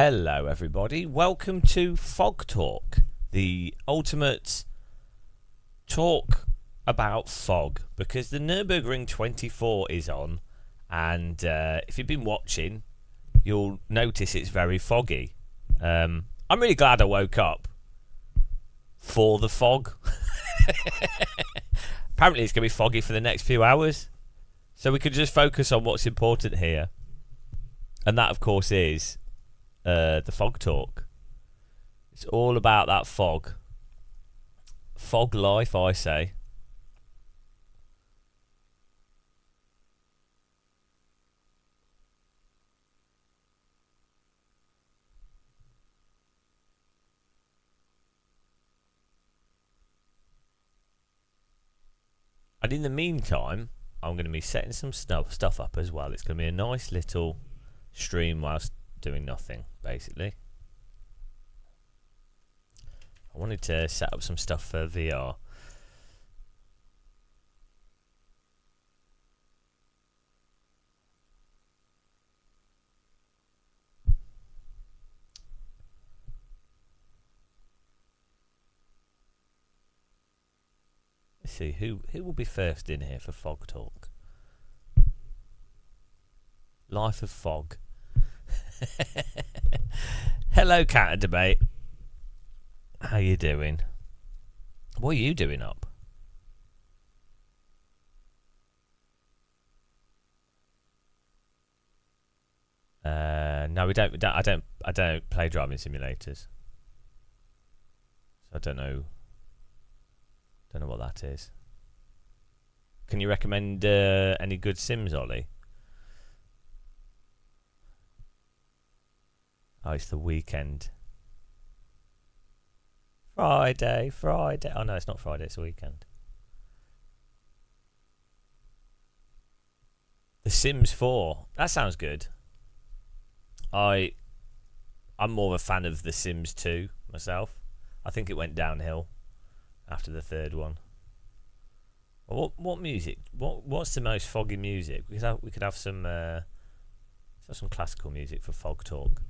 Hello everybody, welcome to Fog Talk, the ultimate talk about fog, because the Nürburgring 24 is on, and if you've been watching, you'll notice it's very foggy. I'm really glad I woke up for the fog. Apparently it's going to be foggy for the next few hours, so we could just focus on what's important here, and that of course is the fog talk. It's all about that fog life, I say. And in the meantime, I'm going to be setting some stuff up as well. It's going to be a nice little stream whilst doing nothing, basically. I wanted to set up some stuff for VR. Let's see who will be first in here for Fog Talk. Life of Fog. Hello, Counter Debate. How you doing? What are you doing up? No, we don't. I don't play driving simulators, so I don't know. Don't know what that is. Can you recommend any good sims, Ollie? Oh, it's the weekend. Friday. Oh no, it's not Friday, it's the weekend. The Sims 4. That sounds good. I'm more of a fan of The Sims 2 myself. I think it went downhill after the third one. What music? What's the most foggy music? We could have some classical music for Fog Talk.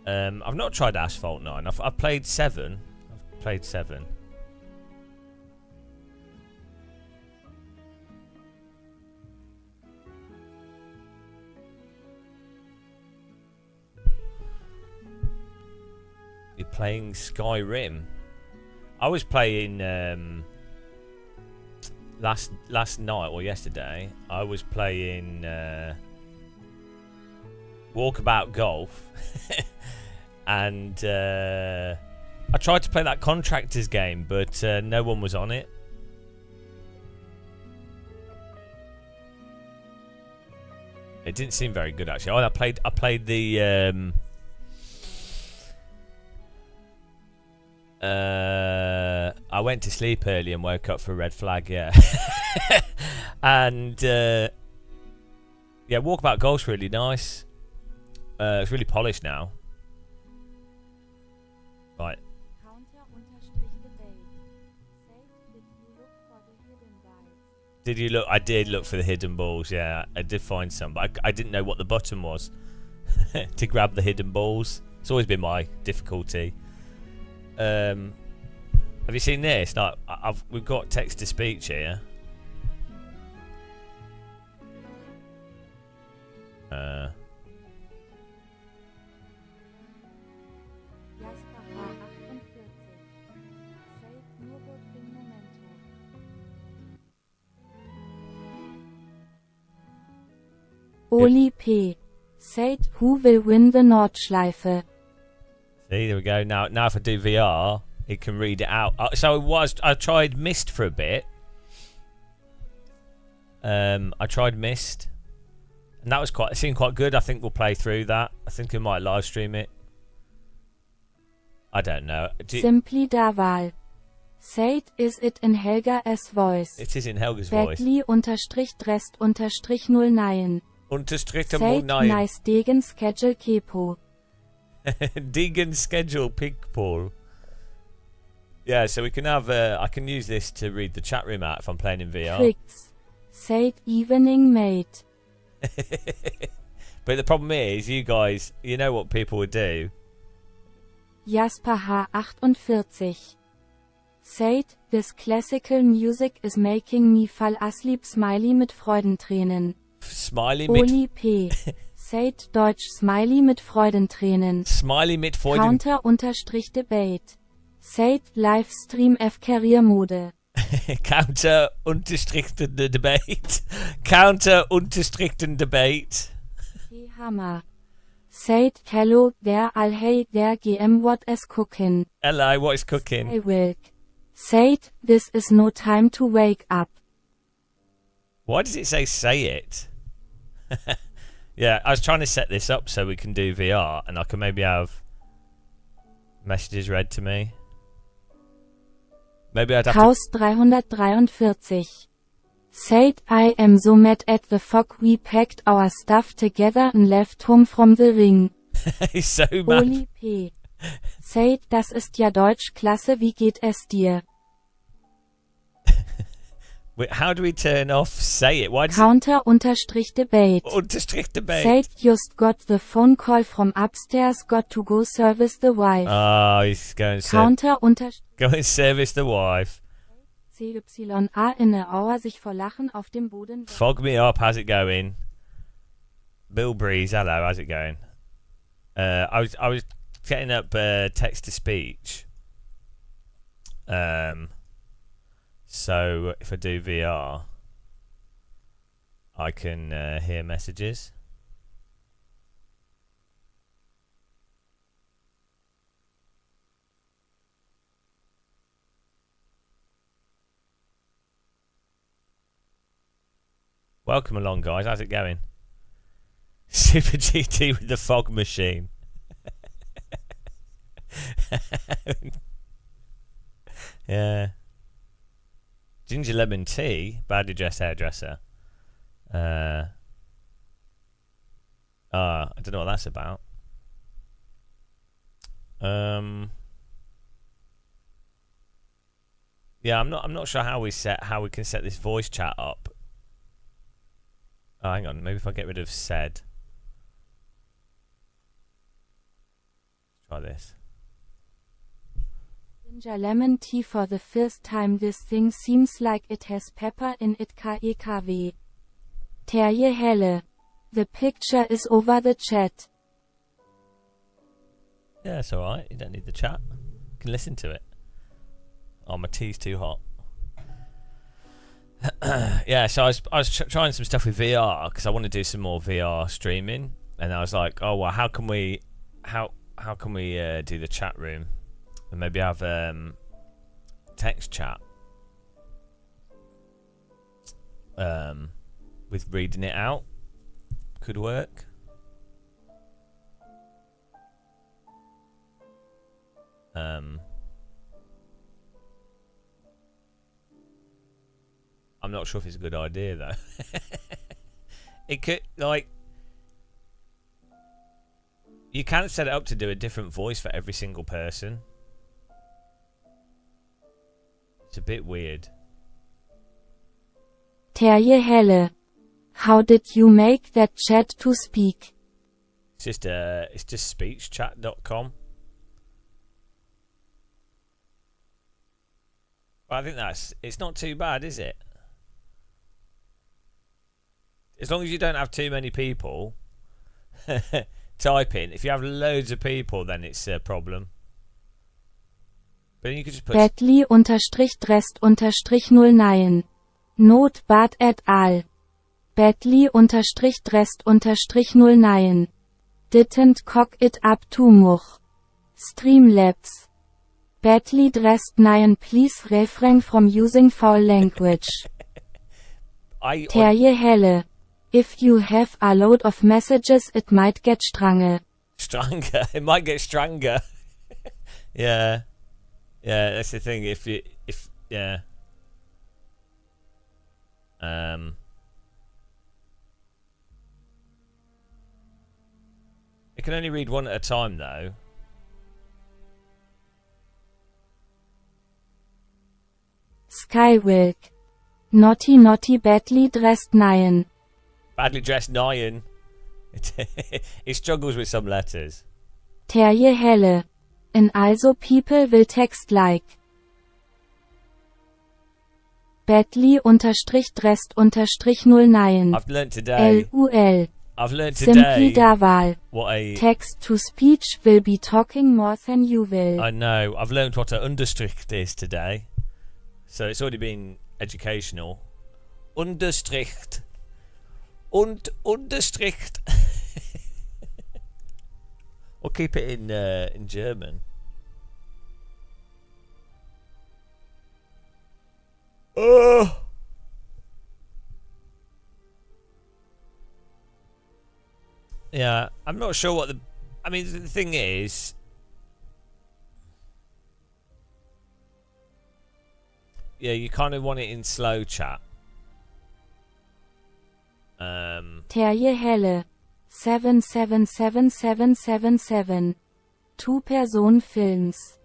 I've not tried Asphalt 9. I've played 7. I've played 7. You're playing Skyrim. I was playing last night or yesterday. I was playing Walkabout Golf. And I tried to play that Contractors game, but no one was on it. It didn't seem very good, actually. Oh, I played the I went to sleep early and woke up for a red flag, yeah. And yeah, Walkabout Golf's really nice. It's really polished now. Right. Did you look? I did look for the hidden balls, yeah. I did find some, but I didn't know what the button was to grab the hidden balls. It's always been my difficulty. Have you seen this? Like, we've got text to speech here. Oli P. said, who will win the Nordschleife? See, there we go. Now if I do VR, it can read it out. So I tried Mist for a bit. I tried Mist, and that was it seemed quite good. I think we'll play through that. I think we might live stream it. I don't know. Simply Daval. Said, is it in Helga's voice? It is in Helga's voice. Badly_Drest_09. Unterstriche Said, 09. nice Degen schedule Kepo. Degen schedule Pigpool. Yeah, so we can have. I can use this to read the chat room out if I'm playing in VR. Tricks. Said evening mate. But the problem is, you guys, you know what people would do. Jasper H48 said, this classical music is making me fall asleep smiley mit Freudentränen. Smiley mit... Oli P. said Deutsch smiley mit Freudentränen. Smiley mit Freuden... Counter-Debate. Said Livestream F Karriermode. Counter-Debate. Counter-Debate. Hey Hammer. Said hello there all hey there GM what is cooking. Hello, what is cooking? Hey Wilk. Said, this is no time to wake up. Why does it say it? Yeah, I was trying to set this up so we can do VR and I can maybe have messages read to me. Maybe I'd have Haus 343. Said, I am so mad at the fuck we packed our stuff together and left home from the ring. He's so mad. Oli P. Said, das ist ja Deutsch klasse, wie geht es dir? Wait, how do we turn off say it? Why does Counter-Debate. Debate. Said, just got the phone call from upstairs, got to go service the wife. Oh, he's going to go and service the wife. CYA in a hour sich vor Lachen auf dem Boden. Fog me up, how's it going? Bill Breeze, hello, how's it going? I was getting up text to speech. So if I do VR, I can hear messages. Welcome along, guys. How's it going? Super GT with the fog machine. Yeah. Ginger lemon tea, badly dressed hairdresser. I don't know what that's about. Yeah, I'm not sure how we can set this voice chat up. Oh, hang on, maybe if I get rid of said. Let's try this. Ginger lemon tea for the first time. This thing seems like it has pepper in it. KEKW. Terje Helle. The picture is over the chat. Yeah, it's alright. You don't need the chat. You can listen to it. Oh, my tea's too hot. Yeah, so I was trying some stuff with VR because I want to do some more VR streaming, and I was like, oh well, how can we do the chat room and maybe have text chat with reading it out could work. I'm not sure if it's a good idea though. It could, like, you can set it up to do a different voice for every single person. It's a bit weird. Terje Helle. How did you make that chat to speak? It's just speechchat.com. I think it's not too bad, is it? As long as you don't have too many people typing. If you have loads of people, then it's a problem. But you could just put... Badly_dressed_09. Not bad at all. Badly_dressed_09. Didn't cock it up too much. Streamlabs. Badly dressed 9. Please refrain from using foul language. Terje Helle. If you have a load of messages, it might get stronger. Stronger? It might get stronger. Yeah. Yeah, that's the thing. Yeah. It can only read one at a time, though. Skywilk. Naughty badly dressed 9. Badly dressed Nyan. It struggles with some letters. Terje Helle. And also people will text like. Bentley_Drest_09. I've learnt today. LUL. I've learnt Simply today Daval. what a. Text to speech will be talking more than you will. I know. I've learnt what a Understricht is today. So it's already been educational. Understricht. Understricht. Or keep it in German. Oh. Yeah, I'm not sure what the. I mean, the thing is, yeah, you kind of want it in slow chat. Terje Helle. 777777. 2-person films.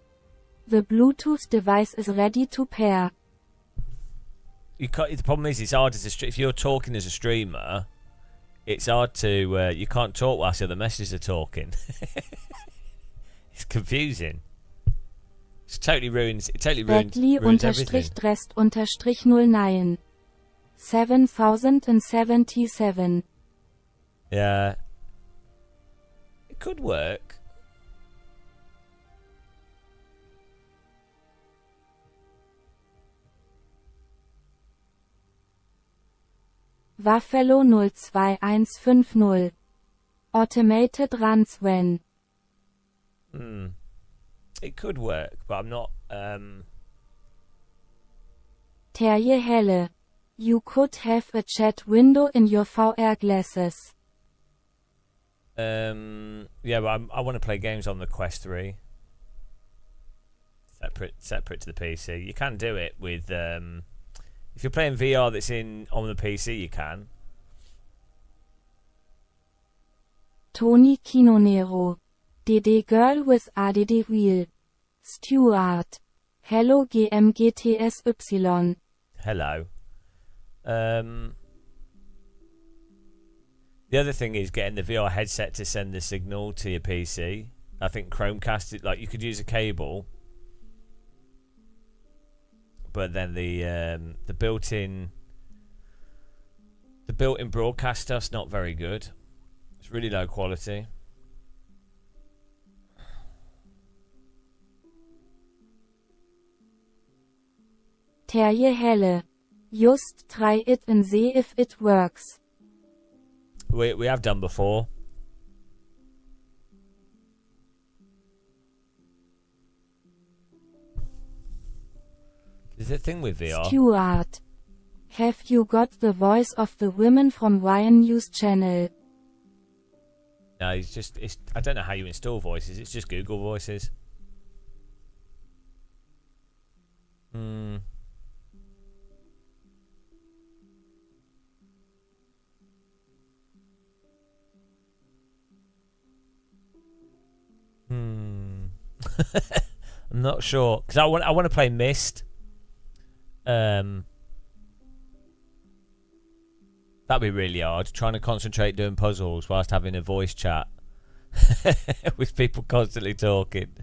The Bluetooth device is ready to pair. You can't, the problem is, it's hard as if you're talking as a streamer. It's hard to. You can't talk whilst the other messages are talking. It's confusing. It totally ruins everything. Bentley_Drest_09. 7077. Yeah. It could work. Buffalo 02150. Automated runs when. It could work, but I'm not. Terje Helle. You could have a chat window in your VR glasses. Yeah, but I want to play games on the Quest 3. Separate to the PC. You can do it with. If you're playing VR that's on the PC, you can. Tony Kinonero. DD Girl with ADD Wheel. Stuart. Hello GMGTSY. Hello. The other thing is getting the VR headset to send the signal to your PC. I think Chromecast, like you could use a cable, but then the built-in broadcast stuff's not very good. It's really low quality. Terje Helle. Just try it and see if it works. We have done before. Is it a thing with VR? Stuart. Have you got the voice of the women from YN News channel? No, I don't know how you install voices. It's just Google Voices. I'm not sure because I want to play Myst. That'd be really hard. Trying to concentrate doing puzzles whilst having a voice chat with people constantly talking.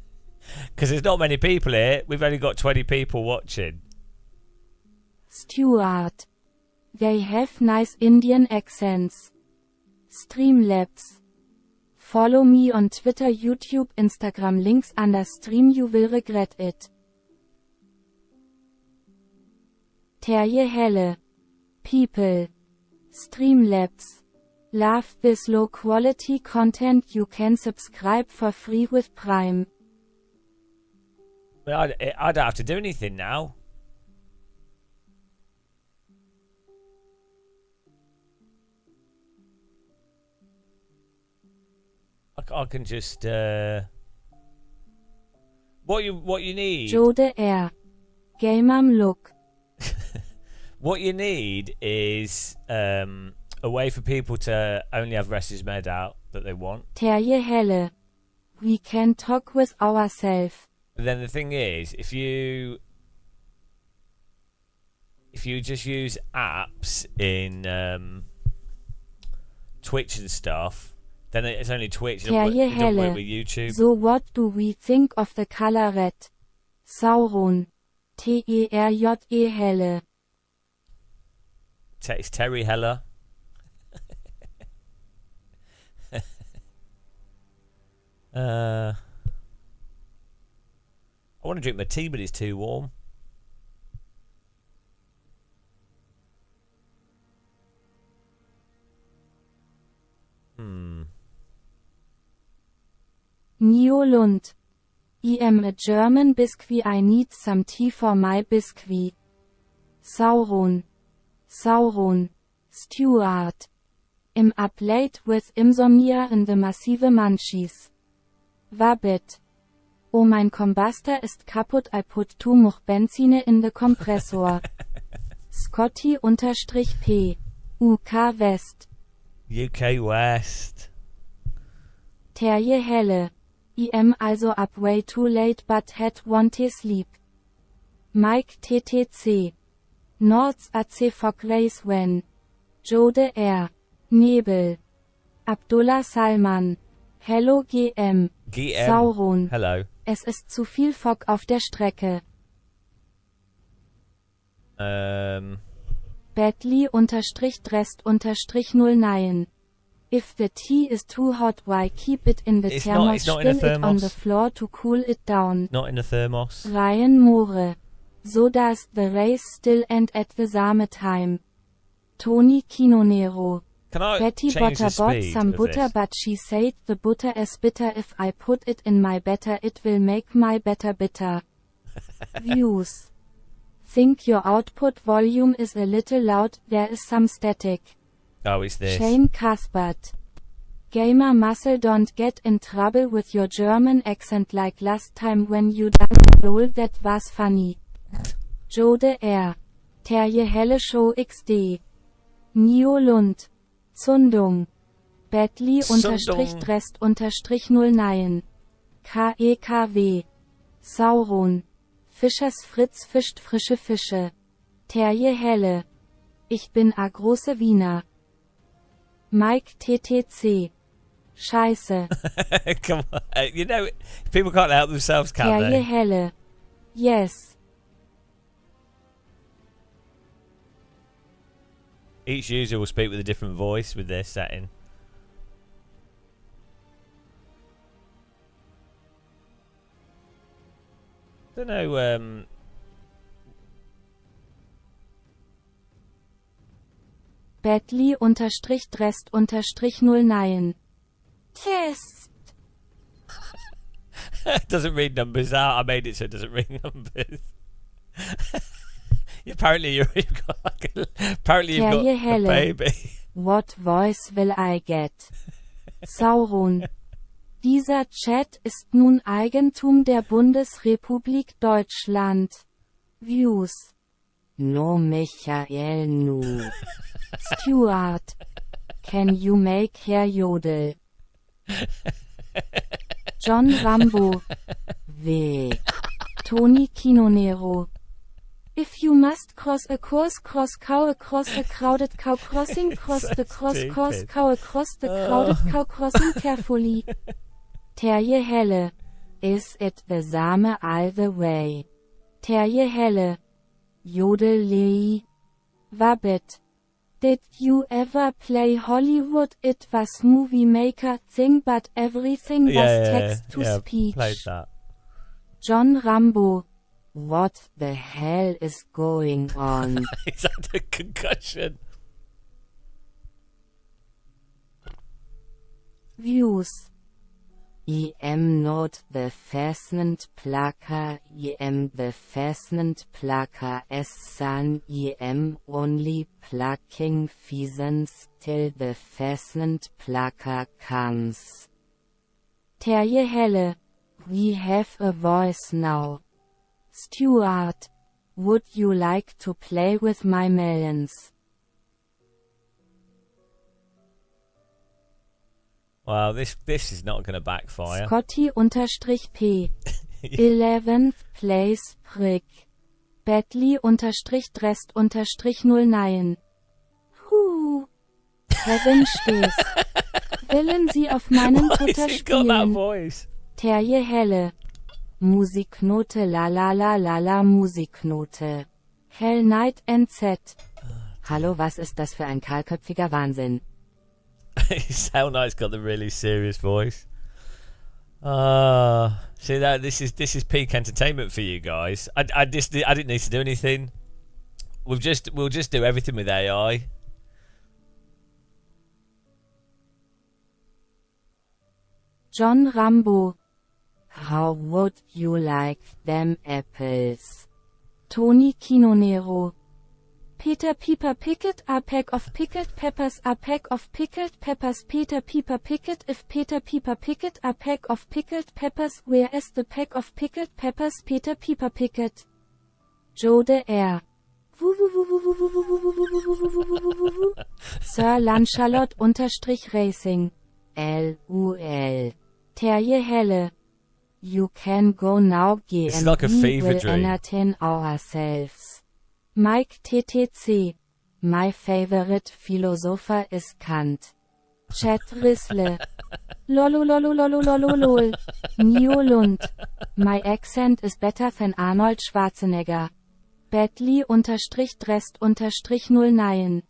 Because there's not many people here. We've only got 20 people watching. Stuart. They have nice Indian accents. Streamlabs. Follow me on Twitter, YouTube, Instagram. Links under stream. You will regret it. Terje Helle. People. Streamlabs. Love this low quality content. You can subscribe for free with Prime. But I don't have to do anything now. I can just what you need. Jode Air. Gamam look. What you need is a way for people to only have messages made out that they want. Terje Helle. We can talk with ourselves. But then the thing is, if you just use apps in Twitch and stuff, then it's only Twitch. It Terje doesn't work Helle. with YouTube. So what do we think of the color red? Sauron. Terje Helle. It's Terry Heller. I want to drink my tea, but it's too warm. Niolund. I am a German biscuit. I need some tea for my biscuit. Sauron. Sauron. Stuart. Im up late with insomnia in the massive munchies. Wabbit. Oh, mein Combustor ist kaputt. I put too much Benzine in the compressor. Scotty_P. UK West. UK West. Terje Helle. I am also up way too late but had want to sleep. Mike TTC. Nords AC Fog Race when. Jode R. Nebel. Abdullah Salman. Hello GM. GM. Sauron. Hello. Es ist zu viel Fog auf der Strecke. Badly_dressed_09. If the tea is too hot, why keep it in the thermos? Not in a Spill it on the thermos. floor to cool it down. Not in a thermos. Ryan Moore. So does the race still end at the same time. Tony Kinonero. Can I Betty change Butter the bought speed some of butter this? but she said the butter is bitter. If I put it in my batter it will make my batter bitter. Views. Think your output volume is a little loud, there is some static. Oh, it's this. Shane Cuthbert. Gamer muscle, don't get in trouble with your German accent like last time when you done lol, that was funny. Jode R. Terje Helle Show XD. Nio Lund. Zundung. Badly_dressed_09. KEKW. Sauron. Fischers Fritz fischt frische Fische. Terje Helle. Ich bin a große Wiener. Mike TTC. Scheiße. Come on. You know, people can't help themselves, can Terje they? Helle. Yes. Each user will speak with a different voice with their setting. Don't know. Badly_dressed_09. Test. Doesn't read numbers out. I made it so it doesn't read numbers. Apparently you've got apparently you've got Terje a Helle. baby. What voice will I get? Sauron. Dieser Chat ist nun Eigentum der Bundesrepublik Deutschland. Views. No Michael nu. Stuart. Can you make her yodel? John Rambo. W. Tony Kinonero. If you must cross a course, cross cow across a crowded cow crossing, cross So the cross stupid. cow across the crowded cow crossing carefully. Terje Helle. Is it the same all the way? Terje Helle. Jodel. Wabbit. Did you ever play Hollywood? It was movie maker thing but everything was text to speech. Played that. John Rambo. What the hell is going on? He's had a concussion. Views. I am not the fastened plucker, I am the fastened plucker as son, I am only plucking pheasants till the fastened plucker comes. Terje Helle. We have a voice now. Stuart. Would you like to play with my melons? Well, this is not going to backfire. Scotty_P. 11th place prick. Badly_dressed_09. Whoo. Kevin Stehs. Willen Sie auf meinen Why Tutter has he got that spielen? voice? Terje Helle. Musiknote la la la la la Musiknote. Hell Night NZ. Hallo, was ist das für ein kahlköpfiger Wahnsinn? Hell Knight's got the really serious voice. See that this is peak entertainment for you guys. I didn't need to do anything. We'll just do everything with AI. John Rambo. How would you like them apples? Tony Kinonero. Peter Piper Pickett, a pack of pickled peppers, a pack of pickled peppers. Peter Piper Pickett, if Peter Piper Pickett, a pack of pickled peppers, where is the pack of pickled peppers? Peter Piper Pickett. Joe de Air. Sir Lancelot _Racing. LUL. Terje Helle. You can go now. It's like a fever will dream. entertain ourselves. Mike TTC. My favorite philosopher is Kant. Chat Rissle. Lolololololololol. Nio Lund. My accent is better than Arnold Schwarzenegger. Bentley_Dressed_09.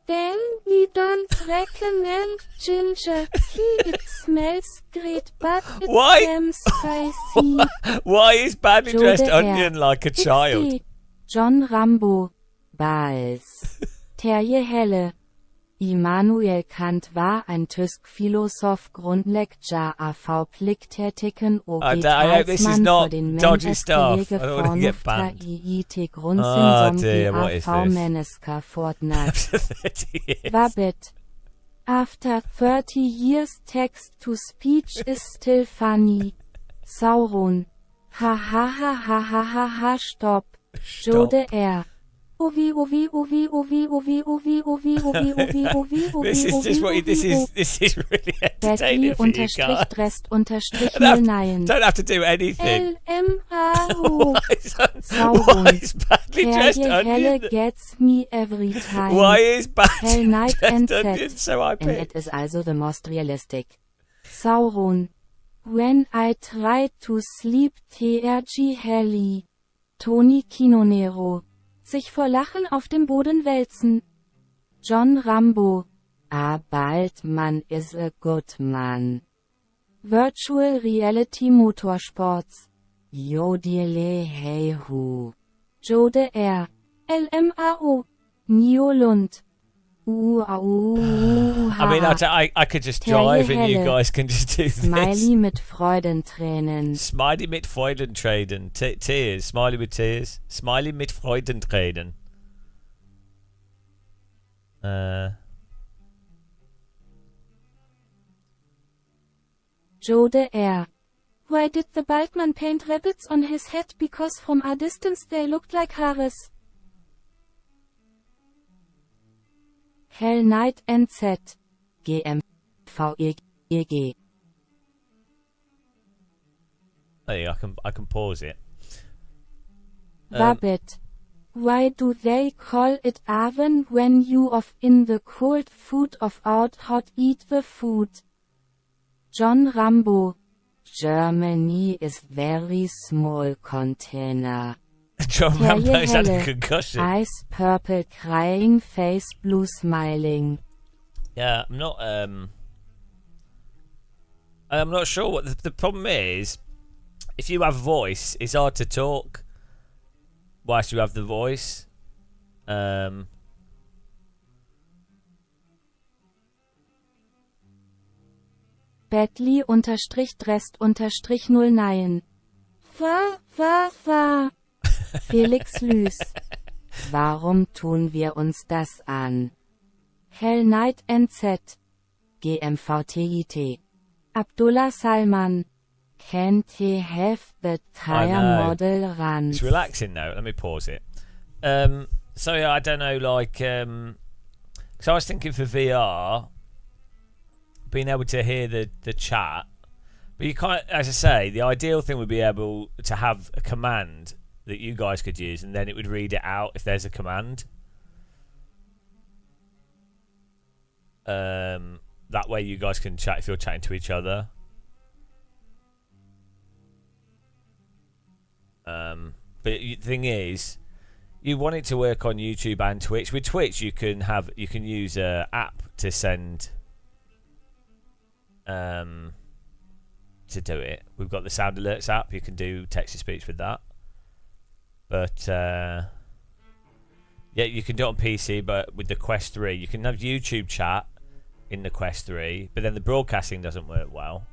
Then we don't recommend ginger tea. It smells great, but it's Why? damn spicy. Why is badly Joe dressed de Air. onion like a child? Dixie. John Rambo. Balls. Terje Helle. Immanuel Kant war ein tysk Philosoph grundlegger avpliktertiken og I hope this is talsmann not for den dodgy stuff. menneskelige I don't want to get fornufter banned. IT grunsen Oh som dear, de what is this? AV-mennesker fortnat. After 30 years. Wabbit. After 30 years text to speech is still funny. Sauron. Ha ha ha ha ha ha ha stop. Joe de Air. Ovi ovi ovi ovi ovi ovi ovi ovi ovi ovi ovi This is just what you, this is really entertaining for you guys. Bentley_Dressed_09. Don't have to do anything. LMAO. Why Sauron. is badly dressed Terje Helle onion? gets me every time. Why is Hell badly Night dressed NZ. onion so high And it pitched? is also the most realistic. Sauron. When I try to sleep TRG Heli. Tony Kinonero. Sich vor Lachen auf dem Boden wälzen. John Rambo. A bald man is a good man. Virtual Reality Motorsports. Jodele hey hu. Joe de Air. LMAO. Nio Lund. I mean, I could just drive and you guys can just do Smiley this. mit Freudentränen. Smiley mit Freudentränen. Tears. Smiley with tears. Smiley mit Freudentränen. Joe de Air. Why did the Baldman paint rabbits on his head? Because from a distance they looked like hares. Hell Night NZ. GMVEG. Hey, I can pause it. Wabbit. Why do they call it oven when you of in the cold food of out hot eat the food? John Rambo. Germany is very small container. John Rambo has had a concussion. Ice purple crying face blue smiling. Yeah, I'm not sure what the problem is. If you have a voice, it's hard to talk whilst you have the voice. Bentley_Dressed_09. Fa. Felix Lüß. Warum tun wir uns das an? Hell Night NZ. GMVTIT. Abdullah Salman. Can't he have the tire model run? It's relaxing now. Let me pause it. So yeah, I don't know, like, so I was thinking for VR, being able to hear the chat, but you can't. As I say, the ideal thing would be able to have a command that you guys could use, and then it would read it out if there's a command. That way you guys can chat if you're chatting to each other. But the thing is, you want it to work on YouTube and Twitch. With Twitch, you can use a app to send to do it. We've got the Sound Alerts app. You can do text to speech with that. But yeah, you can do it on PC. But with the Quest 3, you can have YouTube chat in the Quest 3, but then the broadcasting doesn't work well.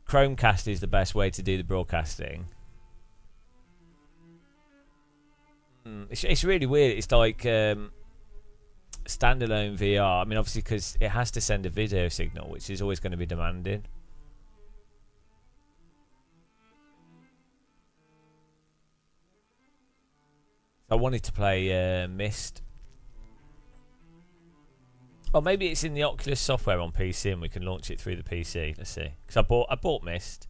Chromecast is the best way to do the broadcasting. It's really weird. It's like standalone VR. I mean, obviously, because it has to send a video signal, which is always going to be demanding. I wanted to play Myst. Or maybe it's in the Oculus software on PC and we can launch it through the PC. Let's see. Because I bought Myst.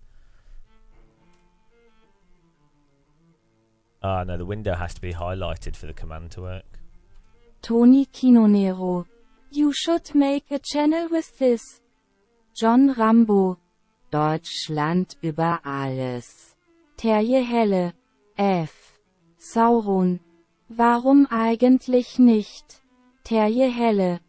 Ah, no, the window has to be highlighted for the command to work. Tony Kinonero. You should make a channel with this. John Rambo. Deutschland über alles. Terje Helle. F. Sauron. Warum eigentlich nicht? Terje Helle.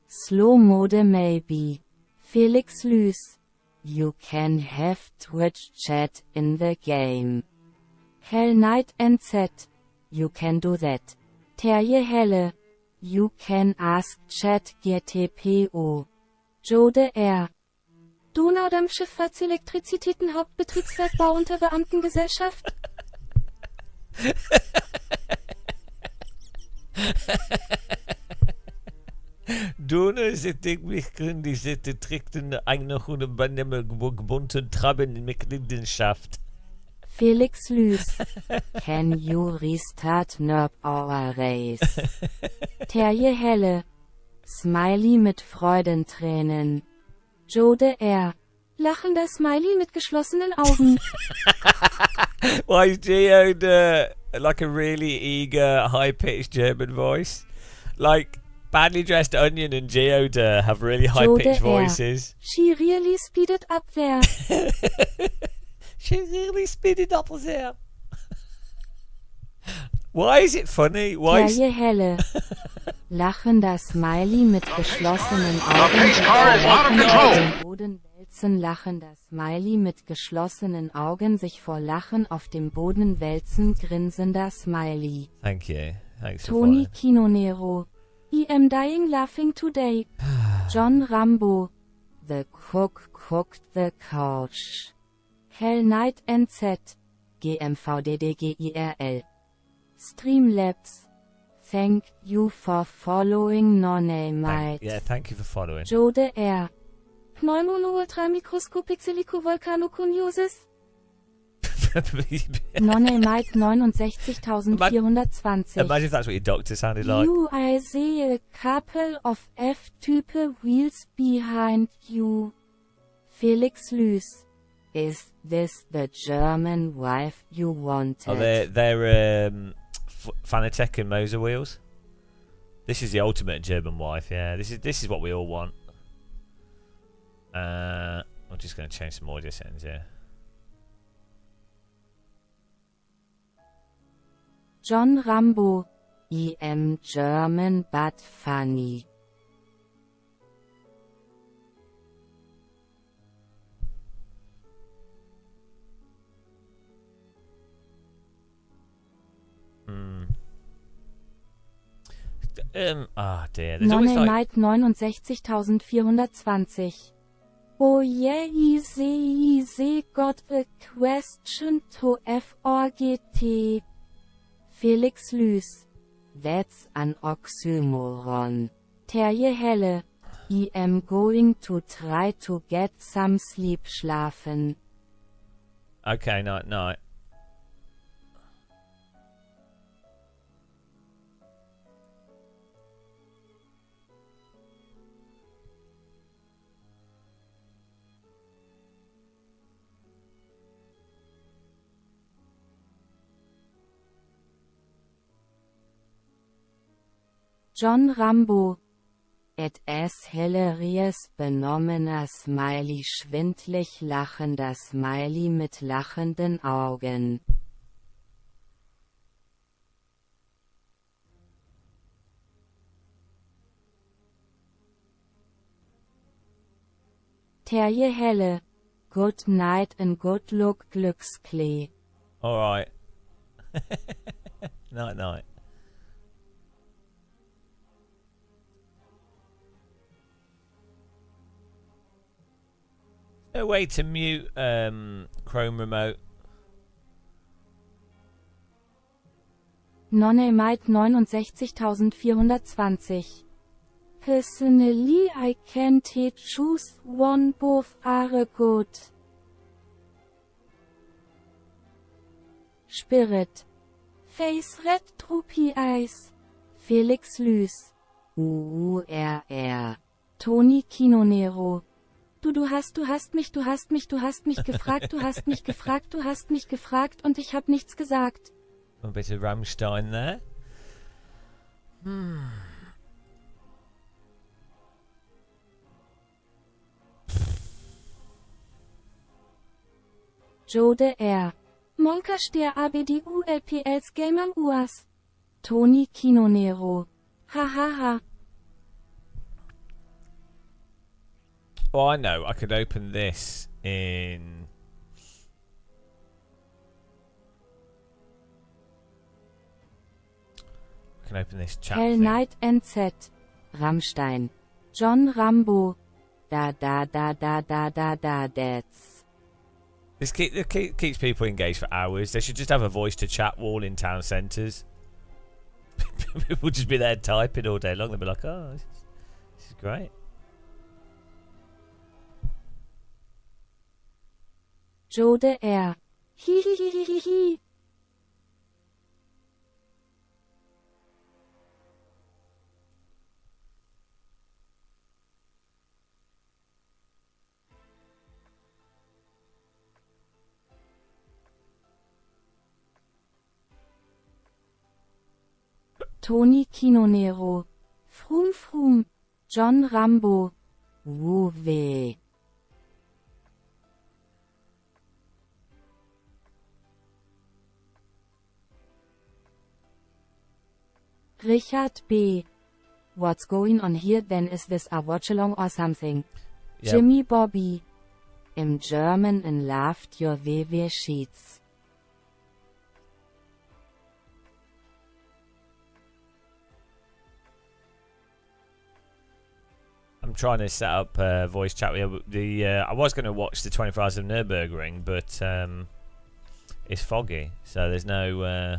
Slow mode maybe. Felix Lys. You can have Twitch chat in the game. Hell Knight NZ. You can do that. Terje Helle. You can ask chat GTPO. Jode R. Donaudampfschifffahrtselektrizitäten Hauptbetriebswerkbau unter Beamtengesellschaft. Donau zit mich die zitten trägten eigentlich gebunden Traben in Mitgliedschaft. Felix Lys. Can you restart our race? Terje Helle. Smiley mit Freudentränen. Jode R. Lachender Smiley mit geschlossenen Augen. Why is Geode like a really eager, high-pitched German voice? Like, Badly Dressed Onion and Geode have really high-pitched voices. She really speeded up there. She really speeded up there. Why is it funny? Why is... Terje Helle. Lachender Smiley mit geschlossenen Augen. Lachender Smiley mit geschlossenen Augen sich vor Lachen auf dem Boden wälzen, grinsender Smiley. Thank you. Thanks for Tony Kinonero. I am dying laughing today. John Rambo. The cook cooked the couch. Hell Knight NZ. GMVDDGIRL. Streamlabs. Thank you for following Nonamite. Yeah, thank you for following. Jode R. Pneumono ultramicroscopic silicovolcanoconiosis. Nonamite 69420. Imagine if that's what your doctor sounded like. I see a couple of F-type wheels behind you. Felix Lys. Is this the German wife you wanted? Oh, they're Fanatec and Moser wheels. This is the ultimate German wife. Yeah, this is what we all want. I'm just going to change some audio settings here. John Rambo. I am German but funny. Dear. There's always like... 69420. Oh yeah, easy got a question to FOGT. Felix Lys. That's an oxymoron. Terje Helle. I am going to try to get some sleep schlafen. Okay, night. John Rambo. Es hilarious benommener Smiley schwindlig lachender Smiley mit lachenden Augen. Terje Helle. Good night and good luck Glücksklee. Alright. Night night. No way to mute Chrome remote. Nonne Might 69420. Personally I can't choose one, both are good. Spirit. Face red droopy eyes. Felix Lys. URR. Toni Kinonero. Du hast mich gefragt, du hast mich gefragt und ich hab nichts gesagt. A bit of Rammstein there. Jode R. Monkasch der ABDULPLs Gamer UAS. Toni Kinonero. Hahaha. Oh, I know. I could open this in... I can open this chat Hell thing. Night NZ. Rammstein. John Rambo. That's. This keeps people engaged for hours. They should just have a voice to chat wall in town centres. People will just be there typing all day long. They'll be like, oh, this is great. Jode R. Hihihihihi. Toni Kinonero. Frum Frum. John Rambo. Wuwe. Richard B. What's going on here then? Is this a watch-along or something? Yep. Jimmy Bobby. Im German and laughed your WW sheets. I'm trying to set up voice chat with you. I was going to watch the 24 Hours of Nürburgring, but it's foggy, so there's no...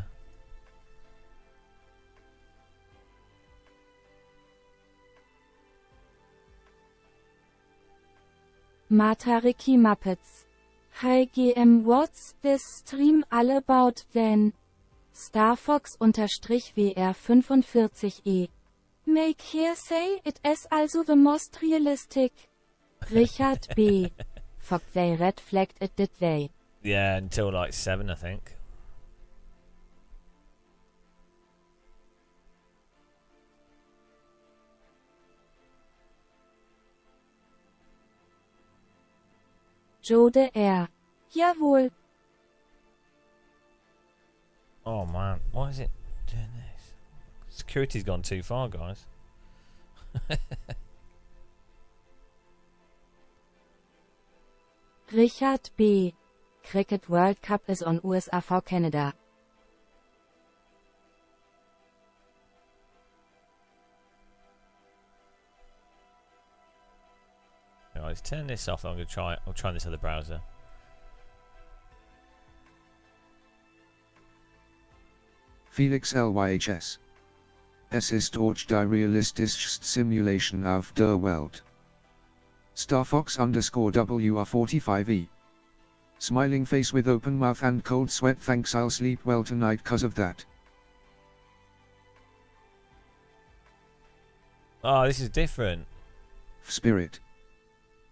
Martha Ricky Muppets. Hi GM, what's this stream all about then? Starfox_VR45E. Make here say it is also the most realistic. Richard B. Fuck, they red flagged it, did they? Yeah, until like 7, I think. Jode R. Jawohl. Oh man, why is it doing this? Security's gone too far, guys. Richard B. Cricket World Cup is on USA v Canada. Right, let's turn this off. I'm gonna try. I'll try this other browser. Felix LYHS. Es ist auch die realistischste Simulation auf der Welt. Starfox_WR45E. Smiling face with open mouth and cold sweat, thanks, I'll sleep well tonight 'cause of that. Oh, this is different. Spirit.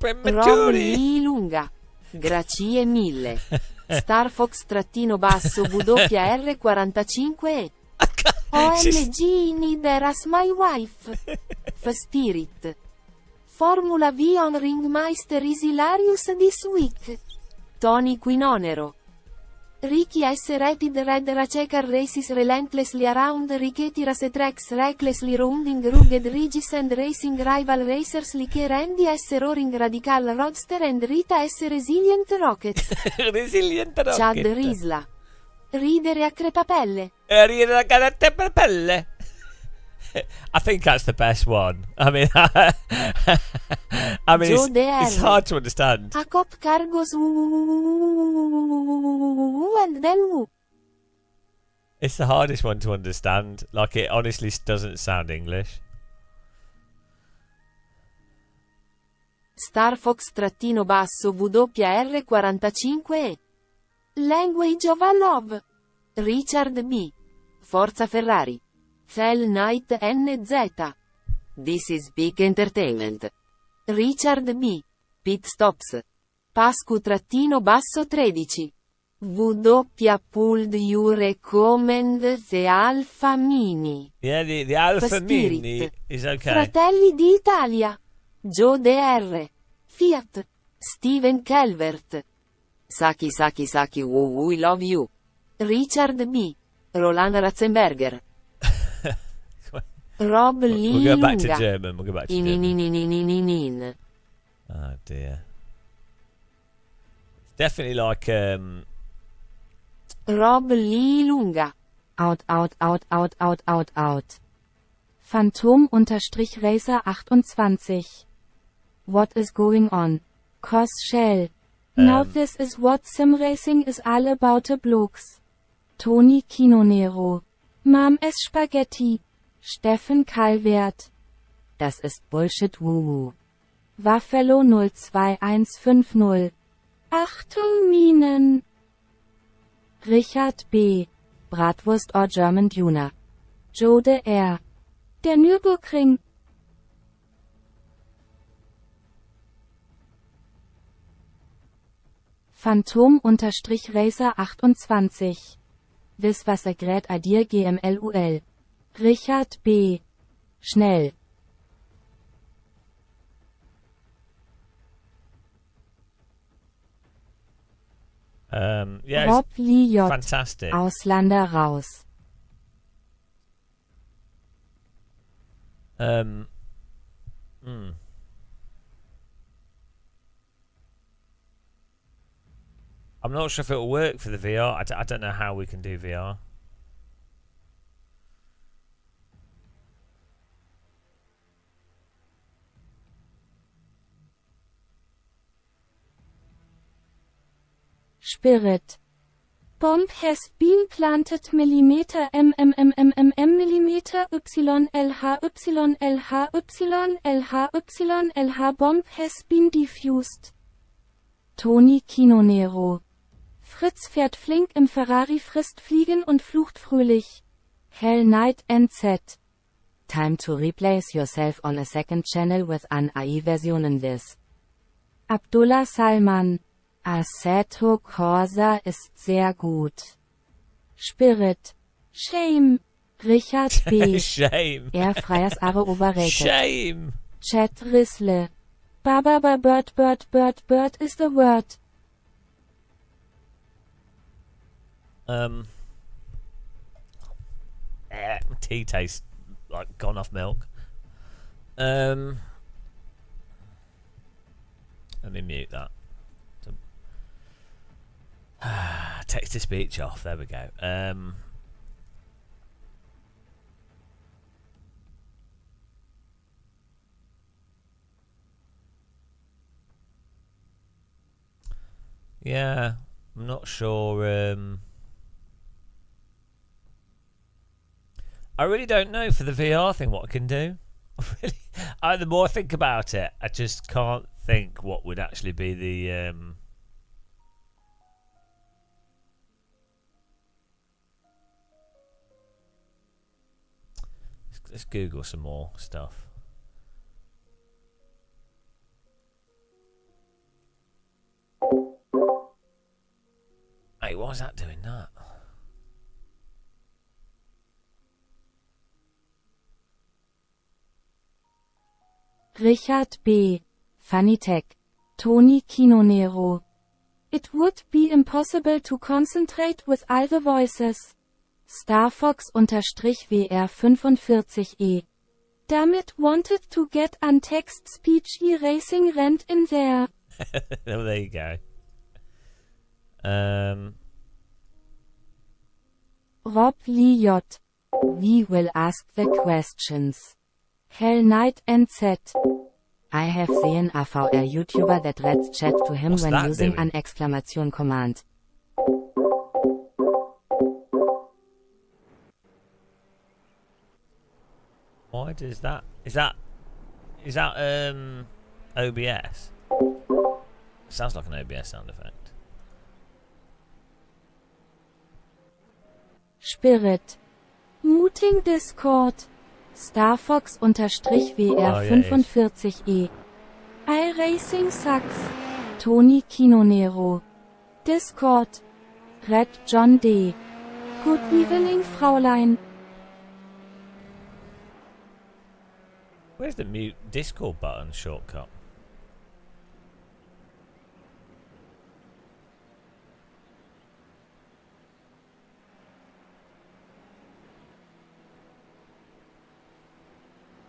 Rob prematuri. Lee Lunga. Grazie mille. Star Fox-basso WR45 OMG neither as my wife. F-Spirit. Formula V on Ringmeister is hilarious this week. Tony Quinonero. Ricky S. Rated Red Racecar races relentlessly around Rickety Racetracks recklessly rounding rugged ridges and racing rival racers like Randy S. Roaring Radical Roadster and Rita S. Resilient Rocket. Resilient rocket. Chad Risla. Ridere a crepapelle. Ridere a crepapelle. I think that's the best one. I mean, it's hard to understand. A cop cargoes and then woo. It's the hardest one to understand. Like, it honestly doesn't sound English. Star Fox-basso WR45 Language of Love. Richard B. Forza Ferrari. Fell Knight NZ. This is Peak Entertainment. Richard B. Pit Stops. Pascu-basso 13. W pulled you recommend the Alfa Mini. Yeah, the Alfa Mini is okay. Fratelli d'Italia. Joe DR. Fiat. Steven Calvert. Saki we love you. Richard B. Roland Ratzenberger. Rob Lee We'll go back to Lunga. German. We'll go back to German. Oh dear. It's definitely like Rob Lee Lunga. Out. Phantom-Racer 28. What is going on? Cos Shell. Now this is what sim racing is all about. Blokes. Tony Quinonero. Mom es Spaghetti. Steffen Calvert. Das ist Bullshit Wuhu. Waffelo 02150. Achtung Minen. Richard B. Bratwurst or German Tuner. Joe de R. Der Nürburgring. Phantom-Racer 28. Vis was grät a dir GMLUL. Richard B. Schnell. Yeah, Rob Lee J. fantastic. Auslander raus. I'm not sure if it'll work for the VR. I don't know how we can do VR. Spirit. Bomb has been planted millimeter millimeter LH bomb has been defused. Tony Quinonero. Fritz fährt flink im Ferrari, frisst Fliegen und flucht fröhlich. Hell Night NZ. Time to replace yourself on a second channel with an AI version in this. Abdullah Salman. Assetto Corsa ist sehr gut. Spirit. Shame. Richard B. Shame. Airfryers are overrated. Shame. Chat Rissle. Baba bird is the word. Tea tastes like gone off milk. Let me mute that. Text to speech off. There we go. Yeah, I'm not sure. I really don't know for the VR thing what I can do. The more I think about it, I just can't think what would actually be the. Let's Google some more stuff. Wait, why is that doing that? Richard B. Funnytech. Tony Kinonero. It would be impossible to concentrate with all the voices. StarFox_VR45E. Damit wanted to get an text speech erasing rent in there. Oh, there you go. Rob Lee J. We will ask the questions. Hell Knight NZ. I have seen a VR YouTuber that reads chat to him What's when that using doing? an exclamation command. Why does that? Is that OBS? Sounds like an OBS sound effect. Spirit. Muting Discord. StarFox_VR45E. iRacing Sucks. Tony Kinonero. Discord. Red John D. Good evening, Fraulein. Where's the mute Discord button shortcut?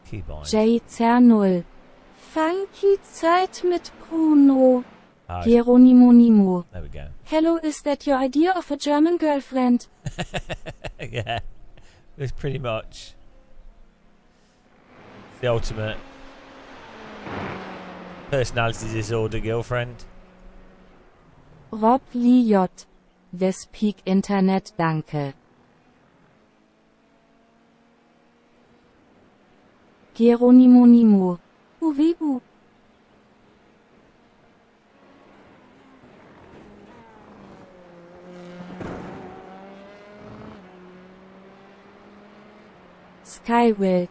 Keybind. JZ0. Funky Zeit mit Bruno. Ah, Geronimo Nimo. there we go. Hello, is that your idea of a German girlfriend? Yeah, it's pretty much the ultimate personality disorder girlfriend. Rob Lee J. This Peak Internet, danke. Geronimo Nimo. Uwebu. Skywilk.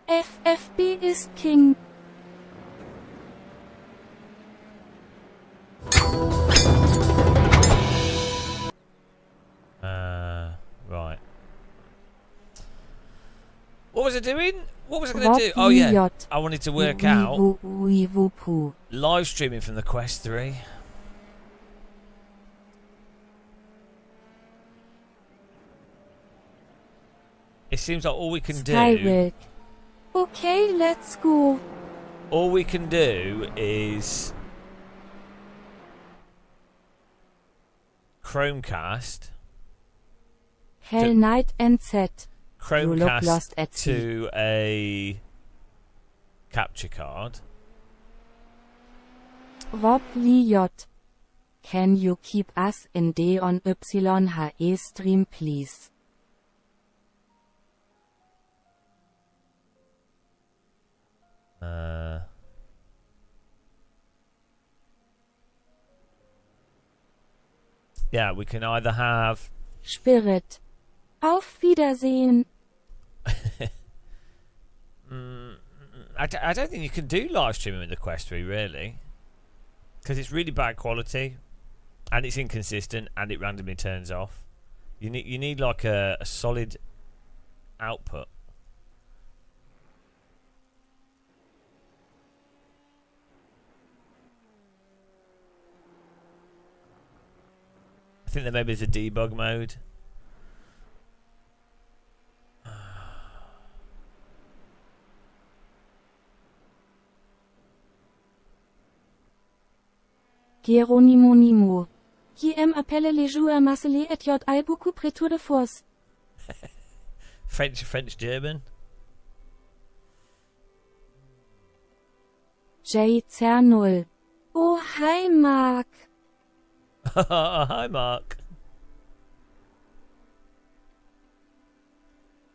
FFB is king. Right. What was I doing? What was I going to do? Oh yeah, I wanted to work out live streaming from the Quest 3. It seems like all we can do. Skywilk. Okay, let's go. All we can do is Chromecast. Hell Knight NZ. You look Chromecast lost at sea. to a capture card. Rob Lee J. Can you keep us in D on YHE stream please? Yeah, we can either have Spirit. Auf Wiedersehen. I don't think you can do live streaming with the Quest 3 really, because it's really bad quality and it's inconsistent and it randomly turns off. You need like a solid output. I think there maybe is a debug mode. Geronimo Nimo. JM appelle les joueurs marseillais et J beaucoup près tour de force. French, German. JZ0. Oh, hi Mark. Hi, Mark.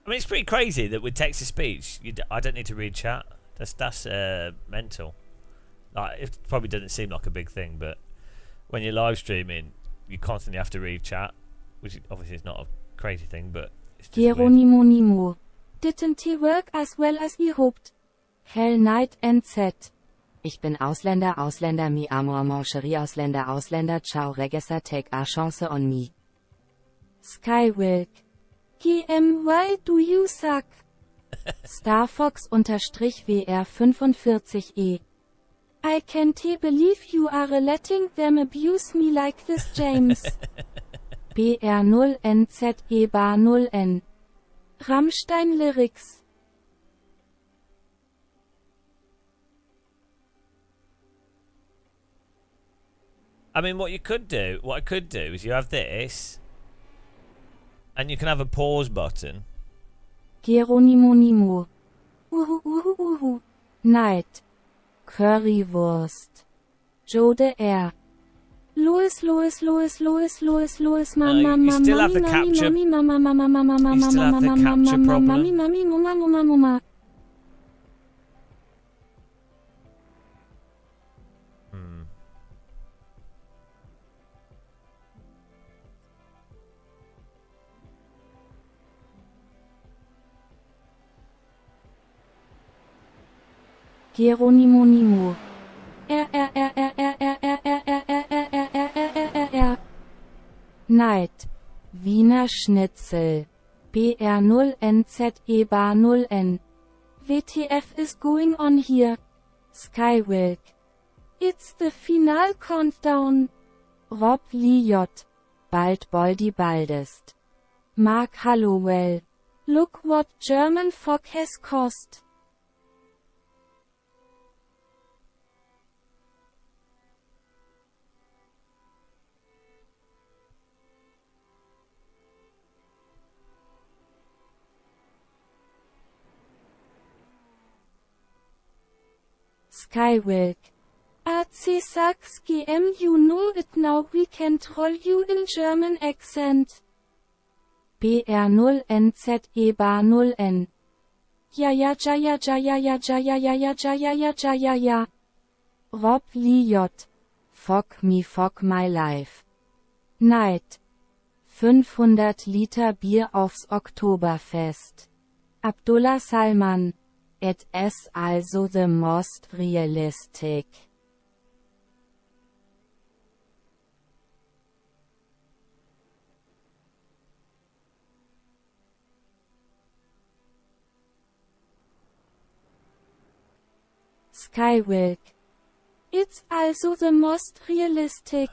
I mean, it's pretty crazy that with text-to-speech, I don't need to read chat. That's mental. Like, it probably doesn't seem like a big thing, but when you're live streaming, you constantly have to read chat, which obviously is not a crazy thing, but it's just weird. Geronimo Nimo. Didn't he work as well as he hoped? Hell Knight NZ. Ich bin Ausländer, Ausländer, mi amo mancherie, Ausländer, Ausländer, ciao regessa, take a chance on me. Skywilk. GM, do you suck? Starfox_WR45E. I can't believe you are letting them abuse me like this, James. BR0NZE bar 0N. Rammstein Lyrics. I mean, what I could do is you have this, and you can have a pause button. Geronimo Nimo. Night. Currywurst. Joe de R. Louis, Louis, Louis, Louis, Louis, Louis, Mama, you still have the capture. You still have the capture problem. Geronimo Nimo. Night. Wiener Schnitzel. BR0NZE bar 0N. WTF is going on here? Skywilk. It's the final countdown. Rob Lee J. Bald Boldi baldest. Mark Hallowell. Look what German fog has cost. Skywilk. AC sucks GM, you know it now, we can troll you in German accent. BR0NZE bar 0N. Ja ja ja ja ja ja ja ja ja ja ja ja ja ja ja ja ja. Rob Lee J. Fuck me fuck my life. Night. 500 Liter Bier aufs Oktoberfest. Abdullah Salman. It is also the most realistic. Skywilk. It's also the most realistic.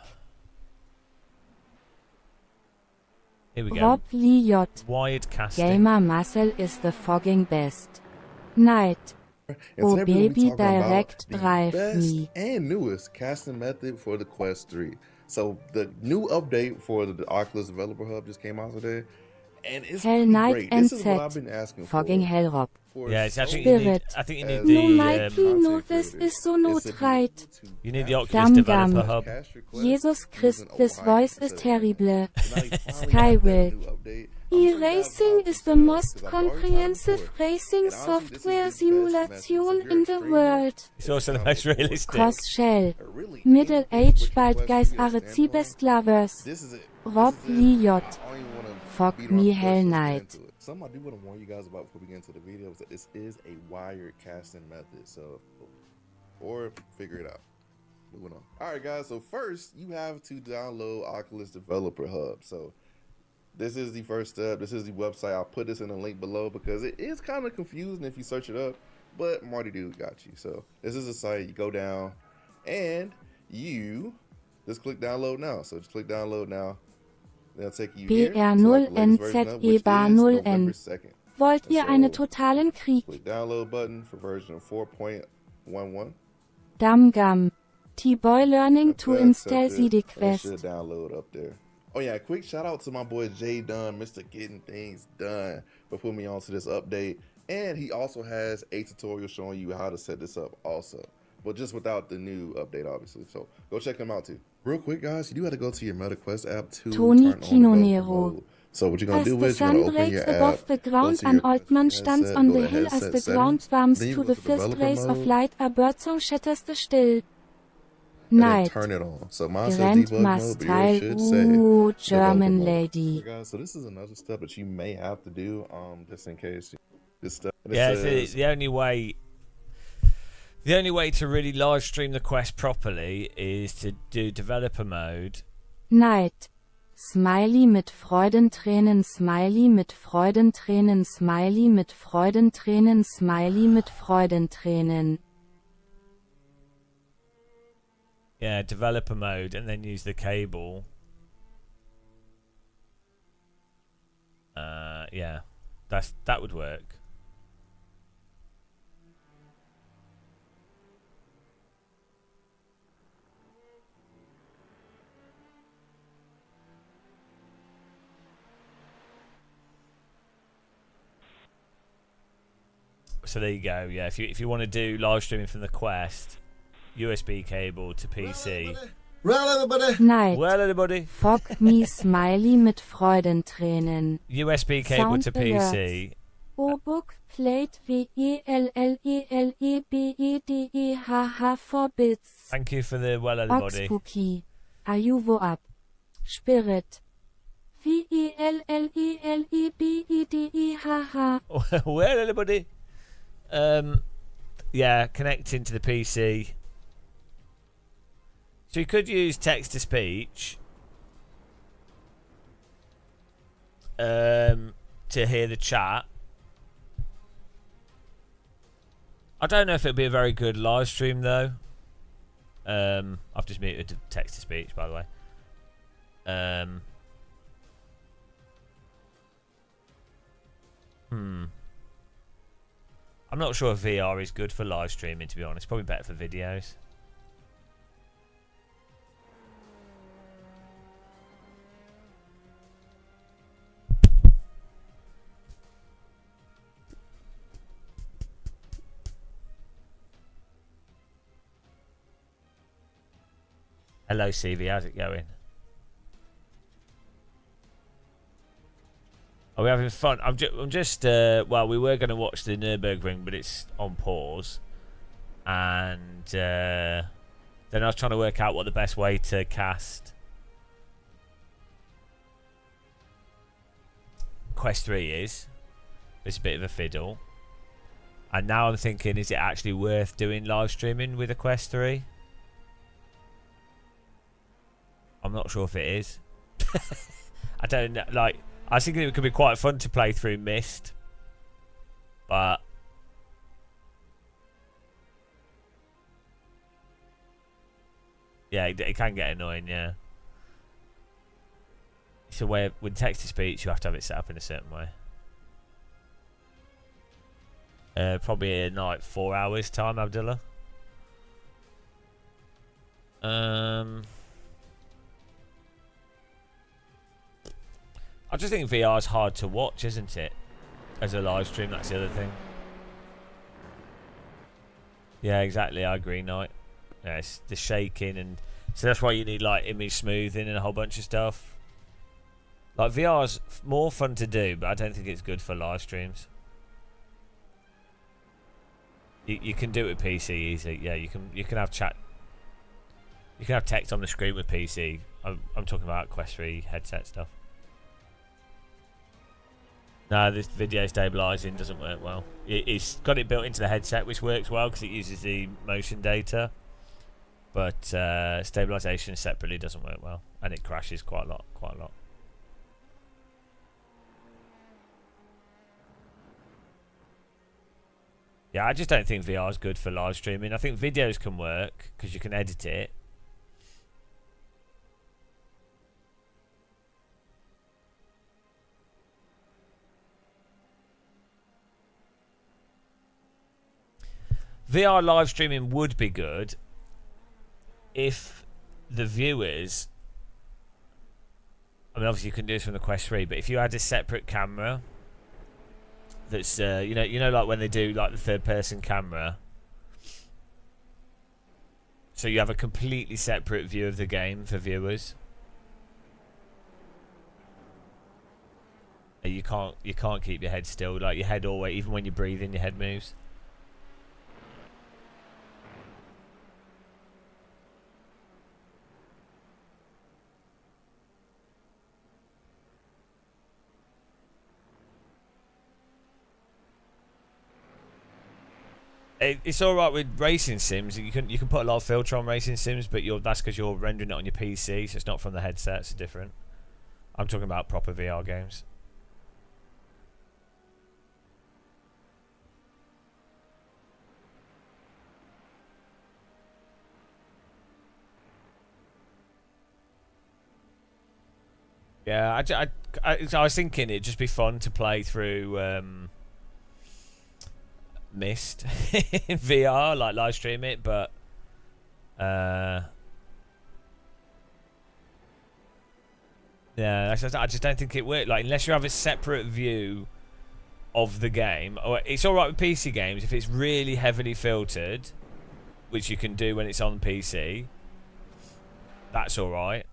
Here we go. Rob Lee J. Wired casting. Gamer Marcel is the fogging best. Night. Oh baby, direct drive me. And newest casting method for the Quest 3. So the new update for the Oculus Developer Hub just came out today, and it's Hell Night great. and This is what Set. I've been asking Fogging for. Hellrob. Yeah, it's actually Spirit. I think you need No, the Mikey, no, this is so not right. you need the Oculus Dum Developer dum. Hub. Jesus Christ, this voice is terrible. Skywilk. E-Racing is the most comprehensive racing software simulation in the world. It's also the most realistic. Cos Shell. Middle-aged bald guys are the best lovers. This is it. Rob This is it. Lee J. I don't even wanna Fuck beat around me the bush. Hell Let's get Night. into it. Something I do want to warn you guys about before we get into the video is that this is a wired casting method, so or figure it out. Moving on. All right, guys. So first, you have to download Oculus Developer Hub. So this is the first step. This is the website. I'll put this in the link below because it is kind of confusing if you search it up, but Marty Dude got you. So this is a site. You go down and you just click download now. So just click download now. They'll take you here to like the latest version of, which is November 2nd. Wollt ihr So, einen totalen Krieg? click download button for version of 4.11. Damgam. T-Boy learning to install CD CD That should Quest. download up there. Oh yeah, quick shout out to my boy Jay Dunn, Mr. Getting Things Done, for putting me onto this update. And he also has a tutorial showing you how to set this up also. But just without the new update, obviously. So go check him out too. Real quick, guys, you do have to go to your MetaQuest app to Tony turn on Kinonero. developer mode. So what you're gonna As do the is you're sun gonna open breaks your above app, the go ground, to an your old man stands headset, on go the to hill as headset the settings, ground warms then you to go the to first developer rays of mode, light. A birdsong shatters the still. and then Night. turn it on. So mine says debug Grandma mode, but style. yours should say Ooh, developer German mode. lady. Guys, so this is another step that you may have to do, just in case this stuff. Yeah, it's the only way. The only way to really live stream the quest properly is to do developer mode. Neid. Smiley mit Freudentränen, Smiley mit Freudentränen, Smiley mit Freudentränen, Smiley mit Freudentränen. Yeah, developer mode, and then use the cable. Yeah, that would work. So there you go. Yeah, if you want to do live streaming from the Quest, USB cable to PC. Neid. Well, everybody. Fuck me Smiley mit Freudentränen. USB cable Sound to PC. O-Book Plate VELLELEBEDEHH 4 bits. Thank you for the well, everybody. Oxpooky. Ayuvo up. Spirit. VELLELEBEDEHH. Well, everybody. Yeah, connecting to the PC. So you could use text to speech to hear the chat. I don't know if it'll be a very good live stream though. I've just muted text to speech, by the way. I'm not sure if VR is good for live streaming, to be honest. Probably better for videos. Hello, CV. How's it going? Are we having fun? I'm just well, we were going to watch the Nürburgring, but it's on pause. And then I was trying to work out what the best way to cast Quest 3 is. It's a bit of a fiddle. And now I'm thinking, is it actually worth doing live streaming with a Quest 3? I'm not sure if it is. I don't know. Like, I think it could be quite fun to play through Mist, but yeah, it can get annoying. Yeah, it's a way with text to speech. You have to have it set up in a certain way. Probably in like 4 hours time, Abdullah. I just think VR is hard to watch, isn't it? As a live stream, that's the other thing. Yeah, exactly. I agree, Knight. Yeah, it's the shaking, and so that's why you need like image smoothing and a whole bunch of stuff. Like VR's more fun to do, but I don't think it's good for live streams. You can do it with PC easy. Yeah, you can have chat. You can have text on the screen with PC. I'm talking about Quest 3 headset stuff. No, this video stabilizing doesn't work well. It's got it built into the headset, which works well because it uses the motion data. But stabilization separately doesn't work well, and it crashes quite a lot. Yeah, I just don't think VR is good for live streaming. I think videos can work because you can edit it. VR live streaming would be good if the viewers, I mean obviously you can do this from the Quest 3, but if you had a separate camera that's you know like when they do like the third person camera, so you have a completely separate view of the game for viewers. You can't keep your head still, like your head always, even when you're breathing, your head moves. It's all right with racing sims. You can put a lot of filter on racing sims, but that's because you're rendering it on your PC, so it's not from the headset. It's different. I'm talking about proper VR games. Yeah, I was thinking it'd just be fun to play through Mist in VR, like live stream it, but yeah, I just don't think it worked. Like, unless you have a separate view of the game, or it's all right with PC games if it's really heavily filtered, which you can do when it's on PC. That's all right.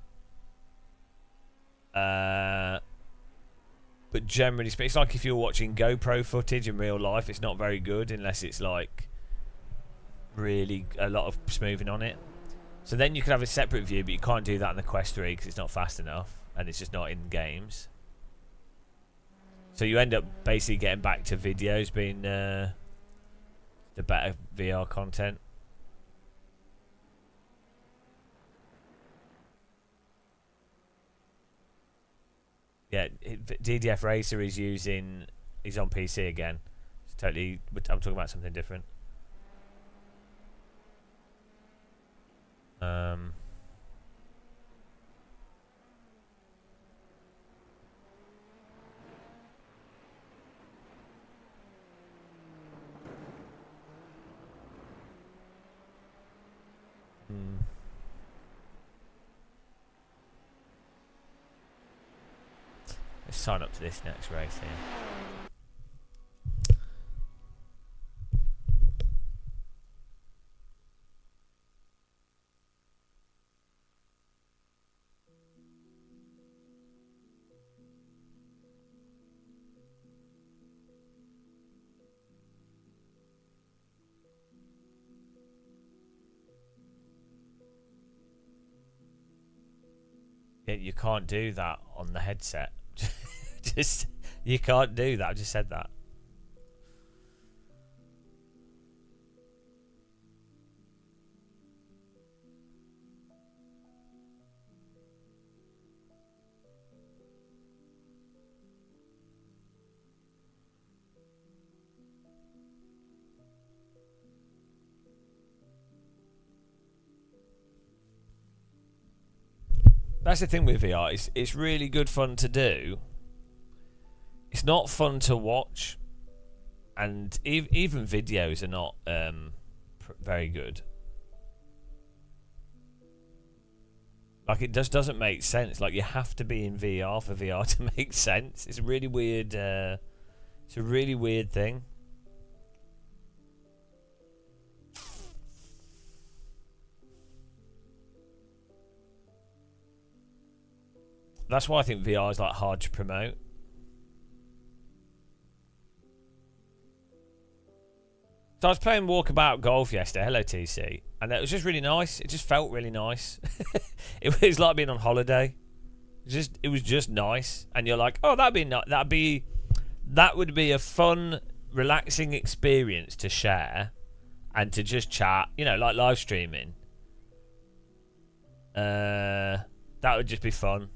But generally speaking, it's like if you're watching GoPro footage in real life, it's not very good unless it's like really a lot of smoothing on it. So then you can have a separate view, but you can't do that in the Quest 3 because it's not fast enough and it's just not in games. So you end up basically getting back to videos being the better VR content. Yeah, DDF Racer is on PC again. It's totally, I'm talking about something different. Let's sign up to this next race here. Yeah, you can't do that on the headset. Just you can't do that. I just said that. That's the thing with VR. It's really good fun to do. It's not fun to watch, and even videos are not very good. Like, it just doesn't make sense. Like, you have to be in VR for VR to make sense. It's a really weird. It's a really weird thing. That's why I think VR is like hard to promote. So I was playing Walkabout Golf yesterday, hello TC, and it was just really nice. It just felt really nice. It was like being on holiday. It was just nice, and you're like, oh, that would be a fun, relaxing experience to share, and to just chat. You know, like live streaming. That would just be fun.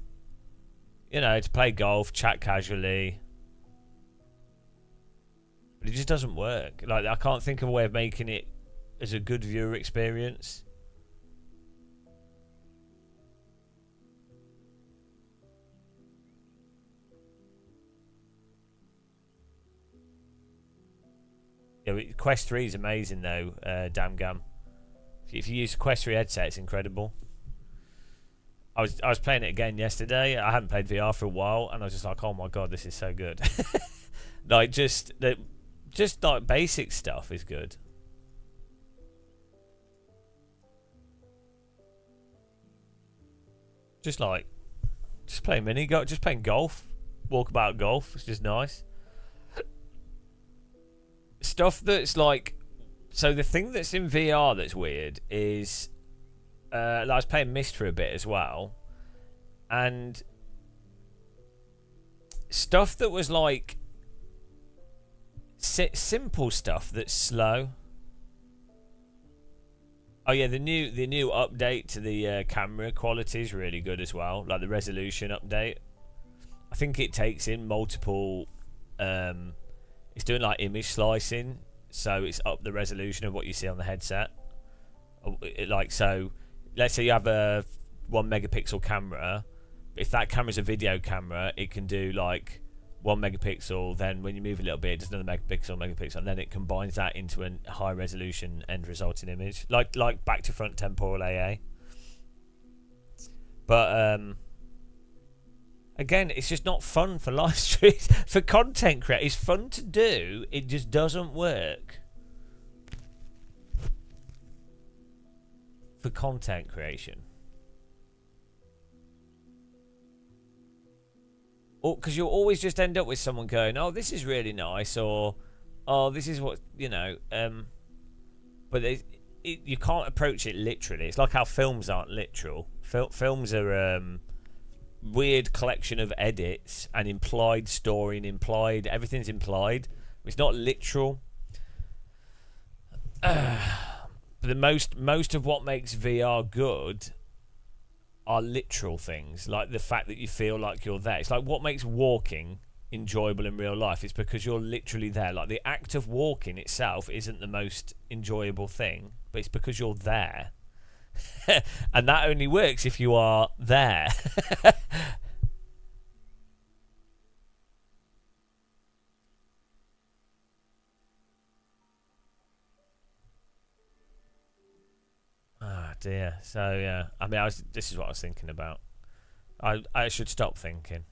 You know, to play golf, chat casually. But it just doesn't work. Like, I can't think of a way of making it as a good viewer experience. Yeah, Quest 3 is amazing though, Damgam. If you use Quest 3 headset, it's incredible. I was playing it again yesterday. I hadn't played VR for a while, and I was just like, oh my god, this is so good. Like, just like basic stuff is good. Just playing just playing golf, Walkabout Golf. It's just nice. Stuff that's like, so the thing that's in VR that's weird is, I was playing Myst for a bit as well, and stuff that was like simple stuff that's slow. Oh yeah, the new update to the camera quality is really good as well. Like the resolution update. I think it takes in multiple. It's doing like image slicing, so it's up the resolution of what you see on the headset. So, let's say you have a 1 megapixel camera. If that camera's a video camera, it can do like 1 megapixel. Then when you move a little bit, it does another megapixel, and then it combines that into a high resolution end resulting image, like back to front temporal AA. But again, it's just not fun for live streams. For content creators, it's fun to do. It just doesn't work for content creation. Because you'll always just end up with someone going, "Oh, this is really nice," or "Oh, this is what you know." But you can't approach it literally. It's like how films aren't literal. Films are weird collection of edits and implied story and implied everything's implied. It's not literal. But the most of what makes VR good are literal things, like the fact that you feel like you're there. It's like what makes walking enjoyable in real life. It's because you're literally there. Like the act of walking itself isn't the most enjoyable thing, but it's because you're there. And that only works if you are there. Ah, dear. So yeah, I mean, this is what I was thinking about. I should stop thinking.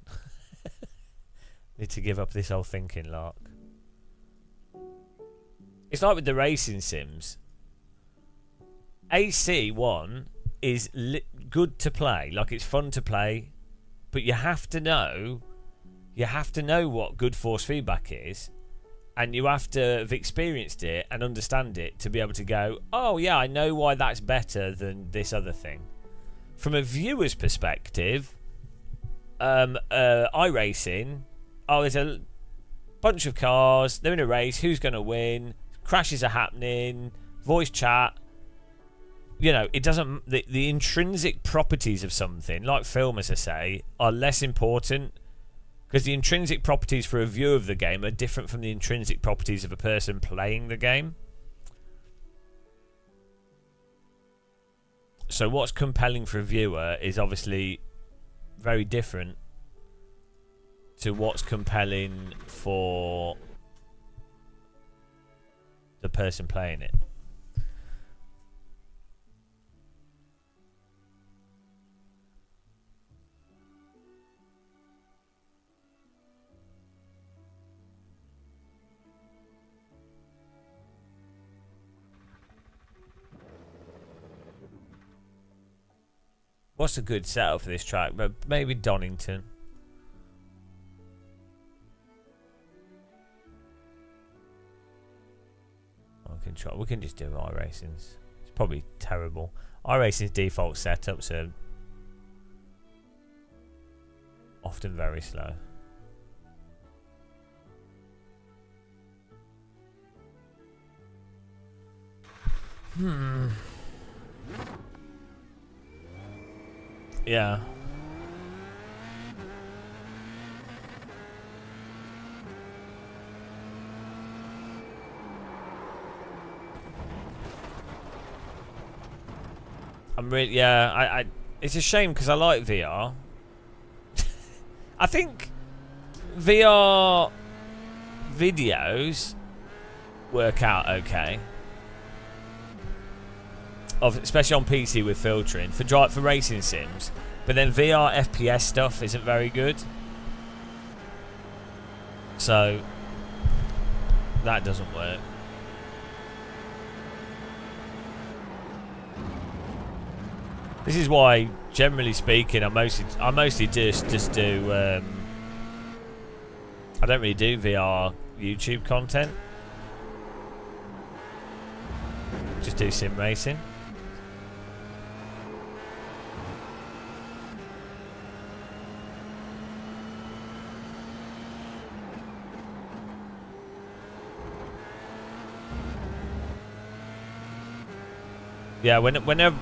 Need to give up this whole thinking lark. It's like with the racing sims. AC1 is good to play, like it's fun to play, but you have to know what good force feedback is, and you have to have experienced it and understand it to be able to go, oh yeah, I know why that's better than this other thing. From a viewer's perspective, iRacing, there's a bunch of cars, they're in a race, who's going to win, crashes are happening, voice chat. You know, it doesn't. The intrinsic properties of something, like film, as I say, are less important because the intrinsic properties for a viewer of the game are different from the intrinsic properties of a person playing the game. So, what's compelling for a viewer is obviously very different to what's compelling for the person playing it. What's a good setup for this track? But maybe Donington. We can just do iRacing's. It's probably terrible. iRacing's default setups are often very slow. Yeah. I it's a shame because I like VR. I think VR videos work out okay. Especially on PC with filtering for racing sims, but then VR FPS stuff isn't very good, so that doesn't work. This is why, generally speaking, I mostly just do. I don't really do VR YouTube content. Just do sim racing. Yeah, whenever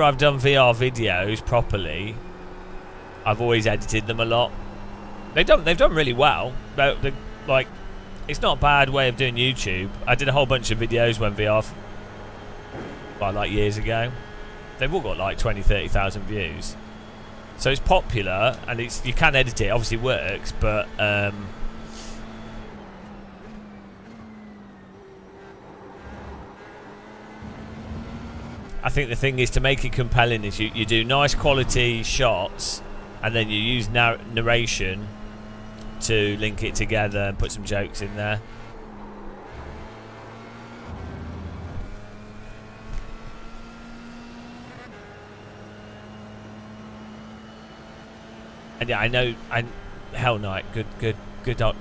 I've done VR videos properly, I've always edited them a lot. They've done really well. They're, like, it's not a bad way of doing YouTube. I did a whole bunch of videos when VR, well, like years ago. They've all got like 20-30,000 views. So it's popular, and you can edit it. Obviously, works, but I think the thing is to make it compelling is you do nice quality shots, and then you use narration to link it together and put some jokes in there. And yeah, I know. Hell Knight, good job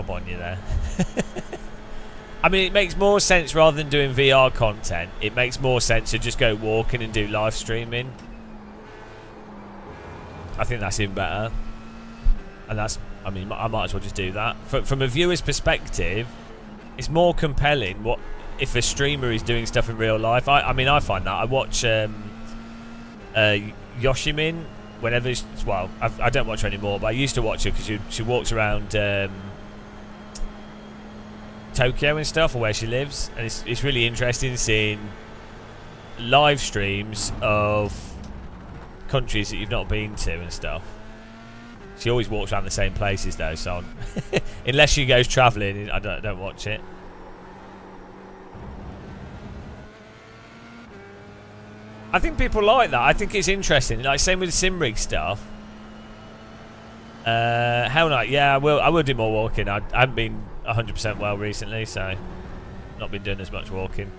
on you there. I mean, it makes more sense rather than doing VR content. It makes more sense to just go walking and do live streaming. I think that's even better. And that's, I mean, I might as well just do that. From a viewer's perspective, it's more compelling what if a streamer is doing stuff in real life. I mean, I find that. I watch Yoshimin whenever, well, I don't watch her anymore, but I used to watch her because she walks around Tokyo and stuff, or where she lives, and it's really interesting seeing live streams of countries that you've not been to and stuff. She always walks around the same places though, so unless she goes travelling, I don't watch it. I think people like that. I think it's interesting. Like same with the Simrig stuff. Hell Knight, yeah, I will do more walking. I haven't been 100% well recently, so not been doing as much walking.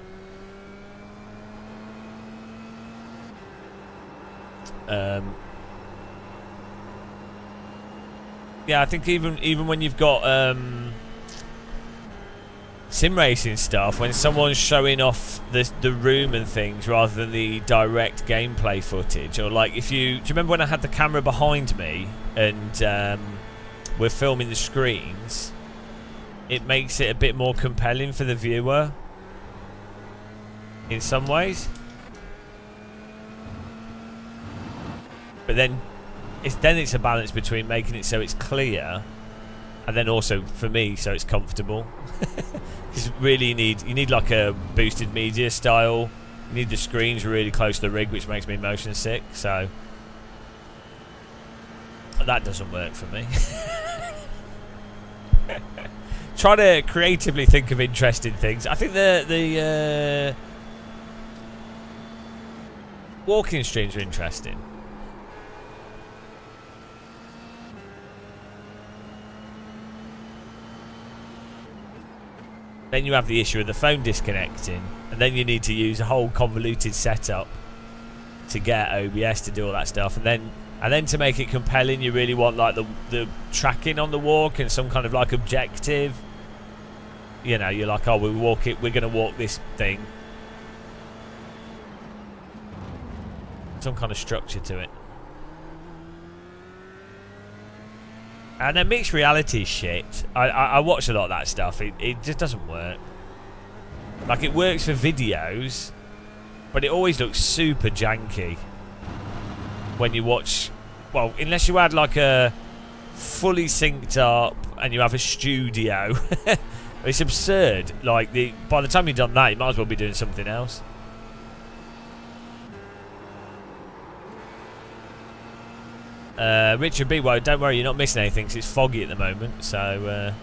Yeah, I think even when you've got sim racing stuff, when someone's showing off the room and things rather than the direct gameplay footage, or like do you remember when I had the camera behind me and we're filming the screens? It makes it a bit more compelling for the viewer in some ways. But then it's a balance between making it so it's clear, and then also for me so it's comfortable. Because really you need like a boosted media style. You need the screens really close to the rig, which makes me motion sick. So that doesn't work for me. Try to creatively think of interesting things. I think the walking streams are interesting. Then you have the issue of the phone disconnecting, and then you need to use a whole convoluted setup to get OBS to do all that stuff, and then to make it compelling, you really want like the tracking on the walk and some kind of like objective. You know, you're like, oh, we're going to walk this thing. Some kind of structure to it. And then mixed reality shit. I watch a lot of that stuff. It just doesn't work. Like, it works for videos, but it always looks super janky when you watch. Well, unless you had like a fully synced up and you have a studio. It's absurd. Like, by the time you've done that, you might as well be doing something else. Richard B, well, don't worry, you're not missing anything because it's foggy at the moment, so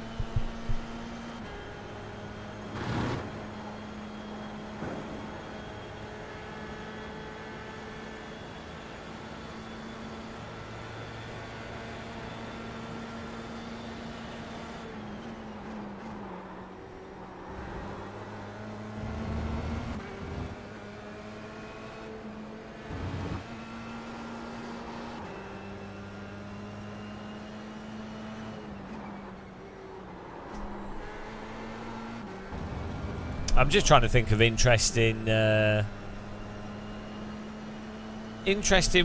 I'm just trying to think of interesting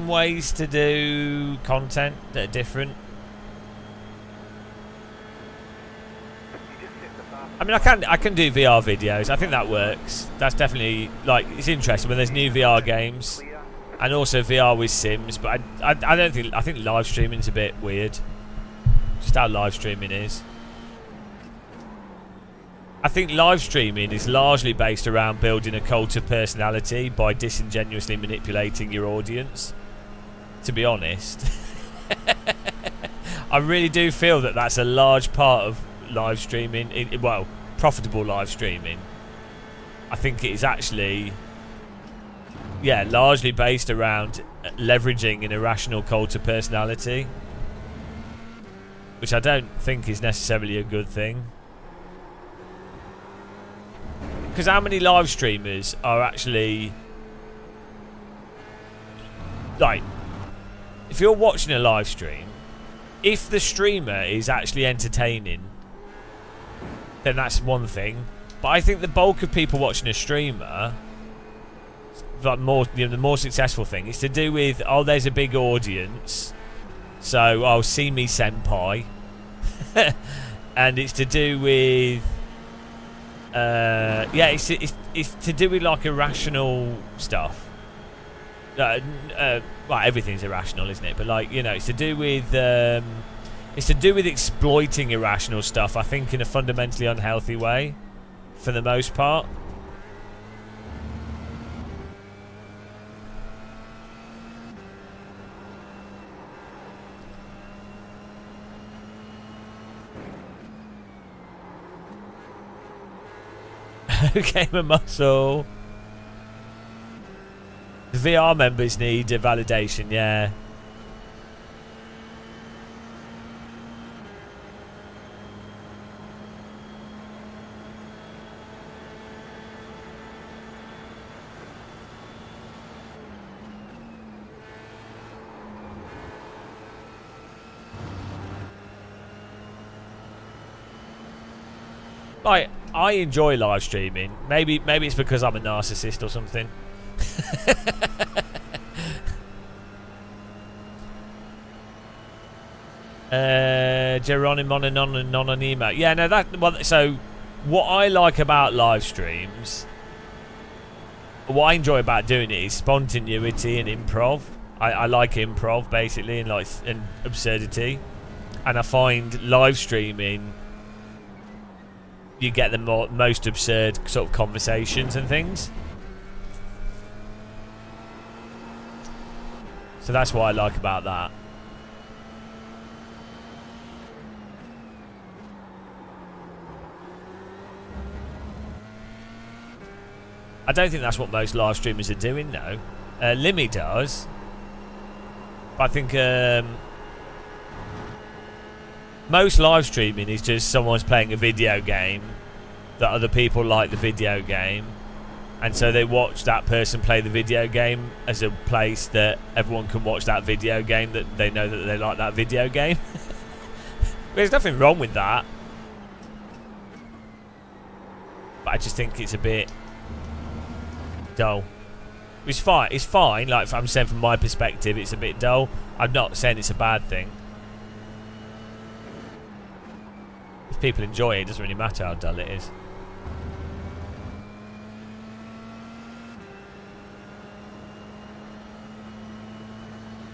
ways to do content that are different. I mean, I can do VR videos. I think that works. That's definitely, like, it's interesting when there's new VR games, and also VR with Sims. But I don't think, I think live streaming's a bit weird. Just how live streaming is. I think live streaming is largely based around building a cult of personality by disingenuously manipulating your audience. To be honest, I really do feel that that's a large part of live streaming, well, profitable live streaming. I think it is actually, yeah, largely based around leveraging an irrational cult of personality, which I don't think is necessarily a good thing. Because how many live streamers are actually, like, if you're watching a live stream, if the streamer is actually entertaining, then that's one thing. But I think the bulk of people watching a streamer, like more, you know, the more successful thing is to do with, oh, there's a big audience, so I'll see me senpai, and it's to do with, yeah, it's to do with like irrational stuff. Well, everything's irrational, isn't it? But like, you know, it's to do with exploiting irrational stuff, I think, in a fundamentally unhealthy way, for the most part. Gamer muscle. The VR members need a validation, yeah. Like, I enjoy live streaming. Maybe it's because I'm a narcissist or something. Geronimo Anonima. Yeah, no, that. Well, so what I like about live streams, what I enjoy about doing it is spontaneity and improv. I like improv basically, and absurdity, and I find live streaming, you get the most absurd sort of conversations and things. So that's what I like about that. I don't think that's what most live streamers are doing, though. Limmy does. But I think most live streaming is just someone's playing a video game that other people like the video game, and so they watch that person play the video game as a place that everyone can watch that video game, that they know that they like that video game. There's nothing wrong with that, but I just think it's a bit dull. It's fine. It's fine. Like, if I'm saying from my perspective, it's a bit dull. I'm not saying it's a bad thing. If people enjoy it, it doesn't really matter how dull it is.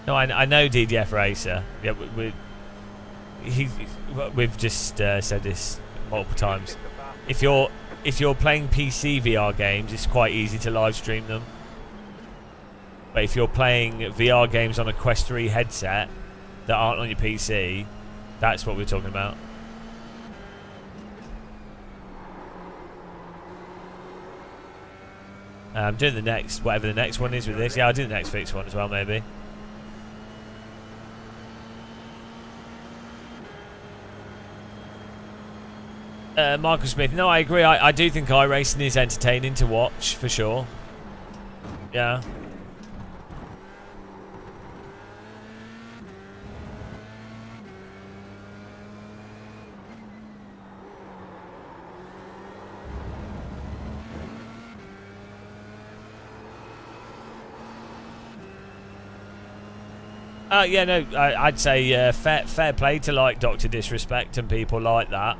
No, I know DDF Racer. Yeah, we've just said this multiple times. If you're playing PC VR games, it's quite easy to live stream them. But if you're playing VR games on a Quest 3 headset that aren't on your PC, that's what we're talking about. I'm doing the next, whatever the next one is with this. Yeah, I'll do the next fixed one as well, maybe. Michael Smith. No, I agree. I do think iRacing is entertaining to watch, for sure. Yeah. Yeah, no, I'd say fair play to like Dr. Disrespect and people like that.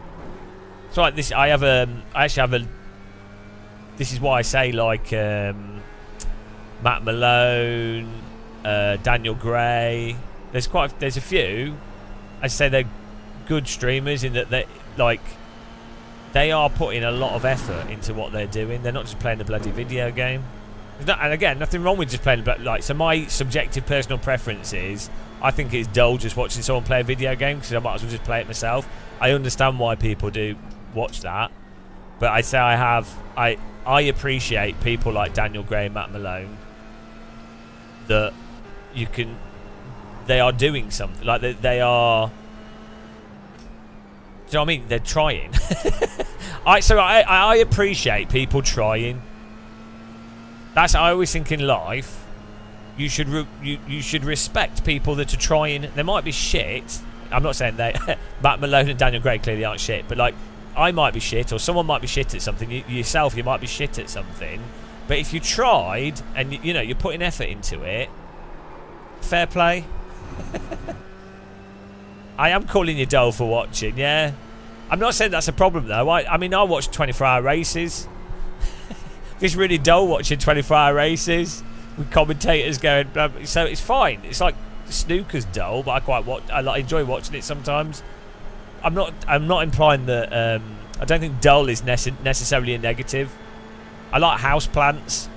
It's like this. I actually have a. This is why I say like Matt Malone, Daniel Gray. There's a few. I say they're good streamers in that they are putting a lot of effort into what they're doing. They're not just playing the bloody video game. And again, nothing wrong with just playing, but so my subjective personal preference is I think it's dull just watching someone play a video game because I might as well just play it myself. I understand why people do watch that, but I say I appreciate people like Daniel Gray and Matt Malone that they are doing something, like they are. Do you know what I mean? They're trying. I appreciate people trying. I always think in life, you should respect people that are trying. They might be shit. I'm not saying they. Matt Malone and Daniel Gray clearly aren't shit, but like I might be shit, or someone might be shit at something. You might be shit at something. But if you tried and you're putting effort into it, fair play. I am calling you dull for watching, yeah. I'm not saying that's a problem though. I mean, I watch 24-hour races. It's really dull watching 24-hour races with commentators going. So it's fine. It's like snooker's dull, but I enjoy watching it sometimes. I'm not implying that. I don't think dull is necessarily a negative. I like houseplants.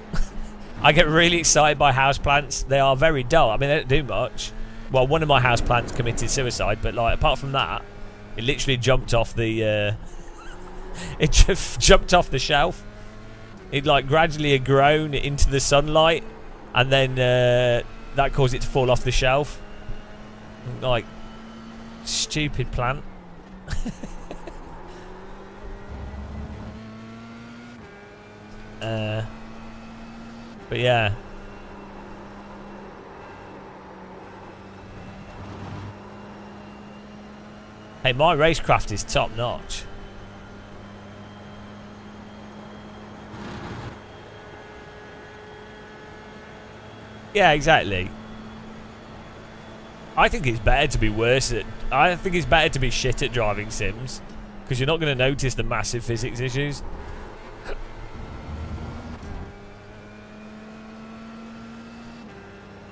I get really excited by houseplants. They are very dull. I mean, they don't do much. Well, one of my houseplants committed suicide, but like apart from that, it literally jumped off the. It just jumped off the shelf. It like gradually had grown into the sunlight, and then that caused it to fall off the shelf. Like stupid plant. But yeah. Hey, my racecraft is top notch. Yeah, exactly. I think it's better to be I think it's better to be shit at driving sims, because you're not going to notice the massive physics issues.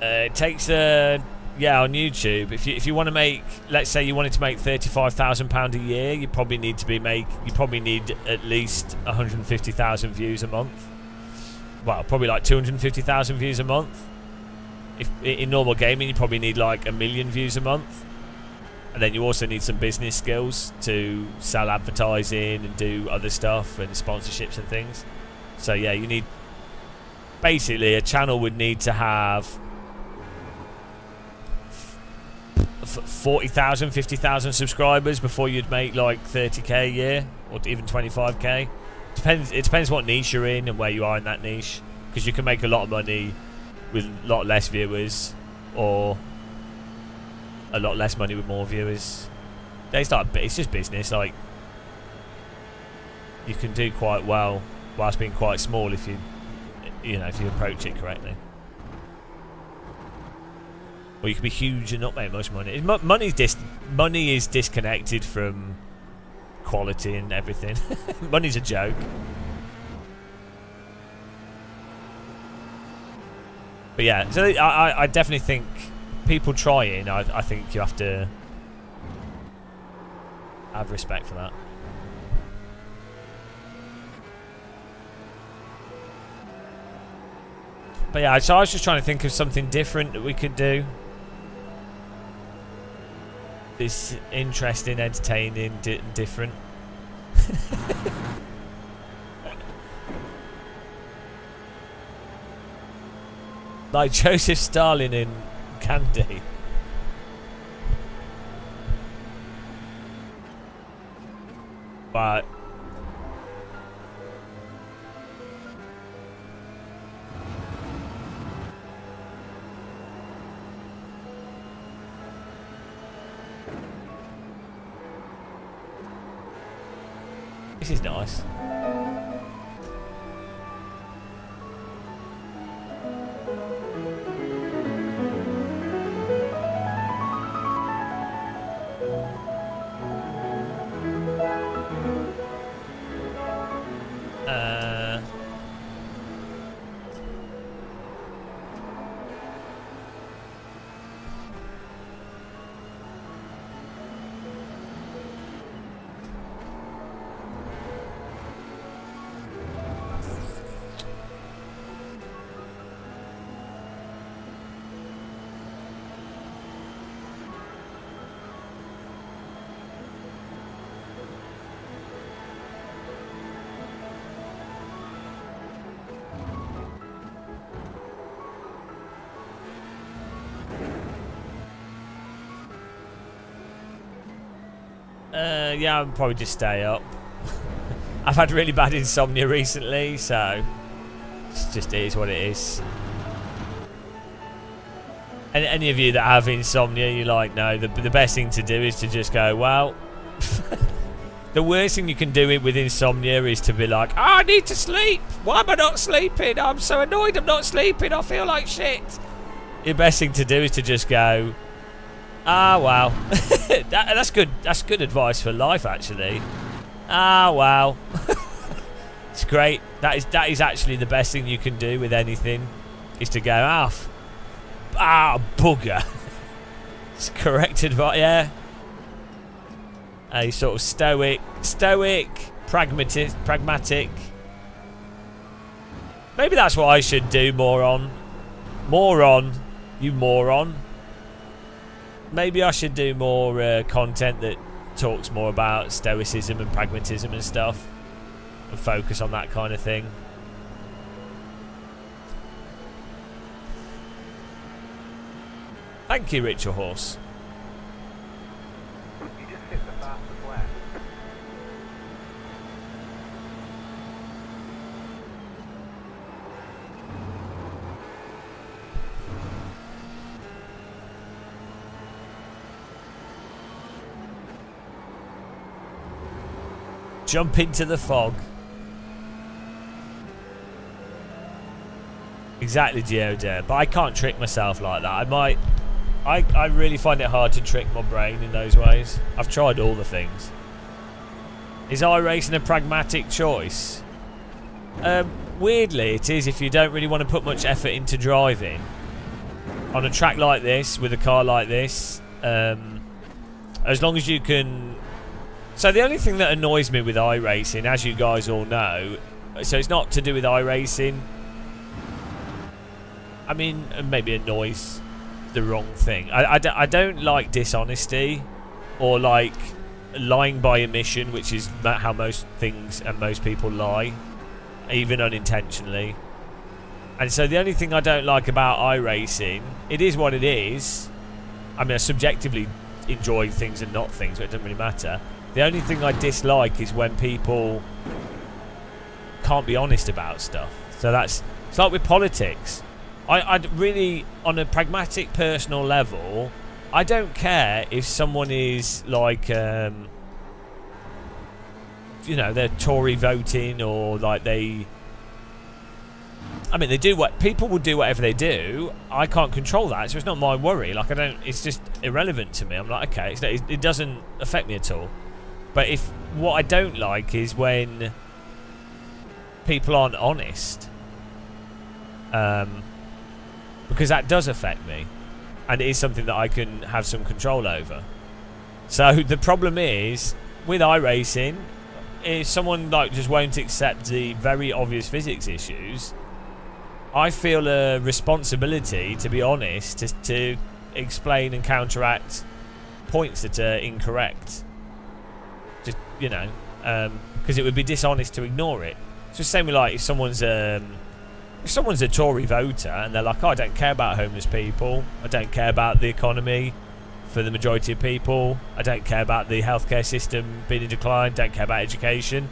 It takes on YouTube. If you want to make, let's say you wanted to make £35,000 a year, you probably need at least 150,000 views a month. Well, probably like 250,000 views a month. If in normal gaming, you probably need like 1 million views a month, and then you also need some business skills to sell advertising and do other stuff and sponsorships and things. So yeah, you need basically a channel would need to have 40,000, 50,000 subscribers before you'd make like 30k a year, or even 25k. It depends what niche you're in and where you are in that niche, because you can make a lot of money with a lot less viewers, or a lot less money with more viewers. It's just business. Like, you can do quite well whilst being quite small if you approach it correctly. Or you can be huge and not make much money. Money is disconnected from quality and everything. Money's a joke. But yeah, so I definitely think people trying, I think you have to have respect for that. But yeah, so I was just trying to think of something different that we could do. This interesting, entertaining, different. Like Joseph Stalin in Candy. But this is nice. Yeah, I'll probably just stay up. I've had really bad insomnia recently, so it just is what it is. And any of you that have insomnia, you're like, no, the best thing to do is to just go, well, the worst thing you can do with insomnia is to be like, oh, I need to sleep. Why am I not sleeping? I'm so annoyed I'm not sleeping. I feel like shit. Your best thing to do is to just go, wow. That's good. That's good advice for life, actually. Wow. It's great. That is actually the best thing you can do with anything, is to go, bugger. It's correct advice. Yeah. A sort of stoic, pragmatic. Maybe that's what I should do more on. You moron. Maybe I should do more content that talks more about stoicism and pragmatism and stuff, and focus on that kind of thing. Thank you, Richard Horse. Jump into the fog. Exactly, Geoda. But I can't trick myself like that. I really find it hard to trick my brain in those ways. I've tried all the things. Is iRacing a pragmatic choice? Weirdly, it is if you don't really want to put much effort into driving. On a track like this, with a car like this, as long as you can... So the only thing that annoys me with iRacing, as you guys all know, so it's not to do with iRacing. I mean, maybe annoys the wrong thing. I don't like dishonesty, or like lying by omission, which is how most things and most people lie, even unintentionally. And so the only thing I don't like about iRacing, it is what it is. I mean, I subjectively enjoy things and not things, but it doesn't really matter. The only thing I dislike is when people can't be honest about stuff. So it's like with politics. I'd really, on a pragmatic personal level, I don't care if someone is like, they're Tory voting, or like they do what people will do, whatever they do. I can't control that, so it's not my worry. Like, it's just irrelevant to me. I'm like, okay, it doesn't affect me at all. But what I don't like is when people aren't honest, because that does affect me, and it is something that I can have some control over. So the problem is with iRacing, if someone like just won't accept the very obvious physics issues, I feel a responsibility to be honest, to explain and counteract points that are incorrect. Just, because it would be dishonest to ignore it. It's the same with, like, if someone's a Tory voter and they're like, oh, I don't care about homeless people, I don't care about the economy for the majority of people, I don't care about the healthcare system being in decline, don't care about education,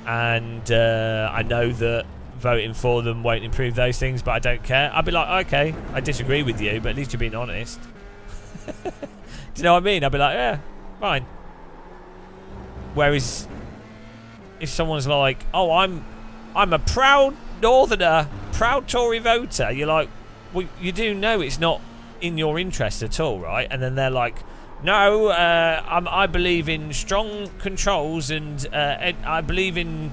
and I know that voting for them won't improve those things, but I don't care. I'd be like, okay, I disagree with you, but at least you're being honest. Do you know what I mean? I'd be like, yeah, fine. Whereas if someone's like, oh, I'm a proud northerner, proud Tory voter, you're like, well, you do know it's not in your interest at all, right? And then they're like, no, I believe in strong controls, and I believe in...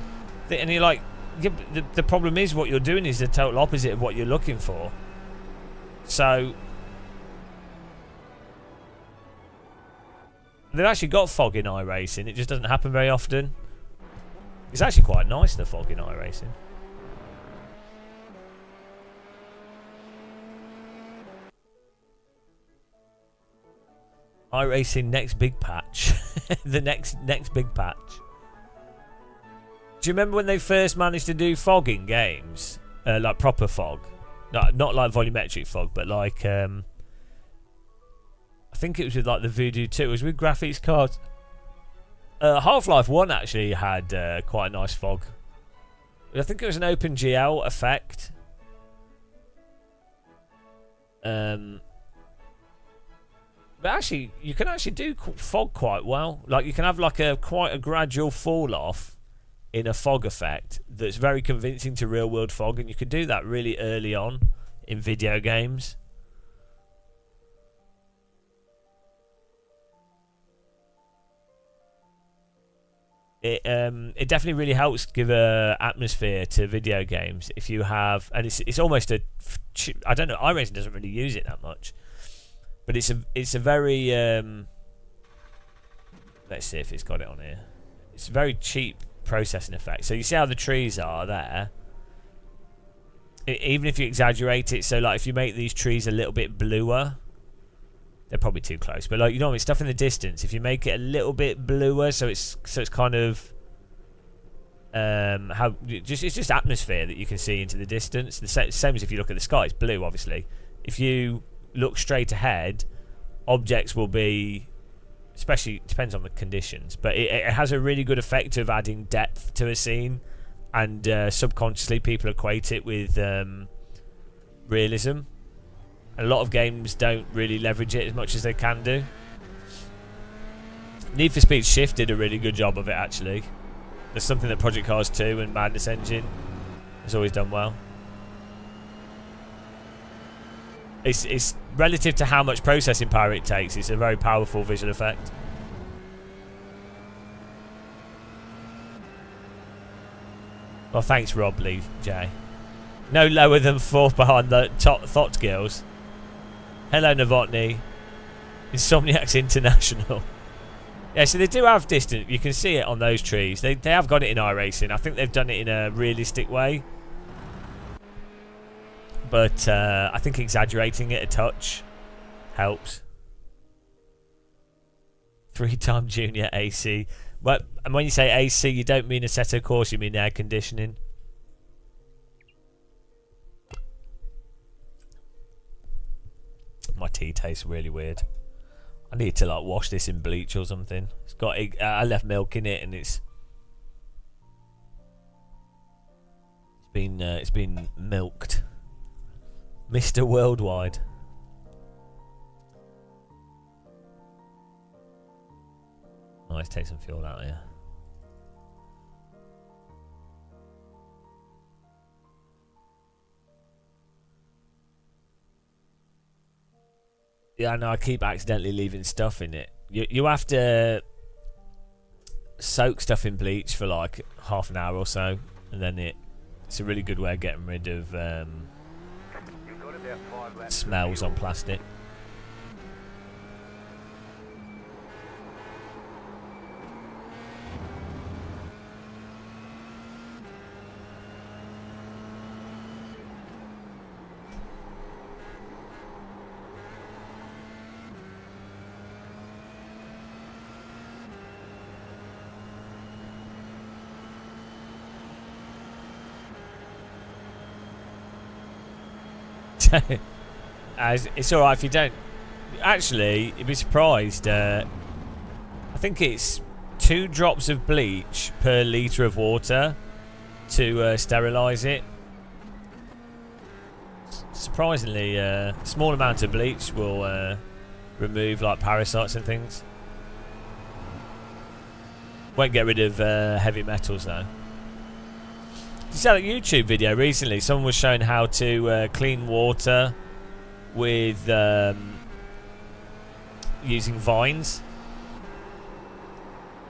And you're like, yeah, the problem is what you're doing is the total opposite of what you're looking for. So... They've actually got fog in iRacing, it just doesn't happen very often. It's actually quite nice, the fog in iRacing. iRacing next big patch. The next big patch. Do you remember when they first managed to do fog in games? Like proper fog. Not like volumetric fog, but like... I think it was with like the Voodoo 2. It was with graphics cards. Half-Life 1 actually had quite a nice fog. I think it was an OpenGL effect. But actually, you can actually do fog quite well. Like, you can have like quite a gradual fall off in a fog effect that's very convincing to real-world fog, and you can do that really early on in video games. It definitely really helps give a atmosphere to video games if you have, and it's almost a, I don't know, iRacing doesn't really use it that much, but it's a very let's see if it's got it on here. It's a very cheap processing effect. So you see how the trees are there. Even if you exaggerate it, so like if you make these trees a little bit bluer, they're probably too close, but like, you know what I mean, stuff in the distance, if you make it a little bit bluer, so it's kind of it's just atmosphere that you can see into the distance. The same as if you look at the sky, it's blue obviously. If you look straight ahead, objects will be, especially depends on the conditions, but it has a really good effect of adding depth to a scene, and subconsciously people equate it with realism. A lot of games don't really leverage it as much as they can do. Need for Speed Shift did a really good job of it, actually. There's something that Project Cars 2 and Madness Engine has always done well. It's relative to how much processing power it takes. It's a very powerful visual effect. Well, thanks, Rob Lee J. No lower than 4th behind the top Thought Girls. Hello, Novotny. Insomniacs International. Yeah, so they do have distance. You can see it on those trees. They have got it in iRacing. I think they've done it in a realistic way. But I think exaggerating it a touch helps. 3-time junior AC. But, and when you say AC, you don't mean Assetto Corsa, you mean air conditioning. My tea tastes really weird. I need to like wash this in bleach or something. It's got I left milk in it, and it's been milked. Mr. Worldwide. Nice, take some fuel out here. Yeah, I know, I keep accidentally leaving stuff in it. You have to soak stuff in bleach for like half an hour or so, and then it's a really good way of getting rid of smells on plastic. It's alright if you don't. Actually, you'd be surprised. I think it's 2 drops of bleach per litre of water to sterilise it. Surprisingly, a small amount of bleach will remove like parasites and things. Won't get rid of heavy metals though. You saw a YouTube video recently. Someone was showing how to clean water with using vines.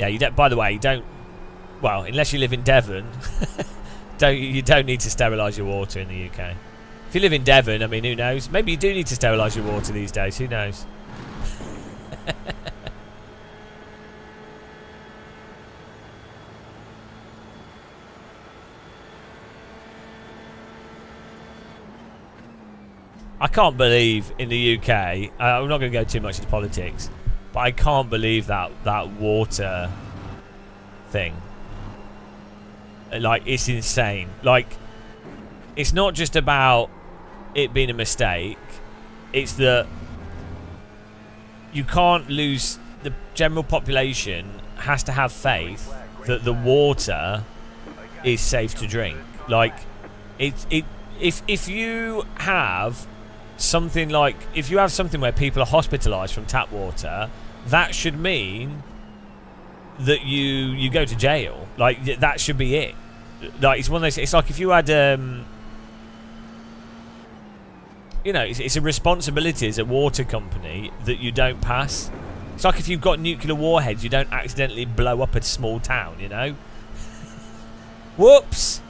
Yeah, you don't. By the way, you don't. Well, unless you live in Devon, you don't need to sterilise your water in the UK. If you live in Devon, I mean, who knows? Maybe you do need to sterilise your water these days. Who knows? I can't believe in the UK, I'm not going to go too much into politics, but I can't believe that water thing. Like, it's insane. Like, it's not just about it being a mistake, it's that you can't lose, the general population has to have faith that the water is safe to drink. Like, if you have something like, if you have something where people are hospitalised from tap water, that should mean that you go to jail. Like, that should be it. Like, it's one of those. It's like if you had you know, it's a responsibility as a water company that you don't pass. It's like if you've got nuclear warheads, you don't accidentally blow up a small town, you know? Whoops!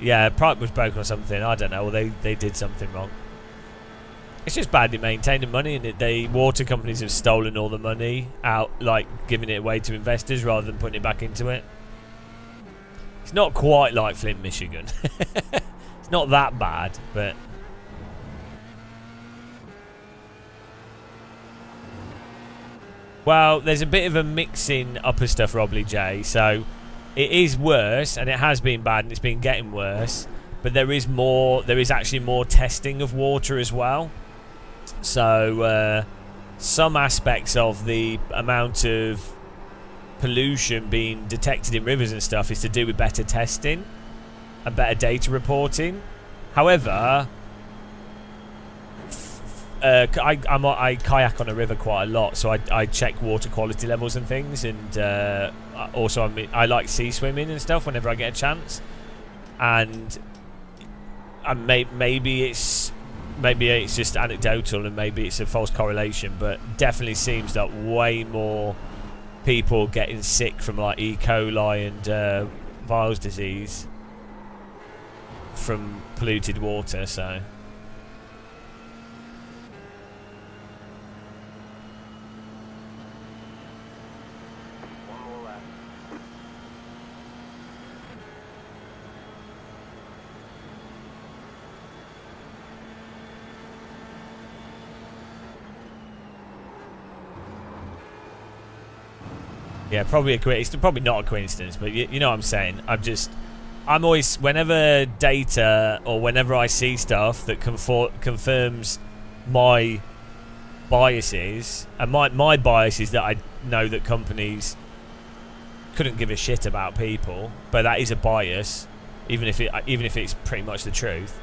Yeah, pipe was broken or something, I don't know, or they did something wrong. It's just badly maintained money, and the water companies have stolen all the money out, like giving it away to investors rather than putting it back into it. It's not quite like Flint, Michigan. It's not that bad, but... Well, there's a bit of a mixing up of stuff, Robley J. So, it is worse, and it has been bad, and it's been getting worse. But there is more. There is actually more testing of water as well. So, some aspects of the amount of pollution being detected in rivers and stuff is to do with better testing and better data reporting. However, I kayak on a river quite a lot, so I check water quality levels and things, and also I like sea swimming and stuff whenever I get a chance. And maybe it's just anecdotal, and maybe it's a false correlation, but definitely seems that way more people getting sick from like E. coli and Viles disease from polluted water. So yeah, probably it's probably not a coincidence, but you know what I'm saying. I'm always, whenever data or whenever I see stuff that confirms my biases, and my bias is that I know that companies couldn't give a shit about people, but that is a bias, even if it's pretty much the truth.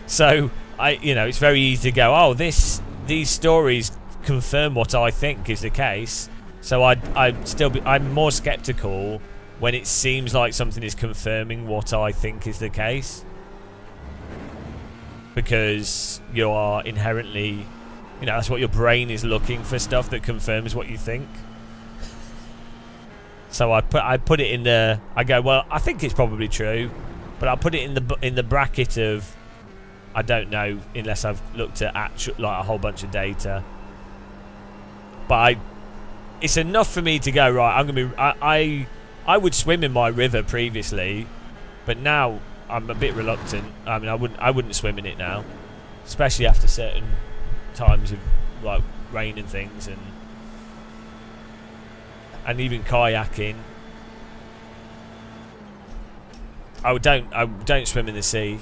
So it's very easy to go, oh, these stories confirm what I think is the case. So I'm more skeptical when it seems like something is confirming what I think is the case, because you are inherently, that's what your brain is looking for, stuff that confirms what you think. So I put it in the, I go, well, I think it's probably true, but I'll put it in the bracket of I don't know unless I've looked at like a whole bunch of data. But it's enough for me to go, right, I'm gonna be I would swim in my river previously, but now I'm a bit reluctant. I mean, I wouldn't swim in it now, especially after certain times of like rain and things, and even kayaking. I don't swim in the sea.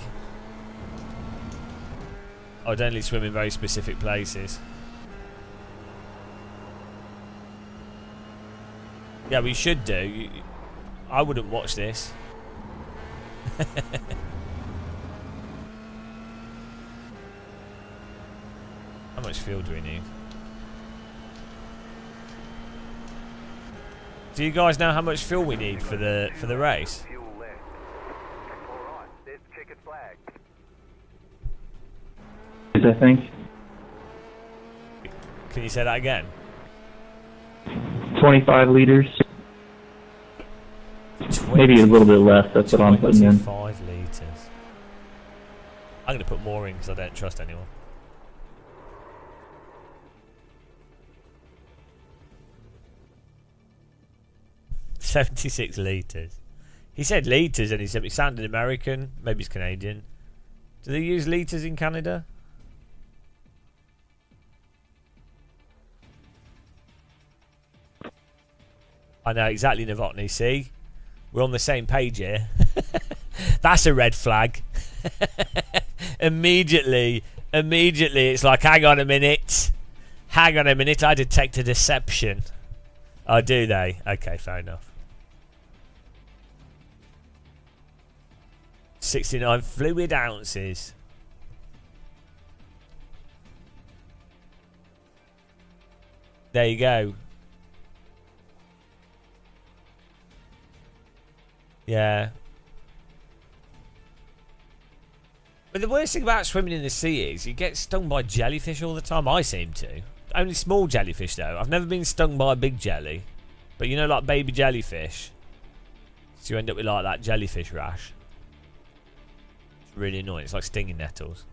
I would only swim in very specific places. Yeah, we should do. I wouldn't watch this. How much fuel do we need? Do you guys know how much fuel we need for the race? I think. Can you say that again? 25 liters. Maybe a little bit less. That's what I'm putting in. 25 litres. I'm going to put more in because I don't trust anyone. $76 litres. He said litres and he said it sounded American. Maybe it's Canadian. Do they use litres in Canada? I know exactly, Novotny. See? We're on the same page here. That's a red flag. Immediately, it's like, hang on a minute. Hang on a minute, I detect a deception. Oh, do they? Okay, fair enough. 69 fluid ounces. There you go. Yeah. But the worst thing about swimming in the sea is you get stung by jellyfish all the time. I seem to. Only small jellyfish though. I've never been stung by a big jelly. But you know, like baby jellyfish. So you end up with like that jellyfish rash. It's really annoying. It's like stinging nettles.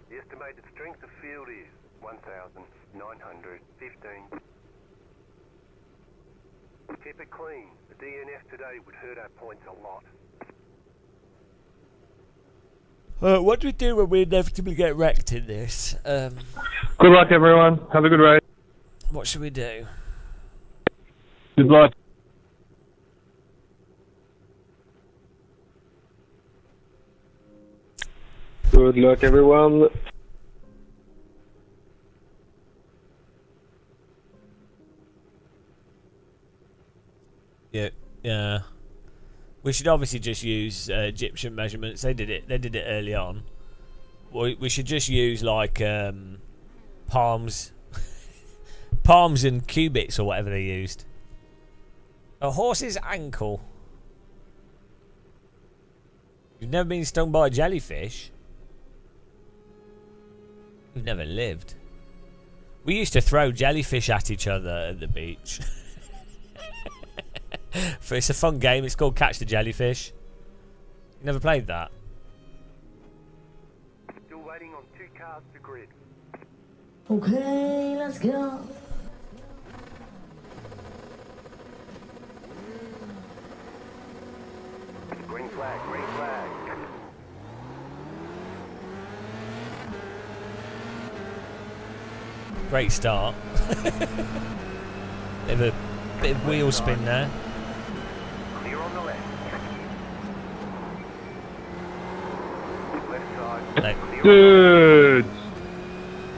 The estimated strength of field is 1,915. Keep it clean. The DNF today would hurt our points a lot. What do we do when we inevitably get wrecked in this? Good luck, everyone. Have a good ride. What should we do? Good luck. Good luck, everyone. Yeah. We should obviously just use Egyptian measurements. They did it early on. We should just use like palms and cubits or whatever they used. A horse's ankle. You've never been stung by a jellyfish? You've never lived. We used to throw jellyfish at each other at the beach. It's a fun game. It's called Catch the Jellyfish. You never played that? Still waiting on 2 cars to grid. Okay, let's go. Green flag, green flag. Great start. bit of wheel spin there. Clear on the left. Left side. No. Dude,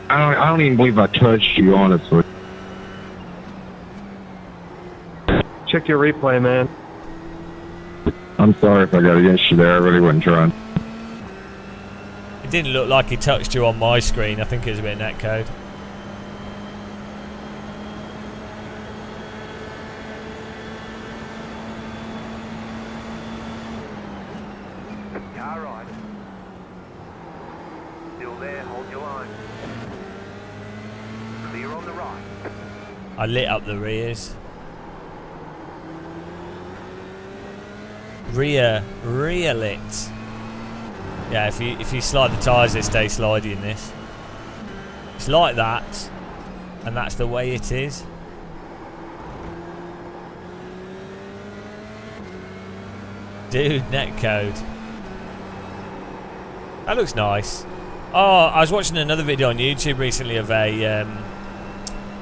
I don't even believe I touched you, honestly. Check your replay, man. I'm sorry if I got against you there. I really wasn't trying. It didn't look like he touched you on my screen. I think it was a bit of netcode. Car right. Still there, hold your line. Clear on the right. I lit up the rears. Rear lit. Yeah, if you slide the tyres, they stay slidey in this. It's like that, and that's the way it is. Dude, netcode. That looks nice. Oh, I was watching another video on YouTube recently of a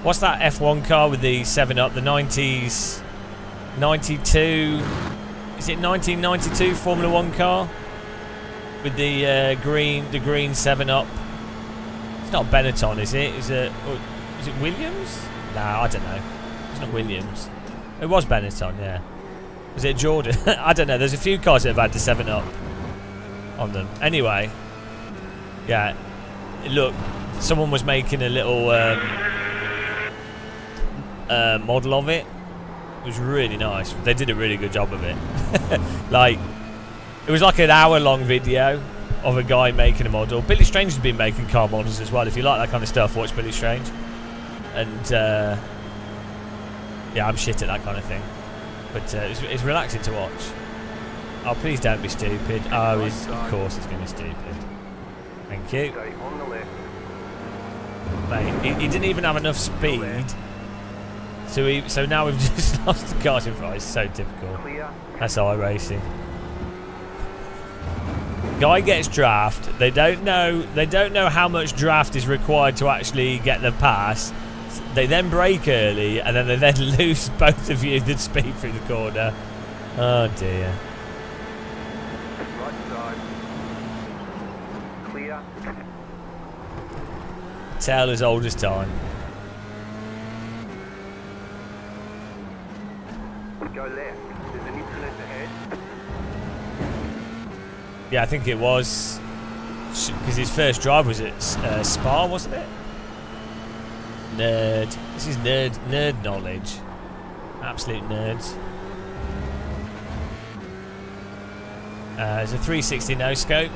what's that F1 car with the 7-Up, the 90s, 92. Is it 1992 Formula 1 car with the green 7-Up? It's not Benetton, is it? Is it Williams? No, I don't know. It's not Williams. It was Benetton, yeah. Was it Jordan? I don't know. There's a few cars that have had the 7-Up on them. Anyway, yeah. Look, someone was making a little model of it. It was really nice. They did a really good job of it. Like, it was like an hour-long video of a guy making a model. Billy Strange has been making car models as well. If you like that kind of stuff, watch Billy Strange. And yeah, I'm shit at that kind of thing. But it's relaxing to watch. Oh, please don't be stupid. Oh, of course it's going to be stupid. Thank you. Stay on the left. Mate, he didn't even have enough speed. So now we've just lost the cars in front. It's so typical. That's iRacing. Guy gets draft. They don't know how much draft is required to actually get the pass. They then brake early, and then they then lose both of you the speed through the corner. Oh dear. Right side. Clear. Tale as old as time. Go left. There's an incident ahead. Yeah, I think it was because his first drive was at Spa, wasn't it? Nerd. This is nerd knowledge. Absolute nerds. There's a 360 no scope.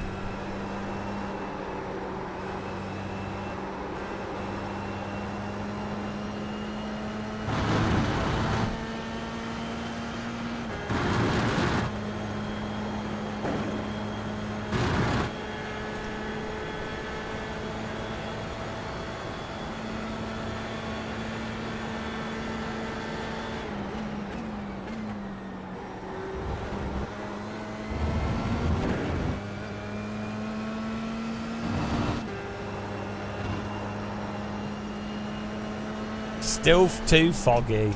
Still too foggy.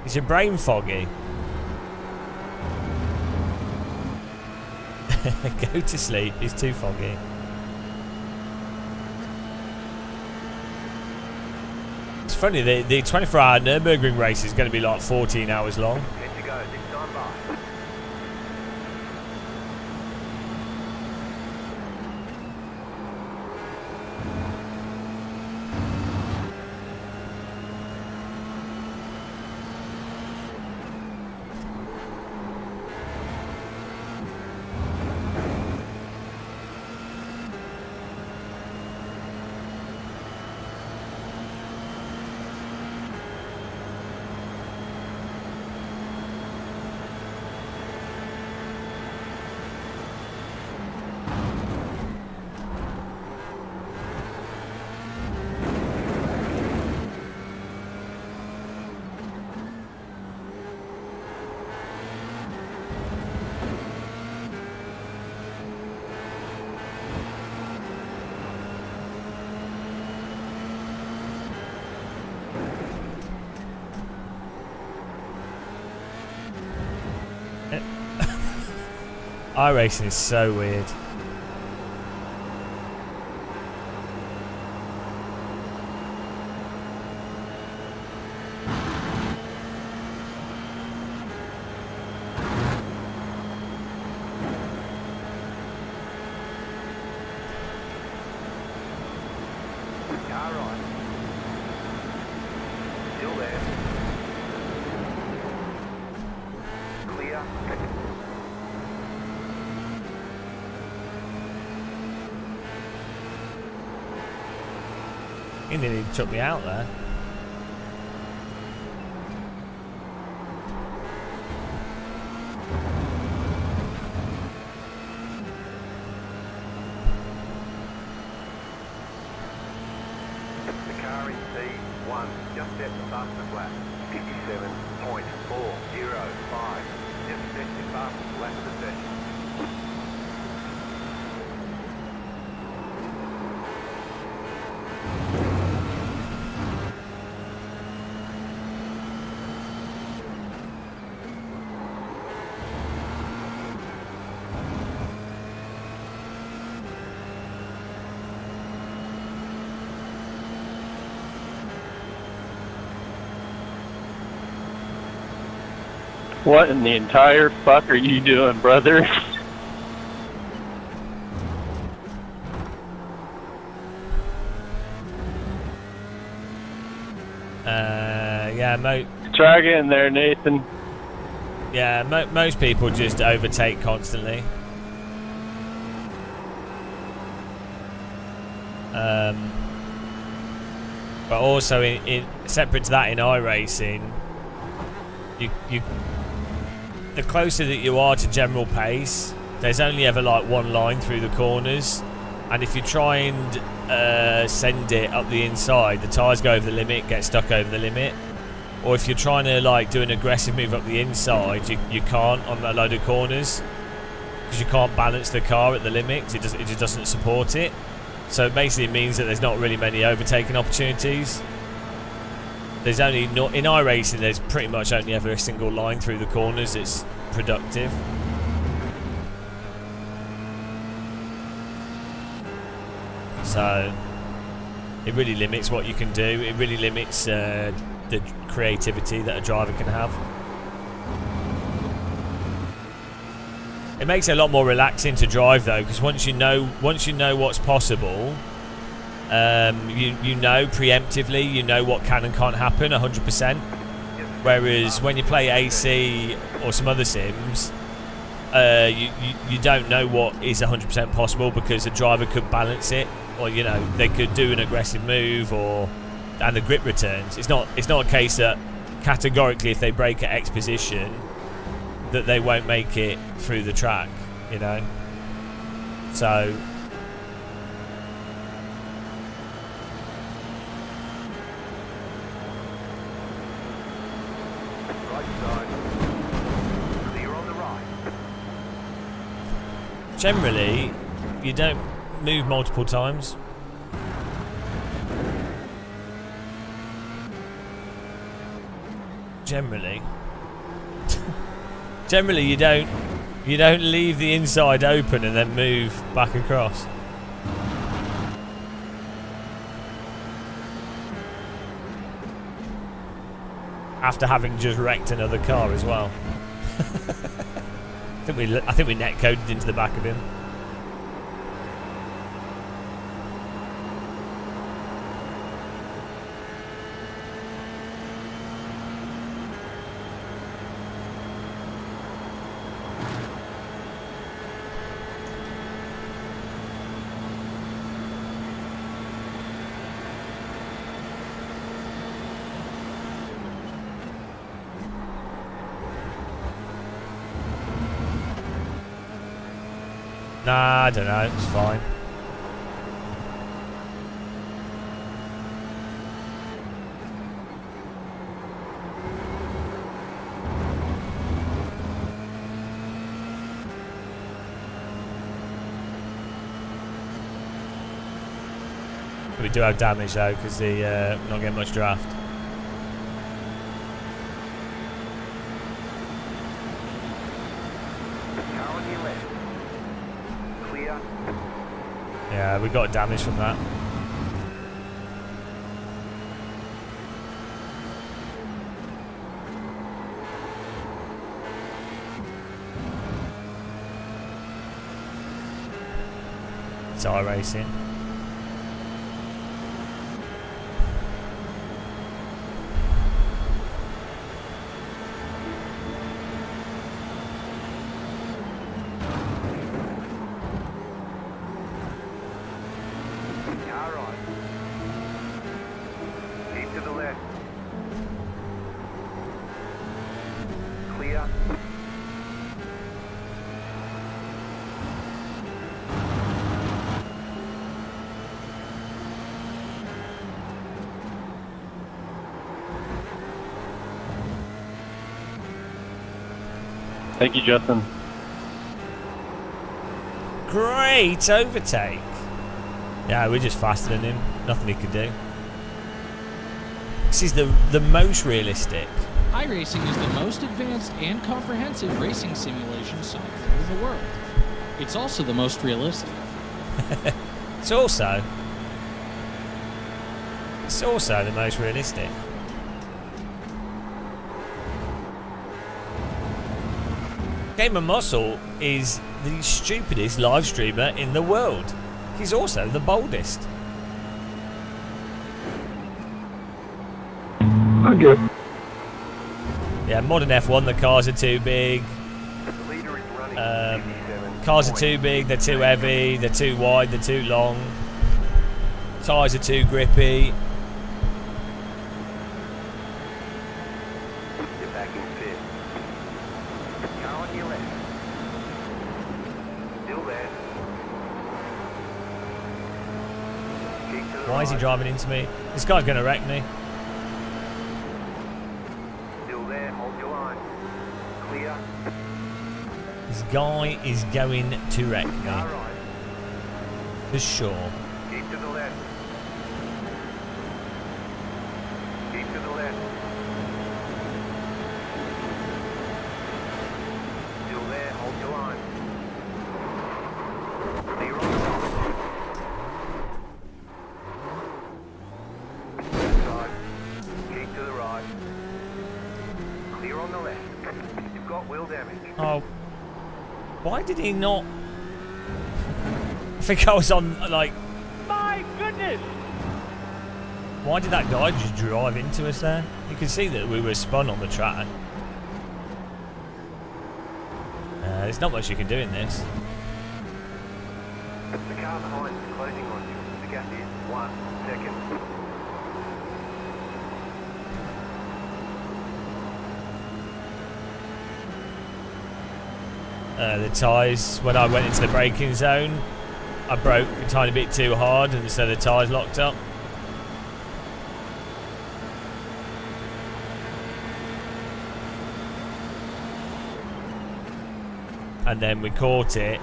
Is your brain foggy? Go to sleep. It's too foggy. It's funny, the 24-hour Nürburgring race is going to be like 14 hours long. Good to go. This time by. iRacing is so weird. Car right. Still there. Clear. He nearly took me out there. The car in P1 just set the fastest lap. 57.405. Just set the fastest lap of the session. What in the entire fuck are you doing, brother? Yeah, Try getting there, Nathan. Yeah, most people just overtake constantly. But also, in separate to that, in iRacing, you the closer that you are to general pace, there's only ever like one line through the corners, and if you try and send it up the inside, the tyres go over the limit, get stuck over the limit. Or if you're trying to like do an aggressive move up the inside, you can't on a load of corners because you can't balance the car at the limit because it just doesn't support it. So basically it means that there's not really many overtaking opportunities. There's only not in iRacing. There's pretty much only ever a single line through the corners that's productive. So it really limits what you can do. It really limits the creativity that a driver can have. It makes it a lot more relaxing to drive though, because once you know what's possible, you know preemptively, you know what can and can't happen 100%. Whereas when you play AC or some other sims, you don't know what is 100% possible, because a driver could balance it, or they could do an aggressive move, and the grip returns. It's not a case that categorically if they brake at X position that they won't make it through the track, so generally you don't move multiple times. Generally you don't leave the inside open and then move back across. After having just wrecked another car as well. I think we net coded into the back of him. Nah, I don't know, it's fine. We do have damage though, because we're not getting much draft. Yeah, we got damage from that. It's iRacing. Thank you, Justin. Great overtake. Yeah, we're just faster than him. Nothing he could do. This is the most realistic. iRacing is the most advanced and comprehensive racing simulation software in the world. It's also the most realistic. It's also the most realistic. Gamer Muscle is the stupidest live streamer in the world. He's also the boldest. Okay. Yeah, modern F1, the cars are too big. Cars are too big, they're too heavy, they're too wide, they're too long. Tyres are too grippy. Why is he driving into me? This guy's going to wreck me. Still there, hold your line. Clear. This guy is going to wreck me. Right. For sure. Keep to the left. Keep to the left. on the left. You've got wheel damage. Oh. Why did he not... I think I was on, like... My goodness! Why did that guy just drive into us there? You can see that we were spun on the track. There's not much you can do in this. The car behind is closing on you. The gap is 1 second. The tyres, when I went into the braking zone, I broke a tiny bit too hard and so the tyres locked up. And then we caught it,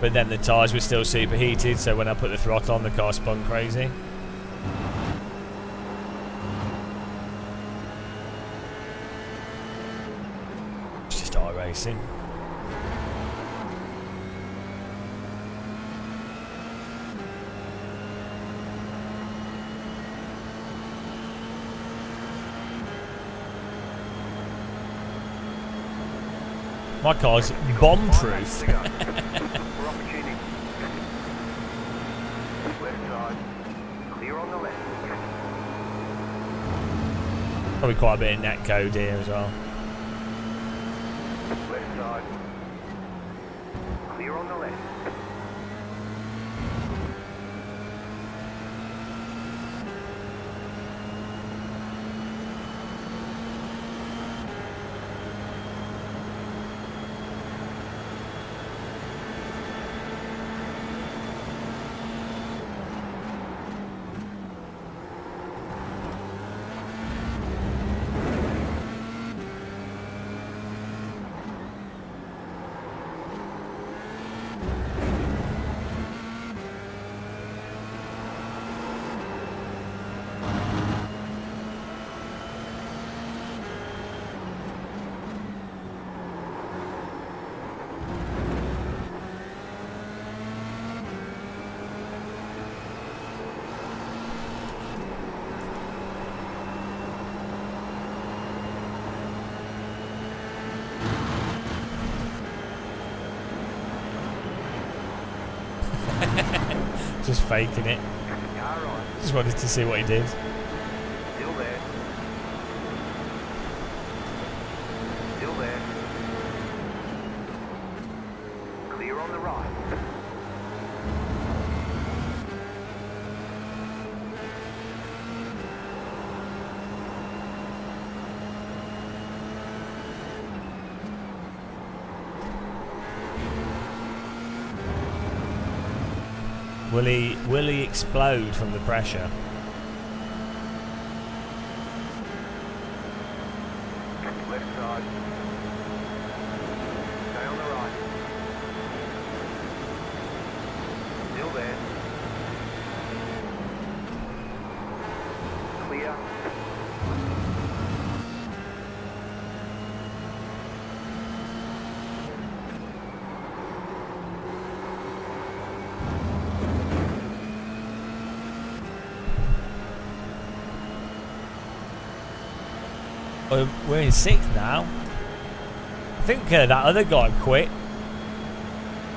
but then the tyres were still superheated, so when I put the throttle on, the car spun crazy. It's just iRacing. My car's bomb-proof. Probably quite a bit of net code here as well. Left side. Clear on the left. Just faking it. Just wanted to see what he did. Still there. Still there. Clear on the right. Will he explode from the pressure? Left side. Stay on the right. Still there. Clear. We're in 6th now. I think that other guy quit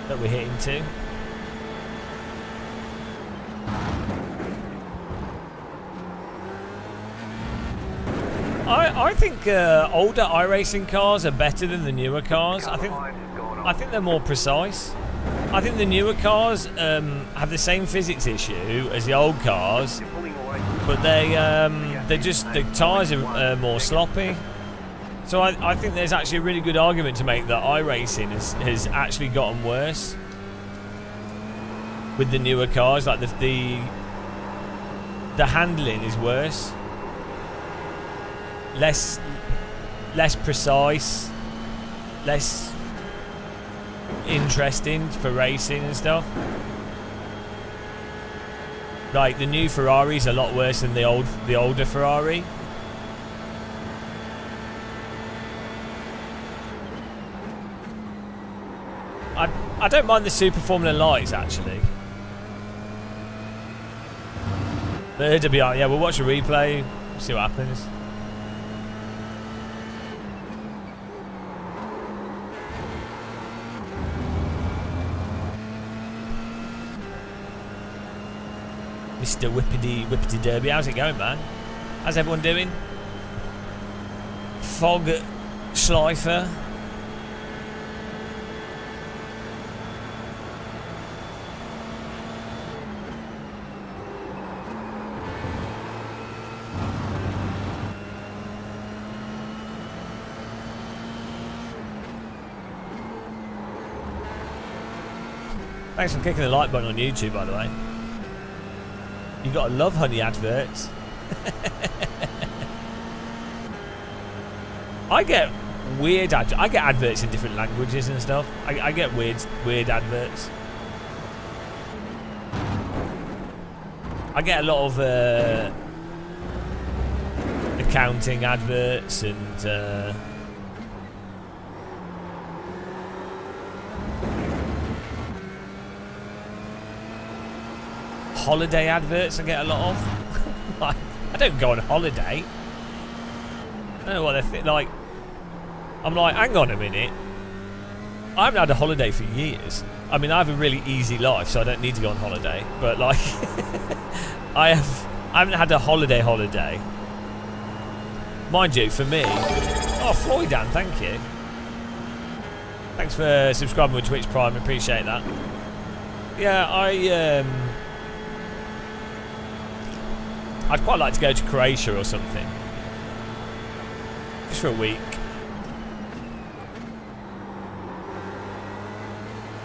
that we're hitting to. I think older iRacing cars are better than the newer cars. I think they're more precise. I think the newer cars have the same physics issue as the old cars, but they're just, the tyres are more sloppy. So I think there's actually a really good argument to make that iRacing has actually gotten worse with the newer cars. Like the handling is worse, less precise, less interesting for racing and stuff. Like the new Ferrari's a lot worse than the older Ferrari. I don't mind the Super Formula lights actually. The WR, yeah, we'll watch a replay, see what happens. Mr. Whippity Derby. How's it going, man? How's everyone doing? Fog Schleifer. Thanks for clicking the like button on YouTube, by the way. You gotta love honey adverts. I get weird I get adverts in different languages and stuff. I get weird adverts. I get a lot of accounting adverts and holiday adverts. I get a lot of. Like, I don't go on holiday. I don't know what they're like. I'm like, hang on a minute. I haven't had a holiday for years. I mean, I have a really easy life, so I don't need to go on holiday. But like, I haven't had a holiday. Mind you, for me. Oh, Floydan, thank you. Thanks for subscribing with Twitch Prime. Appreciate that. Yeah, I'd quite like to go to Croatia or something. Just for a week.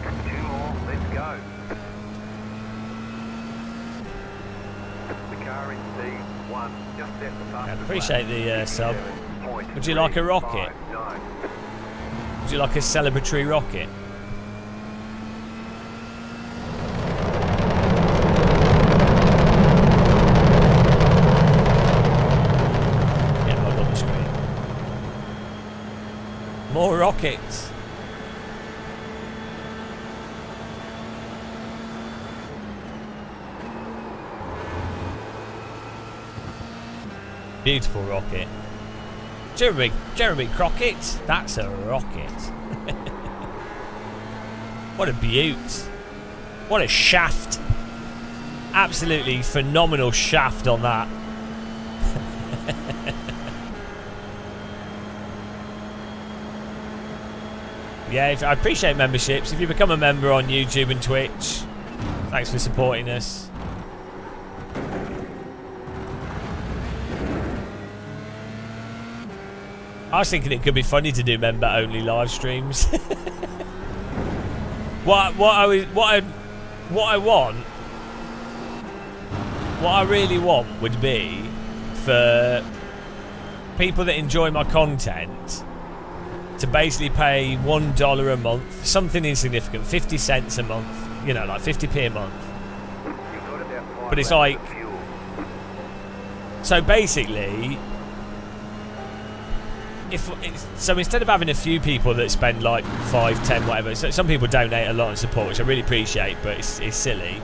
Two more, let's go. The car in C1, just set the fastest. I appreciate the sub. Would you like a rocket? Would you like a celebratory rocket? More rockets. Beautiful rocket. Jeremy Crockett. That's a rocket. What a beaut. What a shaft. Absolutely phenomenal shaft on that. Yeah, I appreciate memberships. If you become a member on YouTube and Twitch, thanks for supporting us. I was thinking it could be funny to do member-only live streams. What I really want would be for people that enjoy my content to basically pay $1 a month, something insignificant, 50 cents a month, you know, like 50p a month. But it's like, so basically, so instead of having a few people that spend like 5, 10, whatever, so some people donate a lot and support, which I really appreciate, but it's silly.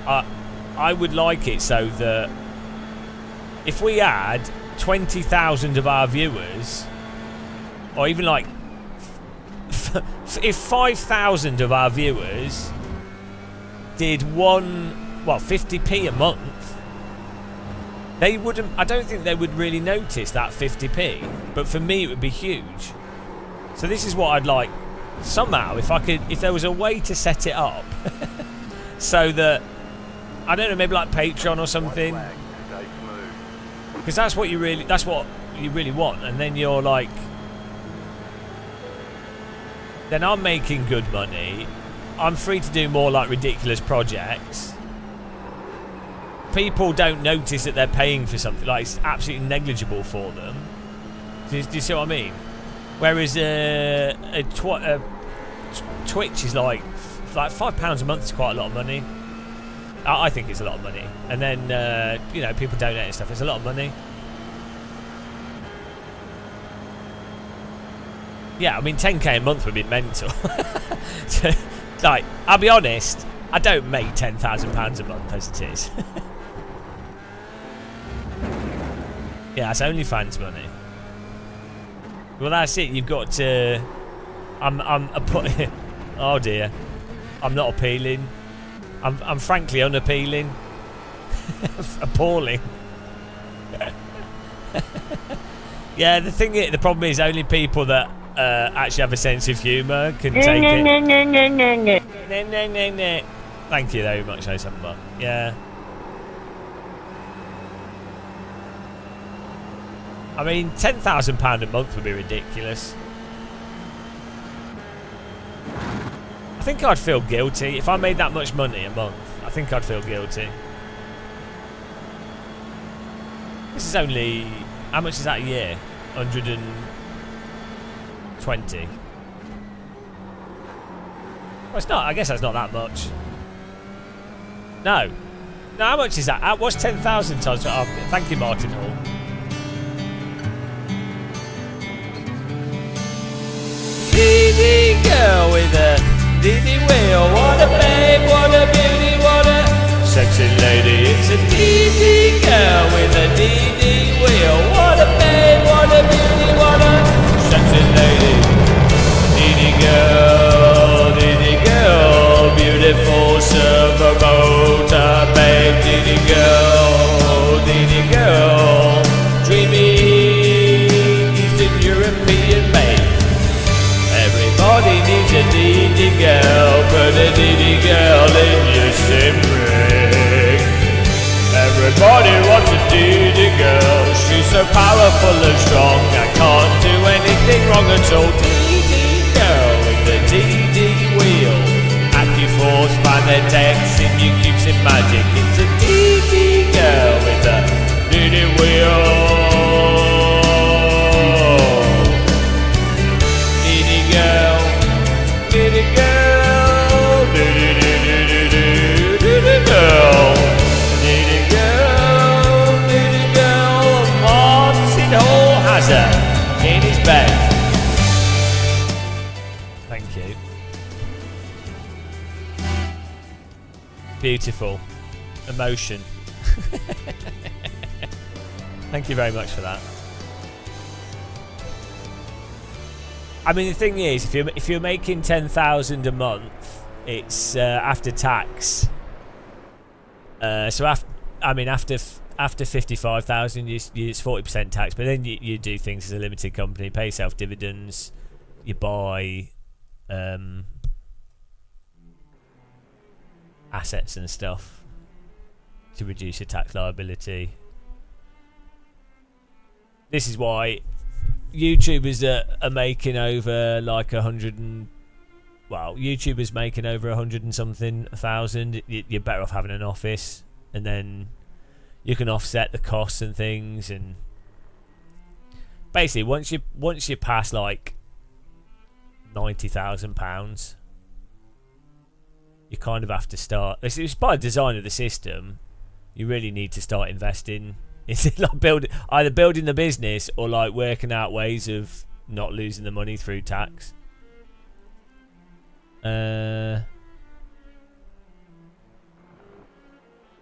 I would like it so that if we had 20,000 of our viewers, or even like if 5,000 of our viewers did 50p a month, they wouldn't. I don't think they would really notice that 50p, but for me it would be huge. So this is what I'd like. Somehow, if there was a way to set it up, so that I don't know, maybe like Patreon or something, because that's what you really want, and then you're like. Then I'm making good money. I'm free to do more like ridiculous projects. People don't notice that they're paying for something. Like, it's absolutely negligible for them. Do you see what I mean? Whereas Twitch is like £5 a month is quite a lot of money. I think it's a lot of money. And then you know, people donate and stuff. It's a lot of money. Yeah, I mean, 10k a month would be mental. Like, I'll be honest, I don't make £10,000 a month as it is. Yeah, it's OnlyFans money. Well, that's it. You've got to. Oh dear, I'm not appealing. I'm frankly unappealing. Appalling. Yeah, the problem is only people that actually have a sense of humour can take it. Thank you very much, December. Yeah. I mean, £10,000 a month would be ridiculous. I think I'd feel guilty if I made that much money a month. I think I'd feel guilty. This is only, how much is that a year? 120. Well, it's not. I guess that's not that much. No. No, how much is that? What's 10,000 times? Oh, thank you, Martin Hall. DD girl with a DD wheel. What a babe, what a beauty, what a sexy lady. It's a DD girl with a DD wheel. What a babe, what a beauty, what a sexy lady. DD girl, beautiful silver motor babe. DD girl, dreamy Eastern European babe. Everybody needs a DD girl, put a DD girl in your sim rig. Everybody wants a DD girl, she's so powerful and strong, I can't do anything wrong at all. DD girl with the DD wheel, AccuForce, Fanatec, Sinew Cubes and Magic. It's a DD girl with the DD wheel. Diddy girl, diddy girl, Martin Hall has her in his bed. Thank you. Beautiful. Emotion. Thank you very much for that. I mean, the thing is, if you're making 10,000 a month, it's after tax. So after 55,000, it's 40% tax. But then you do things as a limited company, pay yourself dividends, you buy assets and stuff to reduce your tax liability. This is why YouTubers are making over like YouTubers making over 100 and something thousand. You're better off having an office, and then you can offset the costs and things. And basically, once you pass like £90,000, you kind of have to start. It's by design of the system. You really need to start investing. Is it like either building the business or like working out ways of not losing the money through tax? You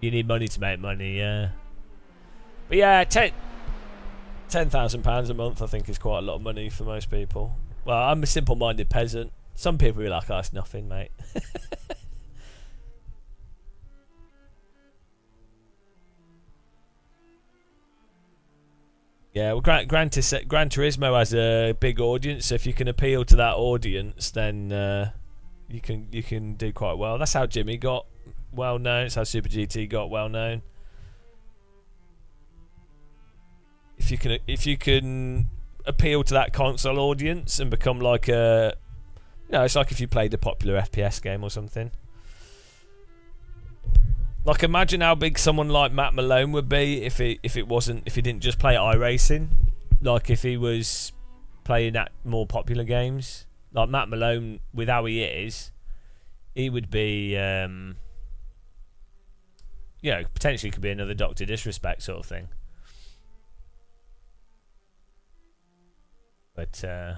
need money to make money, yeah. But yeah, £10,000 a month I think is quite a lot of money for most people. Well, I'm a simple-minded peasant. Some people will be like, oh, it's nothing, mate. Yeah, well, Gran Turismo has a big audience, so if you can appeal to that audience, then you can do quite well. That's how Jimmy got well known. It's how Super GT got well known. If you can appeal to that console audience and become like it's like if you played a popular FPS game or something. Like, imagine how big someone like Matt Malone would be if he didn't just play iRacing. Like, if he was playing at more popular games. Like Matt Malone, with how he is, he would be, potentially could be another Dr. Disrespect sort of thing. But yeah.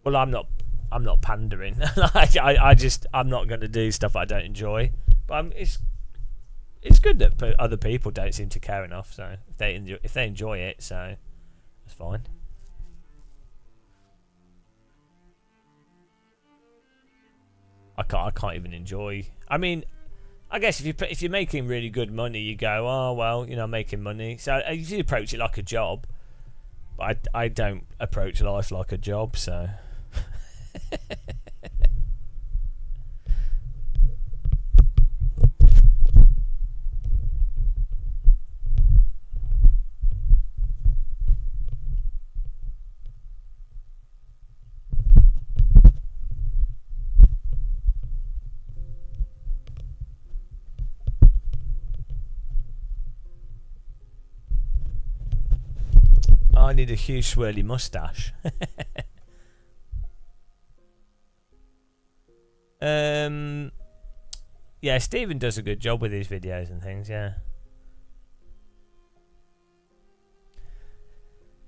Well, I'm not pandering. Like, I'm not going to do stuff I don't enjoy. But it's good that other people don't seem to care enough. So if they enjoy it, so that's fine. I can't even enjoy. I mean, I guess if you're making really good money, you go, oh well, you know, I'm making money. So you approach it like a job. But I don't approach life like a job, so. I need a huge swirly mustache. Yeah, Stephen does a good job with his videos and things, yeah.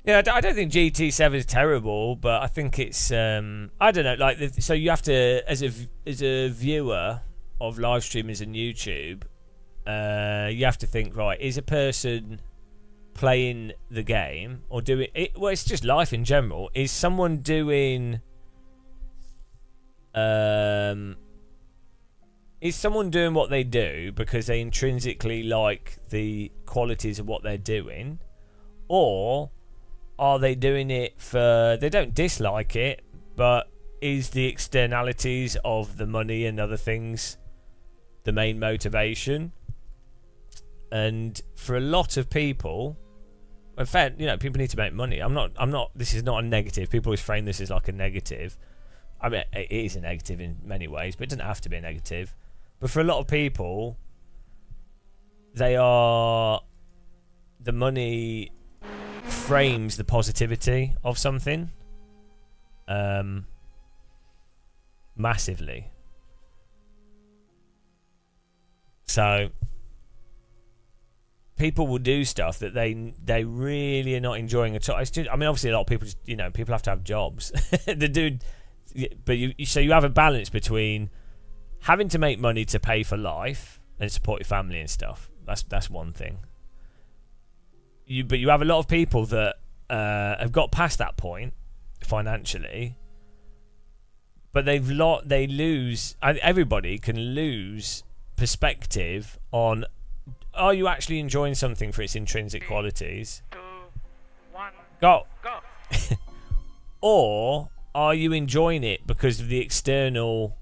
Yeah, I don't think GT7 is terrible, but I think it's I don't know, like so you have to as a viewer of live streamers and YouTube, you have to think, right, is a person playing the game or doing it? Well, it's just life in general. Is someone doing what they do because they intrinsically like the qualities of what they're doing, or are they doing it for they don't dislike it, but is the externalities of the money and other things the main motivation? And for a lot of people, in fact, you know, people need to make money. I'm not. This is not a negative. People always frame this as like a negative. I mean, it is a negative in many ways, but it doesn't have to be a negative. But for a lot of people, the money frames the positivity of something, massively. So people will do stuff that they really are not enjoying at all. It's just, I mean, obviously a lot of people just, you know, people have to have jobs. But you have a balance between having to make money to pay for life and support your family and stuff. That's one thing. But you have a lot of people that have got past that point financially, but they lose. Everybody can lose perspective on, are you actually enjoying something for its intrinsic qualities? 2, 1, go. Or are you enjoying it because of the external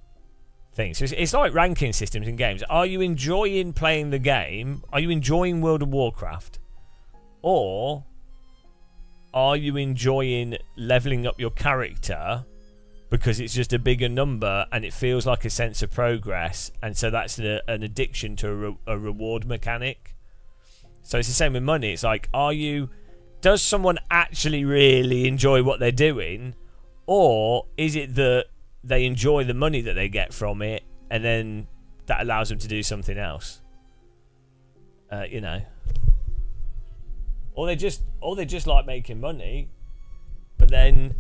things? So it's like ranking systems in games. Are you enjoying playing the game? Are you enjoying World of Warcraft? Or are you enjoying leveling up your character because it's just a bigger number and it feels like a sense of progress, and so that's an addiction to a reward mechanic? So it's the same with money. It's like, does someone actually really enjoy what they're doing, or is it that they enjoy the money that they get from it and then that allows them to do something else? You know, or they just like making money, but then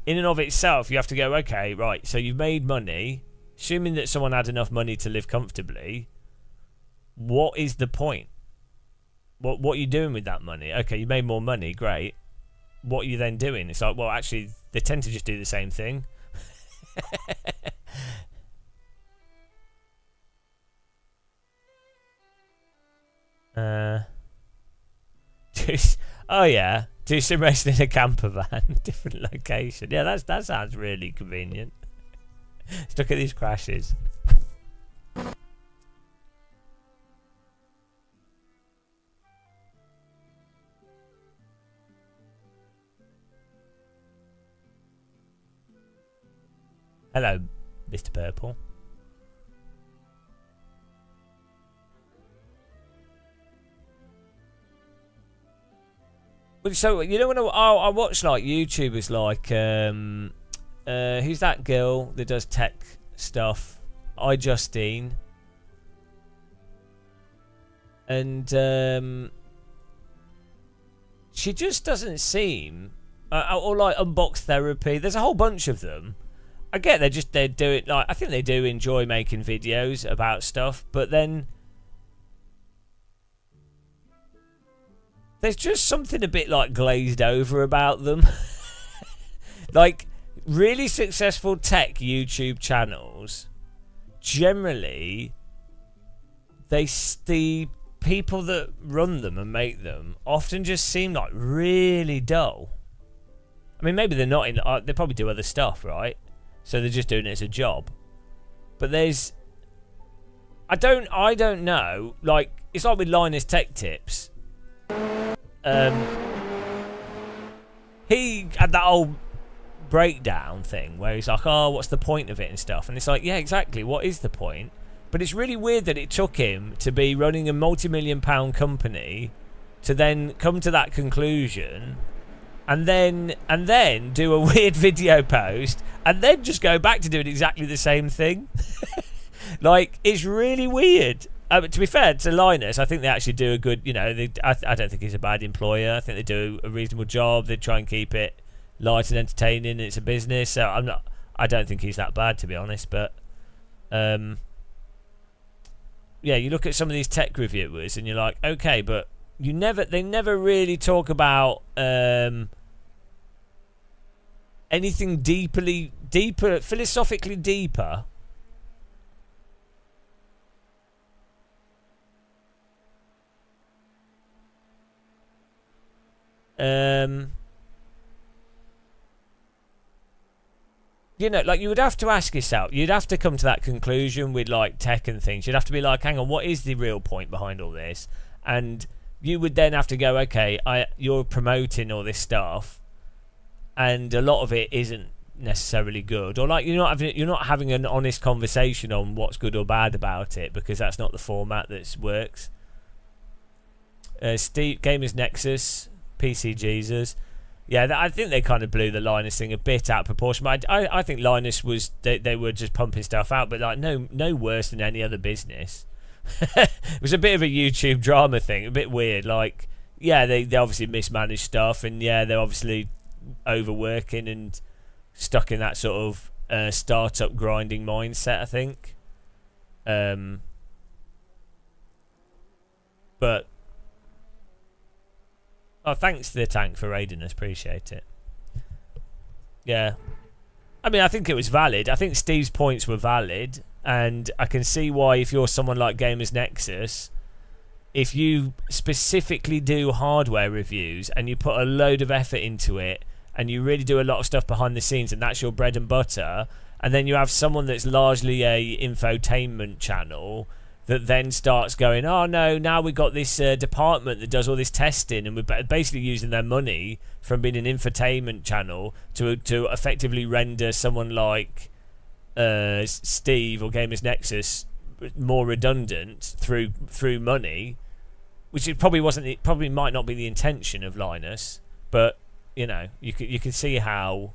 in and of itself you have to go, okay, right, so you've made money, assuming that someone had enough money to live comfortably, what is the point? What are you doing with that money? Okay, you made more money, great. What are you then doing? It's like, well, actually they tend to just do the same thing. Oh yeah, do some racing in a camper van, different location. Yeah, that sounds really convenient. Let's look at these crashes. Hello, Mr. Purple. So, you know, when I watch like YouTubers like who's that girl that does tech stuff? iJustine. And she just doesn't seem or like Unbox Therapy. There's a whole bunch of them. I get they're doing, like, I think they do enjoy making videos about stuff, but then there's just something a bit like glazed over about them. Like, really successful tech YouTube channels generally, the people that run them and make them often just seem like really dull. I mean, maybe they're not in. They probably do other stuff, right? So they're just doing it as a job. But there's, I don't know. Like, it's like with Linus Tech Tips. He had that old breakdown thing where he's like, oh, what's the point of it and stuff, and it's like, yeah, exactly, what is the point? But it's really weird that it took him to be running a multi-million-pound company to then come to that conclusion and then do a weird video post and then just go back to doing exactly the same thing. Like, it's really weird. To be fair to Linus, I think they actually do a good, you know, I don't think he's a bad employer. I think they do a reasonable job. They try and keep it light and entertaining, and it's a business. So I don't think he's that bad, to be honest. But yeah, you look at some of these tech reviewers and you're like, okay, but they never really talk about anything deeper, philosophically deeper. You know, like, you would have to ask yourself, you'd have to come to that conclusion with, like, tech and things. You'd have to be like, hang on, what is the real point behind all this? And you would then have to go, okay, you're promoting all this stuff, and a lot of it isn't necessarily good, or like you're not having an honest conversation on what's good or bad about it, because that's not the format that works. Steve, Gamers Nexus, PC Jesus. Yeah, I think they kind of blew the Linus thing a bit out of proportion. But I think Linus was, they were just pumping stuff out, but like no worse than any other business. It was a bit of a YouTube drama thing, a bit weird. Like, yeah, they obviously mismanaged stuff, and yeah, they're obviously overworking and stuck in that sort of startup grinding mindset, I think. But oh, thanks to the tank for raiding us. Appreciate it. Yeah. I mean, I think it was valid. I think Steve's points were valid. And I can see why, if you're someone like Gamers Nexus, if you specifically do hardware reviews and you put a load of effort into it and you really do a lot of stuff behind the scenes and that's your bread and butter, and then you have someone that's largely a infotainment channel that then starts going, oh no, now we've got this department that does all this testing, and we're basically using their money from being an infotainment channel to effectively render someone like Steve or Gamers Nexus more redundant through money, which it probably might not be the intention of Linus, but you know, you can see how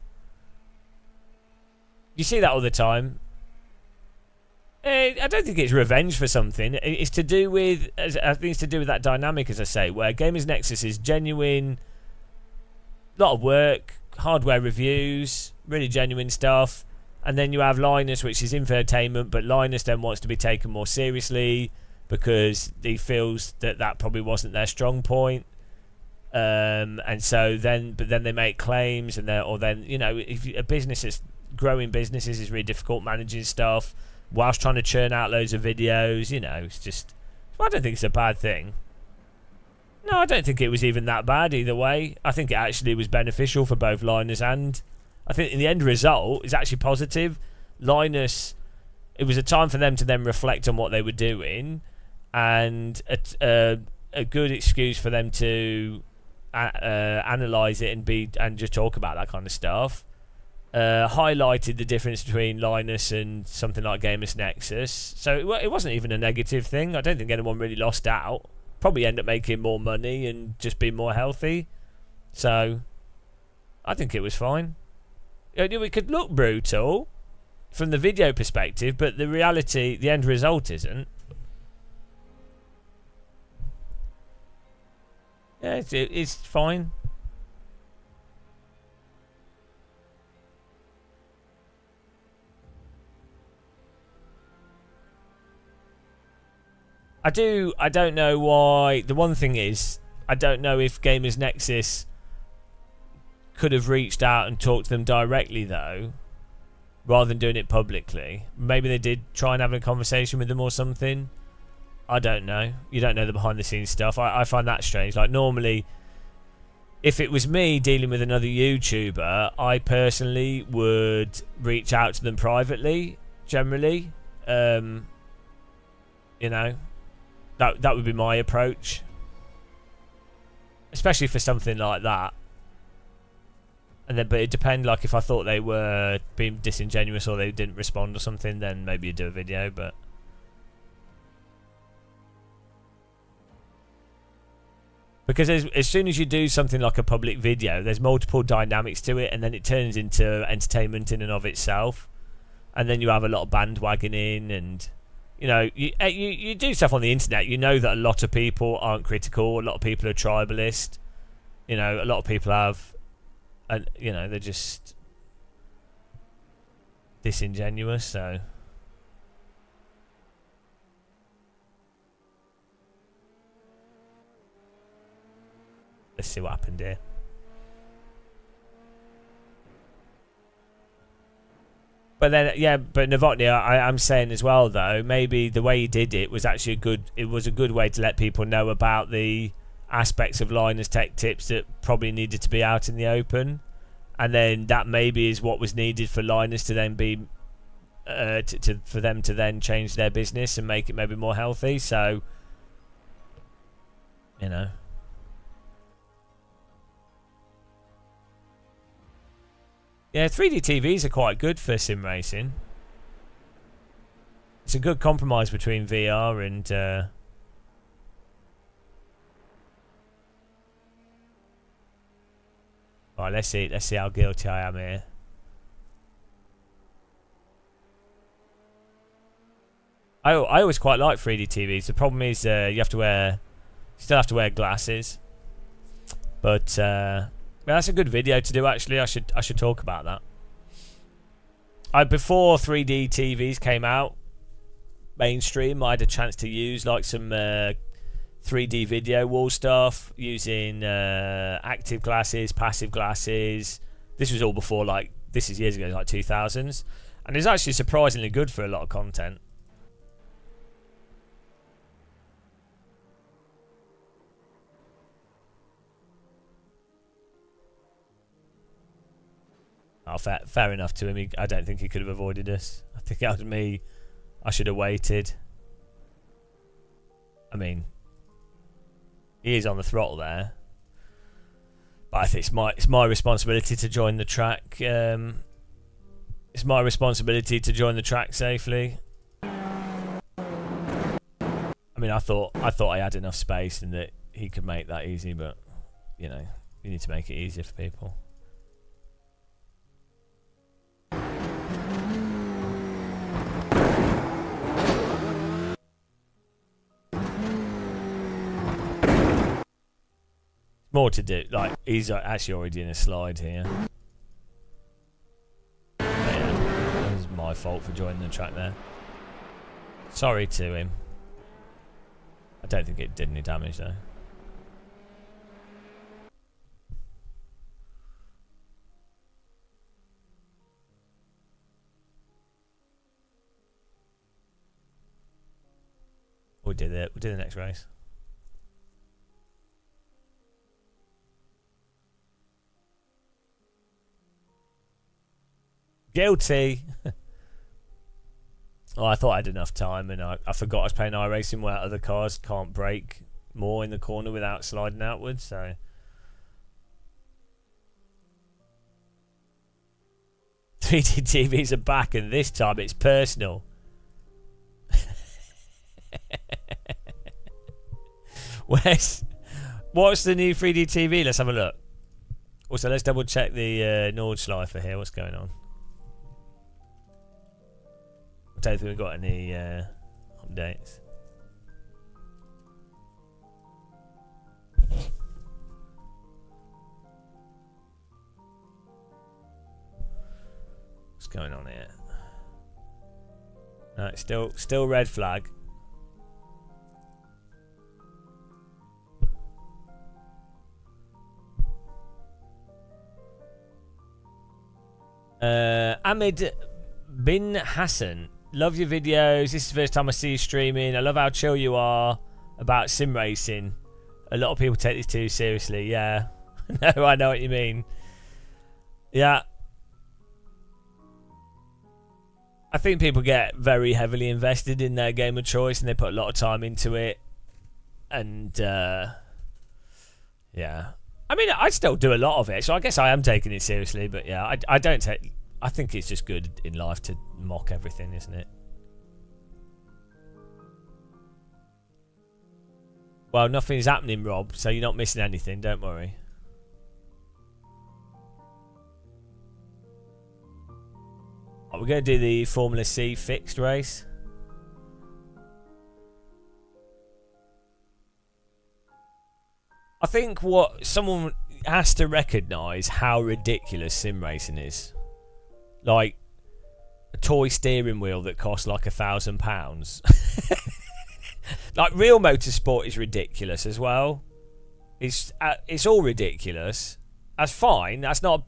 you see that all the time. I don't think it's revenge for something. It's to do with, I think it's to do with that dynamic, as I say, where Gamers Nexus is genuine, lot of work, hardware reviews, really genuine stuff, and then you have Linus, which is infotainment, but Linus then wants to be taken more seriously because he feels that probably wasn't their strong point, and so then they make claims, and then you know, if a business is growing, businesses is really difficult managing stuff whilst trying to churn out loads of videos. You know, it's just, I don't think it's a bad thing. No, I don't think it was even that bad either way. I think it actually was beneficial for both Linus, and I think in the end result is actually positive. Linus, it was a time for them to then reflect on what they were doing, and a good excuse for them to analyse it and just talk about that kind of stuff. Highlighted the difference between Linus and something like Gamers Nexus, so it wasn't even a negative thing. I don't think anyone really lost out. Probably end up making more money and just being more healthy. So I think it was fine. It could look brutal from the video perspective, but the reality, the end result isn't. Yeah, it's fine. I don't know why. The one thing is, I don't know if Gamers Nexus could have reached out and talked to them directly, though. rather than doing it publicly. Maybe they did try and have a conversation with them or something. I don't know. You don't know the behind the scenes stuff. I find that strange. Like, normally, if it was me dealing with another YouTuber, I personally would reach out to them privately, generally. You know, that would be my approach. Especially for something like that. And then, but it depends, like, if I thought they were being disingenuous or they didn't respond or something, then maybe you'd do a video, but... Because as soon as you do something like a public video, there's multiple dynamics to it, and then it turns into entertainment in and of itself. And then you have a lot of bandwagoning, and you know, you do stuff on the internet. You know that a lot of people aren't critical. A lot of people are tribalist. You know, a lot of people have, and you know, they're just disingenuous. So. Let's see what happened here. But then, yeah, but Novotny, I'm saying as well, though, maybe the way he did it was actually a good way to let people know about the aspects of Linus Tech Tips that probably needed to be out in the open. And then that maybe is what was needed for Linus to then be, for them to then change their business and make it maybe more healthy. So, you know. Yeah, 3D TVs are quite good for sim racing. It's a good compromise between VR and... Alright, let's see how guilty I am here. I always quite like 3D TVs. The problem is you still have to wear glasses. But... yeah, that's a good video to do, actually. I should talk about that. Before 3D TVs came out mainstream, I had a chance to use like some 3D video wall stuff using active glasses, passive glasses. This was all before, like, this is years ago, like 2000s, and it's actually surprisingly good for a lot of content. Oh, fair enough to him. I don't think he could have avoided us. I think that was me. I should have waited. I mean, he is on the throttle there, but I think it's my responsibility to join the track. It's my responsibility to join the track safely. I mean, I thought I had enough space and that he could make that easy, but you know, you need to make it easier for people. More to do. Like, he's actually already in a slide here. But yeah, it was my fault for joining the track there. Sorry to him. I don't think it did any damage though. We did it. We did the next race. Guilty. Oh, I thought I had enough time, and I forgot I was playing iRacing where other cars can't brake more in the corner without sliding outwards. So 3D TVs are back, and this time it's personal. What's the new 3D TV? Let's have a look. Also, let's double check the Nordschleife here. What's going on? I don't think we've got any updates. What's going on here? No, it's still red flag. Ahmed Bin Hassan, love your videos. This is the first time I see you streaming. I love how chill you are about sim racing. A lot of people take this too seriously. Yeah. No, I know what you mean. Yeah. I think people get very heavily invested in their game of choice and they put a lot of time into it. And, yeah. I mean, I still do a lot of it, so I guess I am taking it seriously. But yeah, I don't take... I think it's just good in life to mock everything, isn't it? Well, nothing's happening, Rob, so you're not missing anything, don't worry. Oh, we're going to do the Formula C fixed race. I think what someone has to recognise how ridiculous sim racing is. Like a toy steering wheel that costs like £1,000. Like real motorsport is ridiculous as well. It's all ridiculous. That's fine. That's not.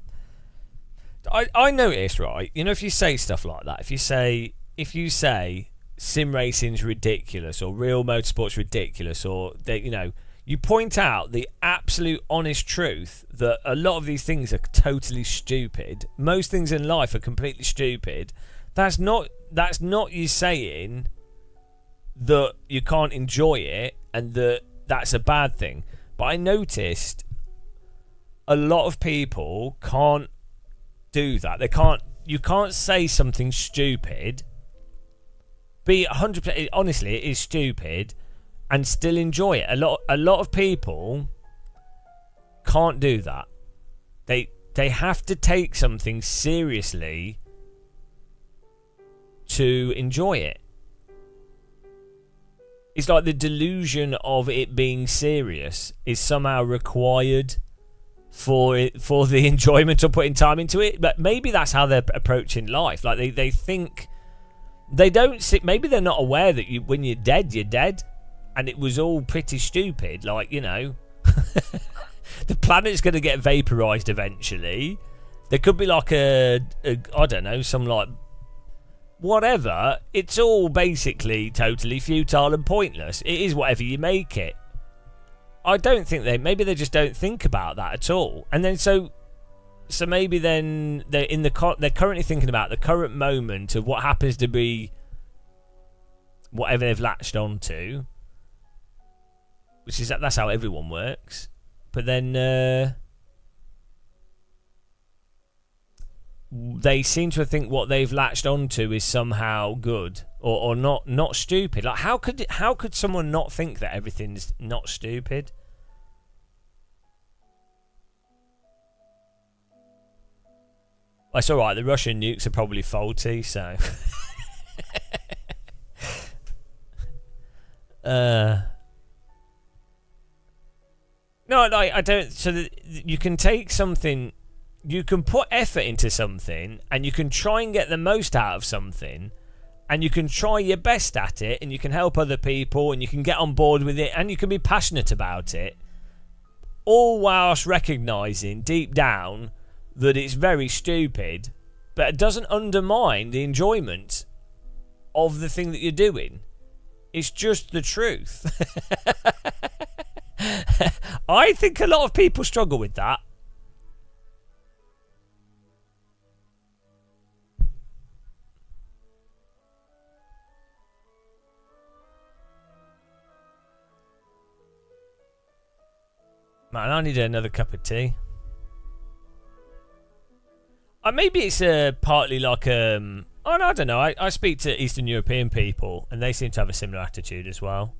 I noticed, right? You know, if you say stuff like that, if you say sim racing's ridiculous or real motorsport's ridiculous, or they, you know, you point out the absolute honest truth that a lot of these things are totally stupid. Most things in life are completely stupid. That's not you saying that you can't enjoy it and that that's a bad thing. But I noticed a lot of people can't do that. You can't say something stupid, be 100%, honestly, it is stupid, and still enjoy it. A lot of people can't do that. They have to take something seriously to enjoy it. It's like the delusion of it being serious is somehow required for the enjoyment of putting time into it. But maybe that's how they're approaching life. Like they think they don't see, maybe they're not aware that when you're dead, you're dead. And it was all pretty stupid. Like, you know, the planet's going to get vaporized eventually. There could be like I don't know, some like whatever. It's all basically totally futile and pointless. It is whatever you make it. I don't think maybe they just don't think about that at all. And then so maybe then they're currently thinking about the current moment of what happens to be whatever they've latched onto. Which is that's how everyone works. But then they seem to think what they've latched onto is somehow good or not stupid. Like how could someone not think that everything's not stupid? It's alright, the Russian nukes are probably faulty, so no, I don't. So you can take something, you can put effort into something, and you can try and get the most out of something, and you can try your best at it, and you can help other people, and you can get on board with it, and you can be passionate about it, all whilst recognising deep down that it's very stupid, but it doesn't undermine the enjoyment of the thing that you're doing. It's just the truth. I think a lot of people struggle with that. Man, I need another cup of tea. Maybe it's partly like oh no, I don't know. I speak to Eastern European people and they seem to have a similar attitude as well.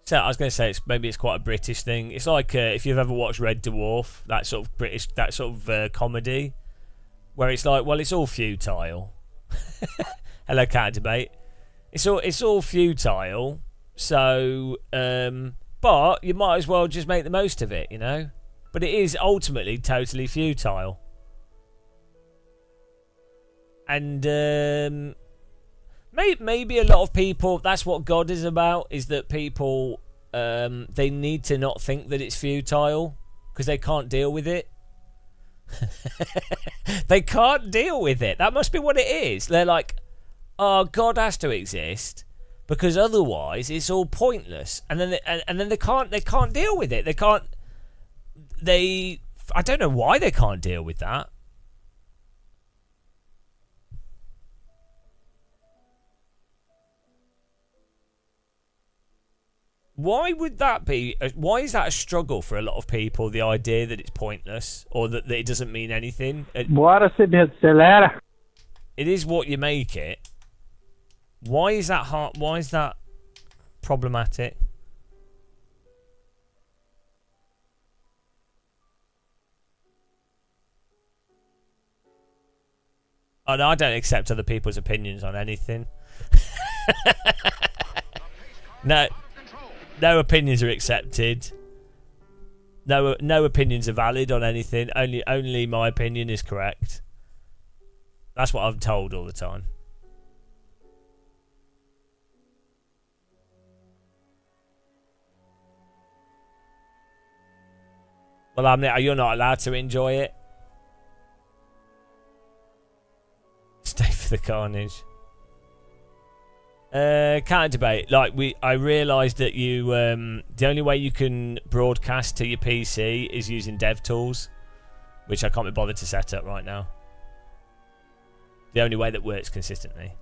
So I was going to say maybe it's quite a British thing. It's like if you've ever watched Red Dwarf, that sort of British, that sort of comedy, where it's like, well, it's all futile. Hello, cat debate. It's all futile. So, but you might as well just make the most of it, you know. But it is ultimately totally futile. And maybe a lot of people, that's what God is about, is that people they need to not think that it's futile because they can't deal with it. They can't deal with it. That must be what it is. They're like, oh, God has to exist because otherwise it's all pointless. And then they can't deal with it. I don't know why they can't deal with that. Why would that be? Why is that a struggle for a lot of people? The idea that it's pointless or that it doesn't mean anything. It is what you make it. Why is that hard? Why is that problematic? Oh, no, I don't accept other people's opinions on anything. No opinions are accepted. No opinions are valid on anything. Only my opinion is correct. That's what I'm told all the time. Well, you're not allowed to enjoy it. Stay for the carnage. Can't debate. I realised that the only way you can broadcast to your PC is using DevTools, which I can't be bothered to set up right now. The only way that works consistently.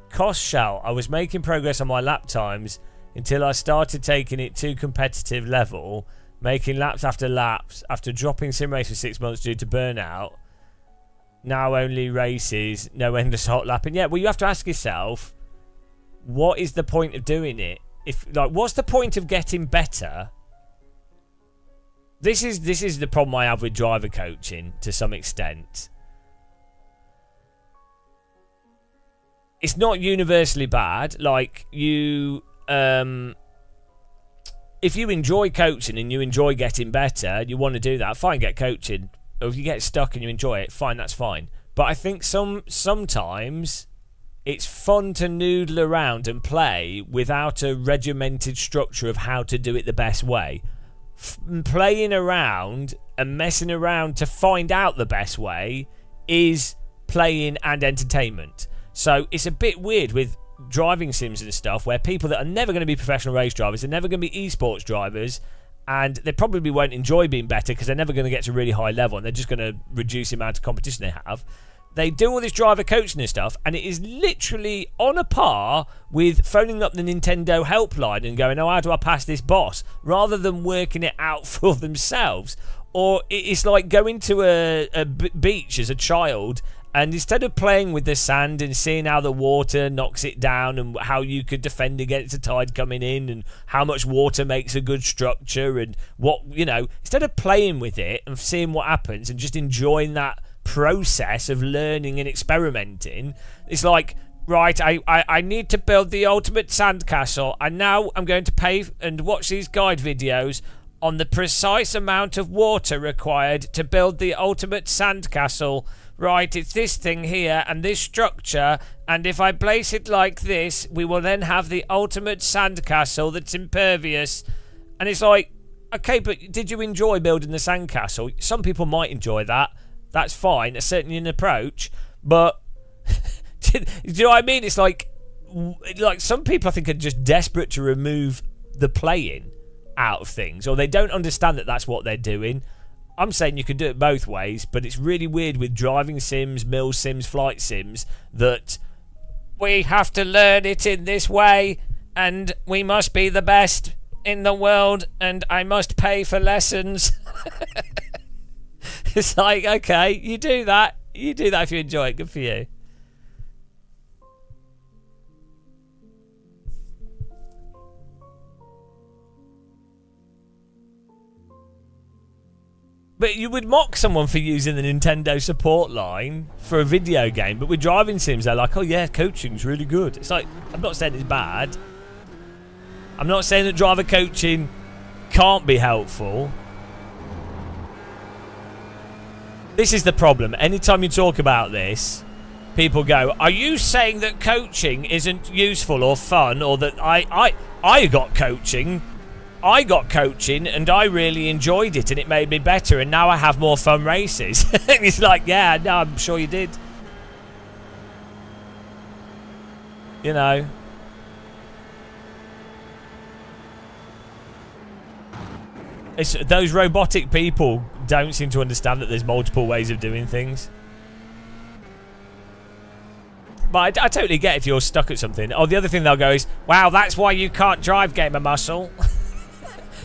Cost shell. I was making progress on my lap times until I started taking it to competitive level, making laps after laps after dropping sim race for 6 months due to burnout. Now only races, no endless hot lapping. Yeah, well, you have to ask yourself, what is the point of doing it? What's the point of getting better? This is the problem I have with driver coaching to some extent. It's not universally bad. If you enjoy coaching and you enjoy getting better, and you want to do that, fine, get coaching. Or if you get stuck and you enjoy it, fine, that's fine. But I think sometimes it's fun to noodle around and play without a regimented structure of how to do it the best way. Playing around and messing around to find out the best way is playing and entertainment. So it's a bit weird with driving sims and stuff where people that are never going to be professional race drivers, they're never going to be esports drivers, and they probably won't enjoy being better because they're never going to get to a really high level and they're just going to reduce the amount of competition they have. They do all this driver coaching and stuff, and it is literally on a par with phoning up the Nintendo helpline and going, oh, how do I pass this boss? Rather than working it out for themselves. Or it's like going to a beach as a child, and instead of playing with the sand and seeing how the water knocks it down and how you could defend against a tide coming in and how much water makes a good structure and instead of playing with it and seeing what happens and just enjoying that process of learning and experimenting, it's like, right, I need to build the ultimate sandcastle, and now I'm going to pay and watch these guide videos on the precise amount of water required to build the ultimate sandcastle. Right, it's this thing here and this structure, and if I place it like this, we will then have the ultimate sandcastle that's impervious. And it's like, okay, but did you enjoy building the sandcastle? Some people might enjoy that. That's fine. It's certainly an approach. But do you know what I mean? It's like some people I think are just desperate to remove the playing out of things, or they don't understand that that's what they're doing. I'm saying you can do it both ways, but it's really weird with driving sims, mill sims, flight sims, that we have to learn it in this way, and we must be the best in the world, and I must pay for lessons. It's like, okay, you do that if you enjoy it, good for you. But you would mock someone for using the Nintendo support line for a video game, but with driving sims, they're like, oh yeah, coaching's really good. It's like, I'm not saying it's bad. I'm not saying that driver coaching can't be helpful. This is the problem. Anytime you talk about this, people go, are you saying that coaching isn't useful or fun, or that I got coaching? I got coaching and I really enjoyed it and it made me better and now I have more fun races. And it's like, yeah, no, I'm sure you did. You know. It's, those robotic people don't seem to understand that there's multiple ways of doing things. But I totally get if you're stuck at something. Oh, the other thing they'll go is, wow, that's why you can't drive, Gamer Muscle.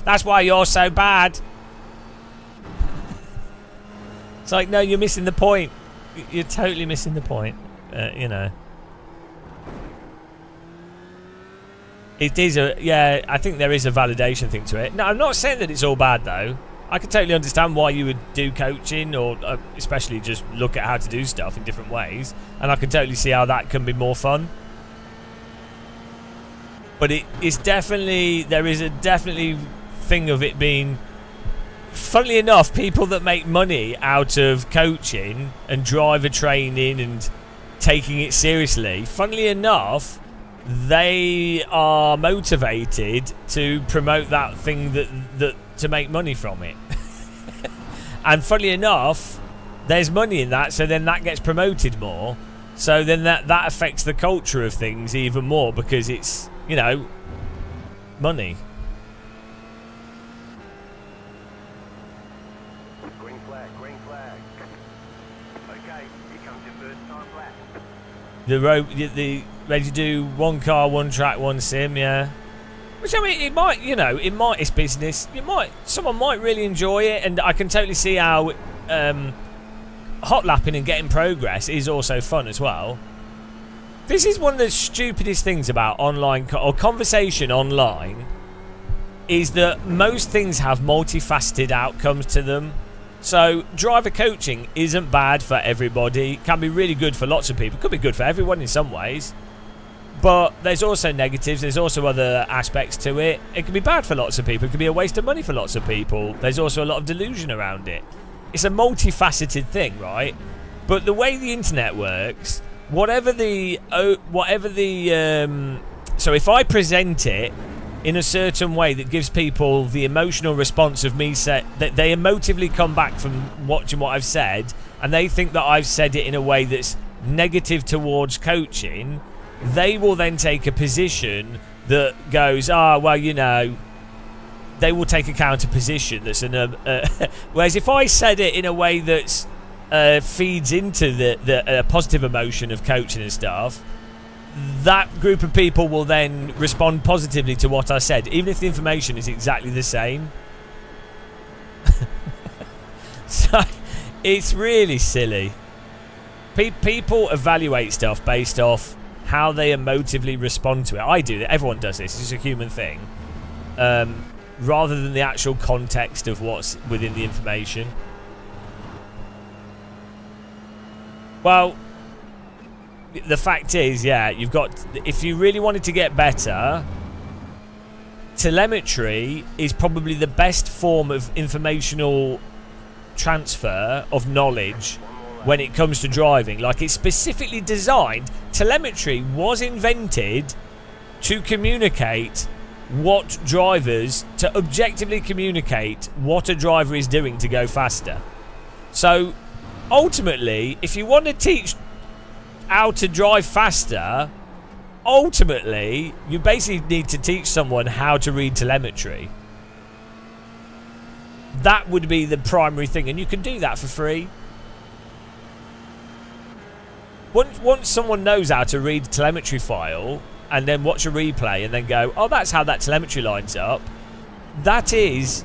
That's why you're so bad. It's like, no, you're missing the point. You're totally missing the point. You know. It is a, yeah, I think there is a validation thing to it. No, I'm not saying that it's all bad, though. I can totally understand why you would do coaching or especially just look at how to do stuff in different ways. And I can totally see how that can be more fun. But it's definitely, there is a definitely thing of it being, funnily enough, people that make money out of coaching and driver training and taking it seriously, funnily enough, they are motivated to promote that thing that to make money from it. And funnily enough, there's money in that, so then that gets promoted more. So then that affects the culture of things even more because it's, you know, money. Green flag, green flag. Okay, here comes your first time lap. The ready to do one car, one track, one sim, yeah. Which, I mean, it might, you know, it's business. Someone might really enjoy it, and I can totally see how hot lapping and getting progress is also fun as well. This is one of the stupidest things about online or conversation online, is that most things have multifaceted outcomes to them. So driver coaching isn't bad for everybody. It can be really good for lots of people. It could be good for everyone in some ways. But there's also negatives. There's also other aspects to it. It can be bad for lots of people. It can be a waste of money for lots of people. There's also a lot of delusion around it. It's a multifaceted thing, right? But the way the internet works, so if I present it in a certain way that gives people the emotional response of me that they emotively come back from watching what I've said, and they think that I've said it in a way that's negative towards coaching, they will then take a position that goes, well, you know, they will take a counter position that's whereas if I said it in a way that's feeds into the positive emotion of coaching and stuff, that group of people will then respond positively to what I said, even if the information is exactly the same. So it's really silly. People evaluate stuff based off how they emotively respond to it. I do that. Everyone does this. It's a human thing. Rather than the actual context of what's within the information. Well, the fact is, yeah, you've got... If you really wanted to get better, telemetry is probably the best form of informational transfer of knowledge when it comes to driving. Like, it's specifically designed. Telemetry was invented to communicate what drivers, to objectively communicate what a driver is doing to go faster. So ultimately, if you want to teach how to drive faster, ultimately you basically need to teach someone how to read telemetry. That would be the primary thing, and you can do that for free. Once someone knows how to read a telemetry file and then watch a replay and then go, oh, that's how that telemetry lines up, that is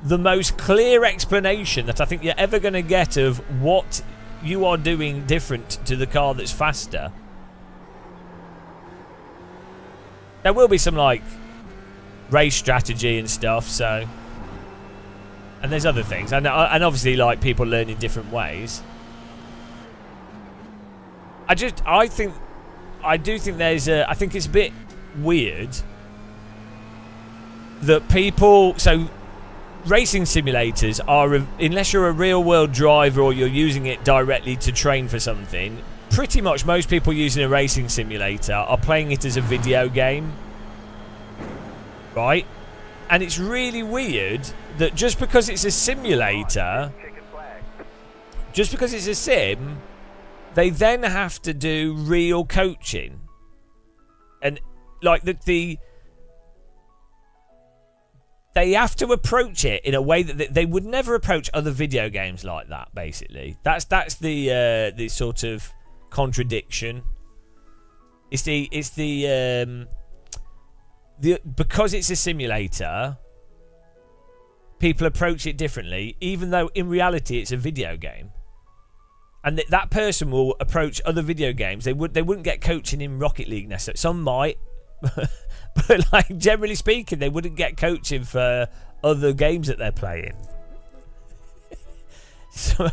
the most clear explanation that I think you're ever going to get of what you are doing different to the car that's faster. There will be some, like, race strategy and stuff, so... And there's other things. And obviously, like, people learn in different ways. I do think there's a... I think it's a bit weird that people... So, racing simulators are... Unless you're a real-world driver or you're using it directly to train for something, pretty much most people using a racing simulator are playing it as a video game. Right? And it's really weird that just because it's a simulator, just because it's a sim, they then have to do real coaching. And like they have to approach it in a way that they would never approach other video games like that. Basically, that's the sort of contradiction. It's the because it's a simulator, people approach it differently, even though in reality it's a video game. And that person will approach other video games. They wouldn't get coaching in Rocket League necessarily. Some might, but like generally speaking, they wouldn't get coaching for other games that they're playing. So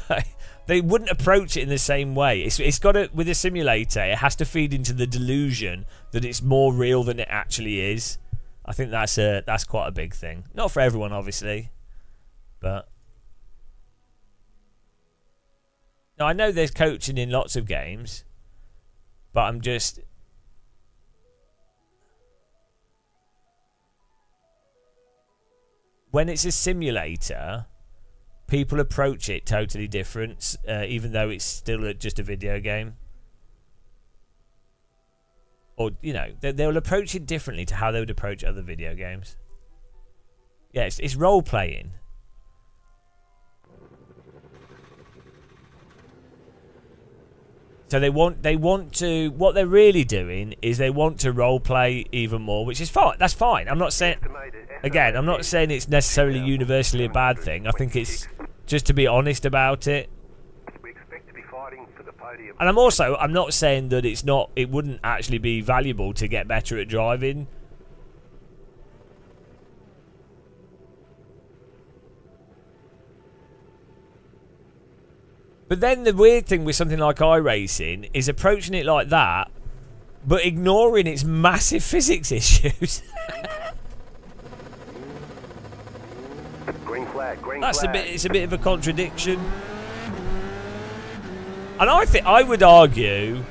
they wouldn't approach it in the same way. It's got to, with a simulator, it has to feed into the delusion that it's more real than it actually is. I think that's quite a big thing. Not for everyone, obviously, but. Now, I know there's coaching in lots of games, but I'm just... When it's a simulator, people approach it totally different, even though it's still just a video game. Or, you know, they'll approach it differently to how they would approach other video games. Yeah, it's role-playing. So they want to, what they're really doing is they want to role play even more, which is fine. That's fine. I'm not saying, again, I'm not saying it's necessarily universally a bad thing. I think it's just to be honest about it. And I'm not saying that it wouldn't actually be valuable to get better at driving. But then the weird thing with something like iRacing is approaching it like that, but ignoring its massive physics issues. Green flag, it's a bit of a contradiction. And I would argue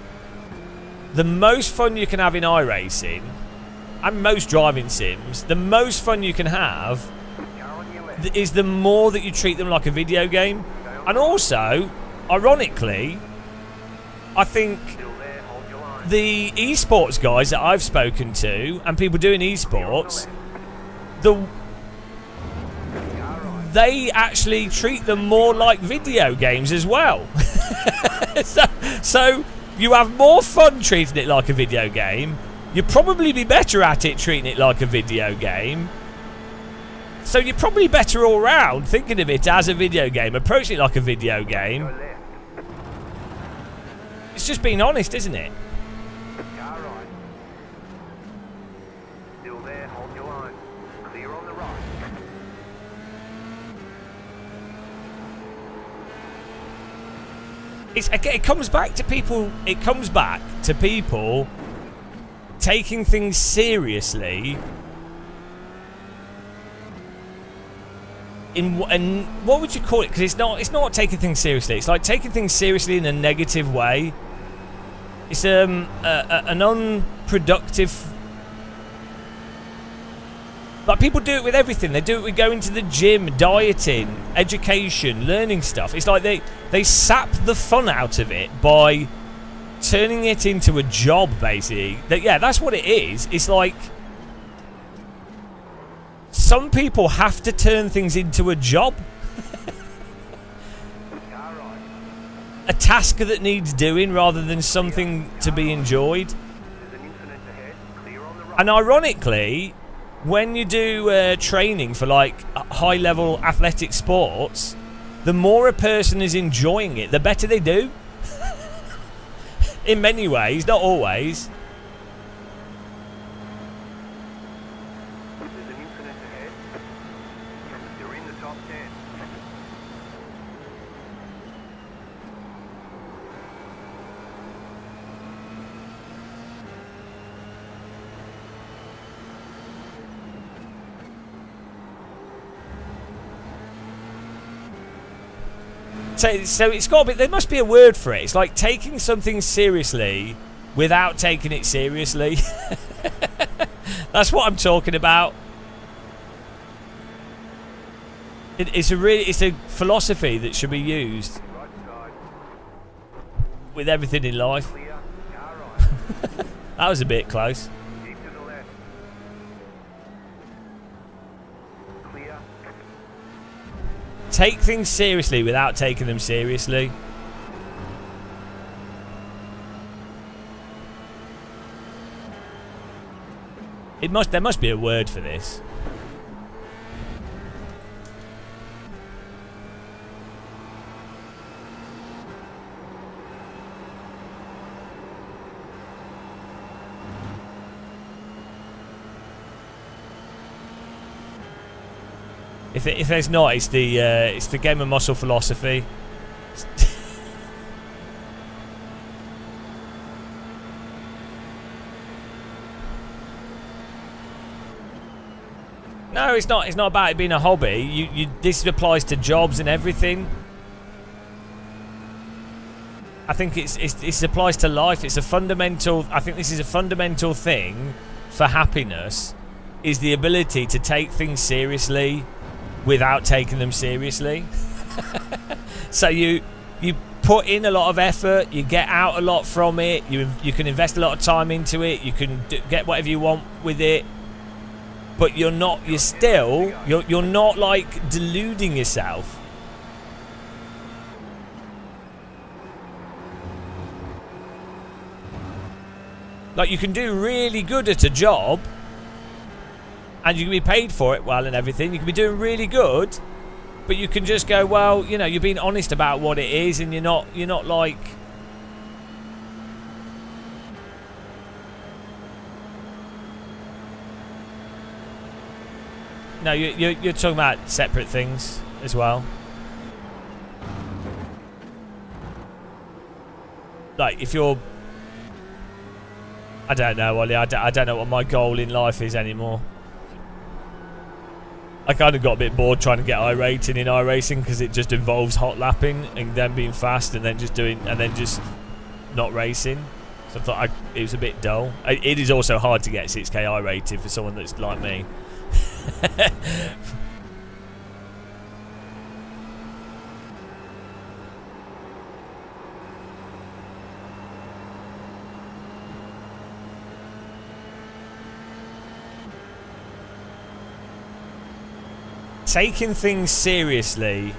the most fun you can have in iRacing and most driving sims, the most fun you can have is the more that you treat them like a video game. And also, ironically, I think the esports guys that I've spoken to and people doing esports, they actually treat them more like video games as well. so you have more fun treating it like a video game. You'll probably be better at it treating it like a video game. So you're probably better all round thinking of it as a video game, approaching it like a video game. It's just being honest, isn't it? Still there, hold your line. Clear on the right. It comes back to people. It comes back to people taking things seriously. And what would you call it? Because it's not taking things seriously. It's like taking things seriously in a negative way. It's an unproductive. Like people do it with everything. They do it with going to the gym, dieting, education, learning stuff. It's like they sap the fun out of it by turning it into a job, basically. Yeah, that's what it is. It's like some people have to turn things into a job. A task that needs doing rather than something to be enjoyed. And ironically, when you do training for like high-level athletic sports, the more a person is enjoying it, the better they do. In many ways, not always. So it's got to be, there must be a word for it. It's like taking something seriously without taking it seriously. That's what I'm talking about. It's a philosophy that should be used with everything in life. That was a bit close. Take things seriously without taking them seriously. There must be a word for this. If there's not, it's the game of muscle philosophy. No, it's not. It's not about it being a hobby. This applies to jobs and everything. I think it applies to life. It's a fundamental. I think this is a fundamental thing for happiness, is the ability to take things seriously without taking them seriously. So you put in a lot of effort, you get out a lot from it, you can invest a lot of time into it, you can get whatever you want with it, but you're not like deluding yourself. Like, you can do really good at a job and you can be paid for it well and everything. You can be doing really good, but you can just go, well, you know, you're being honest about what it is, and you're not like, no, you're talking about separate things as well. Like, if you're, I don't know, Ollie, I don't know what my goal in life is anymore. I kind of got a bit bored trying to get iRating in iRacing, because it just involves hot lapping and then being fast and then just not racing. So I thought it was a bit dull. It is also hard to get 6K iRated for someone that's like me. Taking things seriously.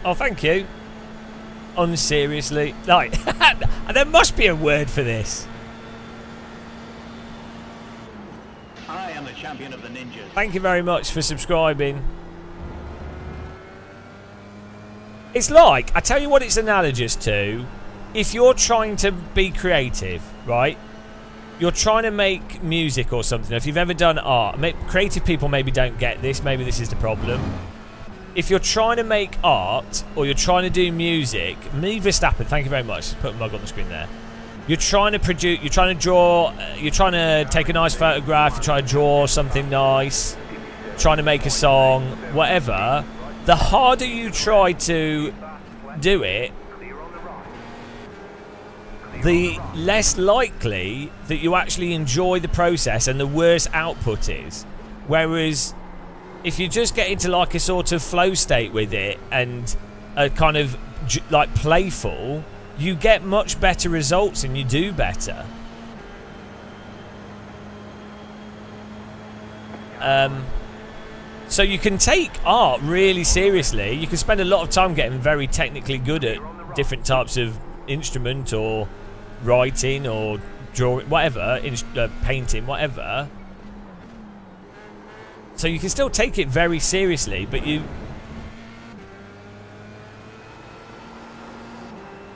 Oh, thank you. Unseriously. Like, there must be a word for this. I am the champion of the ninjas. Thank you very much for subscribing. It's like, I tell you what it's analogous to. If you're trying to be creative, right? You're trying to make music or something. If you've ever done art, creative people maybe don't get this. Maybe this is the problem. If you're trying to make art or you're trying to do music, me Verstappen, thank you very much. Just put a mug on the screen there. You're trying to produce, you're trying to draw, you're trying to take a nice photograph, you're trying to draw something nice, trying to make a song, whatever. The harder you try to do it, the less likely that you actually enjoy the process, and the worse output is. Whereas if you just get into like a sort of flow state with it and a kind of like playful, you get much better results and you do better. So you can take art really seriously. You can spend a lot of time getting very technically good at different types of instrument or writing or drawing, whatever, painting, whatever. So you can still take it very seriously, but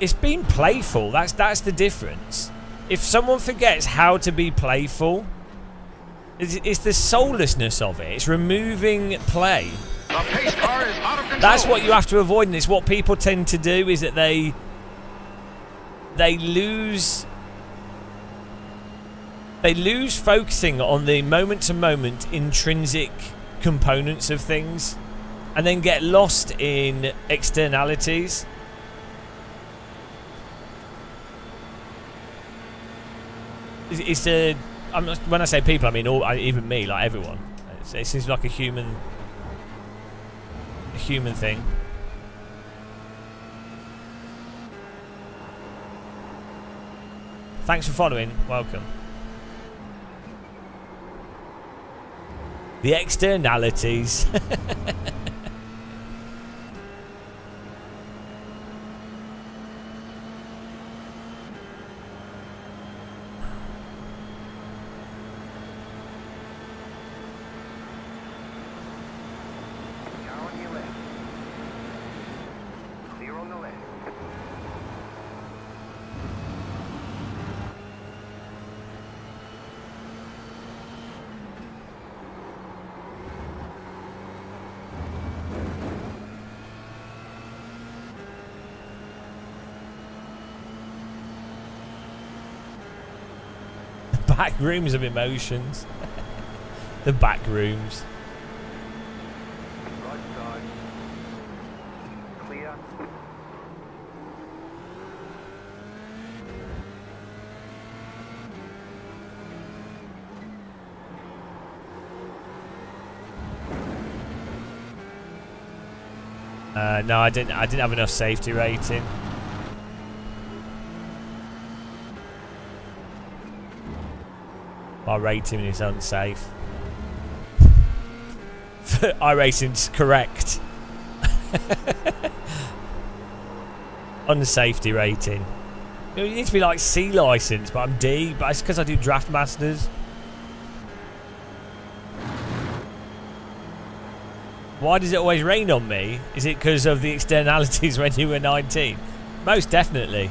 it's being playful. That's the difference. If someone forgets how to be playful, it's the soullessness of it. It's removing play. That's what you have to avoid, and it's what people tend to do, is that they lose focusing on the moment-to-moment intrinsic components of things, and then get lost in externalities. When I say people, I mean even me, like everyone. It seems like a human. human thing. Thanks for following. Welcome. The externalities. Back rooms of emotions. The back rooms. Right side. Clear. No, I didn't have enough safety rating. My rating is unsafe. iRacing's correct. Unsafety rating. You need to be like C license, but I'm D. But it's because I do Draft Masters. Why does it always rain on me? Is it because of the externalities when you were 19? Most definitely.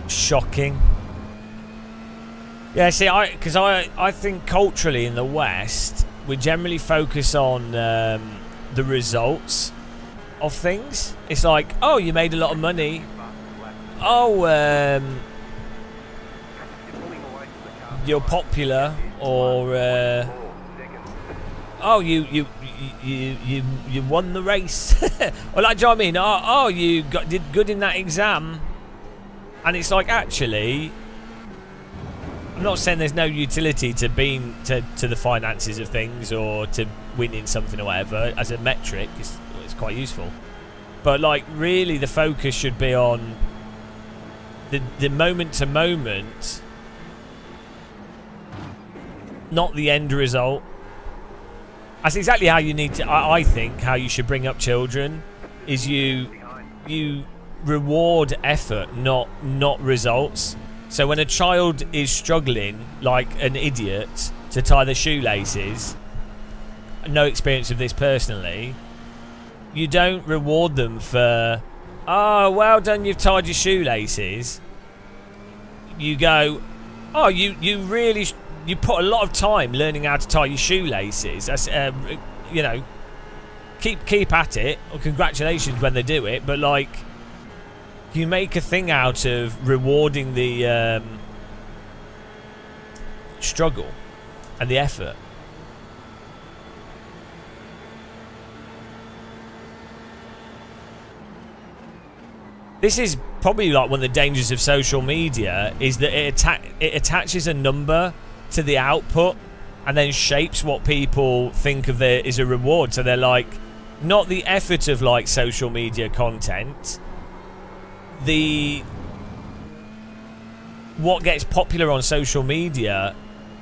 Shocking. Yeah, see, I think culturally in the West we generally focus on the results of things. It's like, oh, you made a lot of money. Oh, you're popular, or oh, you won the race. Or like, do you know what I mean? Oh, you did good in that exam. And it's like, actually, I'm not saying there's no utility to being to the finances of things or to winning something or whatever as a metric. It's quite useful, but like really, the focus should be on the moment to moment, not the end result. That's exactly how you need to. I think how you should bring up children is you reward effort, not results. So when a child is struggling like an idiot to tie their shoelaces, no experience of this personally, you don't reward them for, oh, well done, you've tied your shoelaces. You go, oh, you really you put a lot of time learning how to tie your shoelaces. That's you know, keep at it, or congratulations when they do it, but like, you make a thing out of rewarding the struggle and the effort. This is probably like one of the dangers of social media, is that it attaches a number to the output and then shapes what people think of there is a reward. So they're like, not the effort of like social media content, what gets popular on social media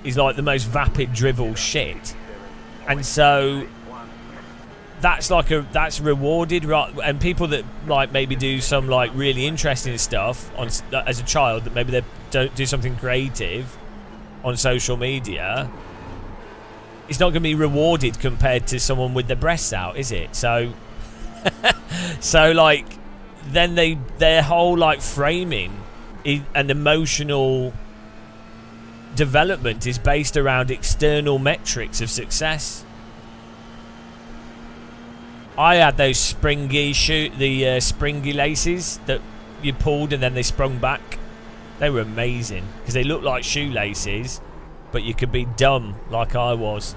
is like the most vapid drivel shit, and so that's rewarded, right? And people that like maybe do some like really interesting stuff as a child, that maybe they don't do something creative on social media, it's not going to be rewarded compared to someone with their breasts out, is it? So so like, then their whole like framing and emotional development is based around external metrics of success. I had those springy springy laces that you pulled and then they sprung back. They were amazing because they looked like shoelaces, but you could be dumb like I was.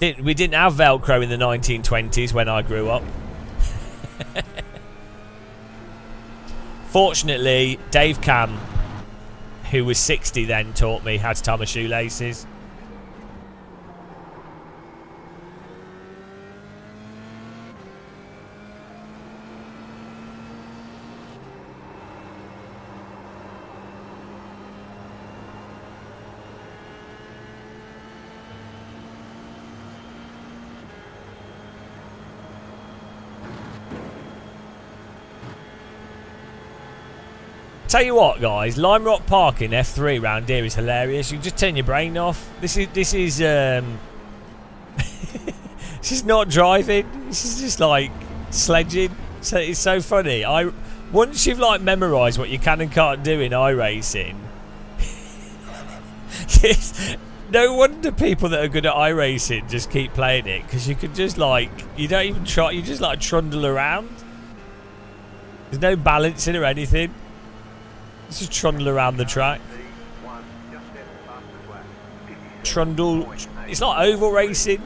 We didn't have Velcro in the 1920s when I grew up. Fortunately, Dave Cam, who was 60 then, taught me how to tie my shoelaces. Tell you what, guys, Lime Rock Parking F3 round here is hilarious. You just turn your brain off. This is this is not driving. This is just like sledging. So it's so funny. Once you've like memorised what you can and can't do in iRacing, no wonder people that are good at iRacing just keep playing it, because you can just like, you don't even try. You just like trundle around. There's no balancing or anything. Just trundle around the track. Trundle. It's not oval racing.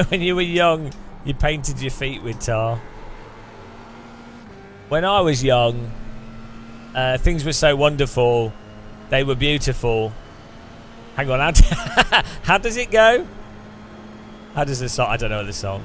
When you were young, you painted your feet with tar. When I was young, things were so wonderful. They were beautiful. Hang on, how does it go? How does the song? I don't know the song.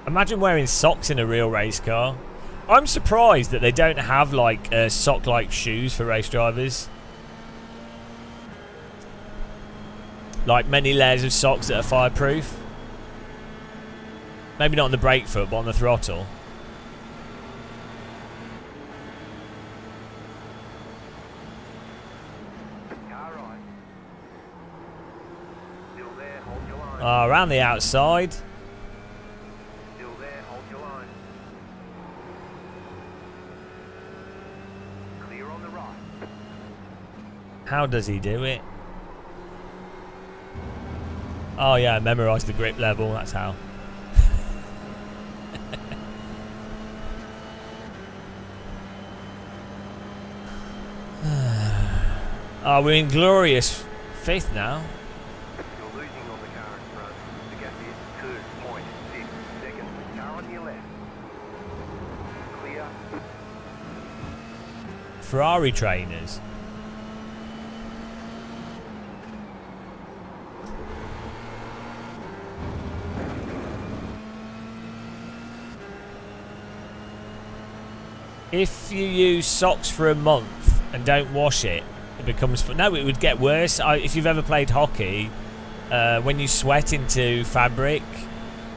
Imagine wearing socks in a real race car. I'm surprised that they don't have like sock-like shoes for race drivers. Like many layers of socks that are fireproof. Maybe not on the brake foot, but on the throttle. Around the outside. How does he do it? Oh yeah, I memorised the grip level, that's how. Oh, we're in glorious 5th now. You're losing on the car in front. The gap is 2.6 seconds. Car on your left. Clear. Ferrari trainers. If you use socks for a month and don't wash it, it becomes... No, it would get worse. If you've ever played hockey, when you sweat into fabric,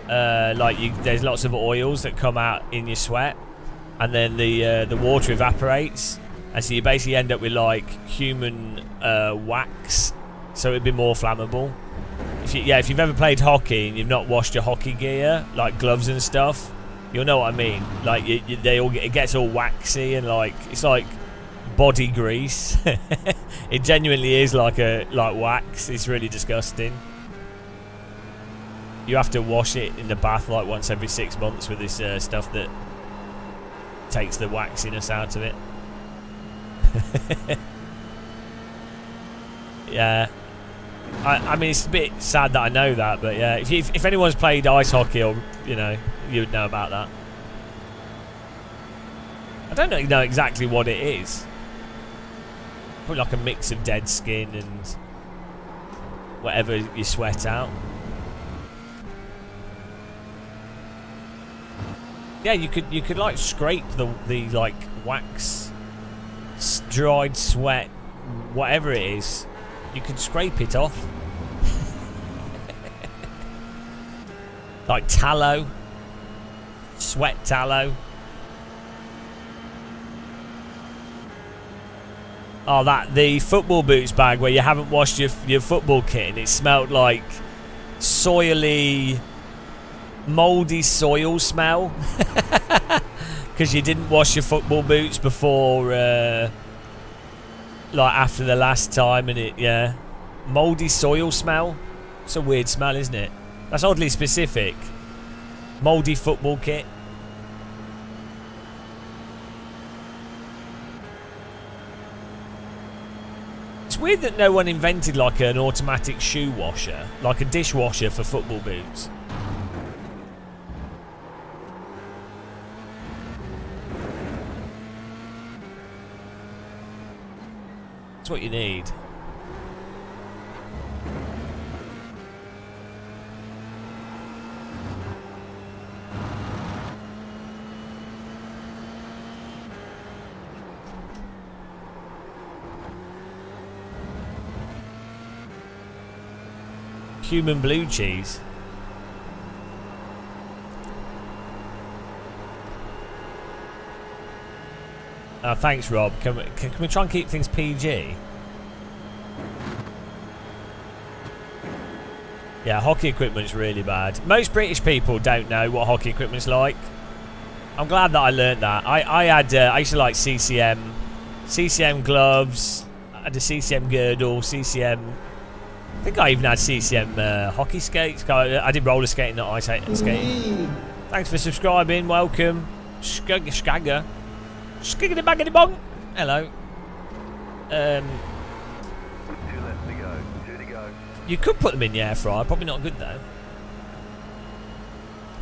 there's lots of oils that come out in your sweat, and then the water evaporates, and so you basically end up with like human wax, so it'd be more flammable. If you've ever played hockey and you've not washed your hockey gear, like gloves and stuff, you'll know what I mean. Like it gets all waxy and like it's like body grease. It genuinely is like wax. It's really disgusting. You have to wash it in the bath like once every 6 months with this stuff that takes the waxiness out of it. Yeah. I mean, it's a bit sad that I know that, but yeah, if anyone's played ice hockey, or you would know about that. I don't know exactly what it is. Probably like a mix of dead skin and whatever you sweat out. Yeah, you could like scrape the like wax, dried sweat, whatever it is. You could scrape it off. Like tallow, sweat tallow. Oh, the football boots bag where you haven't washed your football kit and it smelled like soily, mouldy soil smell because you didn't wash your football boots before like after the last time, and mouldy soil smell. It's a weird smell, isn't it? That's oddly specific. Mouldy football kit. It's weird that no one invented like an automatic shoe washer, like a dishwasher for football boots. That's what you need. Human blue cheese. Thanks, Rob. Can we try and keep things PG? Yeah, hockey equipment's really bad. Most British people don't know what hockey equipment's like. I'm glad that I learnt that. I used to like CCM gloves. I had a CCM girdle, CCM. I think I even had CCM hockey skates. I did roller skating, not ice skating. Thanks for subscribing. Welcome. Skagger. Skiggity baggity bong. Hello. 2 left to go. 2 to go. You could put them in the air fryer. Probably not good though.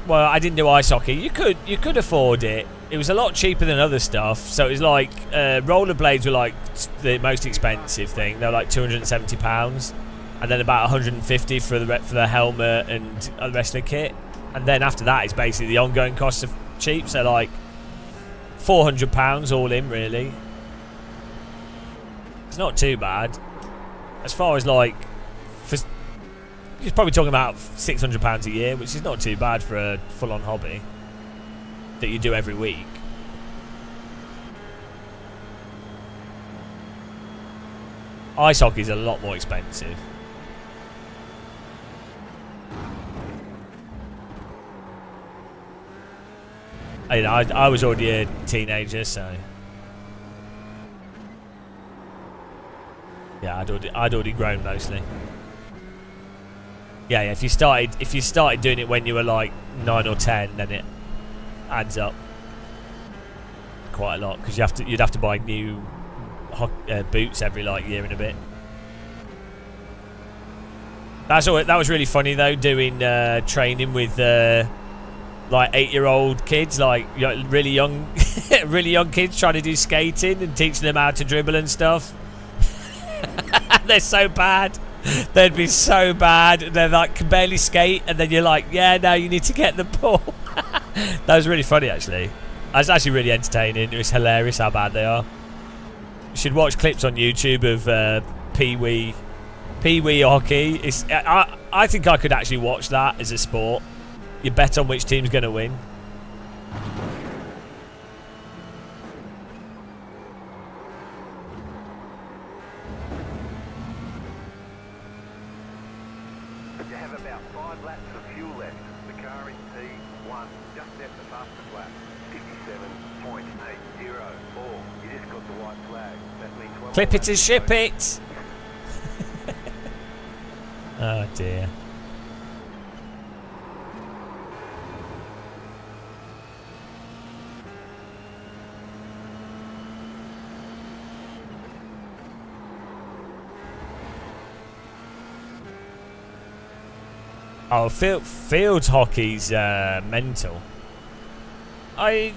Well, I didn't do ice hockey. You could afford it. It was a lot cheaper than other stuff. So it was like rollerblades were like the most expensive thing. They were like £270. And then about 150 for the helmet and the rest of the kit. And then after that, it's basically the ongoing costs of cheap. So like £400 all in, really. It's not too bad. As far as like, you're probably talking about £600 a year, which is not too bad for a full-on hobby that you do every week. Ice hockey is a lot more expensive. I was already a teenager, so yeah, I'd already grown mostly. Yeah, if you started doing it when you were like 9 or 10, then it adds up quite a lot because you'd have to buy new boots every like year and a bit. That was really funny though, doing training with like 8-year-old kids, like really young kids trying to do skating and teaching them how to dribble and stuff. They're so bad. They'd be so bad. They're like can barely skate, and then you're like, yeah, no, you need to get the ball. That was really funny, actually. That's actually really entertaining. It was hilarious how bad they are. You should watch clips on YouTube of Pee-wee hockey. I think I could actually watch that as a sport. You bet on which team's going to win. You have about 5 laps of fuel left. The car in P1 just left the fastest lap. 57.804. You just got the white flag. That means Clip it and ship it. Oh dear. Oh, field hockey's mental. The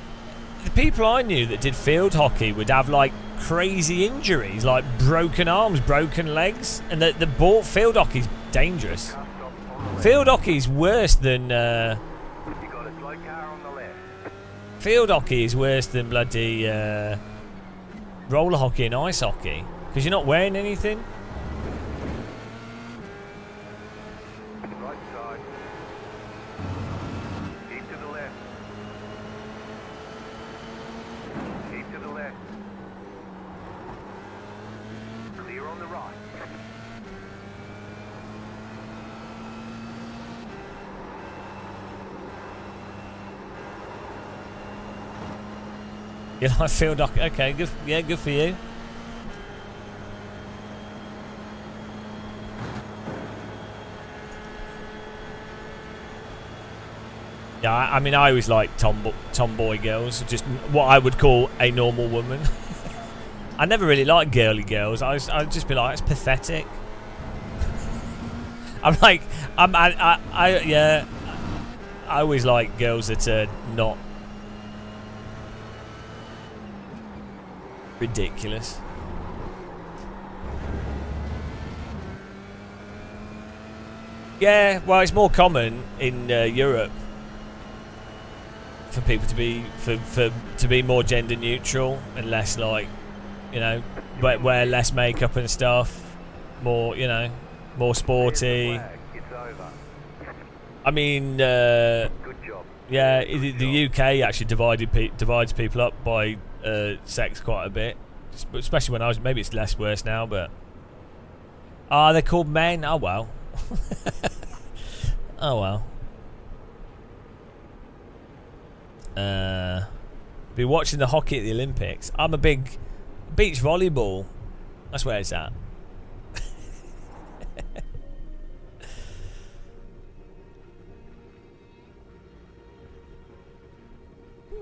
people I knew that did field hockey would have like crazy injuries, like broken arms, broken legs, and the field hockey's dangerous. Field hockey's worse than. You got a slow car on the left. Field hockey is worse than bloody roller hockey and ice hockey because you're not wearing anything. Right side. Keep to the left. Keep to the left. Clear on the right. You like field hockey? Okay, good. Yeah, good for you. Yeah, I mean, I always like tomboy girls, just what I would call a normal woman. I never really liked girly girls. I'd just be like, it's pathetic. I always like girls that are not ridiculous. Yeah, well, it's more common in Europe for people to be to be more gender neutral and less like, you know, wear less makeup and stuff, more, you know, more sporty. I mean, yeah, the UK actually divides people up by sex quite a bit, especially when I was. Maybe it's less worse now, but they're called men. Oh well. Oh well. Be watching the hockey at the Olympics. I'm a big beach volleyball. That's where it's at.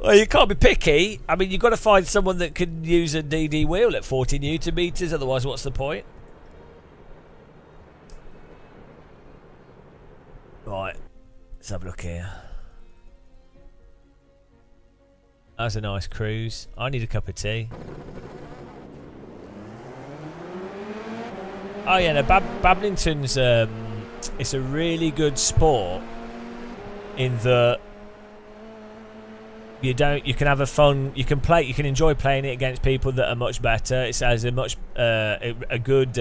Well, you can't be picky. I mean, you've got to find someone that can use a DD wheel at 40 Newton meters. Otherwise, what's the point? Right. Let's have a look here. That was a nice cruise. I need a cup of tea. Oh yeah, no, badminton's it's a really good sport in that you can have a fun, you can enjoy playing it against people that are much better. It has a much a good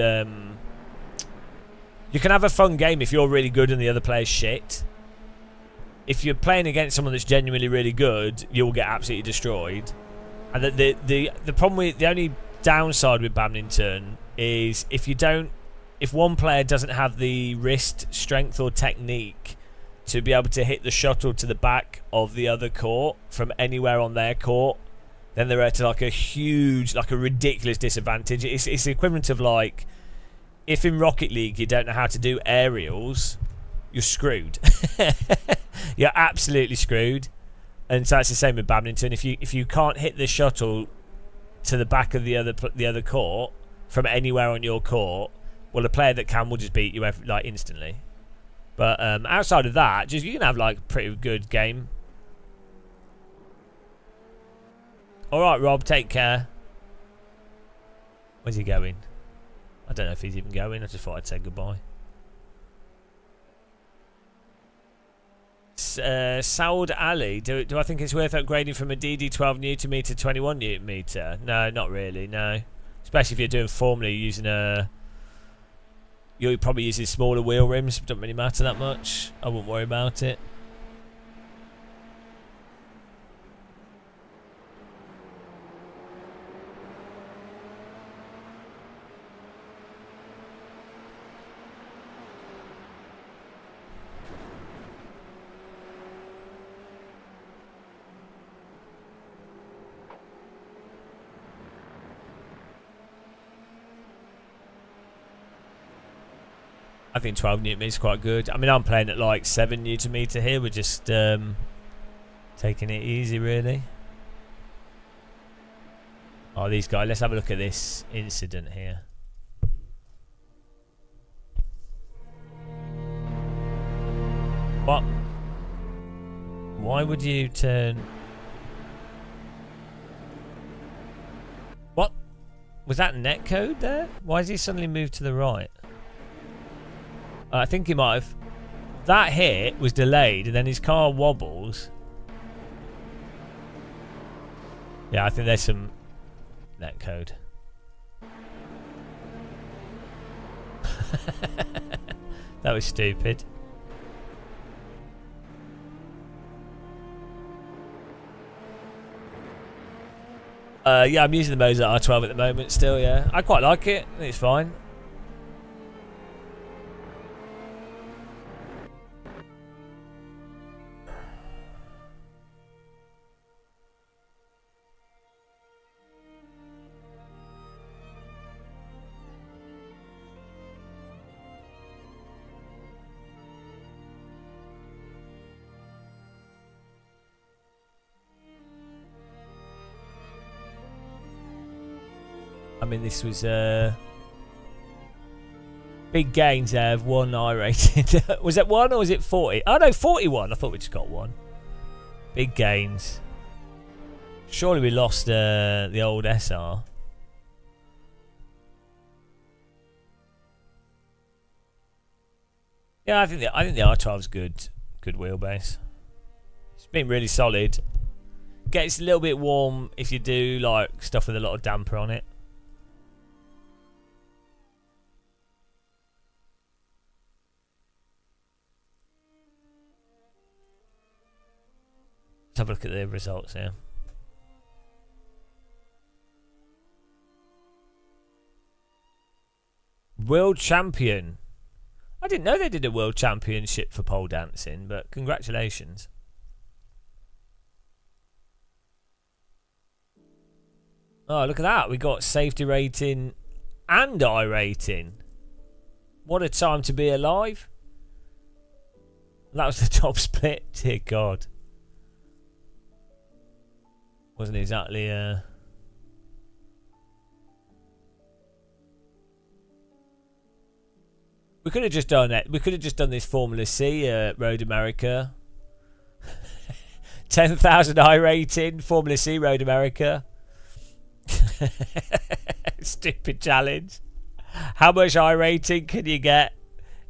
you can have a fun game if you're really good and the other player's shit. If you're playing against someone that's genuinely really good, you'll get absolutely destroyed. And the problem with, the only downside with badminton is if one player doesn't have the wrist strength or technique to be able to hit the shuttle to the back of the other court from anywhere on their court, then they're at like a huge, like a ridiculous disadvantage. It's the equivalent of like, if in Rocket League you don't know how to do aerials, you're screwed. You're absolutely screwed. And so it's the same with badminton. If you can't hit the shuttle to the back of the other court from anywhere on your court, well, a player that can will just beat you like instantly. But outside of that, you can have like a pretty good game. All right, Rob, take care. Where's he going? I don't know if he's even going. I just thought I'd say goodbye. Saud Ali, do I think it's worth upgrading from a DD12 Newton meter to 21 Newton meter? No, not really, no. Especially if you're doing formally using you're probably using smaller wheel rims. It doesn't really matter that much. I wouldn't worry about it. I think 12 Newton meter is quite good. I mean, I'm playing at like 7 Newton meter here. We're just taking it easy, really. Oh, these guys. Let's have a look at this incident here. What? Why would you turn? What? Was that netcode there? Why has he suddenly moved to the right? I think he might have. That hit was delayed, and then his car wobbles. Yeah, I think there's some net code. That was stupid. Yeah, I'm using the Mozart R12 at the moment still, yeah. I quite like it. I think it's fine. I mean, this was big gains there of 1 I rated. Was it 1 or was it 40? Oh no, 41. I thought we just got 1. Big gains. Surely we lost the old SR. Yeah, I think the R12's good. Good wheelbase. It's been really solid. Gets a little bit warm if you do like stuff with a lot of damper on it. Let's have a look at the results here. World champion. I didn't know they did a world championship for pole dancing, but congratulations. Oh, look at that. We got safety rating and I rating. What a time to be alive. That was the top split. Dear God. Wasn't exactly we could have just done it. We could have just done this Formula C Road America. 10,000 I rating, Formula C Road America. Stupid challenge. How much I rating can you get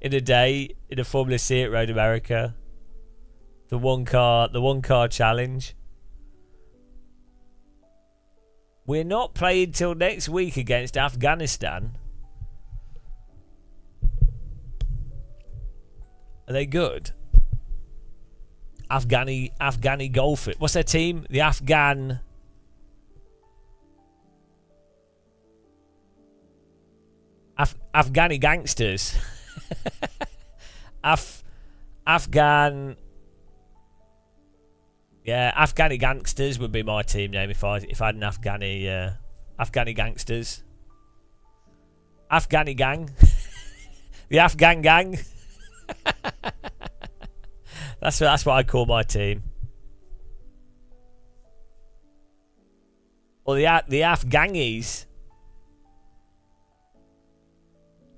in a day in a Formula C at Road America? The one car challenge. We're not playing till next week against Afghanistan. Are they good? Afghani golf. What's their team? The Afghani gangsters. Afghan. Yeah, Afghani gangsters would be my team name if I had an Afghani gangsters. Afghani gang. The Afghan gang. That's what I call my team. Or the Afghanis.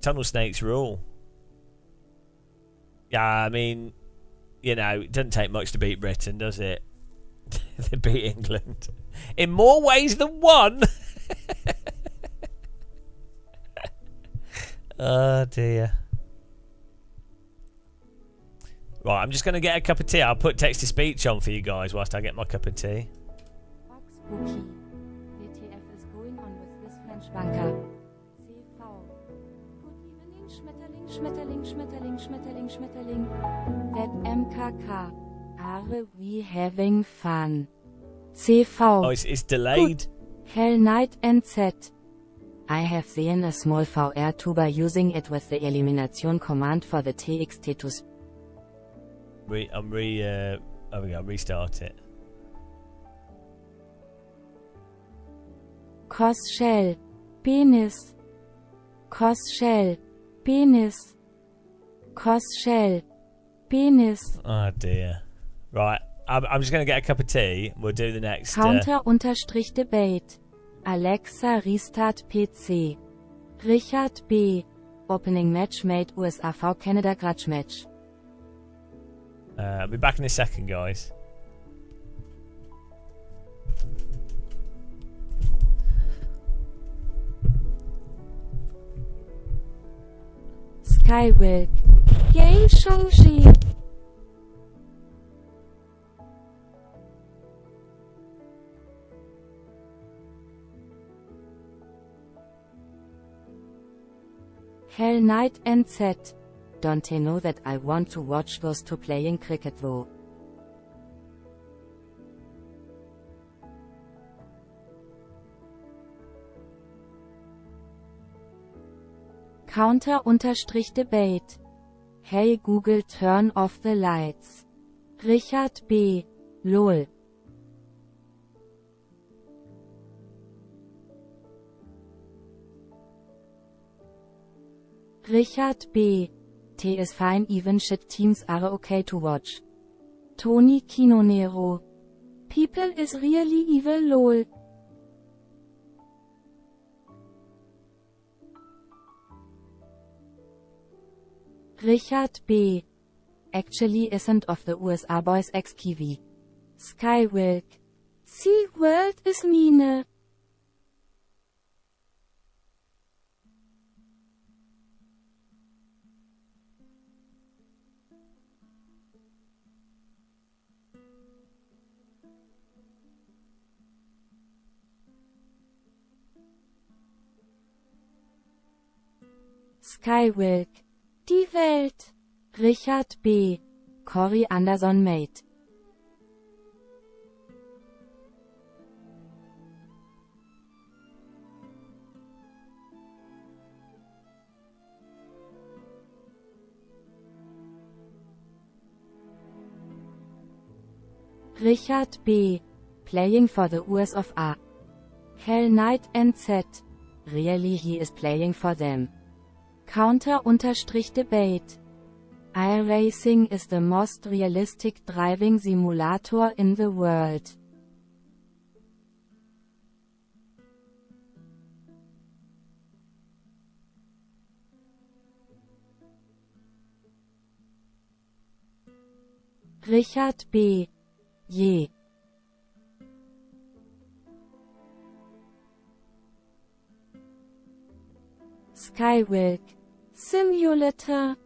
Tunnel snakes rule. Yeah, I mean, you know, it doesn't take much to beat Britain, does it? They beat England in more ways than one. Oh dear. Right, I'm just going to get a cup of tea. I'll put text to speech on for you guys whilst I get my cup of tea. Spooky. WTF is going on with this French banker? CV. Good evening, Schmetterling, Schmetterling, Schmetterling, Schmetterling, Schmetterling. That MKK. Are we having fun? CV. Oh, it's delayed. Good. Hell Night NZ. I have seen a small VR tuber using it with the elimination command for the TXT to oh, we go, restart it. Cos shell. Penis. Cos shell. Penis. Cos shell. Penis. Oh dear. Right, I'm just going to get a cup of tea. We'll do the next... Counter-debate. Alexa restart PC. Richard B. Opening match made USA v Canada grudge match. I'll be back in a second, guys. Skywilk. Yay, Shang-Chi. Hell Night NZ. Don't you know that I want to watch those two playing cricket though? Counter-Debate. Hey Google, turn off the lights. Richard B. LOL. Richard B. T is fine, even shit teams are okay to watch. Tony Kinonero. People is really evil lol. Richard B. Actually isn't of the USA boys ex-Kiwi. Skywilk. Sea World is Mine. Skywilk. Die Welt. Richard B. Corey Anderson Mate. Richard B. Playing for the US of A. Hell Night NZ. Really he is playing for them. Counter-Debate. iRacing is the most realistic driving simulator in the world. Richard B. Je. Skywilk. Simulator.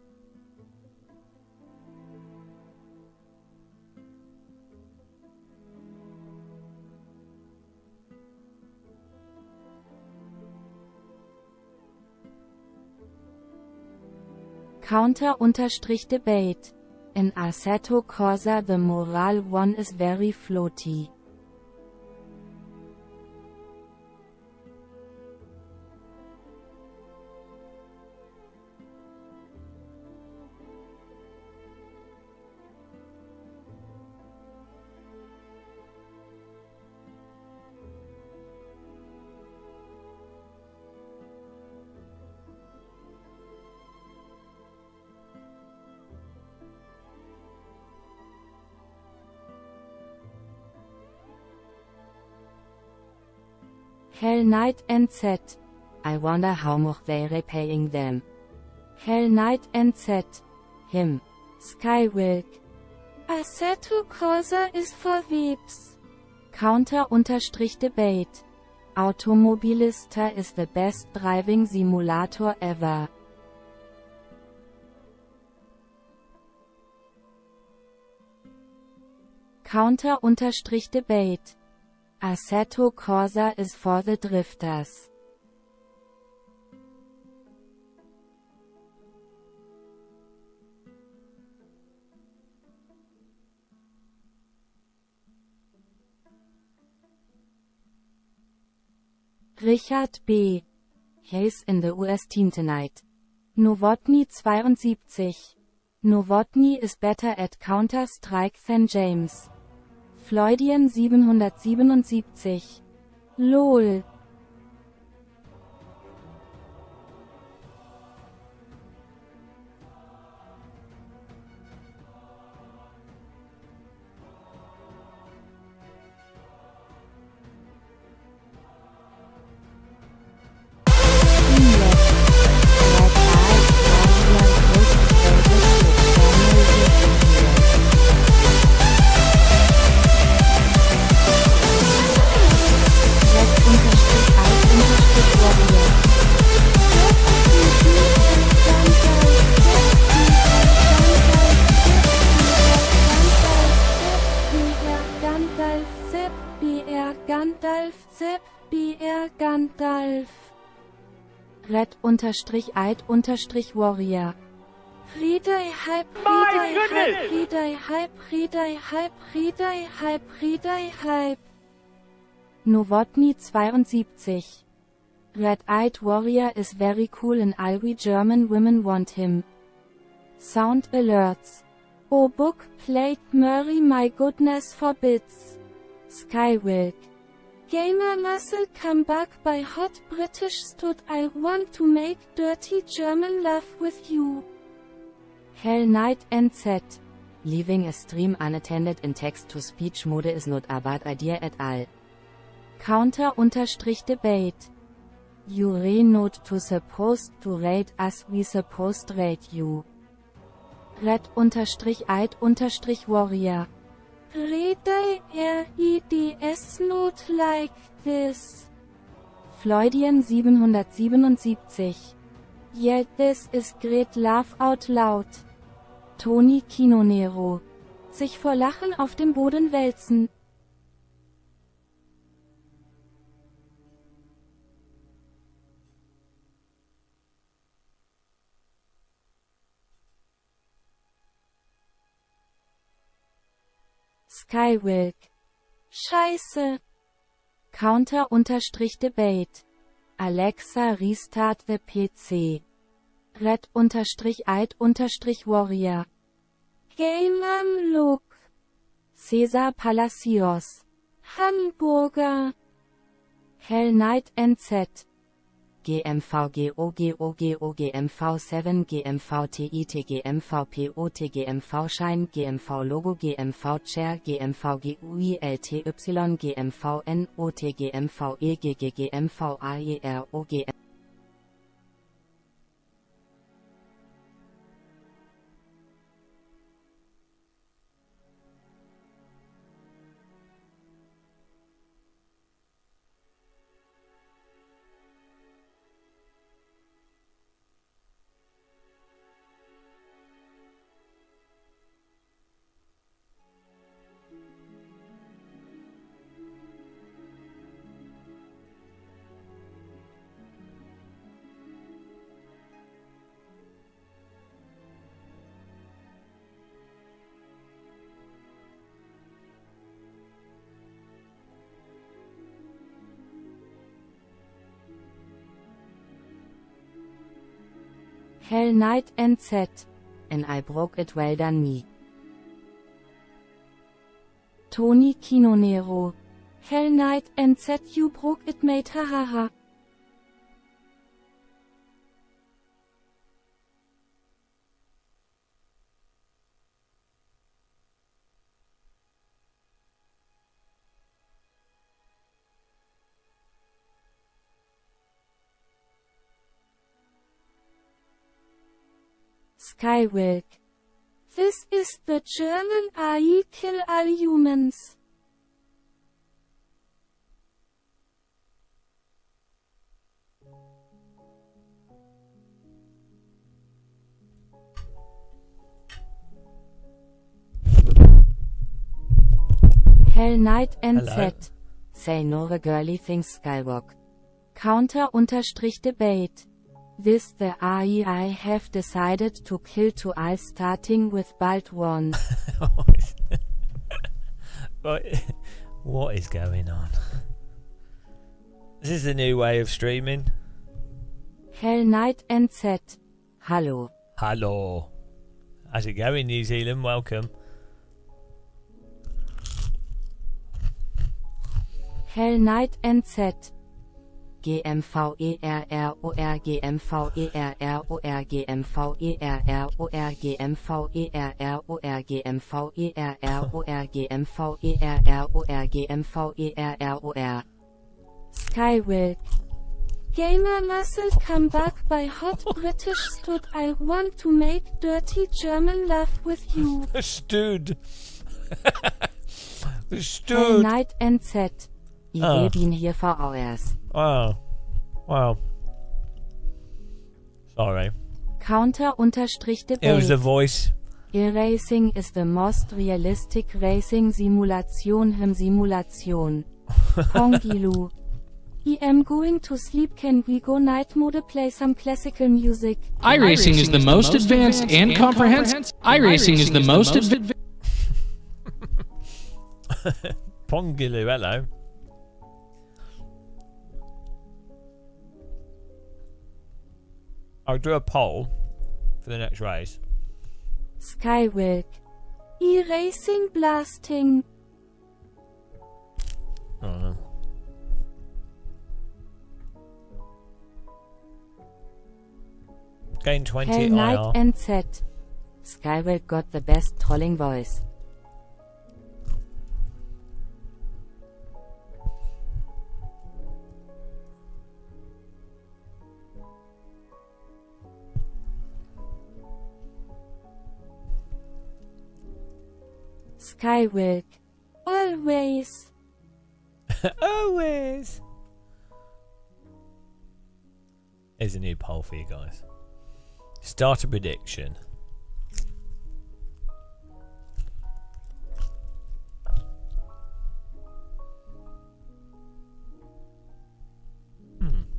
Counter-Debate. In Assetto Corsa the Moral 1 is very floaty. Hell Night NZ. I wonder how much they're paying them. Hell Night NZ. Him. Skywilk. Assetto Corsa is for Weeps. Counter-Debate. Automobilista is the best driving simulator ever. Counter-Debate. Assetto Corsa is for the drifters. Richard B. He's in the US team tonight. Novotny 72. Novotny is better at Counter-Strike than James. Floydian 777. LOL. Red_Id_Warrior. Redai Hype, Redai Hype, Redai Hype, Redai Hype, Redai Hype, Redai Hype. Nowotny 72. Red-Eyed Warrior is very cool and all German women want him. Sound alerts. Oh book, played Murray, my goodness forbids. Skywilk. Gamer muscle come back by hot British stud. I want to make dirty German love with you. Hell Knight NZ. Leaving a stream unattended in text-to-speech mode is not a bad idea at all. Counter_debate. You re not to supposed to rate as we supposed rate you. Red_Id_Warrior. Redai RIDS not like this. Floydian 777. Yeah, this is great laugh out loud. Toni Kinonero. Sich vor Lachen auf dem Boden wälzen. Skywilk. Scheiße. Counter_debate. Alexa restart the PC. Red_Id_Warrior. Gamer Look. Cesar Palacios. Hamburger. Hell Knight NZ. GMV GOGOGO GMV 7 GMV TIT GMV POT GMV Schein GMV Logo GMV Chair GMV GUILTY GMV NOT GMV EGG GMV AERO GMV. Hell Knight NZ. And I broke it, well done me. Toni Kinonero. Hell Knight NZ, you broke it, mate, hahaha. Skywilk. This is the German AI kill all humans. Hell Knight NZ. Hello. Say no the girly things Skywalk. Counter_debate. This the AI have decided to kill to all starting with Bald 1. What is going on? This is the new way of streaming. Hell Knight NZ. Hallo. Hello. How's it going, New Zealand? Welcome. Hell Knight NZ. GMVERROR GMVERROR GMVERROR GMVERROR GMVERROR GMVERROR Skywilk. Gamer muscle come back by hot British stud. I want to make dirty German love with you. Stood. Hell Stood. Knight NZ. Ich bin hier for hours. Wow. Wow. Sorry. Counter_debate. It was the voice. E-Racing is the most realistic racing simulation. Simulation. Pongilu. I am going to sleep. Can we go night mode play some classical music? iRacing is the most advanced and comprehensive. iRacing is the most advanced. Pongilu, hello. I'll do a poll for the next race. Skywalk. E-Racing Blasting. I don't know. Gain 20 Hell IR. Night and Z. Skywalk got the best trolling voice. Skywalk. Always. Always. Here's a new poll for you guys. Start a prediction.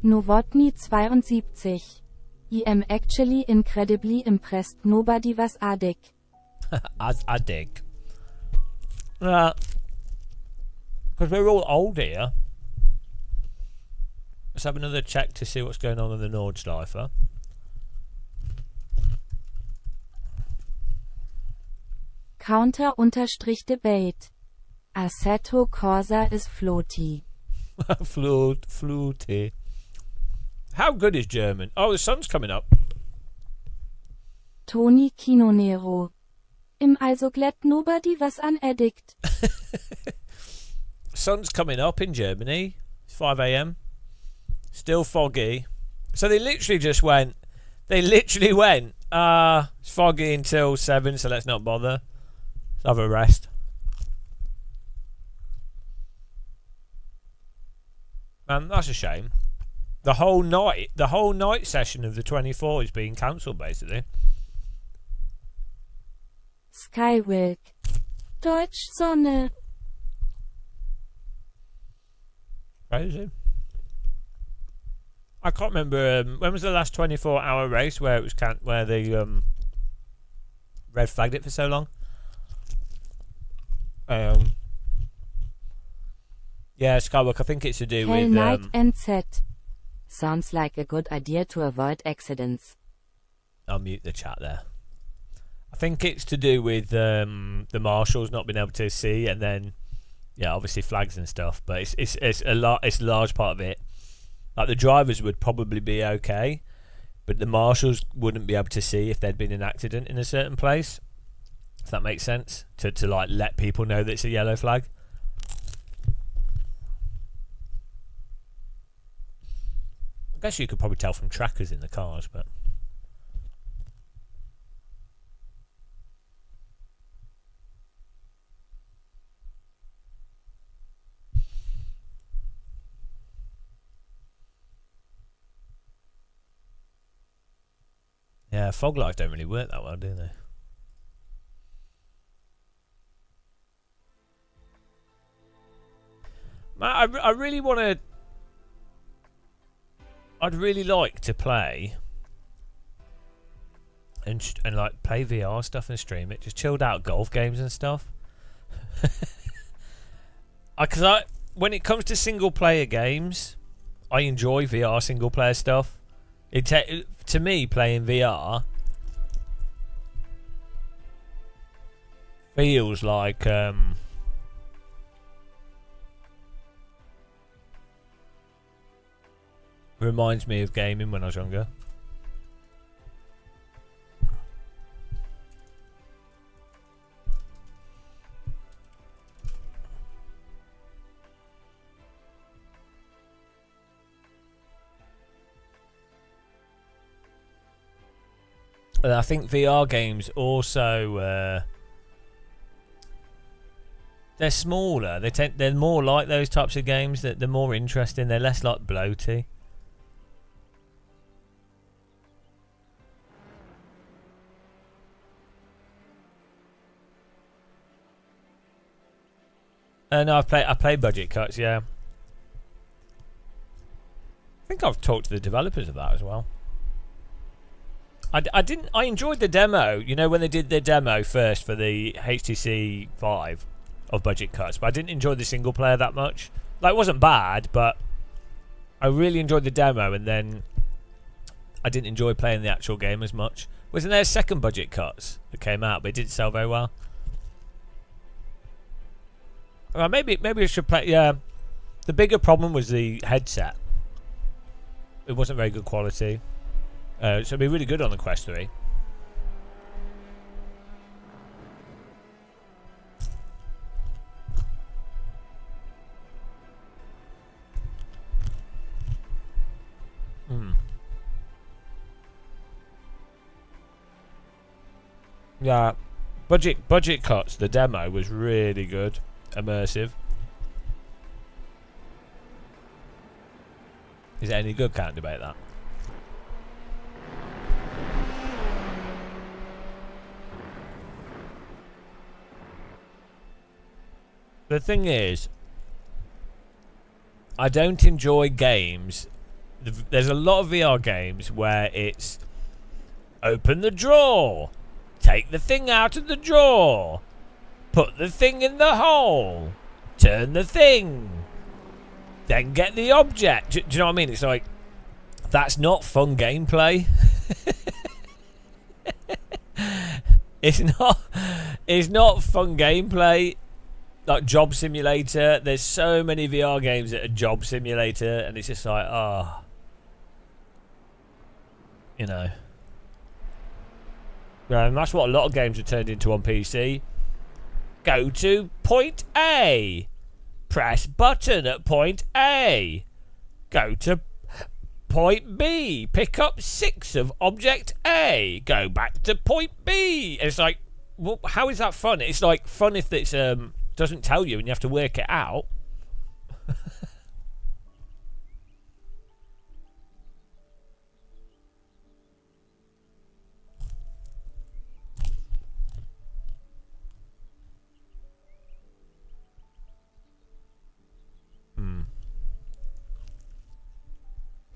Novotny 72. I am actually incredibly impressed. Nobody was addic. As I dig. Because we're all old here. Let's have another check to see what's going on in the Nordschleifer. Counter-debate. Assetto Corsa is floaty. Floaty. How good is German? Oh, the sun's coming up. Tony Kinonero. Im also glad nobody was an addict. Sun's coming up in Germany. It's 5 a.m. Still foggy. So they literally just went. It's foggy until 7, so let's not bother. Let's have a rest. Man, that's a shame. The whole night session of the 24 is being cancelled, basically. Skywalk. Deutsch Sonne. Crazy. I can't remember when was the last 24-hour race where it was where they red flagged it for so long. Yeah, Skywalk. I think it's to do Hell with Night and Z. Sounds like a good idea to avoid accidents. I'll mute the chat there. I think it's to do with the marshals not being able to see, and then obviously flags and stuff. But it's a large part of it. Like the drivers would probably be okay, but the marshals wouldn't be able to see if there'd been an accident in a certain place. If that makes sense, to like let people know that it's a yellow flag. I guess you could probably tell from trackers in the cars, but. Yeah, fog lights don't really work that well, do they? I really want to. I'd really like to play and like play VR stuff and stream it, just chilled out golf games and stuff. Because when it comes to single player games, I enjoy VR single player stuff. To me, playing VR feels like reminds me of gaming when I was younger. And I think VR games also they're smaller. They're more like those types of games. That they're more interesting. They're less like bloaty. No, I play budget cuts. Yeah. think I've talked to the developers of that as well. I enjoyed the demo, you know, when they did their demo first for the HTC 5 of Budget Cuts, but I didn't enjoy the single player that much. Like, it wasn't bad, but I really enjoyed the demo, and then I didn't enjoy playing the actual game as much. Wasn't there a second Budget Cuts that came out, but it didn't sell very well? Well, maybe I should play. Yeah, the bigger problem was the headset. It wasn't very good quality. So it'd be really good on the Quest 3. Yeah, budget cuts. The demo was really good, immersive. Is it any good? Can't debate that. The thing is, I don't enjoy games. There's a lot of VR games where it's open the drawer, take the thing out of the drawer, put the thing in the hole, turn the thing, then get the object. Do you know what I mean? It's like, that's not fun gameplay. It's not fun gameplay. Like Job Simulator, there's so many VR games that are Job Simulator, and it's just like, oh, you know. Yeah, and that's what a lot of games are turned into on PC. Go to point A, press button at point A, go to point B, pick up 6 of object A, go back to point B. And it's like, well, how is that fun? It's like fun if it's doesn't tell you and you have to work it out.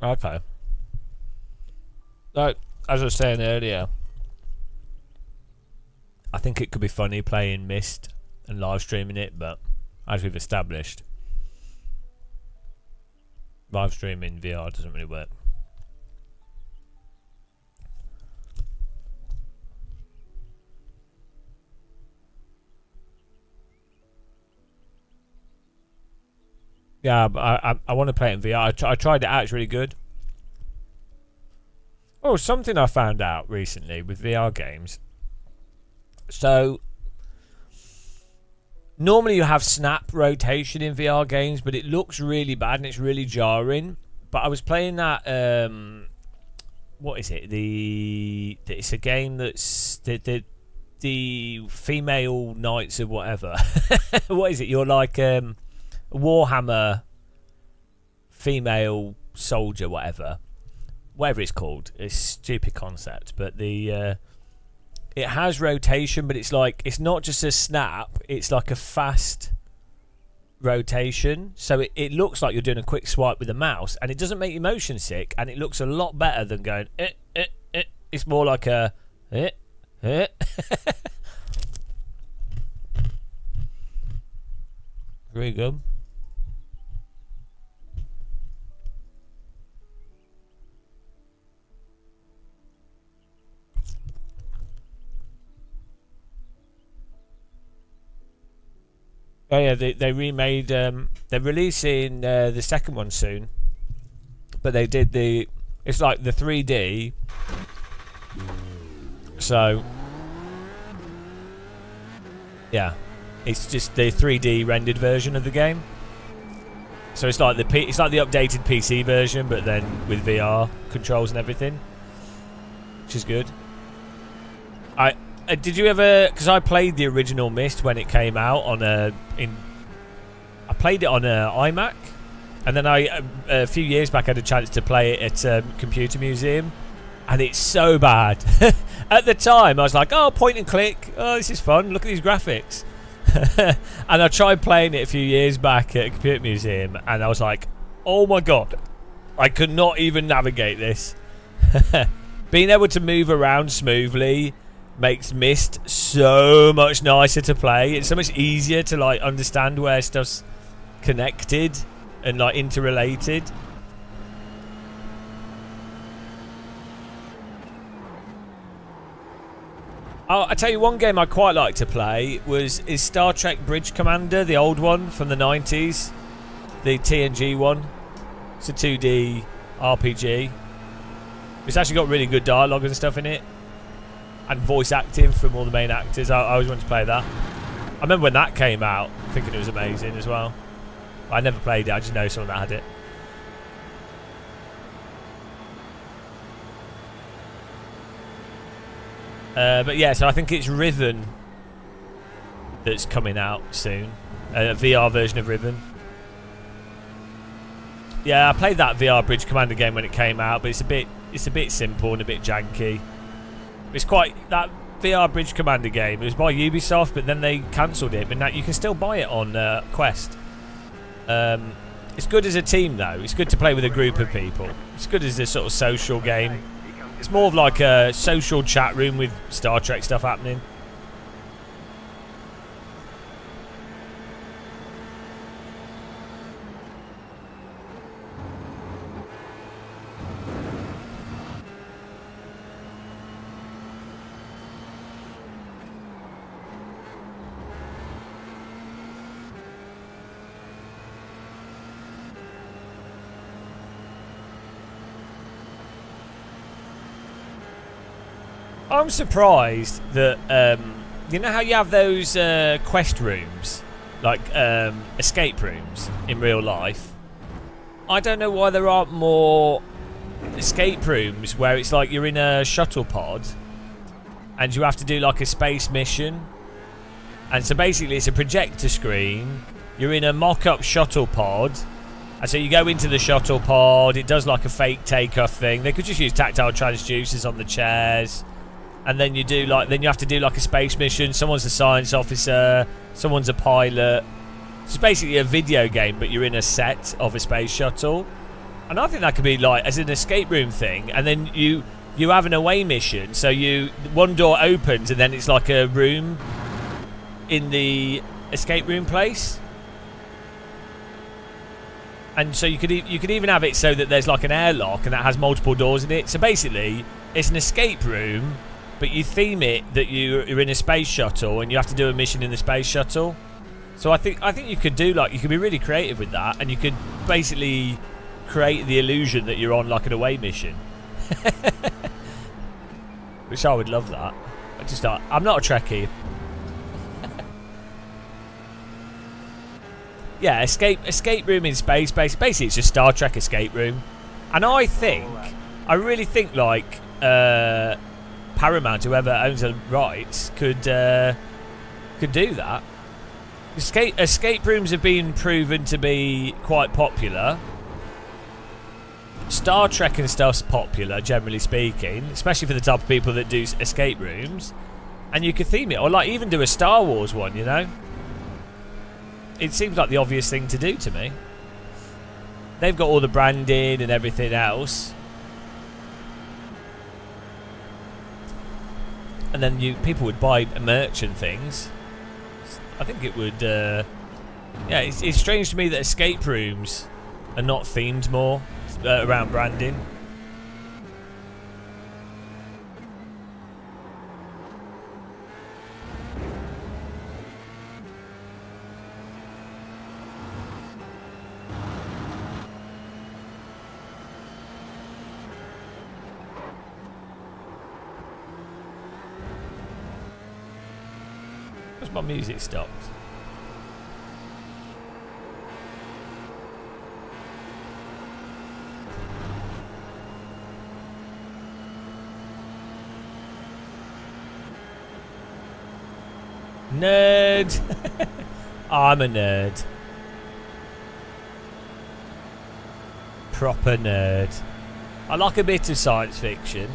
Okay. Like, as I was saying earlier, I think it could be funny playing Myst and live streaming it, but as we've established, live streaming VR doesn't really work. Yeah, but I want to play it in VR. I tried it out, it's really good. Oh, something I found out recently with VR games. So, normally you have snap rotation in VR games, but it looks really bad and it's really jarring. But I was playing that, what is it? It's a game that's the female knights of whatever. What is it? You're like Warhammer female soldier, whatever it's called. It's a stupid concept, but it has rotation, but it's like, it's not just a snap, it's like a fast rotation, so it looks like you're doing a quick swipe with a mouse, and it doesn't make you motion sick, and it looks a lot better than going it's more like a very good. Oh yeah, they remade. They're releasing the second one soon, but they did it's like the 3D. So yeah, it's just the 3D rendered version of the game. So it's like the updated PC version, but then with VR controls and everything, which is good. Did you ever? Because I played the original Myst when it came out on I played it on an iMac, and then a few years back I had a chance to play it at Computer Museum, and it's so bad. At the time I was like, oh, point and click, oh, this is fun, look at these graphics. And I tried playing it a few years back at Computer Museum, and I was like, oh my god, I could not even navigate this. Being able to move around smoothly makes Myst so much nicer to play. It's so much easier to like understand where stuff's connected and like interrelated. Oh, I tell you, one game I quite like to play is Star Trek Bridge Commander, the old one from the 90s, the TNG one. It's a 2D RPG. It's actually got really good dialogue and stuff in it, and voice acting from all the main actors. I always wanted to play that. I remember when that came out, thinking it was amazing as well. But I never played it. I just know someone that had it. But yeah, so I think it's Riven that's coming out soon. A VR version of Riven. Yeah, I played that VR Bridge Commander game when it came out, but it's a bit simple and a bit janky. It's quite that VR Bridge Commander game. It was by Ubisoft, but then they cancelled it. But now you can still buy it on Quest. It's good as a team though. It's good to play with a group of people. It's good as a sort of social game. It's more of like a social chat room with Star Trek stuff happening. I'm surprised that, you know how you have those quest rooms, like escape rooms in real life? I don't know why there aren't more escape rooms where it's like you're in a shuttle pod and you have to do like a space mission. And so basically it's a projector screen, you're in a mock-up shuttle pod, and so you go into the shuttle pod, it does like a fake takeoff thing. They could just use tactile transducers on the chairs. And then you do like, then you have to do like a space mission. Someone's a science officer, someone's a pilot. It's basically a video game, but you're in a set of a space shuttle. And I think that could be like as an escape room thing. And then you have an away mission. So one door opens, and then it's like a room in the escape room place. And so you could even have it so that there's like an airlock and that has multiple doors in it. So basically, it's an escape room, but you theme it that you're in a space shuttle and you have to do a mission in the space shuttle. So I think you could do like, you could be really creative with that, and you could basically create the illusion that you're on like an away mission. Which I would love that. I'm not a Trekkie. Yeah, escape room in space. Basically, it's just Star Trek escape room. And I really think like Paramount, whoever owns the rights, could do that. Escape rooms have been proven to be quite popular. Star Trek and stuff's popular, generally speaking, especially for the type of people that do escape rooms. And you could theme it, or like even do a Star Wars one, you know? It seems like the obvious thing to do to me. They've got all the branding and everything else. And then people would buy merch and things. I think it would... yeah, it's strange to me that escape rooms are not themed more around branding. My music stopped. Nerd. I'm a nerd. Proper nerd. I like a bit of science fiction.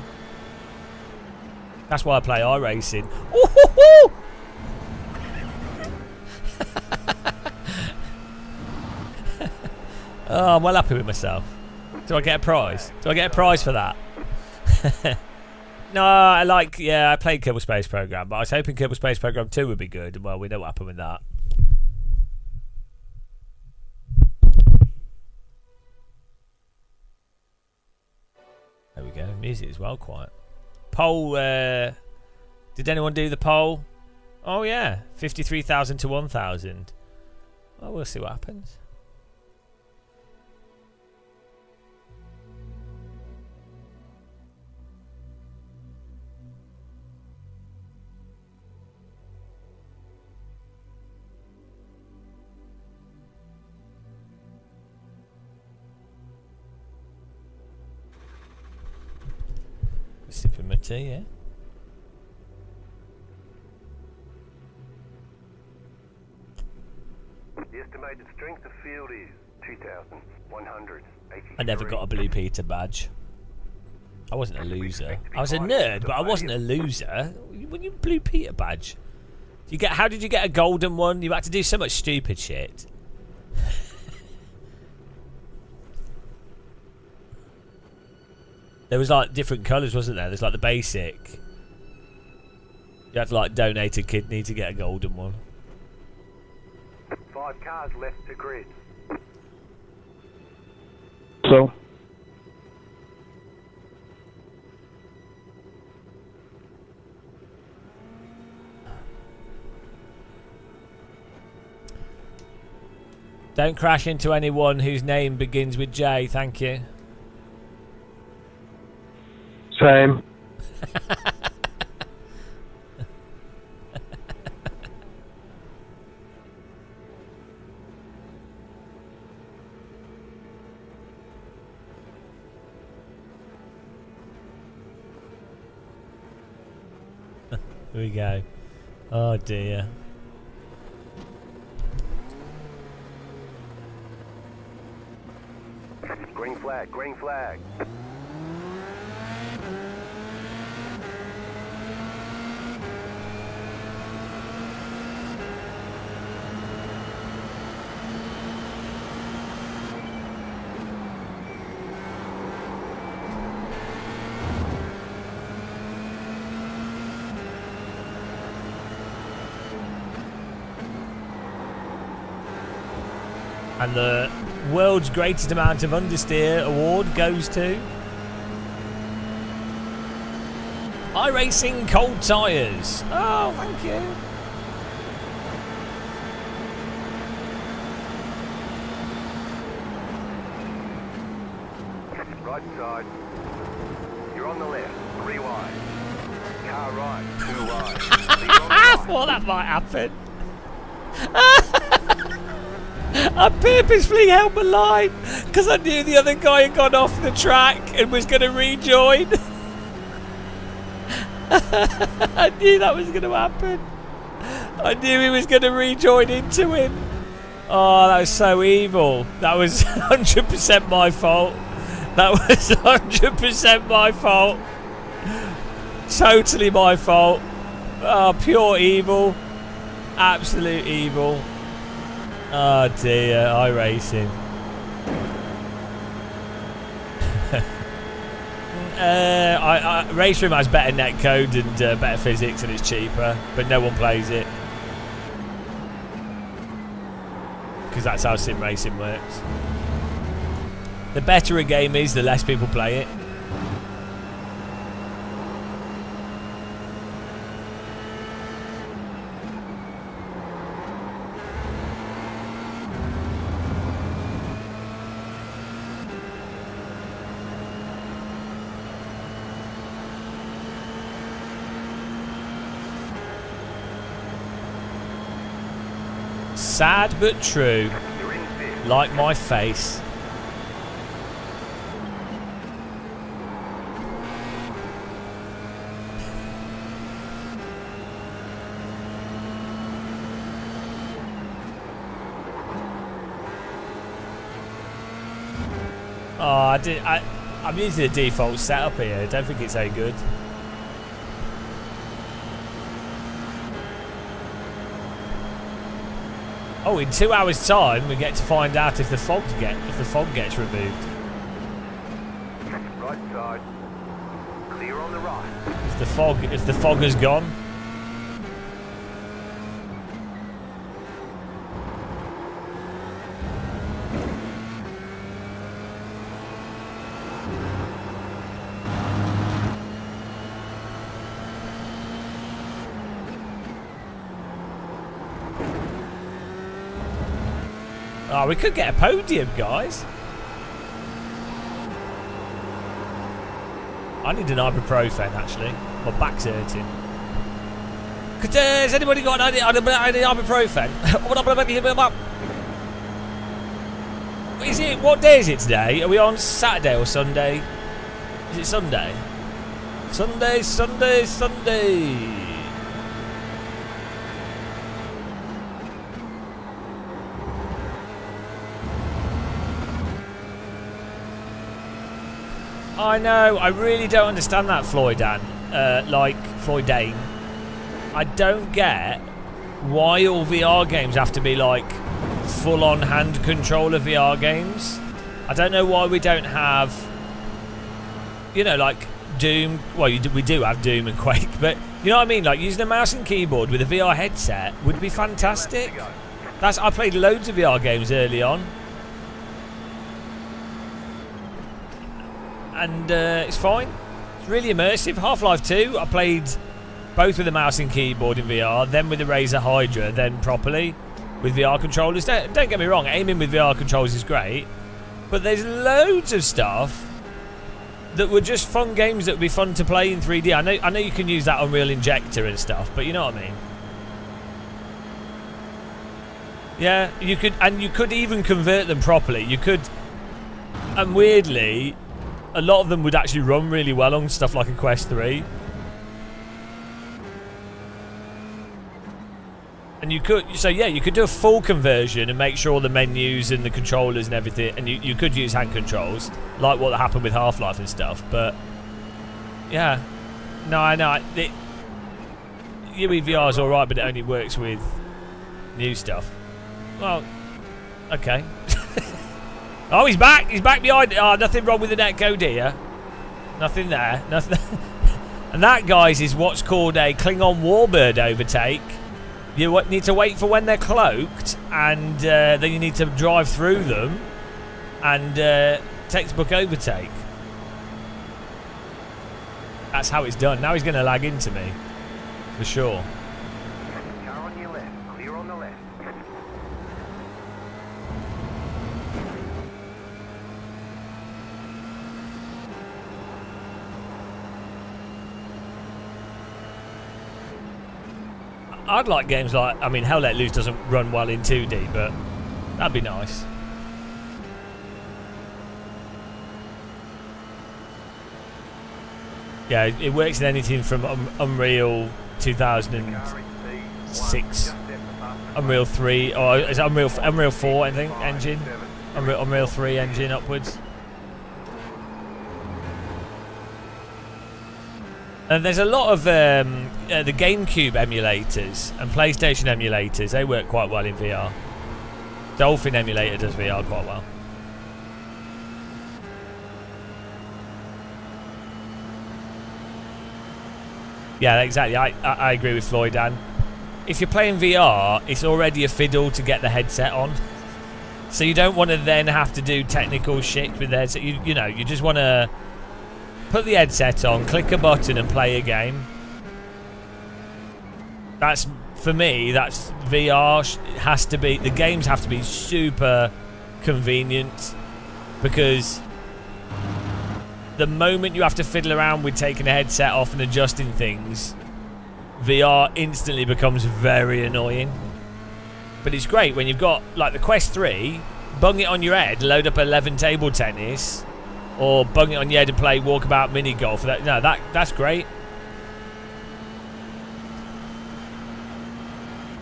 That's why I play iRacing. Ooh-hoo-hoo! Oh, I'm well happy with myself. Do I get a prize? Do I get a prize for that? No, I played Kerbal Space Program, but I was hoping Kerbal Space Program 2 would be good. Well, we know what happened with that. There we go. Music is well quiet. Poll. Did anyone do the poll? Oh yeah, 53,000 to 1,000. Well, we'll see what happens. Sipping my tea, yeah. The estimated strength of field is 2,183. I never got a Blue Peter badge. I wasn't a loser. I was a nerd, but I wasn't a loser. When you Blue Peter badge, how did you get a golden one? You had to do so much stupid shit. There was like different colours, wasn't there? There's like the basic. You had to like donate a kidney to get a golden one. 5 cars left to grid. So? Don't crash into anyone whose name begins with J, thank you. Same. Here we go. Oh dear. Green flag, green flag. And the world's greatest amount of understeer award goes to iRacing Cold Tyres. Oh, thank you. Right side. You're on the left. 3 wide. Car right. 2 wide. So you're on the I right. thought that might happen. I purposefully held my line because I knew the other guy had gone off the track and was going to rejoin. I knew that was going to happen. I knew he was going to rejoin into him. Oh, that was so evil. That was 100% my fault. That was 100% my fault. Totally my fault. Oh, pure evil. Absolute evil. Oh dear, iRacing. Race Room has better netcode and better physics and it's cheaper, but no one plays it. Because that's how sim racing works. The better a game is, the less people play it. Sad but true, like my face. Oh, I'm using the default setup here. I don't think it's so good. Oh, in 2 hours' time, we get to find out if the fog gets removed. If the fog has gone. Oh, we could get a podium, guys. I need an ibuprofen, actually. My back's hurting. Has anybody got any ibuprofen? Is it? What day is it today? Are we on Saturday or Sunday? Is it Sunday? Sunday. I know, I really don't understand that, Floydane. Floydane. I don't get why all VR games have to be like full-on hand controller VR games. I don't know why we don't have, you know, like Doom. Well, we do have Doom and Quake, but you know what I mean? Like using a mouse and keyboard with a VR headset would be fantastic. I played loads of VR games early on. And it's fine. It's really immersive. Half-Life 2, I played both with a mouse and keyboard in VR, then with the Razer Hydra, then properly with VR controllers. Don't get me wrong, aiming with VR controllers is great, but there's loads of stuff that were just fun games that would be fun to play in 3D. I know you can use that Unreal Injector and stuff, but you know what I mean. Yeah, you could even convert them properly. You could, and weirdly, a lot of them would actually run really well on stuff like a Quest 3. And you could do a full conversion and make sure all the menus and the controllers and everything, and you could use hand controls, like what happened with Half-Life and stuff, but yeah. No, I know. VR is alright, but it only works with new stuff. Well, okay. Oh, he's back! He's back behind. Oh, nothing wrong with the netcode here. Nothing there. Nothing. And that, guys, is what's called a Klingon warbird overtake. You need to wait for when they're cloaked, and then you need to drive through them, and textbook overtake. That's how it's done. Now he's going to lag into me, for sure. Car on your left, clear on the left. I'd like games like, I mean, Hell Let Loose doesn't run well in 2D, but that'd be nice. Yeah, it works in anything from Unreal 2006, Unreal 3, or is it Unreal 4, I think, engine? Unreal 3 engine upwards. And there's a lot of the GameCube emulators and PlayStation emulators. They work quite well in VR. Dolphin emulator does VR quite well. Yeah, exactly. I agree with Floydane. If you're playing VR, it's already a fiddle to get the headset on. So you don't want to then have to do technical shit with the headset. You know, you just want to put the headset on, click a button and play a game. That's, for me, that's VR has to be, the games have to be super convenient, because the moment you have to fiddle around with taking a headset off and adjusting things, VR instantly becomes very annoying. But it's great when you've got, like, the Quest 3, bung it on your head, load up 11 table tennis, or bung it on your head and play walkabout mini golf. That's great.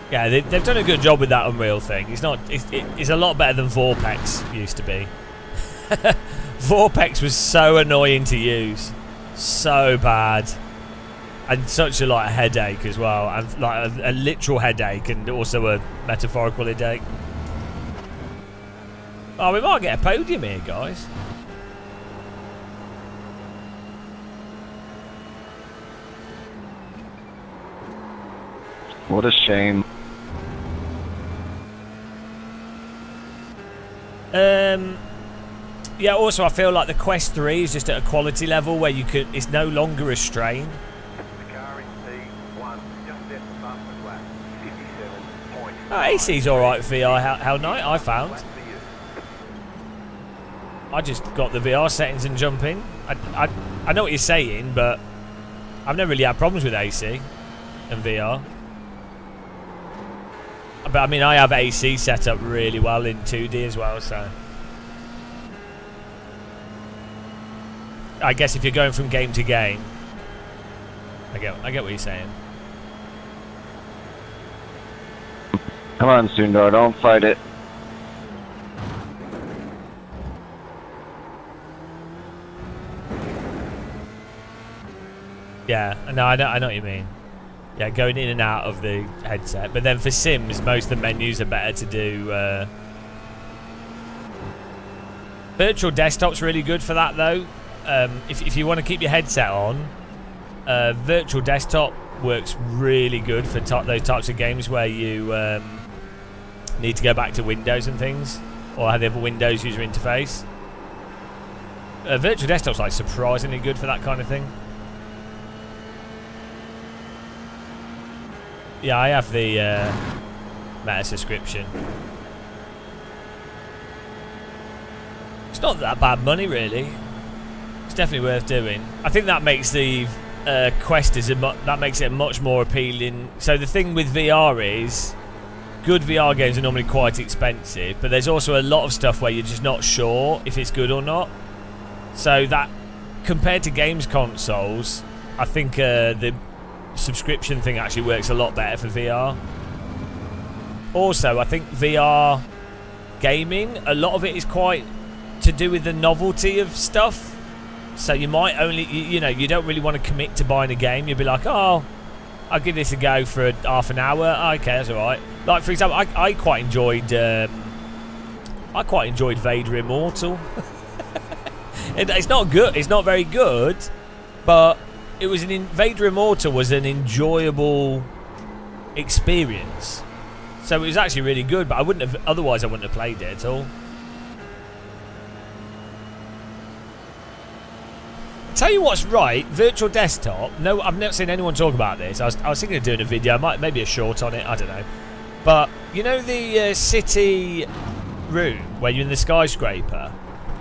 Yeah, they've done a good job with that Unreal thing. It's a lot better than Vorpex used to be. Vorpex was so annoying to use, so bad, and such a headache as well, and like a literal headache and also a metaphorical headache. Oh, we might get a podium here, guys. What a shame. Yeah, also I feel like the Quest 3 is just at a quality level where it's no longer a strain. The car in P1, just set the fastest lap, 57.5. Oh, AC's alright VR, Hell Knight, I found. I just got the VR settings and jump in. I know what you're saying, but I've never really had problems with AC and VR. But I mean, I have AC set up really well in 2D as well, so I guess if you're going from game to game, I get what you're saying. Come on, Sundar, don't fight it. Yeah, no, I know what you mean. Yeah, going in and out of the headset. But then for Sims, most of the menus are better to do. Virtual Desktop's really good for that, though. If you want to keep your headset on, Virtual Desktop works really good for those types of games where you need to go back to Windows and things, or have the other Windows user interface. Virtual Desktop's like surprisingly good for that kind of thing. Yeah, I have the Meta subscription. It's not that bad money, really. It's definitely worth doing. I think that makes the Quest that makes it much more appealing. So the thing with VR is, good VR games are normally quite expensive, but there's also a lot of stuff where you're just not sure if it's good or not. So that, compared to games consoles, I think the subscription thing actually works a lot better for VR. Also, I think VR gaming, a lot of it is quite to do with the novelty of stuff. So you might only, you know, you don't really want to commit to buying a game. You'll be like, oh, I'll give this a go for half an hour. Okay, that's all right. Like, for example, I quite enjoyed Vader Immortal. It's not good. It's not very good, but it was Vader Immortal was an enjoyable experience. So it was actually really good, but I wouldn't have played it at all. Tell you what's right, Virtual Desktop. No, I've never seen anyone talk about this. I was thinking of doing a video, maybe a short on it. I don't know. But you know the city room where you're in the skyscraper,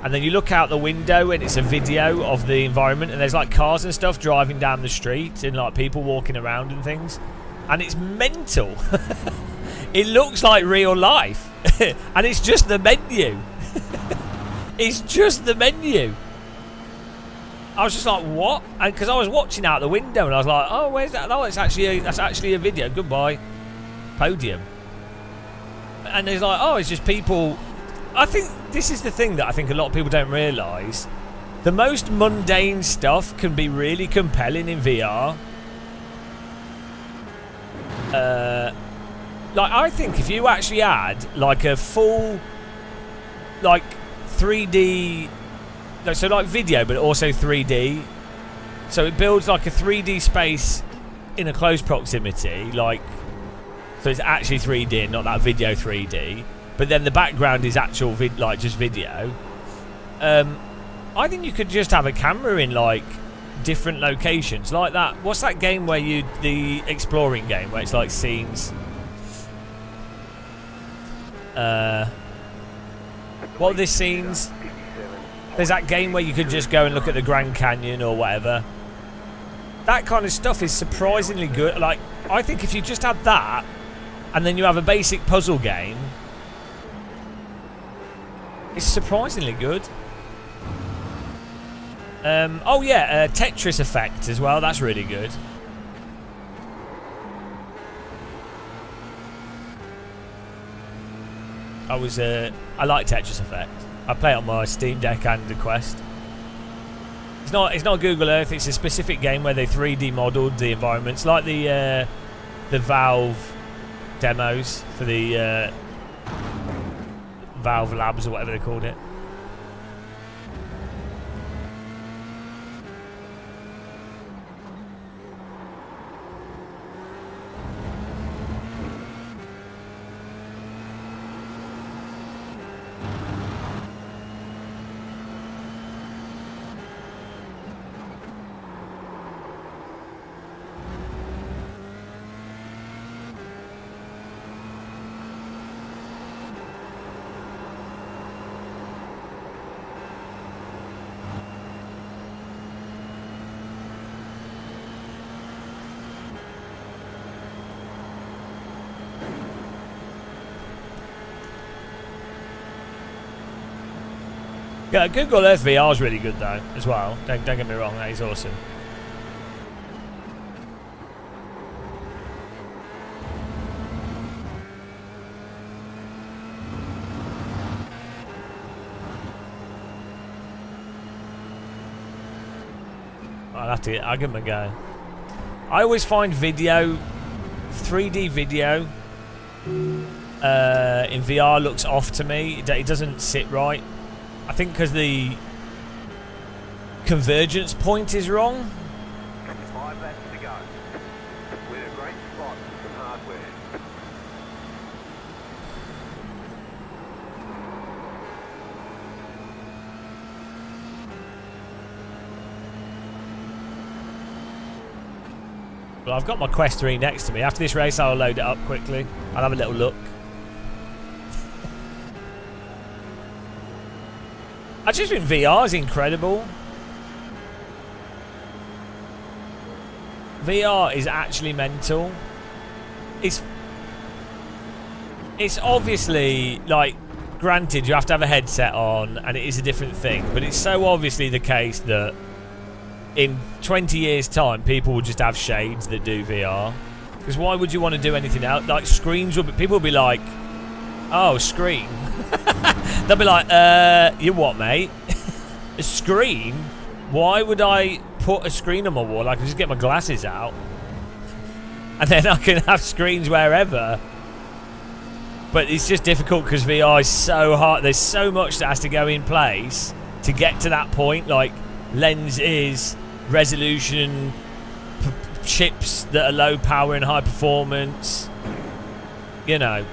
and then you look out the window and it's a video of the environment, and there's like cars and stuff driving down the street and like people walking around and things, and it's mental. It looks like real life, and it's just the menu. It's just the menu. I was just like, what? And because I was watching out the window and I was like, oh, where's that? Oh, that's actually a video. Goodbye. Podium. And it's like, oh, it's just people. I think this is the thing that I think a lot of people don't realise. The most mundane stuff can be really compelling in VR. Like, I think if you actually add like a full, like 3D. So like video, but also 3D. So it builds like a 3D space in a close proximity, like, so it's actually 3D and not that video 3D. But then the background is actual just video. I think you could just have a camera in like different locations, like that. What's that game where the exploring game where it's like scenes? What are the scenes? There's that game where you could just go and look at the Grand Canyon or whatever. That kind of stuff is surprisingly good. Like, I think if you just had that, and then you have a basic puzzle game, it's surprisingly good. Oh yeah, Tetris Effect as well. That's really good. I like Tetris Effect. I play it on my Steam Deck and the Quest. It's not Google Earth. It's a specific game where they 3D modelled the environments, like the Valve demos for the Valve Labs or whatever they called it. Yeah, Google Earth VR is really good though, as well. Don't get me wrong, that is awesome. I'll give them a go. I always find video, 3D video, in VR looks off to me. It doesn't sit right. I think because the convergence point is wrong. 5 laps to go. We're in a great spot with some hardware. Well, I've got my Quest 3 next to me. After this race, I'll load it up quickly. I'll have a little look. I just think VR is incredible. VR is actually mental. It's obviously, like, granted, you have to have a headset on, and it is a different thing, but it's so obviously the case that in 20 years' time, people will just have shades that do VR. Because why would you want to do anything else? Like, screens will be... People will be like, oh, screen. They'll be like, you what, mate? A screen? Why would I put a screen on my wall? I can just get my glasses out. And then I can have screens wherever. But it's just difficult because VR is so hard. There's so much that has to go in place to get to that point. Like, lenses, resolution, chips that are low power and high performance. You know.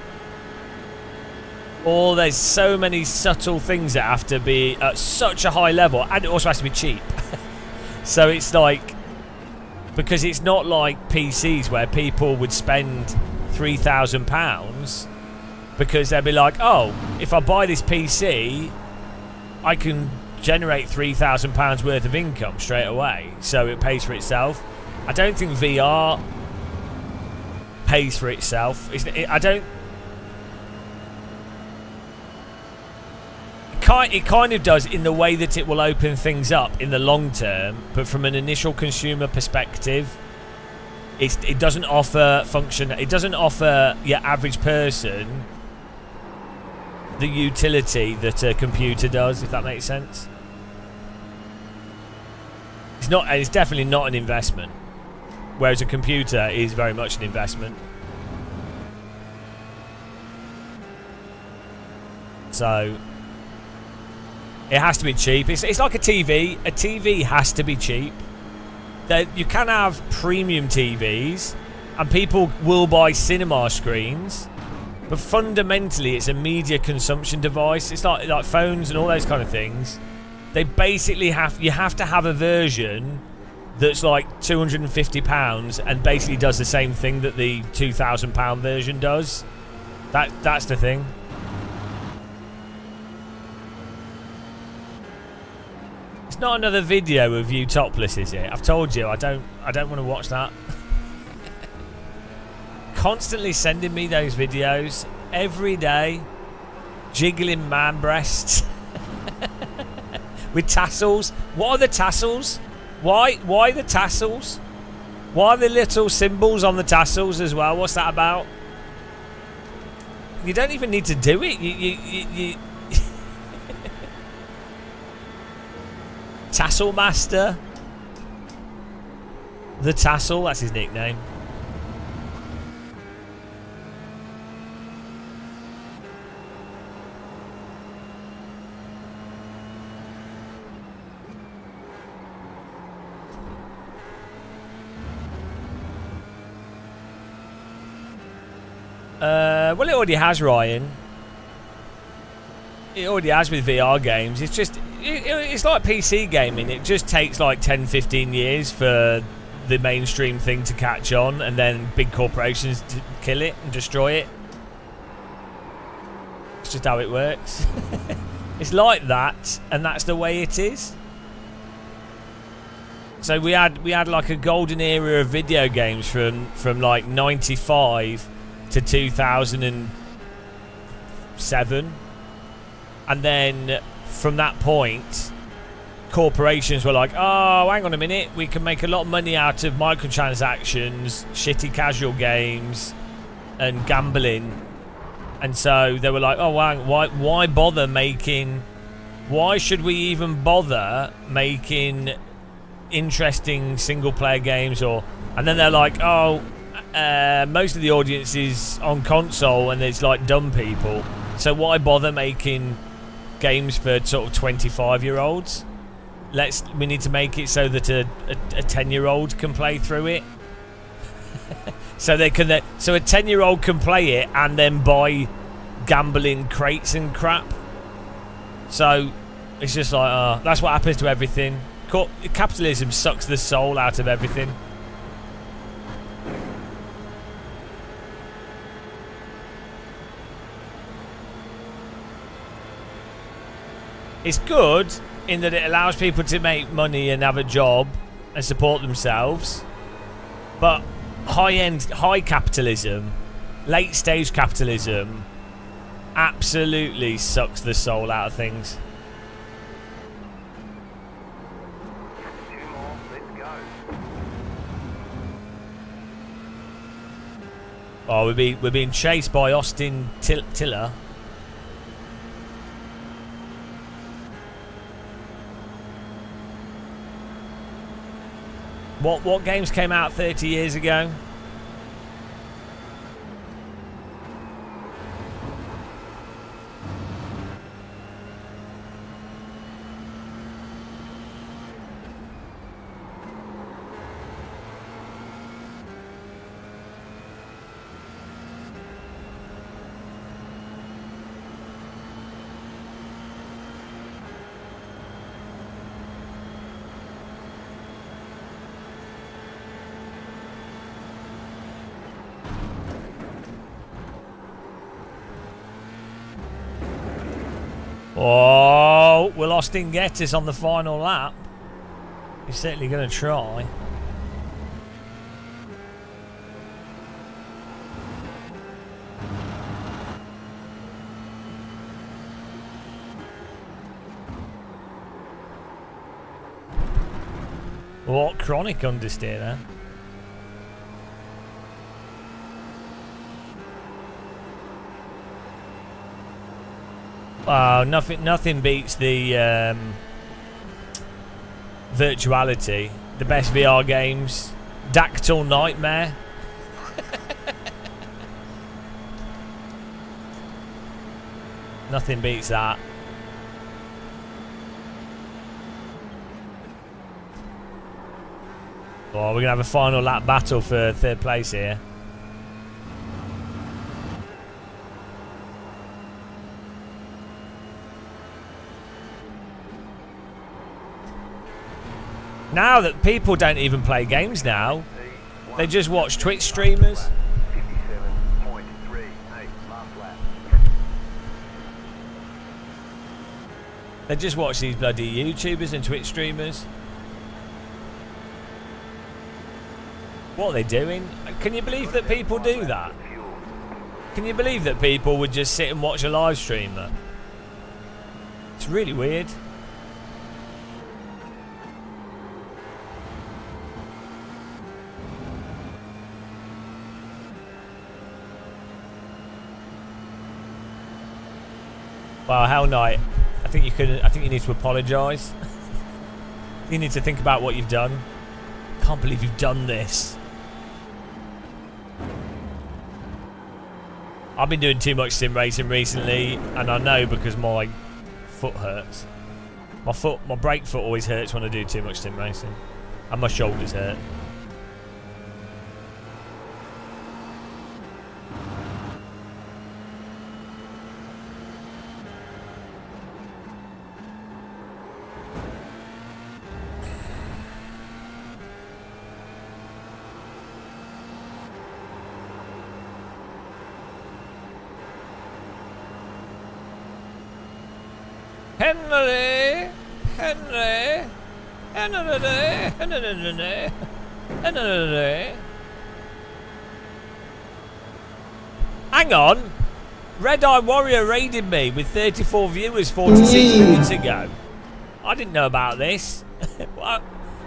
There's so many subtle things that have to be at such a high level, and it also has to be cheap. So it's like, because it's not like PCs where people would spend £3,000 because they'd be like, oh, if I buy this PC, I can generate £3,000 worth of income straight away, so it pays for itself. I don't think VR pays for itself. It kind of does in the way that it will open things up in the long term, but from an initial consumer perspective, it doesn't offer function. It doesn't offer your average person the utility that a computer does, if that makes sense. It's definitely not an investment, whereas a computer is very much an investment. So it has to be cheap. It's like a TV. A TV has to be cheap. You can have premium TVs, and people will buy cinema screens, but fundamentally it's a media consumption device. It's like phones and all those kind of things. They basically you have to have a version that's like £250 and basically does the same thing that the £2,000 version does. That's the thing. It's not another video of you topless, is it? I've told you I don't want to watch that. Constantly sending me those videos every day, jiggling man breasts with tassels. What are the tassels? Why the tassels? Why are the little symbols on the tassels as well? What's that about? You don't even need to do it. You Tassel Master. The Tassel, that's his nickname. Well, it already has, Ryan. It already has with VR games. It's just, it's like PC gaming. It just takes like 10-15 years for the mainstream thing to catch on, and then big corporations to kill it and destroy it. It's just how it works. It's like that, and that's the way it is. So we had like a golden era of video games from like 95 to 2007. And then from that point, corporations were like, oh, hang on a minute, we can make a lot of money out of microtransactions, shitty casual games, and gambling. And so they were like, oh, why bother making... Why should we even bother making interesting single-player games? And then they're like, oh, most of the audience is on console and it's like dumb people. So why bother making games for sort of 25-year-olds? We need to make it so that a 10-year-old can play through it. So a 10-year-old can play it and then buy gambling crates and crap. So it's just like, that's what happens to everything. Capitalism sucks the soul out of everything. It's good in that it allows people to make money and have a job and support themselves. But high capitalism, late stage capitalism, absolutely sucks the soul out of things. Oh, we're being chased by Austin Tiller. What games came out 30 years ago? Oh, will Austin get us on the final lap? He's certainly going to try. What chronic understeer there? Oh, nothing beats the virtuality. The best VR games. Dactyl Nightmare. Nothing beats that. Oh, we're going to have a final lap battle for third place here. Now that people don't even play games now, they just watch Twitch streamers. They just watch these bloody YouTubers and Twitch streamers. What are they doing? Can you believe that people do that? Can you believe that people would just sit and watch a live streamer? It's really weird. Wow, Hell Knight. I think you need to apologise. You need to think about what you've done. Can't believe you've done this. I've been doing too much sim racing recently, and I know because my foot hurts. My brake foot always hurts when I do too much sim racing, and my shoulders hurt. Henry. Hang on. Red Eye Warrior raided me with 34 viewers 46 minutes ago. I didn't know about this. What?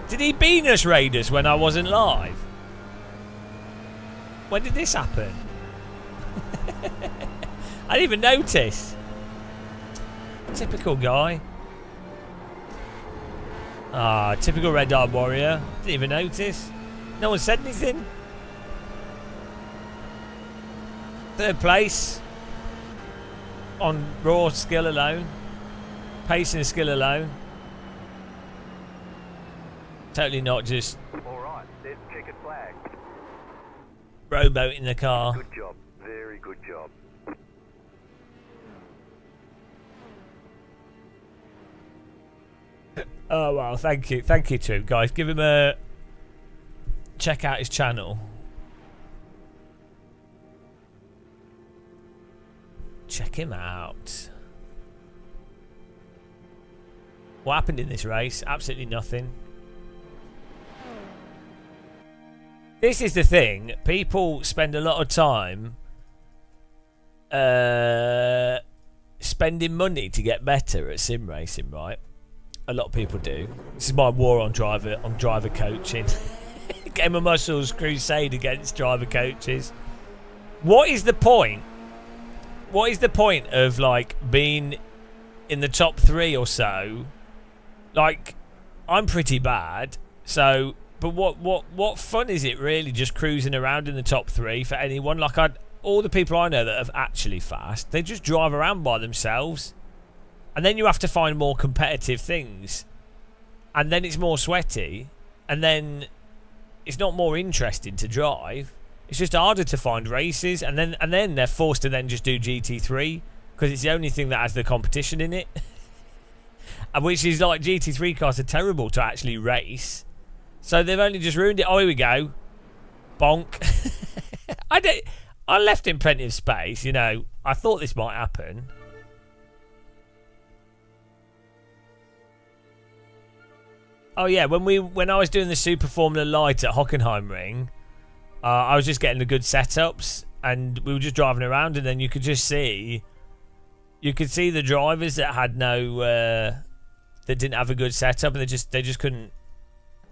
Did he bean us raiders when I wasn't live? When did this happen? I didn't even notice. Typical guy. Ah, typical Red Eye Warrior. Didn't even notice. No one said anything. Third place. On raw skill alone. Pace and skill alone. Totally not just Alright, there's the checkered flag. rowboat in the car. Good job. Very good job. Oh well, thank you too, guys. Give him a check out his channel. Check him out. What happened in this race? Absolutely nothing. This is the thing. People spend a lot of time spending money to get better at sim racing, right? A lot of people do. This is my war on driver coaching. Game of Muscles crusade against driver coaches. What is the point? What is the point of like being in the top 3 or so? Like, I'm pretty bad, so but what fun is it really just cruising around in the top 3 for anyone? Like all the people I know that are actually fast, they just drive around by themselves. And then you have to find more competitive things. And then it's more sweaty. And then it's not more interesting to drive. It's just harder to find races. And then they're forced to then just do GT3. Because it's the only thing that has the competition in it. And which is like GT3 cars are terrible to actually race. So they've only just ruined it. Oh, here we go. Bonk. I left him plenty of space, you know. I thought this might happen. Oh yeah, when I was doing the Super Formula Light at Hockenheimring, I was just getting the good setups, and we were just driving around, and then you could see the drivers that had no, that didn't have a good setup, and they just couldn't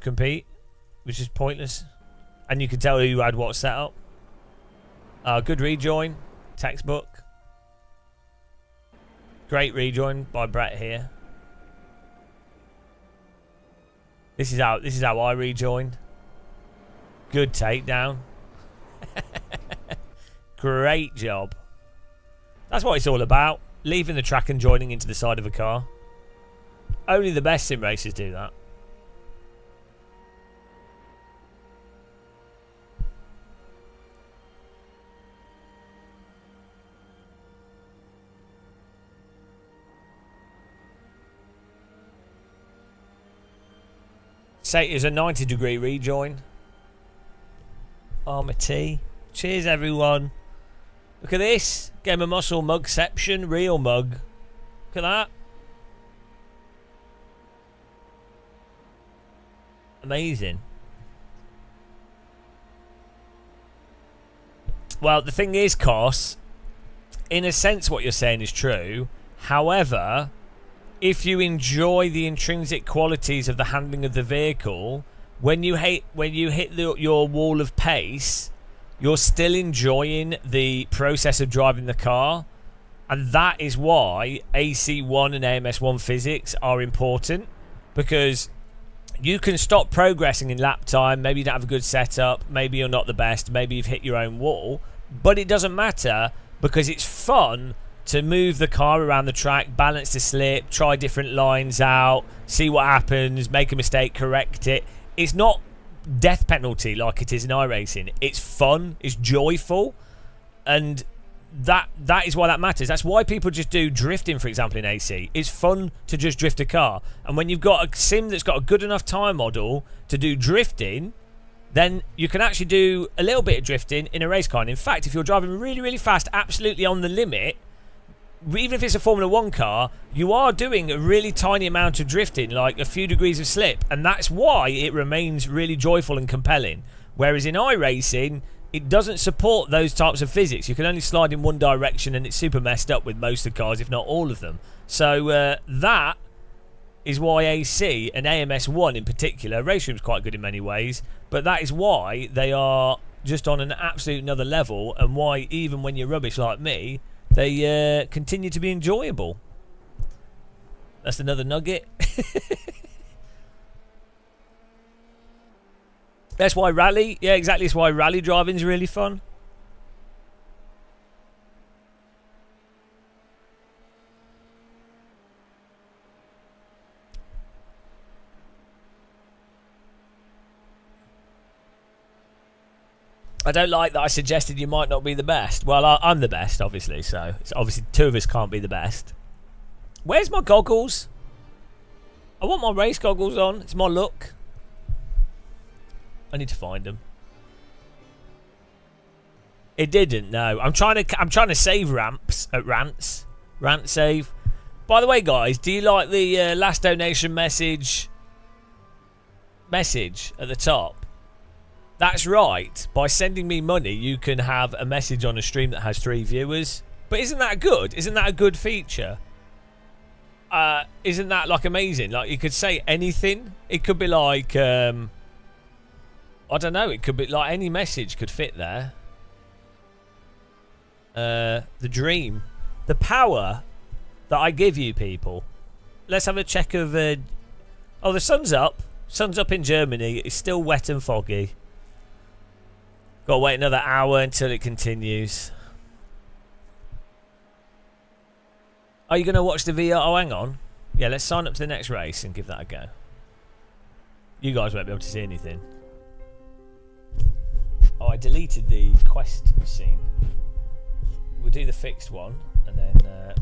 compete, which is pointless. And you could tell who had what setup. Good rejoin, textbook. Great rejoin by Brett here. This is how I rejoined. Good takedown. Great job. That's what it's all about. Leaving the track and joining into the side of a car. Only the best sim racers do that. Say it's a 90-degree rejoin. Armour T. Cheers, everyone. Look at this. Game of Muscle mugception. Real mug. Look at that. Amazing. Well, the thing is, Cos, in a sense what you're saying is true. However, if you enjoy the intrinsic qualities of the handling of the vehicle, when you hit your wall of pace, you're still enjoying the process of driving the car. And that is why AC1 and AMS1 physics are important, because you can stop progressing in lap time. Maybe you don't have a good setup, maybe you're not the best, maybe you've hit your own wall, but it doesn't matter, because it's fun to move the car around the track, balance the slip, try different lines out, see what happens, make a mistake, correct it. It's not death penalty like it is in iRacing. It's fun, it's joyful, and that is why that matters. That's why people just do drifting, for example, in AC. It's fun to just drift a car. And when you've got a sim that's got a good enough time model to do drifting, then you can actually do a little bit of drifting in a race car. And in fact, if you're driving really, really fast, absolutely on the limit, even if it's a Formula 1 car, you are doing a really tiny amount of drifting, like a few degrees of slip, and that's why it remains really joyful and compelling. Whereas in iRacing, it doesn't support those types of physics. You can only slide in one direction, and it's super messed up with most of the cars, if not all of them. So that is why AC and AMS1 in particular, Race Room's quite good in many ways, but that is why they are just on an absolute another level, and why even when you're rubbish like me, they continue to be enjoyable. That's another nugget. That's why rally, yeah, exactly. That's why rally driving is really fun. I don't like that I suggested you might not be the best. Well, I'm the best, obviously, so it's obviously two of us can't be the best. Where's my goggles? I want my race goggles on. It's my look. I need to find them. It didn't. No, I'm trying to save ramps at rants. Rant save. By the way, guys, do you like the last donation message at the top? That's right. By sending me money, you can have a message on a stream that has 3 viewers. But isn't that good? Isn't that a good feature? Isn't that like amazing? Like you could say anything. It could be like I don't know. It could be like any message could fit there. The dream, the power that I give you people. Let's have a check of. Oh, the sun's up. Sun's up in Germany. It's still wet and foggy. Got to wait another hour until it continues. Are you going to watch the VR? Oh, hang on. Yeah, let's sign up to the next race and give that a go. You guys won't be able to see anything. Oh, I deleted the quest scene. We'll do the fixed one, and then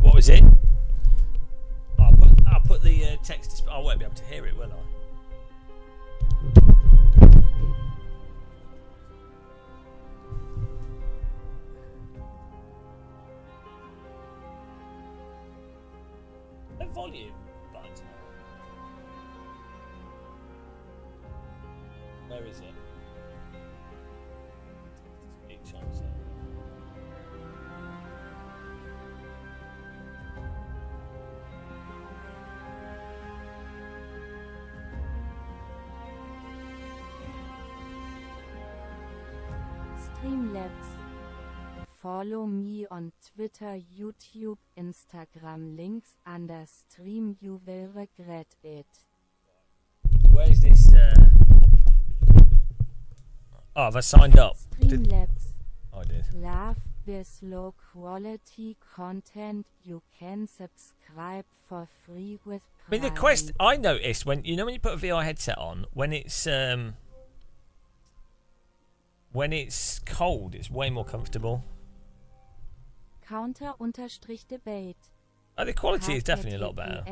what was it? I'll put the text. I won't be able to hear it, will I? The volume button. Where is it? Speech on, so. Streamlabs. Follow me on Twitter, YouTube, Instagram. Links under stream. You will regret it. Where is this? Oh, have I signed up? Streamlabs. Oh, I did. Love this low quality content. You can subscribe for free with Prime. I mean, the quest I noticed when you put a VR headset on, when it's cold, it's way more comfortable. Counter-debate. Oh, the quality is definitely a lot better.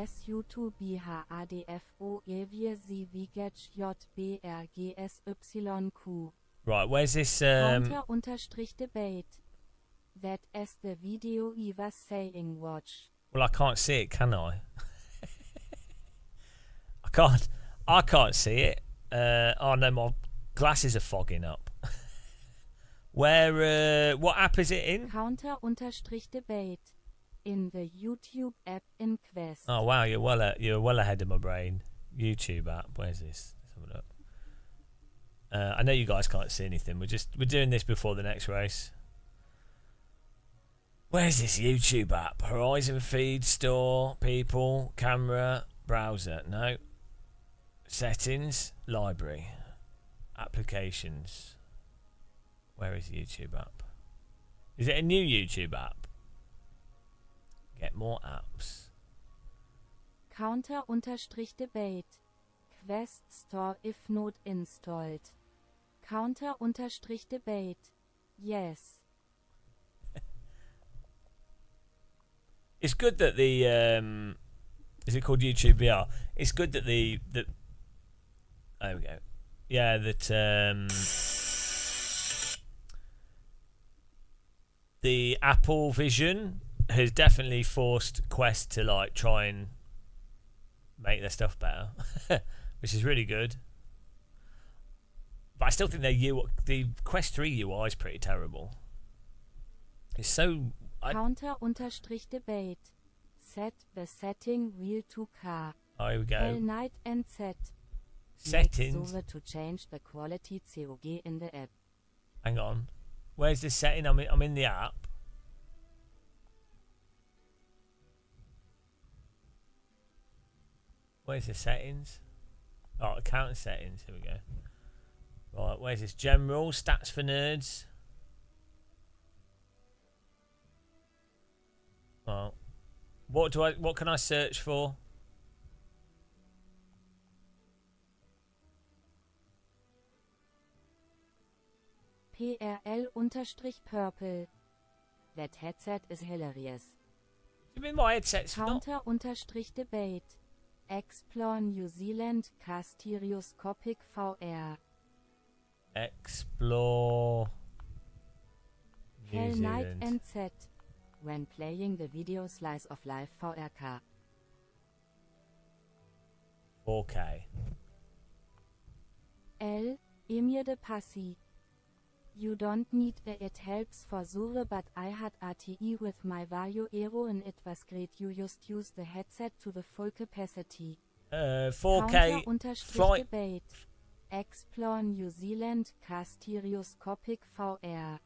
Right, where's this? Counter-debate. That is the video he was saying. Watch. Well, I can't see it, can I? I can't see it. Oh no, my glasses are fogging up. Where? What app is it in? Counter-debate. In the YouTube app in Quest. Oh wow, you're well ahead of my brain. YouTube app. Where's this? Let's have a look. I know you guys can't see anything. We're doing this before the next race. Where's this YouTube app? Horizon feed, store, people, camera, browser. No. Settings, library, applications. Where is the YouTube app? Is it a new YouTube app? Get more apps. Counter-debate. Quest store if not installed. Counter-debate. Yes. It's good that the is it called YouTube VR? It's good that the there we go. Yeah, that the Apple Vision has definitely forced Quest to like try and make their stuff better, which is really good. But I still think the Quest 3 UI is pretty terrible. It's so... Counter-debate. Set the setting wheel to car. Oh, here we go. L night and set. Settings. Make to change the quality COG in the app. Hang on. Where's the setting? I'm in the app. Where's the settings? Oh, account settings. Here we go. Right, where's this? General stats for nerds. Well, what can I search for? PRL-purple. That headset is hilarious. You mean my headset's Counter-debate. Explore New Zealand Stereoscopic VR. Explore New Hell Night Zealand. and set. When playing the video slice of life VRK. 4K. L. Emir de Passi. You don't need it helps for Sure, but I had RTE with my Vario Aero and it was great. You just use the headset to the full capacity. 4K flight. Debate. Explore New Zealand Stereoscopic VR.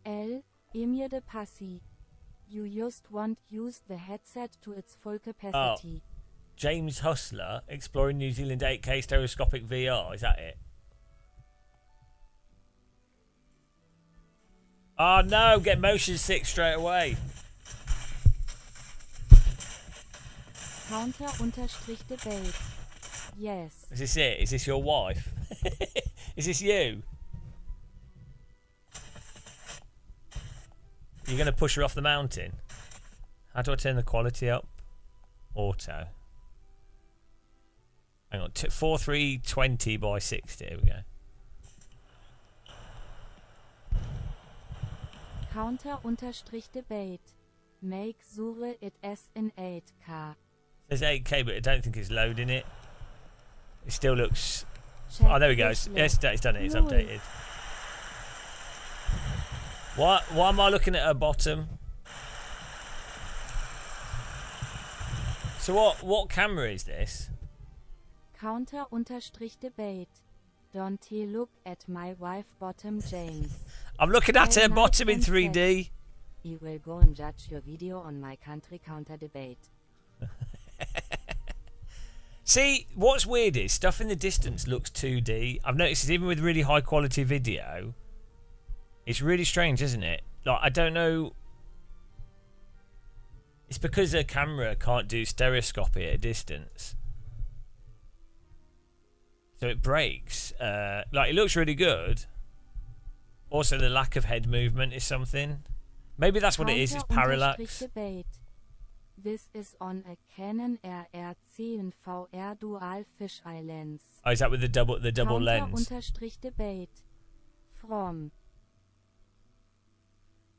L. Emir de Passi. You just won't use the headset to its full capacity. Oh. James Hustler, exploring New Zealand 8K stereoscopic VR. Is that it? Oh no, get motion sick straight away. Counter-debate. Yes. Is this it? Is this your wife? Is this you? You're going to push her off the mountain? How do I turn the quality up? Auto. Hang on. 4320 by 60. Here we go. Counter-debate. Make Sure it as in 8K. There's 8K, but I don't think it's loading it. It still looks... Check oh, there we go. this It's done it. It's Lol. updated. Why am I looking at her bottom? So what camera is this? Counter-debate. Don't look at my wife bottom, James. I'm looking at her Hell bottom Night in and 3D. set. I will go and judge your video on my country counter-debate. See, what's weird is stuff in the distance looks 2D. I've noticed even with really high quality video, it's really strange, isn't it? Like, I don't know. It's because the camera can't do stereoscopy at a distance. So it breaks. Like, it looks really good. Also, the lack of head movement is something. Maybe that's what it is. It's parallax. Debate. This is on a Canon RR10 VR Dual Fisheye lens. Oh, is that with the double lens? Debate. From.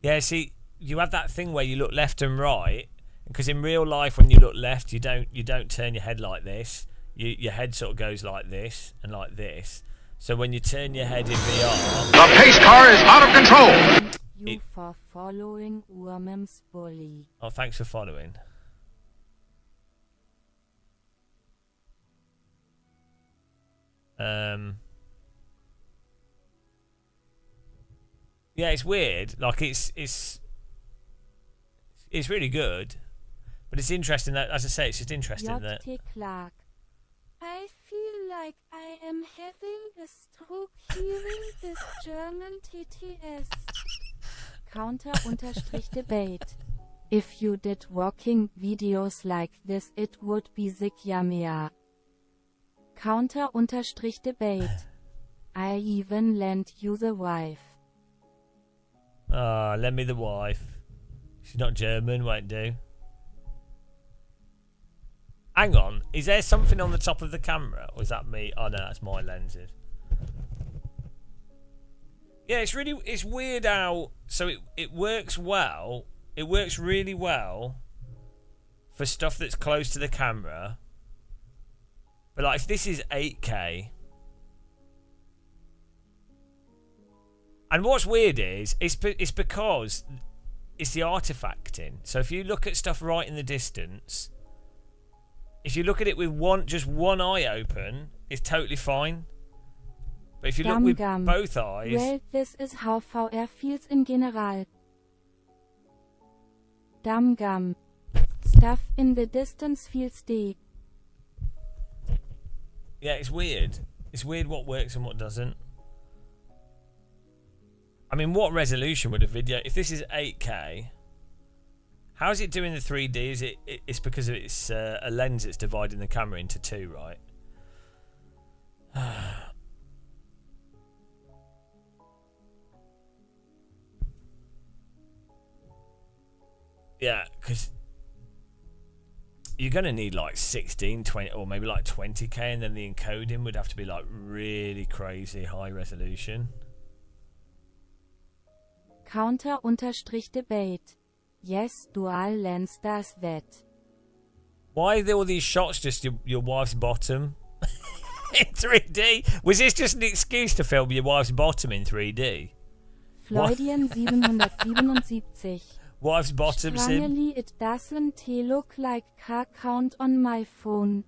Yeah, see, you have that thing where you look left and right, because in real life, when you look left, you don't turn your head like this. Your head sort of goes like this and like this. So when you turn your head in VR, the pace car is out of control. You for following Urmem's bully. Oh, thanks for following. Yeah, it's weird. Like it's really good, but it's interesting that, as I say, it's just interesting that. Clark. I feel like I am having a stroke hearing this German TTS. Counter-debate. If you did walking videos like this, it would be sick, Yamea. Counter-debate. I even lent you the wife. Ah, lend me the wife. She's not German, won't do. Hang on, is there something on the top of the camera? Or is that me? Oh no, that's my lenses. Yeah, it's weird how, so it works well, It works really well for stuff that's close to the camera. But like if this is 8K, and what's weird is it's because it's the artifacting. So if you look at stuff right in the distance, if you look at it with just one eye open, it's totally fine. But if you look with both eyes... Well, this is how VR feels in general. Gum. Stuff in the distance feels deep. Yeah, it's weird. It's weird what works and what doesn't. I mean, what resolution would a video... If this is 8K, how is it doing the 3D? It's because it's a lens that's dividing the camera into two, right? Yeah, because you're going to need like 16, 20, or maybe like 20K, and then the encoding would have to be like really crazy high resolution. Counter_debate. Yes, dual lens does that. Why are all these shots just your wife's bottom in 3D? Was this just an excuse to film your wife's bottom in 3D? Floydian 777. Wife's bottom sim. Strangely, it doesn't look like car count on my phone.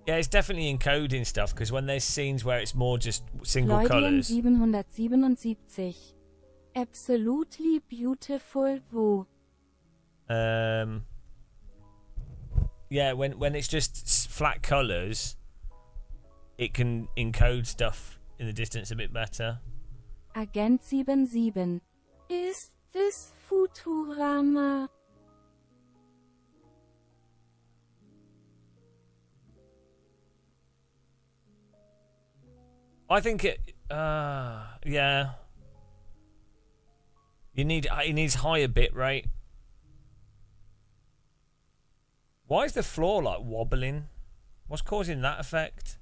Yeah, it's definitely encoding stuff, because when there's scenes where it's more just single colours. 777. Absolutely beautiful. Wo. Yeah, when it's just flat colours, it can encode stuff in the distance a bit better. Agent 77. Is this Futurama? I think it. Yeah. It needs higher bit rate. Why is the floor like wobbling? What's causing that effect?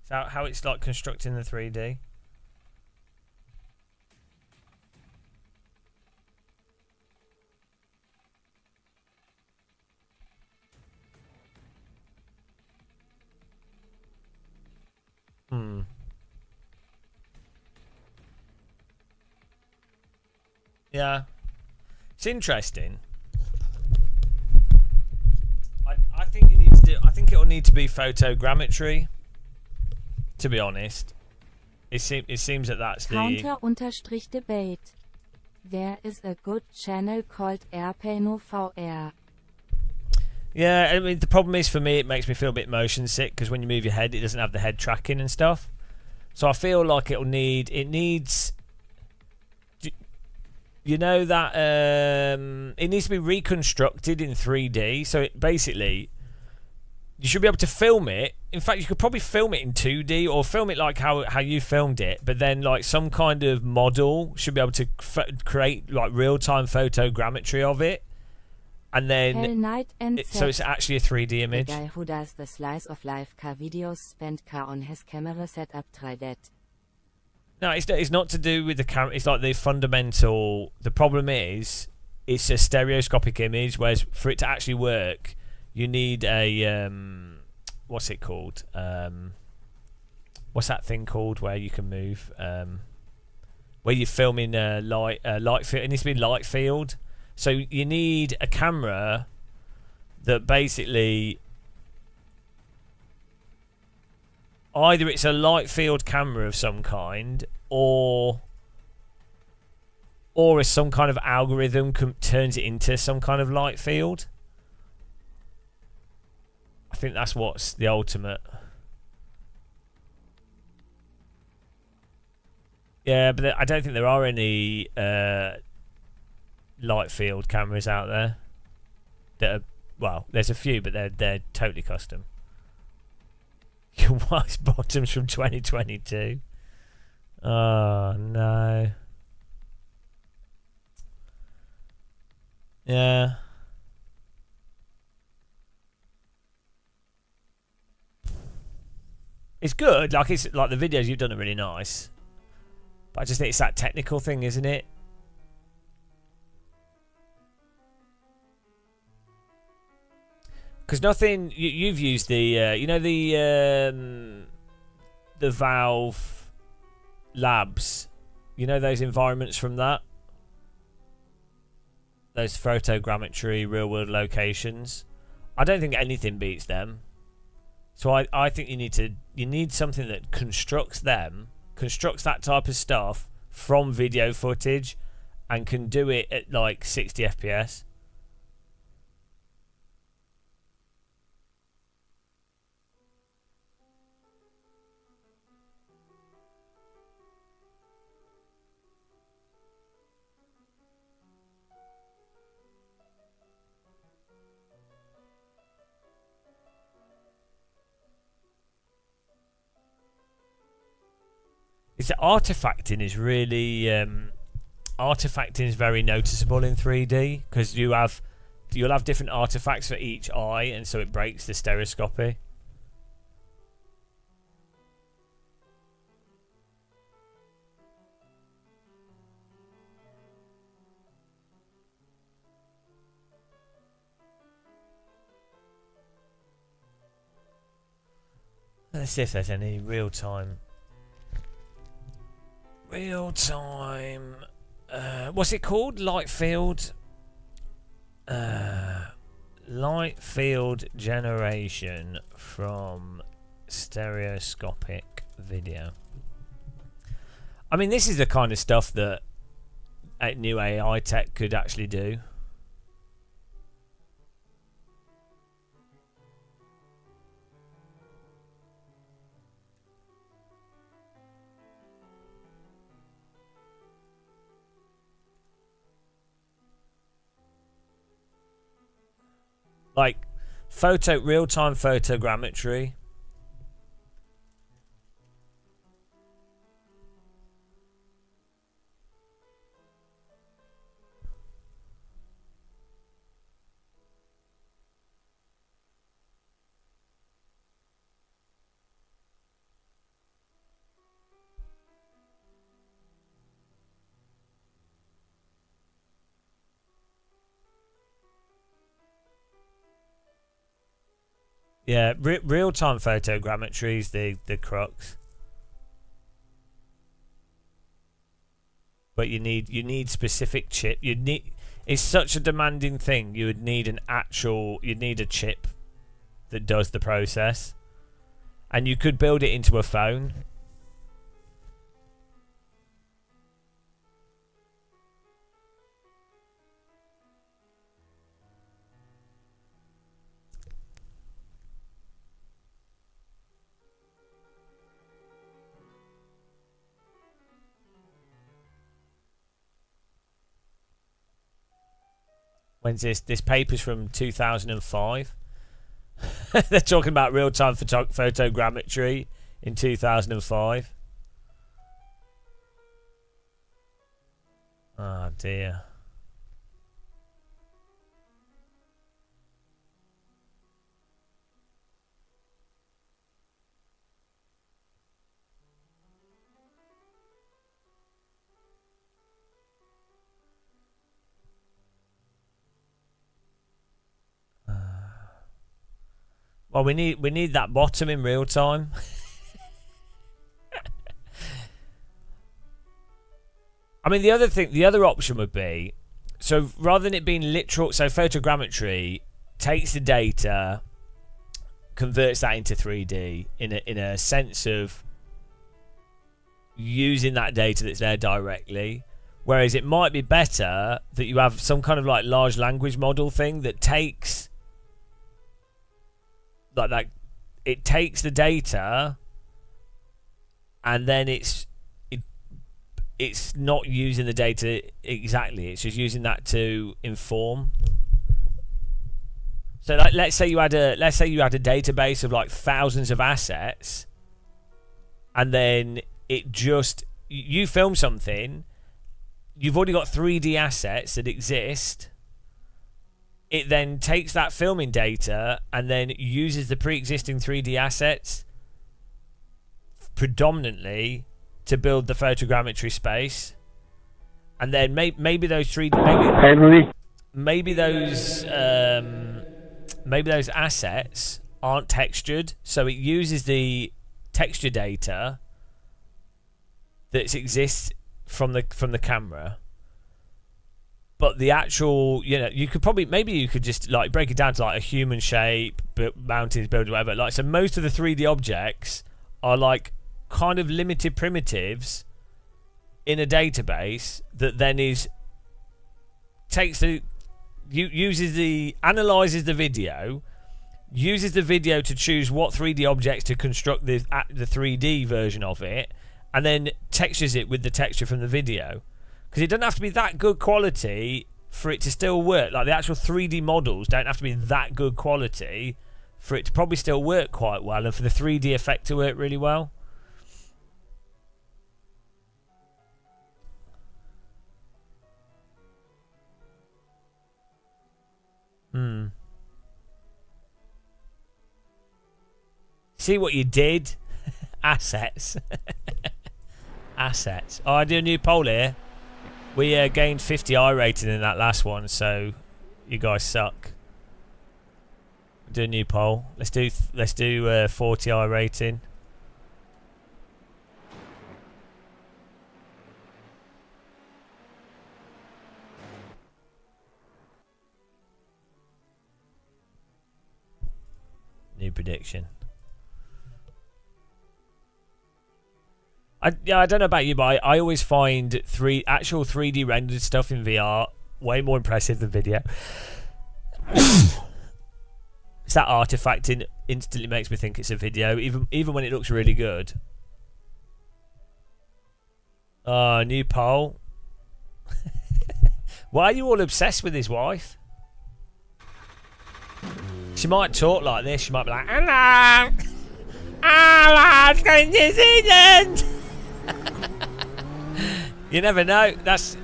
Is that how it's like constructing the 3D? Yeah, it's interesting. I think you need to do. I think it'll need to be photogrammetry. To be honest, it seems that that's the Counter_debate. There is a good channel called Airpano VR. Yeah, I mean the problem is for me, it makes me feel a bit motion sick because when you move your head, it doesn't have the head tracking and stuff. So I feel like it needs. You know that it needs to be reconstructed in 3D. So basically, you should be able to film it. In fact, you could probably film it in 2D or film it like how you filmed it. But then like some kind of model should be able to create like real-time photogrammetry of it. And then so it's actually a 3D image. The guy who does the slice of life car videos spent car on his camera setup. Try that. No, it's not to do with the camera. It's like the fundamental. The problem is, it's a stereoscopic image. Whereas for it to actually work, you need a what's it called? What's that thing called where you can move? Where you're filming light field. It needs to be light field. So you need a camera that basically either it's a light field camera of some kind, or is some kind of algorithm turns it into some kind of light field. I think that's what's the ultimate. Yeah, but I don't think there are any light field cameras out there that are, well, there's a few, but they're totally custom. Your wife's bottoms from 2022. Oh no. Yeah. It's good. Like the videos you've done are really nice. But I just think it's that technical thing, isn't it? Because nothing... You've used the... you know the Valve Labs. You know those environments from that? Those photogrammetry real-world locations. I don't think anything beats them. So I think you need something that constructs that type of stuff from video footage and can do it at like 60 FPS. It's that artifacting is really artifacting is very noticeable in 3D because you'll have different artifacts for each eye, and so it breaks the stereoscopy. Let's see if there's any real-time, what's it called? Light field generation from stereoscopic video. I mean, this is the kind of stuff that new AI tech could actually do. Like real-time photogrammetry. Yeah, real-time photogrammetry is the crux. But you need specific chip. It's such a demanding thing. You'd need a chip that does the process, and you could build it into a phone. When's this? This paper's from 2005. They're talking about real-time photogrammetry in 2005. Oh dear. Well, we need that bottom in real time. I mean, the other option would be, so rather than it being literal, so photogrammetry takes the data, converts that into 3D in a sense of using that data that's there directly. Whereas it might be better that you have some kind of like large language model thing that takes it takes the data, and then it's not using the data exactly. It's just using that to inform. So like, let's say you had a database of like thousands of assets, and then you film something. You've already got 3D assets that exist. It then takes that filming data and then uses the pre-existing 3D assets predominantly to build the photogrammetry space, and then maybe those 3D maybe those assets aren't textured, so it uses the texture data that exists from the camera. But the actual, you could probably, maybe you could just like break it down to like a human shape, mountains, buildings, whatever. Like, so most of the 3D objects are like kind of limited primitives in a database that then analyzes the video, uses the video to choose what 3D objects to construct the 3D version of it, and then textures it with the texture from the video. Because it doesn't have to be that good quality for it to still work. Like, the actual 3D models don't have to be that good quality for it to probably still work quite well, and for the 3D effect to work really well. See what you did? Assets. Assets. Oh, I do a new poll here. We gained 50 I rating in that last one, so you guys suck. Do a new poll. Let's do 40 I rating. New prediction. I don't know about you, but I always find actual 3D rendered stuff in VR way more impressive than video. It's that artifact instantly makes me think it's a video, even when it looks really good. Oh, new poll. Why are you all obsessed with his wife? She might talk like this. She might be like, "Hello, I'm going to New Zealand." You never know. That's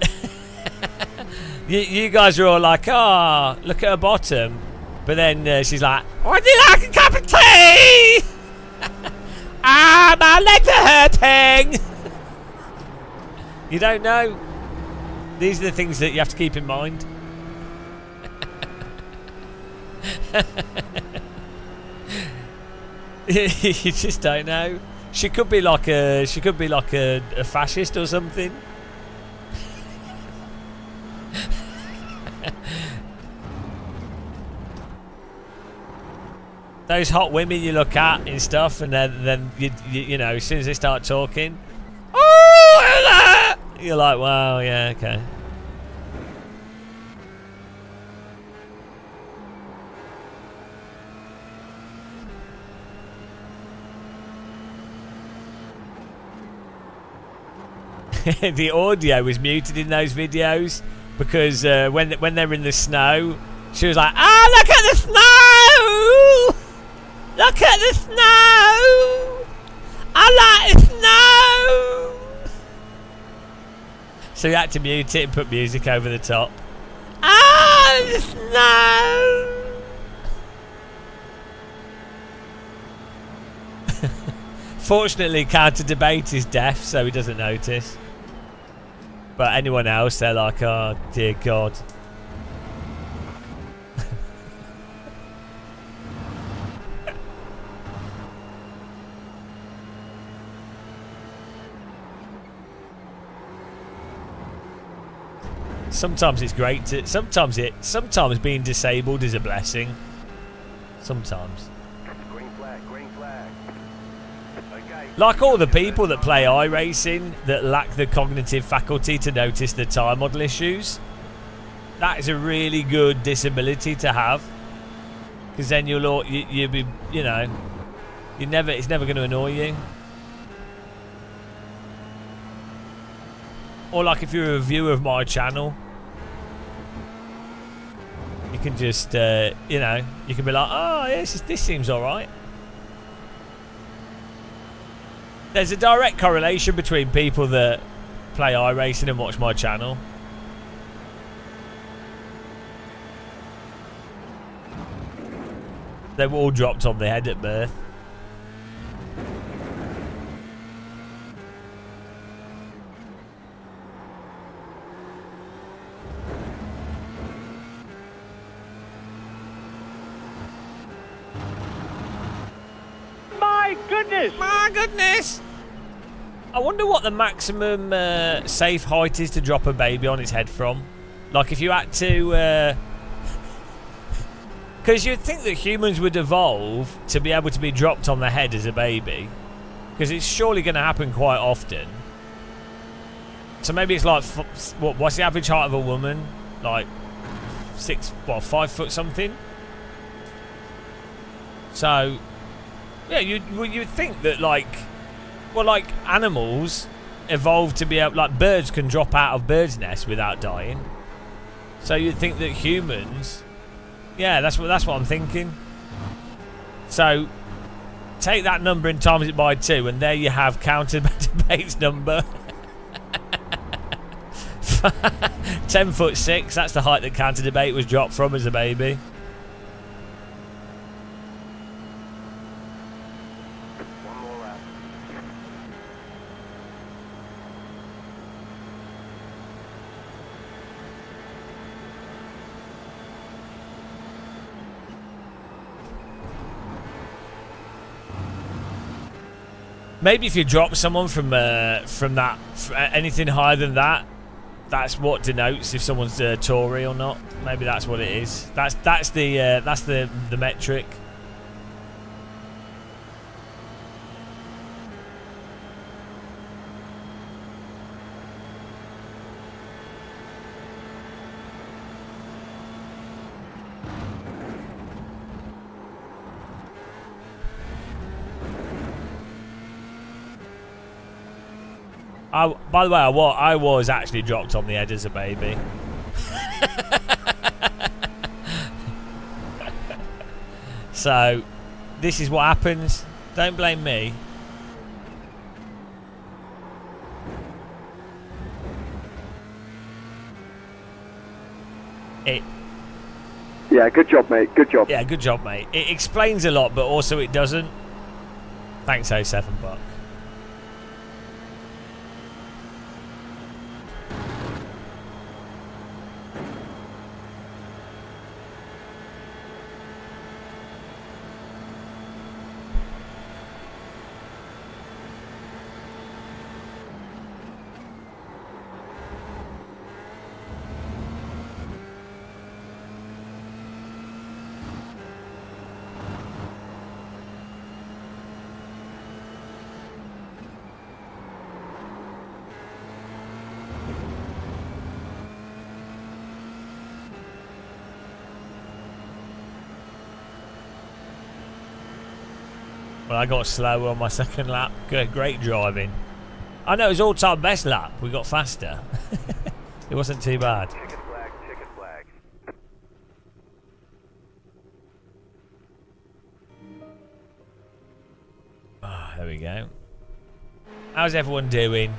you guys are all like, "Oh, look at her bottom," but then she's like, "Would you like a cup of tea?" My legs are hurting. You don't know. These are the things that you have to keep in mind. You just don't know. She could be like a fascist or something. Those hot women you look at and stuff, and then you know, as soon as they start talking, oh, you're like, wow, yeah, okay. The audio was muted in those videos because when they're in the snow, she was like, "Ah, look at the snow! Look at the snow! I like the snow!" So you had to mute it and put music over the top. Ah, the snow! Fortunately, Counter Debate is deaf, so he doesn't notice. But anyone else, they're like, "Oh, dear God." Sometimes it's great to... Sometimes being disabled is a blessing. Sometimes. Green flag, green flag. Okay. Like all the people that play iRacing that lack the cognitive faculty to notice the tire model issues. That is a really good disability to have. Because then you'll be, you know, it's never going to annoy you. Or like if you're a viewer of my channel, you can just, you know, you can be like, "Oh, yeah, this seems alright." There's a direct correlation between people that play iRacing and watch my channel. They were all dropped on their head at birth. goodness! My goodness! I wonder what the maximum safe height is to drop a baby on its head from. Like if you had to... Because you'd think that humans would evolve to be able to be dropped on the head as a baby. Because it's surely going to happen quite often. So maybe it's like... What's the average height of a woman? Like 5 foot something? So... Yeah, you'd think that like... Well, like animals evolved to be able, like birds can drop out of birds' nests without dying. So you'd think that humans, yeah, that's what I'm thinking. So take that number and times it by 2, and there you have counter debate's number. 10'6". That's the height that counter debate was dropped from as a baby. Maybe if you drop someone from anything higher than that, that's what denotes if someone's Tory or not. Maybe that's what it is. That's the metric. By the way, I was actually dropped on the head as a baby. So, this is what happens. Don't blame me. Yeah, good job, mate. Good job. Yeah, good job, mate. It explains a lot, but also it doesn't. Thanks, 07 buck. Well, I got slower on my second lap. Great driving. I know it was all-time best lap. We got faster. It wasn't too bad. Chicken flag, chicken flag. There we go. How's everyone doing?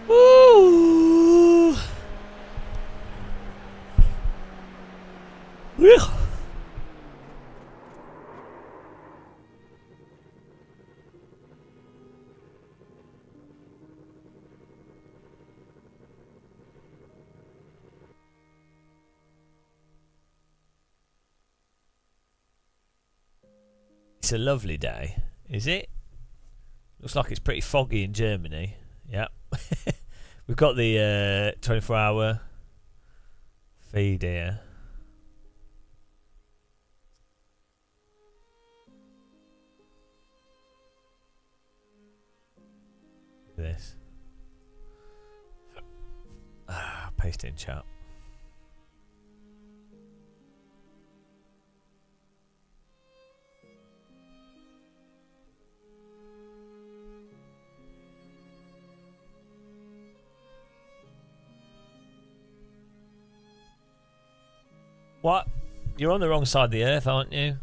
Woo! It's a lovely day, is it? Looks like it's pretty foggy in Germany. Yep. We've got the 24-hour feed here. This. Paste it in chat. What? You're on the wrong side of the earth, aren't you?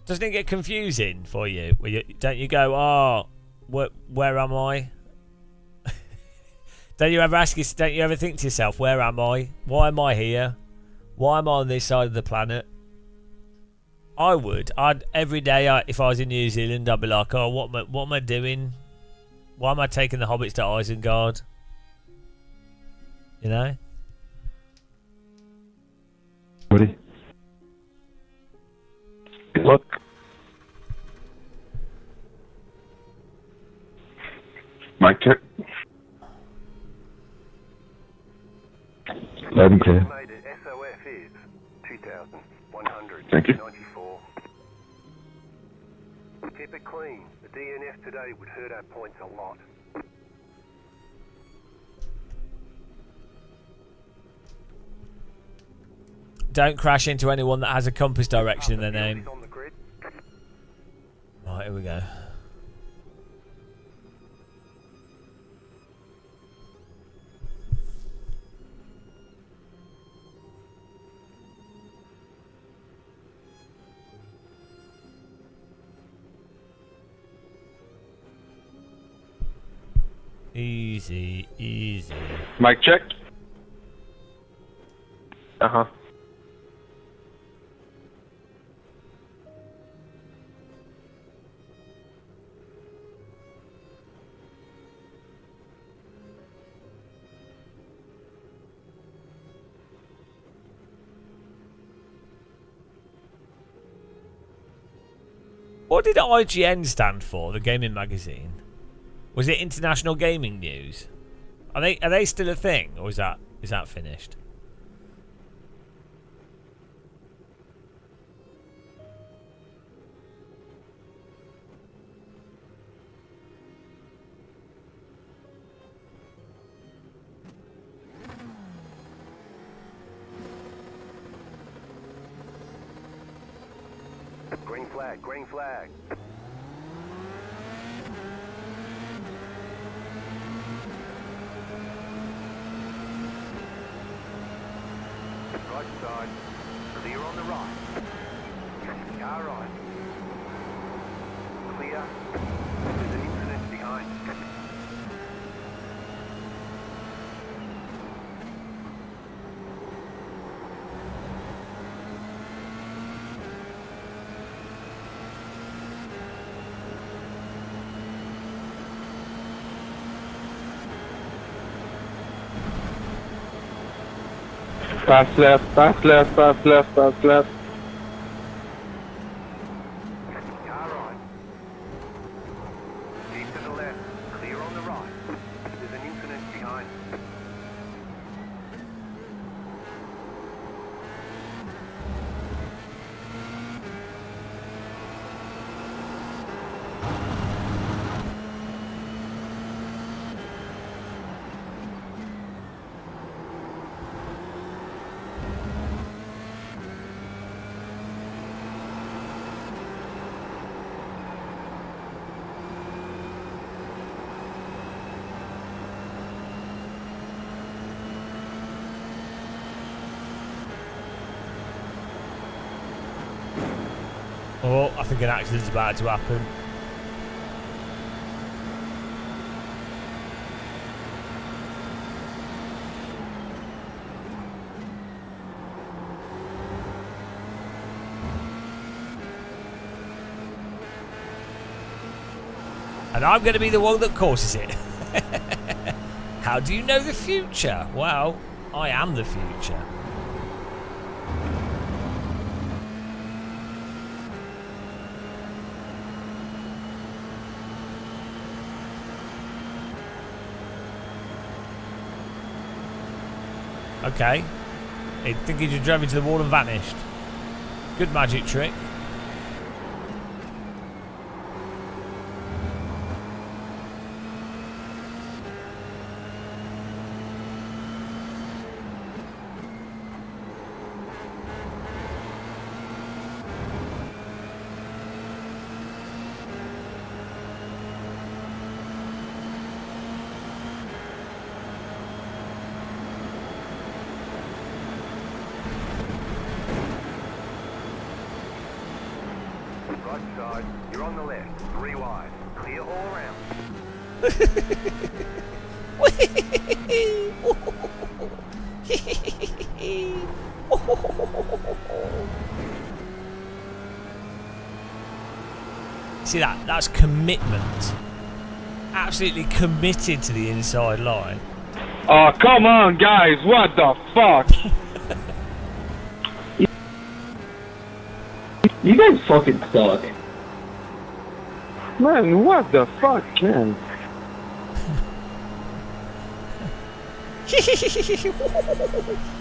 Doesn't it get confusing for you? Don't you go, oh, where am I? Don't you ever think to yourself, where am I? Why am I here? Why am I on this side of the planet? I would. Every day, if I was in New Zealand, I'd be like, oh, what am I doing? Why am I taking the hobbits to Isengard? You know? Woody. Good luck. Mic check. Loud and clear. Estimated SOF is 2,194. Thank you. Keep it clean. The DNF today would hurt our points a lot. Don't crash into anyone that has a compass direction in their name. Right, here we go. Easy, easy. Mic check. Uh-huh. What did IGN stand for, the gaming magazine? Was it International Gaming News? Are they still a thing, or is that finished? Green flag, green flag. Right side, clear on the right. Car right. Clear. There's an incident behind. Fast left, fast left, fast left, fast left. Car right. Keep to the left, clear on the right. There's an incident behind. Oh, I think an accident's about to happen. And I'm going to be the one that causes it. How do you know the future? Well, I am the future. Okay. I think he just drove into the wall and vanished. Good magic trick. Right side, you're on the left, 3 wide. Clear all around. See that? That's commitment. Absolutely committed to the inside line. Oh, come on, guys. What the fuck? You guys fucking suck. Man, what the fuck, man?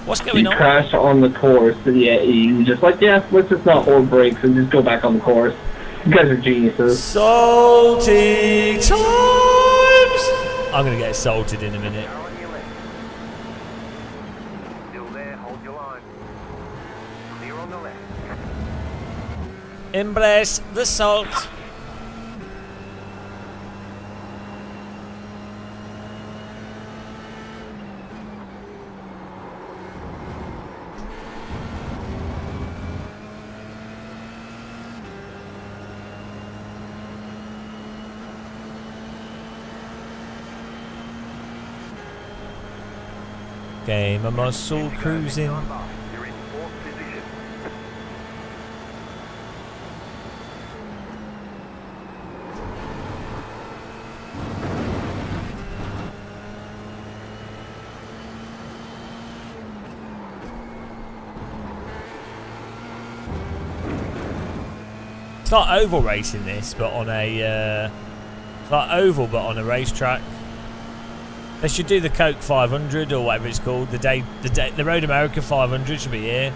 What's going on? You crashed on the course, and yeah, you just like, yeah, let's just not hold brakes and just go back on the course. You guys are geniuses. Salty times! I'm gonna get salted in a minute. Still there, hold your line. Clear on the left. Embrace the salt. Okay, my muscle cruising. You're in fourth position. It's like oval racing this, but on a it's like oval but on a racetrack. They should do the Coke 500 or whatever it's called. The Road America 500 should be here.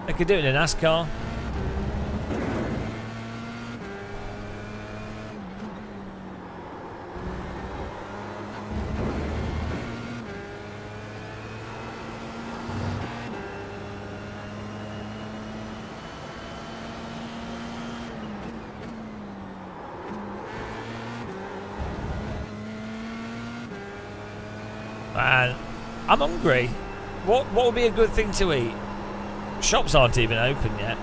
They could do it in a NASCAR. Man, I'm hungry. What would be a good thing to eat? Shops aren't even open yet.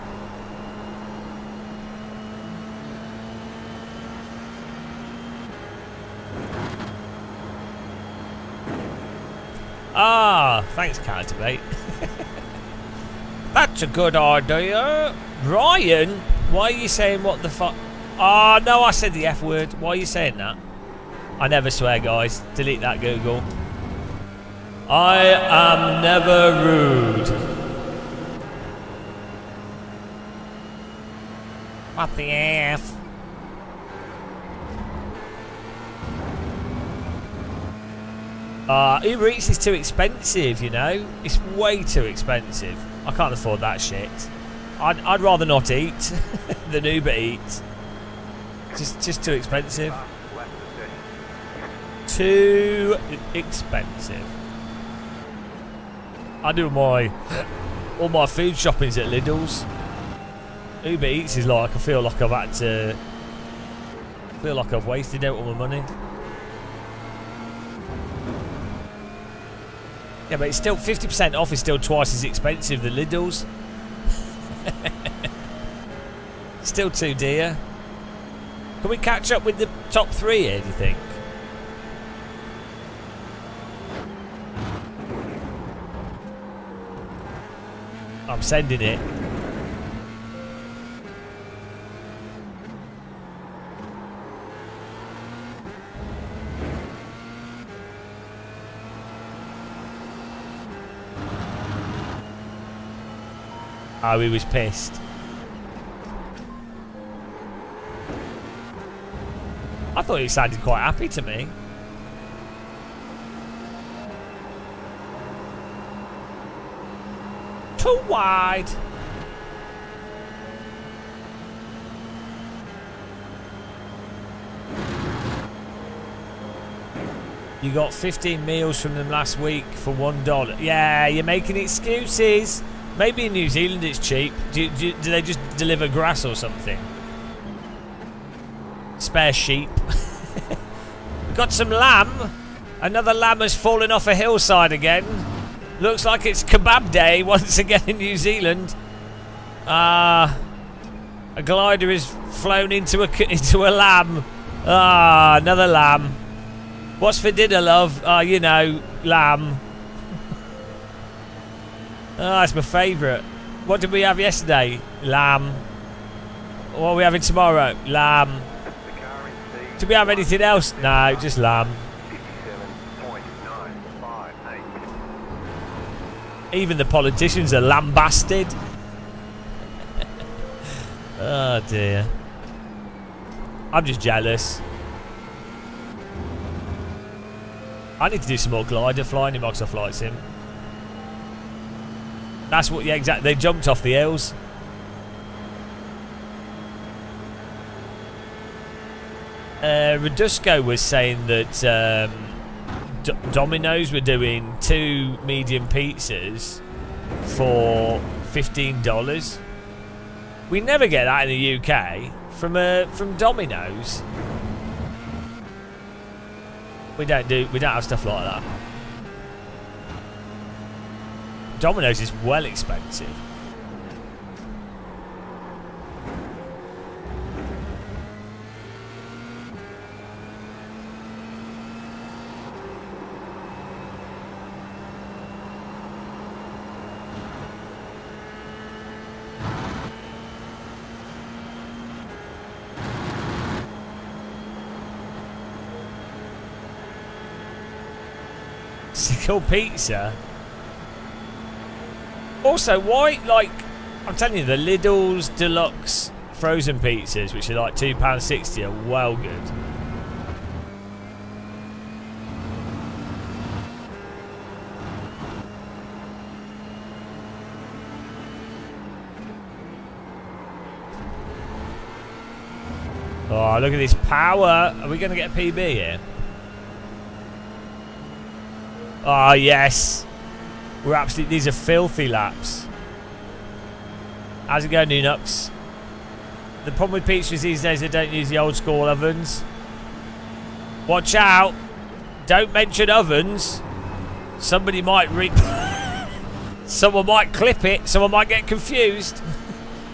Ah, thanks, Counterbait. That's a good idea. Ryan, why are you saying what the fuck? Ah, no, I said the F word. Why are you saying that? I never swear, guys. Delete that, Google. I am never rude. What the F? Uber Eats is too expensive, you know? It's way too expensive. I can't afford that shit. I'd rather not eat than Uber Eats. Just too expensive. Too expensive. I do all my food shoppings at Lidl's. Uber Eats is like I feel like I've wasted out all my money. Yeah, but it's still 50% off is still twice as expensive than Lidl's. Still too dear. Can we catch up with the top 3 here, do you think? I'm sending it. Oh, he was pissed. I thought he sounded quite happy to me. Too wide. You got 15 meals from them last week for $1. Yeah, you're making excuses. Maybe in New Zealand it's cheap. Do they just deliver grass or something? Spare sheep. We've got some lamb. Another lamb has fallen off a hillside again. Looks like it's kebab day once again in New Zealand. A glider is flown into a lamb. Another lamb. What's for dinner, love? You know, lamb. It's my favourite. What did we have yesterday? Lamb. What are we having tomorrow? Lamb. Did we have anything else? No, just lamb. Even the politicians are lambasted. Oh dear. I'm just jealous. I need to do some more glider flying in Microsoft Flight Sim. That's what, yeah, exactly. They jumped off the hills. Radusco was saying that Domino's were doing 2 medium pizzas for $15. We never get that in the UK from Domino's. We don't have stuff like that. Domino's is well expensive. Sickle pizza. Also, why, like, I'm telling you, the Lidl's Deluxe frozen pizzas, which are like £2.60, are well good. Oh, look at this power. Are we going to get a PB here? Oh, yes. We're absolutely... These are filthy laps. How's it going, Nunux? The problem with pizzas these days, they don't use the old school ovens. Watch out. Don't mention ovens. Somebody might someone might clip it. Someone might get confused.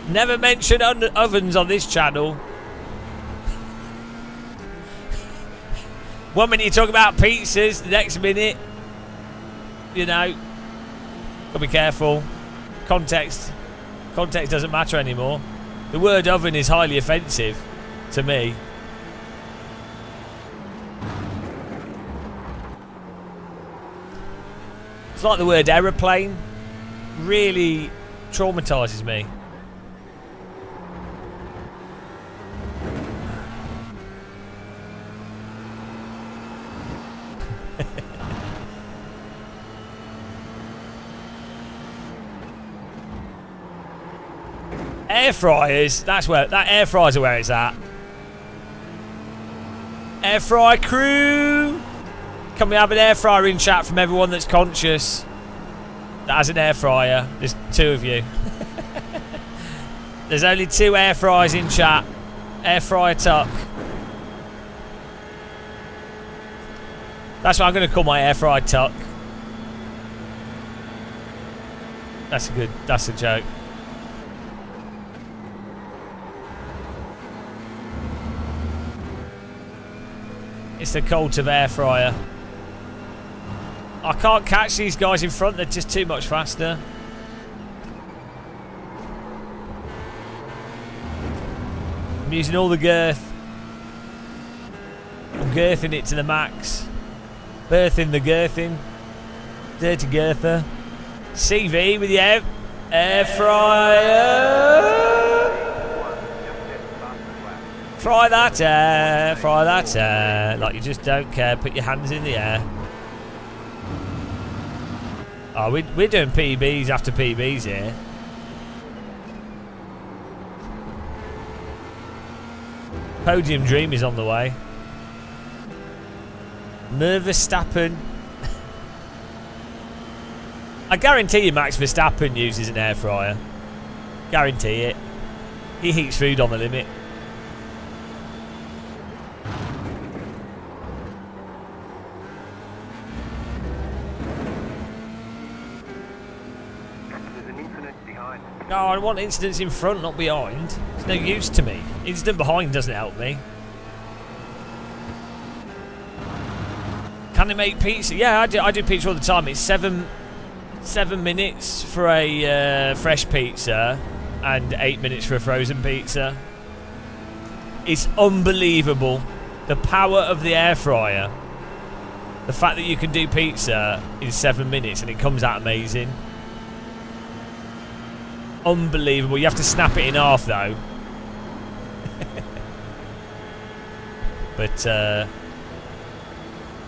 Never mention ovens on this channel. One minute you talk about pizzas, the next minute... You know, gotta be careful. Context doesn't matter anymore. The word oven is highly offensive to me. It's like the word aeroplane. Really traumatises me. Air fryers, that air fryers are where it's at. Air fry crew! Can we have an air fryer in chat from everyone that's conscious? That has an air fryer. There's 2 of you. There's only 2 air fryers in chat. Air fryer tuck. That's what I'm going to call my air fry tuck. That's a joke. It's the cult of air fryer. I can't catch these guys in front, they're just too much faster. I'm using all the girth. I'm girthing it to the max. Birthing the girthing. Dirty girther. CV with the air fryer. Fry that air, like you just don't care. Put your hands in the air. Oh, we're doing PBs after PBs here. Podium Dream is on the way. Verstappen. I guarantee you Max Verstappen uses an air fryer. Guarantee it. He heats food on the limit. No, I want incidents in front, not behind. It's no use to me. Incident behind doesn't help me. Can they make pizza? Yeah, I do pizza all the time. It's 7 minutes for a fresh pizza and 8 minutes for a frozen pizza. It's unbelievable. The power of the air fryer. The fact that you can do pizza in 7 minutes and it comes out amazing. Unbelievable. You have to snap it in half though. but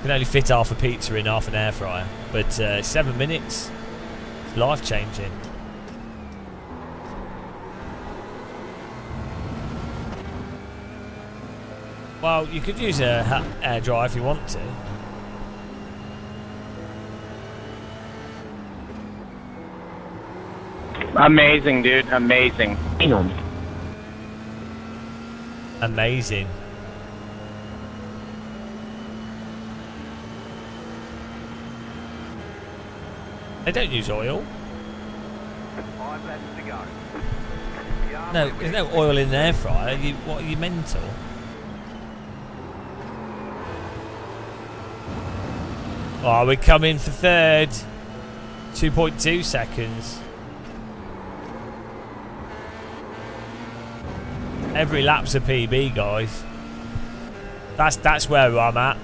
can only fit half a pizza in half an air fryer. But 7 minutes, it's life changing. Well, you could use a air dryer if you want to. Amazing, dude. Amazing. Amazing. They don't use oil. 5 laps to go. No, there's no oil in an air fryer. What are you mental? Oh, we're coming for third. 2.2 seconds. Every lap's a PB, guys. That's where I'm at.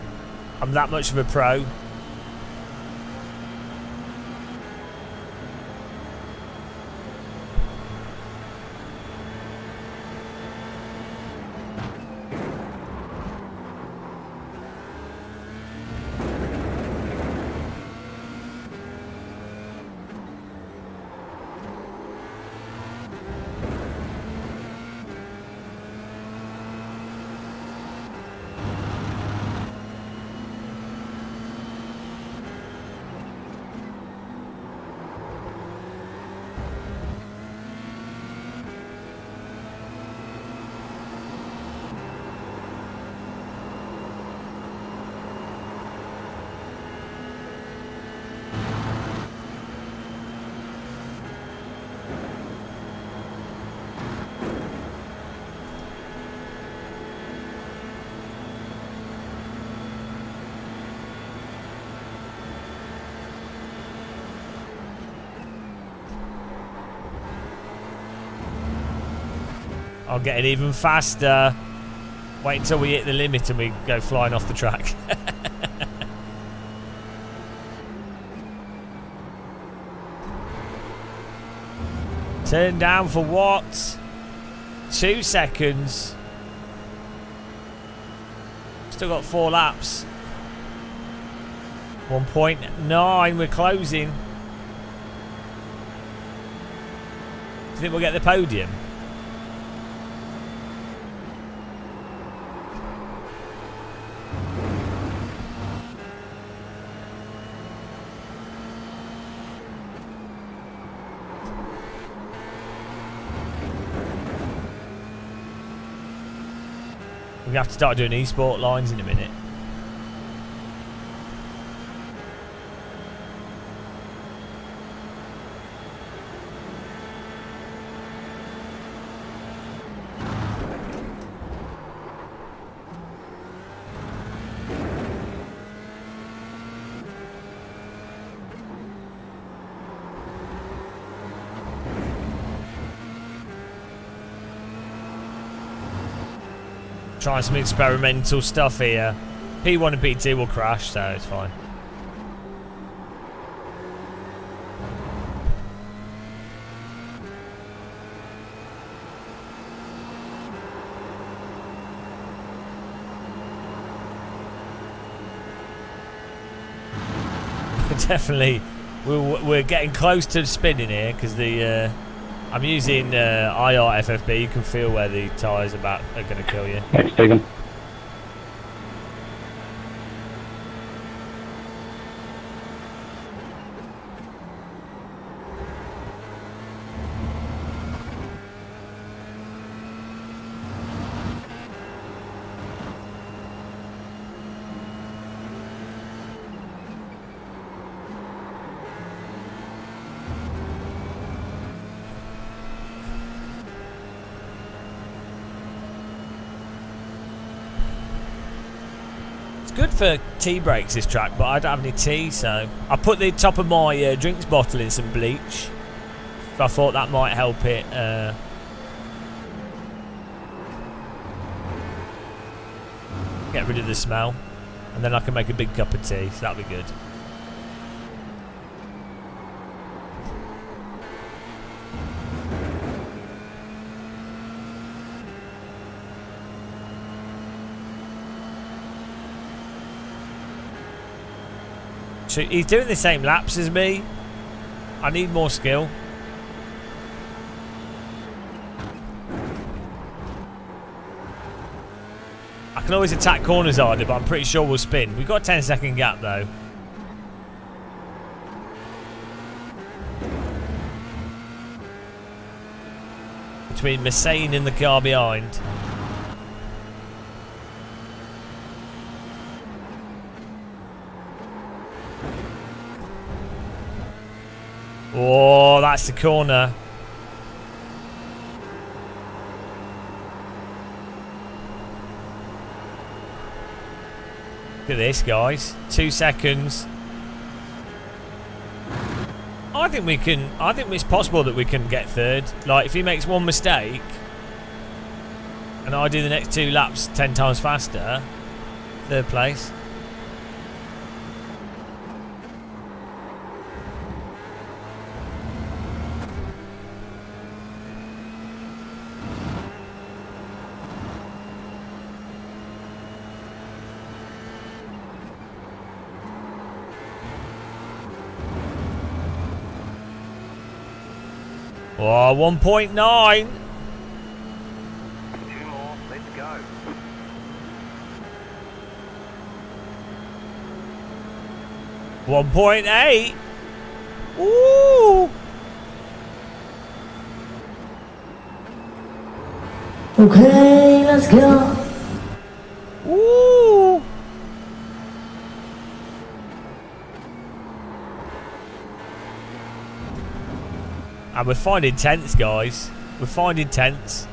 I'm that much of a pro. I'll get it even faster. Wait until we hit the limit and we go flying off the track. Turn down for what? 2 seconds. Still got 4 laps. 1.9, we're closing. Do you think we'll get the podium? We have to start doing e-sport lines in a minute. Trying some experimental stuff here. P1 and P2 will crash, so it's fine. Definitely, we're getting close to spinning here because the I'm using IR FFB. You can feel where the tyres are going to kill you. Thanks, Stephen. Good for tea breaks, this track, but I don't have any tea, so I put the top of my drinks bottle in some bleach. I thought that might help it get rid of the smell, and then I can make a big cup of tea, so that'll be good. He's doing the same laps as me. I need more skill. I can always attack corners harder, but I'm pretty sure we'll spin. We've got a 10-second gap though. Between Messane and the car behind. Oh, that's the corner. Look at this, guys. 2 seconds. I think we can. I think it's possible that we can get third. Like, if he makes one mistake and I do the next 2 laps 10 times faster, third place. Oh, 1.9. 2 more, let's go. 1.8. Ooh. Okay, let's go. Ooh. And we're finding tenths, guys. We're finding tenths.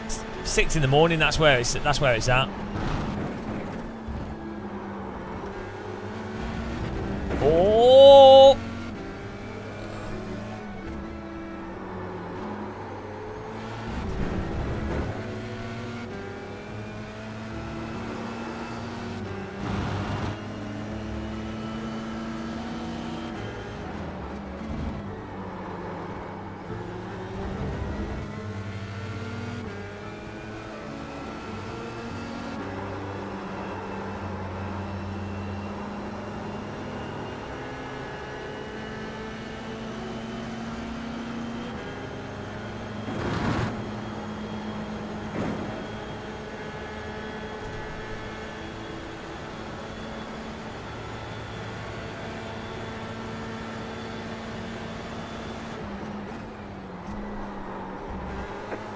It's 6 in the morning. That's where it's at. Oh.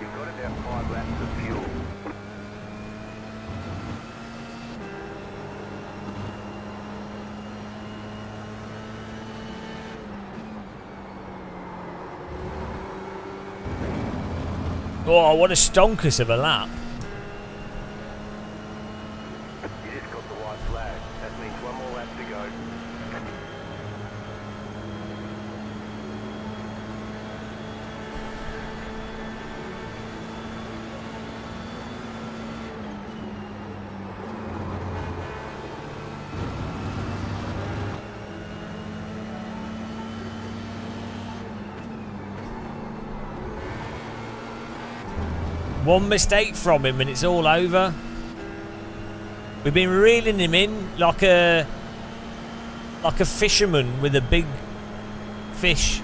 You've got about 5 laps of fuel. Oh, what a stonkus of a lap. You just got the white flag. That means 1 more lap to go. One mistake from him and it's all over. We've been reeling him in like a fisherman with a big fish.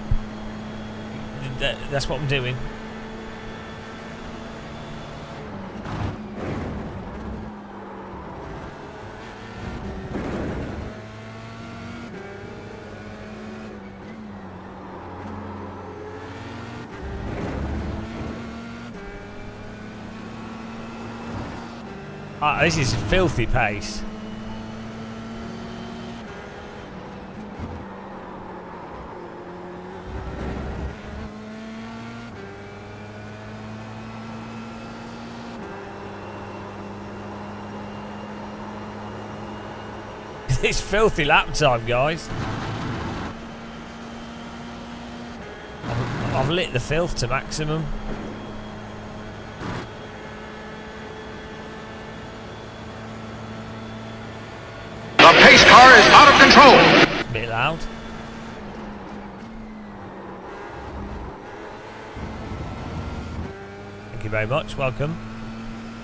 That's what I'm doing. This is filthy pace. It's filthy lap time, guys. I've lit the filth to maximum. Pace car is out of control. Bit loud. very much. Welcome.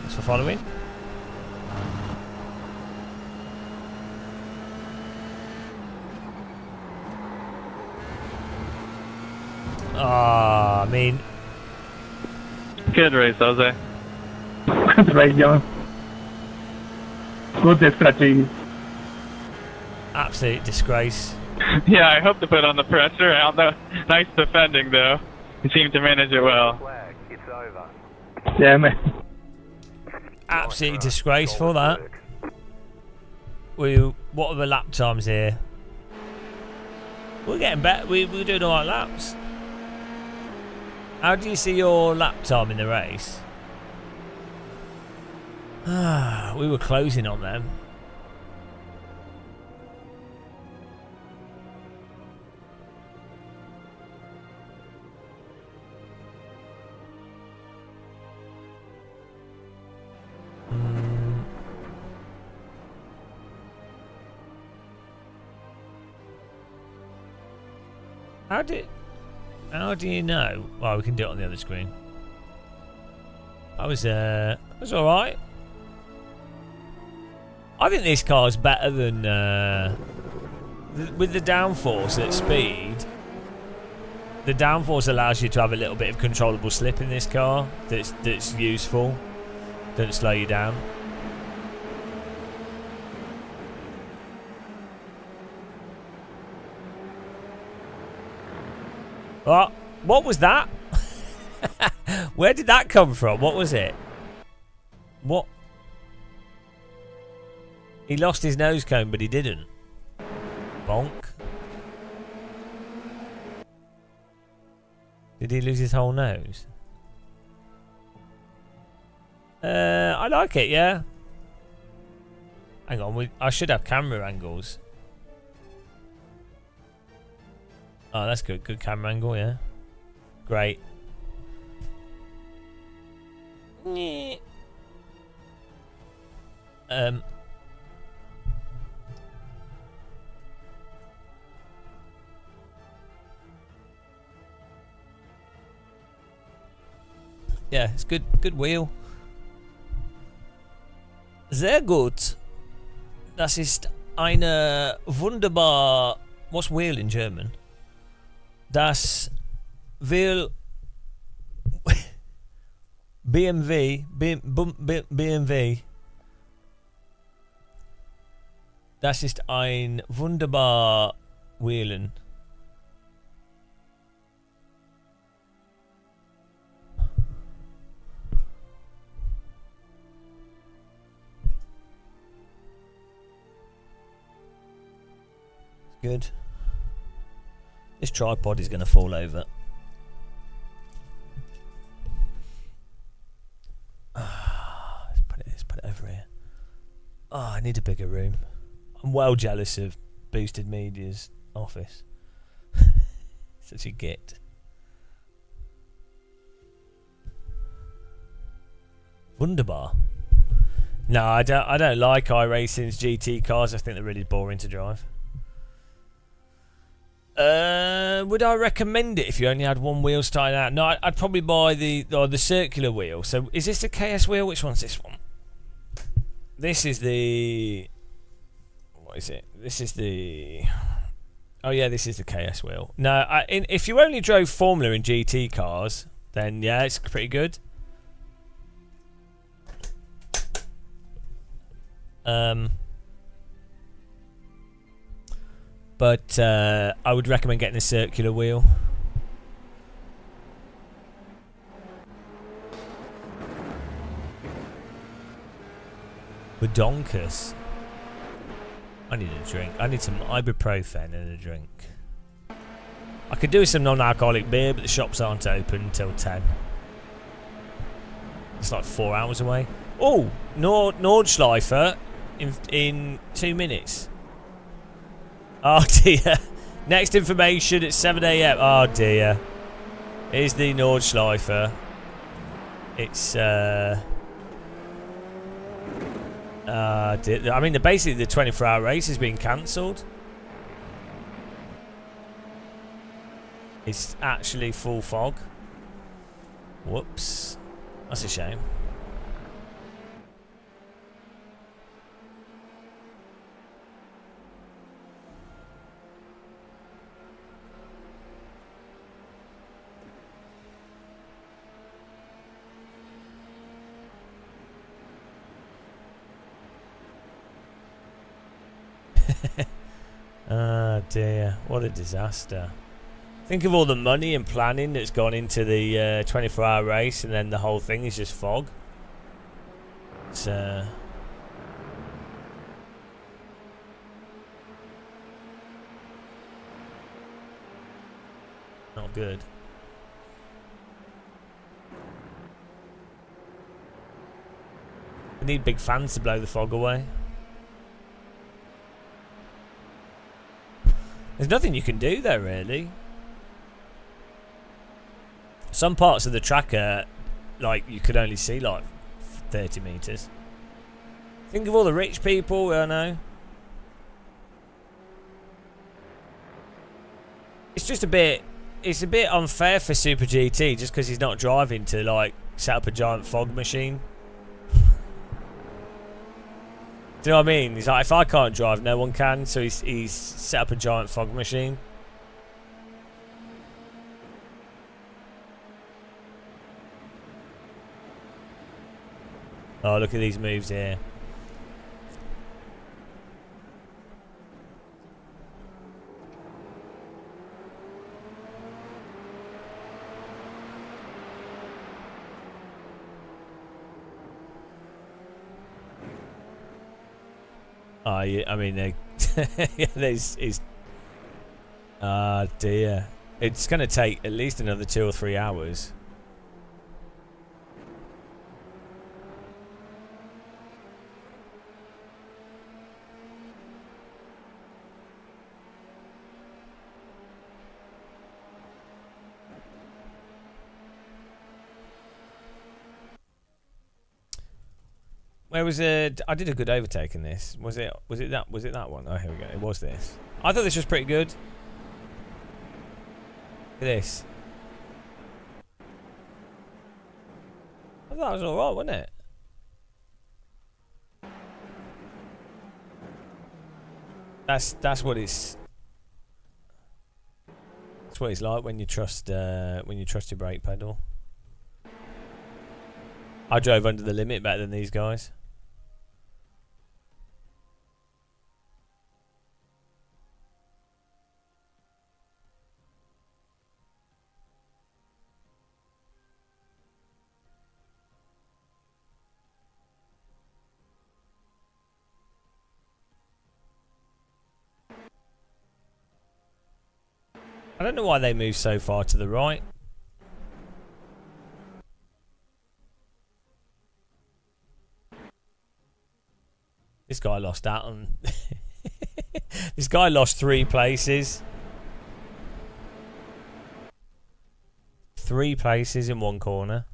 Thanks for following. I mean... Good race, Jose. Good race, John. Good strategy. Absolute disgrace. Yeah, I hope to put on the pressure. I don't know. Nice defending, though. You seem to manage it well. Yeah, man. Absolutely disgraceful, that. What are the lap times here? We're getting better. We're doing all right laps. How do you see your lap time in the race? We were closing on them. How do you know? Well, we can do it on the other screen. I was alright. I think this car's better than with the downforce at speed. The downforce allows you to have a little bit of controllable slip in this car. That's useful. Don't slow you down. What was that? Where did that come from? What was it? What? He lost his nose cone, but he didn't. Bonk. Did he lose his whole nose? I like it, yeah. Hang on, I should have camera angles. Oh, that's good. Good camera angle, yeah. Great. Yeah, it's good. Good wheel. Sehr gut. Das ist eine wunderbar. What's wheel in German? Das will BMW. Das ist ein wunderbar Wheelen. Good. This tripod is going to fall over. Let's put it over here. Oh, I need a bigger room. I'm well jealous of Boosted Media's office. Such a git. Wunderbar. No, I don't like iRacing's GT cars. I think they're really boring to drive. Would I recommend it if you only had one wheel starting out? No, I'd probably buy the circular wheel. So is this the KS wheel? Which one's this one? This is the... What is it? This is the... Oh yeah, this is the KS wheel. No, if you only drove Formula and GT cars, then yeah, it's pretty good. But I would recommend getting a circular wheel. Badonkers. I need a drink. I need some ibuprofen and a drink. I could do with some non-alcoholic beer, but the shops aren't open until 10. It's like 4 hours away. Oh, Nordschleifer in 2 minutes. Oh dear. Next information at 7 AM. Oh dear. Here's the Nordschleifer. It's dear. I mean, basically the 24-hour race has been cancelled. It's actually full fog. Whoops. That's a shame. Ah dear, what a disaster. Think of all the money and planning that's gone into the 24-hour race, and then the whole thing is just fog. It's not good. We need big fans to blow the fog away. There's nothing you can do there, really. Some parts of the track are, like, you could only see, like, 30 metres. Think of all the rich people, I know. It's just a bit... It's a bit unfair for Super GT, just because he's not driving to, like, set up a giant fog machine. Do you know what I mean? He's like, if I can't drive, no one can. So he's set up a giant fog machine. Oh, look at these moves here. Oh, yeah, I mean, yeah, there's dear. It's going to take at least another 2 or 3 hours. Where was it? I did a good overtake in this. Was it that one? Oh, here we go. It was this. I thought this was pretty good. Look at this. I thought it was alright, wasn't it? That's what it's. That's what it's like when you trust your brake pedal. I drove under the limit better than these guys. I don't know why they move so far to the right. This guy lost out on... This guy lost 3 places. 3 places in one corner.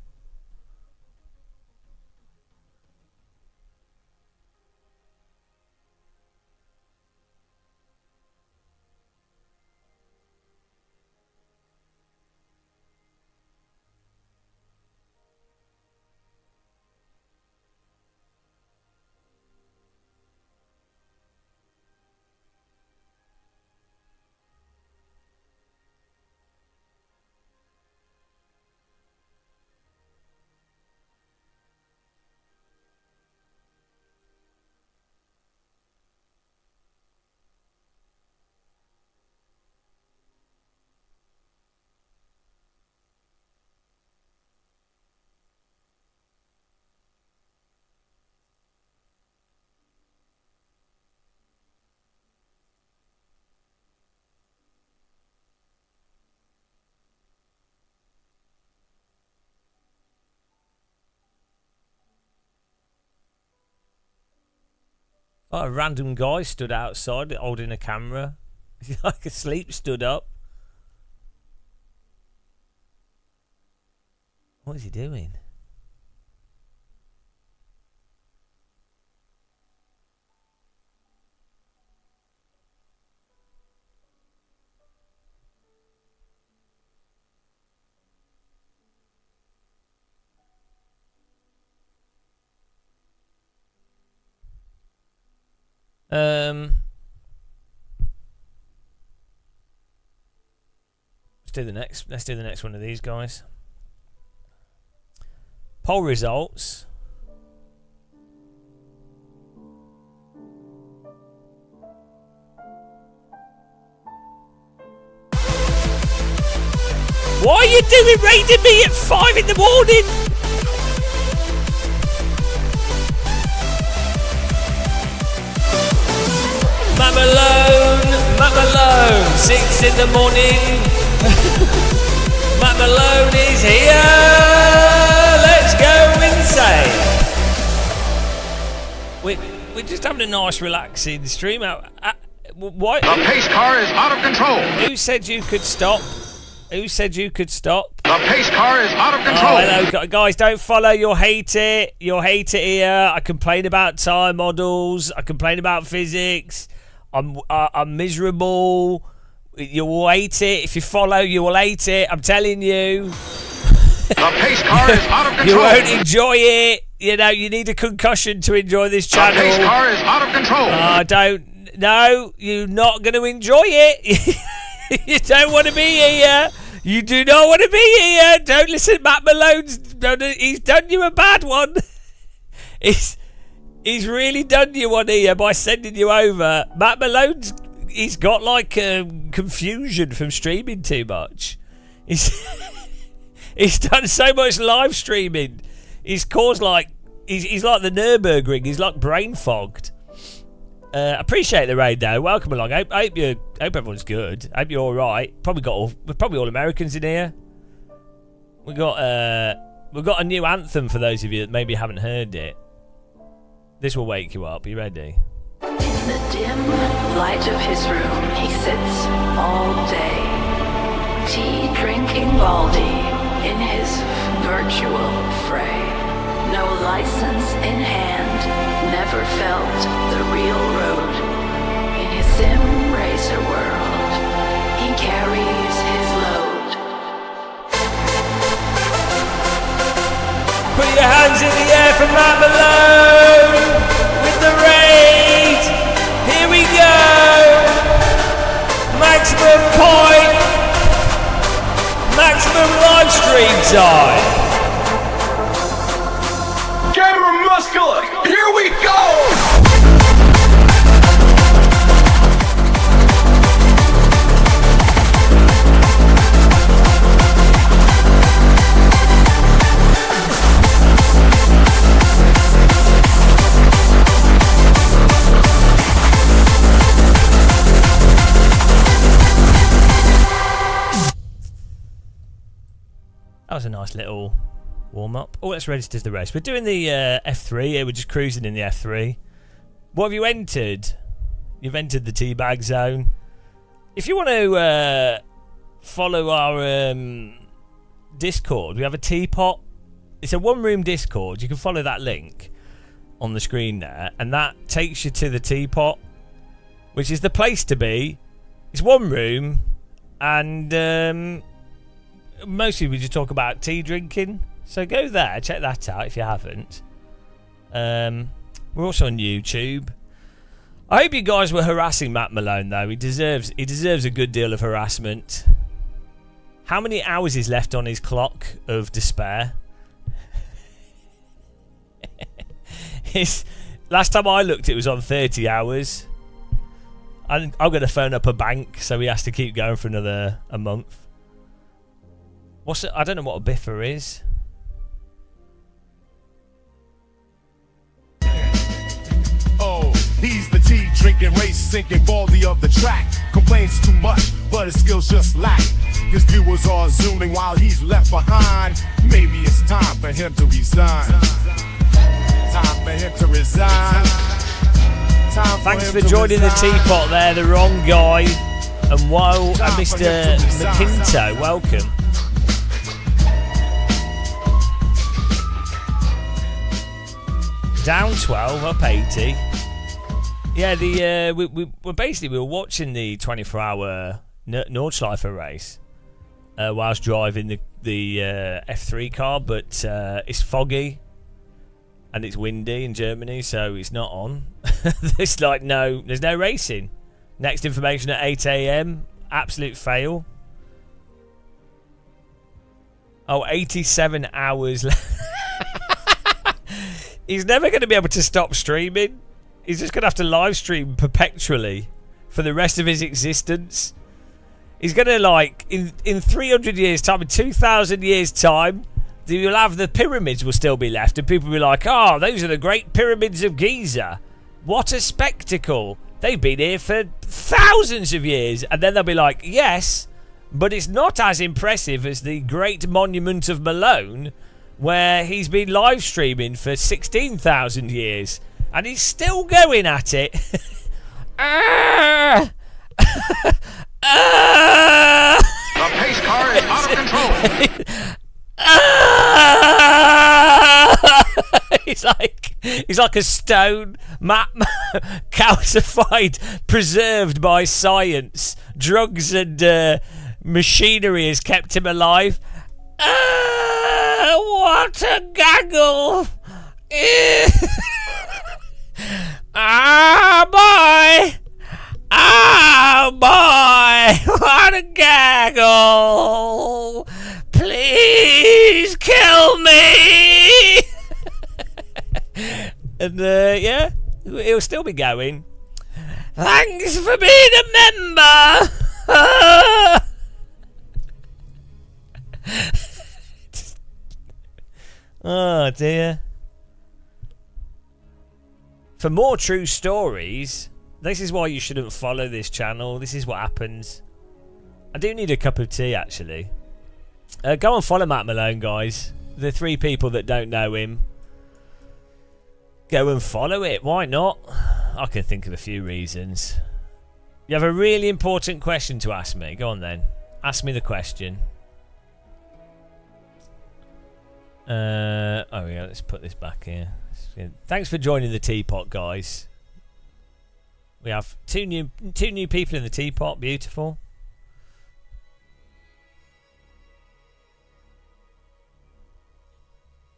Oh, a random guy stood outside holding a camera. He's like asleep, stood up. What is he doing? Let's do the next. Let's do the next one of these guys. Poll results. Why are you raiding me at 5 in the morning? Matt Malone, 6 in the morning. Matt Malone is here. Let's go insane. We're just having a nice, relaxing stream out. What? The pace car is out of control. Who said you could stop? Who said you could stop? The pace car is out of control. Oh, hello, guys. Don't follow. You'll hate it. You'll hate it here. I complain about time models. I complain about physics. I'm miserable. You will hate it. If you follow, you will hate it. I'm telling you. The pace car is out of control. You won't enjoy it. You know, you need a concussion to enjoy this channel. The pace car is out of control. No, you're not going to enjoy it. You don't want to be here. You do not want to be here. Don't listen. Matt Malone's he's done you a bad one. He's really done you one here by sending you over. Matt Malone's he's got like confusion from streaming too much. He's done so much live streaming. He's caused like he's like the Nürburgring. He's like brain fogged. Appreciate the raid though. Welcome along. Hope everyone's good. Hope you're all right. We're probably all Americans in here. We've got a new anthem for those of you that maybe haven't heard it. This will wake you up. Are you ready? In the dim light of his room, he sits all day, tea drinking baldy in his virtual fray. No license in hand, never felt the real road. In his sim racer world, he carries his load. Put your hands in the air for Matt Malone with the raid. Here we go. Maximum point. Maximum live stream time. Camera muscular, here we go! That was a nice little warm up. Oh, let's register the race. We're doing the F3 here. We're just cruising in the F3. What have you entered? You've entered the teabag zone. If you want to follow our Discord, we have a teapot. It's a one-room Discord. You can follow that link on the screen there, and that takes you to the teapot, which is the place to be. It's one room, and mostly we just talk about tea drinking. So go there, check that out if you haven't. We're also on YouTube. I hope you guys were harassing Matt Malone though. He deserves a good deal of harassment. How many hours is left on his clock of despair? Last time I looked it was on 30 hours. I'm going to phone up a bank so he has to keep going for another month. I don't know what a biffer is. Oh, he's the tea drinking, race sinking baldy of the track. Complains too much, but his skills just lack. His viewers are zooming while he's left behind. Maybe it's time for him to resign. Time for him to resign. Thanks for joining the teapot there, the wrong guy. And whoa, Mr. McInto, welcome. Down 12, up 80. Yeah, we were watching the 24-hour Nordschleife race whilst driving the F3 car, but it's foggy and it's windy in Germany, so it's not on. there's no racing. Next information at 8 a.m. Absolute fail. Oh, 87 hours. He's never going to be able to stop streaming. He's just going to have to live stream perpetually for the rest of his existence. He's going to, like, in 300 years' time, in 2,000 years' time, you'll have the pyramids will still be left, and people will be like, oh, those are the great pyramids of Giza. What a spectacle. They've been here for thousands of years. And then they'll be like, yes, but it's not as impressive as the Great Monument of Malone, where he's been live streaming for 16,000 years. And he's still going at it. The pace car is out of control. He's like a stone, calcified, preserved by science. Drugs and machinery has kept him alive. What a gaggle! Boy! Boy! What a gaggle! Please kill me! And yeah, he'll still be going. Thanks for being a member! Oh dear. For more true stories, this is why you shouldn't follow this channel. This is what happens. I do need a cup of tea, actually. Go and follow Matt Malone, guys. The 3 people that don't know him. Go and follow it. Why not? I can think of a few reasons. You have a really important question to ask me. Go on then. Ask me the question. Oh yeah, let's put this back here. Thanks for joining the teapot, guys. We have two new people in the teapot. Beautiful.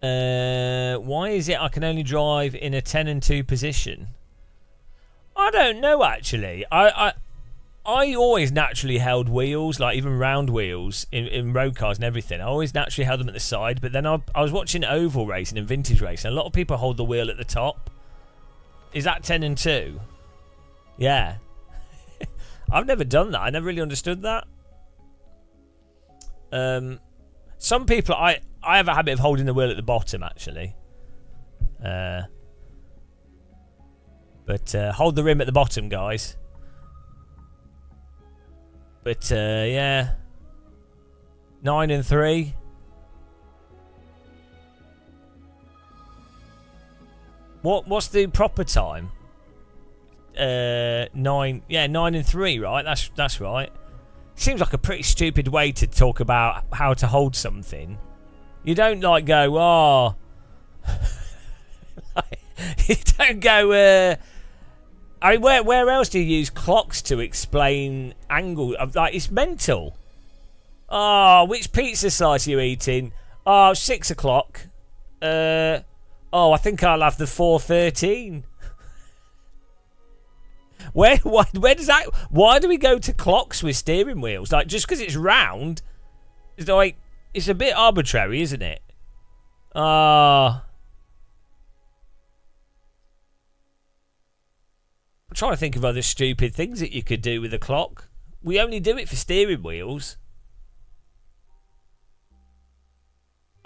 Why is it I can only drive in a 10 and 2 position? I don't know, actually. I always naturally held wheels, like even round wheels in road cars and everything. I always naturally held them at the side, but then I was watching oval racing and vintage racing. A lot of people hold the wheel at the top. Is that 10 and 2? Yeah. I've never done that. I never really understood that. Some people, I have a habit of holding the wheel at the bottom, actually. But hold the rim at the bottom, guys. But yeah, 9 and 3. What's the proper time? 9. Yeah, 9 and 3. Right. That's right. Seems like a pretty stupid way to talk about how to hold something. You don't like go, oh. You don't go. I mean, where else do you use clocks to explain angle? Like, it's mental. Oh, which pizza slice are you eating? Oh, 6 o'clock. Oh, I think I'll have the 4:13. Where does that? Why do we go to clocks with steering wheels? Like, just because it's round, it's like it's a bit arbitrary, isn't it? I'm trying to think of other stupid things that you could do with a clock. We only do it for steering wheels.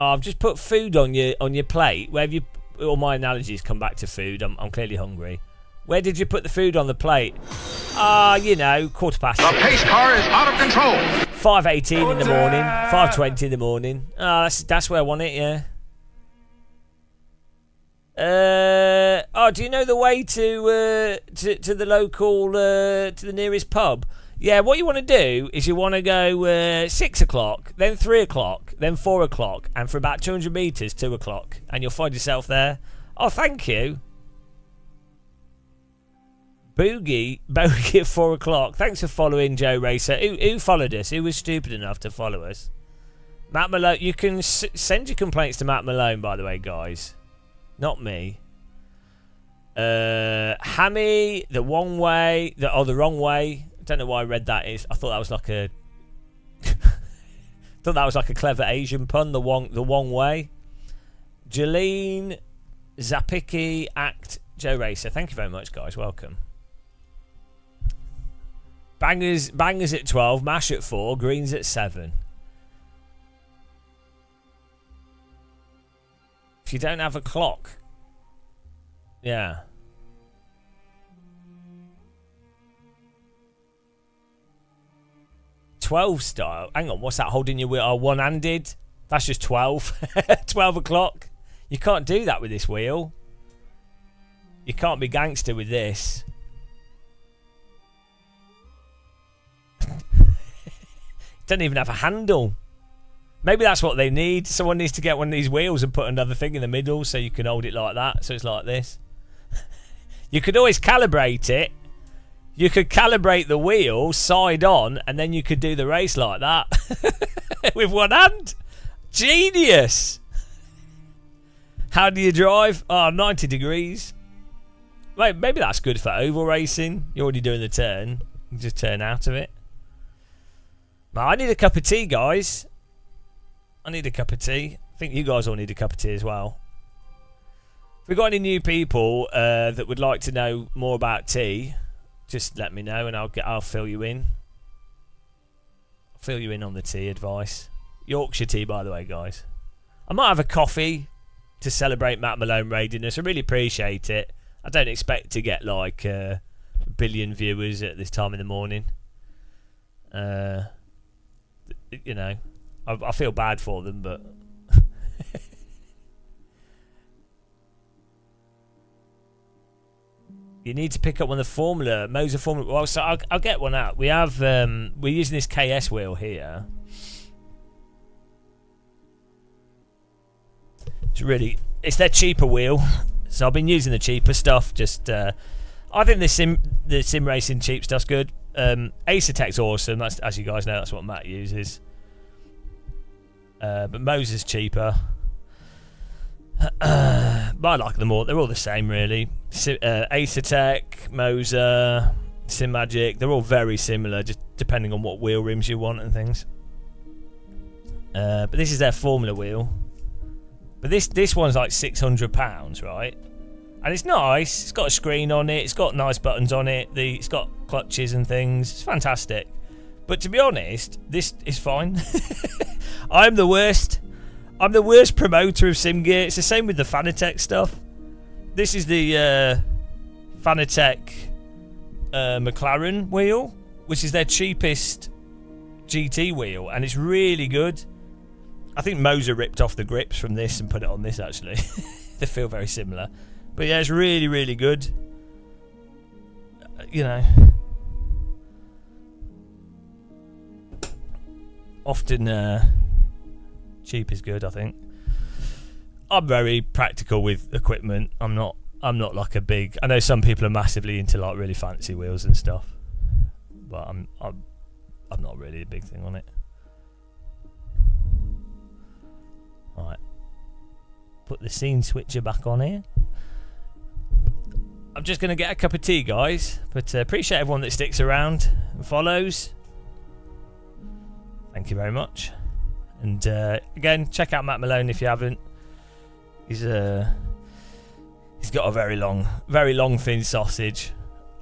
Oh, I've just put food on your plate. Where have you? All my analogies come back to food. I'm clearly hungry. Where did you put the food on the plate? You know, 4:15. The pace car is out of control. 5:18 in the morning. 5:20 in the morning. That's where I want it. Yeah. Do you know the way to the local to the nearest pub? Yeah, what you want to do is you want to go 6 o'clock, then 3 o'clock, then 4 o'clock, and for about 200 metres, 2 o'clock, and you'll find yourself there. Oh, thank you. Bogey at 4 o'clock. Thanks for following, Joe Racer. Who followed us? Who was stupid enough to follow us? Matt Malone. You can send your complaints to Matt Malone, by the way, guys. Not me. Hammy, the wrong way. The wrong way. I don't know why I read that. I thought that was like a. Thought that was like a clever Asian pun. The wrong way. Jolene, Zapicki, Act, Joe Racer. Thank you very much, guys. Welcome. Bangers at 12. Mash at 4. Greens at 7. If you don't have a clock. Yeah. "12 style." Hang on, what's that? Holding your wheel one-handed? That's just 12. 12 o'clock. You can't do that with this wheel. You can't be gangster with this. Doesn't even have a handle. Maybe that's what they need. Someone needs to get one of these wheels and put another thing in the middle so you can hold it like that. So it's like this. You could always calibrate it. You could calibrate the wheel side on, and then you could do the race like that with one hand. Genius. How do you drive? 90 degrees. Wait, maybe that's good for oval racing. You're already doing the turn. You just turn out of it. Now, I need a cup of tea, guys. I need a cup of tea. I think you guys all need a cup of tea as well. If we've got any new people that would like to know more about tea, just let me know and I'll fill you in. I'll fill you in on the tea advice. Yorkshire tea, by the way, guys. I might have a coffee to celebrate Matt Malone raidiness. I really appreciate it. I don't expect to get like a billion viewers at this time in the morning. You know, I feel bad for them, but you need to pick up one of the Formula Moser Formula. Well, so I'll get one out. We have we're using this KS wheel here. It's their cheaper wheel, so I've been using the cheaper stuff. Just I think the sim racing cheap stuff's good. Acertech's awesome. That's, as you guys know, that's what Matt uses. But Moser's cheaper. But I like them all. They're all the same, really. Acertech, Moser, SimMagic. They're all very similar, just depending on what wheel rims you want and things. But this is their Formula wheel. But this one's like £600, right? And it's nice. It's got a screen on it. It's got nice buttons on it. It's got clutches and things. It's fantastic. But to be honest, this is fine. I'm the worst. I'm the worst promoter of sim gear. It's the same with the Fanatec stuff. This is the Fanatec McLaren wheel, which is their cheapest GT wheel, and it's really good. I think Moser ripped off the grips from this and put it on this, actually. They feel very similar. But yeah, it's really, really good. You know, often cheap is good, I think. I'm very practical with equipment. I'm not like a big. I know some people are massively into like really fancy wheels and stuff, but I'm not really a big thing on it. Right, put the scene switcher back on here. I'm just going to get a cup of tea, guys, but appreciate everyone that sticks around and follows. Thank you very much. And again, check out Matt Malone if you haven't. He's got a very long thin sausage,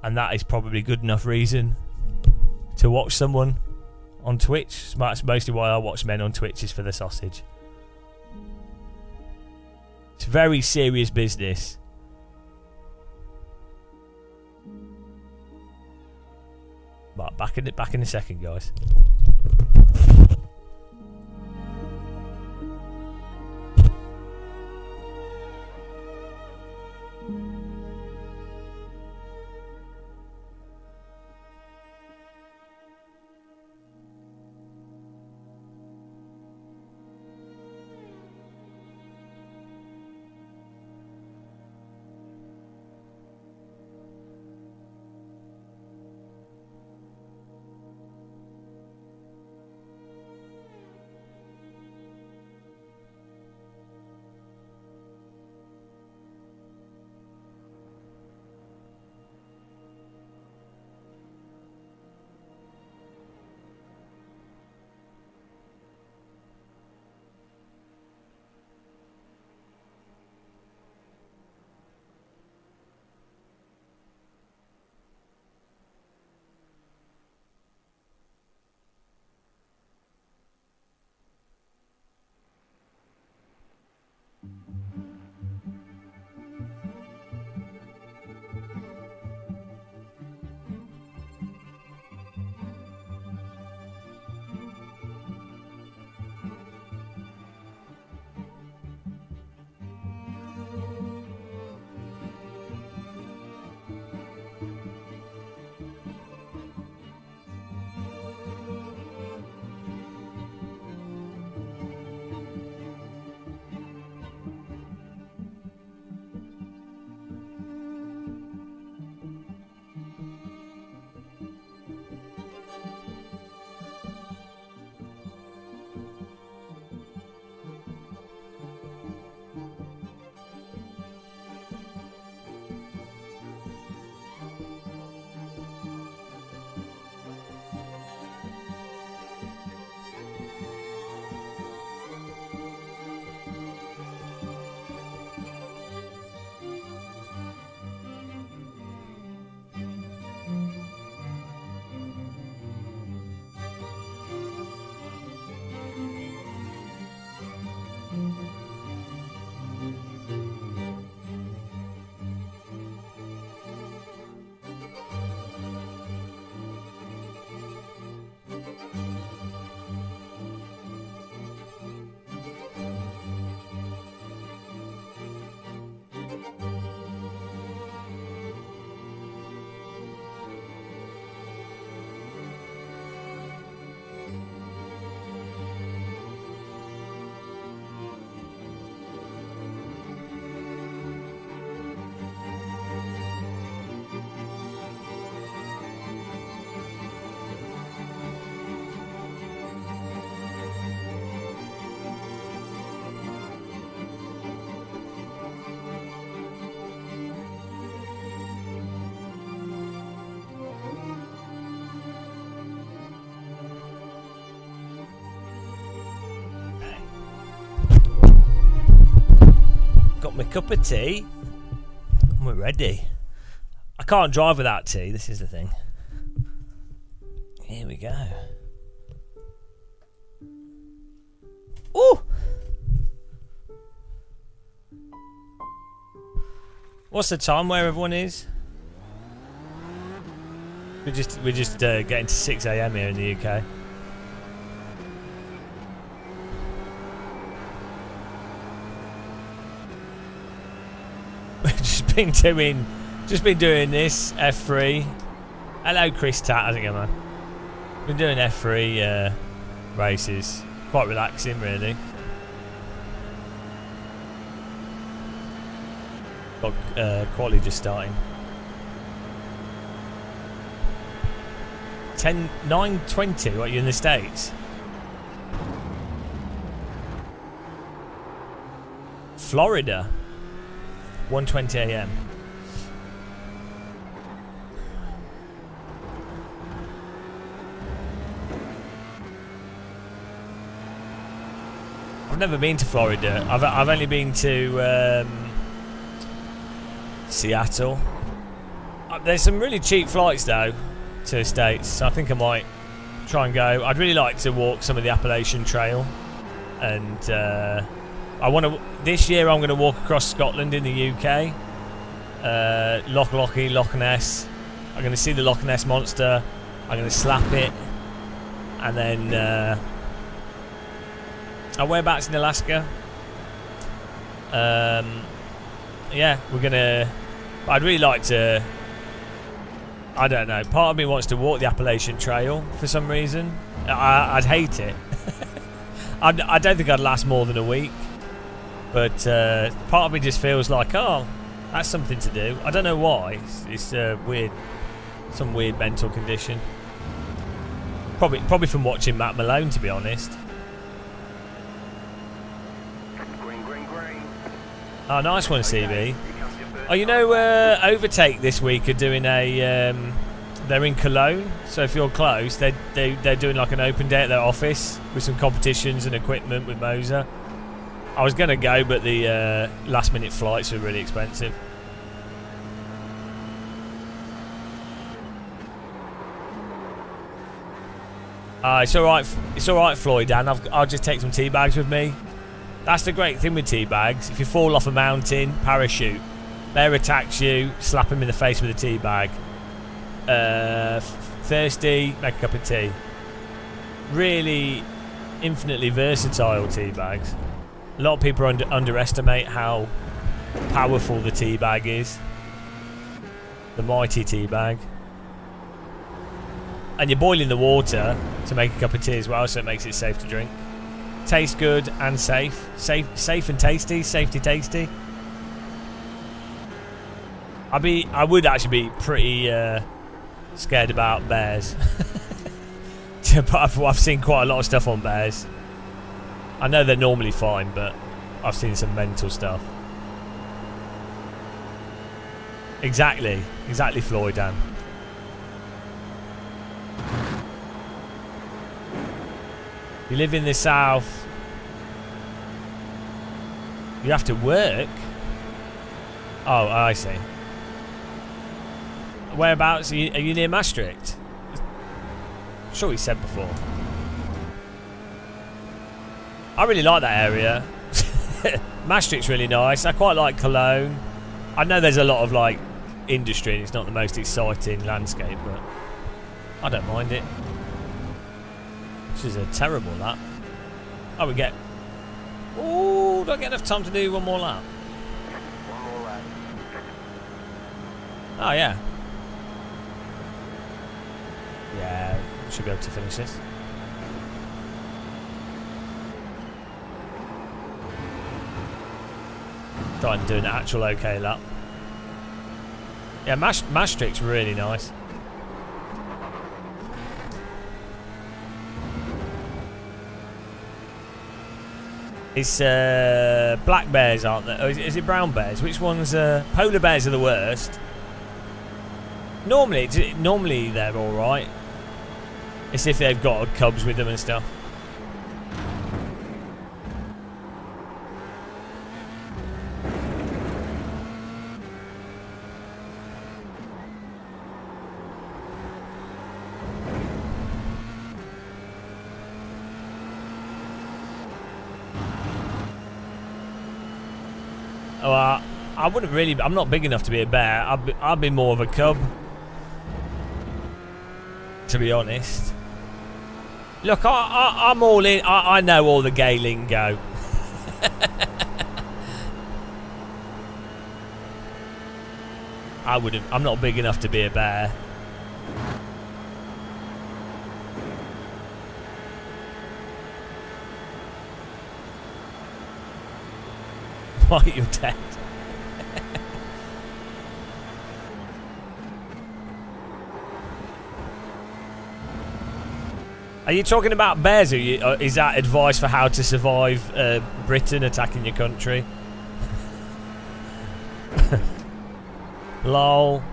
and that is probably good enough reason to watch someone on Twitch. That's mostly why I watch men on Twitch, is for the sausage. It's very serious business. But back in a second, guys. cup of tea, and we're ready. I can't drive without tea, this is the thing. Here we go. Ooh! What's the time where everyone is? We're just getting to 6 AM here in the UK. We've just been doing this F3. Hello, Chris Tat. How's it going, man? Been doing F3 races. Quite relaxing, really. Got quality just starting. 9:20. What, you in the States? Florida. 1:20 AM. I've never been to Florida. I've only been to Seattle. There's some really cheap flights though to the States, so I think I might try and go. I'd really like to walk some of the Appalachian Trail, and this year I'm going to walk across Scotland in the UK. Loch Lochy, Loch Ness. I'm going to see the Loch Ness monster. I'm going to slap it, and then whereabouts in Alaska? Yeah, we're gonna. I'd really like to. I don't know. Part of me wants to walk the Appalachian Trail for some reason. I'd hate it. I don't think I'd last more than a week. But part of me just feels like, oh, that's something to do. I don't know why. It's weird, some weird mental condition. Probably from watching Matt Malone, to be honest. Oh, nice one, CB. Oh, you know, Overtake this week are doing a. They're in Cologne, so if you're close, they're doing like an open day at their office with some competitions and equipment with Moser. I was gonna go, but the last-minute flights are really expensive. It's all right, Floyd. Dan, I'll just take some tea bags with me. That's the great thing with tea bags. If you fall off a mountain, parachute. Bear attacks you, slap him in the face with a tea bag. Thirsty, make a cup of tea. Really infinitely versatile tea bags. A lot of people underestimate how powerful the tea bag is. The mighty tea bag. And you're boiling the water to make a cup of tea as well, so it makes it safe to drink. Tastes good and safe. Safe and tasty. Safety tasty. I would actually be pretty scared about bears. But I've seen quite a lot of stuff on bears. I know they're normally fine, but I've seen some mental stuff. Exactly, Floyd, Dan. You live in the south. You have to work. Oh, I see. Whereabouts? Are you near Maastricht? I'm sure we said before. I really like that area. Maastricht's really nice. I quite like Cologne. I know there's a lot of like industry and it's not the most exciting landscape, but I don't mind it. This is a terrible lap. Oh, we get... Oh, do I get enough time to do one more lap? One more lap. Oh, yeah. Yeah, we should be able to finish this. Try and do an actual okay lap. Yeah, Maastricht's really nice. It's black bears, aren't there? Or is it brown bears? Which ones? Polar bears are the worst. Normally they're all right. It's if they've got cubs with them and stuff. Well, I wouldn't really. I'm not big enough to be a bear. I'd be more of a cub, to be honest. Look, I'm all in. I know all the gay lingo. I'm not big enough to be a bear. Why you're dead? Are you talking about bears? Is that advice for how to survive Britain attacking your country? Lol.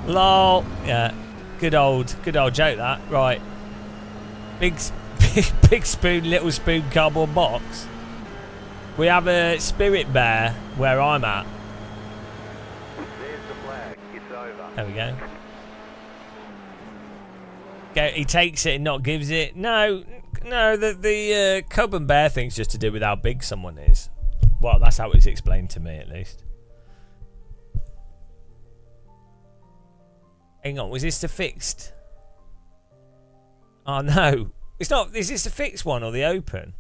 Lol. Yeah. Good old joke that. Right. Big spoon, little spoon, cardboard box. We have a spirit bear where I'm at. There's the flag. It's over. There we go. He takes it and not gives it. No. The cub and bear thing's just to do with how big someone is. Well, that's how it's explained to me, at least. Hang on, was this the fixed? Oh no, it's not. Is this the fixed one or the open?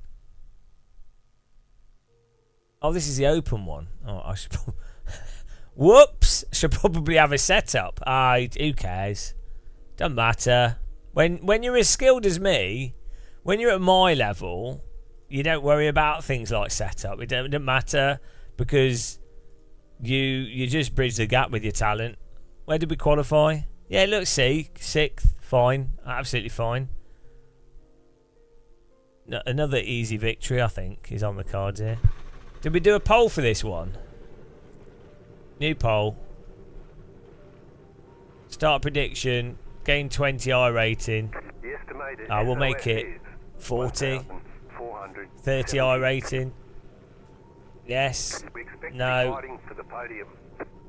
Oh, this is the open one. Oh, I should. Whoops! Should probably have a setup. Who cares? Doesn't matter. When you're as skilled as me, when you're at my level, you don't worry about things like setup. It don't matter because you just bridge the gap with your talent. Where did we qualify? Yeah, look, see, 6th, fine, absolutely fine. No, another easy victory, I think, is on the cards here. Did we do a poll for this one? New poll. Start prediction. Gain 20 I rating. We'll make it 40. 30 I rating. Yes. No.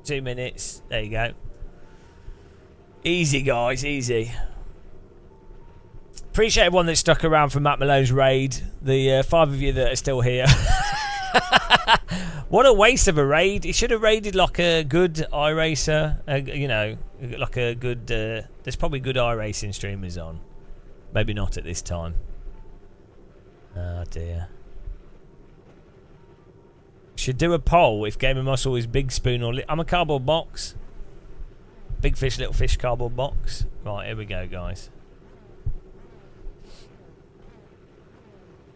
2 minutes. There you go. Easy, guys. Easy. Appreciate everyone that stuck around for Matt Malone's raid. The 5 of you that are still here. What a waste of a raid. He should have raided like a good iRacer. You know, like a good... there's probably good iRacing streamers on. Maybe not at this time. Oh dear. Should do a poll if Game of Muscle is Big Spoon or... I'm a cardboard box. Big fish, little fish, cardboard box. Right, here we go, guys.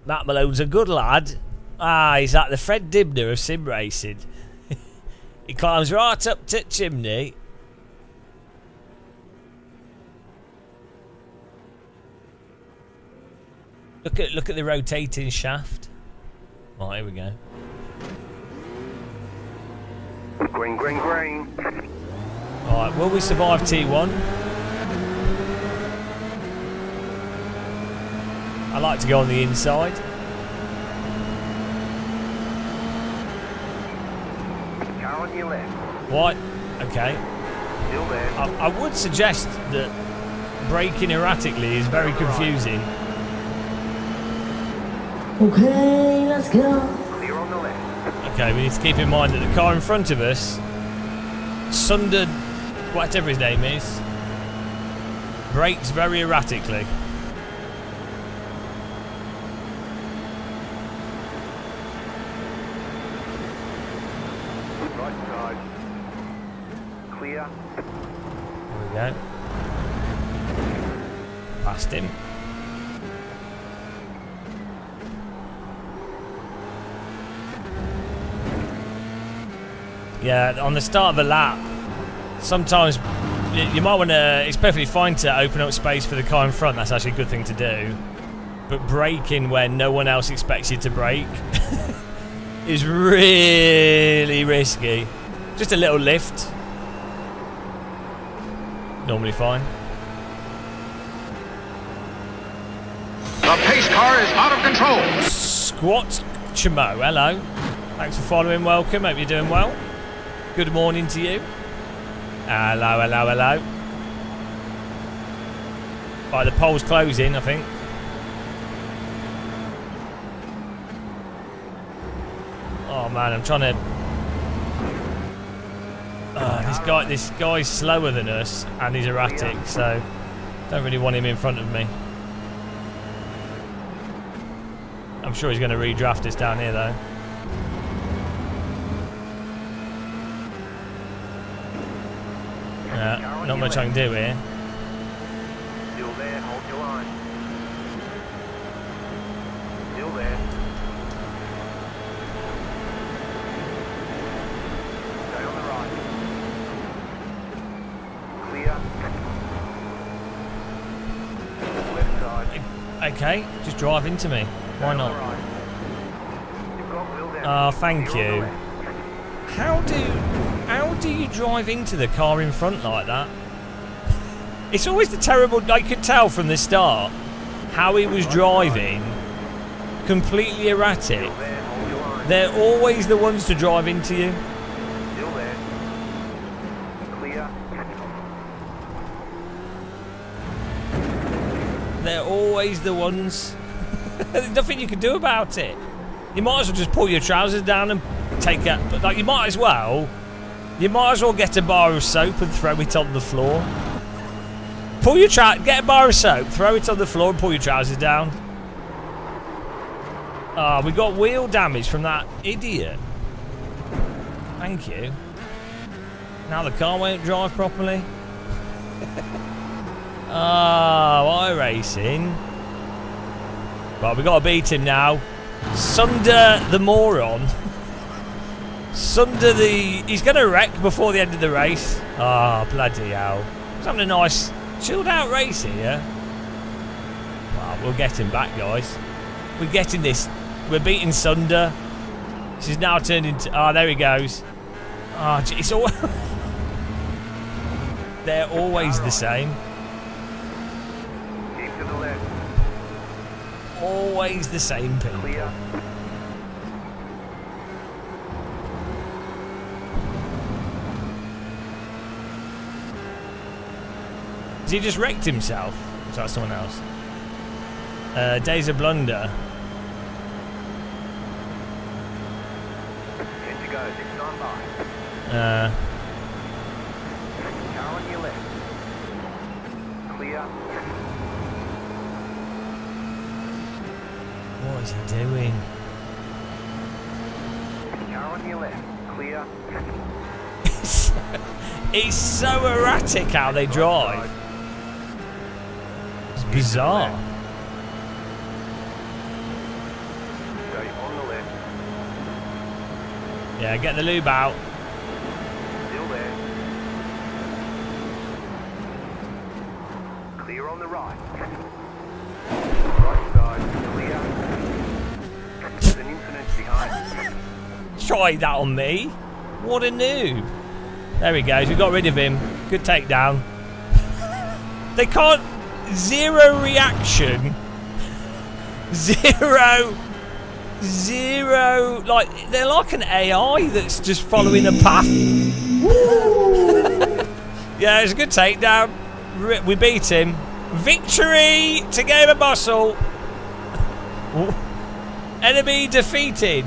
Matt Malone's a good lad. He's like the Fred Dibner of sim racing. He climbs right up to the chimney. Look at the rotating shaft. Right, here we go. Green, green, green. Alright, will we survive T1? I like to go on the inside. Car on your left. What? Okay. Still there. I would suggest that braking erratically is very confusing. Okay, let's go. Clear on the left. Okay, we need to keep in mind that the car in front of us, Sundered, whatever his name is, brakes very erratically. Right side. Clear. There we go. Past him. Yeah, on the start of a lap, sometimes you might want to... It's perfectly fine to open up space for the car in front. That's actually a good thing to do. But braking when no one else expects you to brake is really risky. Just a little lift. Normally fine. The pace car is out of control. Squat Chamo, hello. Thanks for following. Welcome. Hope you're doing well. Good morning to you. Hello, hello, hello. Right, the poll's closing, I think. man, I'm trying to... this guy's slower than us, and he's erratic, so don't really want him in front of me. I'm sure he's going to redraft us down here, though. Yeah, not much I can do here. Still there, hold your line. Still there. Stay on the right. Clear. Left side. Okay, just drive into me. Why not? Oh, thank you. How do you drive into the car in front like that? It's always the terrible... I could tell from the start how he was driving. Completely erratic. They're always the ones to drive into you. Still there. Clear. They're always the ones. There's nothing you can do about it. You might as well just pull your trousers down and take it. But like, you might as well get a bar of soap and throw it on the floor. Get a bar of soap, throw it on the floor, and pull your trousers down. Ah, we got wheel damage from that idiot. Thank you. Now the car won't drive properly. iRacing. Well, we got to beat him now. Sunder the moron. Sunder the... He's going to wreck before the end of the race. Ah, bloody hell. He's having a nice, chilled out race here. Wow, we'll get him back, guys. We're getting this. We're beating Sunder. This is now turned into... Ah, there he goes. Ah, it's all... They're always the same. Keep to the left. Always the same people. Clear. Has he just wrecked himself? Is that someone else? Days of Blunder. 10 to go, 6 on by. Car on your left. Clear. What is he doing? Car on your left. Clear. It's so erratic how they drive. It's bizarre. Stay on the left. Yeah, get the lube out. Still there. Clear on the right. Right side. Clear. There's an incident behind. Try that on me. What a noob. There he goes. We got rid of him. Good takedown. They can't... Zero reaction. Zero. Like, they're like an AI that's just following a path. Yeah, it's a good takedown. We beat him. Victory to Game of Muscle. Enemy defeated.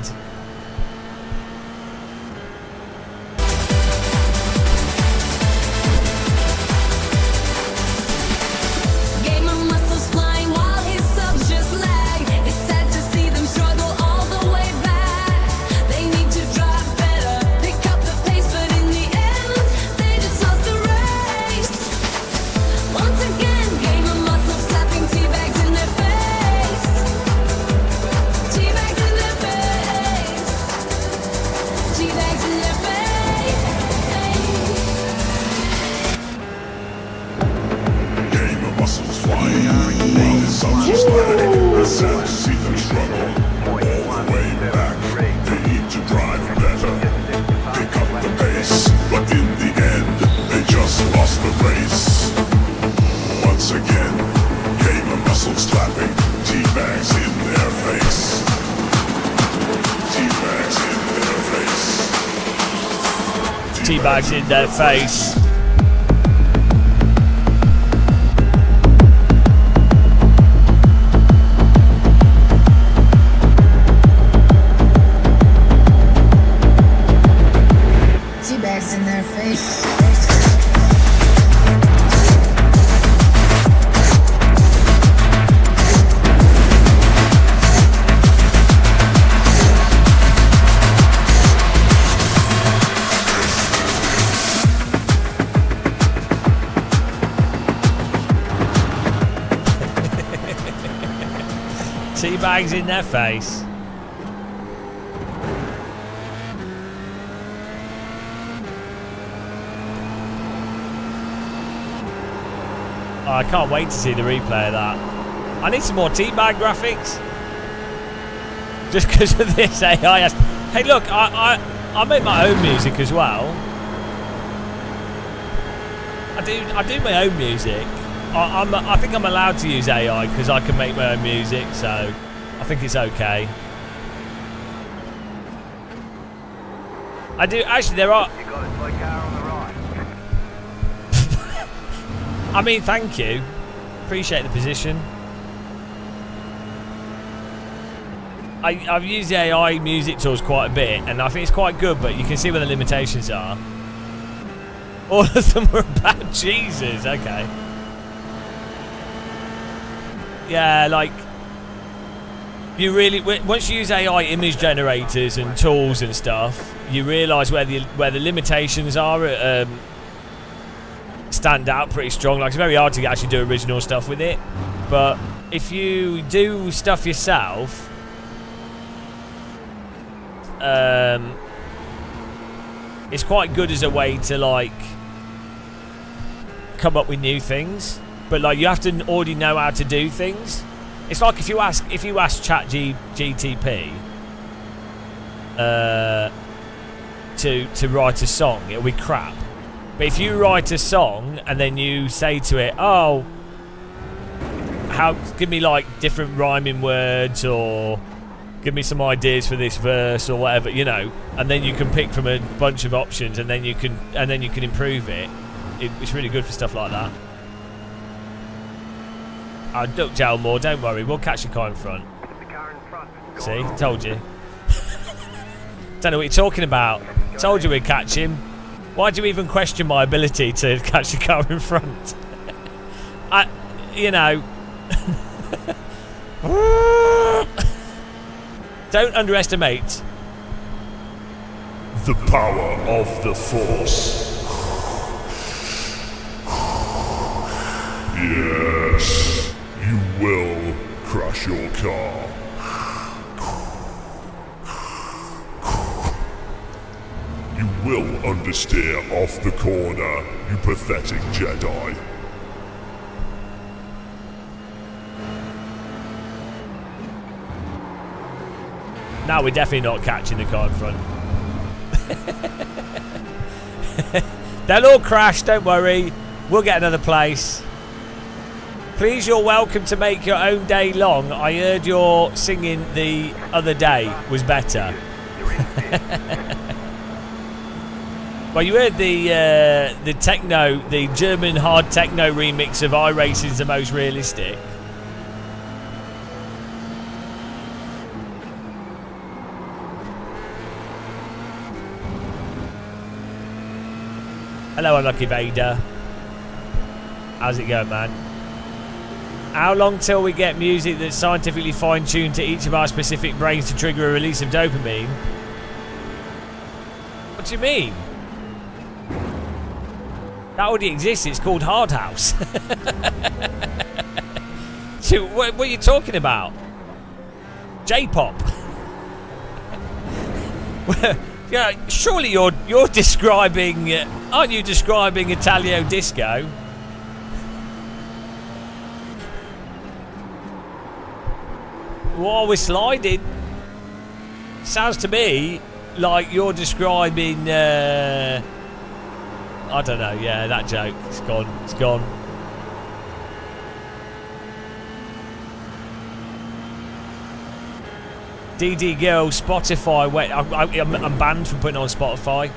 Teabags in their face. bags in their face. Tea bags in their face. Oh, I can't wait to see the replay of that. I need some more teabag graphics. Just because of this AI. Hey, look, I make my own music as well. I do my own music. I think I'm allowed to use AI because I can make my own music, so I think it's okay. I do actually. There are. You got a toy car on the right. I mean, thank you. Appreciate the position. I've used the AI music tools quite a bit, and I think it's quite good, but you can see where the limitations are. All of them were about Jesus. Okay. Yeah, like you really once you use AI image generators and tools and stuff, you realise where the limitations are. Stand out pretty strong. Like it's very hard to actually do original stuff with it, but if you do stuff yourself, it's quite good as a way to like come up with new things. But like you have to already know how to do things. It's like if you ask ChatGTP to write a song, it'll be crap. But if you write a song and then you say to it, "Oh, give me like different rhyming words, or give me some ideas for this verse, or whatever," you know, and then you can pick from a bunch of options, and then you can improve it. It's really good for stuff like that. Duck Jowl more, don't worry, we'll catch the car in front. The car in front. See, told you. Don't know what you're talking about. Told you we'd catch him. Why do you even question my ability to catch the car in front? You know. Don't underestimate the power of the Force. Yes. You will crash your car. You will understeer off the corner, you pathetic Jedi. No, we're definitely not catching the car in front. They'll all crash, don't worry. We'll get another place. Please, you're welcome to make your own day long. I heard your singing the other day was better. Well, you heard the techno, the German hard techno remix of iRacing is the most realistic. Hello, Unlucky Vader. How's it going, man? How long till we get music that's scientifically fine-tuned to each of our specific brains to trigger a release of dopamine? What do you mean? That already exists. It's called Hard House. So, what are you talking about? J-pop. Yeah, surely you're describing. Aren't you describing Italio disco? While we're sliding, sounds to me like you're describing. I don't know. Yeah, that joke. It's gone. It's gone. DD Girl, Spotify. Wait, I'm banned from putting on Spotify.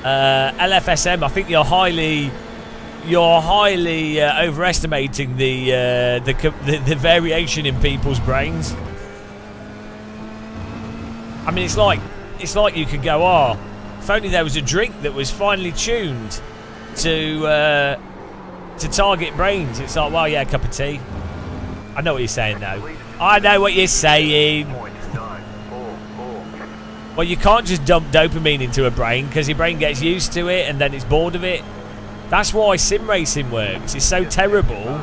LFSM. I think you're highly overestimating the variation in people's brains. I mean, it's like you could go, oh, if only there was a drink that was finely tuned to target brains. It's like, well, yeah, a cup of tea. I know what you're saying now. I know what you're saying. Well, you can't just dump dopamine into a brain because your brain gets used to it and then it's bored of it. That's why sim racing works. It's so terrible.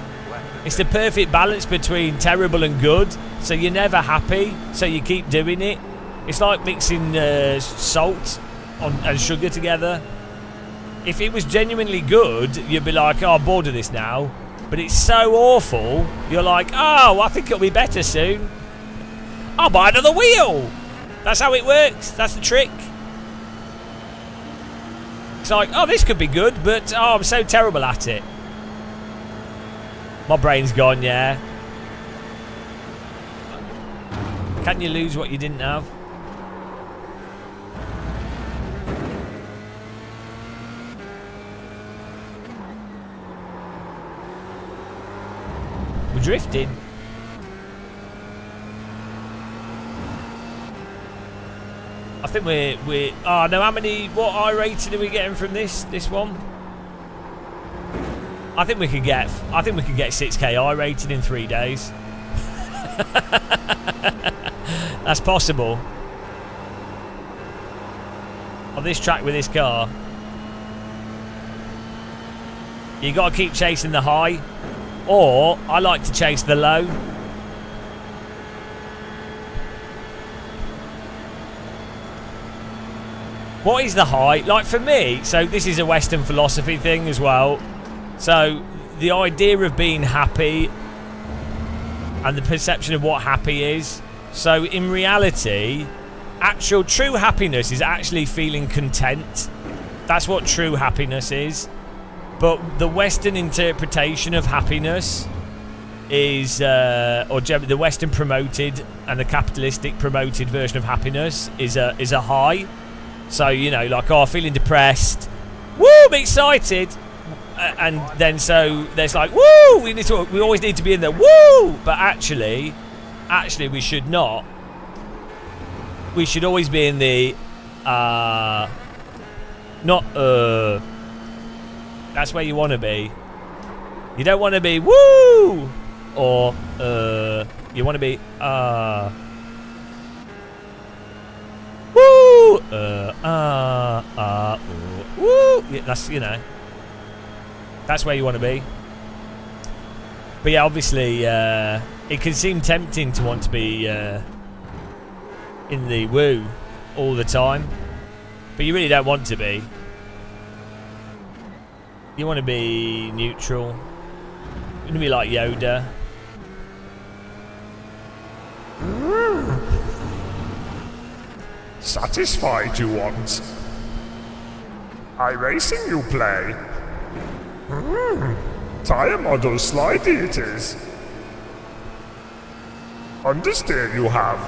It's the perfect balance between terrible and good. So you're never happy, so you keep doing it. It's like mixing salt and sugar together. If it was genuinely good, you'd be like, oh, I'm bored of this now. But it's so awful, you're like, oh, I think it'll be better soon. I'll buy another wheel. That's how it works. That's the trick. It's like, oh, this could be good, but oh, I'm so terrible at it. My brain's gone, yeah. Can you lose what you didn't have? We're drifting. I think we're oh no, what I rating are we getting from this one? I think we could get 6k I rating in 3 days. That's possible. On this track with this car. You gotta keep chasing the high. Or I like to chase the low. What is the high? Like for me, so this is a Western philosophy thing as well. So the idea of being happy and the perception of what happy is. So in reality, actual true happiness is actually feeling content. That's what true happiness is. But the Western interpretation of happiness is, or the Western promoted and the capitalistic promoted version of happiness is a high. So, you know, like, oh, feeling depressed. Woo, I'm excited. And then so there's like, woo, we always need to be in there. Woo! But actually we should not. We should always be in the, that's where you want to be. You don't want to be woo or you want to be woo woo. Yeah, that's, you know, that's where you want to be. But yeah, obviously it can seem tempting to want to be in the woo all the time, but you really don't want to be. You want to be neutral. You want to be like Yoda. Satisfied you want? iRacing you play? Tire model slidey it is. Understeer you have.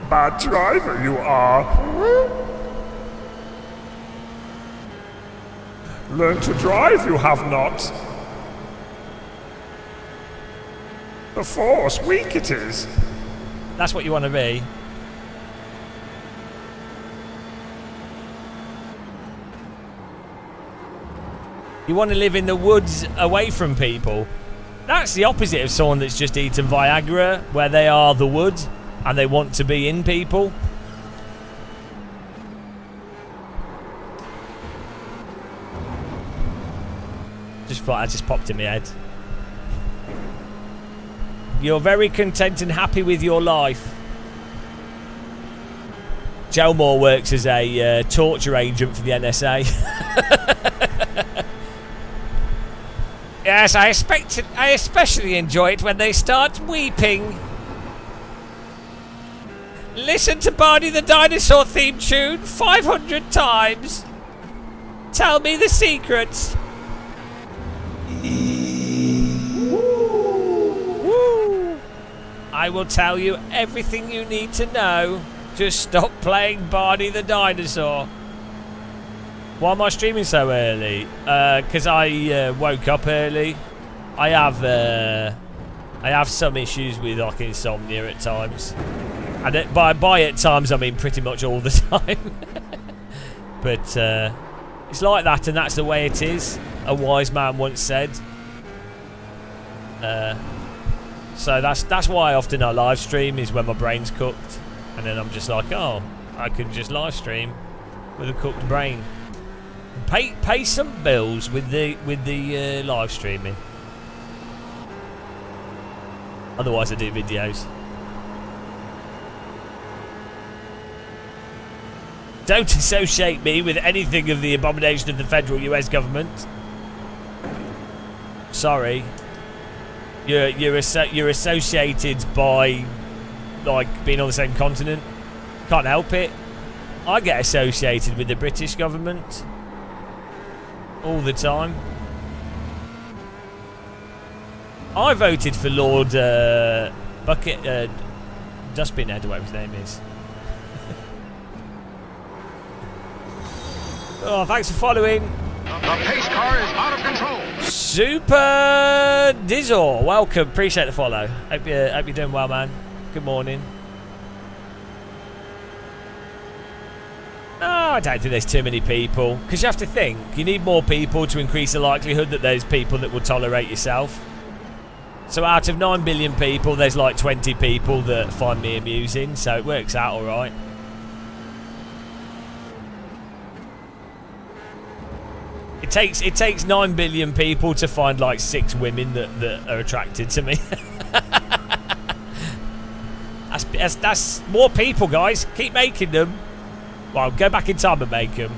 Bad driver you are. Learn to drive you have not. The force weak it is. That's what you want to be. You want to live in the woods away from people. That's the opposite of someone that's just eaten Viagra, where they are the wood and they want to be in people. That just popped in my head. You're very content and happy with your life. Joe Moore works as a torture agent for the NSA. Yes, I especially enjoy it when they start weeping. Listen to Barney the Dinosaur theme tune 500 times. Tell me the secrets. Woo. I will tell you everything you need to know. Just stop playing Barney the Dinosaur. Why am I streaming so early? Because I woke up early. I have I have some issues with like insomnia at times, and by at times I mean pretty much all the time. But it's like that, and that's the way it is. A wise man once said. So that's why often I live stream, is when my brain's cooked, and then I'm just like, oh, I can just live stream with a cooked brain. Pay some bills with the live streaming. Otherwise, I do videos. Don't associate me with anything of the abomination of the federal US government. Sorry. You're associated by like being on the same continent. Can't help it. I get associated with the British government all the time. I voted for Lord Bucket Dustbinhead, or whatever his name is. Oh, thanks for following. The pace car is out of control. Super Dizzle, welcome. Appreciate the follow. Hope you're doing well, man. Good morning. Oh, I don't think there's too many people, because you have to think you need more people to increase the likelihood that there's people that will tolerate yourself. So out of 9 billion people, there's like 20 people that find me amusing, so it works out all right. It takes 9 billion people to find like 6 women that are attracted to me. That's more people, guys. Keep making them. Well, go back in time and make them.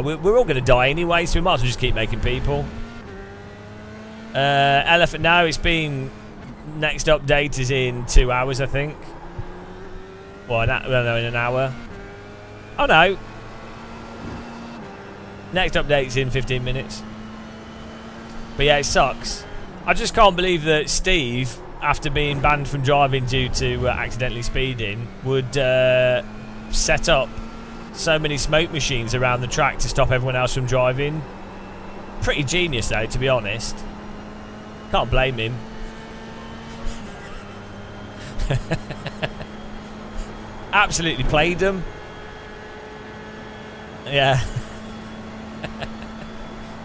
We're all going to die anyway, so we might as well just keep making people. Elephant now, it's been... Next update is in 2 hours, I think. Well, in an hour. Oh, no. Next update's in 15 minutes. But yeah, it sucks. I just can't believe that Steve, after being banned from driving due to accidentally speeding, would set up so many smoke machines around the track to stop everyone else from driving. Pretty genius, though, to be honest. Can't blame him. Absolutely played them. Yeah.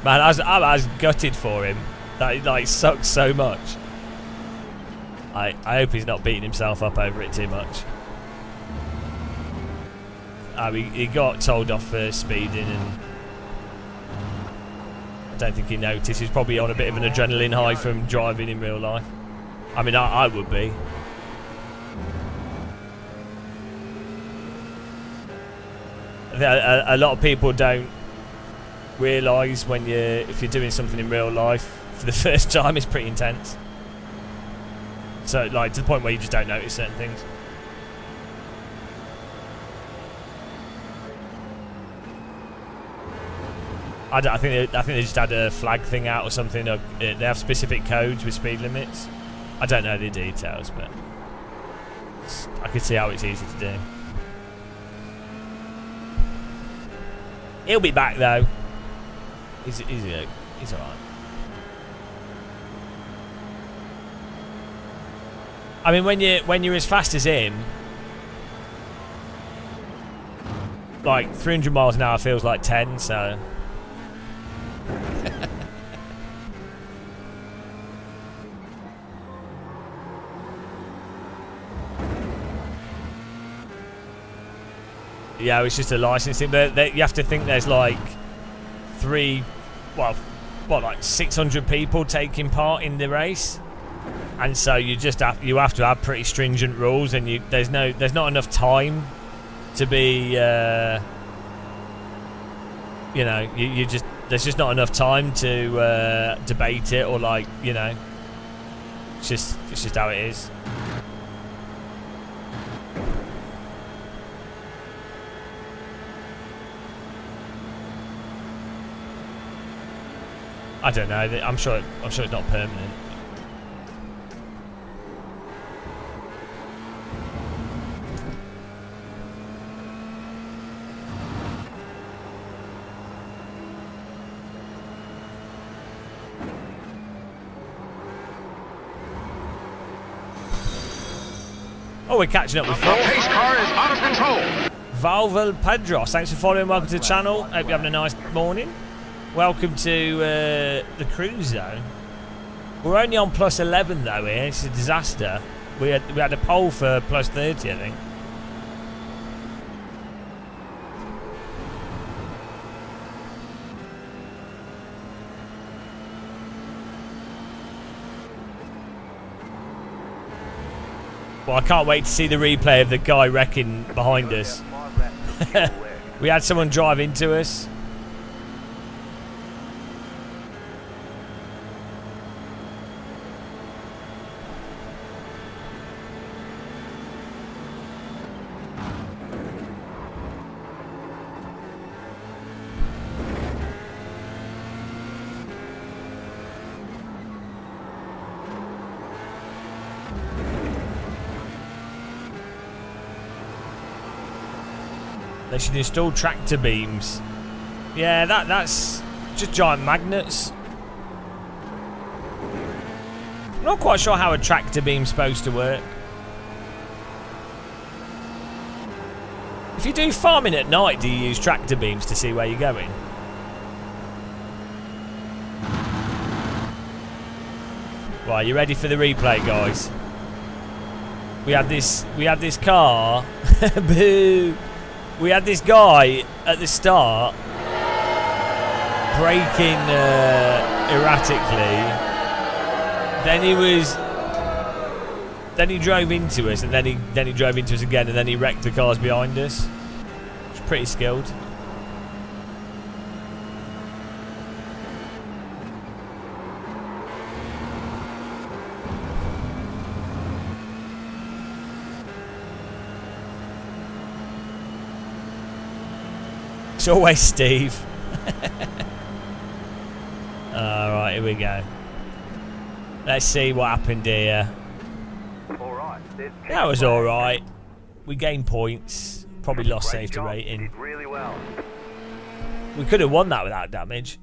Man, I was gutted for him. That like sucks so much. I hope he's not beating himself up over it too much. He got told off for speeding, and I don't think he noticed. He's probably on a bit of an adrenaline high from driving in real life. I mean, I would be. A lot of people don't realise if you're doing something in real life for the first time, it's pretty intense. So, like, to the point where you just don't notice certain things. I think they just had a flag thing out or something. They have specific codes with speed limits. I don't know the details, but I could see how it's easy to do. He'll be back though. He's alright. I mean, when you're as fast as him, like 300 miles an hour feels like 10, so. Yeah, it's just a licensing, but you have to think there's like like 600 people taking part in the race, and so you have to have pretty stringent rules, and there's not enough time to be there's just not enough time to debate it, or like, it's just how it is. I don't know. I'm sure it's not permanent. Oh, we're catching up with The pace car is out of control. Valvel Pedros, thanks for following. Welcome to the channel. Hope you're having a nice morning. Welcome to the cruise zone. We're only on plus 11 though here. It's a disaster. We had a poll for plus 30, I think. Well, I can't wait to see the replay of the guy wrecking behind us. We had someone drive into us. They should install tractor beams. Yeah, that's just giant magnets. I'm not quite sure how a tractor beam's supposed to work. If you do farming at night, do you use tractor beams to see where you're going? Right, you ready for the replay, guys? We had this car. Boo! We had this guy at the start braking erratically. Then he drove into us, and then he drove into us again, and then he wrecked the cars behind us. It's pretty skilled. It's always Steve. Alright, here we go. Let's see what happened here. That was alright. We gained points. Probably lost safety rating. Really well. We could have won that without damage.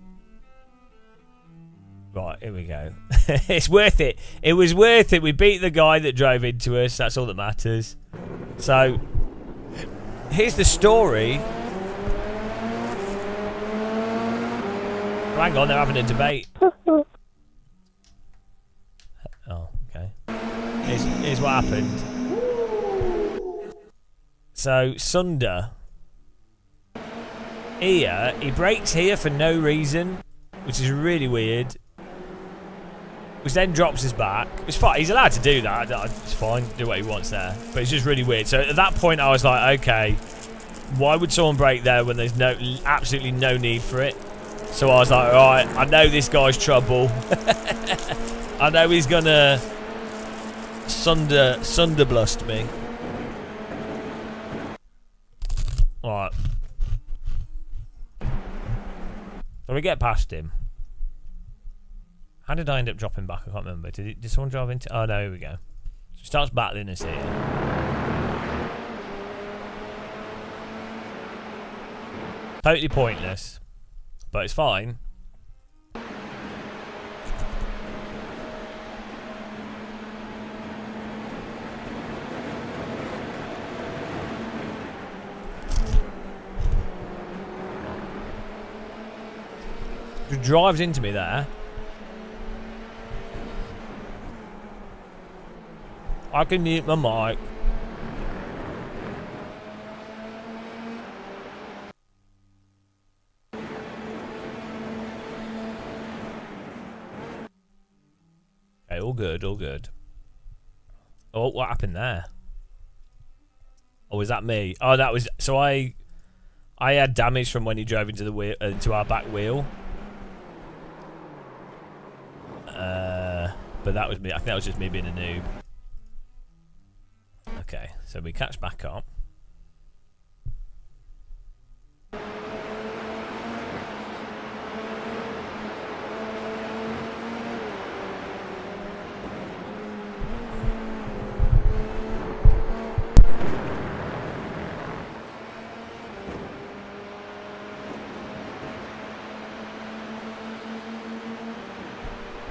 Right, here we go. It's worth it. It was worth it. We beat the guy that drove into us. That's all that matters. So, here's the story. Hang on, they're having a debate. Oh, okay. Here's what happened. So, Sunder. Here, he brakes here for no reason, which is really weird. Which then drops his back. It's fine, he's allowed to do that. It's fine, do what he wants there. But it's just really weird. So, at that point, I was like, okay, why would someone brake there when there's absolutely no need for it? So I was like, alright, I know this guy's trouble. I know he's gonna sunderblust me. Alright. So we get past him. How did I end up dropping back? I can't remember. Did someone drive into... Oh no, here we go. So he starts battling us here. Totally pointless. But it's fine. He drives into me there. I can mute my mic. Okay, all good, all good. Oh, what happened there? Oh, was that me? Oh, that was... So I had damage from when he drove into the wheel, into our back wheel. But that was me. I think that was just me being a noob. Okay, so we catch back up.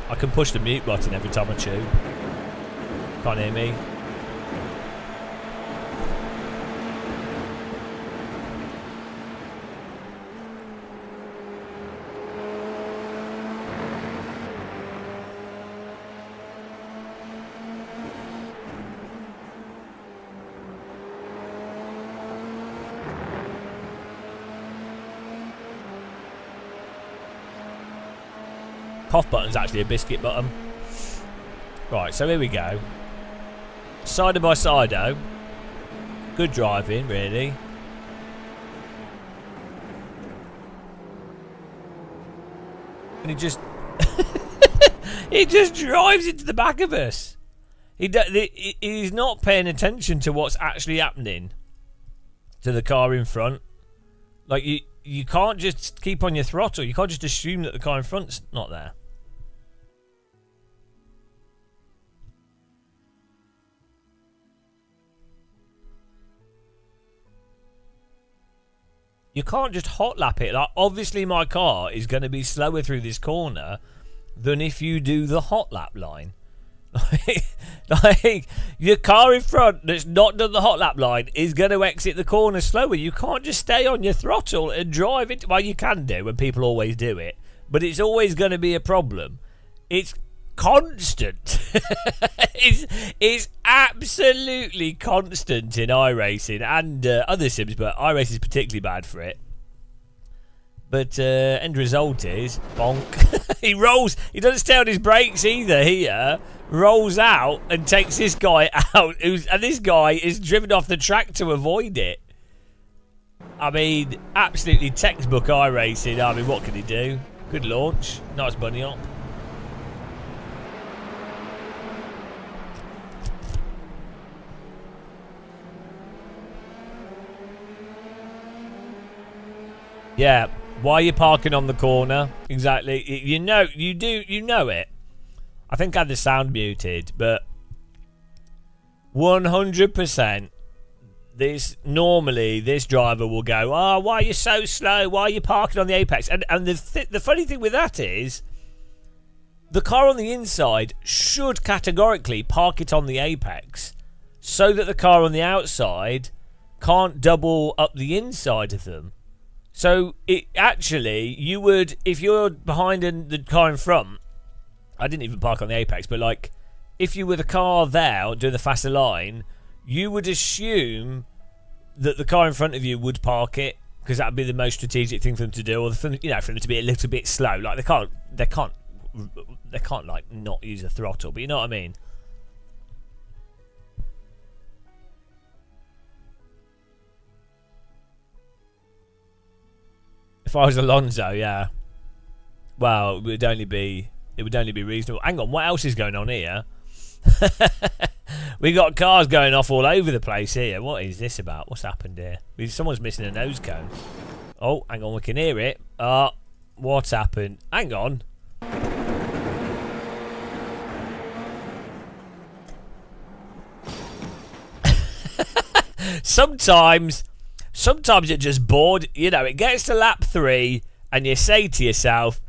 I can push the mute button every time I chew. Can't hear me. cough button's actually a biscuit button. Right, so here we go. Side by side, though. Good driving, really. And he just... he just drives into the back of us. He's not paying attention to what's actually happening to the car in front. Like, you can't just keep on your throttle. You can't just assume that the car in front's not there. You can't just hot lap it. Like, obviously my car is going to be slower through this corner than if you do the hot lap line. Like, your car in front that's not done the hot lap line is going to exit the corner slower. You can't just stay on your throttle and drive it. Well, you can do, and people always do it, but it's always going to be a problem. It's constant. it's absolutely constant in iRacing and other sims, but iRacing is particularly bad for it. But end result is bonk. He rolls. He doesn't stay on his brakes either. Here rolls out and takes this guy out. And this guy is driven off the track to avoid it. I mean, absolutely textbook iRacing. I mean, what can he do? Good launch. Nice bunny hop. Yeah, why are you parking on the corner? Exactly. You know it. I think I had the sound muted, but 100% this driver will go, "Oh, why are you so slow? Why are you parking on the apex?" And the funny thing with that is, the car on the inside should categorically park it on the apex, so that the car on the outside can't double up the inside of them. So it actually, you would, if you're behind the car in front, I didn't even park on the apex, but like, if you were the car there doing the faster line, you would assume that the car in front of you would park it, because that would be the most strategic thing for them to do, or for them to be a little bit slow. Like, they can't like not use a throttle, but you know what I mean. If I was Alonso, yeah. Well, it would only be reasonable. Hang on, what else is going on here? We got cars going off all over the place here. What is this about? What's happened here? Someone's missing a nose cone. Oh, hang on, we can hear it. What's happened? Hang on. Sometimes you're just bored. You know, it gets to lap 3 and you say to yourself,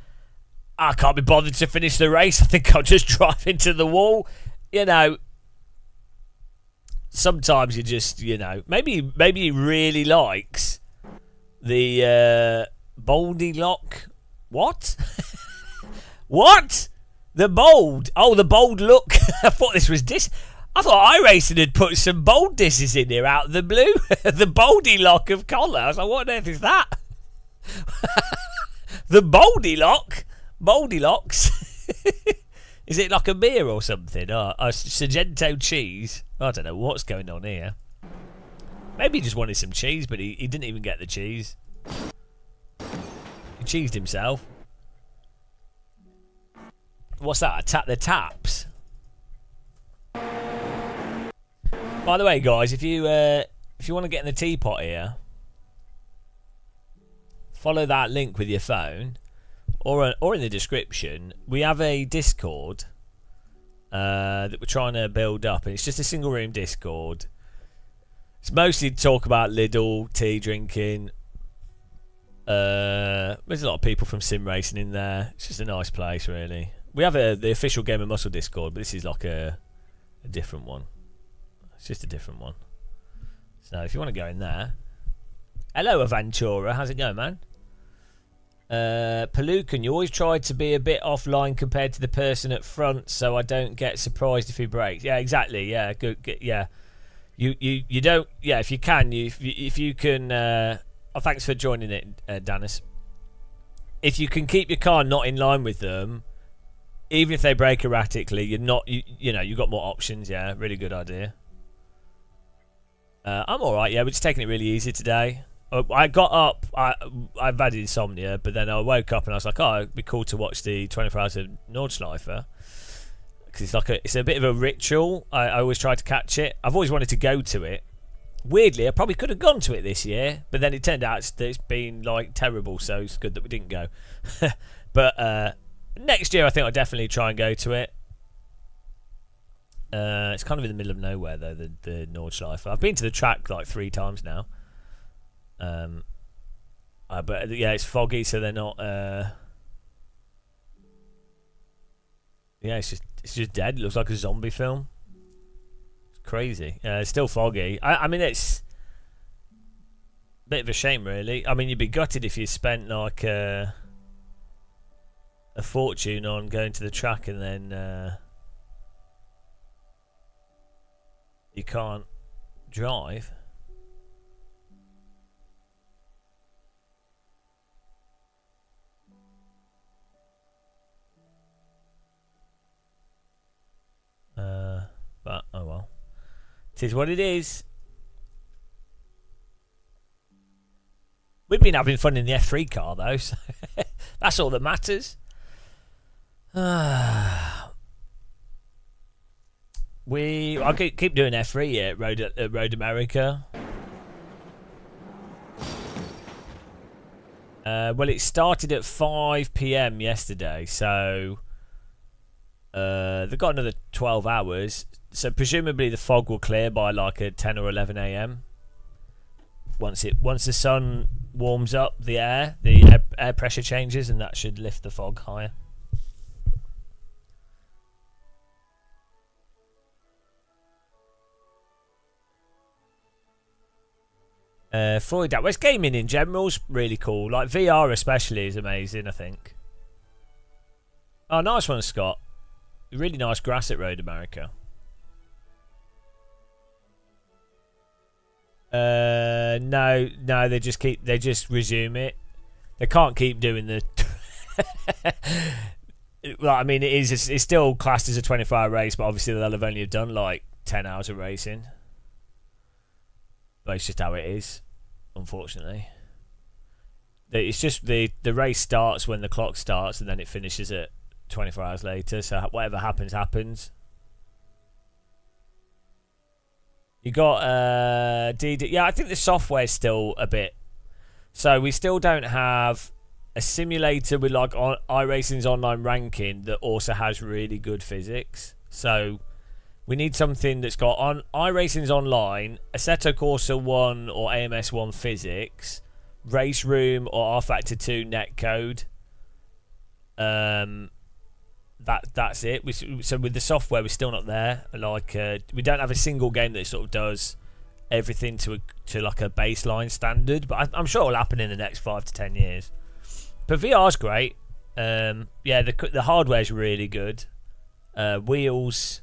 I can't be bothered to finish the race. I think I'll just drive into the wall. You know, sometimes you just, you know, maybe he really likes the boldy lock. What? What? The bold. Oh, the bold look. I thought this was I thought iRacing had put some bold disses in here out of the blue. The boldy lock of collar. I was like, what on earth is that? The boldy lock? Boldy locks? Is it like a beer or something? Or a Sargento cheese? I don't know what's going on here. Maybe he just wanted some cheese, but he didn't even get the cheese. He cheesed himself. What's that? The taps? By the way, guys, if you want to get in the teapot here, follow that link with your phone, or in the description. We have a Discord that we're trying to build up, and it's just a single room Discord. It's mostly to talk about Lidl, tea drinking. There's a lot of people from sim racing in there. It's just a nice place, really. We have the official Game of Muscle Discord, but this is like a different one. It's just a different one. So if you want to go in there. Hello, Aventura. How's it going, man? Pelucan, you always try to be a bit offline compared to the person at front, so I don't get surprised if he breaks. Yeah, exactly. Yeah, good. Yeah, you don't. Yeah, if you can, if you can. Oh, thanks for joining it, Dennis. If you can keep your car not in line with them, even if they brake erratically, you're not, you know, you've got more options. Yeah, really good idea. I'm alright, yeah, we're just taking it really easy today. I got up, I've had insomnia, but then I woke up and I was like, oh, it'd be cool to watch the 24 Hours of Nordschleife. Because it's a bit of a ritual. I always try to catch it. I've always wanted to go to it. Weirdly, I probably could have gone to it this year, but then it turned out it's been like terrible, so it's good that we didn't go. But next year I think I'll definitely try and go to it. It's kind of in the middle of nowhere though, the Nordschleife. I've been to the track like 3 times now. But yeah, it's foggy, so they're not. Yeah, it's just dead. It looks like a zombie film. It's crazy. It's still foggy. I mean, it's a bit of a shame, really. I mean, you'd be gutted if you spent like a fortune on going to the track and then you can't drive. But oh well, it is what it is. We've been having fun in the F3 car though, so that's all that matters. I'll keep doing F3 at Road America. Well, it started at 5 PM yesterday, so they've got another 12 hours. So presumably the fog will clear by like at 10 or 11 AM. Once the sun warms up the air pressure changes, and that should lift the fog higher. Freud, that West gaming in general is really cool. Like VR especially is amazing, I think. Oh, nice one, Scott. Really nice grass at Road America. No, they just resume it. They can't keep doing the. Well, I mean, it's still classed as a 24-hour race, but obviously they'll have only done like 10 hours of racing. But it's just how it is, unfortunately. It's just the race starts when the clock starts, and then it finishes at 24 hours later. So whatever happens, happens. You got DD. Yeah, I think the software is still a bit. So we still don't have a simulator with like iRacing's online ranking that also has really good physics. So we need something that's got on iRacing's online, Assetto Corsa 1 or AMS 1 physics, Race Room or R Factor 2 netcode. That's it. So with the software, we're still not there. Like we don't have a single game that sort of does everything to like a baseline standard. But I'm sure it'll happen in the next 5 to 10 years. But VR's great. Yeah, the hardware's really good. Wheels,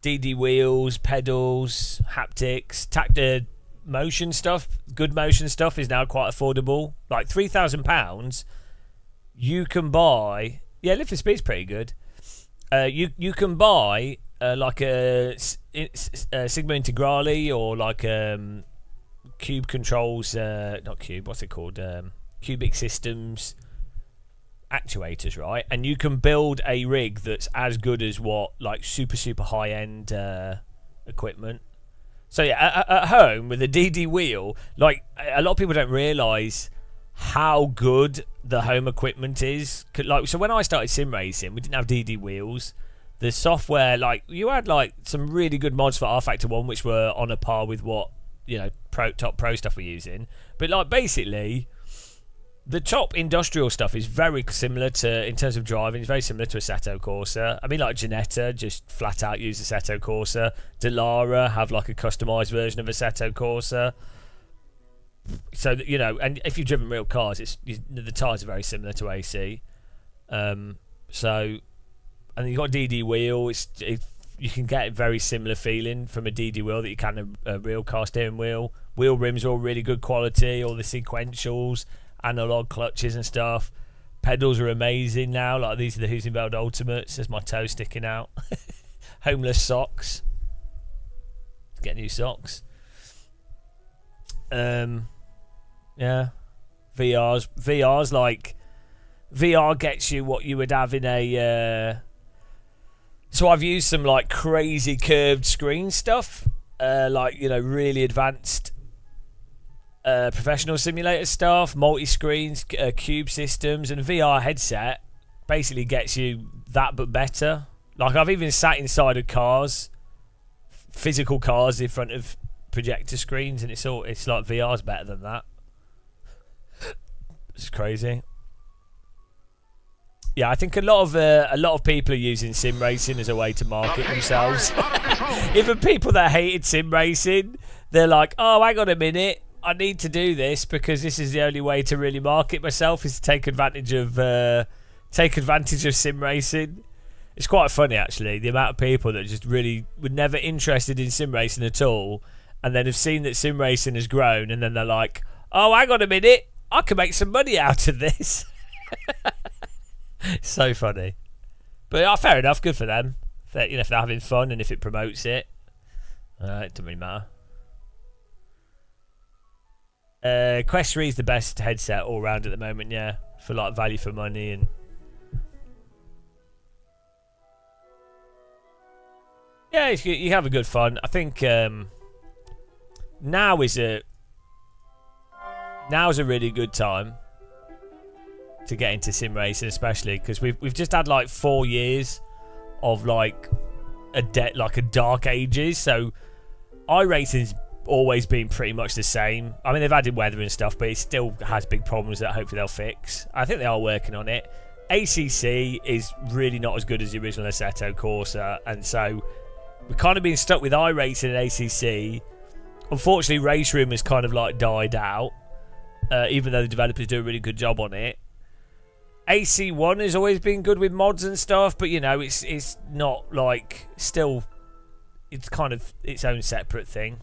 DD wheels, pedals, haptics, motion stuff. Good motion stuff is now quite affordable. Like £3,000, you can buy. Yeah, Lift for Speed's pretty good. You can buy like a Sigma Integrale or like Cube Controls, not Cube, what's it called? Cubic Systems actuators, right? And you can build a rig that's as good as what like super high end equipment. So yeah, at home with a DD wheel, like a lot of people don't realise how good the home equipment is. Like, so when I started sim racing, we didn't have DD wheels. The software, like you had like some really good mods for R Factor 1, which were on a par with what, you know, top pro stuff we're using. But like basically, the top industrial stuff is very similar to, in terms of driving, it's very similar to Assetto Corsa. I mean, like Ginetta just flat out use Assetto Corsa. Delara have like a customized version of Assetto Corsa. So, you know, and if you've driven real cars, the tyres are very similar to AC. So, and you've got a DD wheel. You can get a very similar feeling from a DD wheel that you can a real car steering wheel. Wheel rims are all really good quality, all the sequentials, analog clutches and stuff. Pedals are amazing now. Like these are the Huizenveld Ultimates. There's my toe sticking out. Homeless socks. Get new socks. Yeah. VR's like VR gets you what you would have in a. So I've used some like crazy curved screen stuff, like really advanced professional simulator stuff, multi-screens, cube systems, and VR headset basically gets you that but better. Like I've even sat inside of cars, physical cars in front of projector screens, and it's like VR's better than that. It's crazy. Yeah, I think a lot of people are using sim racing as a way to market themselves. Even people that hated sim racing, they're like, "Oh, hang on a minute, I need to do this because this is the only way to really market myself is to take advantage of sim racing." It's quite funny actually, the amount of people that just really were never interested in sim racing at all, and then have seen that sim racing has grown, and then they're like, "Oh, hang on a minute, I can make some money out of this." It's so funny, but fair enough. Good for them. If they're having fun and if it promotes it, it doesn't really matter. Quest 3 is the best headset all round at the moment. Yeah, for like value for money and. Yeah, you have a good fun. I think now's a really good time to get into sim racing, especially because we've just had like 4 years of like a dark ages. So iRacing's always been pretty much the same. I mean, they've added weather and stuff, but it still has big problems that hopefully they'll fix. I think they are working on it. ACC is really not as good as the original Assetto Corsa, and so we've kind of been stuck with iRacing and ACC. Unfortunately, Race Room has kind of like died out, even though the developers do a really good job on it. AC1 has always been good with mods and stuff, but it's not like still. It's kind of its own separate thing.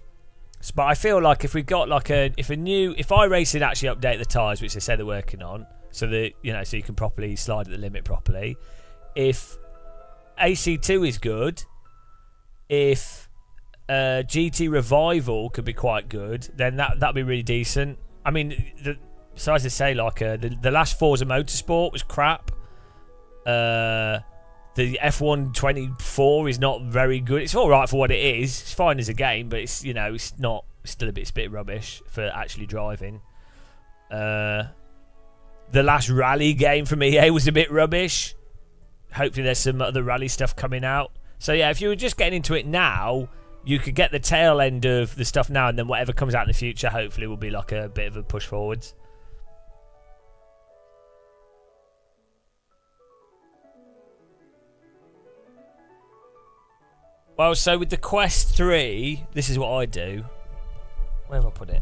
So, but I feel like if we got like if iRacing actually update the tyres, which they say they're working on, so that so you can properly slide at the limit properly. If AC2 is good, if GT Revival could be quite good, then that'd be really decent. I mean, so as I say, like the last Forza Motorsport was crap. The F1 24 is not very good. It's all right for what it is. It's fine as a game, but it's it's not. It's still a bit rubbish for actually driving. The last rally game from EA was a bit rubbish. Hopefully, there's some other rally stuff coming out. So yeah, if you were just getting into it now, you could get the tail end of the stuff now, and then whatever comes out in the future, hopefully, will be like a bit of a push forwards. Well, so with the Quest 3, this is what I do. Where have I put it?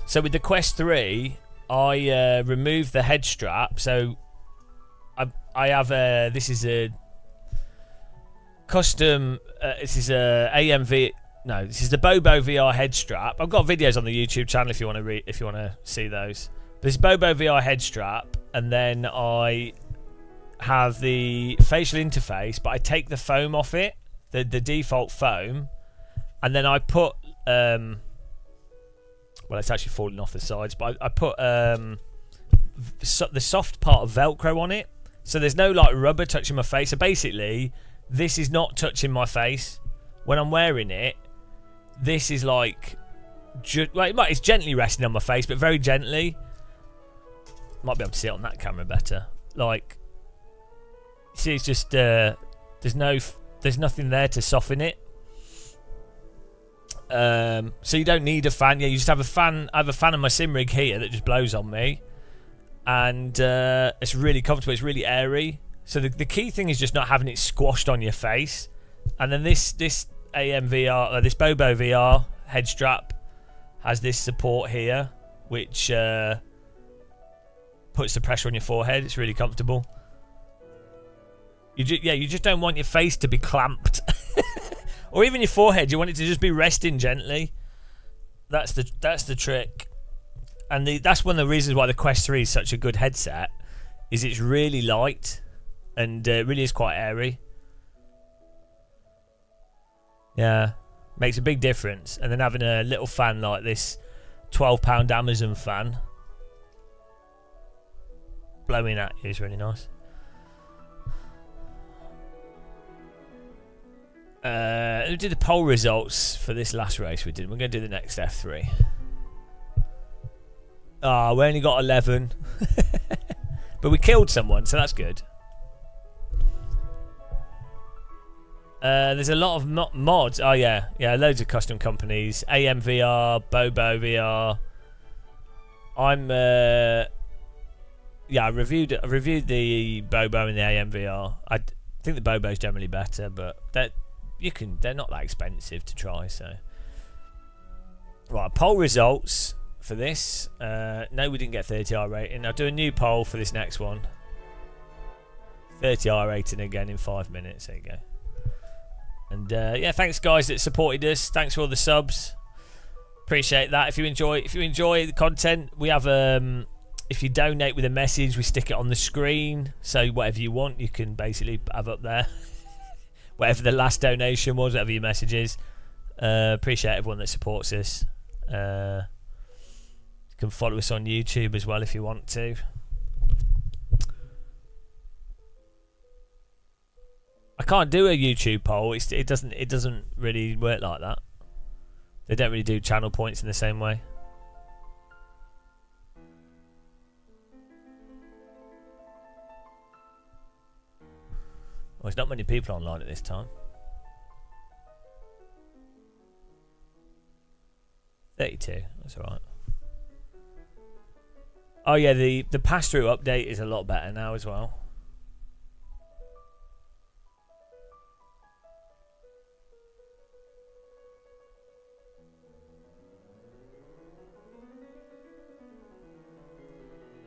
So with the Quest 3, I remove the head strap. So I have this is a custom. This is a AMV. No, this is the Bobo VR head strap. I've got videos on the YouTube channel if you want to see those. This Bobo VR head strap, and then I have the facial interface, but I take the foam off it, the default foam, and then I put well, it's actually falling off the sides, but I put the soft part of Velcro on it, so there's no like rubber touching my face. So basically, this is not touching my face when I'm wearing it. This is like, it's gently resting on my face, but very gently. Might be able to see it on that camera better. Like, see, it's just there's nothing there to soften it. So you don't need a fan. Yeah, you just have a fan. I have a fan on my sim rig here that just blows on me, and it's really comfortable. It's really airy. So the key thing is just not having it squashed on your face. And then this AMVR, this Bobo VR head strap has this support here, which puts the pressure on your forehead. It's really comfortable. You just don't want your face to be clamped, or even your forehead. You want it to just be resting gently. That's the trick. and that's one of the reasons why the Quest 3 is such a good headset, is it's really light and really is quite airy. Yeah, makes a big difference. And then having a little fan like this £12 Amazon fan blowing at you is really nice. We did the poll results for this last race we did. We're going to do the next F3. Ah, we only got 11. But we killed someone, so that's good. There's a lot of mods. Oh, yeah. Yeah, loads of custom companies. AMVR, Bobo VR. Yeah, I reviewed the Bobo and the AMVR. I think the Bobo's generally better, but they're not that expensive to try, so. Right, poll results for this. No, we didn't get 30R rating. I'll do a new poll for this next one. 30R rating again in 5 minutes. There you go. And yeah, thanks guys that supported us. Thanks for all the subs. Appreciate that. If you enjoy the content, we have if you donate with a message, we stick it on the screen. So whatever you want, you can basically have up there. Whatever the last donation was, whatever your message is. Appreciate everyone that supports us. You can follow us on YouTube as well if you want to. I can't do a YouTube poll. It doesn't really work like that. They don't really do channel points in the same way. Well, there's not many people online at this time. 32. That's alright. Oh yeah, the pass-through update is a lot better now as well.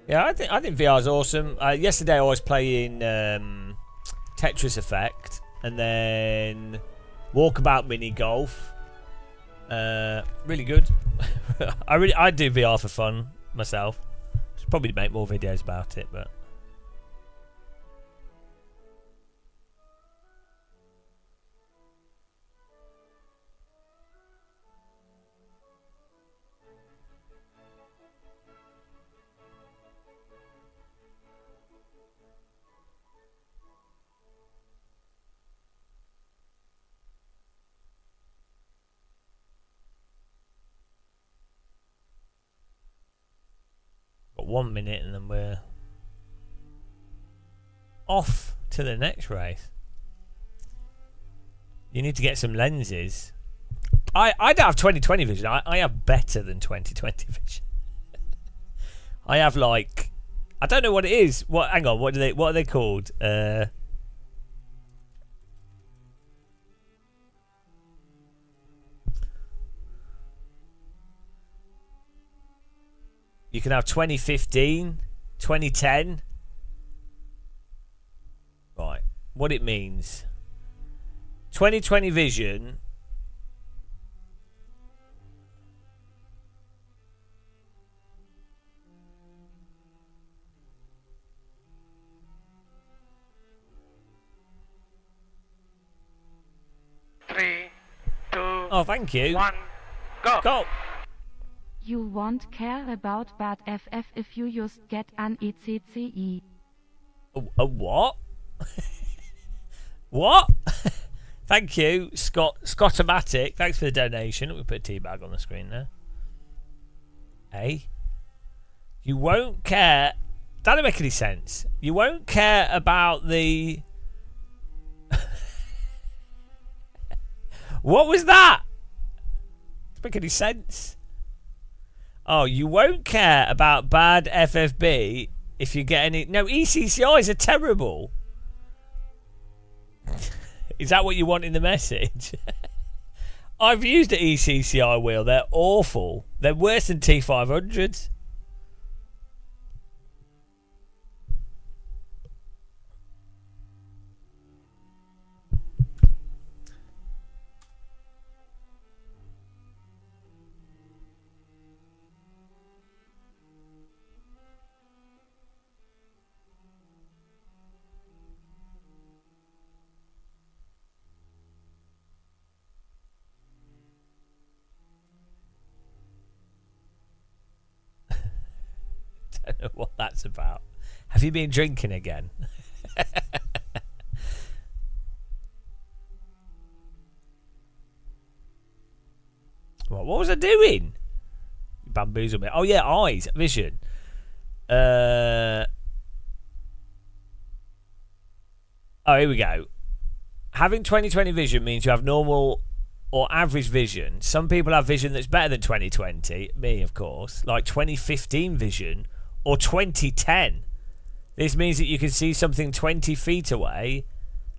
Yeah, I think VR is awesome. Yesterday I was playing Tetris Effect and then Walkabout Mini Golf. Really good. I do VR for fun myself. Should probably make more videos about it, but. Got 1 minute and then we're off to the next race. You need to get some lenses. I don't have 20/20 vision. I have better than 20/20 vision. I have like, I don't know what it is. Hang on, what are they called? You can have 2015, 2010. Right. What it means. 20/20 vision. Three, two. Oh, thank you. 1, go. Go. You won't care about bad FF if you just get an ECCE. A what? What? Thank you, Scottomatic. Thanks for the donation. We put a tea bag on the screen there. Hey, you won't care. That don't make any sense. You won't care about the. What was that? Doesn't make any sense. Oh, you won't care about bad FFB if you get any. No, ECCIs are terrible. Is that what you want in the message? I've used an ECCI wheel. They're awful. They're worse than T500s. don't know what that's about. Have you been drinking again? What was I doing? You bamboozled me. Oh yeah, eyes, vision. Oh, here we go. Having 20/20 vision means you have normal or average vision. Some people have vision that's better than 20/20. Me, of course. Like 20/15 vision or 20/10. This means that you can see something 20 feet away,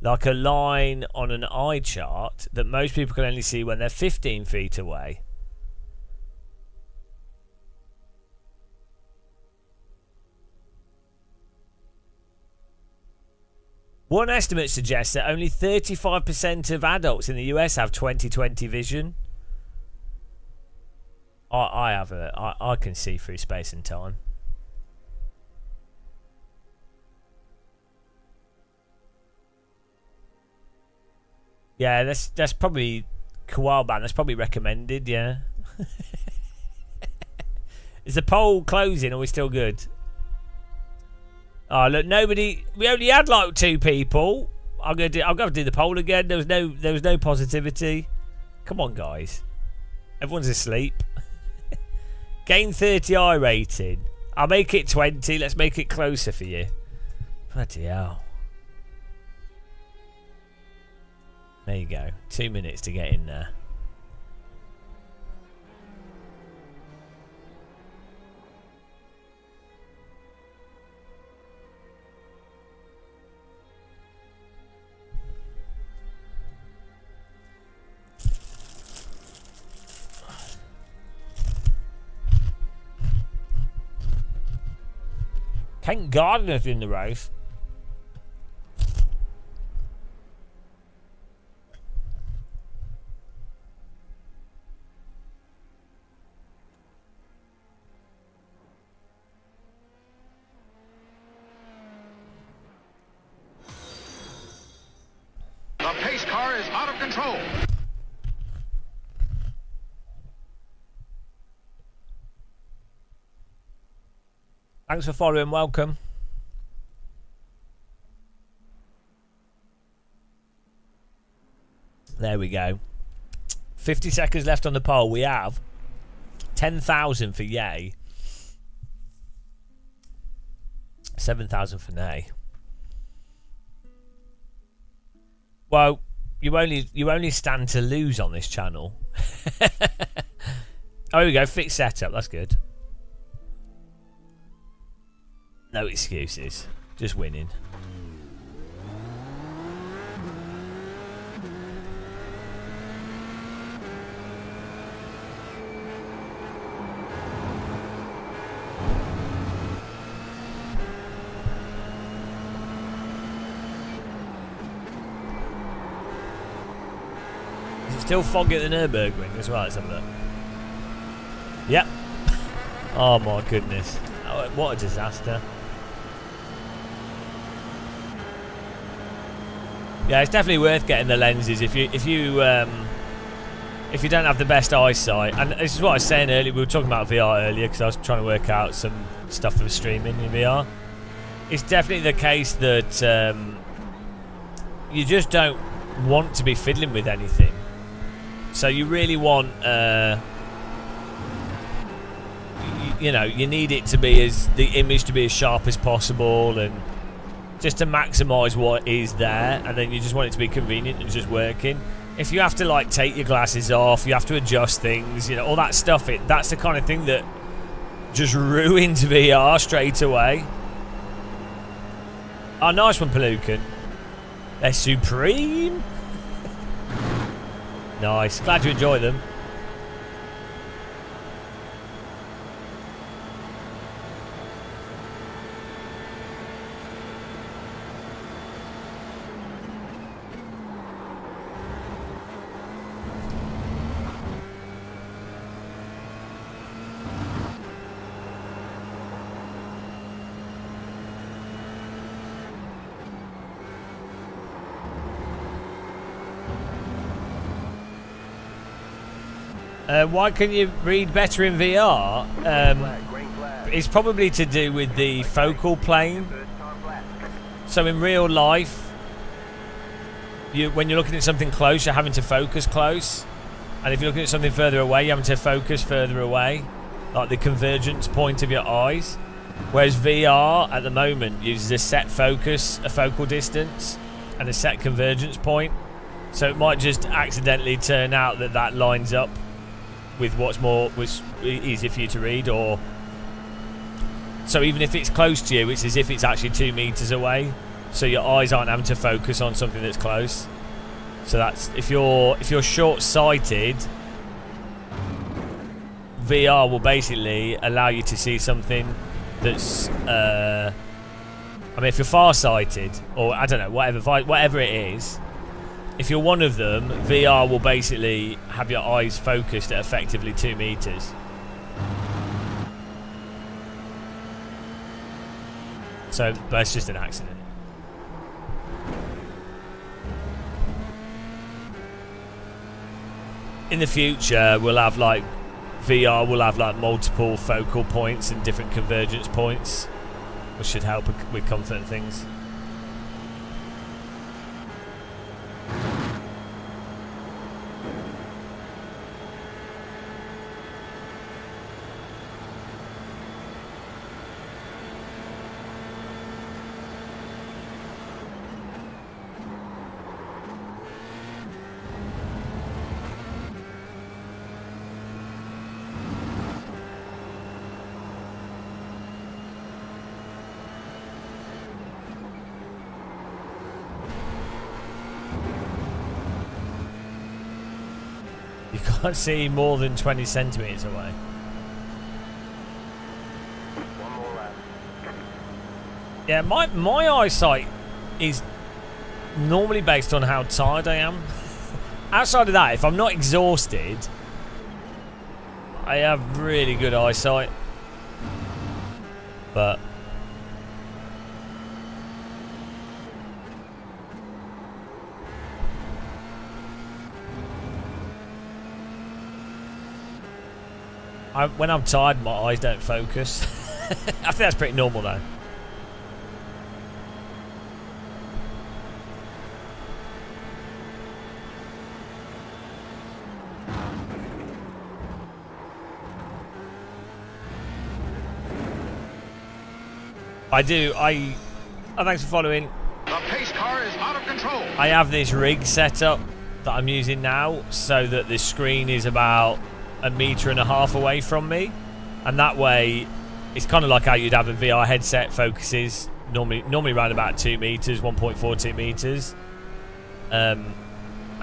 like a line on an eye chart, that most people can only see when they're 15 feet away. One estimate suggests that only 35% of adults in the US have 20/20 vision. I can see through space and time. Yeah, that's probably Koala Band. That's probably recommended. Yeah. Is the poll closing? Or are we still good? Oh look, nobody. We only had like 2 people. I'll go do the poll again. There was no positivity. Come on, guys. Everyone's asleep. Gain 30 eye rating. I'll make it 20. Let's make it closer for you. Bloody hell. There you go. 2 minutes to get in there. Thank God there's in the race. The pace car is out of control. Thanks for following. Welcome. There we go. 50 seconds left on the poll. We have 10,000 for yay, 7,000 for nay. Well, you only stand to lose on this channel. Oh, here we go. Fixed setup. That's good. No excuses. Just winning. Is it still foggy at the Nürburgring as well? Let's have a look. Yep. Oh my goodness. Oh, what a disaster. Yeah, it's definitely worth getting the lenses if you don't have the best eyesight. And this is what I was saying earlier. We were talking about VR earlier because I was trying to work out some stuff for streaming in VR. It's definitely the case that you just don't want to be fiddling with anything. So you really want, you need it to be the image to be as sharp as possible and just to maximise what is there, and then you just want it to be convenient and just working. If you have to like take your glasses off, you have to adjust things, all that stuff, that's the kind of thing that just ruins VR straight away. Oh, nice one, Pelucan. They're supreme. Nice. Glad you enjoy them. Why can you read better in VR? it's probably to do with the focal plane. So in real life, when you're looking at something close, you're having to focus close, and if you're looking at something further away, you're having to focus further away, like the convergence point of your eyes. Whereas VR at the moment uses a set focus, a focal distance, and a set convergence point. So it might just accidentally turn out that that lines up with was easier for you to read, or so even if it's close to you, it's as if it's actually 2 meters away. So your eyes aren't having to focus on something that's close. So that's if you're short-sighted, VR will basically allow you to see something that's I mean, if you're far-sighted, or I don't know, whatever it is, if you're one of them, VR will basically have your eyes focused at effectively 2 meters. So that's just an accident. In the future, we'll have like VR will have like multiple focal points and different convergence points, which should help with comfort and things. Can't see more than 20 centimeters away. Yeah, my eyesight is normally based on how tired I am. Outside of that, if I'm not exhausted, I have really good eyesight. But when I'm tired, my eyes don't focus. I think that's pretty normal, though. I do. Oh, thanks for following. The pace car is out of control. I have this rig set up that I'm using now so that the screen is about 1.5 meters away from me, and that way it's kind of like how you'd have a VR headset focuses normally around about 2 meters, 1.42 meters, and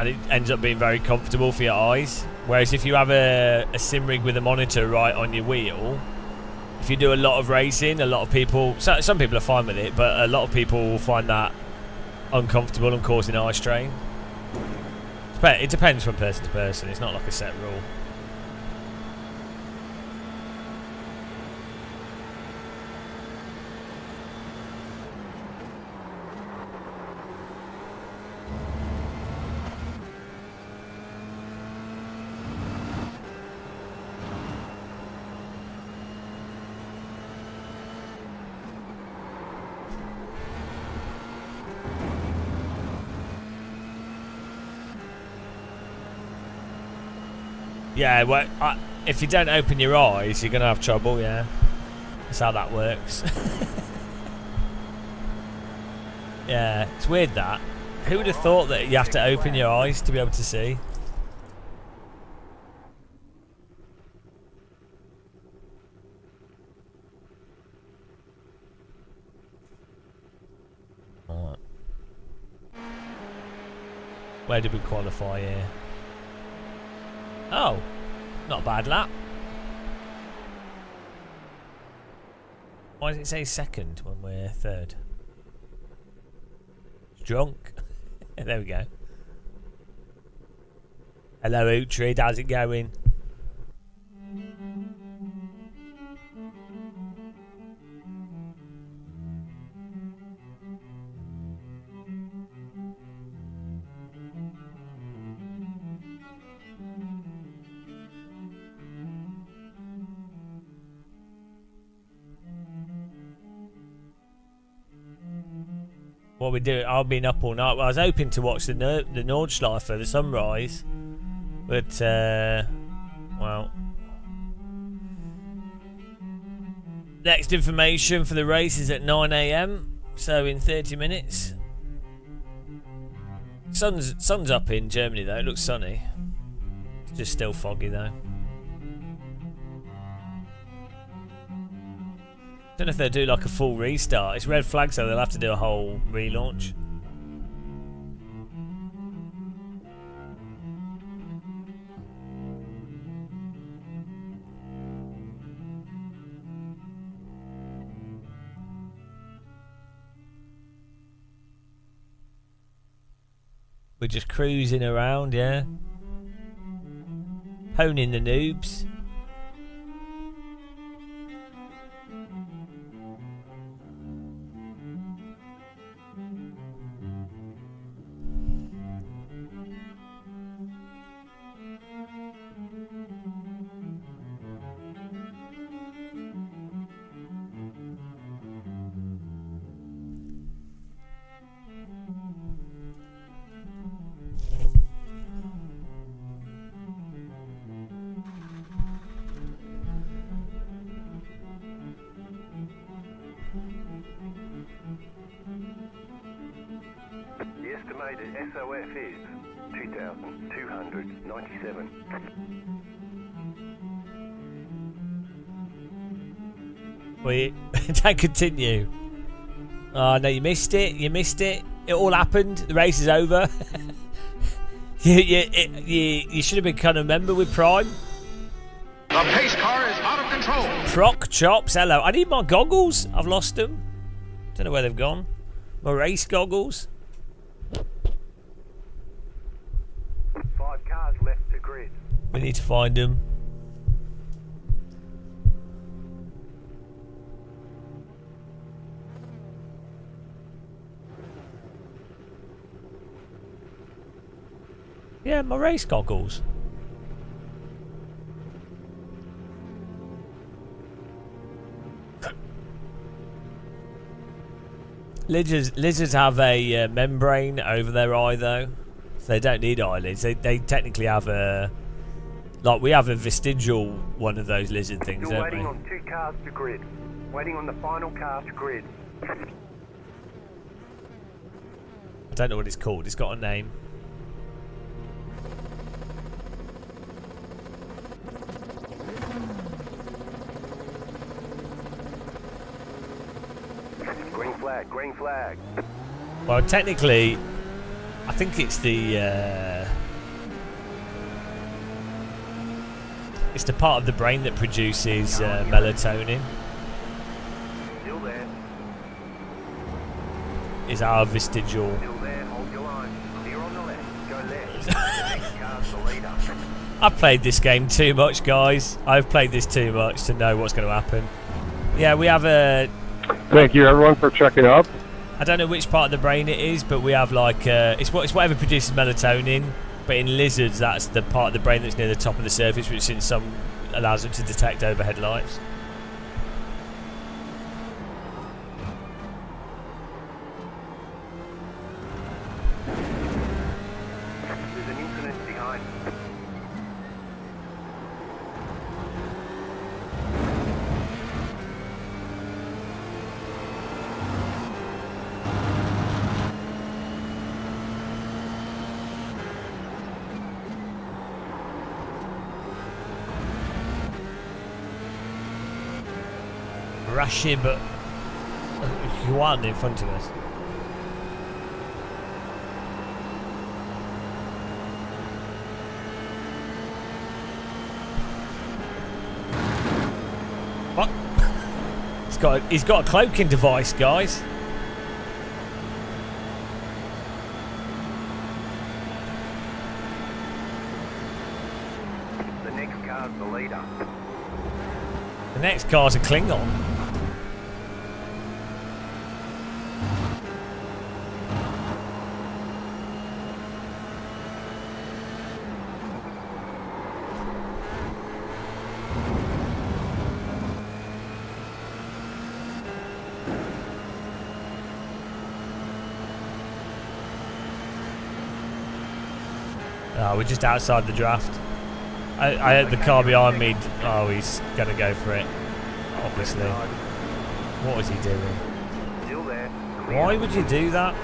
it ends up being very comfortable for your eyes. Whereas if you have a sim rig with a monitor right on your wheel, if you do a lot of racing, a lot of people, some people are fine with it, but a lot of people will find that uncomfortable and causing eye strain. It depends from person to person. It's not like a set rule. Yeah, well, if you don't open your eyes, you're going to have trouble, yeah. That's how that works. Yeah, it's weird that. Who would have thought that you have to open your eyes to be able to see? Right. Where did we qualify here? Oh, not a bad lap. Why does it say second when we're third? Drunk. There we go. Hello, Uhtred. How's it going? what we do. I've been up all night. Well, I was hoping to watch the Nordschleife, the sunrise, but well. Next information for the race is at 9 AM, so in 30 minutes. Sun's up in Germany though. It looks sunny. It's just still foggy though. Don't know if they'll do like a full restart. It's red flag, so they'll have to do a whole relaunch. We're just cruising around, yeah. Honing the noobs. The estimated SOF is 2,297. Wait, don't continue. Oh no, you missed it. You missed it. It all happened. The race is over. you should have been kind of member with Prime. The pace car is out of control. Proc Chops, hello. I need my goggles. I've lost them. Don't know where they've gone. My race goggles. 5 cars left to grid. We need to find them. Yeah, my race goggles. Lizards have a membrane over their eye though, so they don't need eyelids. They technically have a, like we have a vestigial one of those lizard things, Still don't we? waiting on 2 cars to grid. Waiting on the final car to grid. I don't know what it's called. It's got a name. Green flag, green flag. Well, technically, I think it's the part of the brain that produces melatonin. Still there. Is our vestigial. Still there, hold your line. Clear on the left, go left. The next car's the leader. I've played this game too much, guys. I've played this too much to know what's going to happen. Yeah, we have a... Thank you, everyone, for checking up. I don't know which part of the brain it is, but we have like... it's whatever produces melatonin, but in lizards, that's the part of the brain that's near the top of the surface, which in some allows them to detect overhead lights. There's an incident behind. Rashib Yuan in front of us. What? He's got a cloaking device, guys. The next car's the leader. The next car's a Klingon. Oh, we're just outside the draft. I heard the car behind me. Oh, he's going to go for it. Obviously. What was he doing? Why would you do that?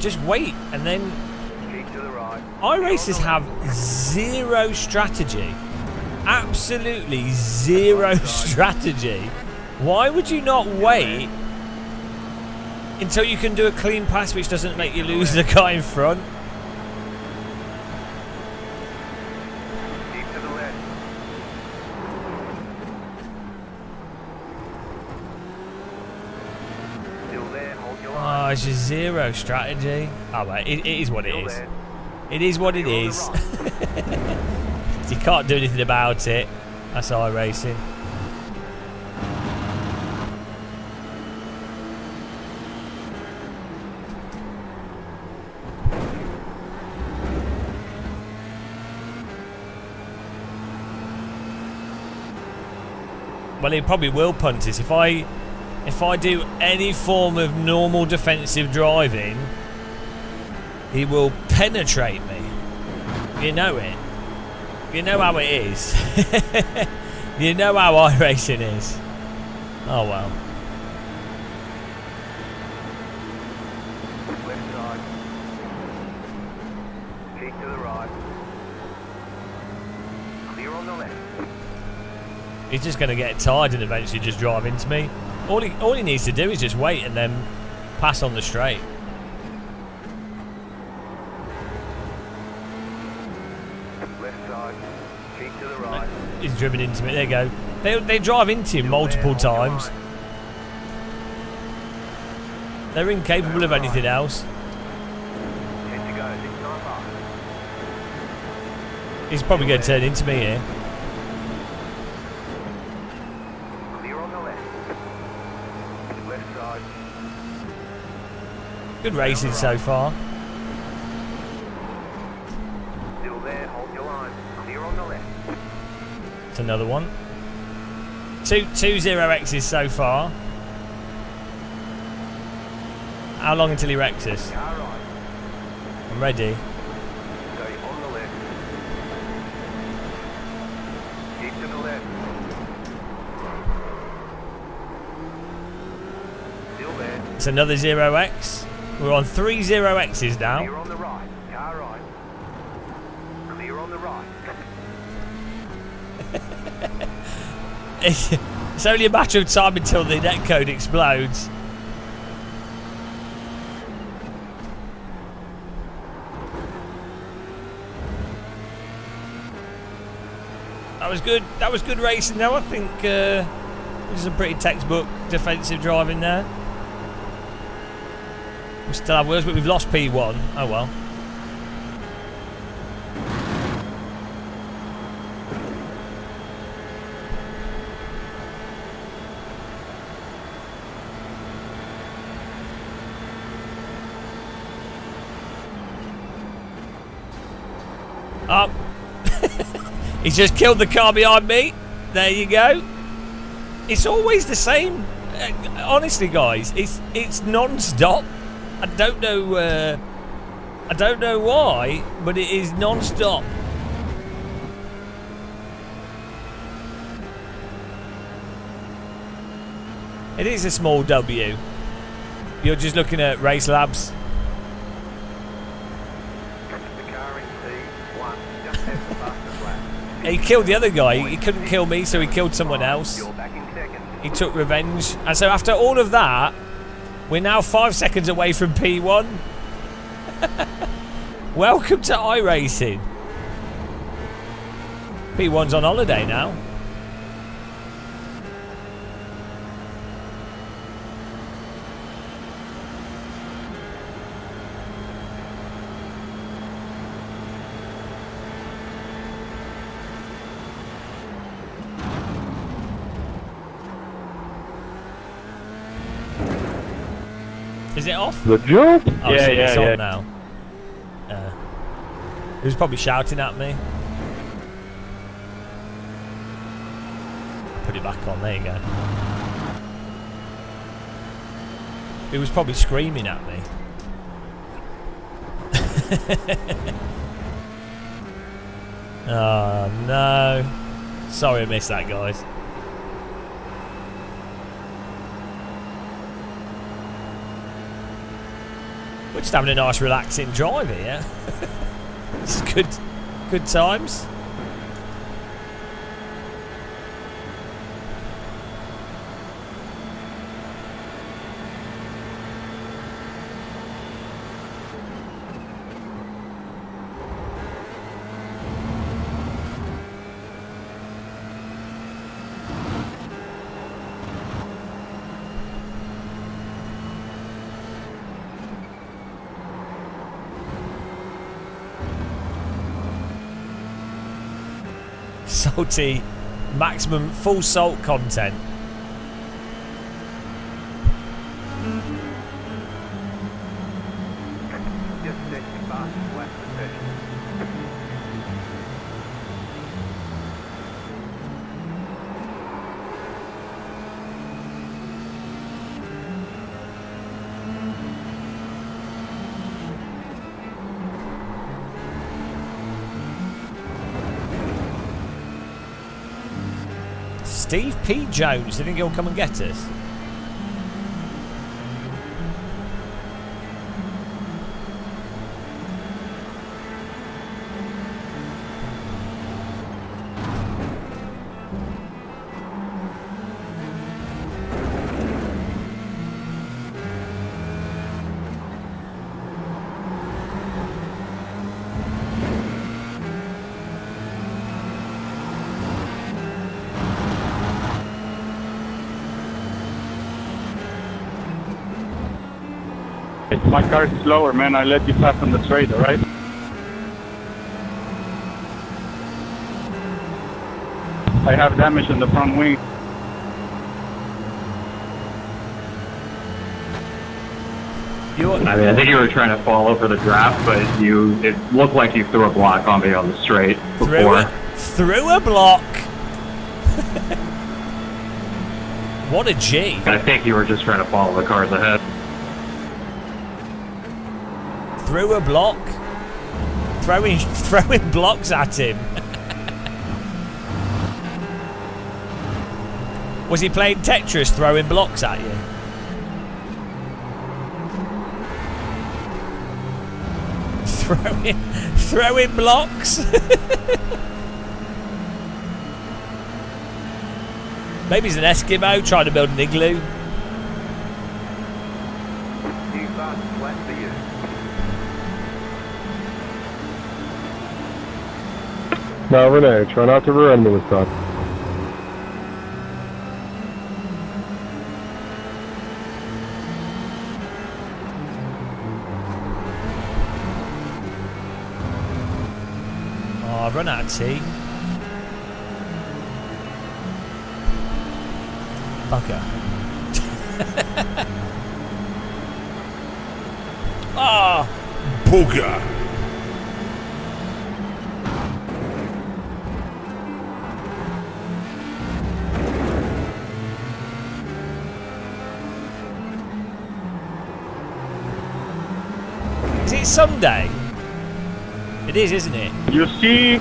Just wait and then... iRacers have zero strategy. Absolutely zero strategy. Why would you not wait until you can do a clean pass which doesn't make you lose the guy in front? Oh, it's just zero strategy. Oh, well, it is what it is. It is what it is. You can't do anything about it. That's iRacing. Well, he probably will punt us. If I do any form of normal defensive driving, he will penetrate me. You know it. You know how it is. You know how iRacing is. Oh well. Left side. Keep to the right. Clear on the left. He's just going to get tired and eventually just drive into me. All he needs to do is just wait and then pass on the straight. Left side. Keep to the right. He's driven into me. There you go. They drive into him multiple times. They're incapable of anything else. He's probably going to turn into me here. Good racing so far. Still there, hold your line. Clear on the left. It's another one. Two 0X's so far. How long until he wrecks us? I'm ready. Stay on the left. Keep to the left. Still there. It's another 0X. We're on 3 0X's now. Clear on the right. Car right. Clear on the right. It's only a matter of time until the net code explodes. That was good. That was good racing though. I think this is a pretty textbook defensive driving there. We still have wheels, but we've lost P1. Oh well. Up. He's just killed the car behind me. There you go. It's always the same. Honestly, guys, it's non-stop. I don't know why, but it is non-stop. It is a small W. You're just looking at Race Labs. He killed the other guy. He couldn't kill me, so he killed someone else. He took revenge. And so after all of that, we're now 5 seconds away from P1. Welcome to iRacing. P1's on holiday now. Is it off? The jump? Oh, Yeah, so yeah, it's yeah. on now. He was probably shouting at me. Put it back on, there you go. He was probably screaming at me. Oh no. Sorry I missed that, guys. We're just having a nice relaxing drive here. It's good times. Salty, maximum full salt content. Just set your fastest lap position. Steve P. Jones, do you think he'll come and get us? My car is slower, man. I let you pass on the straight, alright? I have damage in the front wing. I mean, I think you were trying to fall over the draft, but it looked like you threw a block on me on the straight before. Threw a block. What a G. I think you were just trying to follow the cars ahead. Threw a block. Throwing blocks at him. Was he playing Tetris, throwing blocks at you? Throwing blocks? Maybe he's an Eskimo trying to build an igloo. New fastest lap for you. No, Renee, try not to ruin me this time. Oh, I've run out of tea. Bugger. Ah! Booger. Is it Sunday? It is, isn't it? You see,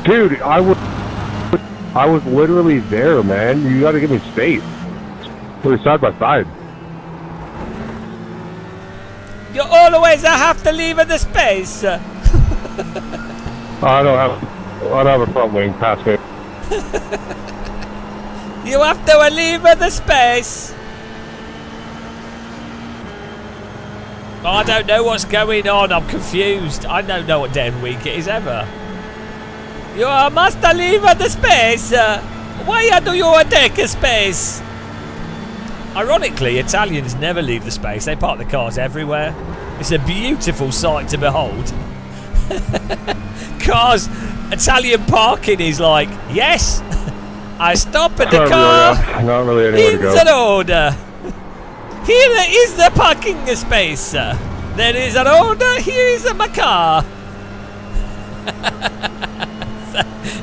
dude, I was literally there, man. You got to give me space. We're side by side. You always have to leave the space. I don't have a front wing. Pass me. You have to leave the space. I don't know what's going on. I'm confused. I don't know what day of the week it is ever. You must leave the space. Why do you take a space? Ironically, Italians never leave the space. They park the cars everywhere. It's a beautiful sight to behold. Cars, Italian parking is like, yes, I stop at the car. Not really anywhere to go. It's an order. Here is the parking space. There is an order. Here is my car.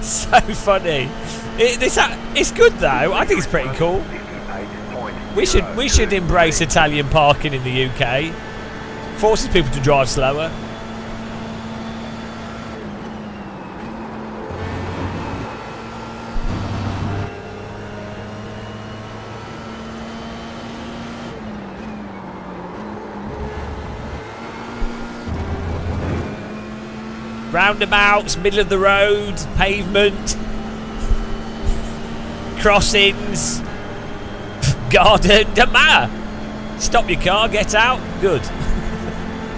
so funny. It's good though. I think it's pretty cool. We should embrace Italian parking in the UK. Forces people to drive slower. roundabouts, middle of the road, pavement, crossings, garden, doesn't matter. Stop your car, get out, good.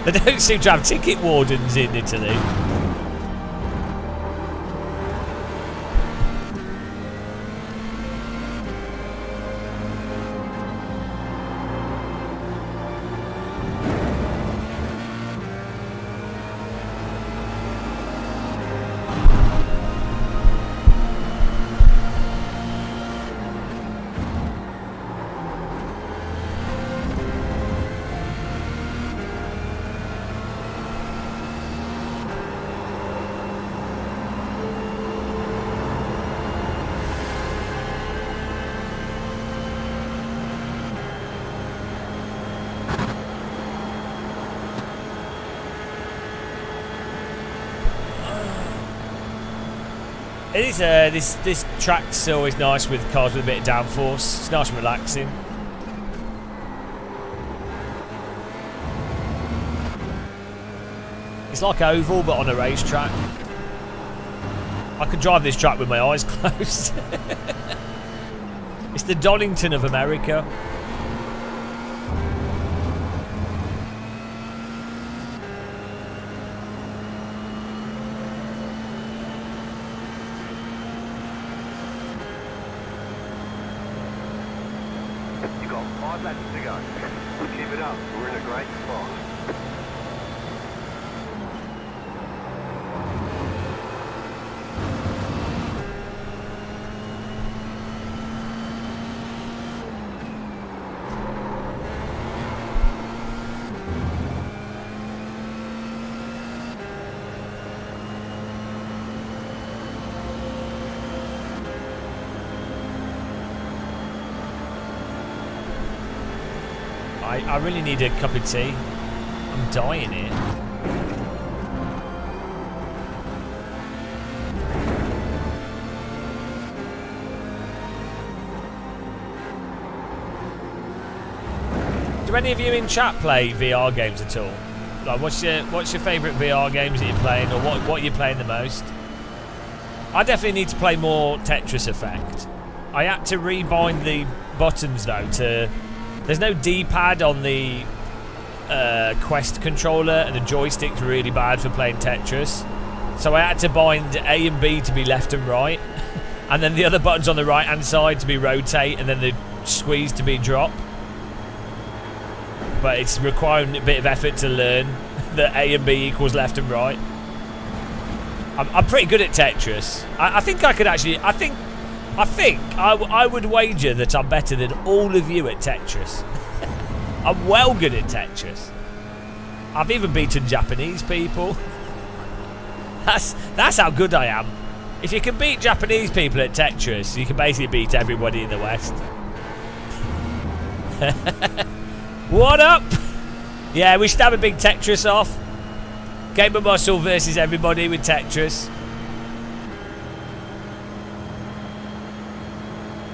They don't seem to have ticket wardens in Italy. It is, this track's always nice with cars with a bit of downforce. It's nice and relaxing. It's like oval but on a racetrack. I could drive this track with my eyes closed. It's the Donington of America. You got 5 laps to go. Keep it up. We're in a great spot. I really need a cup of tea. I'm dying here. Do any of you in chat play VR games at all? Like, what's your favourite VR games that you're playing, or what you're playing the most? I definitely need to play more Tetris Effect. I had to rebind the buttons though to. There's no D-pad on the Quest controller, and the joystick's really bad for playing Tetris. So I had to bind A and B to be left and right, and then the other buttons on the right-hand side to be rotate, and then the squeeze to be drop. But it's requiring a bit of effort to learn that A and B equals left and right. I'm pretty good at Tetris. I think I could actually. I would wager that I'm better than all of you at Tetris. I'm well good at Tetris. I've even beaten Japanese people. That's how good I am. If you can beat Japanese people at Tetris, you can basically beat everybody in the West. What up? Yeah, we should have a big Tetris off. Game of Muscle versus everybody with Tetris.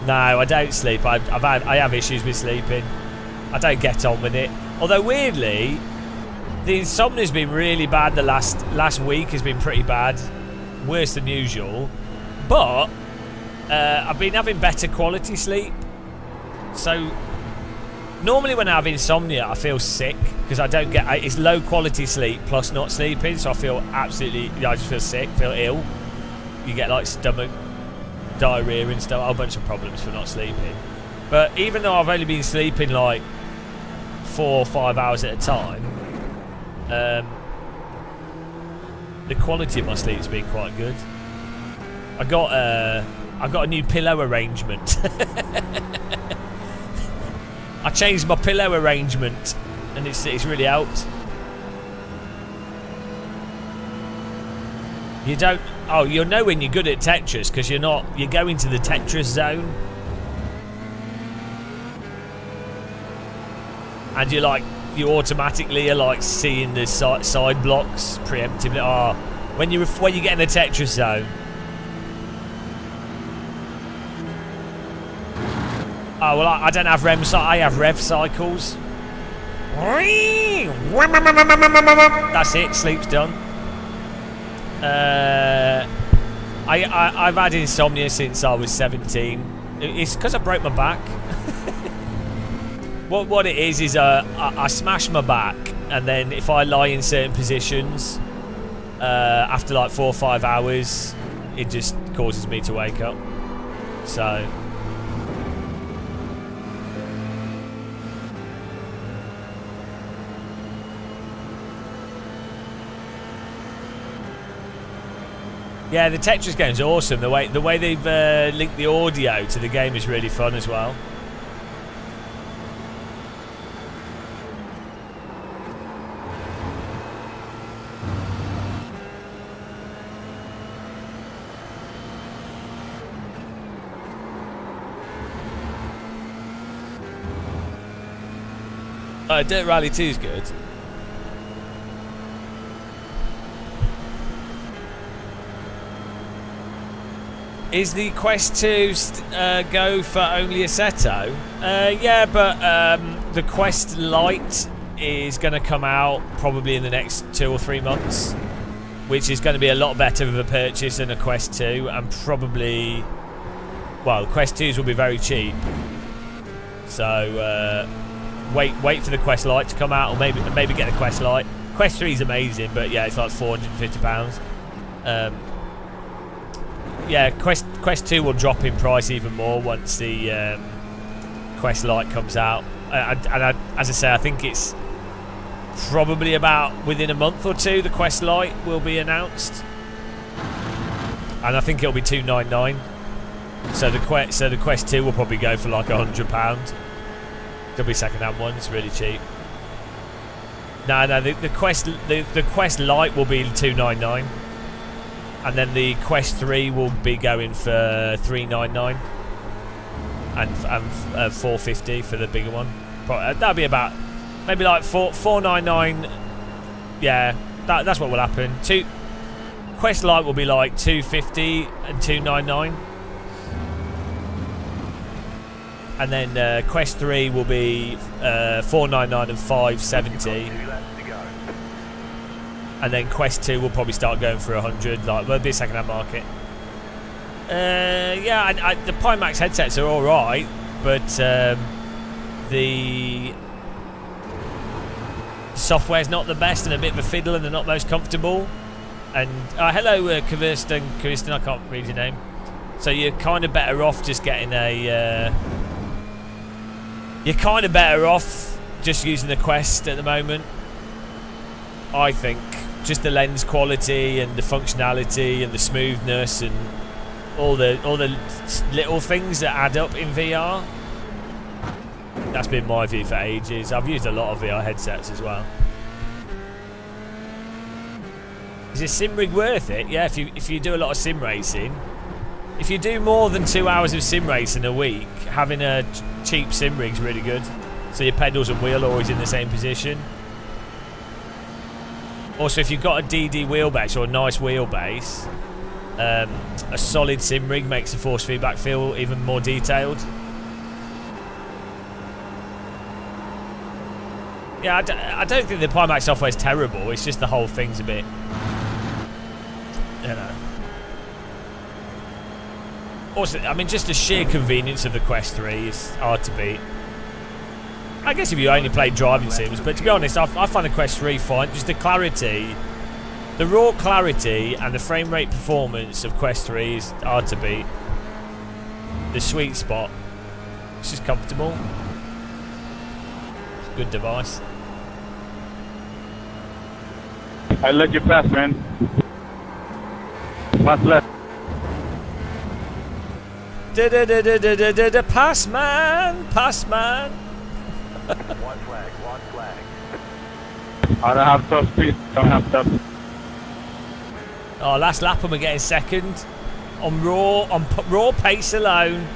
No, I don't sleep. I have issues with sleeping. I don't get on with it. Although weirdly, the insomnia's been really bad. The last week has been pretty bad, worse than usual. But I've been having better quality sleep. So normally when I have insomnia, I feel sick because I don't get. It's low quality sleep plus not sleeping, so I feel absolutely. I just feel sick, feel ill. You get like stomach. Diarrhea and stuff, a whole bunch of problems for not sleeping. But even though I've only been sleeping like 4 or 5 hours at a time, the quality of my sleep's been quite good. I got a new pillow arrangement. I changed my pillow arrangement, and it's really helped. You don't. Oh, you'll know when you're good at Tetris because you're going to the Tetris zone, and you automatically are like seeing the side blocks preemptively. Oh, when you get in the Tetris zone. Oh well, I don't have REM. I have rev cycles. That's it. Sleep's done. I've had insomnia since I was 17. It's because I broke my back. What it is I smash my back, and then if I lie in certain positions, after like 4 or 5 hours, it just causes me to wake up. So. Yeah, the Tetris game's awesome. The way they've linked the audio to the game is really fun as well. Dirt Rally 2 is good. Is the Quest 2 go for only Assetto? Yeah, but the Quest Lite is going to come out probably in the next 2 or 3 months, which is going to be a lot better of a purchase than a Quest 2, and probably, well, Quest 2s will be very cheap. So wait for the Quest Lite to come out, or maybe get the Quest Lite. Quest 3 is amazing, but yeah, it's like £450. Yeah, Quest 2 will drop in price even more once the Quest Lite comes out. As I say, I think it's probably about within a month or two the Quest Lite will be announced, and I think it'll be $299. So the Quest 2 will probably go for like £100. There'll be second-hand ones, really cheap. No, the Quest Lite will be $299. And then the Quest 3 will be going for $399 and $450 for the bigger one. That'll be about maybe like $499. Yeah, that's what will happen. Quest Lite will be like $250 and $299, and then Quest 3 will be $499 and $570. And then Quest 2 will probably start going for $100. Like, there'll be a second-hand market. Yeah, the Pimax headsets are all right, but the software's not the best, and a bit of a fiddle, and they're not most comfortable. And hello, Kirsten, I can't read your name. So you're kind of better off just getting a. You're kind of better off just using the Quest at the moment, I think. Just the lens quality and the functionality and the smoothness and all the little things that add up in VR. That's been my view for ages. I've used a lot of VR headsets as well. Is a sim rig worth it? Yeah, if you do a lot of sim racing. If you do more than 2 hours of sim racing a week, having a cheap sim rig's really good. So your pedals and wheel are always in the same position. Also, if you've got a DD wheelbase or a nice wheelbase, a solid sim rig makes the force feedback feel even more detailed. Yeah, I don't think the Pimax software is terrible. It's just the whole thing's a bit, you know. Also, I mean, just the sheer convenience of the Quest 3 is hard to beat. I guess if you only play driving sims, but to be honest, I find the Quest 3 fine. Just the clarity, the raw clarity and the frame rate performance of Quest 3 is hard to beat. The sweet spot. It's just comfortable. It's a good device. I let you pass, man. What's left? Pass, man! Pass, man! White flag. I don't have top speed. Don't have top. Oh, last lap and we're getting second on raw pace alone.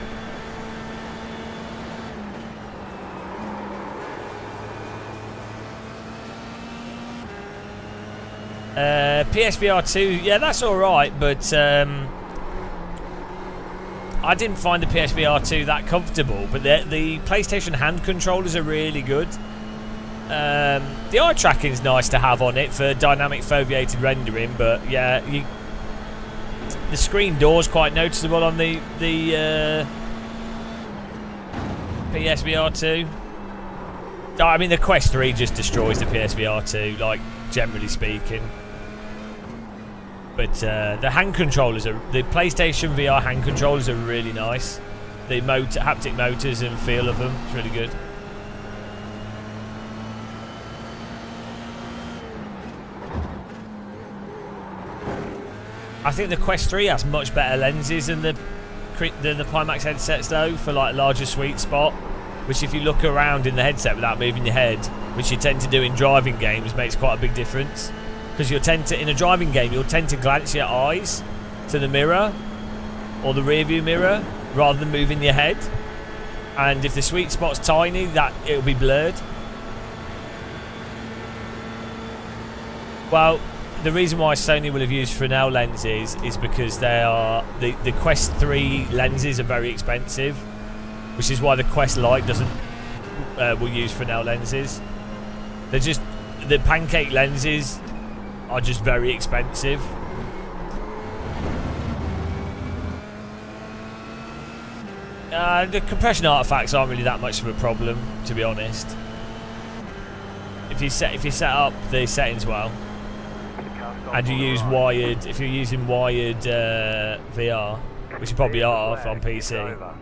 PSVR 2, yeah, that's all right, but I didn't find the PSVR 2 that comfortable, but the PlayStation hand controllers are really good. The eye tracking's nice to have on it for dynamic foveated rendering, but yeah, the screen door's quite noticeable on the PSVR 2. I mean, the Quest 3 just destroys the PSVR 2, like, generally speaking. But the hand controllers the PlayStation VR hand controllers are really nice. The haptic motors and feel of them, it's really good. I think the Quest 3 has much better lenses than the Pimax headsets though, for like larger sweet spot. Which if you look around in the headset without moving your head, which you tend to do in driving games, makes quite a big difference. Because in a driving game, you'll tend to glance your eyes to the mirror or the rear view mirror rather than moving your head. And if the sweet spot's tiny, it'll be blurred. Well, the reason why Sony will have used Fresnel lenses is because they are the Quest 3 lenses are very expensive, which is why the Quest Lite will use Fresnel lenses. They're just the pancake lenses are just very expensive. The compression artifacts aren't really that much of a problem, to be honest. If you set up the settings well, and you use wired, if you're using wired VR, which you probably are on PC.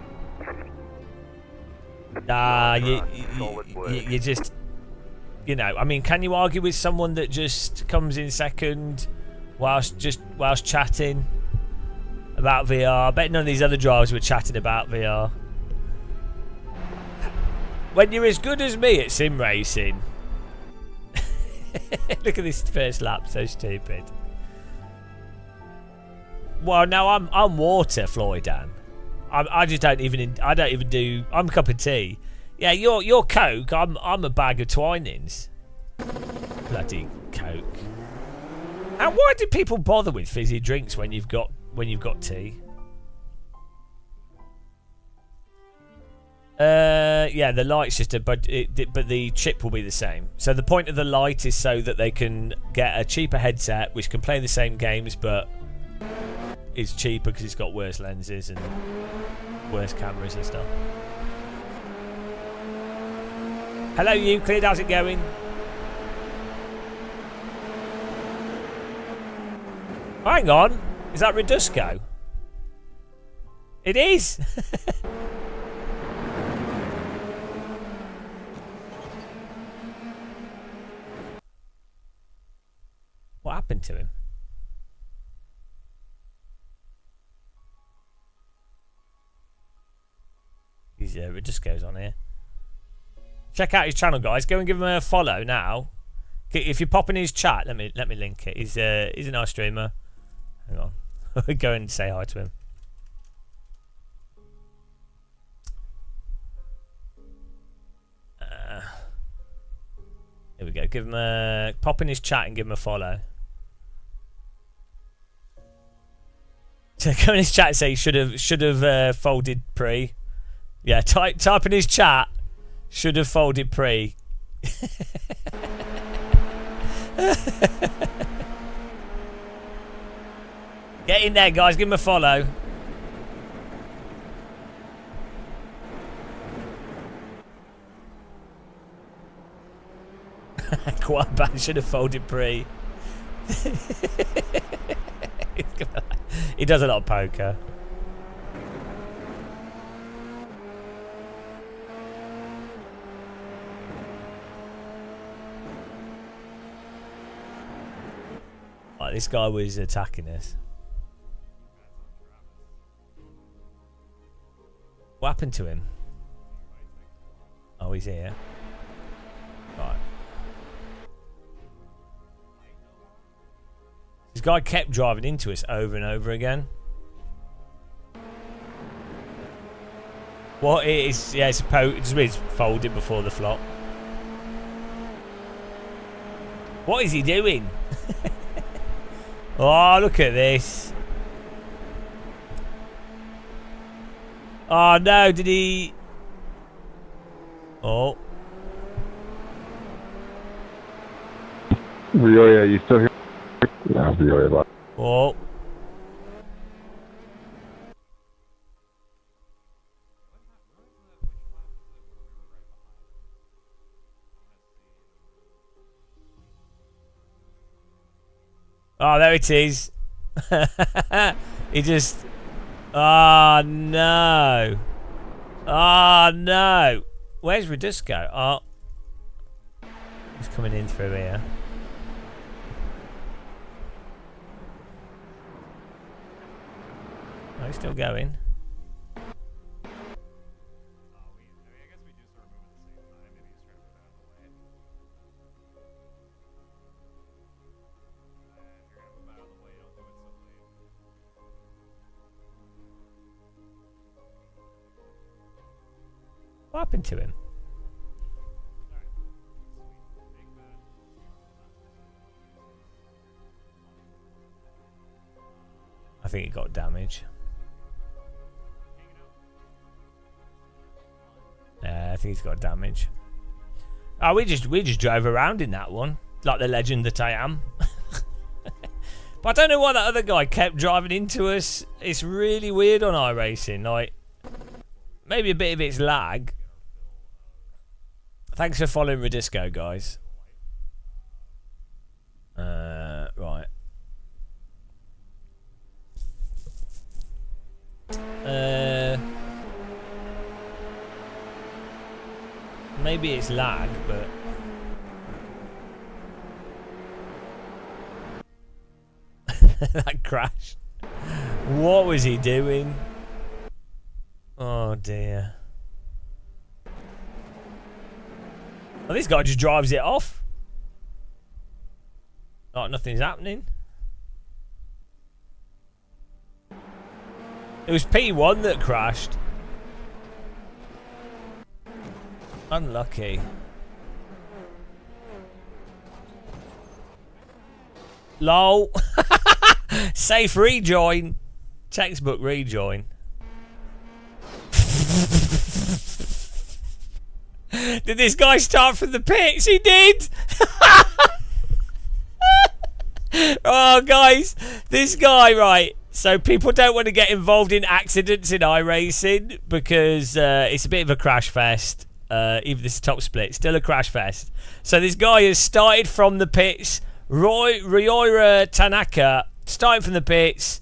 You just, you know, I mean, can you argue with someone that just comes in second whilst chatting about VR? I bet none of these other drivers were chatting about VR. When you're as good as me at sim racing. Look at this first lap, so stupid. Well, no, I'm water, Floydan. I just don't even do. I'm a cup of tea. Yeah, you're Coke. I'm a bag of Twinings. Bloody Coke. And why do people bother with fizzy drinks when you've got tea? Yeah, the light's just but the chip will be the same. So the point of the light is so that they can get a cheaper headset which can play the same games, but it's cheaper because it's got worse lenses and worse cameras and stuff. Hello Euclid, how's it going? Hang on, is that Redusco? It is! What happened to him? He's Redusco's on here. Check out his channel, guys. Go and give him a follow now. If you pop in his chat, let me link it. He's a nice streamer. Hang on. Go and say hi to him. Here we go. Give him pop in his chat and give him a follow. So go in his chat and say he should have folded pre. Yeah, type in his chat. Should have folded pre. Get in there, guys. Give him a follow. Quite bad. Should have folded pre. He does a lot of poker. Right, this guy was attacking us. What happened to him? Oh, he's here. Right. This guy kept driving into us over and over again. What it is? Yeah, it's folded before the flop. What is he doing? Oh, look at this. Oh no, did he? Oh. Vioya, you still here? Yeah, Vioya. Oh. Oh, there it is. He just... Oh, no. Oh, no. Where's Radisco? Oh. He's coming in through here. Oh, he's still going. What happened to him? I think he got damage. I think he's got damage. Oh, we just drove around in that one, like the legend that I am. But I don't know why that other guy kept driving into us. It's really weird on iRacing. Like, maybe a bit of it's lag. Thanks for following Radisco, guys. Right. Maybe it's lag, but that crash. What was he doing? Oh dear. Well, this guy just drives it off. Like nothing's happening. It was P1 that crashed. Unlucky. Lol. Safe rejoin. Textbook rejoin. Did this guy start from the pits? He did! Oh, guys. This guy, right. So people don't want to get involved in accidents in iRacing because it's a bit of a crash fest. Even this top split, still a crash fest. So this guy has started from the pits. Ryoira Tanaka, starting from the pits.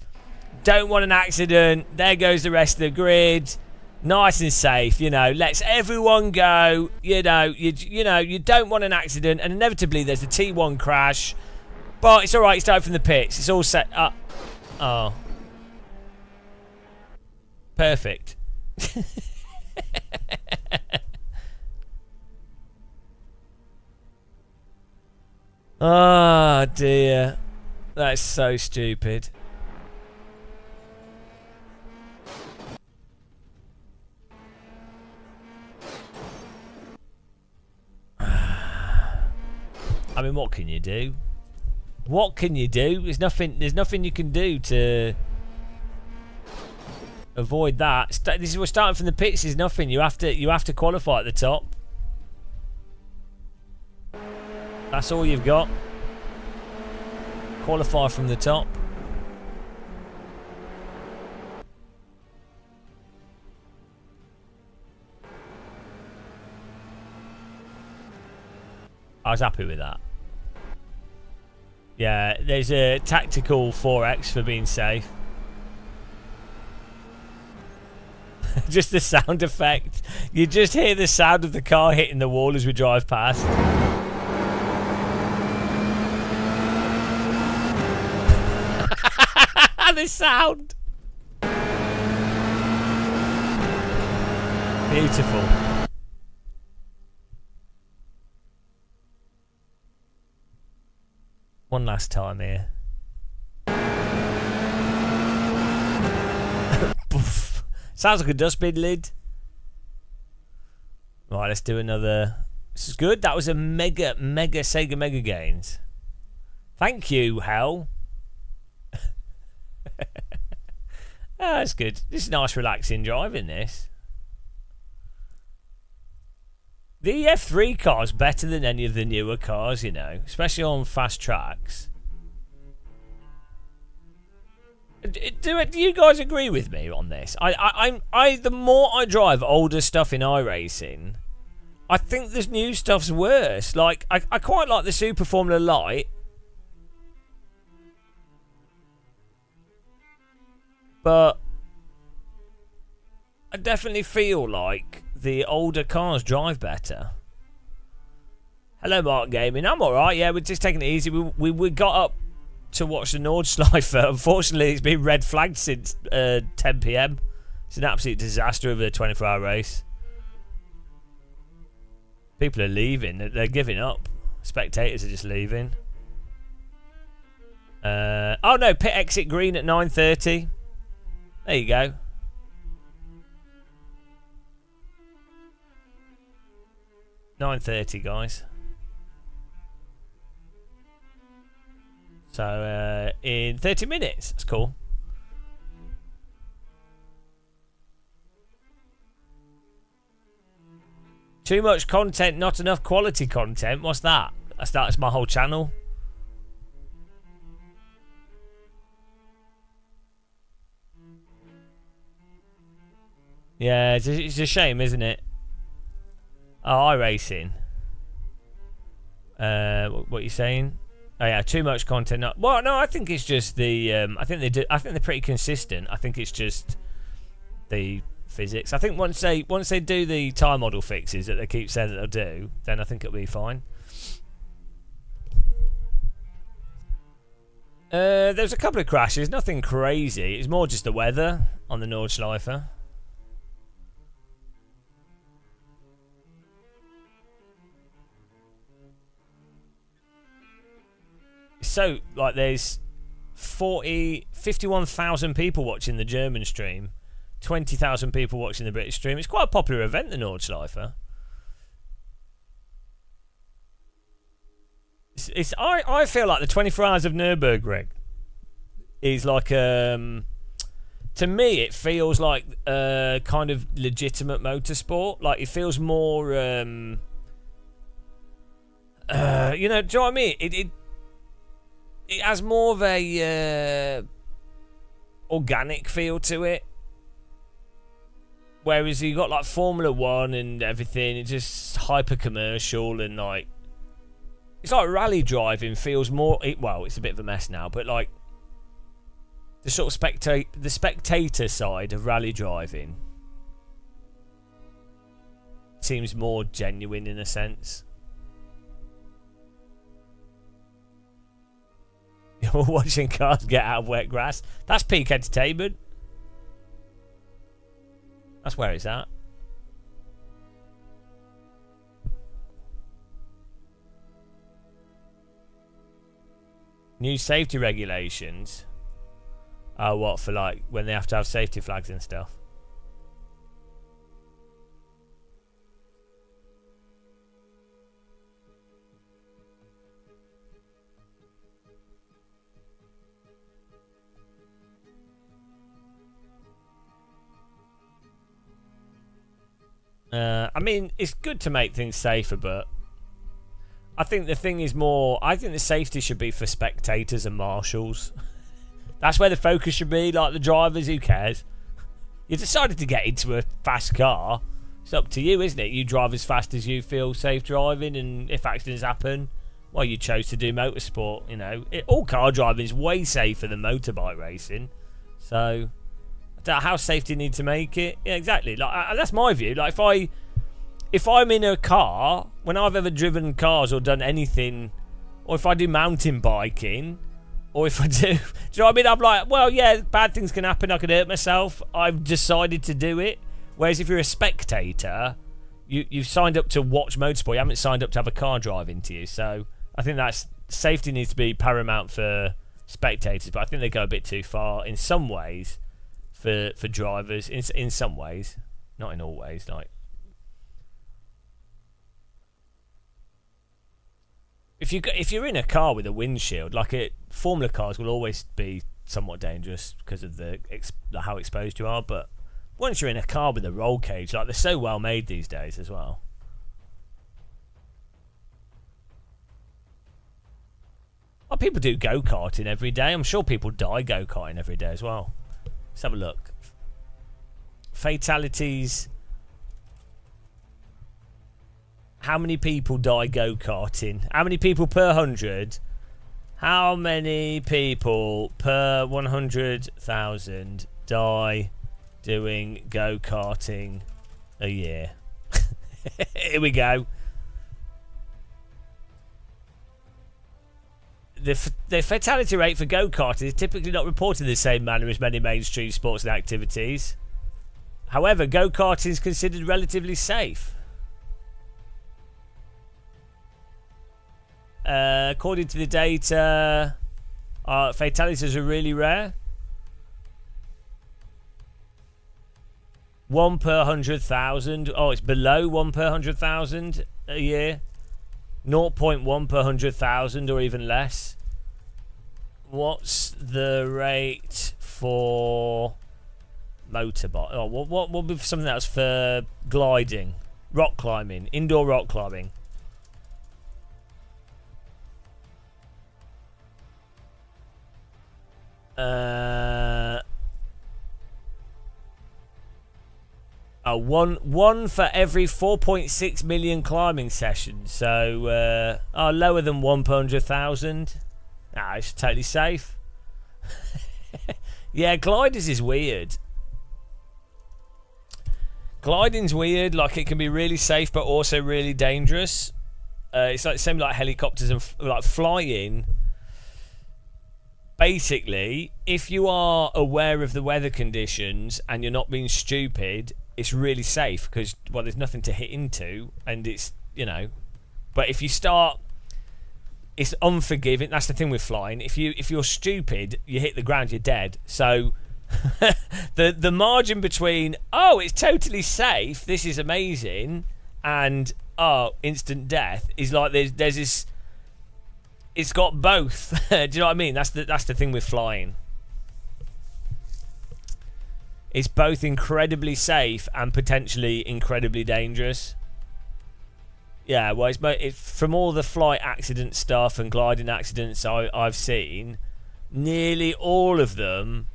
Don't want an accident. There goes the rest of the grid. Nice and safe, you know. Lets everyone go. You know, you don't want an accident, and inevitably there's a T1 crash. But it's all right. He started from the pits. It's all set up. Oh, perfect. Oh dear, that's so stupid. I mean, what can you do? What can you do? There's nothing you can do to avoid that. This is we're starting from the pits. Is nothing. You have to qualify at the top. That's all you've got. Qualify from the top. I was happy with that. Yeah, there's a tactical 4x for being safe. Just the sound effect. You just hear the sound of the car hitting the wall as we drive past. The sound. Beautiful. One last time here. Sounds like a dustbin lid. Right, let's do another. This is good. That was a mega Sega Mega Gains. Thank you, Hell. Oh, that's good. This is nice, relaxing driving, this. The F3 car's better than any of the newer cars, you know, especially on fast tracks. Do you guys agree with me on this? The more I drive older stuff in iRacing, I think this new stuff's worse. Like, I quite like the Super Formula Light. But I definitely feel like the older cars drive better. Hello, Mark Gaming. I'm alright, yeah, we're just taking it easy. We got up to watch the Nordschleife. Unfortunately, it's been red flagged since 10 PM. It's an absolute disaster of a 24-hour race. People are leaving. They're giving up. Spectators are just leaving. Oh no, pit exit green at 9:30. There you go. $9:30, guys. So in 30 minutes. That's cool. Too much content, not enough quality content. What's that? That's my whole channel. Yeah, it's a shame, isn't it? Oh, iRacing. What are you saying? Oh yeah, too much content. Well, no, I think it's just the. I think they're pretty consistent. I think it's just the physics. I think once they do the tire model fixes that they keep saying that they'll do, then I think it'll be fine. There's a couple of crashes, nothing crazy. It's more just the weather on the Nordschleife. So, like, there's 51,000 people watching the German stream, 20,000 people watching the British stream. It's quite a popular event, the Nordschleife. I feel like the 24 hours of Nürburgring is like to me it feels like kind of legitimate motorsport. Like it feels more you know, do you know what I mean? It has more of a organic feel to it. Whereas you got like Formula 1 and everything, it's just hyper commercial and like it's like rally driving feels more. Well, it's a bit of a mess now, but like the sort of spectator side of rally driving seems more genuine in a sense. You're watching cars get out of wet grass. That's peak entertainment. That's where it's at. New safety regulations. Oh, what, for like when they have to have safety flags and stuff? I mean, it's good to make things safer, but I think the thing is more. I think the safety should be for spectators and marshals. That's where the focus should be. Like the drivers, who cares? You decided to get into a fast car. It's up to you, isn't it? You drive as fast as you feel safe driving, and if accidents happen, well, you chose to do motorsport. You know, all car driving is way safer than motorbike racing. So. How safe do you need to make it? Yeah, exactly. Like that's my view. Like if I'm in a car, when I've ever driven cars or done anything, or if I do mountain biking, or if I do you know what I mean? I'm like, well, yeah, bad things can happen. I could hurt myself. I've decided to do it. Whereas if you're a spectator, you've signed up to watch motorsport. You haven't signed up to have a car drive into you. So I think that's safety needs to be paramount for spectators. But I think they go a bit too far in some ways. For drivers, in some ways, not in all ways. Like, if you're in a car with a windshield, like Formula cars will always be somewhat dangerous because of how exposed you are. But once you're in a car with a roll cage, like they're so well made these days as well. Well, people do go-karting every day. I'm sure people die go-karting every day as well. Let's have a look. Fatalities. How many people die go-karting? How many people per 100? How many people per 100,000 die doing go-karting a year. Here we go. The fatality rate for go-karting is typically not reported in the same manner as many mainstream sports and activities. However, go-karting is considered relatively safe. According to the data, fatalities are really rare. 1 per 100,000. Oh, it's below 1 per 100,000 a year. 0.1 per 100,000 or even less. What's the rate for motorbike? Oh, what would be something else for gliding? Rock climbing. Indoor rock climbing. One for every 4.6 million climbing sessions. So, lower than 1 per 100,000. It's totally safe. Yeah, gliders is weird. Gliding's weird. Like, it can be really safe, but also really dangerous. It's like same like helicopters and like flying. Basically, if you are aware of the weather conditions and you're not being stupid, it's really safe because, well, there's nothing to hit into, and it's, you know. But if you start, it's unforgiving. That's the thing with flying. If you're stupid, you hit the ground, you're dead. So the margin between, oh, it's totally safe, this is amazing, and instant death is like there's this. It's got both. Do you know what I mean? That's the thing with flying. It's both incredibly safe and potentially incredibly dangerous. Yeah, well, it's from all the flight accident stuff and gliding accidents I've seen, nearly all of them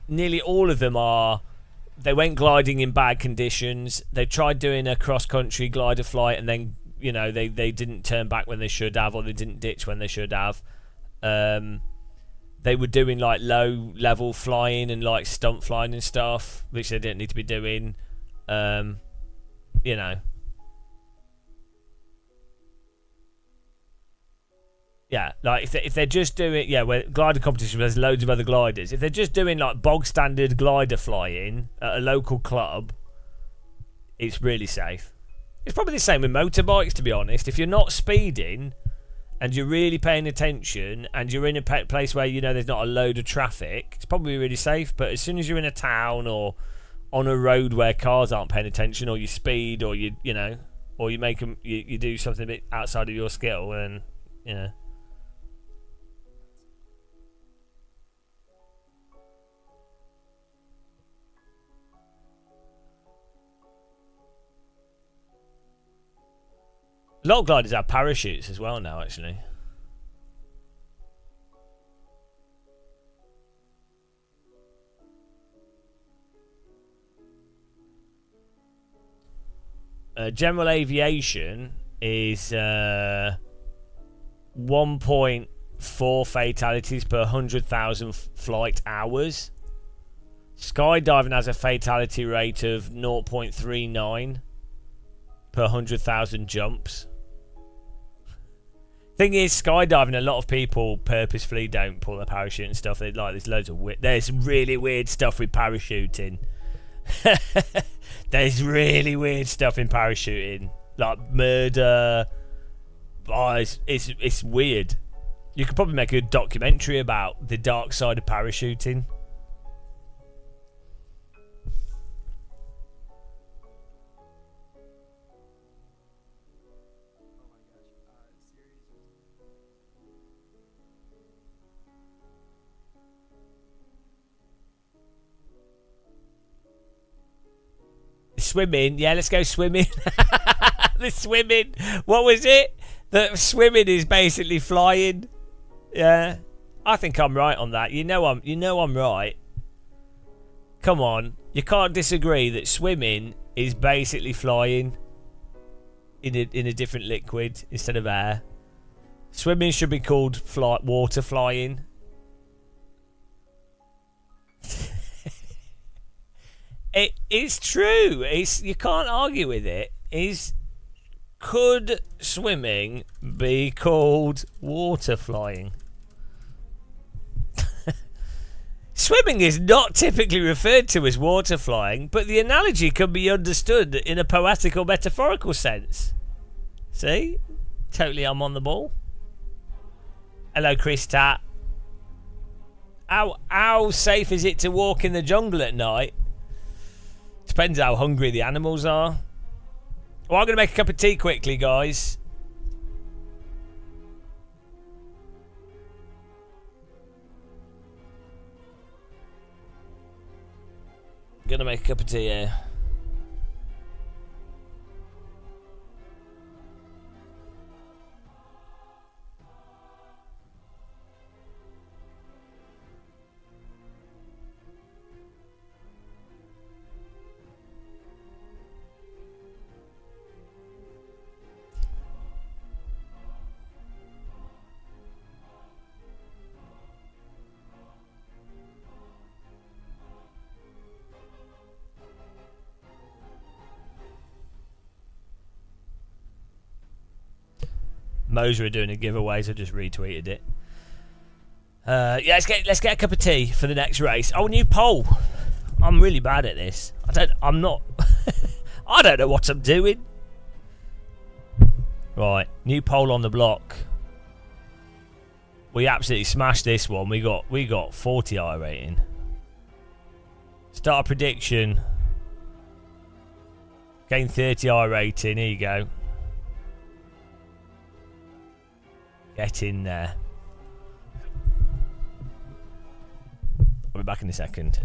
are, they went gliding in bad conditions. They tried doing a cross-country glider flight and then, you know, they didn't turn back when they should have, or they didn't ditch when they should have. They were doing like low level flying and like stunt flying and stuff, which they didn't need to be doing. You know. Yeah, like if they're just doing, yeah, where glider competition, there's loads of other gliders. If they're just doing like bog standard glider flying at a local club, it's really safe. It's probably the same with motorbikes, to be honest. If you're not speeding and you're really paying attention and you're in a place where, you know, there's not a load of traffic, it's probably really safe. But as soon as you're in a town or on a road where cars aren't paying attention, or you speed, or you know, or you make them, you do something a bit outside of your skill, and you know. A lot of gliders have parachutes as well now, actually. General aviation is 1.4 fatalities per 100,000 flight hours. Skydiving has a fatality rate of 0.39 per 100,000 jumps. Thing is, skydiving, a lot of people purposefully don't pull their parachute and stuff. They like, there's really weird stuff with parachuting. There's really weird stuff in parachuting, like murder. It's weird. You could probably make a documentary about the dark side of parachuting. Swimming, yeah, let's go swimming. The swimming, what was it? The swimming is basically flying. Yeah, I think I'm right on that. You know I'm right. Come on, you can't disagree that swimming is basically flying in a different liquid instead of air. Swimming should be called water flying. it's true. You can't argue with it. Could swimming be called water flying? Swimming is not typically referred to as water flying, but the analogy can be understood in a poetic or metaphorical sense. See? Totally I'm on the ball. Hello, Chris Tat. How safe is it to walk in the jungle at night? Depends how hungry the animals are. Well, I'm going to make a cup of tea quickly, guys. Gonna make a cup of tea here. Moser are doing a giveaway, so I just retweeted it. Yeah, let's get a cup of tea for the next race. Oh, new poll. I'm really bad at this. I'm not. I don't know what I'm doing. Right, new poll on the block. We absolutely smashed this one. We got 40 eye rating. Start prediction. Gain 30 eye rating. Here you go. Get in there. I'll be back in a second.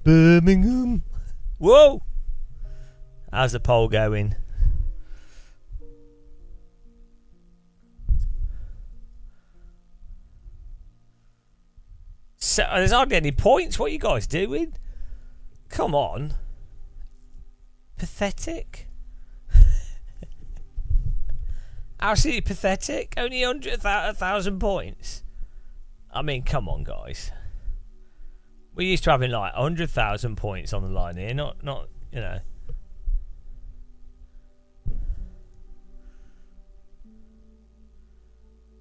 Birmingham. Whoa! How's the poll going? So, there's hardly any points. What are you guys doing? Come on. Pathetic. Absolutely pathetic. Only 1,000 points. I mean, come on, guys. We're used to having like 100,000 points on the line here. Not, you know.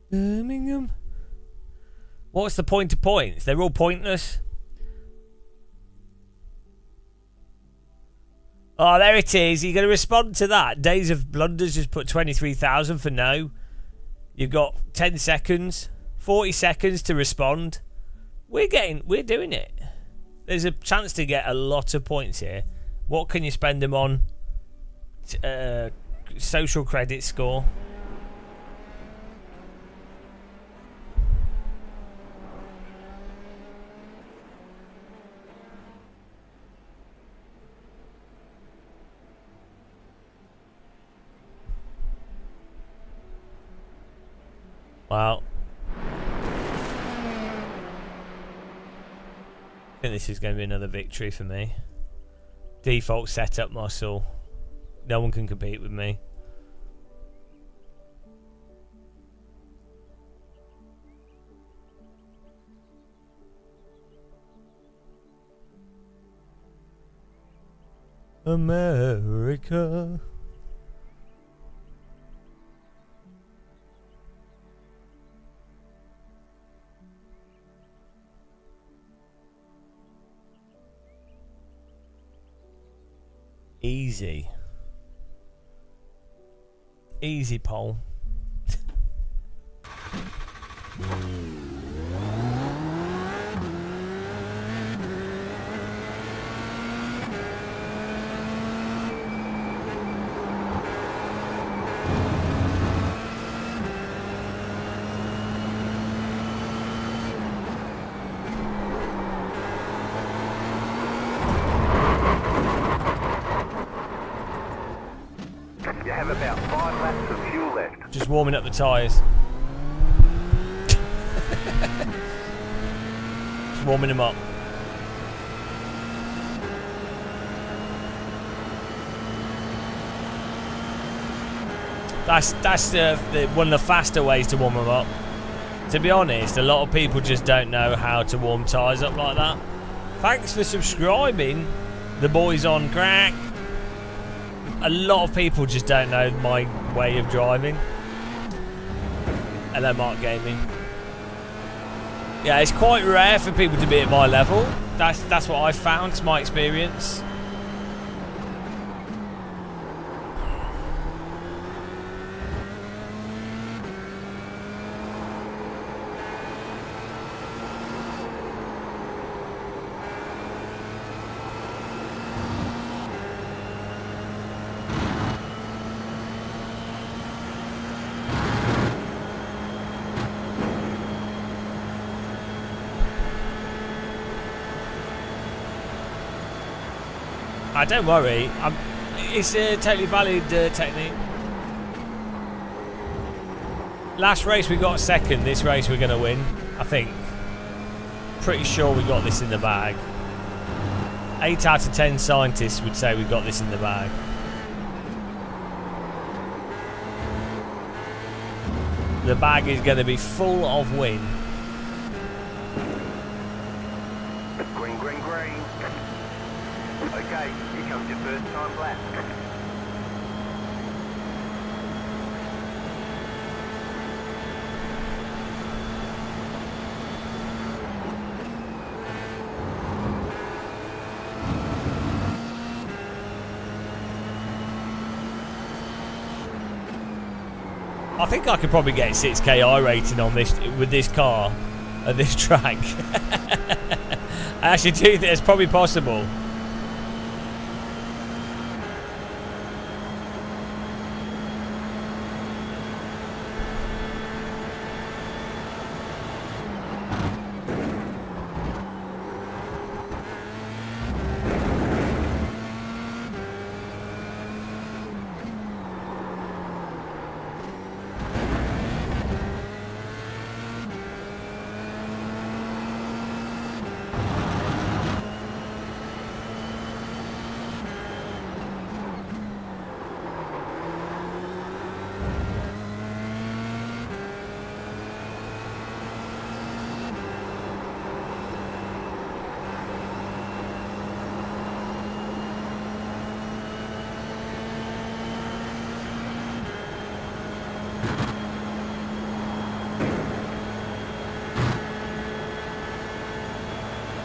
Birmingham. What's the point of points? They're all pointless. Oh, there it is. You're going to respond to that. Days of Blunders just put 23,000 for no. You've got 10 seconds, 40 seconds to respond. We're doing it. There's a chance to get a lot of points here. What can you spend them on? Social credit score. Well, I think this is going to be another victory for me. Default setup muscle. No one can compete with me. America. Easy. Easy poll. You have about 5 laps of fuel left. Just warming up the tyres. Just warming them up. That's one of the faster ways to warm them up. To be honest, a lot of people just don't know how to warm tyres up like that. Thanks for subscribing, the boys on crack. A lot of people just don't know my way of driving. Hello, Mark Gaming. Yeah, it's quite rare for people to be at my level. That's what I've found. It's my experience. Don't worry, it's a totally valid technique. Last race we got second, this race we're going to win, I think. Pretty sure we got this in the bag. 8 out of 10 scientists would say we got this in the bag. The bag is going to be full of win. Green, green, green. Okay, here comes your first time lap. I think I could probably get a 6K rating on this with this car at this track. I actually do think it's probably possible.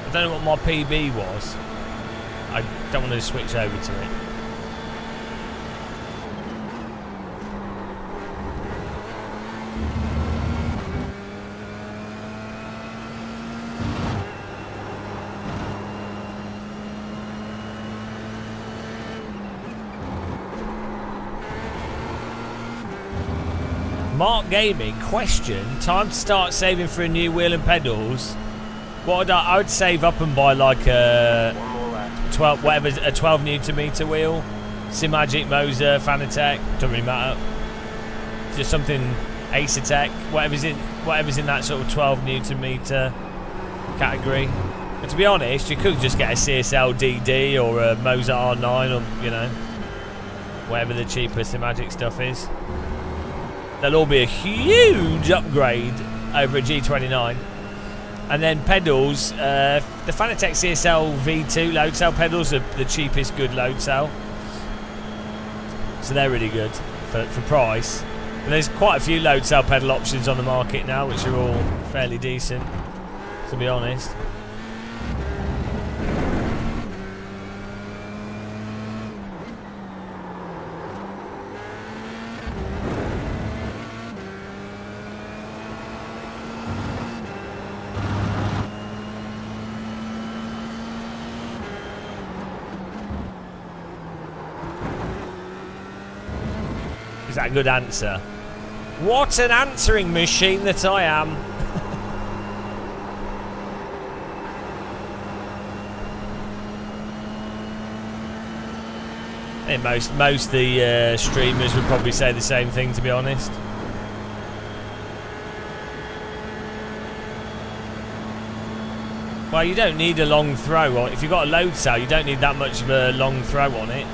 I don't know what my PB was. I don't want to switch over to it. Mark Gaming, question, time to start saving for a new wheel and pedals. What would I would save up and buy like a 12 a 12 Newton meter wheel, Simagic, Moser, Fanatec, doesn't really matter. Just something Acertec, whatever's in that sort of 12 Newton meter category. But to be honest, you could just get a CSL DD or a Moser R9 or, you know, whatever the cheaper Simagic stuff is. They'll all be a huge upgrade over a G29. And then pedals, the Fanatec CSL V2 load cell pedals are the cheapest good load cell. So they're really good for price. But there's quite a few load cell pedal options on the market now, which are all fairly decent, to be honest. Is that a good answer? What an answering machine that I am. I think most the streamers would probably say the same thing, to be honest. Well, you don't need a long throw. If you've got a load cell, you don't need that much of a long throw on it.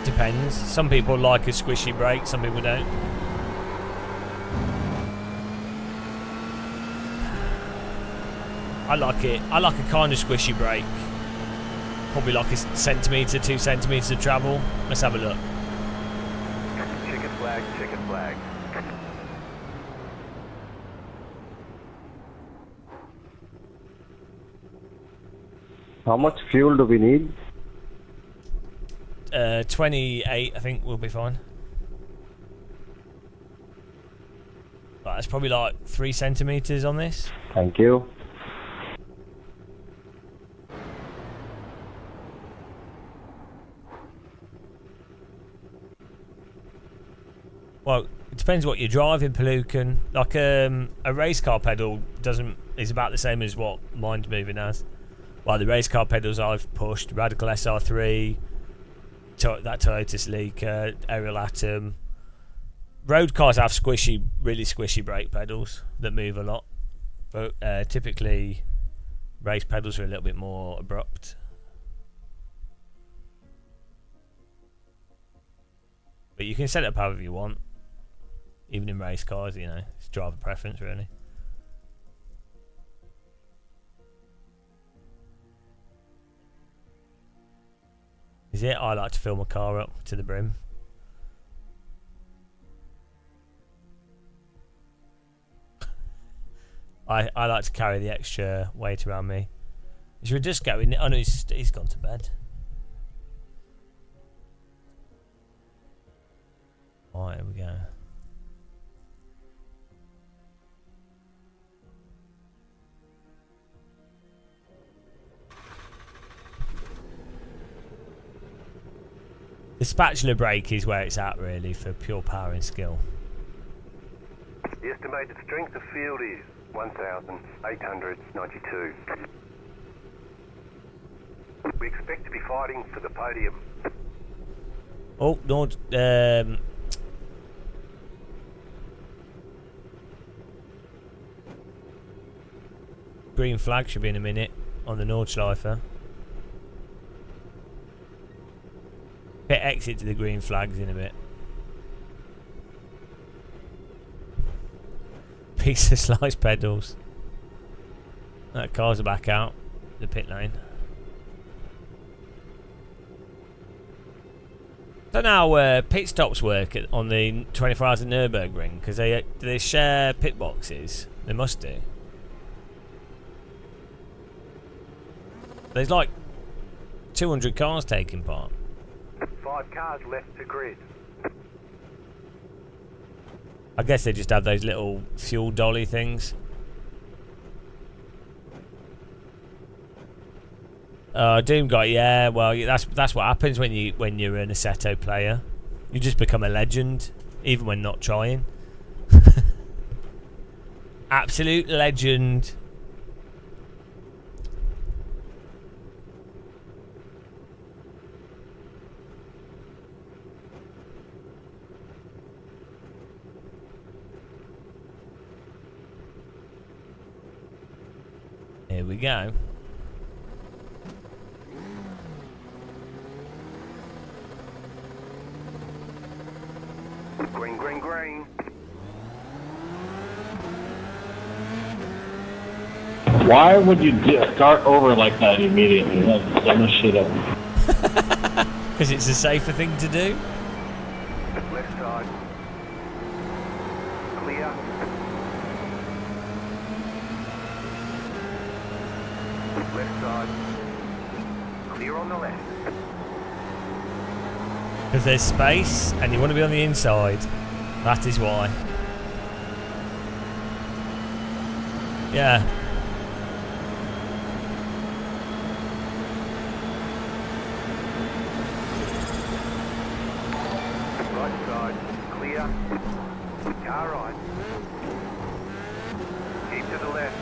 Depends. Some people like a squishy brake, some people don't. I like it. I like a kind of squishy brake. Probably like a centimetre, 2 centimetres of travel. Let's have a look. Chicken flag, chicken flag. How much fuel do we need? 28, I think we'll be fine. Right, that's probably like 3 centimetres on this. Thank you. Well, it depends what you're driving, Pelucan. Like a race car pedal is about the same as what mine's moving as. Well, the race car pedals I've pushed, Radical SR3, that Toyota Celica, Aerial Atom. Road cars have really squishy brake pedals that move a lot. But typically, race pedals are a little bit more abrupt. But you can set it up however you want. Even in race cars, you know, it's driver preference, really. Is it? I like to fill my car up to the brim. I like to carry the extra weight around me. Should we just go in? Oh no, he's gone to bed. Alright, here we go. The spatula brake is where it's at, really, for pure power and skill. The estimated strength of field is 1,892. We expect to be fighting for the podium. Oh, no. Green flag should be in a minute on the Nordschleifer. Hit exit to the green flags in a bit. piece of sliced pedals. That cars are back out the pit lane. Don't know how pit stops work on the 24 hours of Nürburgring, because do they share pit boxes? They must do. There's like 200 cars taking part. 5 cars left to grid. I guess they just have those little fuel dolly things. Doom guy, yeah. Well, that's what happens when you're an Assetto player. You just become a legend, even when not trying. Absolute legend. Here we go. Green, green, green. Why would you start over like that immediately? That's the dumbest shit ever. Because it's a safer thing to do. Left side. Clear. Left side. Clear on the left. Because there's space and you want to be on the inside. That is why. Yeah. Right side. Clear. Car right. Keep to the left.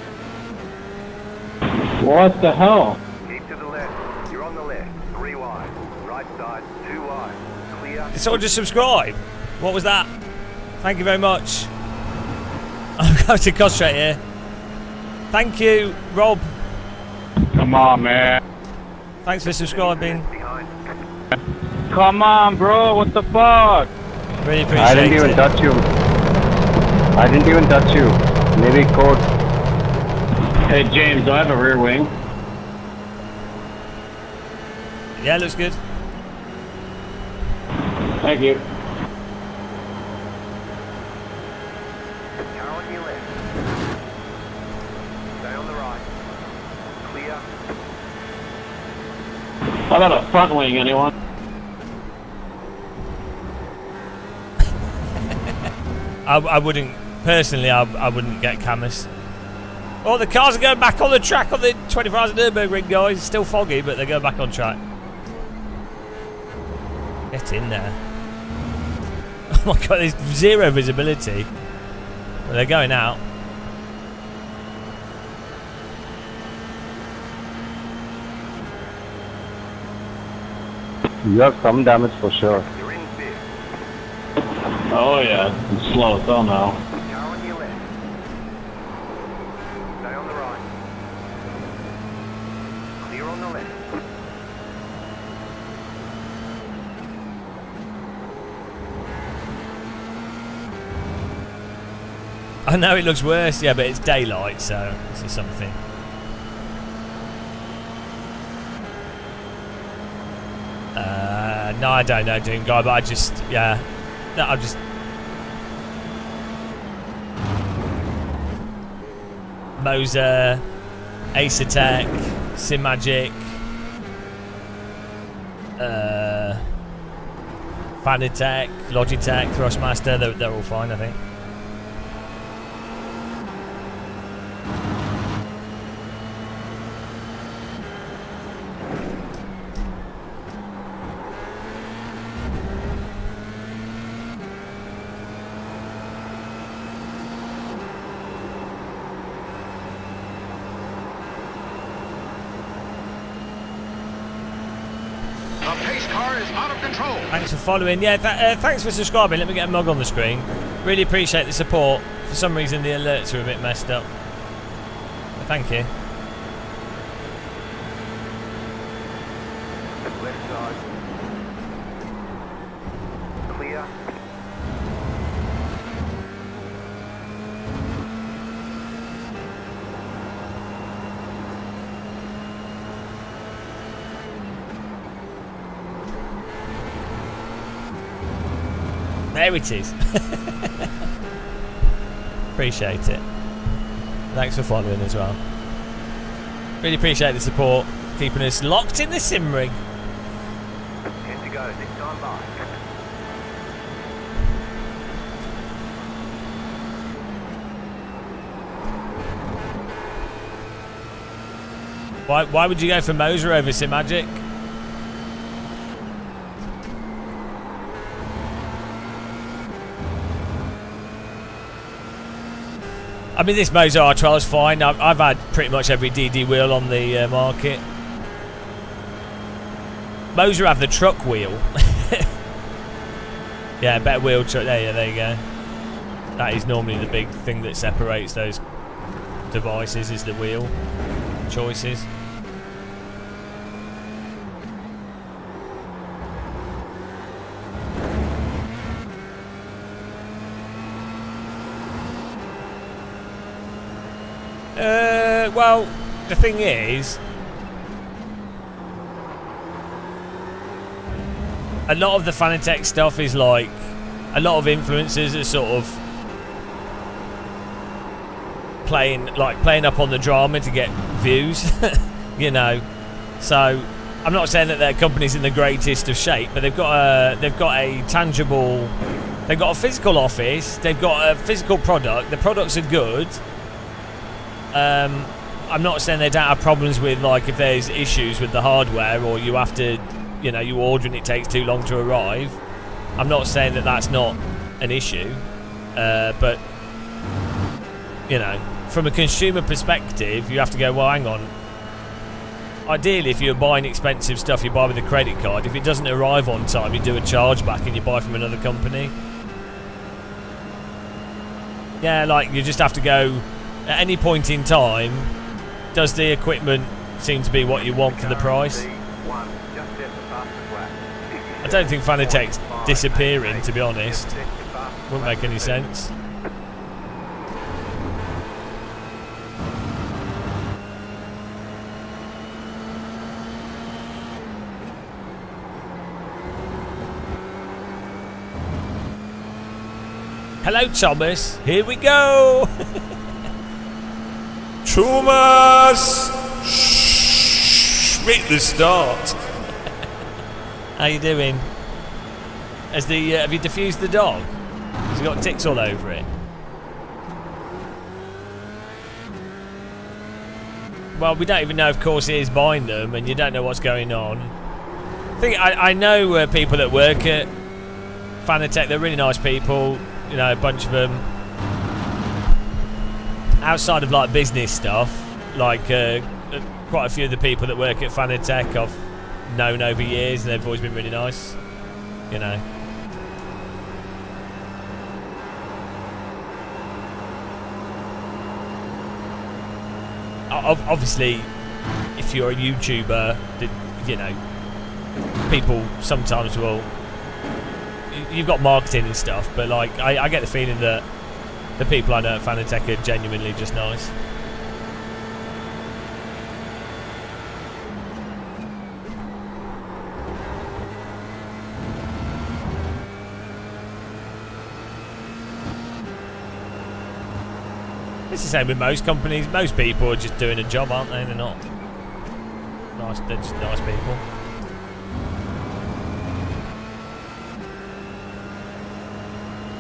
What the hell? Keep to the left. You're on the left. 3 wide. Right side. 2 wide. Clear. Did someone just subscribe? What was that? Thank you very much. I'm going to concentrate here. Thank you, Rob. Come on, man. Thanks for subscribing. Come on, bro. What the fuck? Really appreciate it. I didn't even touch you. I didn't even touch you. Maybe code. Hey, James, do I have a rear wing? Yeah, looks good. Thank you. Car on your left. Stay on the right. Clear. How about a front wing, anyone? I wouldn't, personally, I wouldn't get Camus. Oh, the cars are going back on the track on the 24 hours of Nürburgring, guys. It's still foggy, but they're going back on track. Get in there. Oh my god, there's zero visibility. Well, they're going out. You have some damage for sure. You're in fifth. Oh, yeah. It's slow as hell now. Car on your left. Stay on the right. Clear on the left. I know it looks worse, yeah, but it's daylight, so this is something. No, I don't know, Doom Guy, but I just, yeah. No, I just... Moser, Ace Attack, Sim Magic, Fan Attack, Logitech, Thrustmaster, they're all fine, I think. Thanks for following. Yeah, thanks for subscribing. Let me get a mug on the screen. Really appreciate the support. For some reason, the alerts are a bit messed up. But thank you. Left side. Clear. There it is. Appreciate it. Thanks for following as well. Really appreciate the support, keeping us locked in the sim rig. 10 to go, next time by. Why would you go for Moser over Simagic? I mean, this Moser R12 is fine. I've had pretty much every DD wheel on the market. Moser have the truck wheel. Yeah, better wheel truck. There you go. That is normally the big thing that separates those devices, is the wheel choices. Well, the thing is, a lot of the Fanatec stuff is like, a lot of influencers are sort of playing up on the drama to get views, you know. So I'm not saying that their company's in the greatest of shape, but they've got a tangible, they've got a physical office, they've got a physical product. The products are good. I'm not saying they don't have problems with, like, if there's issues with the hardware or you have to, you know, you order and it takes too long to arrive. I'm not saying that that's not an issue, but, you know, from a consumer perspective, you have to go, well, hang on. Ideally, if you're buying expensive stuff, you buy with a credit card. If it doesn't arrive on time, you do a chargeback and you buy from another company. Yeah, like, you just have to go, at any point in time, does the equipment seem to be what you want for the price? I don't think Fanatec's disappearing, to be honest. Wouldn't make any sense. Hello, Thomas. Here we go. Thomas! Shh, make the start. How you doing? Have you diffused the dog? Has he got ticks all over it? Well, we don't even know if Corsair is buying them, and you don't know what's going on. I know people that work at Fanatec. They're really nice people. You know, a bunch of them. Outside of, like, business stuff, like quite a few of the people that work at Fanatec I've known over years, and they've always been really nice, you know. Obviously, if you're a YouTuber, you know, people sometimes will, you've got marketing and stuff, but, like, I get the feeling that the people I know at Fanatec are genuinely just nice. It's the same with most companies. Most people are just doing a job, aren't they? They're not nice. They're just nice people.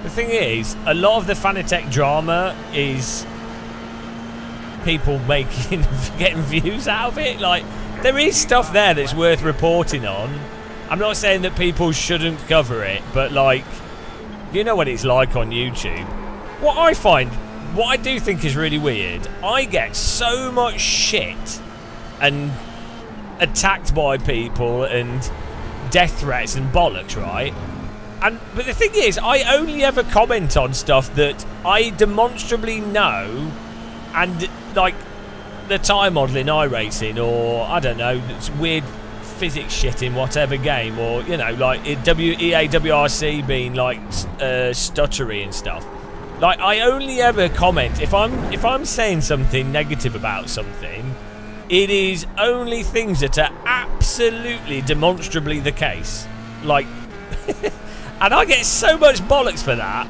The thing is, a lot of the Fanatec drama is people getting views out of it. Like, there is stuff there that's worth reporting on. I'm not saying that people shouldn't cover it, but, like, you know what it's like on YouTube. What I do think is really weird, I get so much shit and attacked by people and death threats and bollocks, right? But the thing is, I only ever comment on stuff that I demonstrably know, and, like, the tire model in iRacing, or, I don't know, it's weird physics shit in whatever game, or, you know, like EA WRC being, like, stuttery and stuff. Like, I only ever comment if I'm saying something negative about something, it is only things that are absolutely demonstrably the case. Like, And I get so much bollocks for that.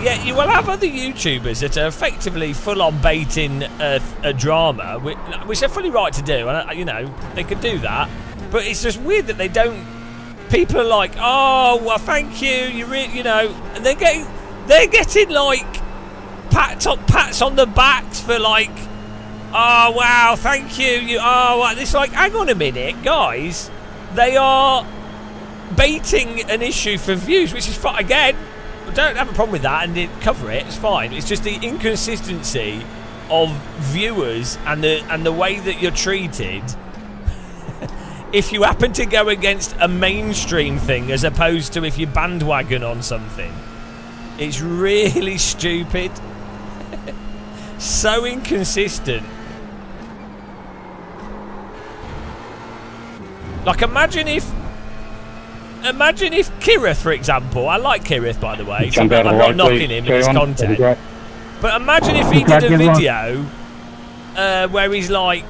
Yet you will have other YouTubers that are effectively full-on baiting a drama, which they're fully right to do. And, you know, they could do that. But it's just weird that they don't... People are like, oh, well, thank you, you know... And they're getting like, pats on the backs for, like... Oh, wow, thank you. It's like, hang on a minute, guys. They are baiting an issue for views, which is fine. Again... Don't have a problem with that and cover it. It's fine. It's just the inconsistency of viewers and the way that you're treated. If you happen to go against a mainstream thing as opposed to if you bandwagon on something, it's really stupid. So inconsistent. Like, imagine if Kirith, for example, I like Kirith, by the way, so I'm not knocking him in his content, but imagine if he did a video where he's like,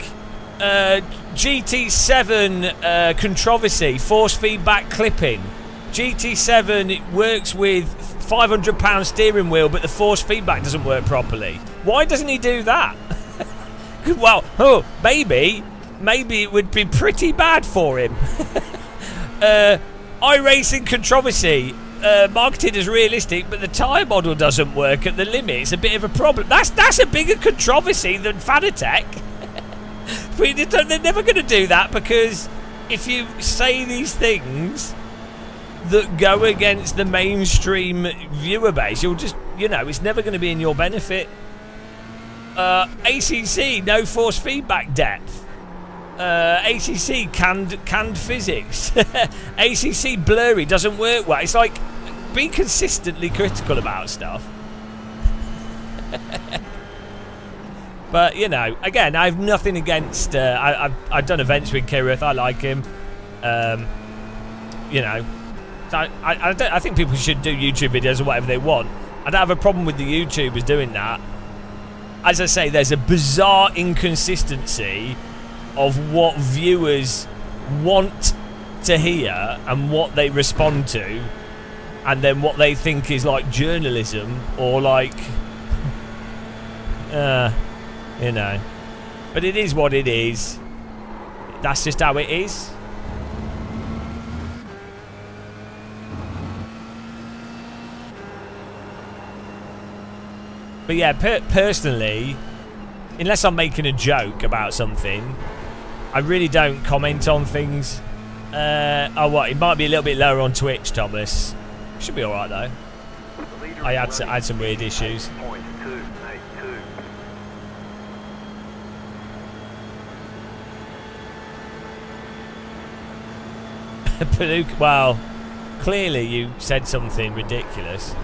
GT7 controversy, force feedback clipping. GT7 it works with £500 steering wheel, but the force feedback doesn't work properly. Why doesn't he do that? Well, maybe it would be pretty bad for him. iRacing controversy, marketed as realistic, but the tyre model doesn't work at the limit. It's a bit of a problem. That's a bigger controversy than Fanatec. They're never going to do that, because if you say these things that go against the mainstream viewer base, you'll just, you know, it's never going to be in your benefit. ACC, no force feedback depth. ACC canned physics. ACC blurry, doesn't work well. It's like, be consistently critical about stuff. But, you know, again, I have nothing against... I've done events with Kirith. I like him. You know, so I think people should do YouTube videos or whatever they want. I don't have a problem with the YouTubers doing that. As I say, there's a bizarre inconsistency of what viewers want to hear and what they respond to, and then what they think is like journalism or like, you know. But it is what it is. That's just how it is. But yeah, personally, unless I'm making a joke about something, I really don't comment on things. Oh, what? It might be a little bit lower on Twitch, Thomas. Should be alright, though. I had some weird issues. Palooka, well, clearly you said something ridiculous.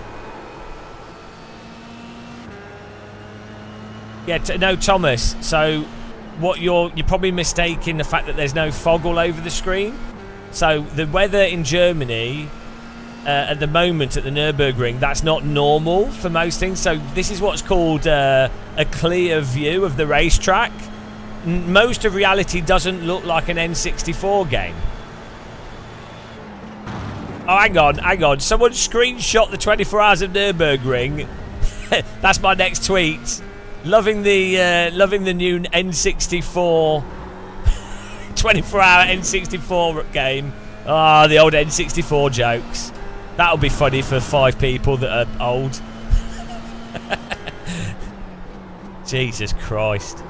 Yeah, no, Thomas, so what you're probably mistaking the fact that there's no fog all over the screen. So the weather in Germany at the moment at the Nürburgring, that's not normal for most things. So this is what's called a clear view of the racetrack. Most of reality doesn't look like an N64 game. Oh, hang on. Someone screenshot the 24 hours of Nürburgring. That's my next tweet. Loving the new N64 24-hour N64 game. Ah, the old N64 jokes. That'll be funny for 5 people that are old. Jesus Christ.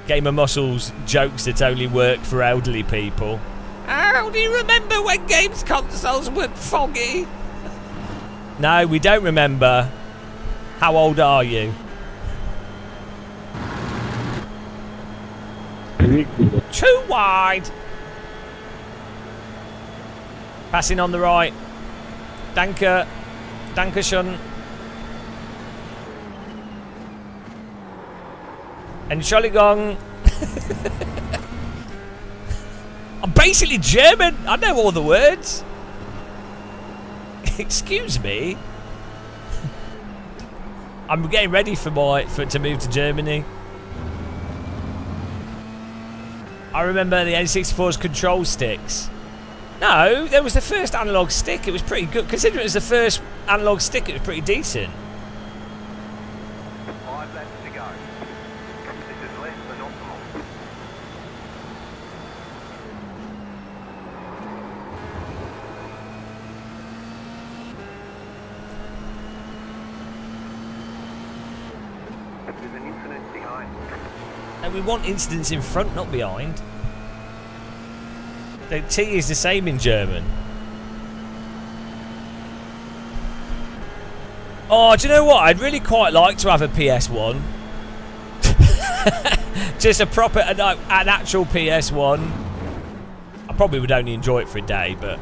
Game of Muscles jokes that only work for elderly people. Oh, do you remember when games consoles were foggy? No, we don't remember. How old are you? Too wide. Passing on the right. Danke. Dankeschön. Entschuldigung. I'm basically German. I know all the words. Excuse me. I'm getting ready to move to Germany. I remember the N64's control sticks. No, there was the first analog stick. It was pretty good. Considering it was the first analog stick, it was pretty decent. 5 laps to go. This is less than optimal. There's an incident behind. And we want incidents in front, not behind. The T is the same in German. Oh, do you know what? I'd really quite like to have a PS1. Just a proper, an actual PS1. I probably would only enjoy it for a day, but...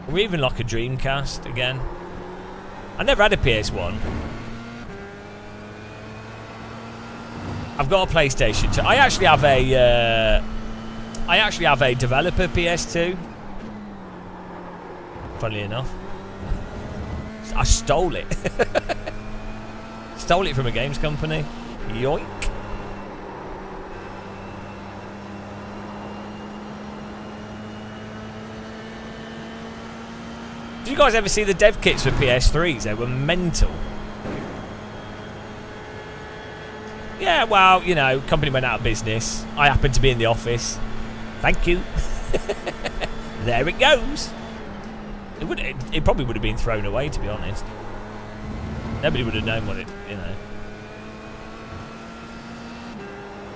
Or even like a Dreamcast again. I never had a PS1. I've got a PlayStation 2. I actually have a developer PS2. Funnily enough, I stole it. Stole it from a games company. Yoink. Did you guys ever see the dev kits for PS3s? They were mental. Yeah, well, you know, company went out of business. I happened to be in the office. Thank you. There it goes. It probably would have been thrown away, to be honest. Nobody would have known what it, you know.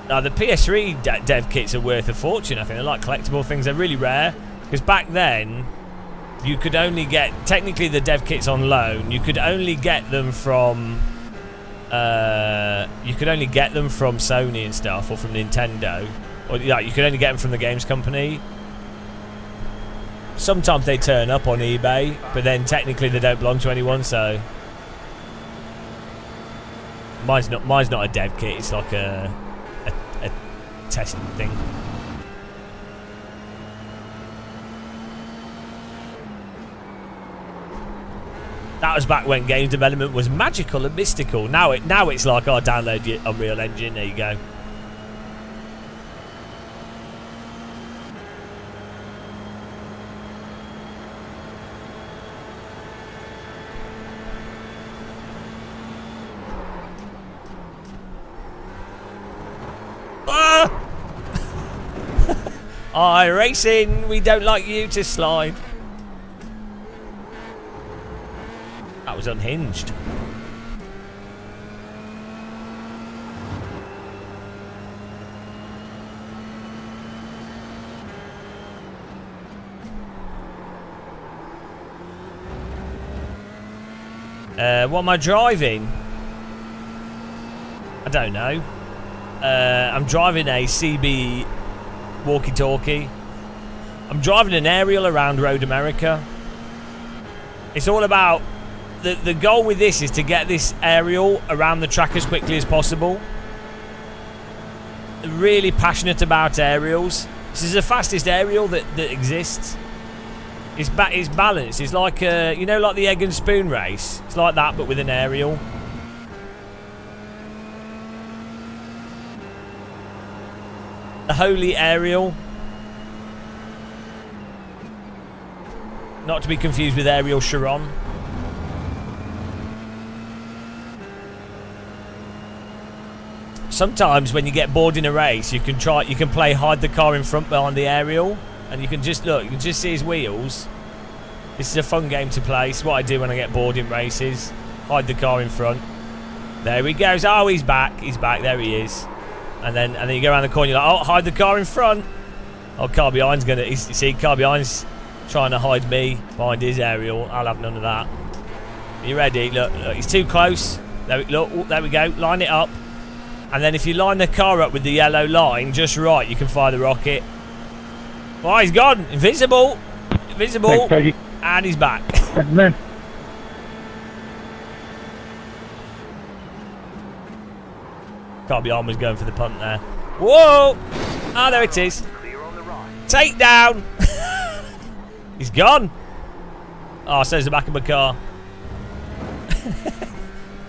Now, the PS3 dev kits are worth a fortune, I think. They're like collectible things. They're really rare. Because back then, you could only get... Technically, the dev kits on loan, you could only get them from... you could only get them from Sony and stuff, or from Nintendo, or yeah, you could only get them from the games company. Sometimes they turn up on eBay, but then technically they don't belong to anyone. So mine's not a dev kit. It's like a testing thing. That was back when game development was magical and mystical. Now it's like, oh, download your Unreal Engine, there you go. Ah! iRacing, we don't like you to slide. That was unhinged. What am I driving? I don't know. I'm driving a CB walkie-talkie. I'm driving an aerial around Road America. It's all about... The goal with this is to get this aerial around the track as quickly as possible. Really passionate about aerials. This is the fastest aerial that exists. It's balanced. It's like you know, like the egg and spoon race. It's like that, but with an aerial. The holy aerial. Not to be confused with Ariel Sharon. Sometimes when you get bored in a race, you can play hide the car in front behind the aerial, and you can just look, you can just see his wheels. This is a fun game to play. It's what I do when I get bored in races. Hide the car in front. There he goes. Oh, he's back. He's back. There he is. And then you go around the corner. You're like, oh, hide the car in front. Oh, car behind's gonna. You see, car behind's trying to hide me behind his aerial. I'll have none of that. Are you ready? Look, he's too close. There we go. Line it up. And then if you line the car up with the yellow line just right, you can fire the rocket. Oh, he's gone. Invisible. Invisible. Thanks, and he's back. Man. Can't be almost going for the punt there. Whoa! Ah, there it is. Takedown. He's gone. Oh, so there's the back of my car.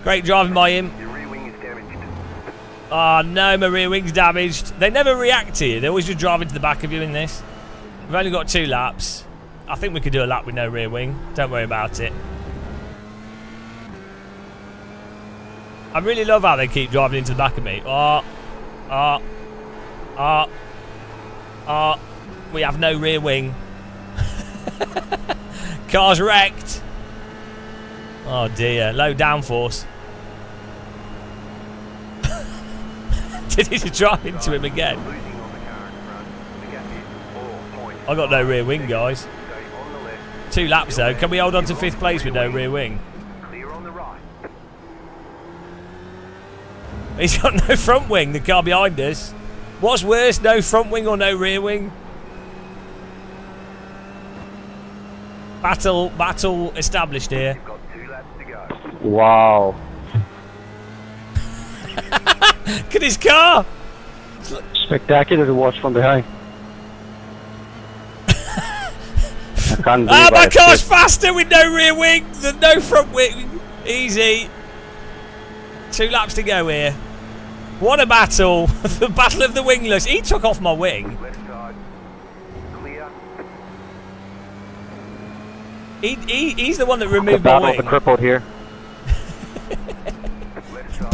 Great driving by him. Oh no, my rear wing's damaged. They never react to you. They always just drive into the back of you in this. We've only got 2 laps. I think we could do a lap with no rear wing. Don't worry about it. I really love how they keep driving into the back of me. We have no rear wing. Car's wrecked. Oh dear, low downforce. Did he just drive into him again? I got no rear wing, guys. 2 laps though. Can we hold on to 5th place with no rear wing? He's got no front wing, the car behind us. What's worse, no front wing or no rear wing? Battle established here. Wow. Look at his car. Spectacular to watch from behind. I can't believe my I car's escaped. faster with no rear wing than no front wing. Easy. 2 laps to go here. What a battle. The battle of the wingless. He took off my wing. He's the one that removed my wing. The crippled here.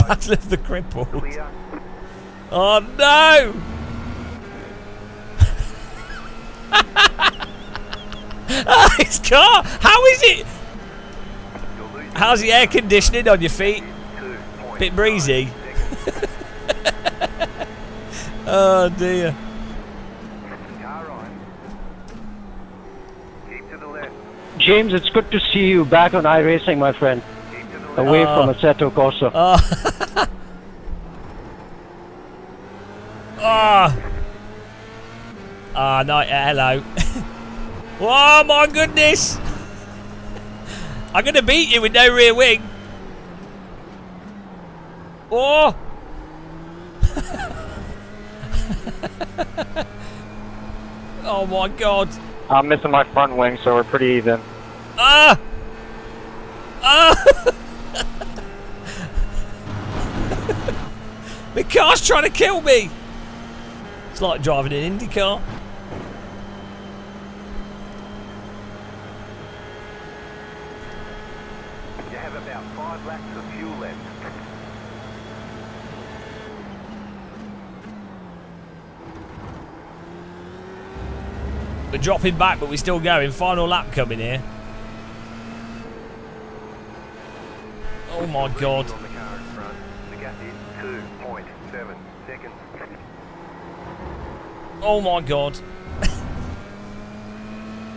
Battle of the crippled. Oh no! His car! How is it? How's the air conditioning on your feet? Bit breezy. Oh dear. James, it's good to see you back on iRacing, my friend. Away from Assetto Corsa. No, hello. Oh my goodness! I'm gonna beat you with no rear wing. Oh! Oh my god. I'm missing my front wing, so we're pretty even. The car's trying to kill me. It's like driving an Indy car. You have about 5 laps of fuel left. We're dropping back, but we're still going. Final lap coming here. Oh my god. Oh my god.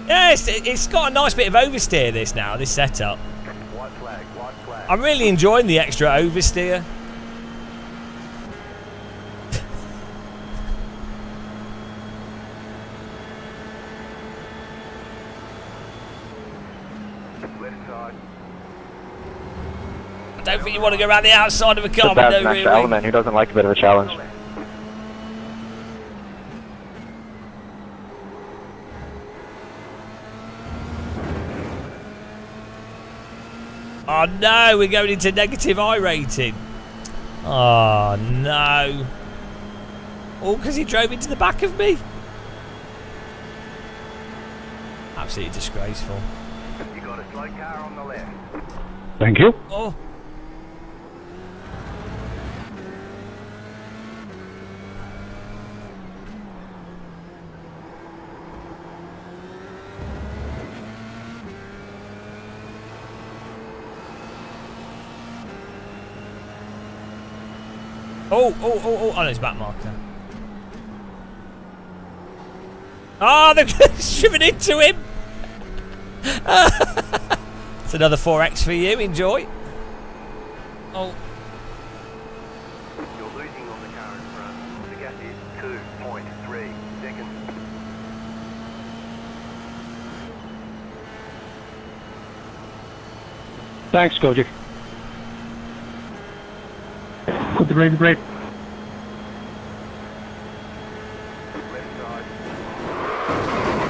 Yes, it's got a nice bit of oversteer this now, this setup. White flag, white flag. I'm really enjoying the extra oversteer. Left side. I don't think you want to go around the outside of a car with no rear wing. Element who doesn't like a bit of a challenge. Oh no, we're going into negative I rating. Oh no. All because he drove into the back of me. Absolutely disgraceful. You got a slow car on the left. Thank you. Oh. Oh, no, it's back marker. Oh, they've driven into him. It's another 4X for you. Enjoy. Oh. You're losing on the car in front. The gap is 2.3 seconds. Thanks, Koji. Put the brake, brake.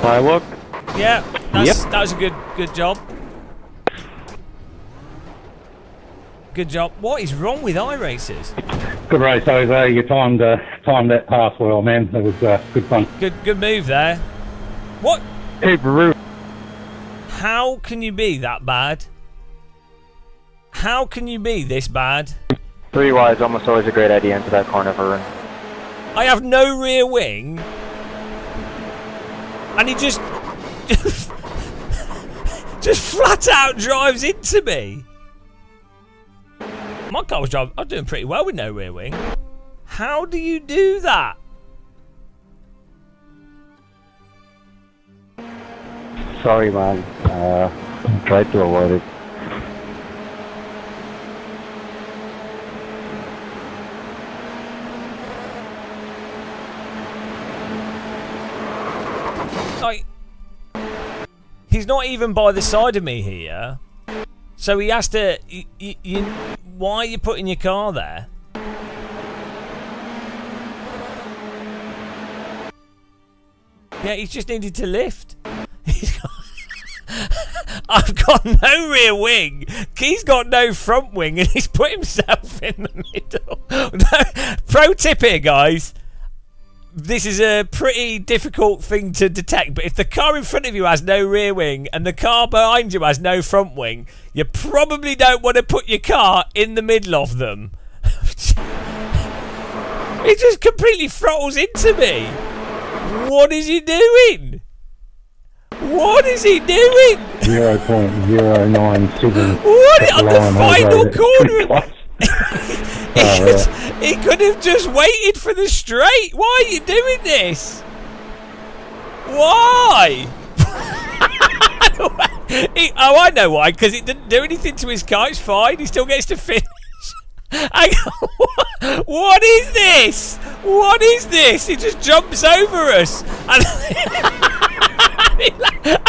Firework. Yeah, that was a good job. Good job. What is wrong with iRacers? Good race, Jose. You timed that pass well, man. It was good fun. Good move there. What? Hey, Peru. How can you be that bad? How can you be this bad? 3 wide's almost always a great idea into that corner for run. I have no rear wing, and he just flat out drives into me. My car was driving. I was doing pretty well with no rear wing. How do you do that? Sorry, man. Tried to avoid it. Like, he's not even by the side of me here, so he has to. Why are you putting your car there? Yeah, he's just needed to lift. I've got no rear wing. He's got no front wing, and he's put himself in the middle. No, pro tip here, guys. This is a pretty difficult thing to detect, but if the car in front of you has no rear wing and the car behind you has no front wing, you probably don't want to put your car in the middle of them. He just completely throttles into me. What is he doing? What is he doing? 0.097. What on the final corner? He could have just waited for the straight. Why are you doing this? Why? I know why. Because it didn't do anything to his car. It's fine. He still gets to finish. What is this? What is this? He just jumps over us and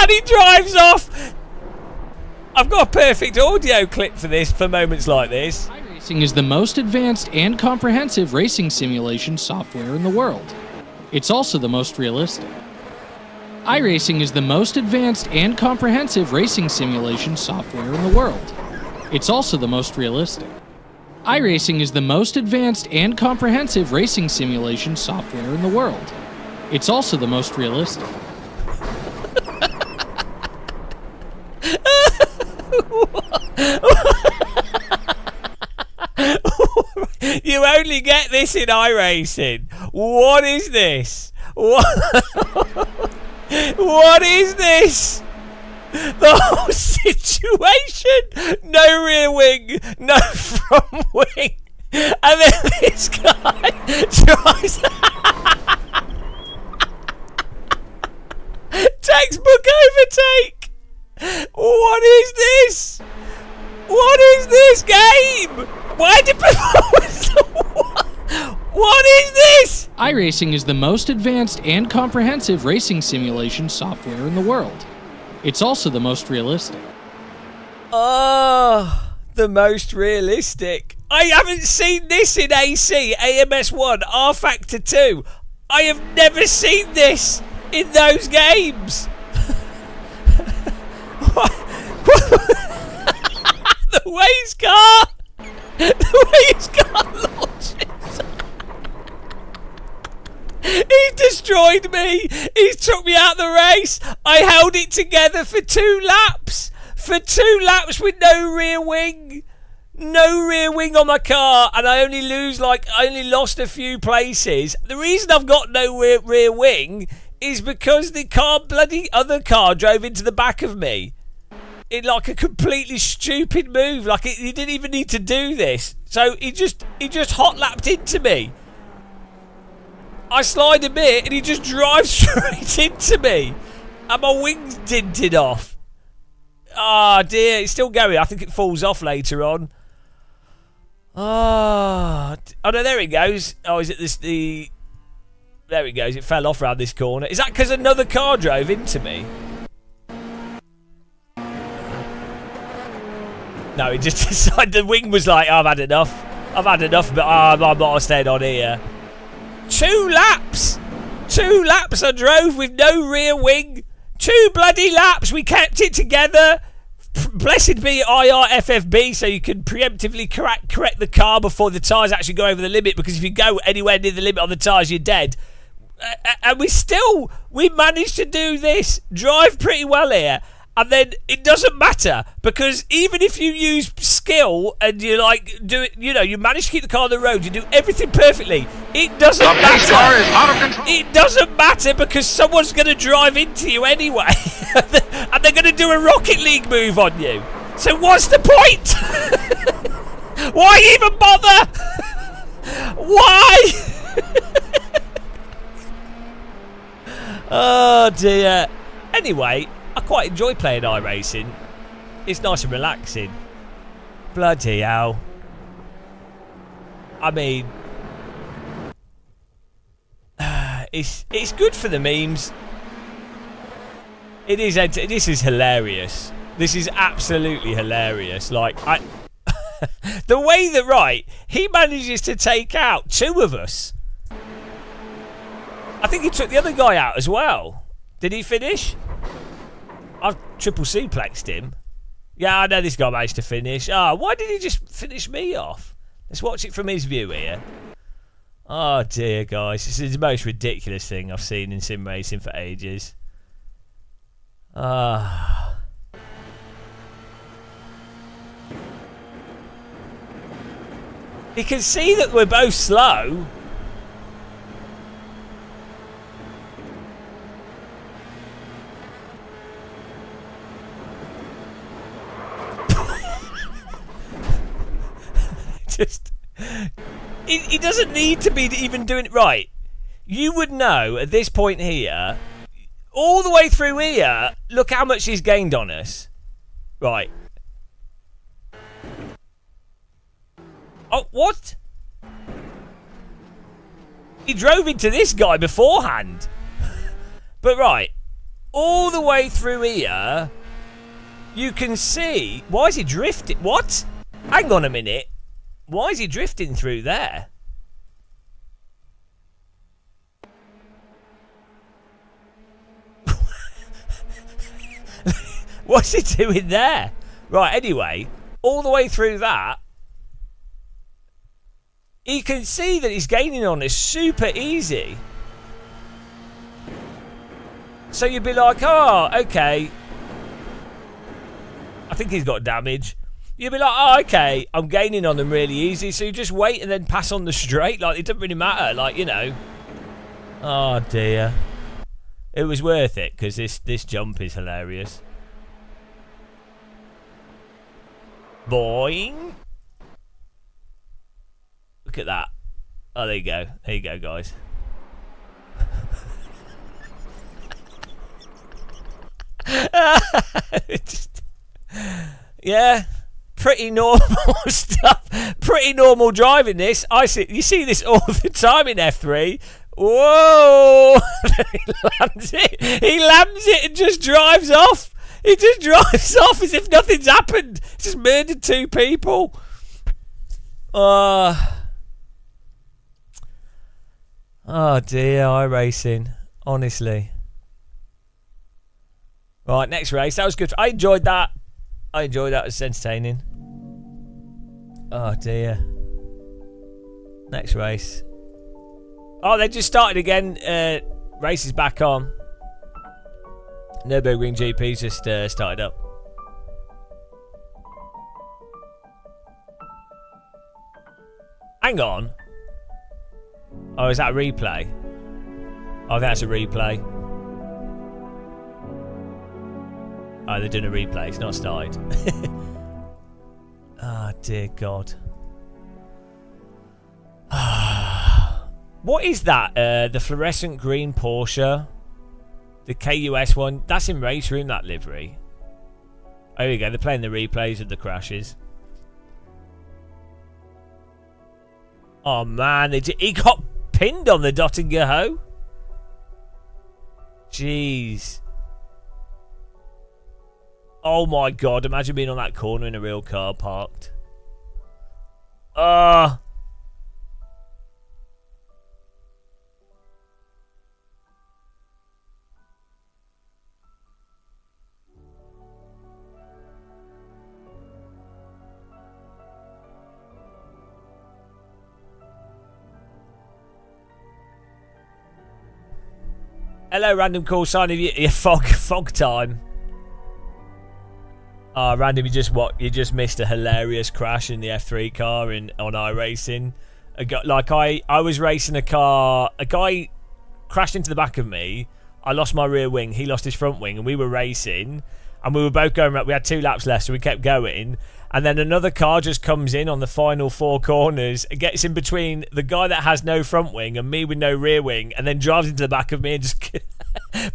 he drives off. I've got a perfect audio clip for this, for moments like this. iRacing is the most advanced and comprehensive racing simulation software in the world. It's also the most realistic. iRacing is the most advanced and comprehensive racing simulation software in the world. It's also the most realistic. iRacing is the most advanced and comprehensive racing simulation software in the world. It's also the most realistic. You only get this in iRacing. What is this? What is this? The whole situation. No rear wing, no front wing, and then this guy tries. Textbook overtake. What is this? What is this game? Why did What is this? iRacing is the most advanced and comprehensive racing simulation software in the world. It's also the most realistic. Oh, the most realistic. I haven't seen this in AC, AMS1, R Factor 2. I have never seen this in those games. What? The way his car launches. He's destroyed me. He's took me out the race. I held it together for 2 laps. For 2 laps with no rear wing. No rear wing on my car, and I only lost a few places. The reason I've got no rear wing is because the other car drove into the back of me. In like a completely stupid move. Like he didn't even need to do this. So he just hot lapped into me. I slide a bit and he just drives straight into me. And my wings dinted off. Ah, dear. It's still going. I think it falls off later on. Oh no, there it goes. Oh, is it there it goes. It fell off around this corner. Is that because another car drove into me? No, it just decided the wing was like, I've had enough, but I'm not staying on here. 2 laps! 2 laps I drove with no rear wing. 2 bloody laps. We kept it together. Blessed be IRFFB, so you can preemptively correct the car before the tyres actually go over the limit, because if you go anywhere near the limit on the tyres, you're dead. And we managed to do this, drive pretty well here, and then it doesn't matter, because even if you use skill and you do it, you manage to keep the car on the road, you do everything perfectly, it doesn't matter. The pace car is out of control. It doesn't matter, because someone's going to drive into you anyway, and they're going to do a Rocket League move on you. So what's the point? Why even bother? Why? Oh dear. Anyway, I quite enjoy playing iRacing. It's nice and relaxing. Bloody hell. I mean, it's good for the memes. It is. This is hilarious. This is absolutely hilarious. Like, the way that he manages to take out two of us. I think he took the other guy out as well. Did he finish? I've triple suplexed him. Yeah, I know this guy managed to finish. Why did he just finish me off? Let's watch it from his view here. Oh dear, guys. This is the most ridiculous thing I've seen in sim racing for ages. He can see that we're both slow. He doesn't need to be even doing it right. You would know at this point here, all the way through here, look how much he's gained on us. Right. Oh, what? He drove into this guy beforehand. But right, all the way through here, you can see... Why is he drifting? What? Hang on a minute. Why is he drifting through there? What's he doing there? Right, anyway, all the way through that, you can see that he's gaining on us super easy. So you'd be like, oh, okay. I think he's got damage. You'd be like, oh, okay, I'm gaining on them really easy. So you just wait and then pass on the straight. Like, it doesn't really matter. Like, Oh, dear. It was worth it, because this jump is hilarious. Boing. Look at that. Oh, there you go. There you go, guys. Yeah. Pretty normal stuff. Pretty normal driving this. You see this all the time in F3. Whoa! He lands it and just drives off. He just drives off as if nothing's happened. He's just murdered two people. Oh dear, iRacing. Honestly. Right, next race. That was good. I enjoyed that. It was entertaining. Oh dear. Next race. Oh, they just started again. Race is back on. Nürburgring GP's just started up. Hang on. Oh, is that a replay? Oh, that's a replay. Oh, they're doing a replay. It's not started. Oh, dear God. What is that? The fluorescent green Porsche? The KUS one? That's in Race Room, that livery. Oh, here we go. They're playing the replays of the crashes. Oh, man. He got pinned on the Dottinger Ho. Jeez. Oh, my God. Imagine being on that corner in a real car parked. Hello, random call sign of your fog time. Oh, random, you just missed a hilarious crash in the F3 car on iRacing. I was racing a car, a guy crashed into the back of me. I lost my rear wing, he lost his front wing, and we were racing, and we were both going around. We had 2 laps left, so we kept going, and then another car just comes in on the final 4 corners, gets in between the guy that has no front wing and me with no rear wing, and then drives into the back of me and just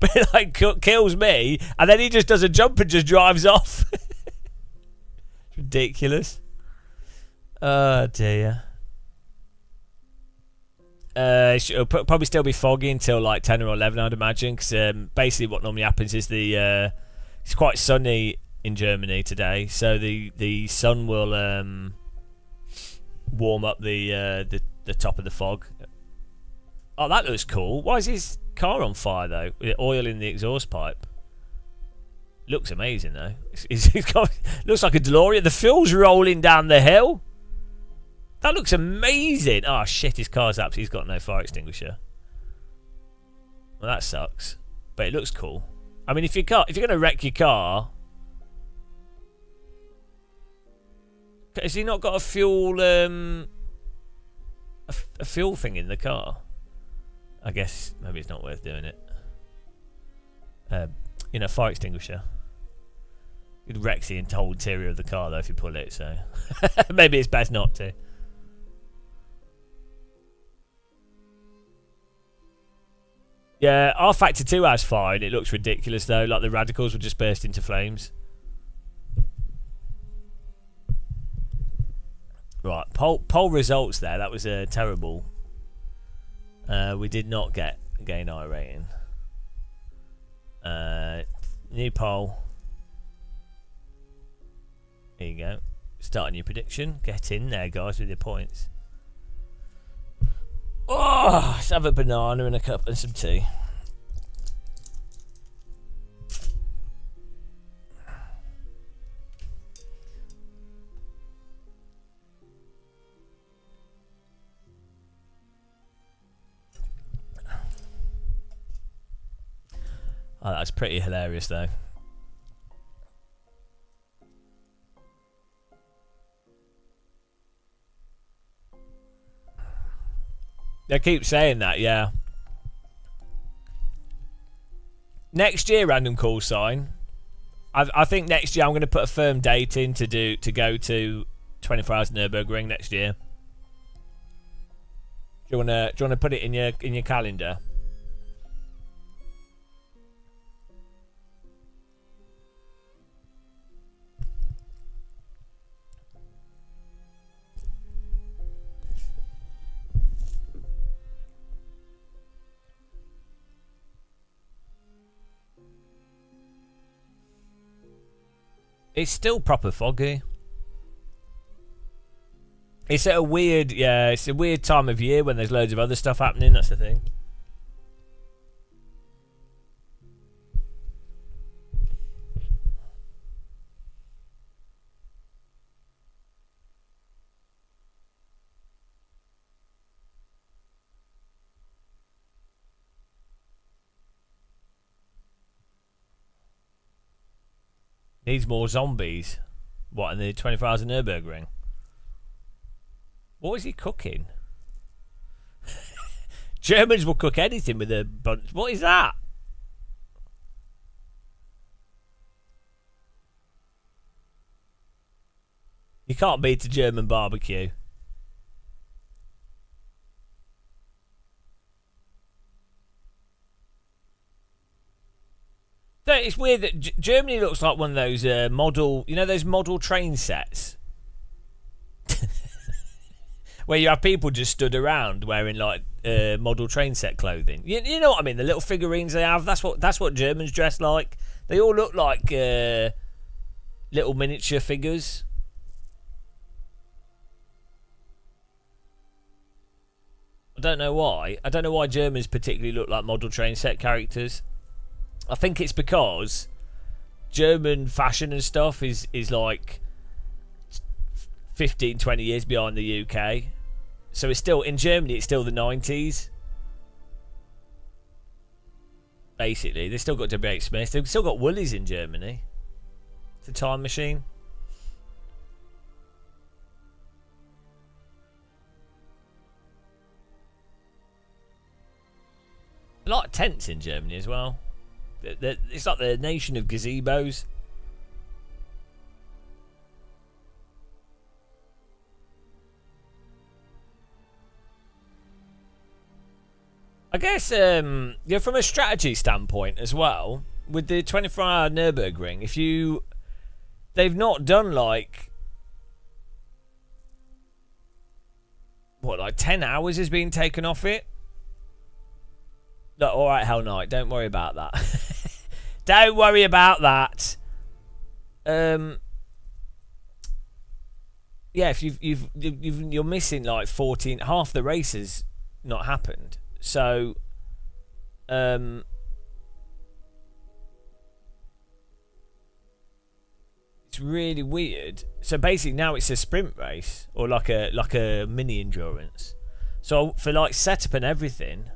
but it, like, kills me, and then he just does a jump and just drives off. Ridiculous. Oh dear. It'll probably still be foggy until like 10 or 11, I'd imagine, because basically what normally happens is it's quite sunny in Germany today, so the sun will warm up the top of the fog. Oh, that looks cool. Why is his car on fire though? With oil in the exhaust pipe. Looks amazing though. Looks like a DeLorean. The fuel's rolling down the hill. That looks amazing. Oh shit, his car's up. He's got no fire extinguisher. Well, that sucks. But it looks cool. I mean, if you're gonna wreck your car, has he not got a fuel a fuel thing in the car? I guess maybe it's not worth doing it. Fire extinguisher. It wrecks the whole interior of the car though if you pull it, so maybe it's best not to. Yeah, R Factor 2 has fine. It looks ridiculous though, like the radicals would just burst into flames. Right, poll results there. That was terrible. We did not gain I rating. New poll. There you go. Start a new prediction. Get in there, guys, with your points. Oh, let's have a banana and a cup and some tea. Oh, that's pretty hilarious, though. They keep saying that, yeah. Next year, random call sign. I think next year I'm going to put a firm date in to go to 24 Hours Nürburgring next year. Do you want to put it in your calendar? It's still proper foggy. It's at a weird, it's a weird time of year when there's loads of other stuff happening, that's the thing. Needs more zombies. What, in the 24 Hours of Nürburgring? What is he cooking? Germans will cook anything with a bunch. What is that? You can't beat a German barbecue. So it's weird that Germany looks like one of those model, those model train sets? Where you have people just stood around wearing like model train set clothing. You know what I mean? The little figurines they have. That's what Germans dress like. They all look like little miniature figures. I don't know why. I don't know why Germans particularly look like model train set characters. I think it's because German fashion and stuff is like 15, 20 years behind the UK. So it's still, in Germany, it's still the 90s. Basically, they've still got W.H. Smith. They've still got Woolies in Germany. It's a time machine. A lot of tents in Germany as well. It's like the nation of gazebos. I guess, from a strategy standpoint as well, with the 24-hour Nürburgring, they've not done like 10 hours has been taken off it. No, all right, Hell Knight, don't worry about that. Don't worry about that. Yeah, if you're missing like 14, half the race has not happened. So, it's really weird. So basically now it's a sprint race or like a mini endurance. So for like setup and everything,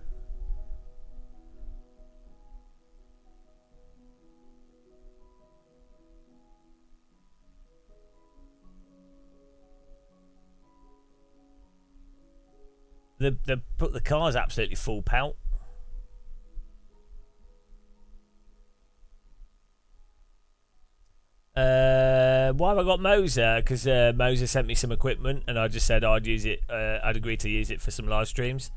the car's absolutely full pelt. Why have I got Moser? Because Moser sent me some equipment, and I just said I'd use it. I'd agree to use it for some live streams,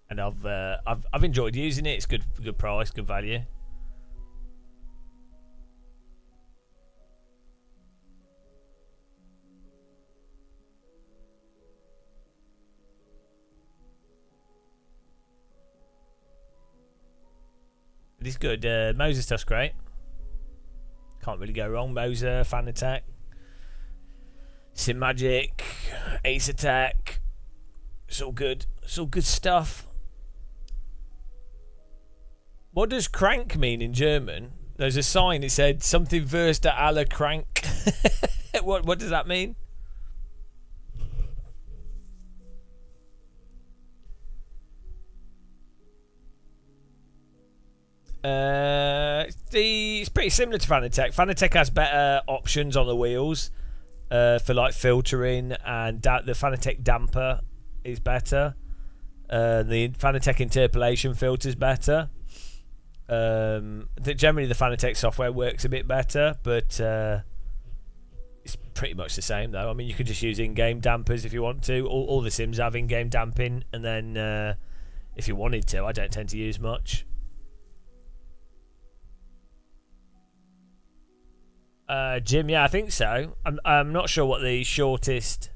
and I've enjoyed using it. It's good price, good value. It is good. Moser stuff's great. Can't really go wrong. Moser, Fan Attack, Sim Magic, Ace Attack. It's all good. It's all good stuff. What does crank mean in German? There's a sign that said something Versta alle crank. What does that mean? It's pretty similar to Fanatec. Fanatec has better options on the wheels for like filtering, and the Fanatec damper is better. The Fanatec interpolation filter is better. Generally the Fanatec software works a bit better, but it's pretty much the same though. I mean, you could just use in-game dampers if you want to. All the sims have in-game damping, and then if you wanted to, I don't tend to use much. Jim, yeah, I think so. I'm not sure what the shortest.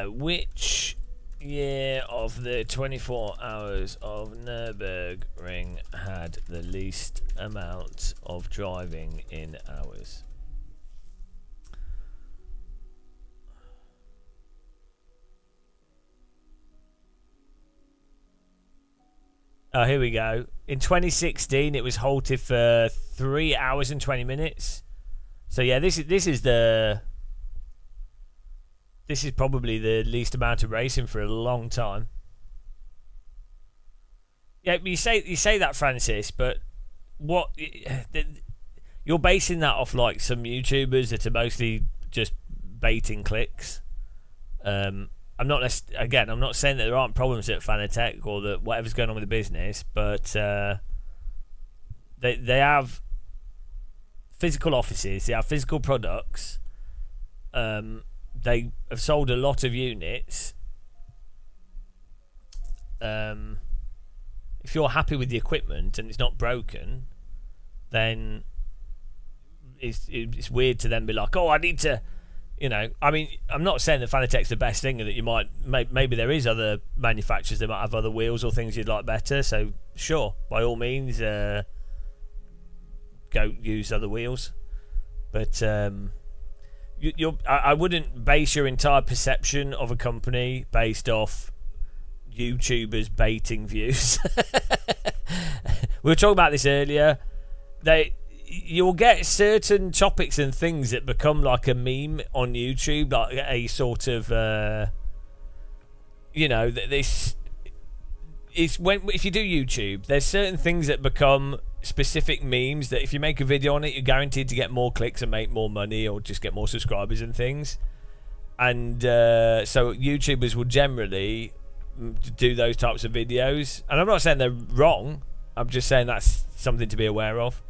Which year of the 24 hours of Nürburgring had the least amount of driving in hours? Oh, here we go. In 2016, it was halted for 3 hours and 20 minutes. So yeah, this is probably the least amount of racing for a long time. Yeah, you say that, Francis, but what you're basing that off like some YouTubers that are mostly just baiting clicks. I'm not saying that there aren't problems at Fanatec or that whatever's going on with the business, but they have physical offices, they have physical products. They have sold a lot of units. If you're happy with the equipment and it's not broken, then it's weird to then be like, oh, I need to. I mean, I'm not saying that Fanatec's the best thing, and that you might maybe there is other manufacturers that might have other wheels or things you'd like better. So sure, by all means, go use other wheels. But I wouldn't base your entire perception of a company based off YouTubers baiting views. We were talking about this earlier. You'll get certain topics and things that become like a meme on YouTube, like a sort of you know, this is when if you do YouTube, there's certain things that become specific memes that if you make a video on it, you're guaranteed to get more clicks and make more money or just get more subscribers and things. And so YouTubers will generally do those types of videos. And I'm not saying they're wrong. I'm just saying that's something to be aware of.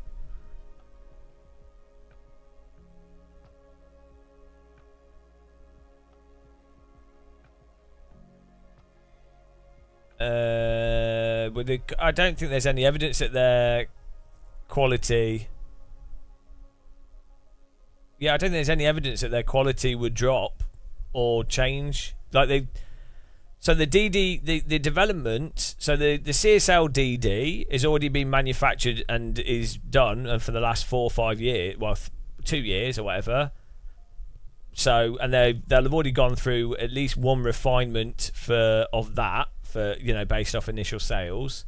I don't think there's any evidence that their quality. Yeah, I don't think there's any evidence that their quality would drop or change. Like so the DD, the development, so the CSL DD has already been manufactured and is done, and for the last 4 or 5 years, well, 2 years or whatever. So, and they'll have already gone through at least one refinement of that. For, you know, based off initial sales.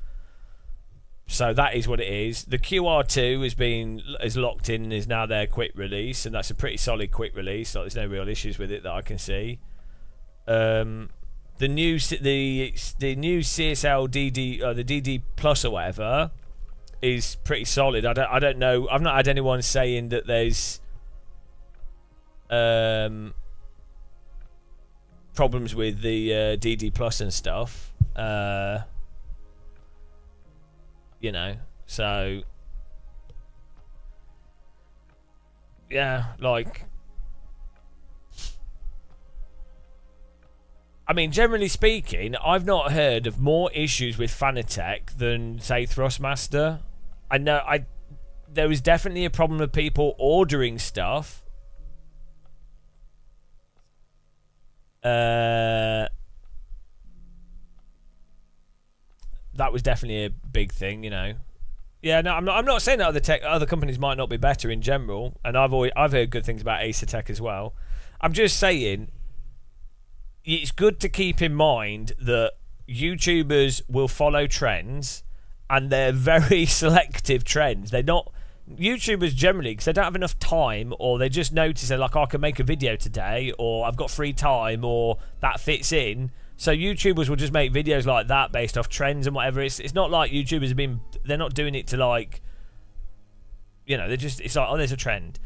So that is what it is. The QR2 is locked in and is now their quick release, and that's a pretty solid quick release. Like, there's no real issues with it that I can see. The new CSL DD, the DD Plus or whatever, is pretty solid. I don't know. I've not had anyone saying that there's problems with the DD Plus and stuff. You know, so yeah, like, I mean, generally speaking, I've not heard of more issues with Fanatec than, say, Thrustmaster. I know there was definitely a problem of people ordering stuff. That was definitely a big thing, you know. Yeah, no, I'm not saying that other companies might not be better in general, and I've heard good things about Acertec as well. I'm just saying it's good to keep in mind that YouTubers will follow trends, and they're very selective trends. They're not YouTubers generally, because they don't have enough time, or they just notice they're like, oh, I can make a video today, or I've got free time, or that fits in. So YouTubers will just make videos like that based off trends and whatever. It's not like YouTubers they're not doing it to, like, you know, it's like, oh, there's a trend.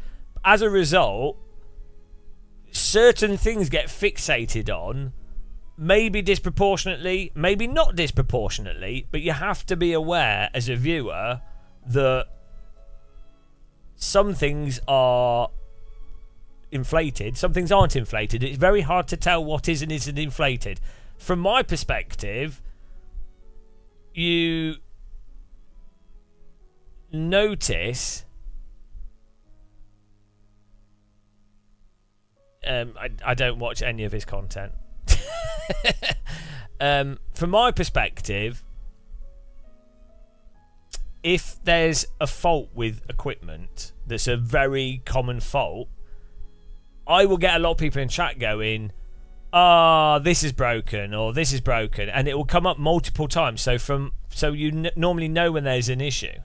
As a result, certain things get fixated on, maybe disproportionately, maybe not disproportionately, but you have to be aware as a viewer that some things are inflated, some things aren't inflated. It's very hard to tell what is and isn't inflated. From my perspective, you notice I don't watch any of his content. From my perspective, if there's a fault with equipment that's a very common fault, I will get a lot of people in chat going, this is broken, or this is broken, and it will come up multiple times. So you normally know when there's an issue.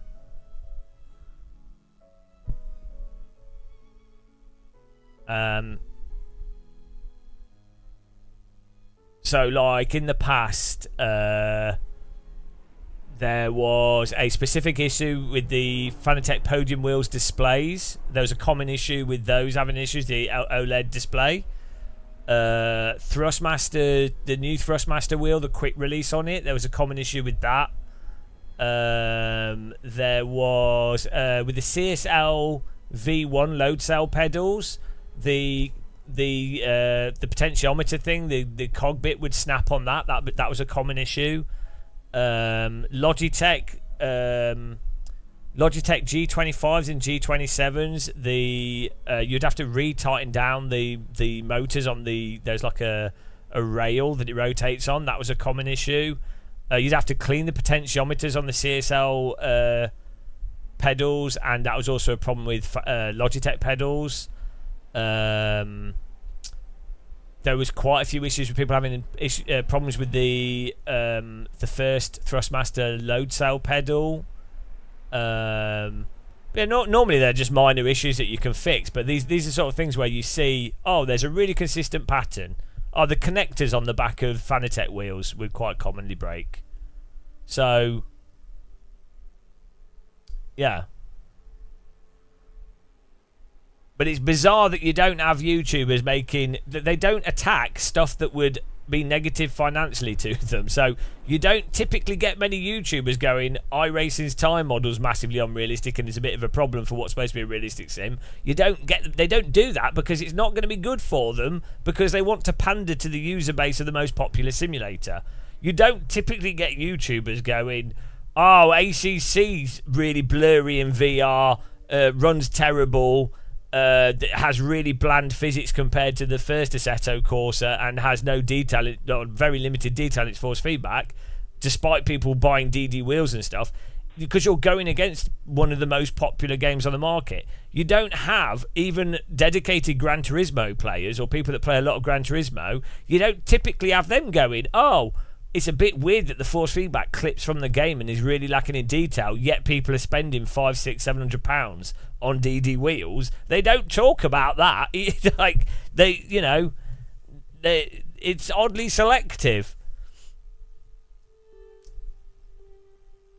So, like, in the past, there was a specific issue with the Fanatec podium wheels displays. There was a common issue with those having issues, the OLED display. Thrustmaster, the new Thrustmaster wheel, the quick release on it, there was a common issue with that. There was, with the CSL V1 load cell pedals, the potentiometer thing, the cog bit would snap on that was a common issue. Logitech G25s and G27s, you'd have to re-tighten down the motors on there's like a rail that it rotates on. That was a common issue. You'd have to clean the potentiometers on the CSL pedals, and that was also a problem with Logitech pedals. There was quite a few issues with people having problems with the first Thrustmaster load cell pedal. Normally they're just minor issues that you can fix, but these are sort of things where you see, oh, there's a really consistent pattern the connectors on the back of Fanatec wheels would quite commonly break. So, yeah. But it's bizarre that you don't have YouTubers making... They don't attack stuff that would be negative financially to them. So you don't typically get many YouTubers going, iRacing's time model's massively unrealistic and it's a bit of a problem for what's supposed to be a realistic sim. They don't do that because it's not going to be good for them, because they want to pander to the user base of the most popular simulator. You don't typically get YouTubers going, oh, ACC's really blurry in VR, runs terrible, has really bland physics compared to the first Assetto Corsa, and has no detail, very limited detail in its force feedback, despite people buying DD wheels and stuff, because you're going against one of the most popular games on the market. You don't have even dedicated Gran Turismo players or people that play a lot of Gran Turismo. You don't typically have them going, oh, it's a bit weird that the force feedback clips from the game and is really lacking in detail, yet people are spending £500, £600, £700 on DD wheels. They don't talk about that. Like, it's oddly selective.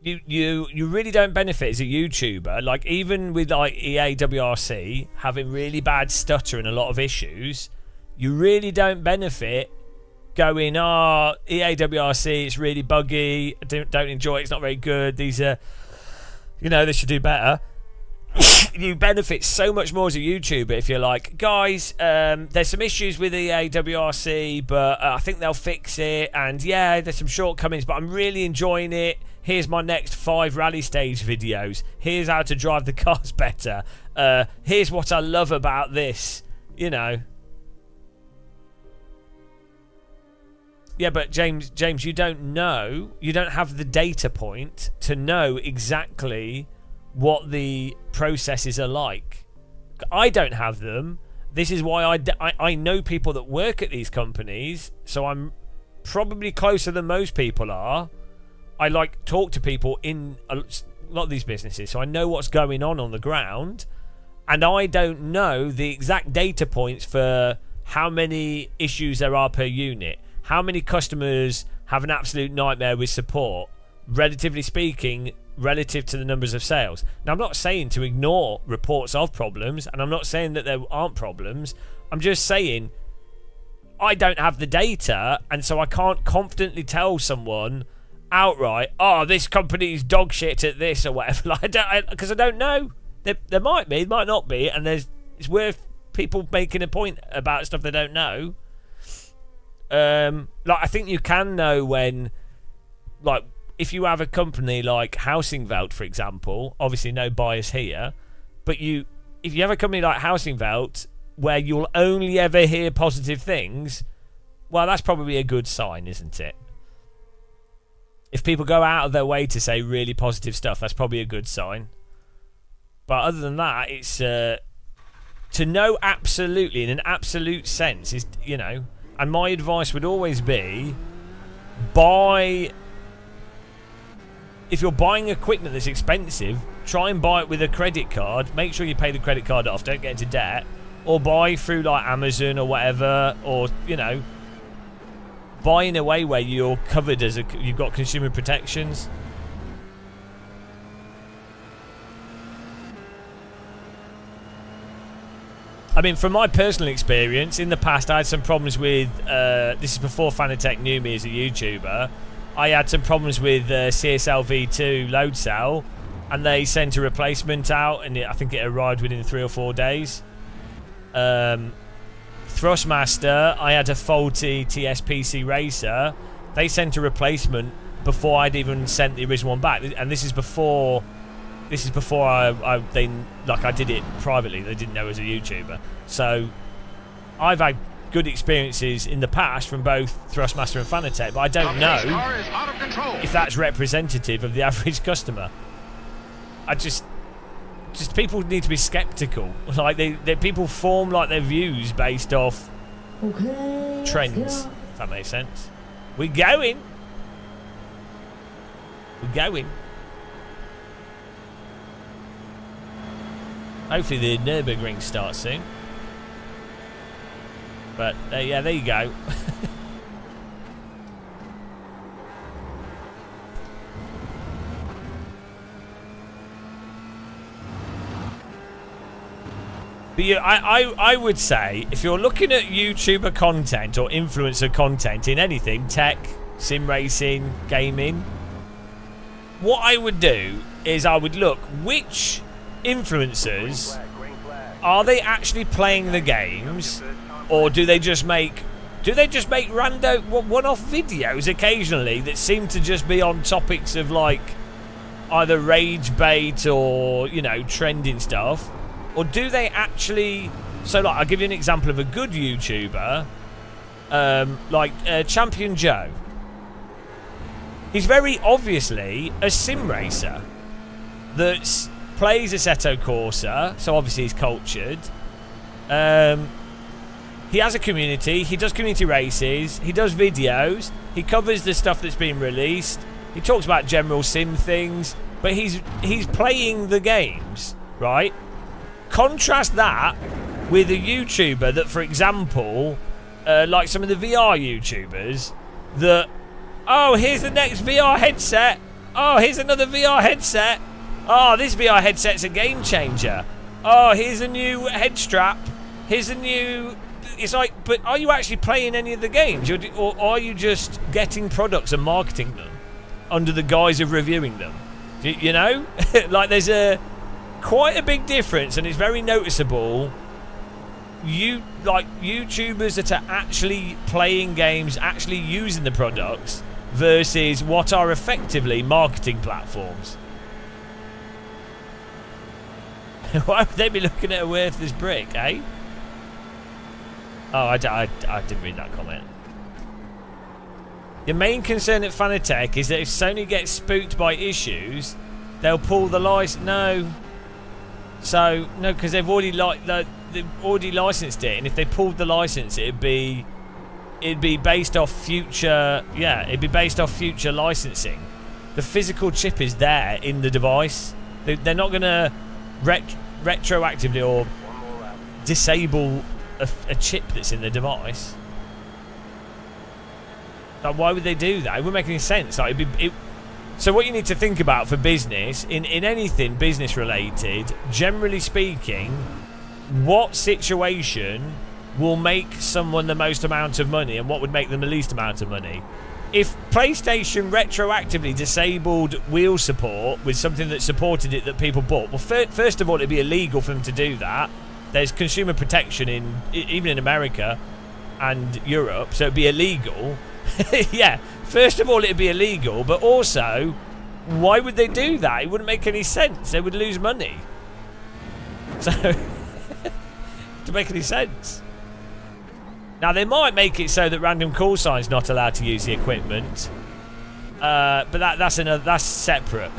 You really don't benefit as a YouTuber. Like, even with like EA WRC having really bad stutter and a lot of issues, you really don't benefit going, oh, EA WRC, it's really buggy, I don't enjoy it, it's not very good, these are, they should do better. You benefit so much more as a YouTuber if you're like, guys, there's some issues with EA WRC, but I think they'll fix it, and yeah, there's some shortcomings, but I'm really enjoying it. Here's my next 5 rally stage videos. Here's how to drive the cars better. Here's what I love about this, Yeah, but James, you don't know. You don't have the data point to know exactly what the processes are like. I don't have them. This is why I know people that work at these companies, so I'm probably closer than most people are. I talk to people in a lot of these businesses, so I know what's going on the ground, and I don't know the exact data points for how many issues there are per unit. How many customers have an absolute nightmare with support, relatively speaking, relative to the numbers of sales? Now, I'm not saying to ignore reports of problems, and I'm not saying that there aren't problems. I'm just saying I don't have the data, and so I can't confidently tell someone outright, oh, this company's dog shit at this or whatever. Because I don't know. There might be, might not be, and it's worth people making a point about stuff they don't know. I think you can know when, if you have a company like Housing Welt, for example, obviously no bias here, but if you have a company like Housing Welt where you'll only ever hear positive things, well, that's probably a good sign, isn't it? If people go out of their way to say really positive stuff, that's probably a good sign. But other than that, it's to know absolutely, in an absolute sense, is, and my advice would always be, if you're buying equipment that's expensive, try and buy it with a credit card. Make sure you pay the credit card off, don't get into debt, or buy through Amazon or whatever, or buy in a way where you're covered you've got consumer protections. I mean, from my personal experience, in the past I had some problems with, this is before Fanatec knew me as a YouTuber, I had some problems with CSL V2 load cell, and they sent a replacement out, and I think it arrived within 3 or 4 days. Thrustmaster, I had a faulty TSPC racer. They sent a replacement before I'd even sent the original one back, and this is before I did it privately. They didn't know as a YouTuber. So I've had good experiences in the past from both Thrustmaster and Fanatec, but I don't know if that's representative of the average customer. Just people need to be skeptical. People form their views based off trends. If that makes sense. We're going. Hopefully the Nürburgring starts soon. But yeah, there you go. But yeah, I would say, if you're looking at YouTuber content or influencer content in anything, tech, sim racing, gaming, what I would do is I would look which influencers, are they actually playing the games, or do they just make random one-off videos occasionally that seem to just be on topics of like either rage bait or, you know, trending stuff? Or do they actually... So, like, I'll give you an example of a good YouTuber, like Champion Joe. He's very obviously a sim racer that plays Assetto Corsa, so obviously he's cultured. He has a community, he does community races, he does videos, he covers the stuff that's been released, he talks about general sim things, but he's playing the games, right? Contrast that with a YouTuber that, for example, like some of the VR YouTubers, that, oh, here's the next VR headset. Oh, here's another VR headset. Oh, this VR headset's a game changer. Oh, here's a new head strap. Here's a new... It's like, but are you actually playing any of the games? Or are you just getting products and marketing them under the guise of reviewing them? You know? Like, there's quite a big difference, and it's very noticeable. YouTubers that are actually playing games, actually using the products, versus what are effectively marketing platforms. Why would they be looking at a worthless brick, eh? Oh, I didn't read that comment. The main concern at Fanatec is that if Sony gets spooked by issues, they'll pull the license. No. So, no, because they've already licensed it, and if they pulled the license, it'd be based off future, it'd be based off future licensing. The physical chip is there in the device. They're not going to retroactively or disable a chip that's in the device. Like, why would they do that? It wouldn't make any sense. Like, so what you need to think about for business, in anything business related, generally speaking, what situation will make someone the most amount of money and what would make them the least amount of money? If PlayStation retroactively disabled wheel support with something that supported it that people bought, well, first of all, it'd be illegal for them to do that. There's consumer protection even in America and Europe, so it'd be illegal. Yeah, first of all, it'd be illegal, but also, why would they do that? It wouldn't make any sense. They would lose money. So, to make any sense. Now, they might make it so that Random Call Sign's not allowed to use the equipment, but that's separate.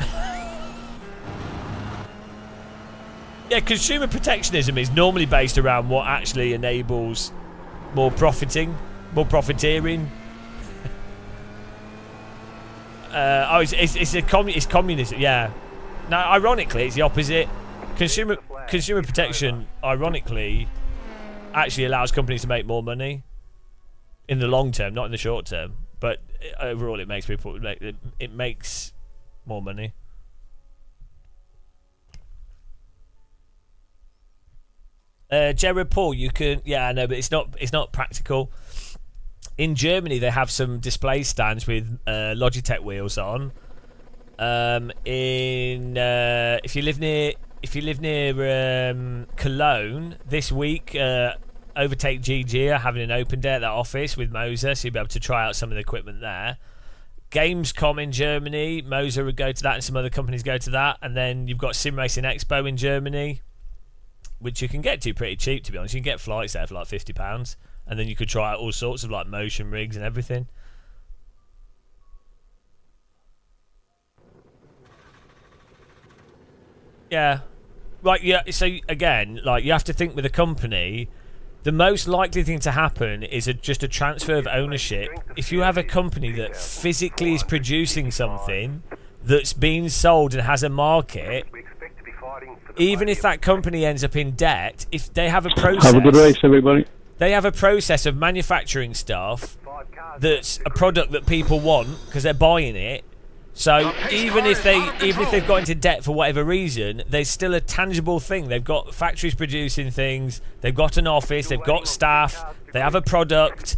Yeah, consumer protectionism is normally based around what actually enables more profiteering. It's communism. Yeah. Now, ironically, it's the opposite. Consumer protection, ironically, actually allows companies to make more money in the long term, not in the short term. But overall, it makes it makes more money. Jared Paul, you can, I know, but it's not practical. In Germany, they have some display stands with Logitech wheels on. If you live near Cologne this week, Overtake GG are having an open day at that office with Moser, so you'll be able to try out some of the equipment there. Gamescom in Germany, Moser would go to that, and some other companies go to that. And then you've got Sim Racing Expo in Germany, which you can get to pretty cheap, to be honest. You can get flights there for like £50, and then you could try out all sorts of like motion rigs and everything. Yeah. Like, yeah, so again, like, you have to think with a company, the most likely thing to happen is just a transfer of ownership. If you have a company that physically is producing something that's being sold and has a market, even if that company ends up in debt, if they have a process... Have a good race, everybody. They have a process of manufacturing stuff that's a product that people want because they're buying it. So even if they've got into debt for whatever reason, there's still a tangible thing. They've got factories producing things. They've got an office. They've got staff. They have a product.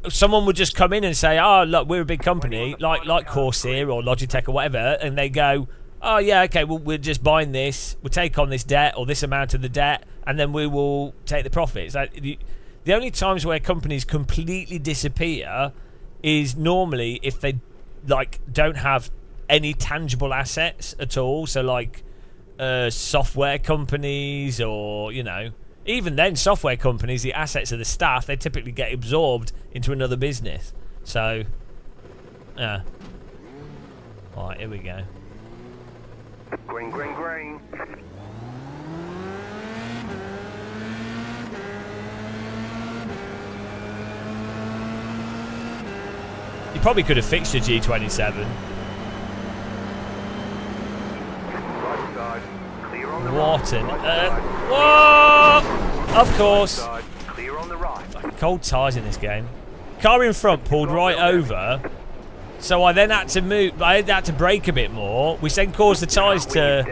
Someone would just come in and say, "Oh, look, we're a big company, like Corsair or Logitech or whatever," and they go, "Oh yeah, okay, well, we're just buying this. We'll take on this debt or this amount of the debt, and then we will take the profits." The only times where companies completely disappear is normally if they don't have any tangible assets at all. So software companies, or even then software companies, the assets of the staff, they typically get absorbed into another business. So yeah. Alright, here we go. Green, green, green. You probably could have fixed your G27. Right side, clear on the What right. an... Whoa! Of course. Right side, clear on the right. Fucking cold tyres in this game. Car in front pulled right over, so I then had to move. I had to brake a bit more, which then caused the tyres to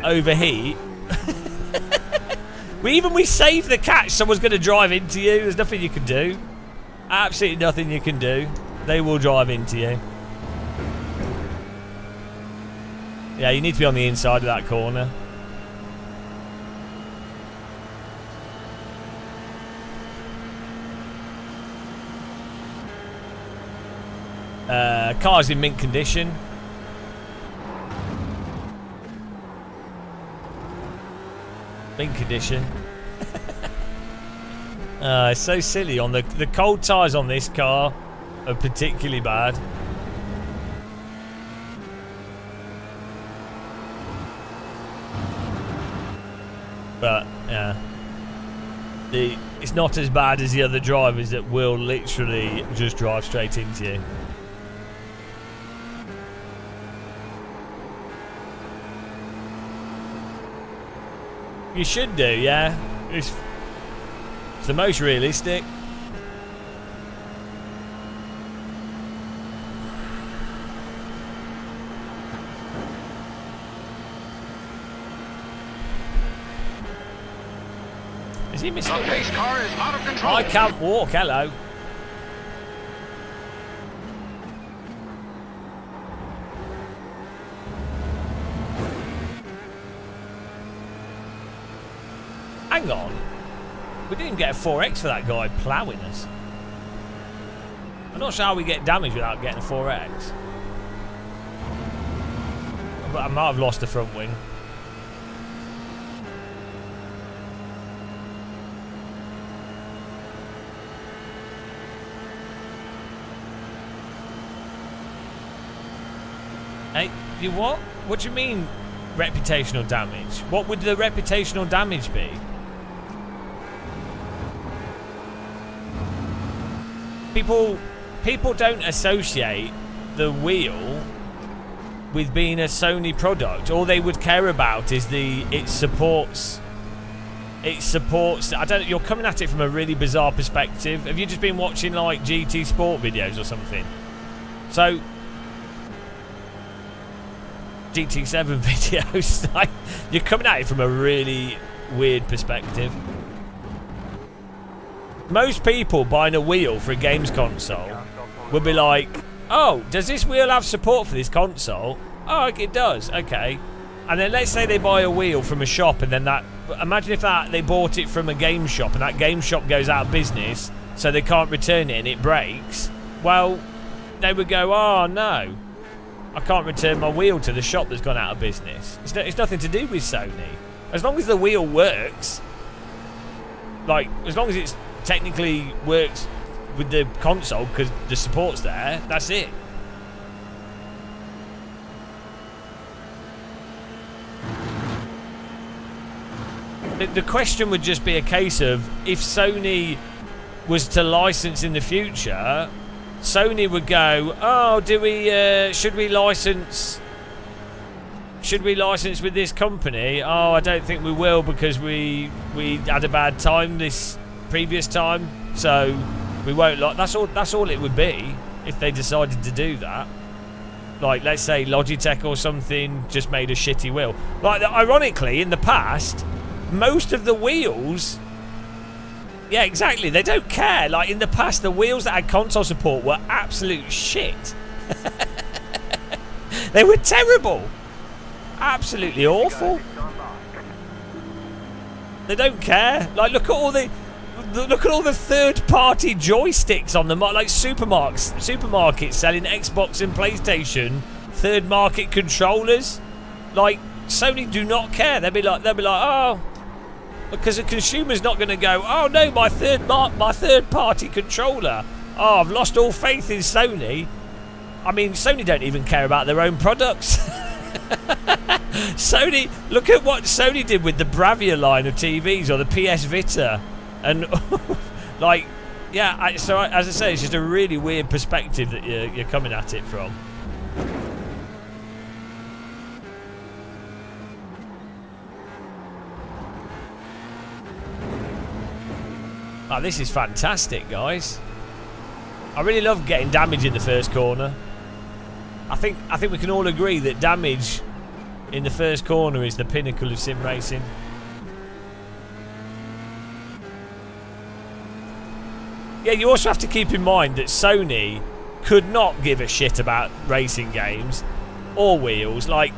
overheat. we saved the catch. Someone's going to drive into you. There's nothing you can do. Absolutely nothing you can do. They will drive into you. Yeah, you need to be on the inside of that corner. Car's in mint condition. Mint condition. It's so silly. On the cold tyres on this car are particularly bad. But yeah, it's not as bad as the other drivers that will literally just drive straight into you. You should do, yeah. It's the most realistic. Is he missing? The pace car is out of control. I can't walk. Hello. Hang on. We didn't even get a 4X for that guy ploughing us. I'm not sure how we get damage without getting a 4X. But I might have lost the front wing. Hey, you what? What do you mean reputational damage? What would the reputational damage be? People don't associate the wheel with being a Sony product. All they would care about is it supports. I don't. You're coming at it from a really bizarre perspective. Have you just been watching like GT Sport videos or something? So GT7 videos. Like, you're coming at it from a really weird perspective. Most people buying a wheel for a games console will be like, "Oh, does this wheel have support for this console? Oh, it does. Okay." And then let's say they buy a wheel from a shop, and then imagine if they bought it from a game shop, and that game shop goes out of business, so they can't return it, and it breaks. Well, they would go, "Oh no, I can't return my wheel to the shop that's gone out of business." It's nothing to do with Sony. As long as the wheel works, like as long as it's technically works with the console because the support's there, that's it. The question would just be a case of if Sony was to license in the future, Sony would go, "Oh, should we license with this company? Oh, I don't think we will because we had a bad time this previous time, so we won't like. That's all it would be if they decided to do that. Like, let's say Logitech or something just made a shitty wheel. Like, ironically, in the past, most of the wheels... Yeah, exactly. They don't care. Like, in the past, the wheels that had console support were absolute shit. They were terrible. Absolutely awful. They don't care. Like, look at all the third-party joysticks on them, like supermarkets selling Xbox and PlayStation third-market controllers. Like, Sony do not care. They'll be like, oh, because the consumer's not going to go, oh no, my third-party controller. Oh, I've lost all faith in Sony. I mean, Sony don't even care about their own products. Sony, look at what Sony did with the Bravia line of TVs or the PS Vita. And like, yeah. So as I say, it's just a really weird perspective that you're coming at it from. Oh, this is fantastic, guys. I really love getting damage in the first corner. I think we can all agree that damage in the first corner is the pinnacle of sim racing. Yeah, you also have to keep in mind that Sony could not give a shit about racing games or wheels. Like,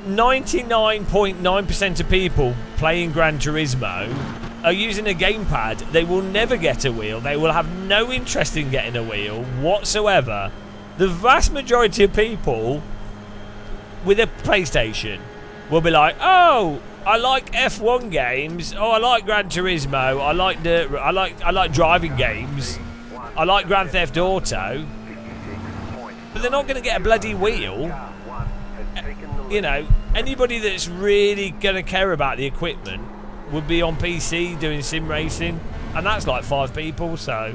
99.9% of people playing Gran Turismo are using a gamepad. They will never get a wheel. They will have no interest in getting a wheel whatsoever. The vast majority of people with a PlayStation will be like, oh, I like F1 games. Oh, I like Gran Turismo. I like driving games. I like Grand Theft Auto. But they're not going to get a bloody wheel. You know, anybody that's really going to care about the equipment would be on PC doing sim racing, and that's like 5 people. So.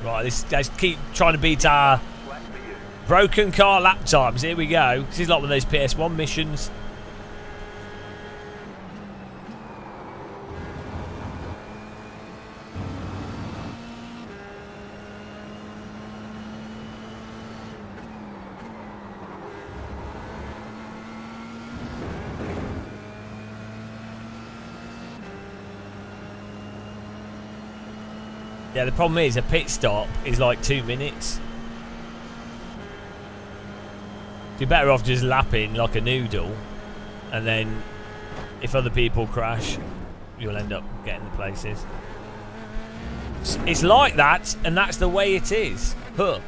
Right, let's keep trying to beat our broken car lap times. Here we go. This is like one of those PS1 missions. Yeah, the problem is a pit stop is like 2 minutes. You're better off just lapping like a noodle, and then if other people crash, you'll end up getting the places. It's like that, and that's the way it is. Huh.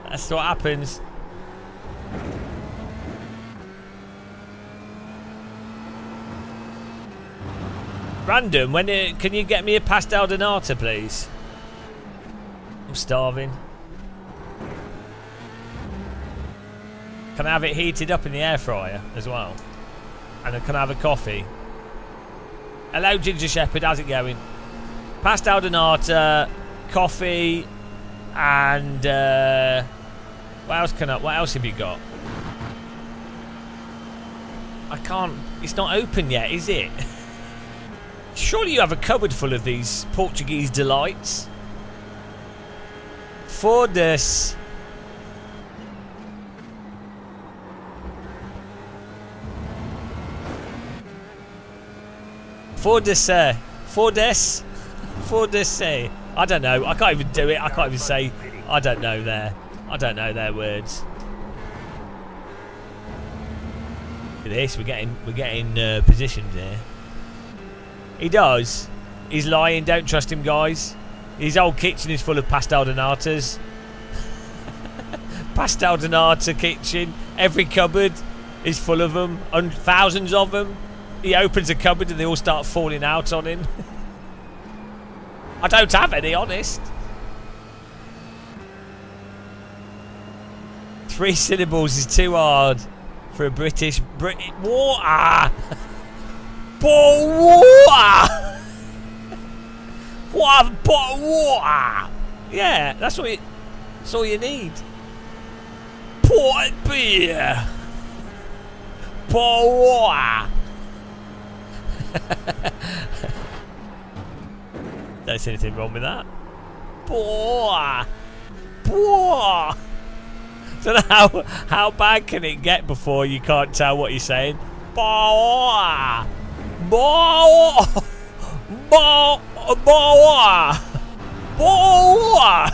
That's what happens. Random, can you get me a pastel de nata, please? I'm starving. Can I have it heated up in the air fryer as well? And then can I have a coffee? Hello, Ginger Shepherd, how's it going? Pastel de nata, coffee, and what else have you got? I can't. It's not open yet, is it? Surely you have a cupboard full of these Portuguese delights. Foda-se. Foda-se. Foda-se. Foda-se. I don't know. I can't even do it. I can't even say. I don't know their words. Look at this. We're getting positioned here. He does. He's lying. Don't trust him, guys. His old kitchen is full of pastel de natas. Pastel de nata kitchen. Every cupboard is full of them. Thousands of them. He opens a cupboard and they all start falling out on him. I don't have any, honest. 3 syllables is too hard for a British water. Water. What a bottle of water. Yeah, that's all you need. Port beer. Boah. Don't see anything wrong with that. Boah. Boah. Don't know how bad can it get before you can't tell what you're saying. Boah. Boah. Boah. Boah. Boah.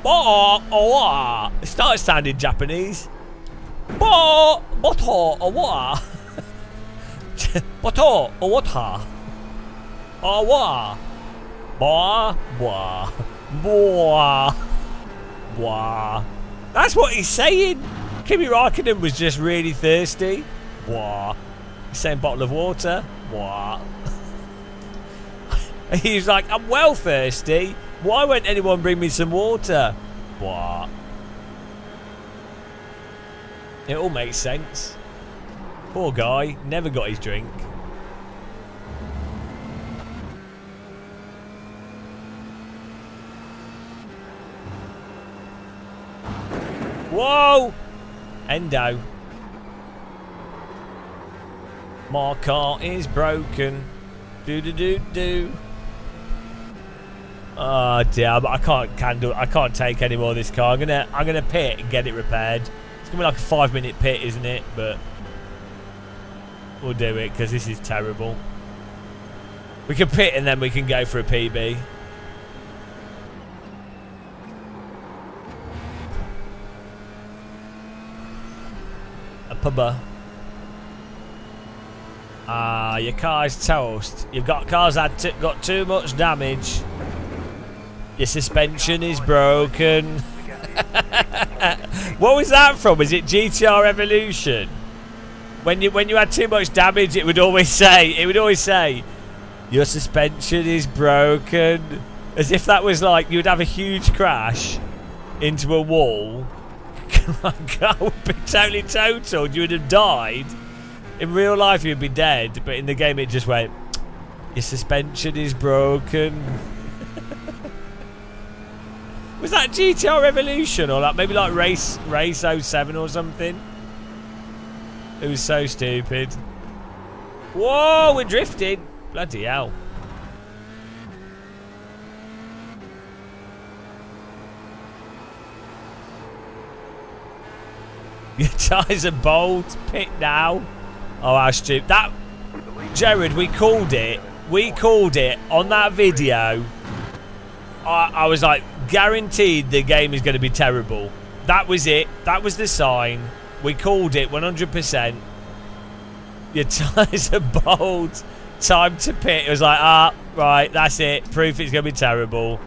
Boah. It started sounding Japanese. Boah. Boto or what? Boto or what? Or what? Boah. Boah. Boah. Boah. That's what he's saying. Kimi Raikkonen was just really thirsty. Boah. He's saying bottle of water. Boah. He's like, I'm well thirsty. Why won't anyone bring me some water? Boah. It all makes sense. Poor guy, never got his drink. Whoa! Endo. My car is broken. Do. Oh dear, I can't take any more of this car. I'm gonna pit and get it repaired. It's gonna be like a 5-minute pit, isn't it? But we'll do it because this is terrible. We can pit and then we can go for a PB. A pubba. Your car's toast. You've got cars that got too much damage. Your suspension is broken. What was that from? Was it GTR Evolution? When you had too much damage, it would always say, your suspension is broken. As if that was like you would have a huge crash into a wall. Car would be totally totaled. You would have died. In real life, you'd be dead, but in the game, it just went, your suspension is broken. Was that GTR Evolution or like maybe like Race 07 or something? It was so stupid. Whoa, we're drifting. Bloody hell. Your tyres are bold. Pit now. Oh, how stupid. That, Jared, we called it. We called it on that video. I was like, guaranteed the game is going to be terrible. That was it. That was the sign. We called it 100%. Your tyres are bold. Time to pit. It was like, right, that's it. Proof it's going to be terrible.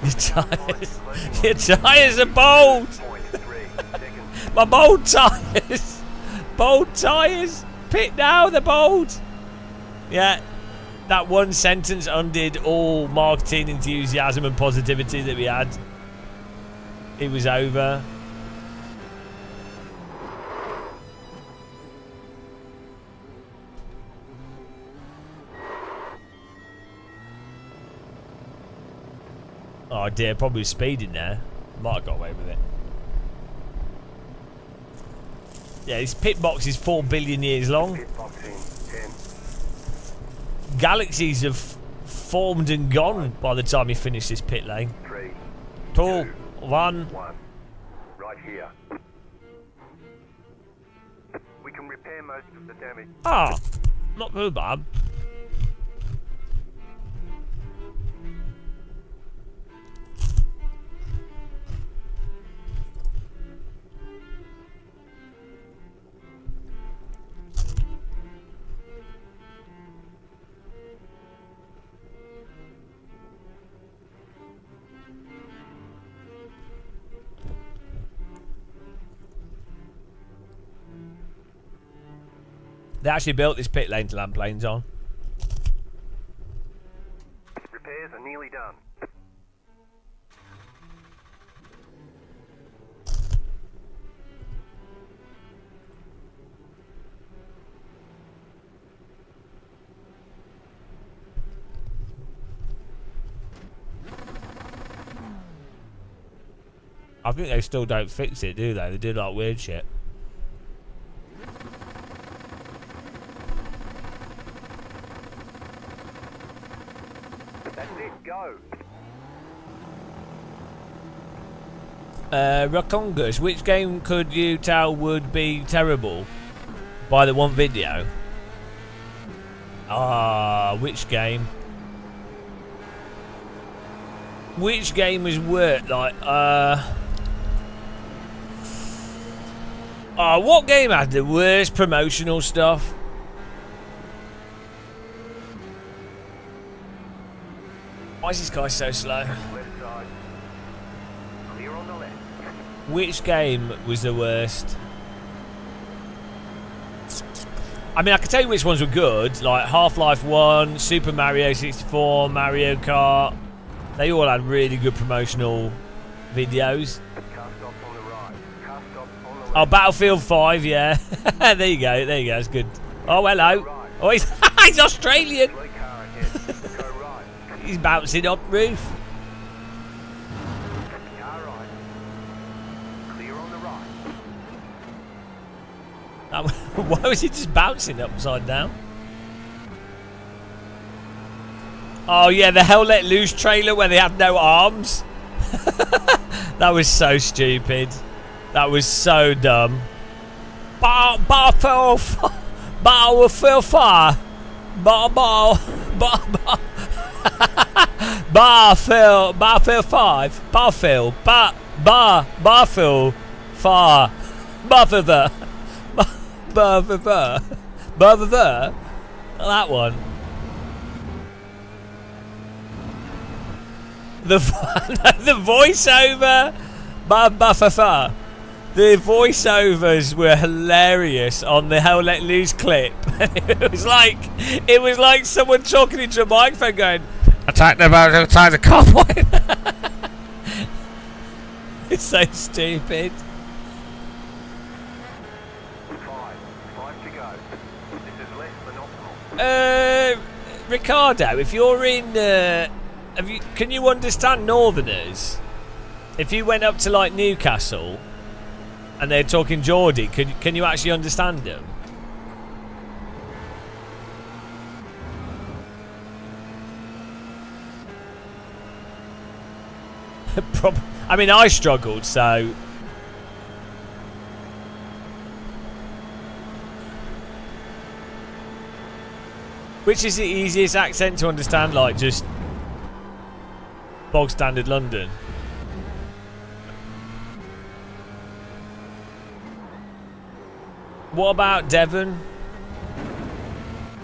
Your tyres are bold. My bold tyres. Bold tyres. Pit now, they're bold. Yeah. That one sentence undid all marketing enthusiasm and positivity that we had. It was over. Oh dear, probably speeding there. Might have got away with it. Yeah, this pit box is 4 billion years long. Galaxies have formed and gone by the time you finish this pit lane. 3, 2, 1. Right here. We can repair most of the damage. Not too bad. They actually built this pit lane to land planes on. Repairs are nearly done. I think they still don't fix it, do they? They do like weird shit. That's it, go. Rakongus, which game could you tell would be terrible by the one video? Which game? Which game was worth like what game had the worst promotional stuff? Why is this guy so slow? Which game was the worst? I mean, I can tell you which ones were good, like Half-Life 1, Super Mario 64, Mario Kart. They all had really good promotional videos. Oh, Battlefield 5, yeah. There you go, it's good. Oh, hello. Oh, he's, he's Australian. He's bouncing up roof. Why was he just bouncing upside down? Oh yeah, the Hell Let Loose trailer where they had no arms. That was so stupid. That was so dumb. Battlefield 5. Battlefield 5. Battlefield 5. Battlefield 5. That one. The voiceover. The voiceovers were hilarious on the Hell Let Loose clip. It was like someone talking into a microphone going, "Attack the boat outside the convoy." It's so stupid. Ricardo, if you're in, can you understand Northerners? If you went up to like Newcastle and they're talking Geordie, can you actually understand them? I mean, I struggled, so. Which is the easiest accent to understand, like just bog standard London? What about Devon?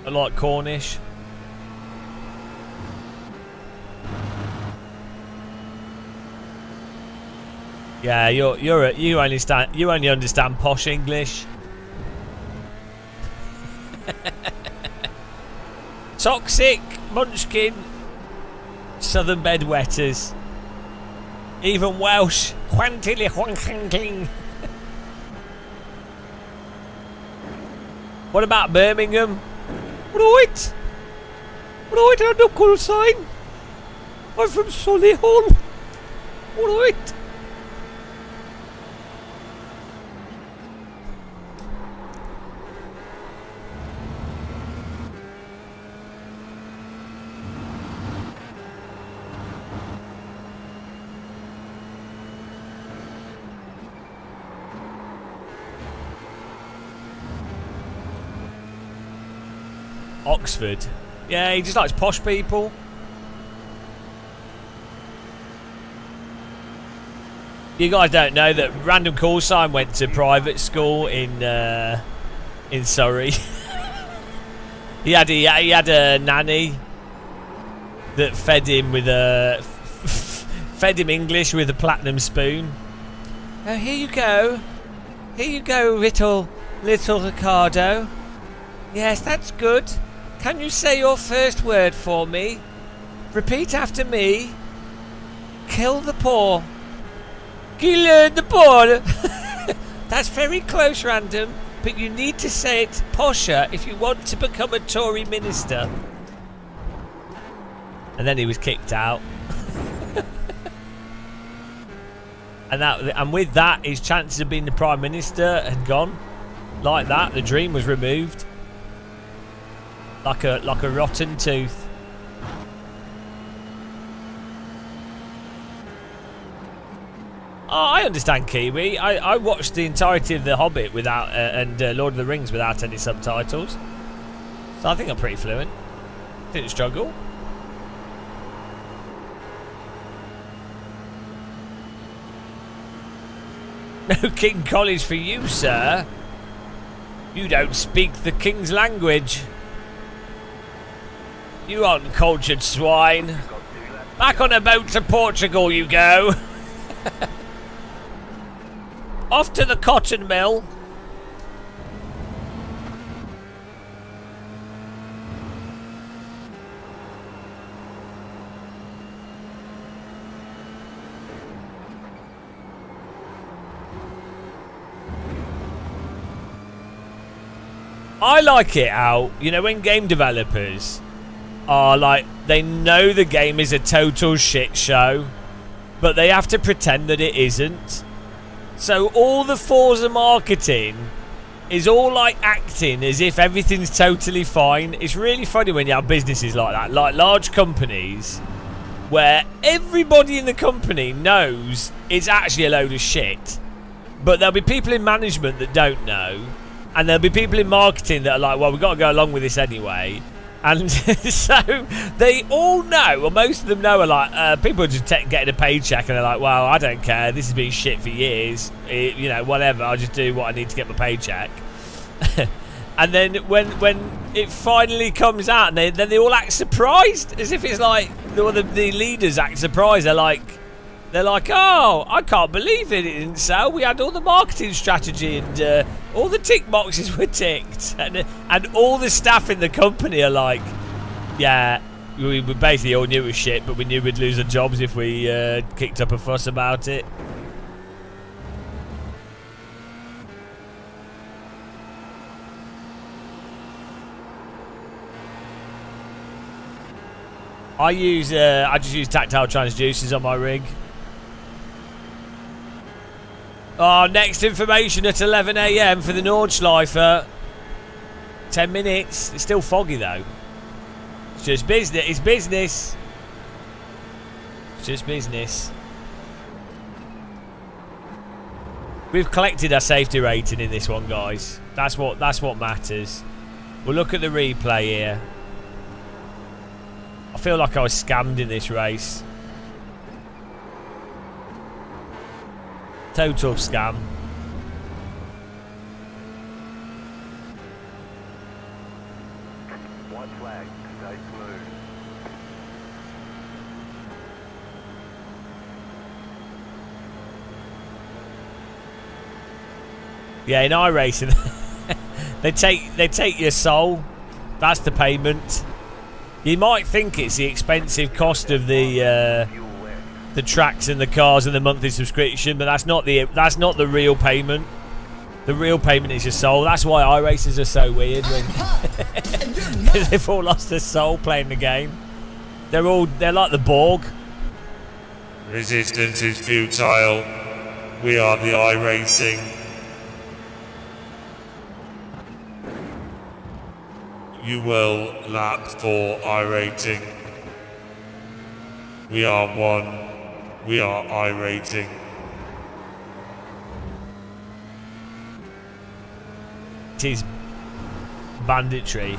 I like Cornish. Yeah, you only understand posh English. Toxic, Munchkin, Southern Bedwetters, even Welsh. What about Birmingham? Right, I no call sign. I'm from Solihull. Right. Oxford. Yeah, he just likes posh people. You guys don't know that Random Call Sign went to private school in Surrey. he had a nanny that fed him English with a platinum spoon. Oh, here you go, little Ricardo. Yes, that's good. Can you say your first word for me? Repeat after me. Kill the poor. Kill the poor. That's very close, Random, but you need to say it posher if you want to become a Tory minister. And then he was kicked out. And with that, his chances of being the Prime Minister had gone. Like that, the dream was removed. Like a rotten tooth. Oh, I understand Kiwi. I watched the entirety of The Hobbit without and Lord of the Rings without any subtitles. So I think I'm pretty fluent. Didn't struggle. No King College for you, sir. You don't speak the King's language. You uncultured swine. Back on a boat to Portugal you go. Off to the cotton mill. I like it how, you know, when game developers are like, they know the game is a total shit show, but they have to pretend that it isn't. So all the Forza marketing is all like acting as if everything's totally fine. It's really funny when you have businesses like that, like large companies, where everybody in the company knows it's actually a load of shit, but there'll be people in management that don't know, and there'll be people in marketing that are like, well, we've got to go along with this anyway. And so they all know, or most of them know, are like, people are just getting a paycheck and they're like, well, I don't care, this has been shit for years, you know, whatever, I'll just do what I need to get my paycheck. And then when it finally comes out, and then they all act surprised, as if it's like, the leaders act surprised. They're like, oh, I can't believe it didn't sell. We had all the marketing strategy and all the tick boxes were ticked. And all the staff in the company are like, yeah, we basically all knew it was shit, but we knew we'd lose our jobs if we kicked up a fuss about it. I just use tactile transducers on my rig. Oh, next information at 11 AM for the Nordschleifer. 10 minutes. It's still foggy though. It's just business. It's business. It's just business. We've collected our safety rating in this one, guys. That's what matters. We'll look at the replay here. I feel like I was scammed in this race. Total scam. White flag, stay smooth. Yeah, in iRacing, they take your soul. That's the payment. You might think it's the expensive cost of the tracks and the cars and the monthly subscription, but that's not the real payment. The real payment is your soul. That's why iRacers are so weird, because they've all lost their soul playing the game. They're like the Borg. Resistance is futile. We are the iRacing. You will lap for iRating. We are one. We are iRating. It is banditry.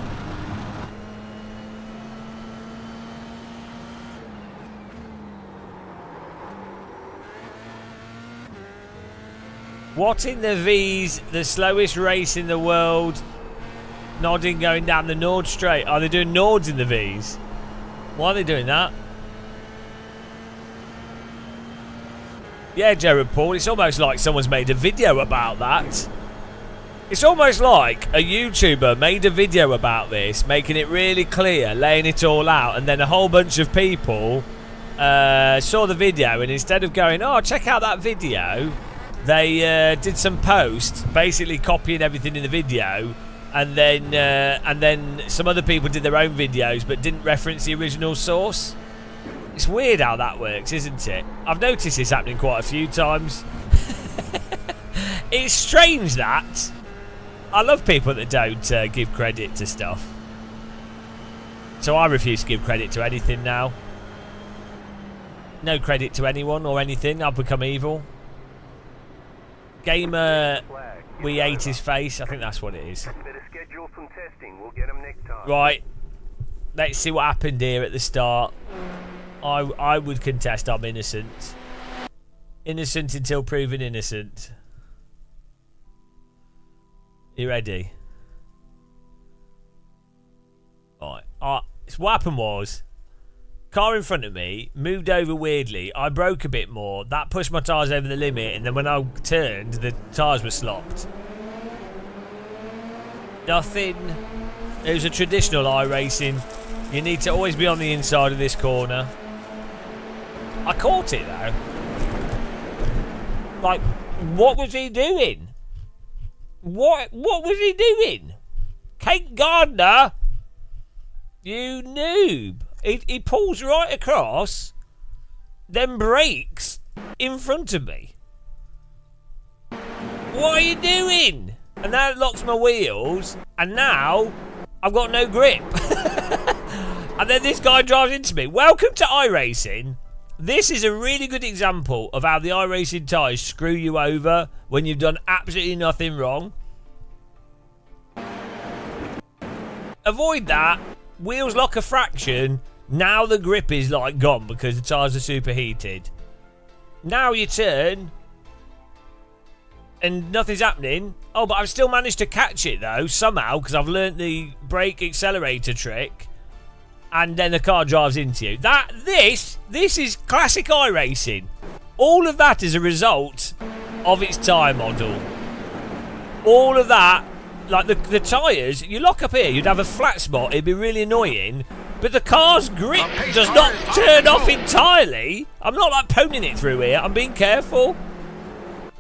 What in the V's, the slowest race in the world? Nodding going down the Nord straight. Are they doing Nords in the V's? Why are they doing that? Yeah, Jared Paul, it's almost like someone's made a video about that. It's almost like a YouTuber made a video about this, making it really clear, laying it all out, and then a whole bunch of people saw the video, and instead of going, oh, check out that video, they did some post, basically copying everything in the video, and then some other people did their own videos, but didn't reference the original source. It's weird how that works, isn't it? I've noticed this happening quite a few times. It's strange that. I love people that don't give credit to stuff. So I refuse to give credit to anything now. No credit to anyone or anything. I've become evil. Gamer, we hate his face. I think that's what it is. Right. Let's see what happened here at the start. I would contest I'm innocent. Innocent until proven innocent. You ready? Right. So what happened was, car in front of me moved over weirdly. I broke a bit more. That pushed my tyres over the limit, and then when I turned, the tyres were slopped. Nothing. It was a traditional iRacing. You need to always be on the inside of this corner. I caught it though. Like, what was he doing? What was he doing? Kate Gardner? You noob. He pulls right across, then brakes in front of me. What are you doing? And now it locks my wheels, and now I've got no grip. And then this guy drives into me. Welcome to iRacing. This is a really good example of how the iRacing tyres screw you over when you've done absolutely nothing wrong. Avoid that. Wheels lock a fraction. Now the grip is like gone because the tyres are superheated. Now you turn and nothing's happening. Oh, but I've still managed to catch it though somehow because I've learnt the brake accelerator trick. And then the car drives into you. This is classic iRacing. All of that is a result of its tyre model. All of that, like the tyres, you lock up here, you'd have a flat spot, it'd be really annoying. But the car's grip does not turn off entirely. I'm not like poning it through here, I'm being careful.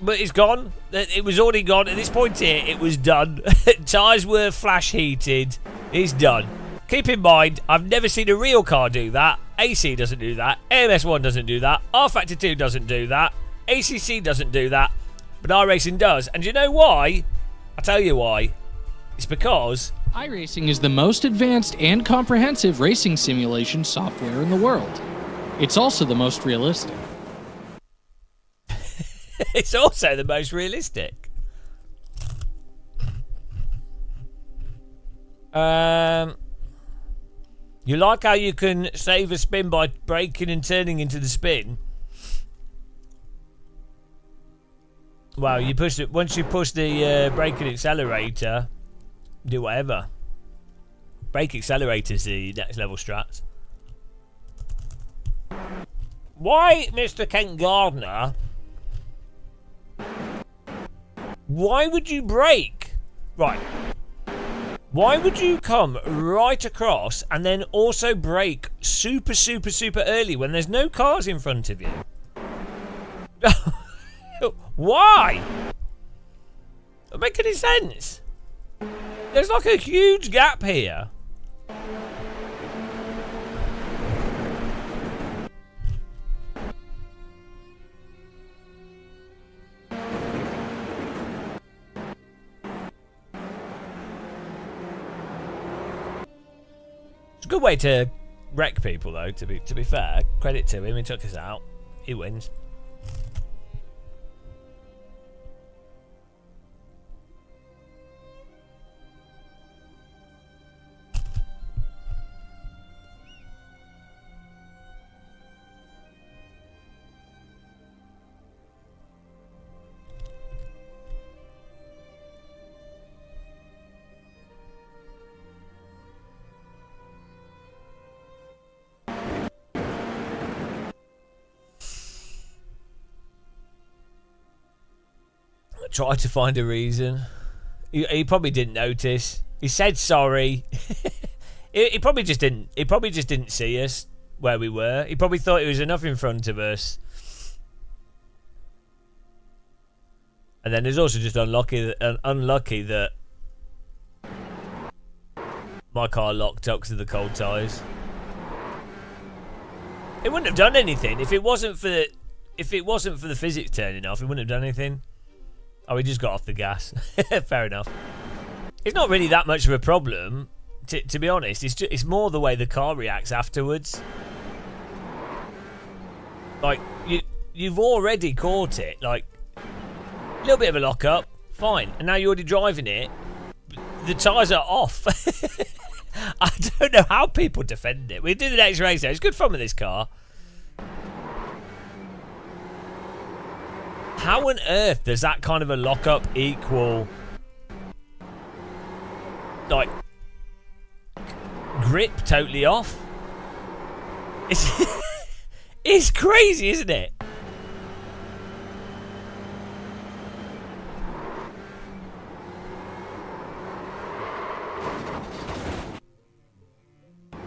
But it's gone. It was already gone. At this point here, it was done. Tyres were flash heated. It's done. Keep in mind, I've never seen a real car do that. AC doesn't do that. AMS1 doesn't do that. R-Factor 2 doesn't do that. ACC doesn't do that. But iRacing does. And you know why? I'll tell you why. It's because iRacing is the most advanced and comprehensive racing simulation software in the world. It's also the most realistic. It's also the most realistic. You like how you can save a spin by braking and turning into the spin? Well, you push it once you push the brake and accelerator. Do whatever. Brake accelerator's the next level strats. Why, Mr. Kent Gardner? Why would you brake? Right. Why would you come right across and then also brake super early when there's no cars in front of you? Why? Doesn't make any sense. There's like a huge gap here. It's a good way to wreck people, though. To be fair, credit to him. He took us out. He wins. Tried to find a reason. He probably didn't notice. He said sorry. he probably just didn't. He probably just didn't see us where we were. He probably thought it was enough in front of us. And then it's also just unlucky that my car locked up because of the cold tyres. It wouldn't have done anything if it wasn't for the physics turning off. It wouldn't have done anything. Oh, we just got off the gas. Fair enough. It's not really that much of a problem, to be honest. It's more the way the car reacts afterwards. Like you've already caught it. Like a little bit of a lock up, fine. And now you're already driving it. The tyres are off. I don't know how people defend it. We do the next race though. It's good fun with this car. How on earth does that kind of a lockup equal like grip totally off? It's crazy, isn't it?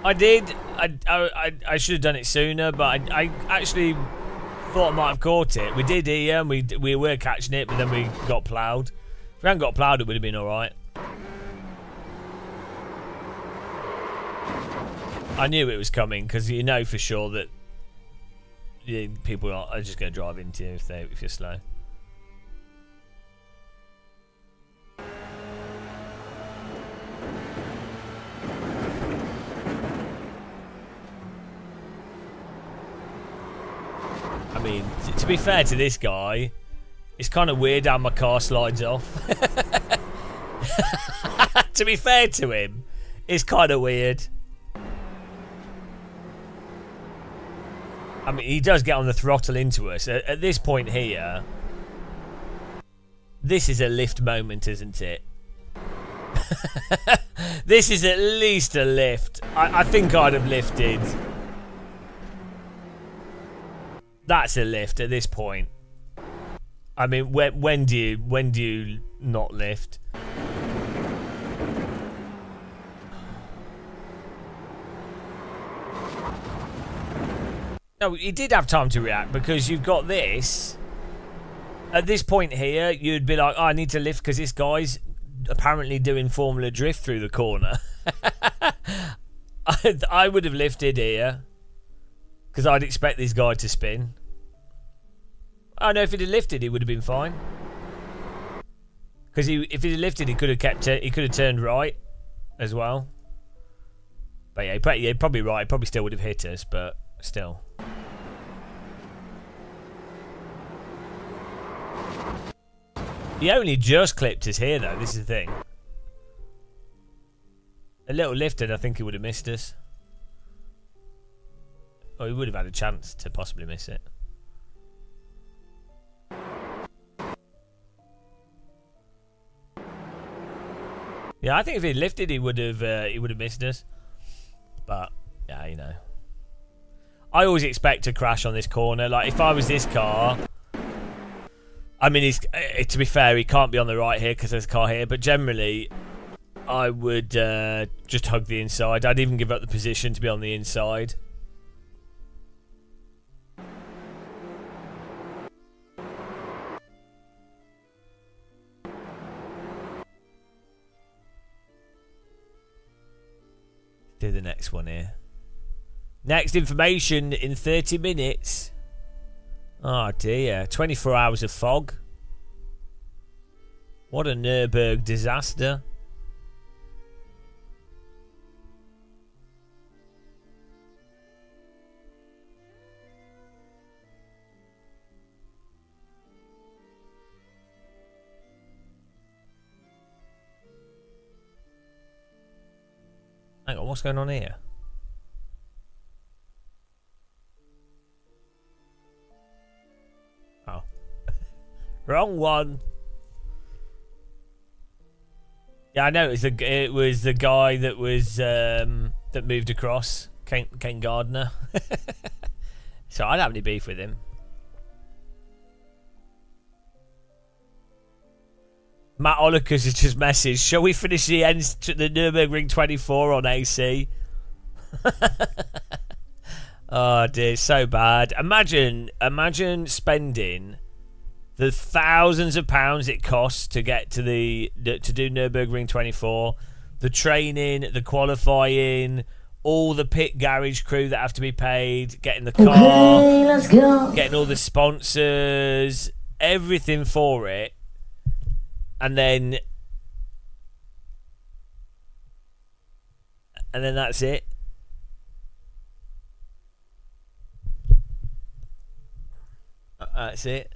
I did. I should have done it sooner, but I actually thought I might have caught it. We did here, and we were catching it, but then we got ploughed. If we hadn't got ploughed, it would have been all right. I knew it was coming because you know for sure that people are just going to drive into you if you're slow. I mean, to be fair to this guy, it's kind of weird how my car slides off. To be fair to him, it's kind of weird. I mean, he does get on the throttle into us. At this point here, this is a lift moment, isn't it? This is at least a lift. I think I'd have lifted. That's a lift at this point. I mean, when do you not lift? No, he did have time to react because you've got this. At this point here, you'd be like, oh, I need to lift because this guy's apparently doing Formula Drift through the corner. I would have lifted here because I'd expect this guy to spin. I know if he'd have lifted, he would have been fine. Because if he'd have lifted, he could have kept it. He could have turned right as well. But yeah, you're probably right. He probably still would have hit us, but still. He only just clipped us here, though. This is the thing. A little lifted, I think he would have missed us. Or he would have had a chance to possibly miss it. Yeah, I think if he lifted, he would have missed us. But yeah, you know, I always expect a crash on this corner. Like if I was this car, I mean, to be fair, he can't be on the right here because there's a car here. But generally, I would just hug the inside. I'd even give up the position to be on the inside. Do the next one here. Next information in 30 minutes. Oh dear. 24 hours of fog. What a Nürburgring disaster. Hang on, what's going on here? Oh. Wrong one. Yeah, I know it was the guy that was that moved across, Ken Gardner. So I don't have any beef with him. Matt Olikers has just messaged, shall we finish the Nürburgring 24 on AC? Oh dear, so bad. Imagine spending the thousands of pounds it costs to get to do Nürburgring 24, the training, the qualifying, all the pit garage crew that have to be paid, getting the car, Okay, let's go. getting all the sponsors, everything for it, and then that's it. That's it.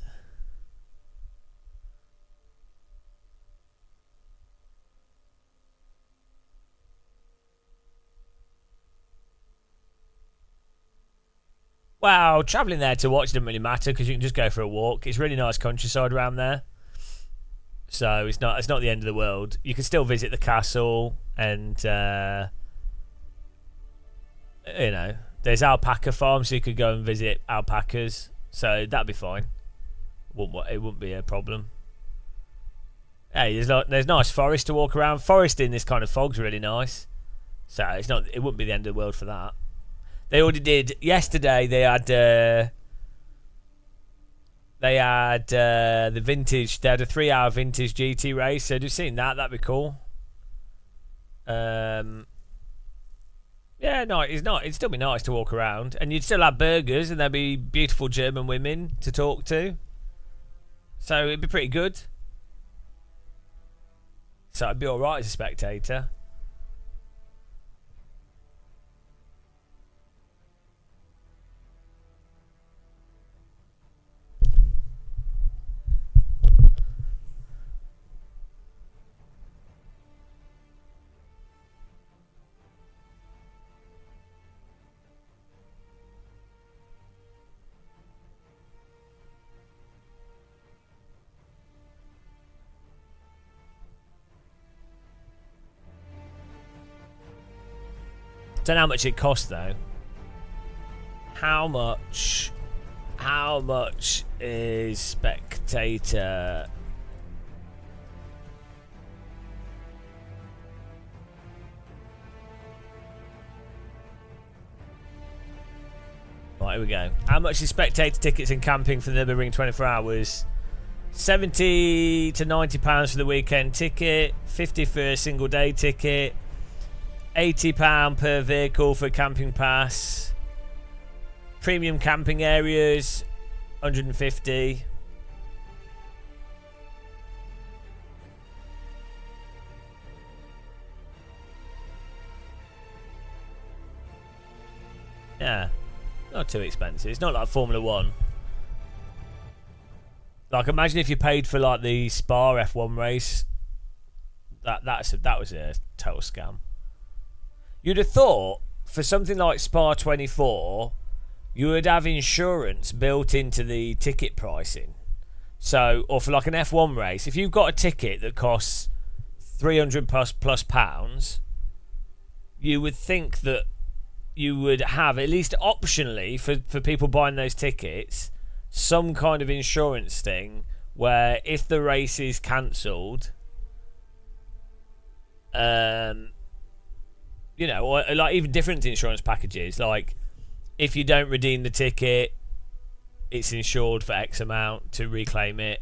Well, travelling there to watch doesn't really matter because you can just go for a walk. It's really nice countryside around there, so it's not the end of the world. You can still visit the castle, and there's alpaca farms, so you could go and visit alpacas. So that'd be fine. It wouldn't be a problem. Hey, there's nice forest to walk around. Forest in this kind of fog's really nice, so it wouldn't be the end of the world for that. They already did yesterday. They had the vintage. They had a 3-hour vintage GT race. So just seen that. That'd be cool. Yeah, no, it's not. It'd still be nice to walk around, and you'd still have burgers, and there'd be beautiful German women to talk to. So it'd be pretty good. So I'd be all right as a spectator. Don't know how much it costs though. How much is spectator? Right, here we go. How much is spectator tickets and camping for the Nürburgring 24 hours? £70 to £90 for the weekend ticket, 50 for a single day ticket, £80 per vehicle for camping pass. Premium camping areas, 150. Yeah, not too expensive. It's not like Formula 1. Like, imagine if you paid for like the Spa F1 race. That was a total scam. You'd have thought for something like Spa 24, you would have insurance built into the ticket pricing. So, or for like an F1 race, if you've got a ticket that costs £300 plus pounds, you would think that you would have, at least optionally for people buying those tickets, some kind of insurance thing where if the race is cancelled, or like even different insurance packages, like if you don't redeem the ticket, it's insured for X amount to reclaim it,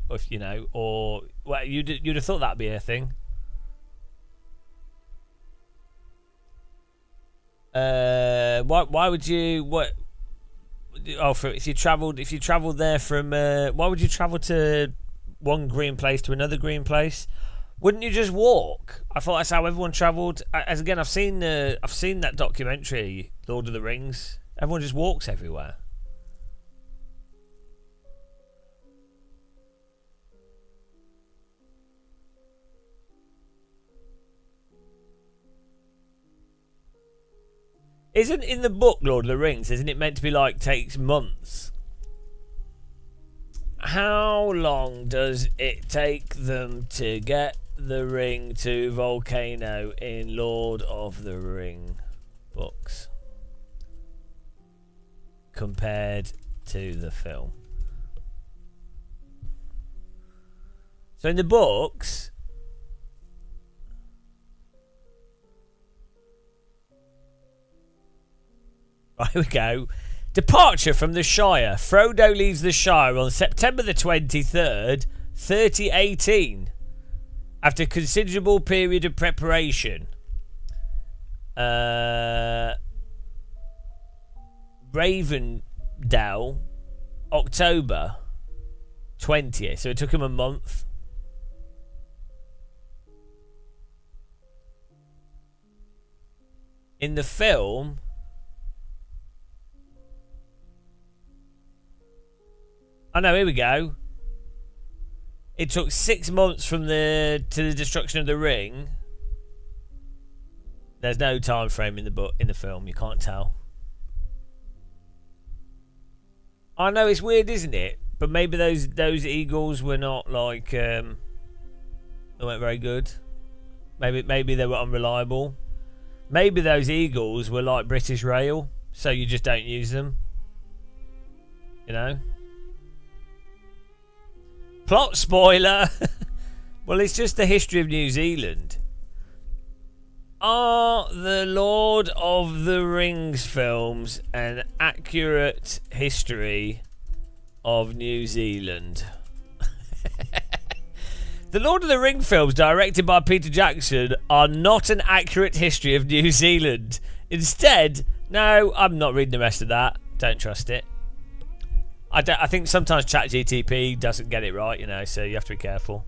or you'd have thought that'd be a thing. Why would you if you travelled there from why would you travel to one green place to another green place? Wouldn't you just walk? I thought that's how everyone travelled. As again, I've seen that documentary, Lord of the Rings. Everyone just walks everywhere. Isn't in the book Lord of the Rings, isn't it meant to be like takes months? How long does it take them to get the ring to Volcano in Lord of the Ring books compared to the film? So in the books, right, here we go. Departure from the Shire. Frodo leaves the Shire on September the 23rd, 3018. After a considerable period of preparation. Ravendale, October 20th. So it took him a month. In the film, oh no, here we go. It took 6 months from to the destruction of the ring. There's no time frame in the film. You can't tell. I know it's weird, isn't it? But maybe those eagles were not like they weren't very good. Maybe they were unreliable. Maybe those eagles were like British Rail, so you just don't use them. You know? Plot spoiler! Well, it's just the history of New Zealand. Are the Lord of the Rings films an accurate history of New Zealand? The Lord of the Ring films, directed by Peter Jackson, are not an accurate history of New Zealand. Instead, no, I'm not reading the rest of that. Don't trust it. I think sometimes ChatGTP doesn't get it right, you know, so you have to be careful.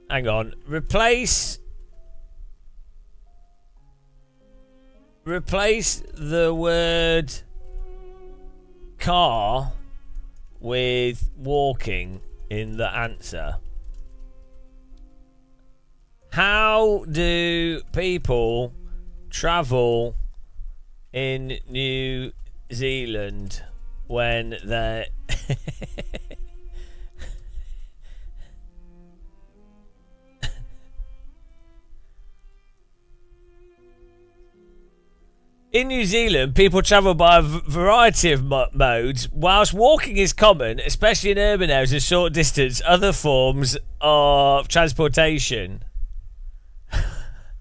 Hang on. Replace the word car with walking in the answer. How do people travel in New Zealand when they're in New Zealand, people travel by a variety of modes. Whilst walking is common, especially in urban areas and short distance, other forms of transportation.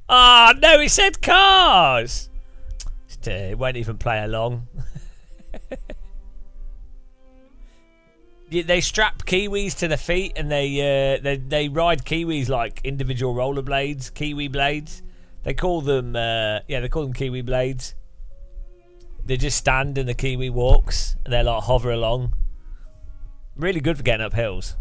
Ah, oh, no, it said cars. It won't even play along. They strap kiwis to their feet and they ride kiwis like individual rollerblades, kiwi blades. They call them they call them kiwi blades. They just stand and the kiwi walks and they like hover along. Really good for getting up hills.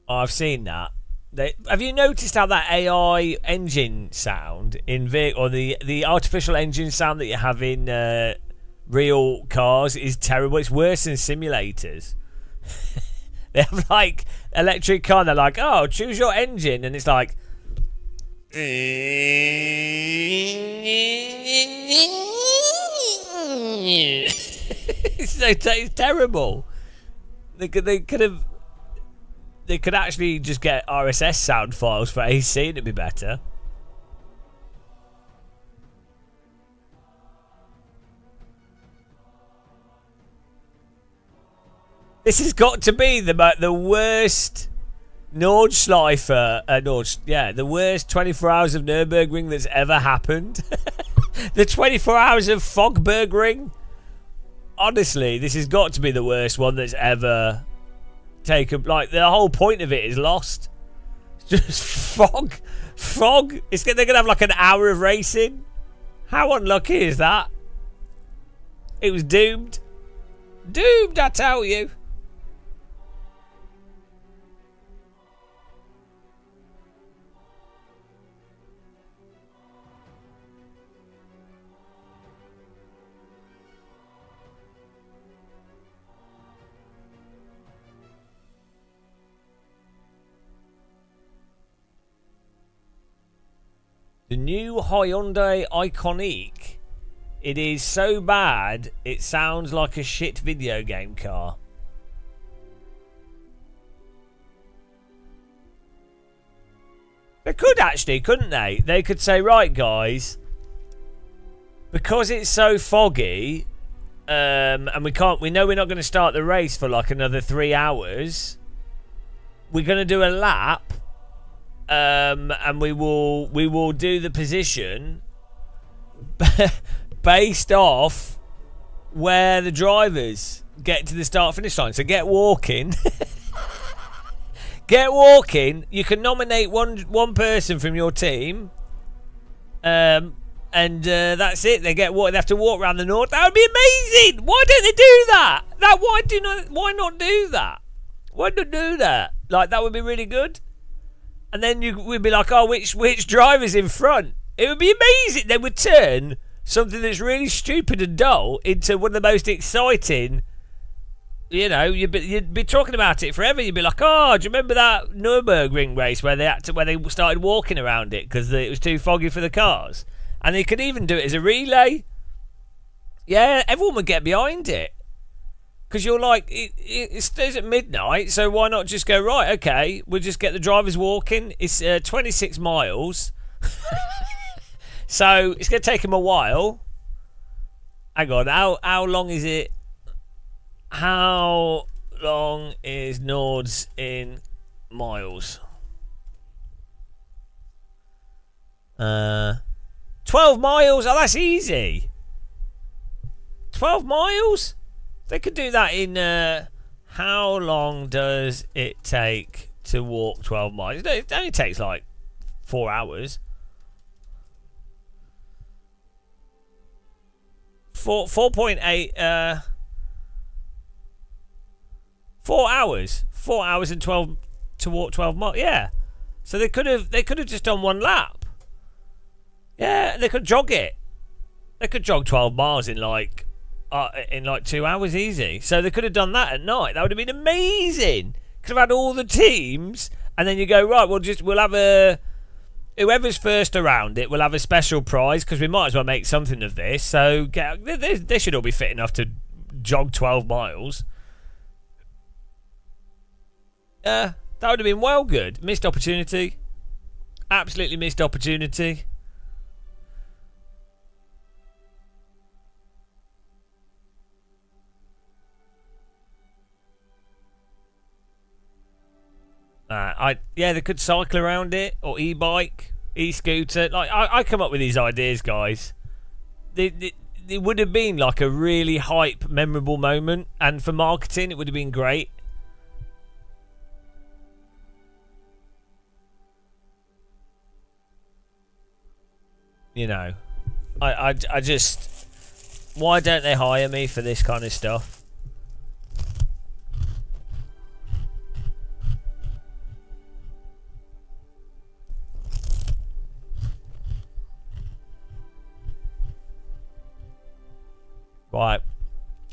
I've seen that. Have you noticed how that AI engine sound in or the artificial engine sound that you have in real cars is terrible? It's worse than simulators. They have like electric car. And they're like, oh, choose your engine, and it's like. It's terrible. They could actually just get RSS sound files for AC and it'd be better. This has got to be the worst Nordschleife, the worst 24 hours of Nürburgring that's ever happened. The 24 hours of Fogbergring. Honestly, this has got to be the worst one that's ever taken. Like, the whole point of it is lost. It's just fog. They're going to have like an hour of racing. How unlucky is that? It was doomed. Doomed, I tell you. The new Hyundai Ioniq. It is so bad, it sounds like a shit video game car. They could actually, couldn't they? They could say, right guys, because it's so foggy, and we know we're not going to start the race for like another 3 hours. We're going to do a lap, and we will do the position based off where the drivers get to the start finish line. So get walking. Get walking. You can nominate one person from your team, and that's it. They have to walk around the north. That would be amazing. Why don't they do that? Why not do that? Why not do that? Like, that would be really good. And then we'd be like, oh, which driver's in front? It would be amazing. They would turn something that's really stupid and dull into one of the most exciting. You know, you'd be talking about it forever. You'd be like, oh, do you remember that Nürburgring race where they started walking around it because it was too foggy for the cars? And they could even do it as a relay. Yeah, everyone would get behind it. Because you're like, it stays at midnight, so why not just go, right, okay, we'll just get the drivers walking. It's 26 miles. So it's going to take them a while. Hang on, how long is it? How long is Nords in miles? 12 miles? Oh, that's easy. 12 miles? They could do that in... how long does it take to walk 12 miles? It only takes like 4 hours. 4.8... 4 hours. 4 hours and 12 to walk 12 miles. Yeah. So they could have just done one lap. Yeah, they could jog it. They could jog 12 miles in like 2 hours easy. So they could have done that at night. That would have been amazing. Could have had all the teams, and then you go, right, we'll have a... Whoever's first around it will have a special prize, because we might as well make something of this. So they should all be fit enough to jog 12 miles. That would have been well good. Missed opportunity. Absolutely missed opportunity. They could cycle around it, or e-bike, e-scooter. Like, I come up with these ideas, guys. It would have been like a really hype, memorable moment, and for marketing, it would have been great. You know, I just... Why don't they hire me for this kind of stuff? Right.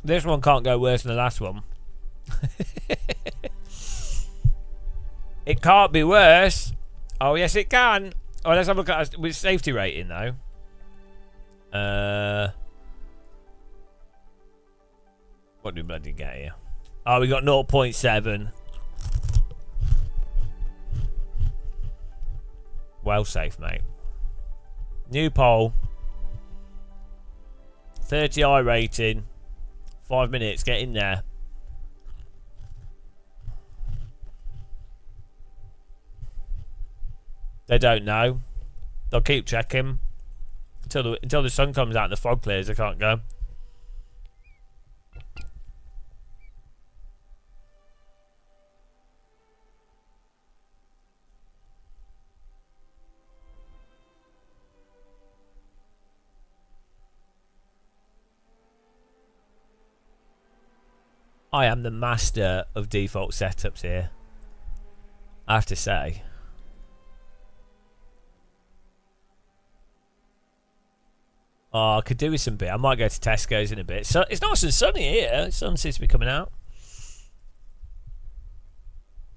This one can't go worse than the last one. It can't be worse. Oh, yes, it can. Oh, let's have a look at with safety rating, though. What do we bloody get here? Oh, we got 0.7. Well safe, mate. New pole. 30i rating. 5 minutes. Get in there. They don't know. They'll keep checking until the sun comes out and the fog clears. They can't go. I am the master of default setups here, I have to say. Oh, I could do with some beer. I might go to Tesco's in a bit. So it's nice and sunny here. The sun seems to be coming out.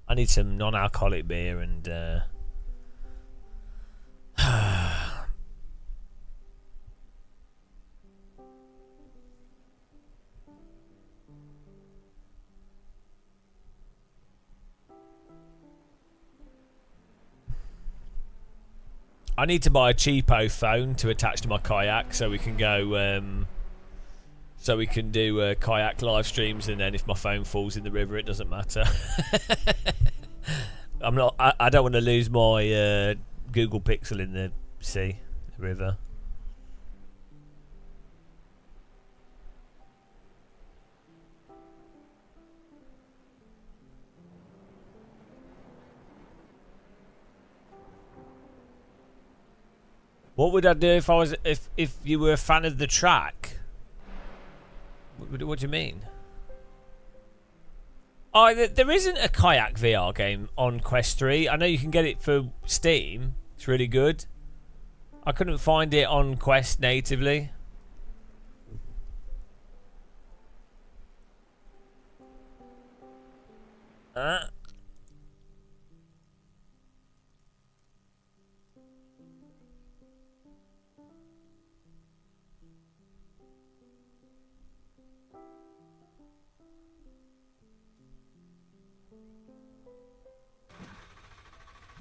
I need some non-alcoholic beer and I need to buy a cheapo phone to attach to my kayak so we can go. So we can do kayak live streams, and then if my phone falls in the river, it doesn't matter. I'm not. I don't want to lose my Google Pixel in the sea, the river. What would I do if I was if you were a fan of the track? What do you mean? Oh, there isn't a kayak VR game on Quest 3. I know you can get it for Steam. It's really good. I couldn't find it on Quest natively.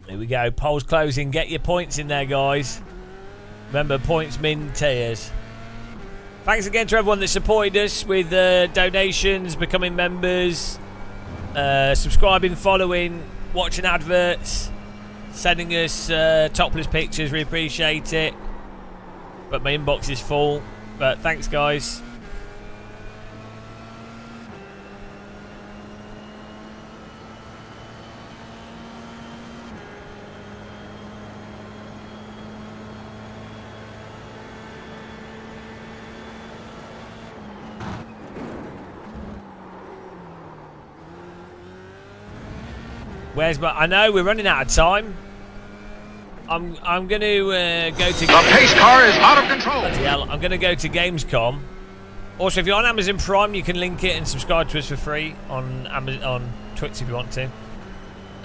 Here we go. Polls closing. Get your points in there, guys. Remember, points mean tears. Thanks again to everyone that supported us with donations, becoming members, subscribing, following, watching adverts, sending us topless pictures. We appreciate it. But my inbox is full. But thanks, guys. Where's my? I know we're running out of time. I'm going to go to. The pace car is out of control. Bloody hell, I'm going to go to Gamescom. Also, if you're on Amazon Prime, you can link it and subscribe to us for free on Twitch if you want to.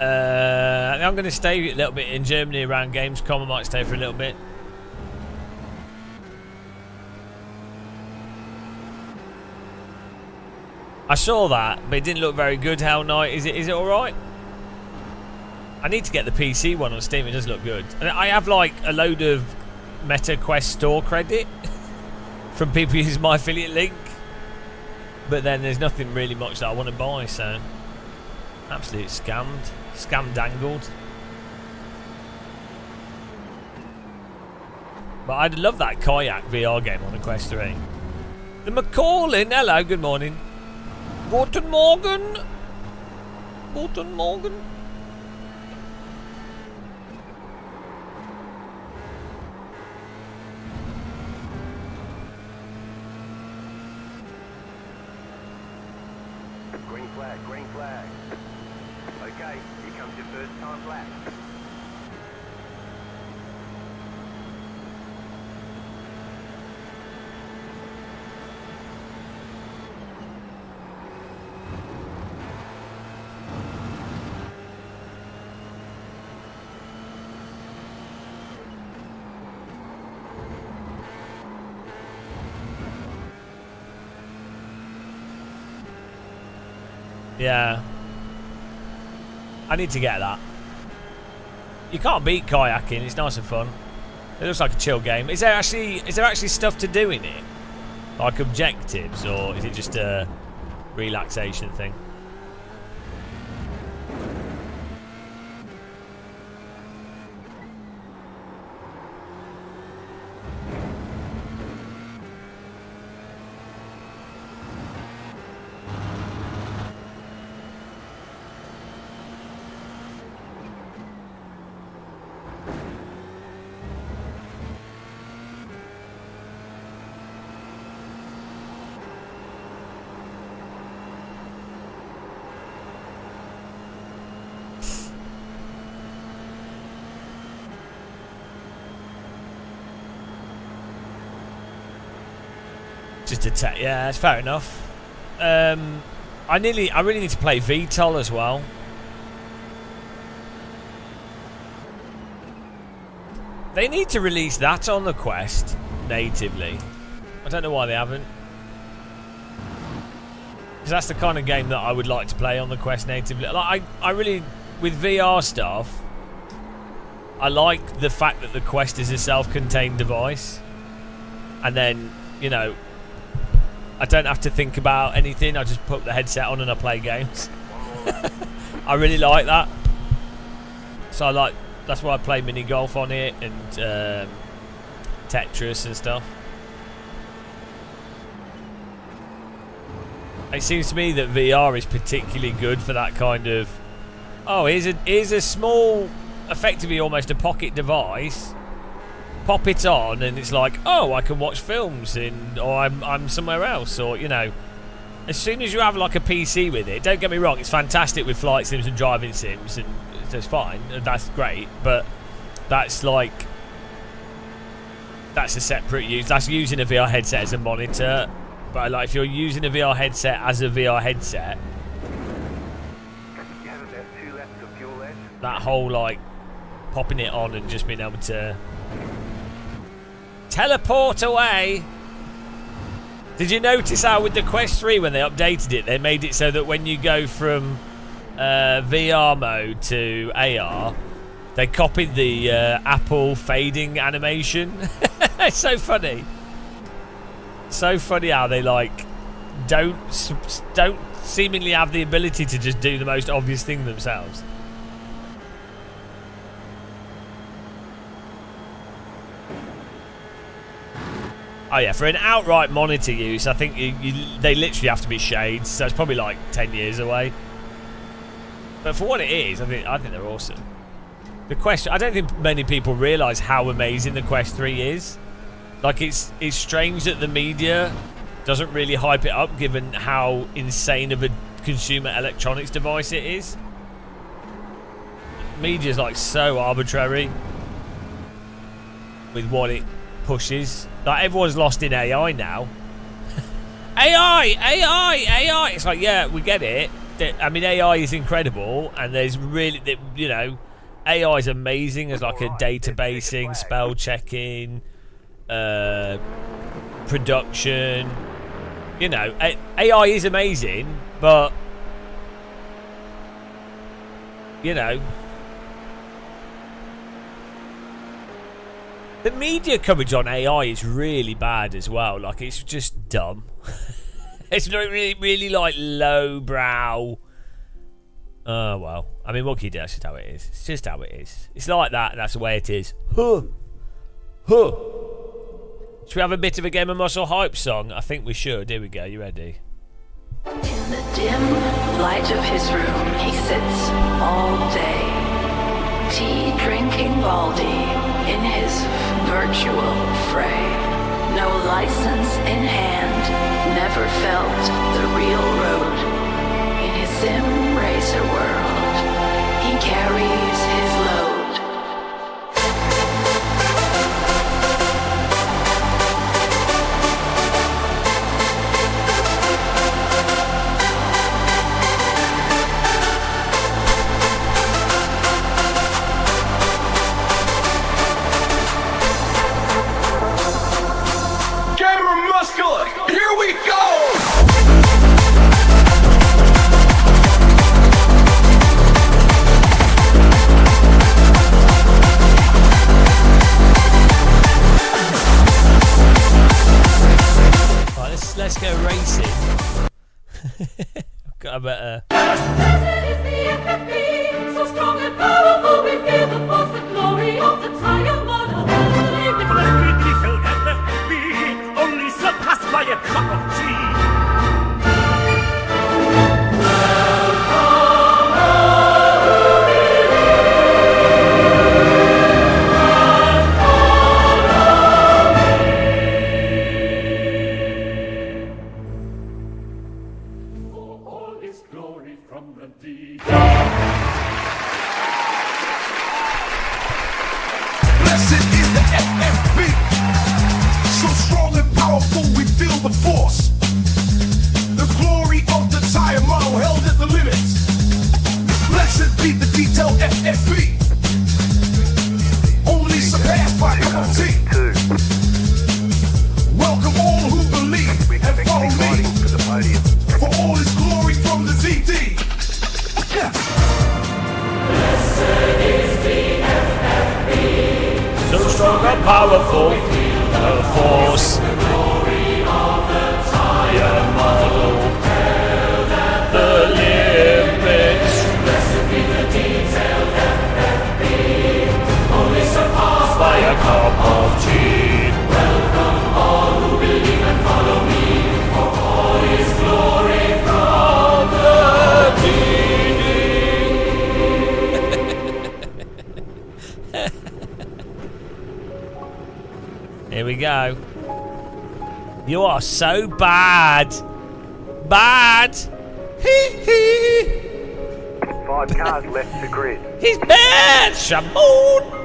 I'm going to stay a little bit in Germany around Gamescom. I might stay for a little bit. I saw that, but it didn't look very good. Hell Knight, is it all right? I need to get the PC one on Steam. It does look good. And I have like a load of Meta Quest store credit from people using my affiliate link, but then there's nothing really much that I want to buy. So absolute scam dangled. But I'd love that kayak VR game on a Quest 3. The McCallin, hello, good morning. Guten Morgen. Guten Morgen. Green flag. Okay, here comes your first time lap. Yeah. I need to get that. You can't beat kayaking, it's nice and fun. It looks like a chill game. Is there actually stuff to do in it? Like objectives, or is it just a relaxation thing? Just attack. Yeah, that's fair enough. I really need to play VTOL as well. They need to release that on the Quest natively. I don't know why they haven't. Because that's the kind of game that I would like to play on the Quest natively. Like I really, with VR stuff, I like the fact that the Quest is a self-contained device, and then, you know, I don't have to think about anything. I just put the headset on and I play games. I really like that. So that's why I play mini golf on it and Tetris and stuff. It seems to me that VR is particularly good for that kind of. Oh, here's a small, effectively almost a pocket device. Pop it on, and it's like, oh, I can watch films or I'm somewhere else, or, you know. As soon as you have like a PC with it, don't get me wrong, it's fantastic with flight sims and driving sims, and it's fine, that's great, but that's like, that's a separate use. That's using a VR headset as a monitor. But like, if you're using a VR headset as a VR headset, that whole like popping it on and just being able to teleport away. Did you notice how with the Quest 3 when they updated it, they made it so that when you go from VR mode to AR, they copied the Apple fading animation? It's so funny. So funny how they like don't seemingly have the ability to just do the most obvious thing themselves. Oh yeah, for an outright monitor use, I think they literally have to be shades, so it's probably like 10 years away. But for what it is, I think they're awesome. The Quest, I don't think many people realise how amazing the Quest 3 is. Like, it's strange that the media doesn't really hype it up, given how insane of a consumer electronics device it is. Media's like so arbitrary with what it pushes. Like, everyone's lost in AI now. AI! It's like, yeah, we get it. I mean, AI is incredible, and there's really, you know, AI is amazing as like a databasing, spell checking, production. You know, AI is amazing, but you know, the media coverage on AI is really bad as well. Like, it's just dumb. It's not really like lowbrow. Oh well, I mean, what can you do? That's just how it is. It's just how it is. It's like that, and that's the way it is. Should we have a bit of a Game of Muscle hype song? I think we should. Here we go. You ready? In the dim light of his room, he sits all day, tea drinking Baldy in his virtual fray. No license in hand, never felt the real road. In his sim racer world, he carries his load. Here we go! Right, let's go racing. Got a better. So strong and powerful, we feel the force and glory of the Tiger Mother. Only surpassed by a cup of tea. For all its glory from the deep. Blessed is the FFB. So strong and powerful, we feel the force. The glory of the tire model held at the limits. Blessed be the detailed FFB. Only surpassed by a cup of tea. Welcome all who believe and follow me. For all his glory from the ZD. Blessed is the FFB. powerful force. Higher model. The limits. Recipe the detailed FFB, only surpassed By a cup of tea. Welcome all who believe and follow me, for all is glory from the beginning. Here we go. You are so bad. Bad. 5 cars left to grid. He's bad, Shamoon.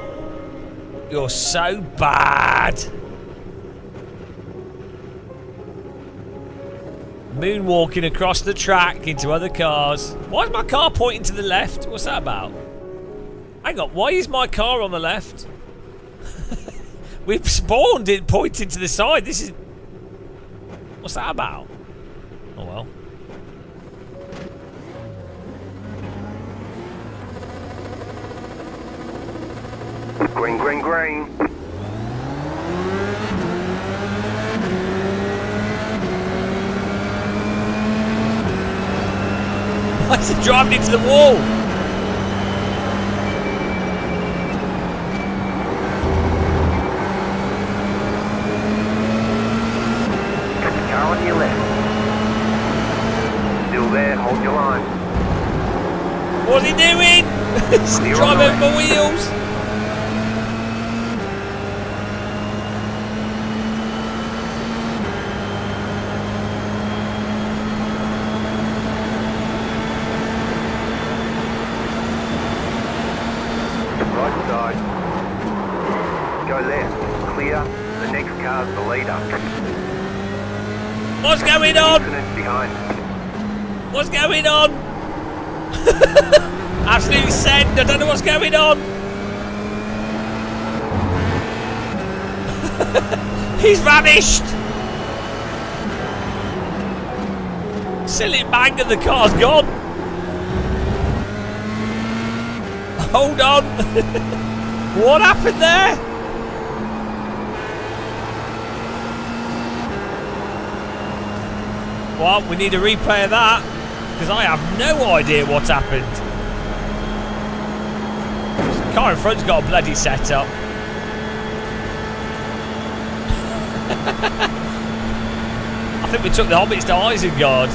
You're so bad. Moonwalking across the track into other cars. Why is my car pointing to the left? What's that about? Hang on, why is my car on the left? We've spawned it pointing to the side. This is... What's that about? Oh well. Green, green, green. Why is it driving into the wall? Car on your left. Still there, hold your line. What's he doing? He's driving over my wheels. Right side. Go left. Clear. The next car's the leader. What's going on? Behind. What's going on? Absolute send. I don't know what's going on. He's vanished. Silly banger, the car's gone. Hold on. What happened there? Well, we need a replay of that, because I have no idea what's happened. The car in front's got a bloody setup. I think we took the Hobbits to Isengard.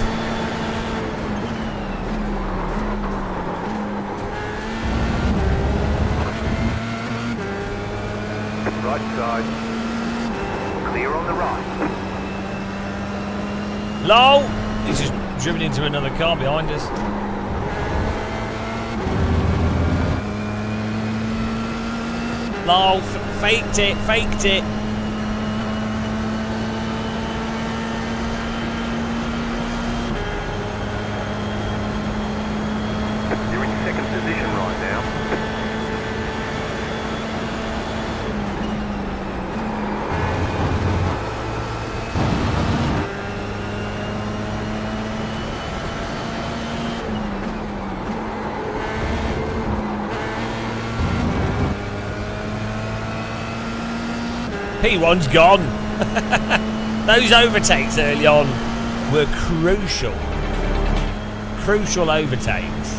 Right side. Clear on the right. Low! He's just driven into another car behind us. Low, faked it, faked it. You're in second position right now. P1's gone. Those overtakes early on were crucial. Crucial overtakes.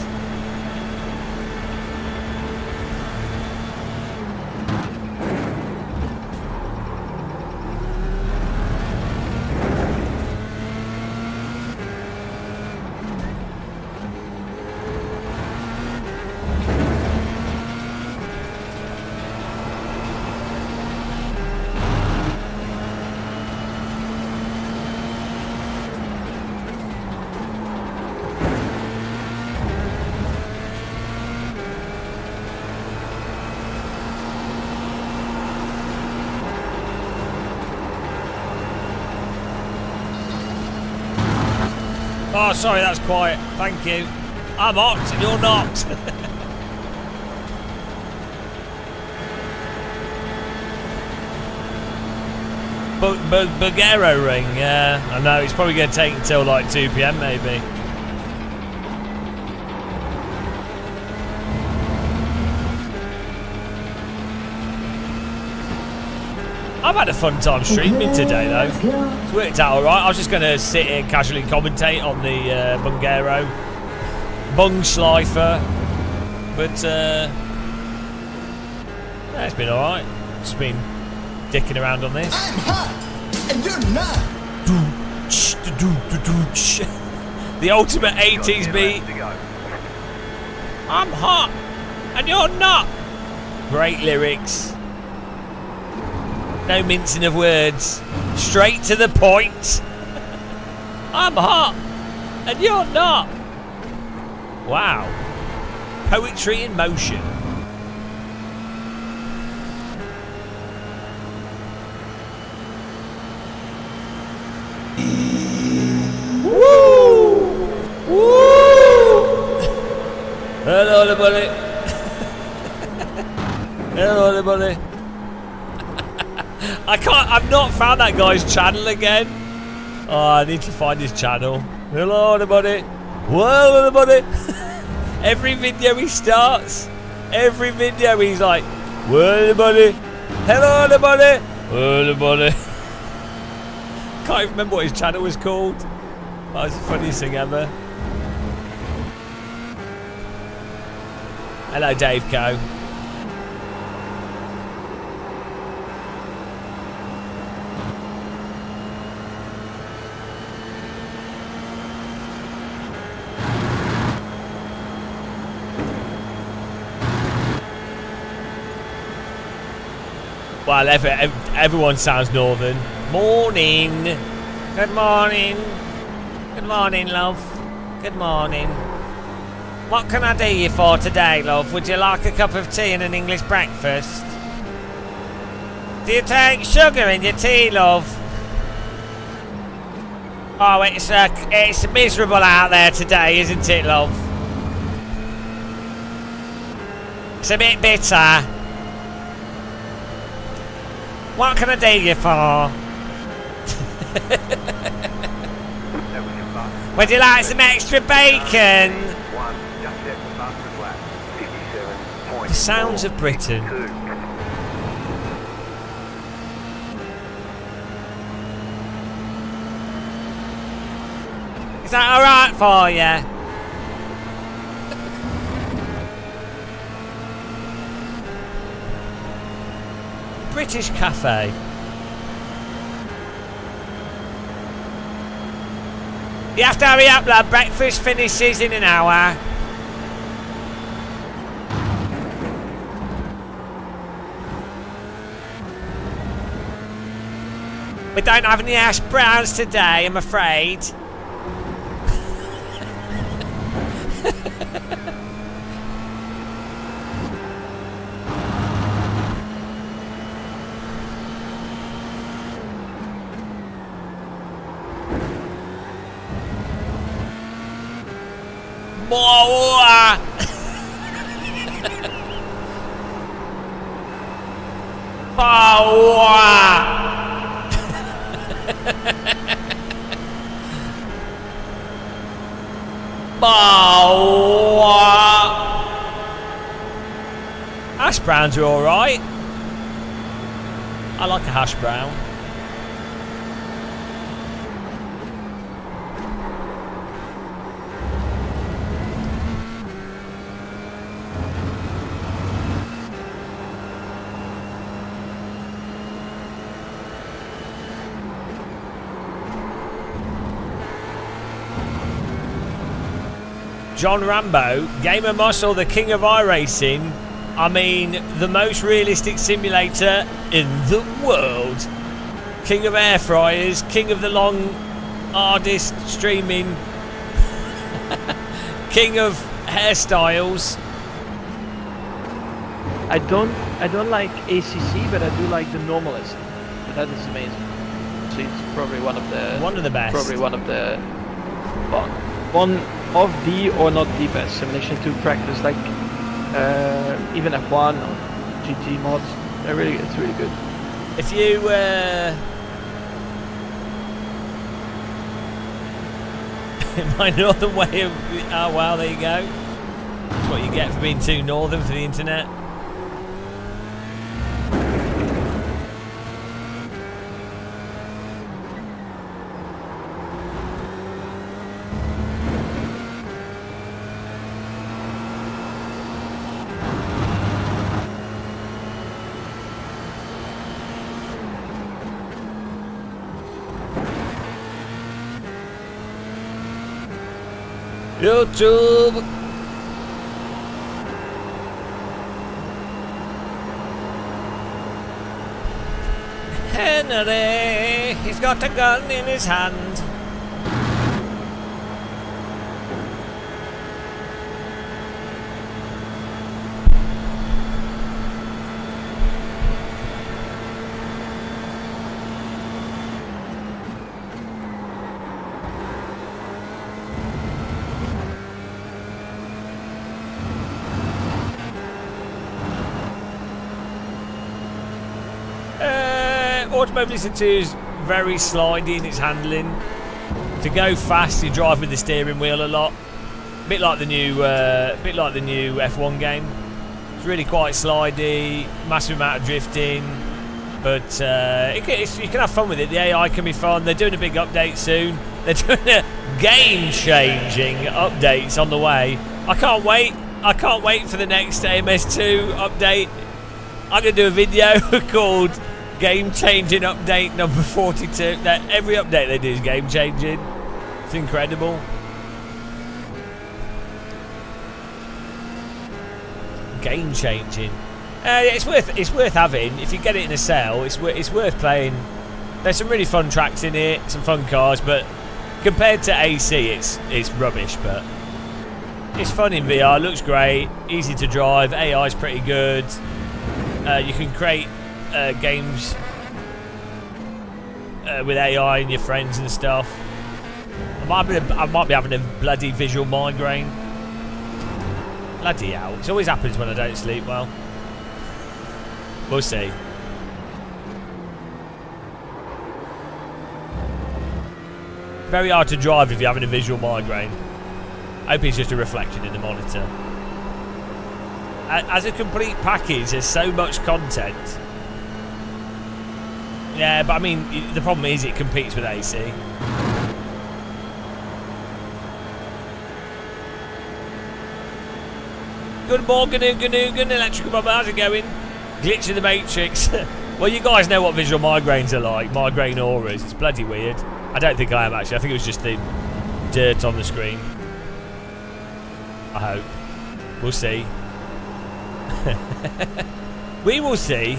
Oh, sorry, that's quiet. Thank you. I'm hot and you're not. Nürburgring, yeah. I know, it's probably going to take until like 2 PM maybe. I've had a fun time streaming today, though. It's worked out all right. I was just going to sit here and casually commentate on the Bungero Bung Schleifer, but yeah, it's been all right. Just been dicking around on this. I'm hot, and you're not. The ultimate 80s beat. I'm hot, and you're not. Great lyrics. No mincing of words. Straight to the point. I'm hot, and you're not. Wow. Poetry in motion. Woo! Woo! Hello, everybody. Hello, everybody. I've not found that guy's channel again. Oh, I need to find his channel. Hello, everybody. Well, everybody. Every video he starts, every video he's like, well, everybody. Hello, everybody. Well, everybody. Can't even remember what his channel was called. That was the funniest thing ever. Hello, Dave Co. Well, everyone sounds northern. Morning. Good morning. Good morning, love. Good morning. What can I do you for today, love? Would you like a cup of tea and an English breakfast? Do you take sugar in your tea, love? Oh, it's miserable out there today, isn't it, love? It's a bit bitter. What can I do you for? Would you like some extra bacon? The sounds of Britain. Is that alright for you? British Cafe. You have to hurry up, lad. Breakfast finishes in an hour. We don't have any hash browns today, I'm afraid. Hash browns are alright. I like a hash brown. John Rambo, Gamer Muscle, the king of iRacing. I mean, the most realistic simulator in the world. King of air fryers, king of the long, hardest streaming, king of hairstyles. I don't like ACC, but I do like the normalist. But that is amazing. So it's probably one of the best. Probably one of the one of the or not the best simulation to practice, like even F1 or GT mods. It's really good. If you my northern way of oh wow, there you go. That's what you get for being too northern for the internet. YouTube. Henry, he's got a gun in his hand. Automotive Listen 2 is very slidey in its handling. To go fast, you drive with the steering wheel a lot. Bit like the new F1 game. It's really quite slidey, massive amount of drifting, but you can have fun with it. The AI can be fun. They're doing a big update soon. They're doing a game-changing updates on the way. I can't wait. I can't wait for the next AMS2 update. I'm going to do a video called Game-Changing Update number 42. That every update they do is game-changing. It's incredible. Game-changing. It's worth having. If you get it in a sale, it's worth playing. There's some really fun tracks in it, some fun cars, but compared to AC, it's rubbish. But it's fun in VR. Looks great. Easy to drive. AI's pretty good. You can create games with AI and your friends and stuff. I might be having a bloody visual migraine. Bloody hell. It always happens when I don't sleep well. We'll see. Very hard to drive if you're having a visual migraine. I hope it's just a reflection in the monitor. As a complete package, there's so much content. Yeah, but I mean, the problem is it competes with AC. Good morning, electrical bob, how's it going? Glitch in the Matrix. Well, you guys know what visual migraines are like. Migraine auras. It's bloody weird. I don't think I am, actually. I think it was just the dirt on the screen. I hope. We'll see. We will see.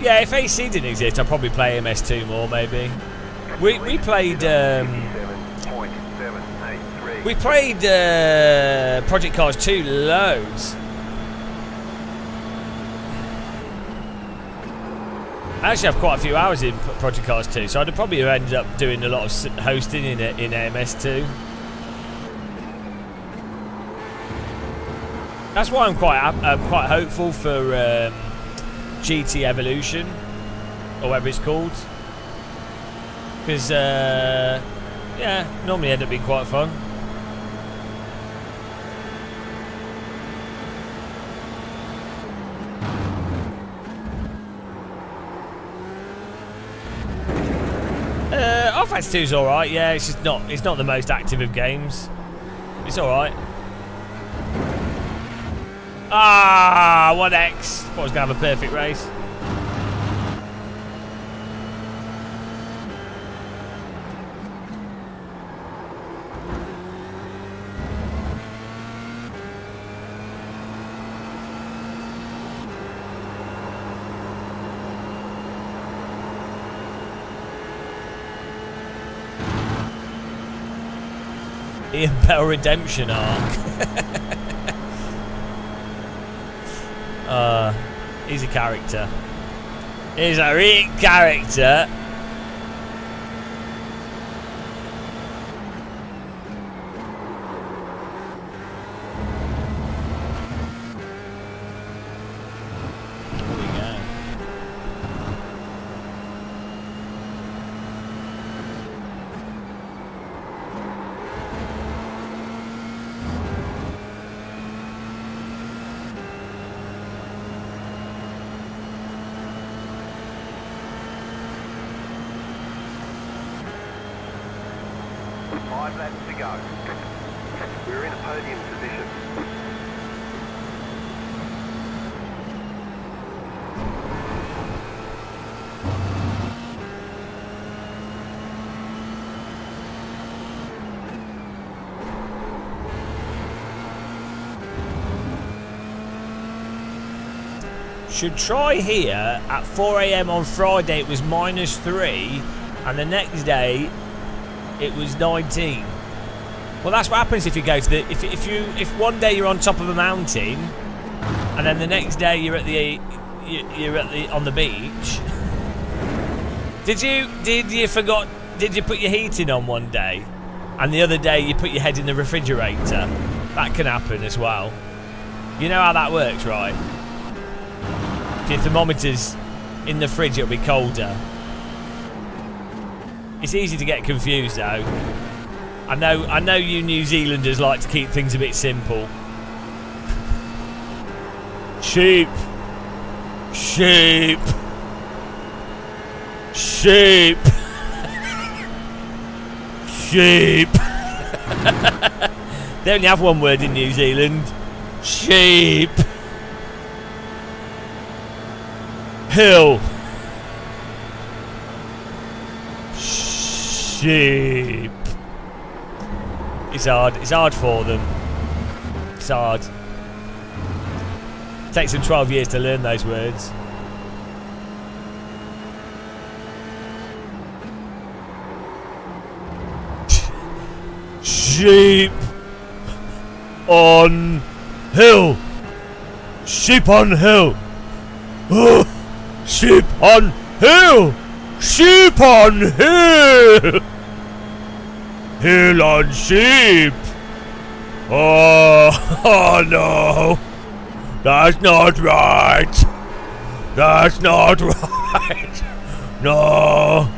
Yeah, if AC didn't exist, I'd probably play MS2 more, maybe. We played Project Cars 2 loads. I actually have quite a few hours in Project Cars 2, so I'd probably have ended up doing a lot of hosting in AMS2. That's why I'm quite hopeful for GT Evolution, or whatever it's called, because yeah, normally end up being quite fun. Half-Life 2's alright, yeah, it's not the most active of games. It's alright. Ah, 1X. Thought I was going to have a perfect race. Ian Bell Redemption arc. He's a character. He's a real character. Here we go. To go. We're in a podium position. should try here at 4 a.m. on Friday. It was -3, and the next day it was 19. Well, that's what happens if you go to the if one day you're on top of a mountain, and then the next day you're at the on the beach. Did you put your heating on one day, and the other day you put your head in the refrigerator? That can happen as well. You know how that works, right? If your thermometer's in the fridge, it'll be colder. It's easy to get confused, though. I know you New Zealanders like to keep things a bit simple. Sheep. Sheep. Sheep. Sheep. They only have one word in New Zealand. Sheep. Hill. Sheep. It's hard. It's hard for them. It's hard. It takes them 12 years to learn those words. Sheep on hill. Sheep on hill. Oh, sheep on hill. Sheep on hill. Hill on sheep. Oh no. That's not right. That's not right. No.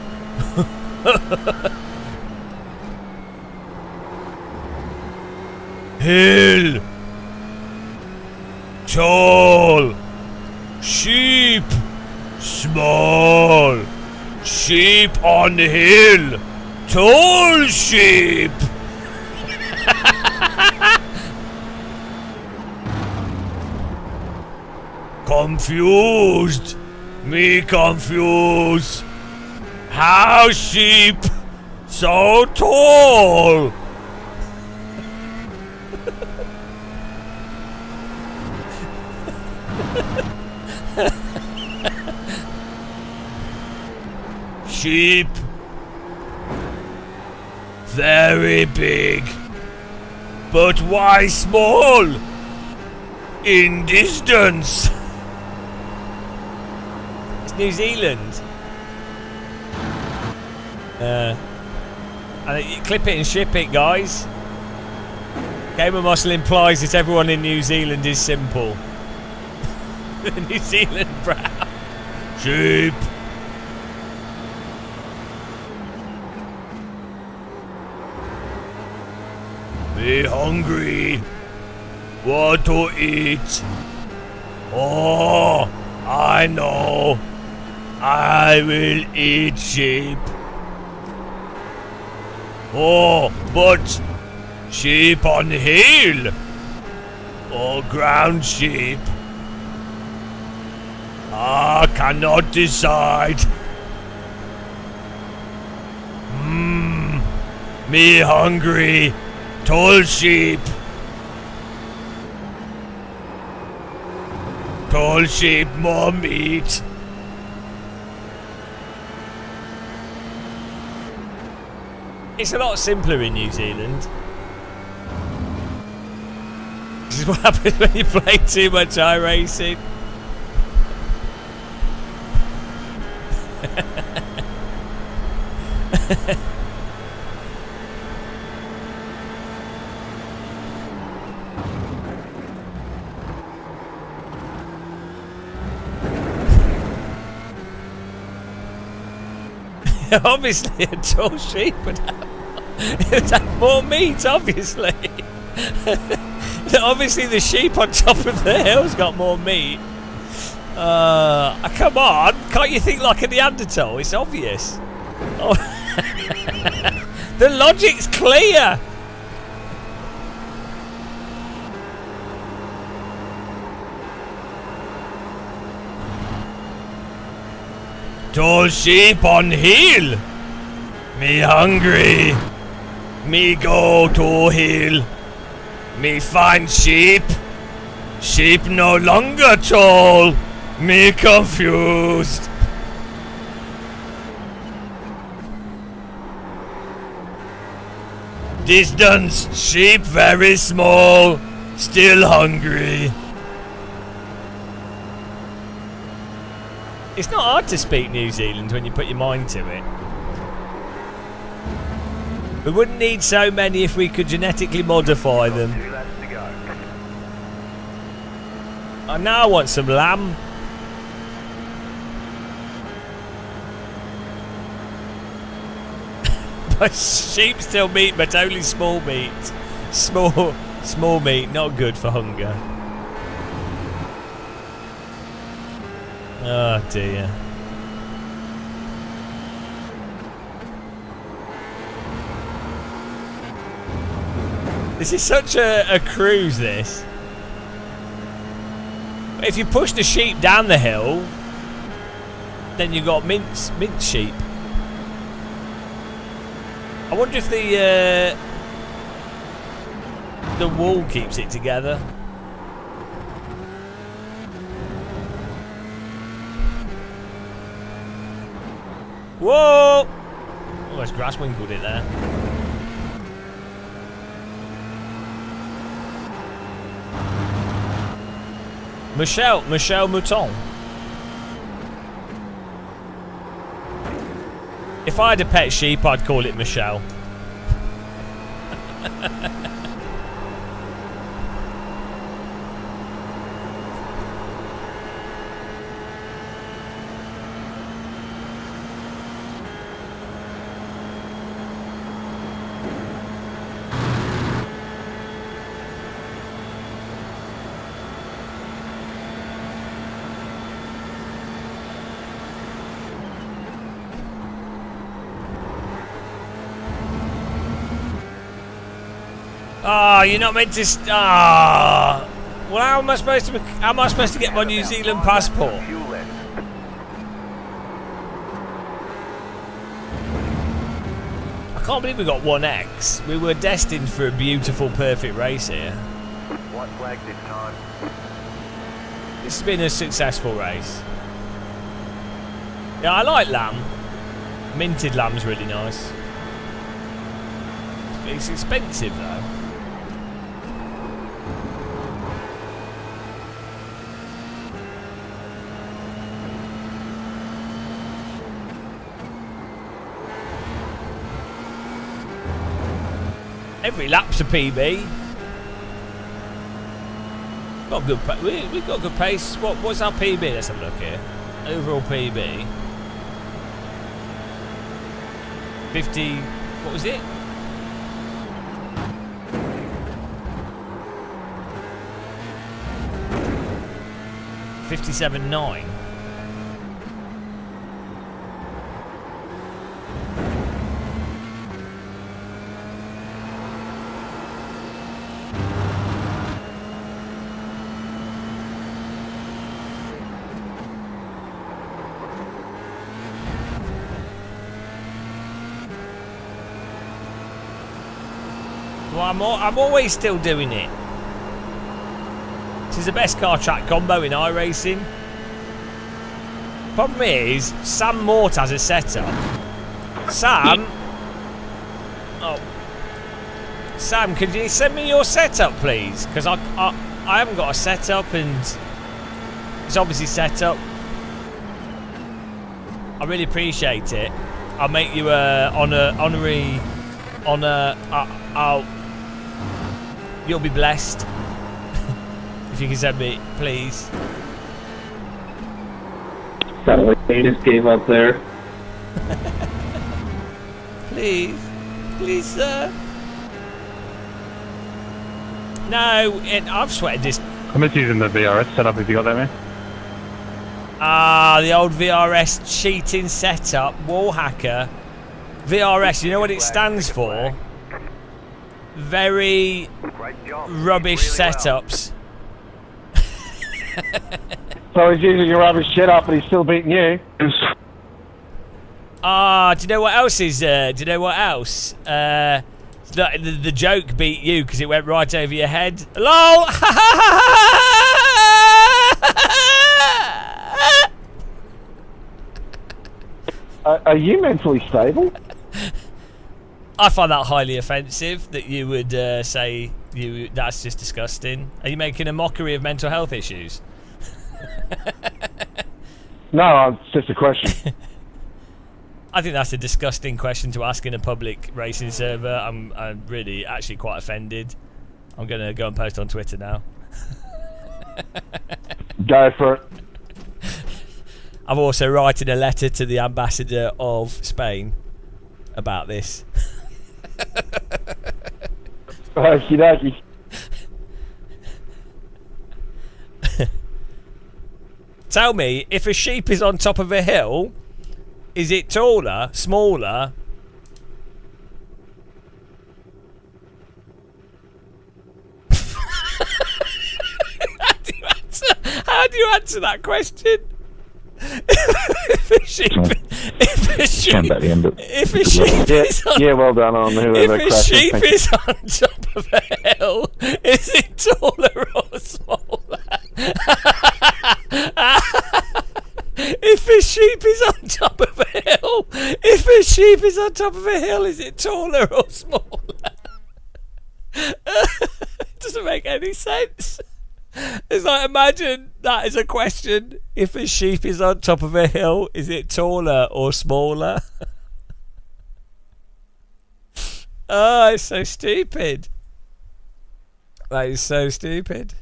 Hill. Tall. Sheep. Small. Sheep on hill. Tall sheep. Confused. Me confused. How sheep so tall? Sheep. Very big. But why small? In distance. It's New Zealand. And you clip it and ship it, guys. Gamer Muscle implies that everyone in New Zealand is simple. New Zealand brown. Sheep. Me hungry. What to eat? Oh, I know. I will eat sheep. Oh, but sheep on hill or ground sheep? I cannot decide. Me hungry. Tall sheep. Tall sheep, more meat. It's a lot simpler in New Zealand. This is what happens when you play too much iRacing. Obviously, a tall sheep would have more meat, obviously. Obviously, the sheep on top of the hill's got more meat. Come on. Can't you think like a Neanderthal? It's obvious. Oh. The logic's clear. Tall sheep on hill. Me hungry. Me go to hill. Me find sheep. Sheep no longer tall. Me confused. Distance, sheep very small, still hungry. It's not hard to speak New Zealand when you put your mind to it. We wouldn't need so many if we could genetically modify them. And now I want some lamb. But sheep still meat, but only small meat. Small meat, not good for hunger. Oh dear. This is such a cruise, this. If you push the sheep down the hill, then you got mince sheep. I wonder if the wall keeps it together. Whoa! Oh, there's grass winkled it there. Michel Mouton. If I had a pet sheep, I'd call it Michelle. Oh, you're not meant to. Well, how am I supposed to get my New Zealand passport? I can't believe we got 1x. We were destined for a beautiful, perfect race here. White flag this time. This has been a successful race. Yeah, I like lamb. Minted lamb's really nice. It's expensive though. Every lap's a PB. Got good. We've got good pace. What's our PB? Let's have a look here. Overall PB. 50. What was it? 57.9. Well, I'm always still doing it. This is the best car track combo in iRacing. Problem is, Sam Mort has a setup. Sam? Oh. Sam, could you send me your setup, please? Because I haven't got a setup and it's obviously set up. I really appreciate it. I'll make you you'll be blessed. If you can send me, please. Sounded like they just gave up there. Please, sir. No, I've sweated this. I'm just using the VRS setup. If you got that, man. Ah, the old VRS cheating setup, wall hacker. VRS, you know what it stands for? Very rubbish setups. So he's using your rubbish shit up, but he's still beating you. Ah, do you know what else is? Do you know what else? The joke beat you because it went right over your head. LOL! Are you mentally stable? I find that highly offensive that you would say that's just disgusting. Are you making a mockery of mental health issues? No, it's just a question. I think that's a disgusting question to ask in a public racing server. I'm really actually quite offended. I'm going to go and post on Twitter now. Go for it. I'm also writing a letter to the ambassador of Spain about this. Okie dokie. Tell me, if a sheep is on top of a hill, is it taller, smaller? How do you answer that question? If a sheep is on, yeah, well done on whoever if a sheep is on top of a hill, is it taller or smaller? If a sheep is on top of a hill, is it taller or smaller? It doesn't make any sense. It's like, imagine that is a question. If a sheep is on top of a hill, is it taller or smaller? Oh, it's so stupid. That is so stupid.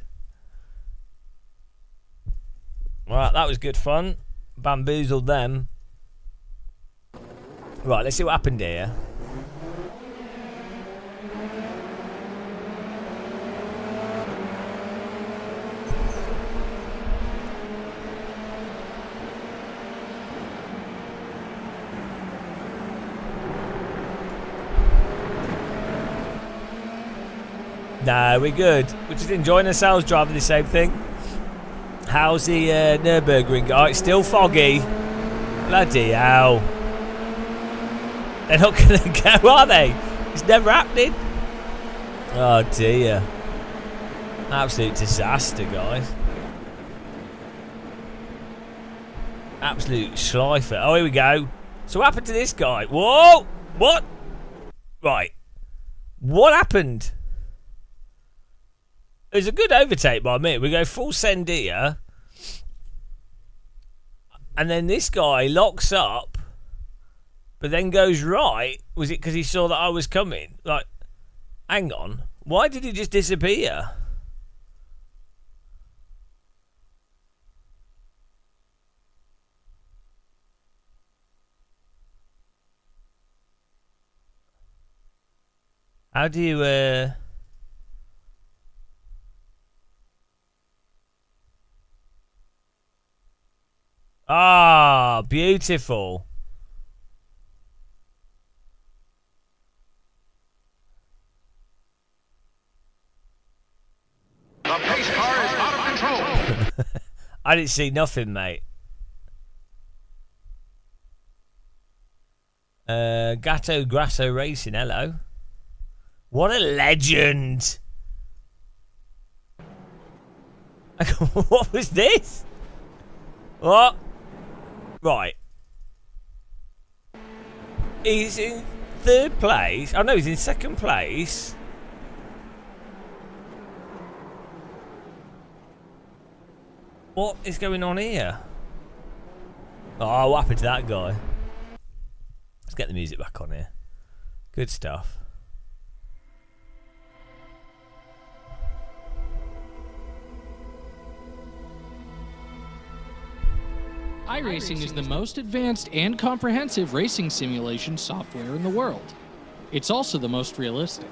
Right, that was good fun. Bamboozled them. Right, let's see what happened here. No, we're good. We're just enjoying ourselves driving the same thing. How's the Nürburgring? Oh, it's still foggy. Bloody hell. They're not going to go, are they? It's never happening. Oh dear. Absolute disaster, guys. Absolute schleifer. Oh, here we go. So what happened to this guy? Whoa! What? Right. What happened? It was a good overtake by me. We go full send here. And then this guy locks up, but then goes right. Was it because he saw that I was coming? Like, hang on. Why did he just disappear? How do you, Ah, beautiful. The pace car is out of control. I didn't see nothing, mate. Gatto Grasso Racing, hello. What a legend. What was this? What? Right. He's in third place. Oh no, he's in second place. What is going on here? Oh, what happened to that guy? Let's get the music back on here. Good stuff. iRacing is the most advanced and comprehensive racing simulation software in the world. It's also the most realistic.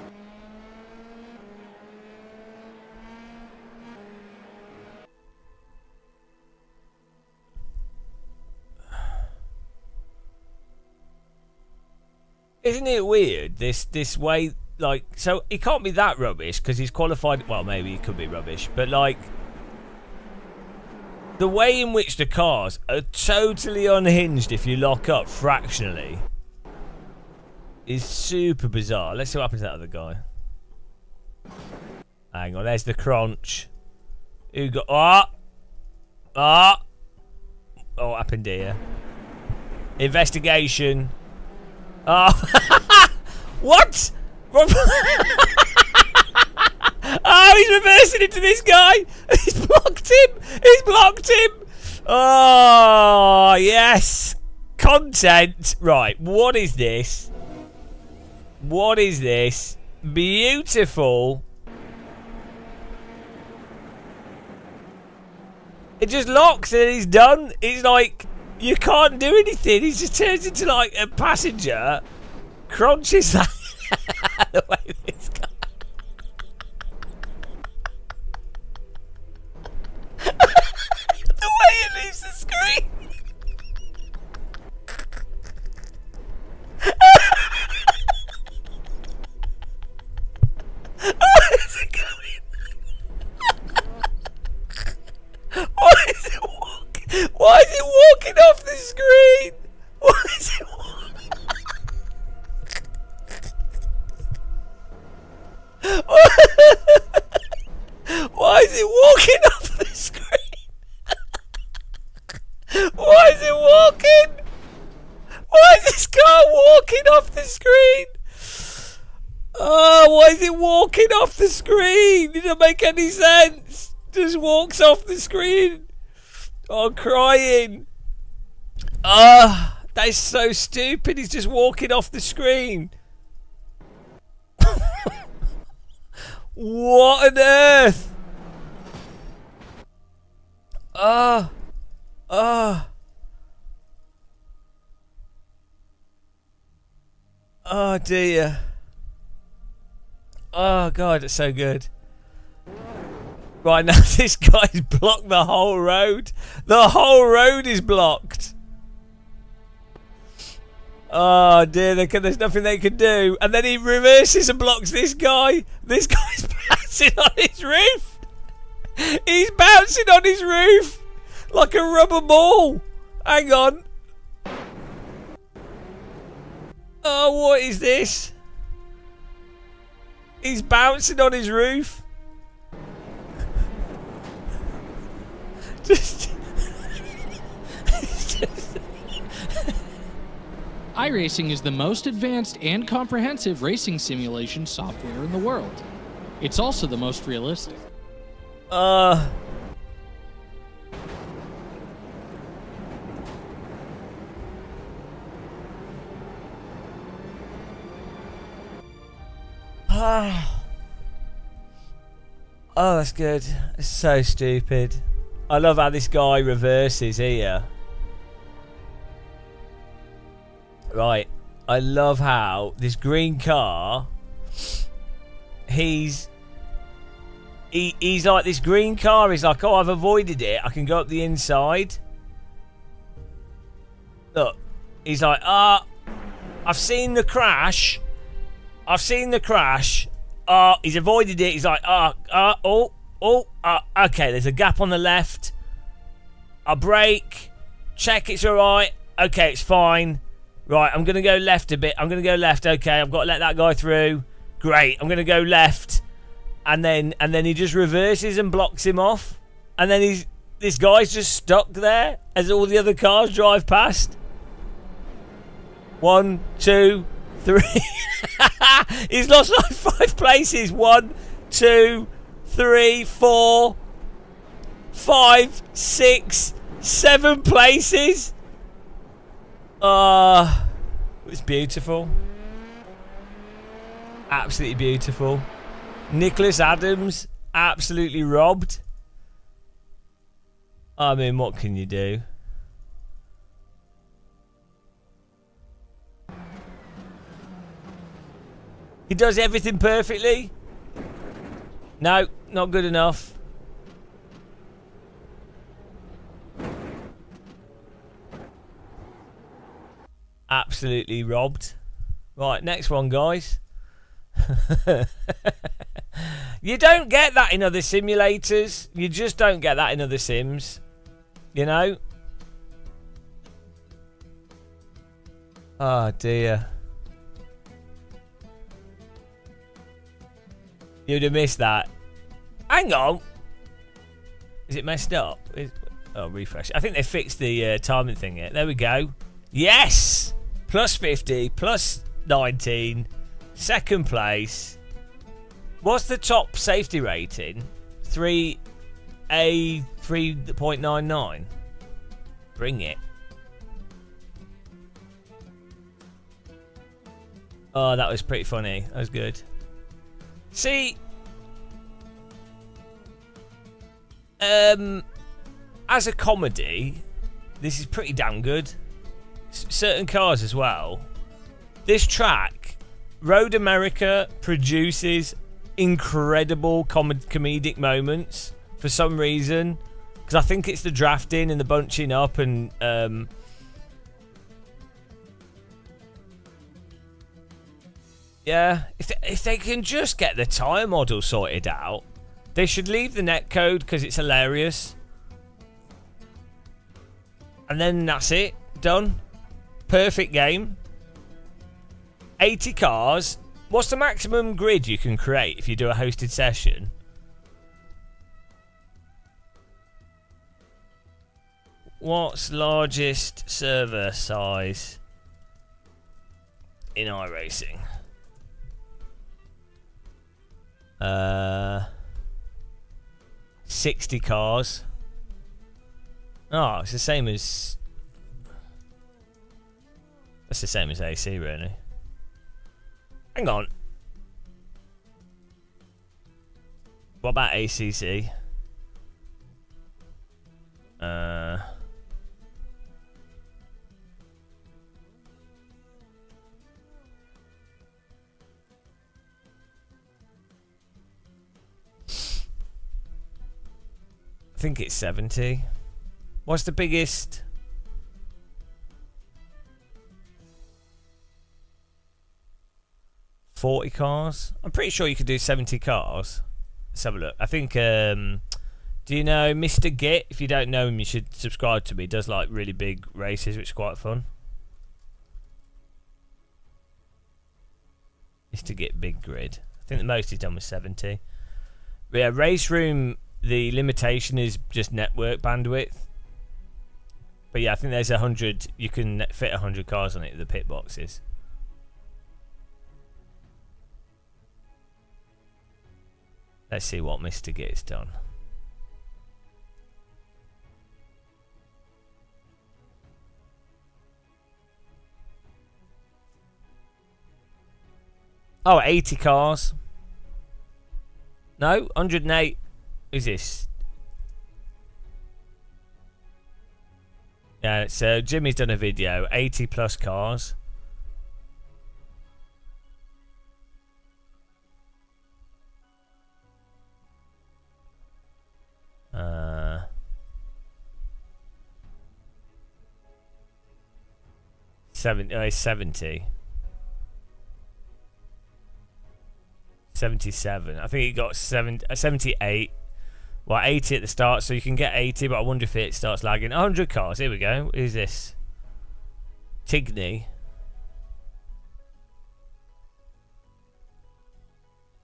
Isn't it weird, this way, like, so he can't be that rubbish because he's qualified, well, maybe he could be rubbish, but like, the way in which the cars are totally unhinged if you lock up fractionally is super bizarre. Let's see what happens to that other guy. Hang on, there's the crunch. Who got... what happened here? Investigation. Oh. What? Oh, he's reversing into this guy. He's blocked him. He's blocked him. Oh, yes. Content. Right, what is this? What is this? Beautiful. It just locks and he's done. It's like, you can't do anything. He just turns into like a passenger. Crunches that. The way this guy. The way he leaves the screen. Where is it going? Why is it walking? Why is it walking off the screen? Why is it walking? Why is it walking off the screen? Why is it walking? Why is this car walking off the screen? Oh, why is it walking off the screen? It doesn't make any sense. Just walks off the screen. Oh, I'm crying. That is so stupid. He's just walking off the screen. What on earth? Oh dear. Oh god, it's so good. Right, now this guy's blocked the whole road. The whole road is blocked. Oh dear, there's nothing they can do. And then he reverses and blocks this guy. This guy's bouncing on his roof. He's bouncing on his roof like a rubber ball. Hang on. Oh, what is this? He's bouncing on his roof. iRacing is the most advanced and comprehensive racing simulation software in the world. It's also the most realistic. Oh, that's good. It's so stupid. I love how this guy reverses here. Right. I love how this green car, he's like, this green car is like, oh, I've avoided it. I can go up the inside. Look. He's like, I've seen the crash. I've seen the crash. He's avoided it. He's like, okay, there's a gap on the left. I brake. Check it's alright. Okay, it's fine. Right, I'm going to go left a bit. I'm going to go left. Okay, I've got to let that guy through. Great, I'm going to go left. And then he just reverses and blocks him off. And then this guy's just stuck there as all the other cars drive past. 1, 2, 3. He's lost like 5 places. 1, 2, 3, 4, 5, 6, 7 places. It's beautiful. Absolutely beautiful. Nicholas Adams, absolutely robbed. I mean, what can you do? He does everything perfectly. No, not good enough. Absolutely robbed. Right, next one, guys. You don't get that in other simulators. You just don't get that in other sims. You know? Oh, dear. You'd have missed that. Hang on. Is it messed up? Oh, refresh. I think they fixed the timing thing here. There we go. Yes! Plus 50, plus 19. Second place. What's the top safety rating? 3.99. Bring it. Oh, that was pretty funny. That was good. See, as a comedy, this is pretty damn good. Certain cars as well. This track, Road America, produces incredible comedic moments for some reason. Because I think it's the drafting and the bunching up and yeah, if they can just get the tyre model sorted out, they should leave the netcode because it's hilarious. And then that's it. Done. Perfect game. 80 cars. What's the maximum grid you can create if you do a hosted session? What's largest server size in iRacing? 60 cars. Oh, it's the same as... That's the same as AC, really. Hang on. What about ACC? I think it's 70. What's the biggest? $40 cars? I'm pretty sure you could do 70 cars. Let's have a look. I think, do you know Mr. Git? If you don't know him, you should subscribe to me. He does like really big races, which is quite fun. Mr. Git Big Grid. I think the most he's done was 70. But yeah, Race Room, the limitation is just network bandwidth. But yeah, I think there's 100. You can fit 100 cars on it. The pit boxes. Let's see what Mr. Git's done. Oh, 80 cars. No, 108. Who's this? Yeah, so Jimmy's done a video. 80 plus cars. It's 70. 77. I think he got 78. Well, 80 at the start, so you can get 80, but I wonder if it starts lagging. 100 cars. Here we go. Who's this? Tigney.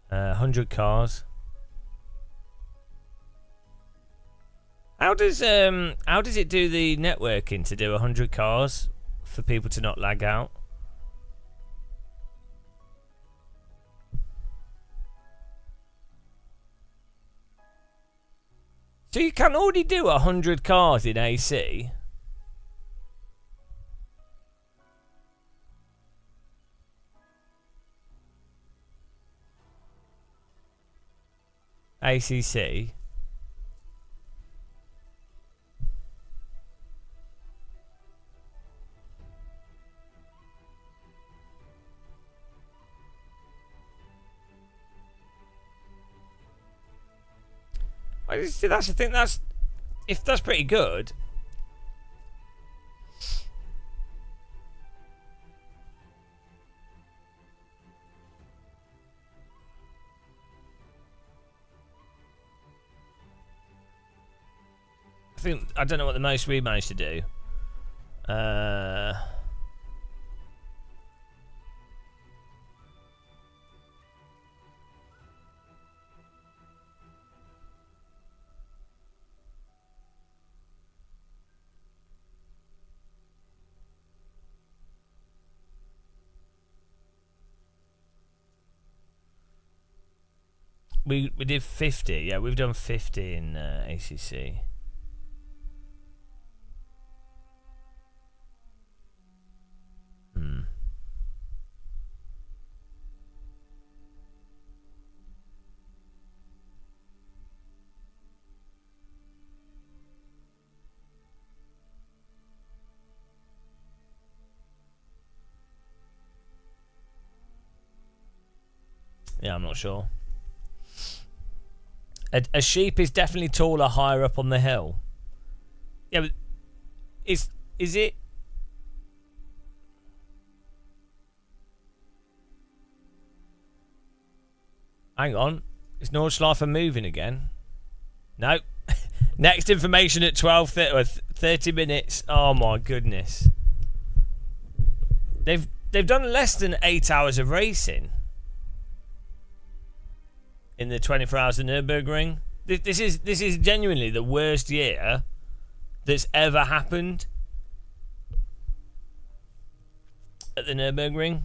100 cars. How does it do the networking to do 100 cars for people to not lag out? So you can already do 100 cars in AC. ACC. That's the thing. That's pretty good. I don't know what the most we managed to do. we did 50. Yeah, we've done 50 in ACC. Yeah, I'm not sure. A sheep is definitely taller higher up on the hill. Yeah, but is it? Hang on, is Nordschleifer moving again? No. Next information at 30 minutes. Oh my goodness. They've done less than 8 hours of racing in the 24 hours of Nürburgring. This is genuinely the worst year that's ever happened at the Nürburgring.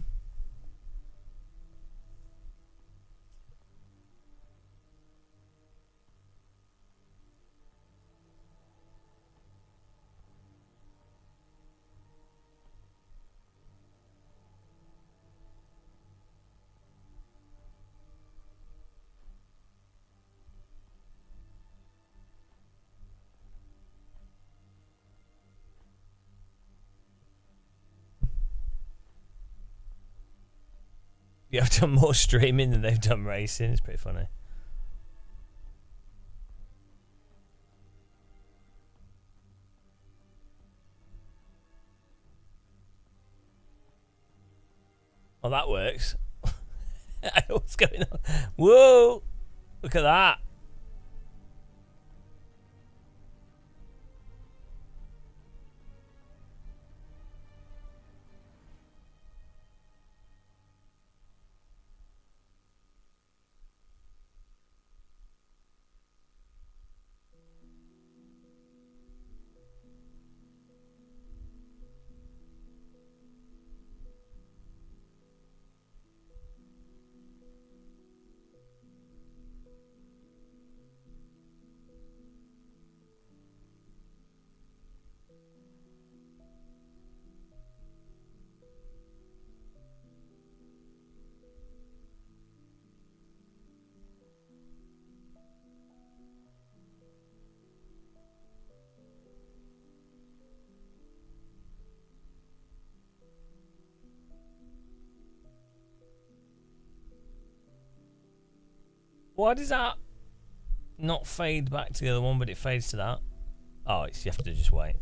You have done more streaming than they've done racing. It's pretty funny. Well, that works. What's going on? Whoa! Look at that. Why does that not fade back to the other one, but it fades to that? Oh, you have to just wait.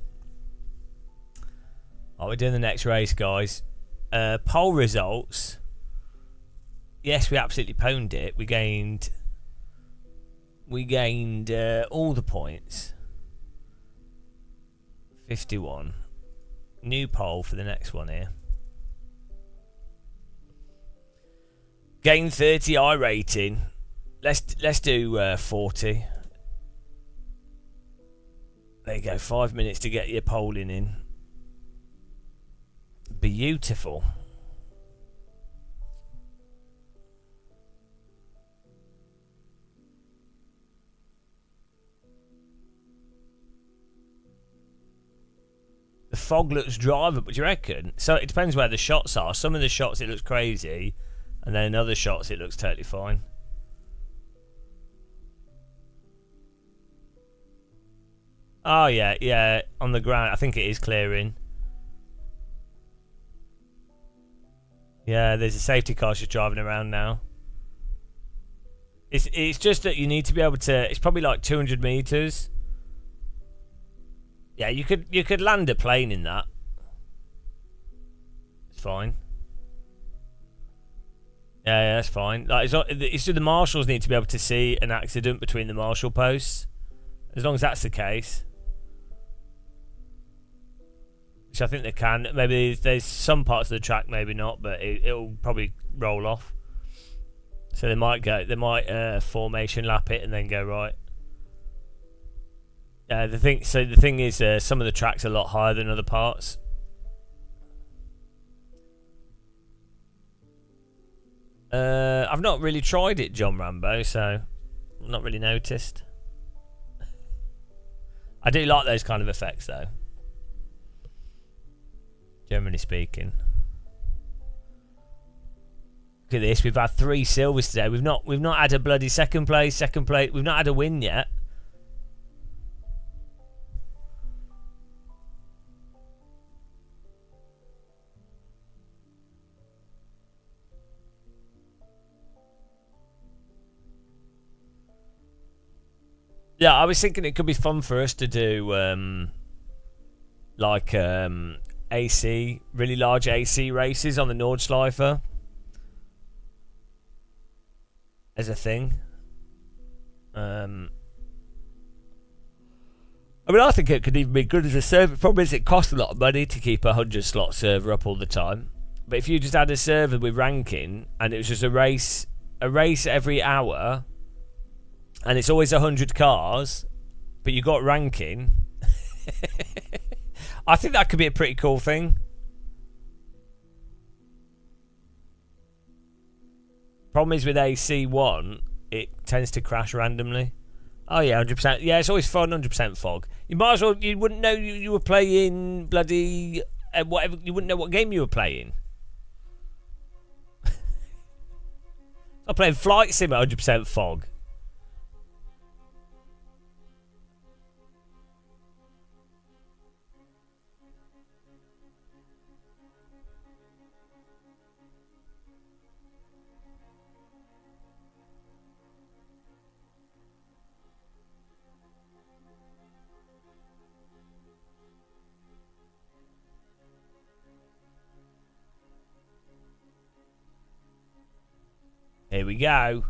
Oh, we're doing the next race, guys. Poll results. Yes, we absolutely pwned it. We gained all the points. 51. New poll for the next one here. Gain 30 I rating. Let's do 40. There you go. 5 minutes to get your polling in. Beautiful. The fog looks drivable, but you reckon? So it depends where the shots are. Some of the shots it looks crazy, and then in other shots it looks totally fine. Oh yeah, yeah, on the ground. I think it is clearing. Yeah, there's a safety car just driving around now. It's just that you need to be able to. It's probably like 200 meters. Yeah, you could land a plane in that. It's fine. Yeah, that's fine. Like it's just the marshals need to be able to see an accident between the marshal posts. As long as that's the case. Which I think they can. Maybe there's some parts of the track, maybe not, but it'll probably roll off. So they might formation lap it and then go right. The thing is, some of the track's a lot higher than other parts. I've not really tried it, John Rambo, so not really noticed. I do like those kind of effects though. Generally speaking. Look at this, we've had 3 silvers today. We've not had a bloody second place. We've not had a win yet. Yeah, I was thinking it could be fun for us to do AC, really large AC races on the Nordschleife as a thing. I mean, I think it could even be good as a server. The problem is it costs a lot of money to keep a 100-slot server up all the time. But if you just had a server with ranking and it was just a race every hour, and it's always 100 cars, but you got ranking, I think that could be a pretty cool thing. Problem is with AC1, it tends to crash randomly. Oh yeah, 100%. Yeah, it's always fun, 100% fog. You might as well, you wouldn't know you were playing bloody whatever. You wouldn't know what game you were playing. I'm playing Flight Sim at 100% fog. Here we go.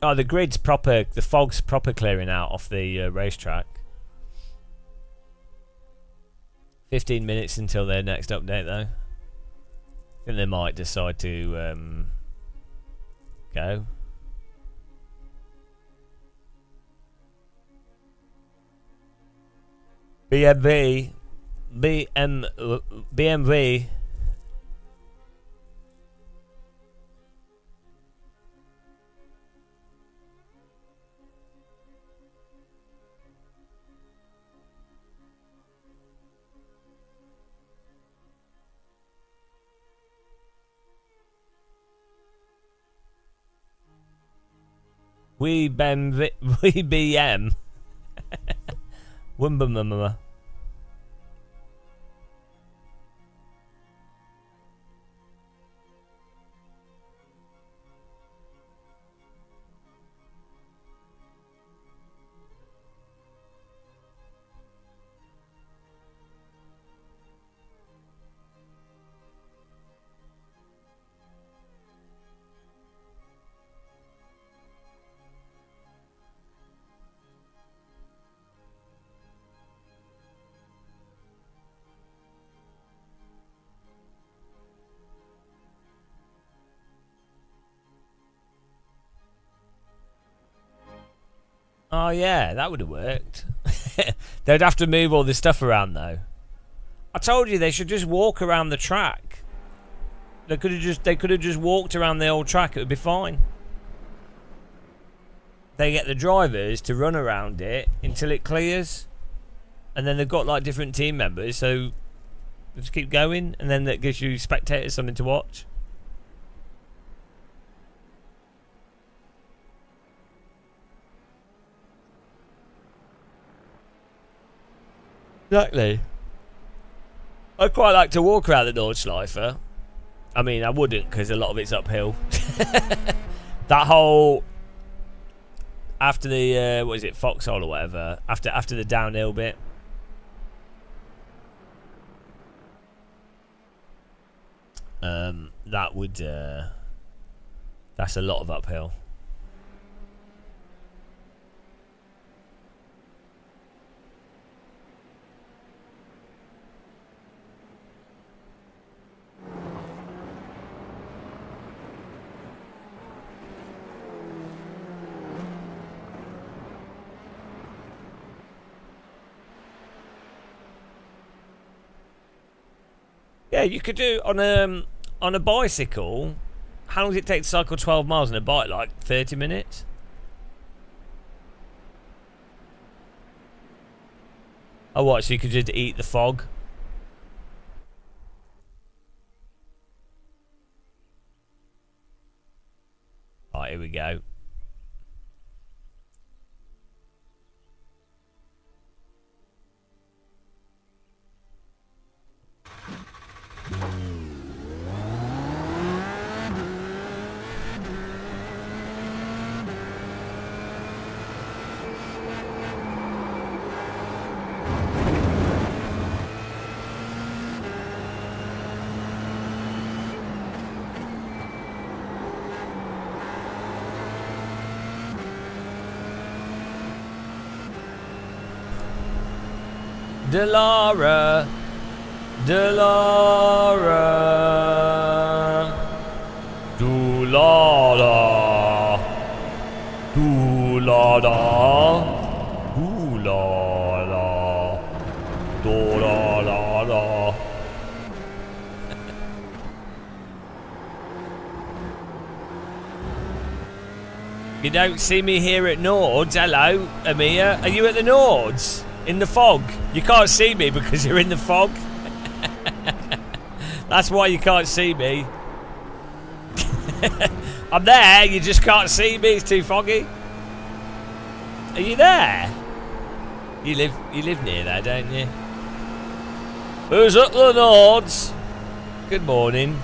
Oh, the grid's proper, the fog's proper clearing out off the racetrack. 15 minutes until their next update, though. I think they might decide to go. BMW. We BM. Wimbledon. Oh yeah, that would have worked. They'd have to move all this stuff around though. I told you they should just walk around the track. They could have just walked around the old track, it would be fine. They get the drivers to run around it until it clears. And then they've got like different team members, so they just keep going, and then that gives you spectators something to watch. Exactly. I'd quite like to walk around the Nordschleife. I mean, I wouldn't because a lot of it's uphill. That whole after the what is it, Foxhole or whatever? After the downhill bit. That would that's a lot of uphill. Yeah, you could do on a bicycle. How long does it take to cycle 12 miles on a bike? Like 30 minutes? Oh, what? So you could just eat the fog? Alright, here we go. Delara, Delara, Doolada, Doolada, Doolada, Doolada. You don't see me here at Nords. Hello, Amir. Are you at the Nords? In the fog? You can't see me because you're in the fog. That's why you can't see me. I'm there, you just can't see me, it's too foggy. Are you there? You live near there, don't you? Who's at the Nords? Good morning.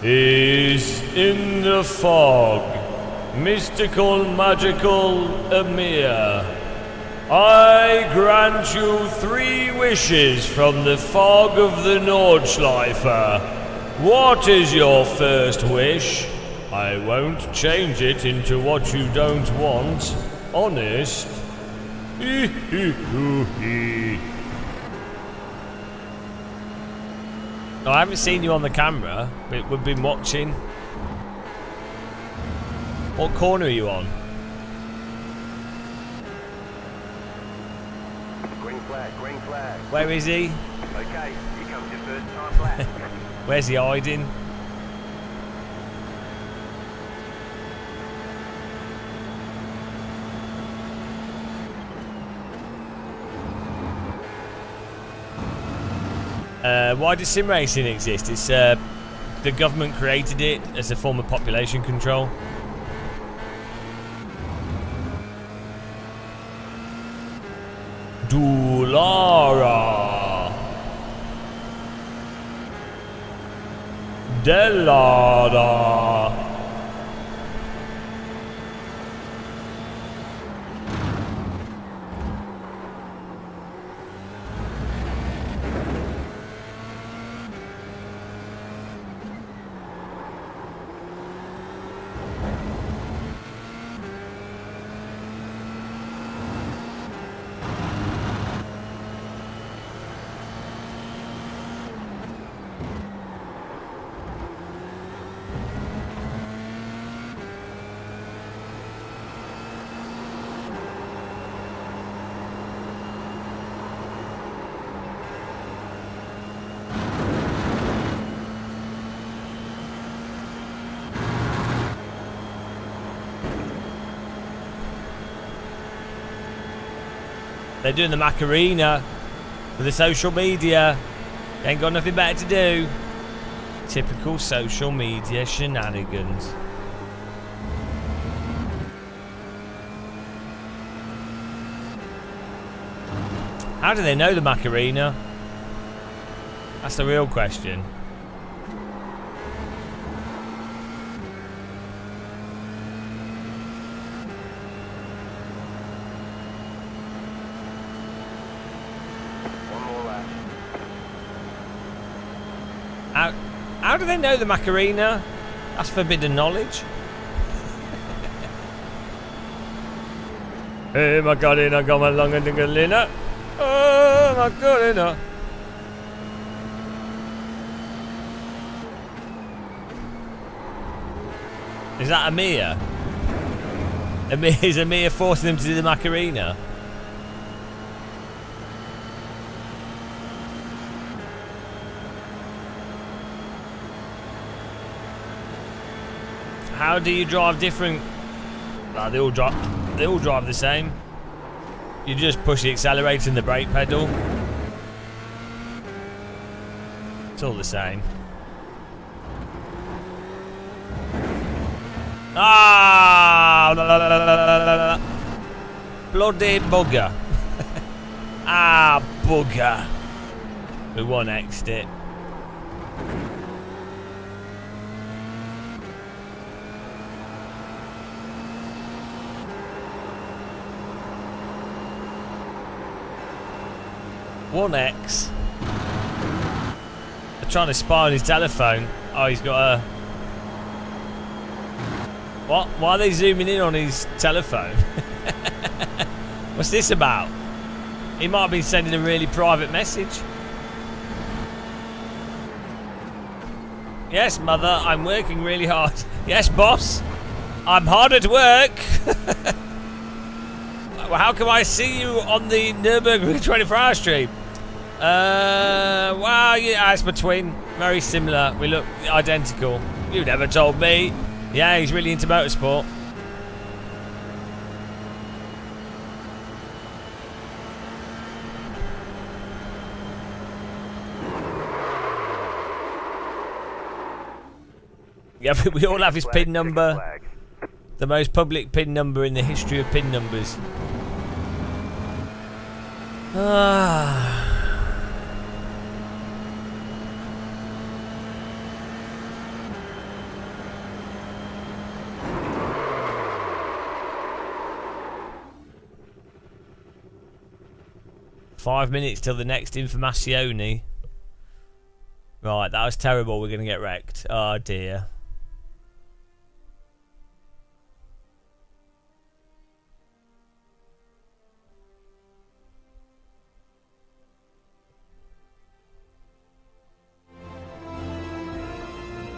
He's in the fog. Mystical, magical Amir. I grant you 3 wishes from the fog of the Nordschleifer. What is your first wish? I won't change it into what you don't want. Honest. I haven't seen you on the camera, but we've been watching. What corner are you on? Green flag. Where is he? Okay, here comes your first time black. Where's he hiding? Why does sim racing exist? It's the government created it as a form of population control. Dulara Delada. They're doing the Macarena for the social media. They ain't got nothing better to do. Typical social media shenanigans. How do they know the Macarena? That's the real question. How do they know the Macarena? That's forbidden knowledge. Hey, Macarena, come along and dingalina. Oh, Macarena. Is that Amir? Is Amir forcing them to do the Macarena? How do you drive different? Nah, they all drive the same. You just push the accelerator and the brake pedal. It's all the same. Ah! Bloody bugger. Ah, bugger. We 1x'd it. One X. They're trying to spy on his telephone. Oh, he's got a... What? Why are they zooming in on his telephone? What's this about? He might be sending a really private message. Yes, mother, I'm working really hard. Yes, boss, I'm hard at work. How can I see you on the Nürburgring 24-hour stream? Well, yeah, it's my twin. Very similar. We look identical. You never told me. Yeah, he's really into motorsport. Yeah, but we all have his PIN number. The most public PIN number in the history of PIN numbers. Ah. Five minutes till the next Informazione. Right, that was terrible. We're going to get wrecked. Oh dear.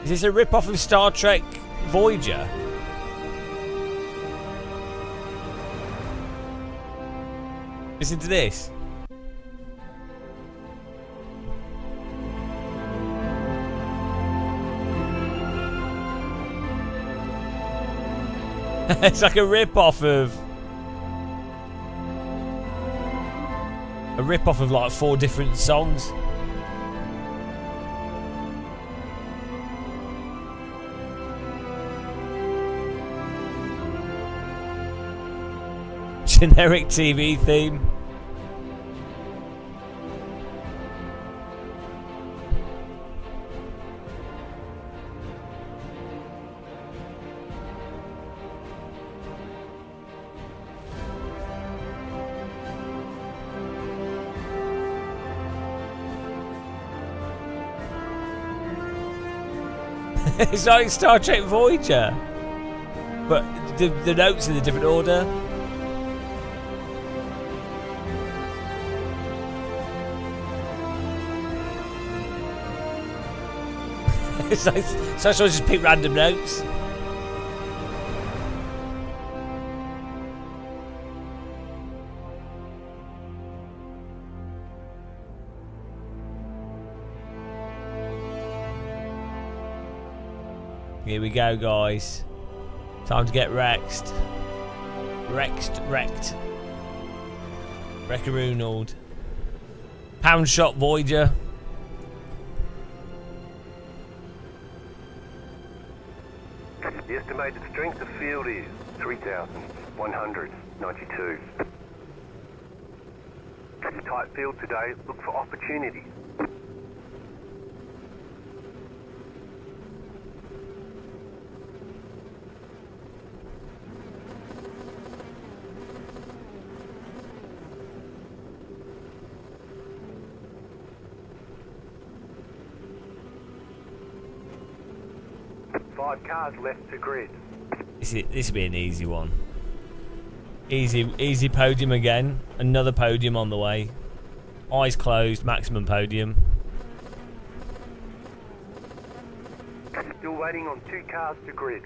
Is this a rip-off of Star Trek Voyager? Listen to this. It's like a rip-off of... a rip-off of like 4 different songs. Generic TV theme. It's like Star Trek Voyager, but the notes in a different order. It's like, so I just pick random notes. Here we go, guys. Time to get wrecked. Wrecked. Wreckaroonald. Pound shot Voyager. The estimated strength of field is 3,192. Tight field today, look for opportunities. Five cars left to grid. This will be an easy one. Easy podium again. Another podium on the way. Eyes closed, maximum podium. Still waiting on 2 cars to grid.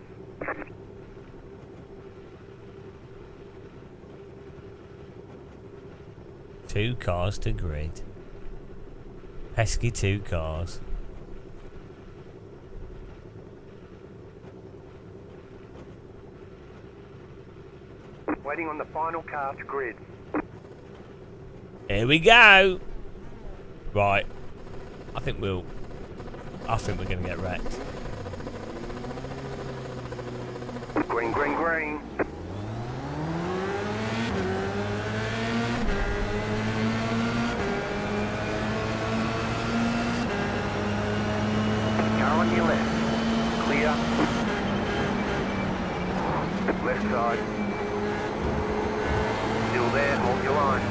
Two cars to grid. Pesky 2 cars. waiting on the final car to grid. Here we go. Right. I think we're going to get wrecked. Green, green, green. Car on your left. Clear. Left side. Still there, hold your line.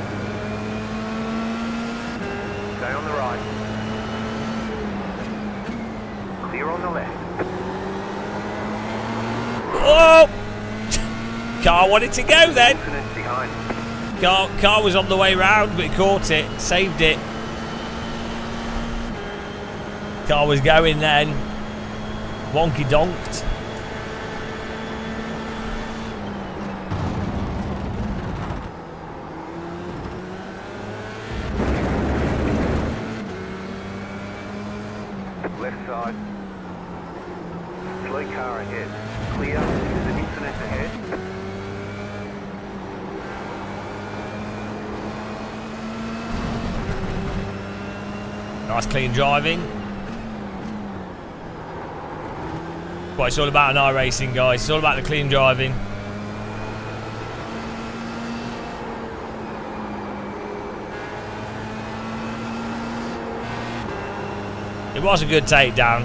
Stay on the right. Clear on the left. Oh! Car wanted to go then. Incident behind. Car was on the way round, but he caught it, saved it. Car was going then. Wonky donked. Left side. Slow car ahead. Clear. There's an incident ahead. Nice clean driving. Well, it's all about an iRacing, guys. It's all about the clean driving. It was a good takedown.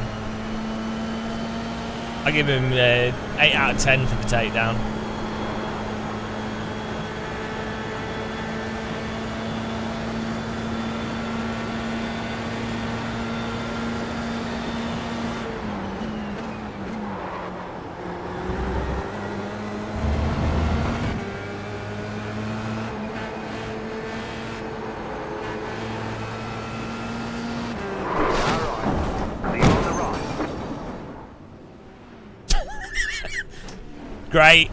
I give him 8 out of 10 for the takedown. Great.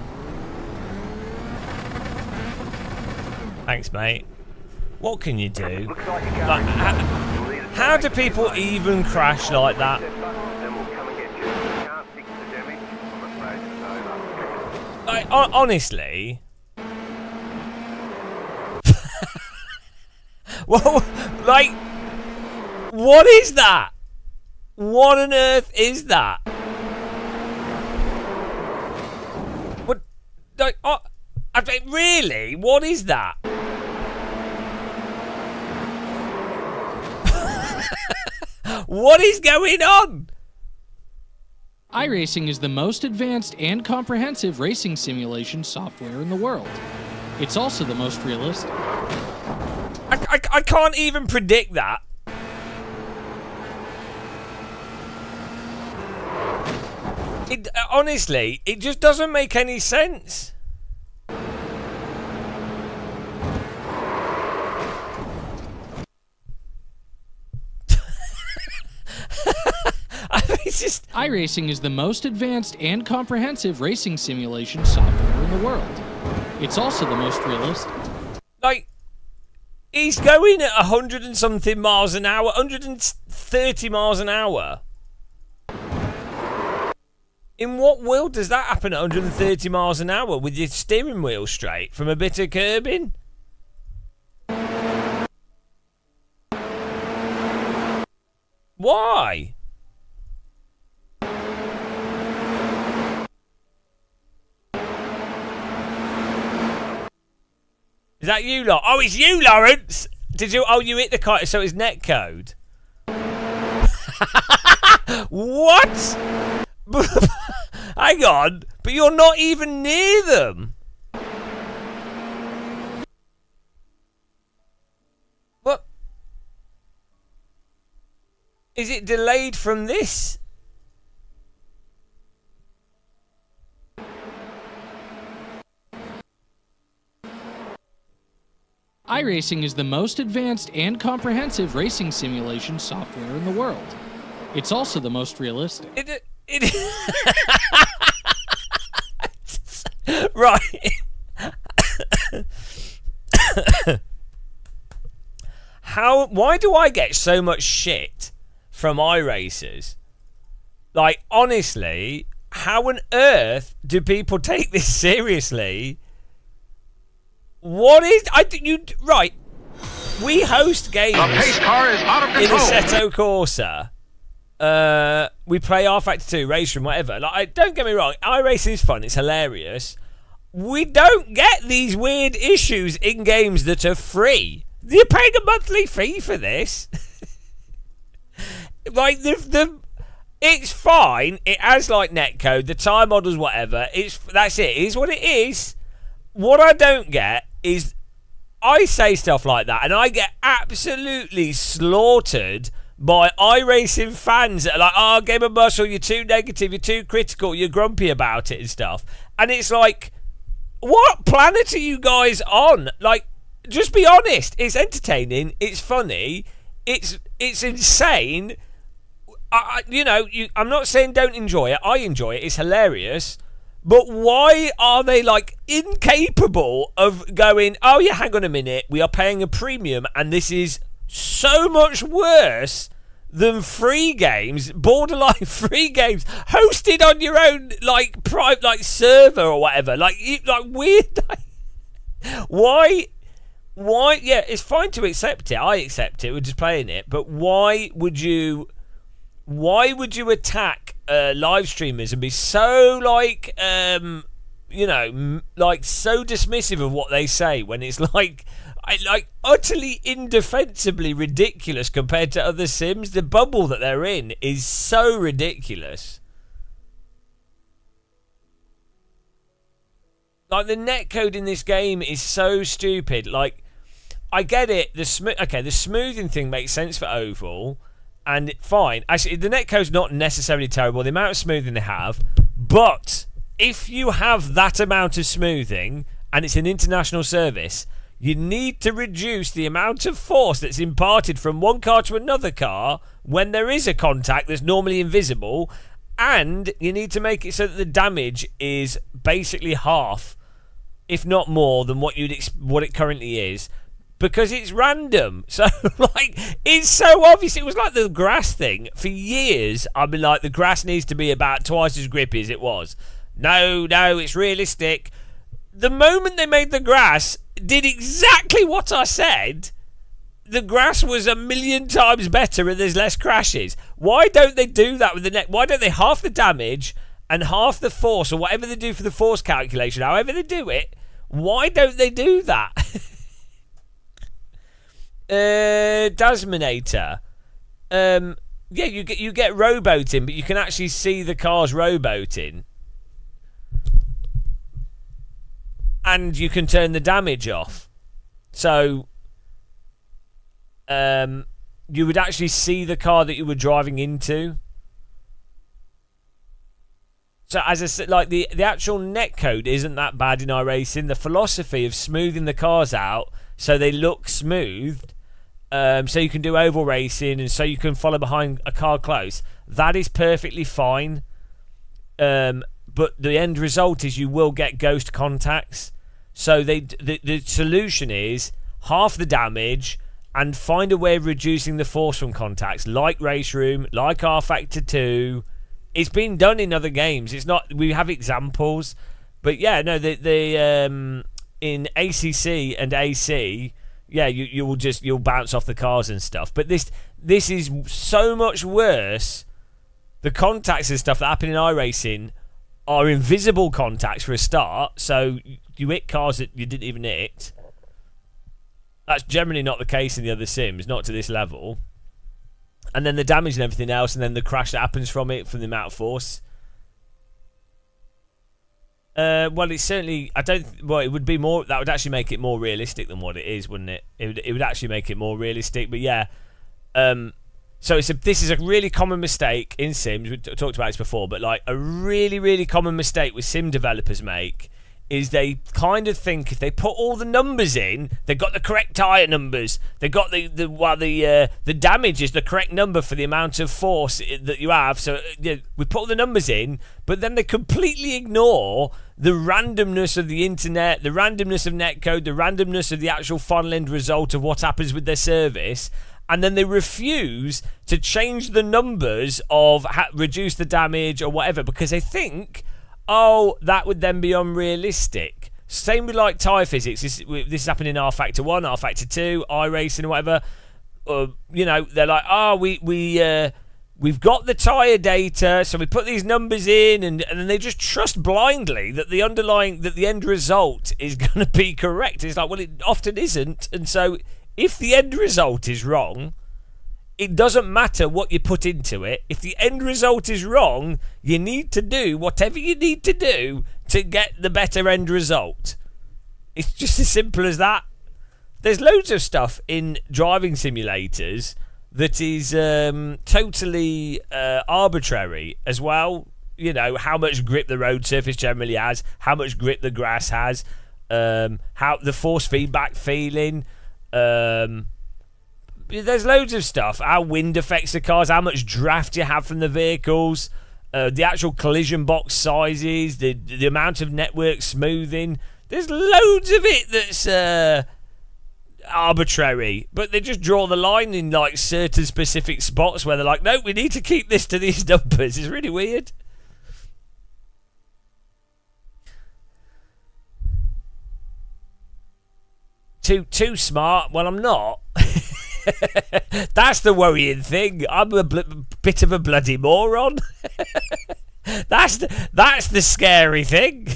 Thanks, mate. What can you do? Like, how do people even crash like that? Like, honestly. Well, like, what is that? What on earth is that? Like, I mean, really? What is that? What is going on? iRacing is the most advanced and comprehensive racing simulation software in the world. It's also the most realistic. I can't even predict that. Honestly, it just doesn't make any sense. It's just... iRacing is the most advanced and comprehensive racing simulation software in the world. It's also the most realistic. Like, he's going at 100 and something miles an hour, 130 miles an hour. In what world does that happen at 130 miles an hour with your steering wheel straight from a bit of curbing? Why? Is that you lot? Oh, it's you, Lawrence! Did you? Oh, you hit the car, so it's netcode. What? Hang on, but you're not even near them. What? Is it delayed from this? iRacing is the most advanced and comprehensive racing simulation software in the world. It's also the most realistic. Right. Why do I get so much shit from iRacers? Like, honestly, how on earth do people take this seriously What is... Right. We host games The pace car is out of in control. Assetto Corsa. We play R Factor 2, Race Room, whatever. Like, don't get me wrong, iRacing is fun, it's hilarious. We don't get these weird issues in games that are free. You're paying a monthly fee for this. Like, it's fine. It has, like, netcode, the tire models, whatever. That's it. It is what it is. What I don't get is I say stuff like that and I get absolutely slaughtered by iRacing fans that are like, oh, Game of Muscle, you're too negative, you're too critical, you're grumpy about it and stuff. And it's like, what planet are you guys on? Like, just be honest. It's entertaining. It's funny. It's insane. I'm not saying don't enjoy it. I enjoy it. It's hilarious. But why are they, like, incapable of going, oh, yeah, hang on a minute, we are paying a premium and this is so much worse than free games, borderline free games, hosted on your own, like, private, like, server or whatever. Like weird. Why, yeah, it's fine to accept it. I accept it. We're just playing it. But why would you attack live streamers and be so like like so dismissive of what they say when it's like utterly indefensibly ridiculous compared to other sims? The bubble that they're in is so ridiculous. Like, the netcode in this game is so stupid. Like, I get it. The smoothing thing makes sense for Oval. And fine. Actually, the netcode's not necessarily terrible, the amount of smoothing they have. But if you have that amount of smoothing, and it's an international service, you need to reduce the amount of force that's imparted from one car to another car when there is a contact that's normally invisible. And you need to make it so that the damage is basically half, if not more, than what it currently is. Because it's random. So, like, it's so obvious. It was like the grass thing. For years, I've been like, the grass needs to be about twice as grippy as it was. No, it's realistic. The moment they made the grass, did exactly what I said. The grass was 1,000,000 times better and there's less crashes. Why don't they do that with the net? Why don't they half the damage and half the force, or whatever they do for the force calculation, however they do it, why don't they do that? Dasminator. Yeah, you get rowboating, but you can actually see the cars rowboating, and you can turn the damage off. So, you would actually see the car that you were driving into. So, as I said, like the actual netcode isn't that bad in iRacing. The philosophy of smoothing the cars out so they look smoothed. So you can do oval racing and so you can follow behind a car close. That is perfectly fine. But the end result is you will get ghost contacts. So the solution is half the damage and find a way of reducing the force from contacts, like Race Room, like R Factor 2. It's been done in other games. It's not. We have examples, but yeah, no. In ACC and AC. Yeah, you'll bounce off the cars and stuff. But this is so much worse. The contacts and stuff that happen in iRacing are invisible contacts for a start. So you hit cars that you didn't even hit. That's generally not the case in the other sims, not to this level. And then the damage and everything else, and then the crash that happens from it, from the amount of force. Well, it's certainly. It would be more. That would actually make it more realistic than what it is, wouldn't it? It would actually make it more realistic. But yeah. So this is a really common mistake in Sims. We talked about this before, but like a really, really common mistake with Sim developers make is they kind of think if they put all the numbers in, they've got the correct tyre numbers. They've got the damage is the correct number for the amount of force that you have. So we put all the numbers in, but then they completely ignore the randomness of the internet, the randomness of netcode, the randomness of the actual final end result of what happens with their service. And then they refuse to change the numbers of reduce the damage or whatever because they think, oh, that would then be unrealistic. Same with like tyre physics. This is happening in R Factor 1, R Factor 2, iRacing or whatever. You know, they're like, we've got the tyre data, so we put these numbers in, and then they just trust blindly that the end result is going to be correct. It's like, well, it often isn't, and so if the end result is wrong, it doesn't matter what you put into it. If the end result is wrong, you need to do whatever you need to do to get the better end result. It's just as simple as that. There's loads of stuff in driving simulators that is totally arbitrary as well. You know, how much grip the road surface generally has, how much grip the grass has, how the force feedback feeling. There's loads of stuff. How wind affects the cars, how much draft you have from the vehicles, the actual collision box sizes, the amount of network smoothing. There's loads of it that's arbitrary, but they just draw the line in like certain specific spots where they're like, no, we need to keep this to these numbers. It's really weird. Too smart? Well, I'm not. That's the worrying thing. I'm a bit of a bloody moron. That's the scary thing.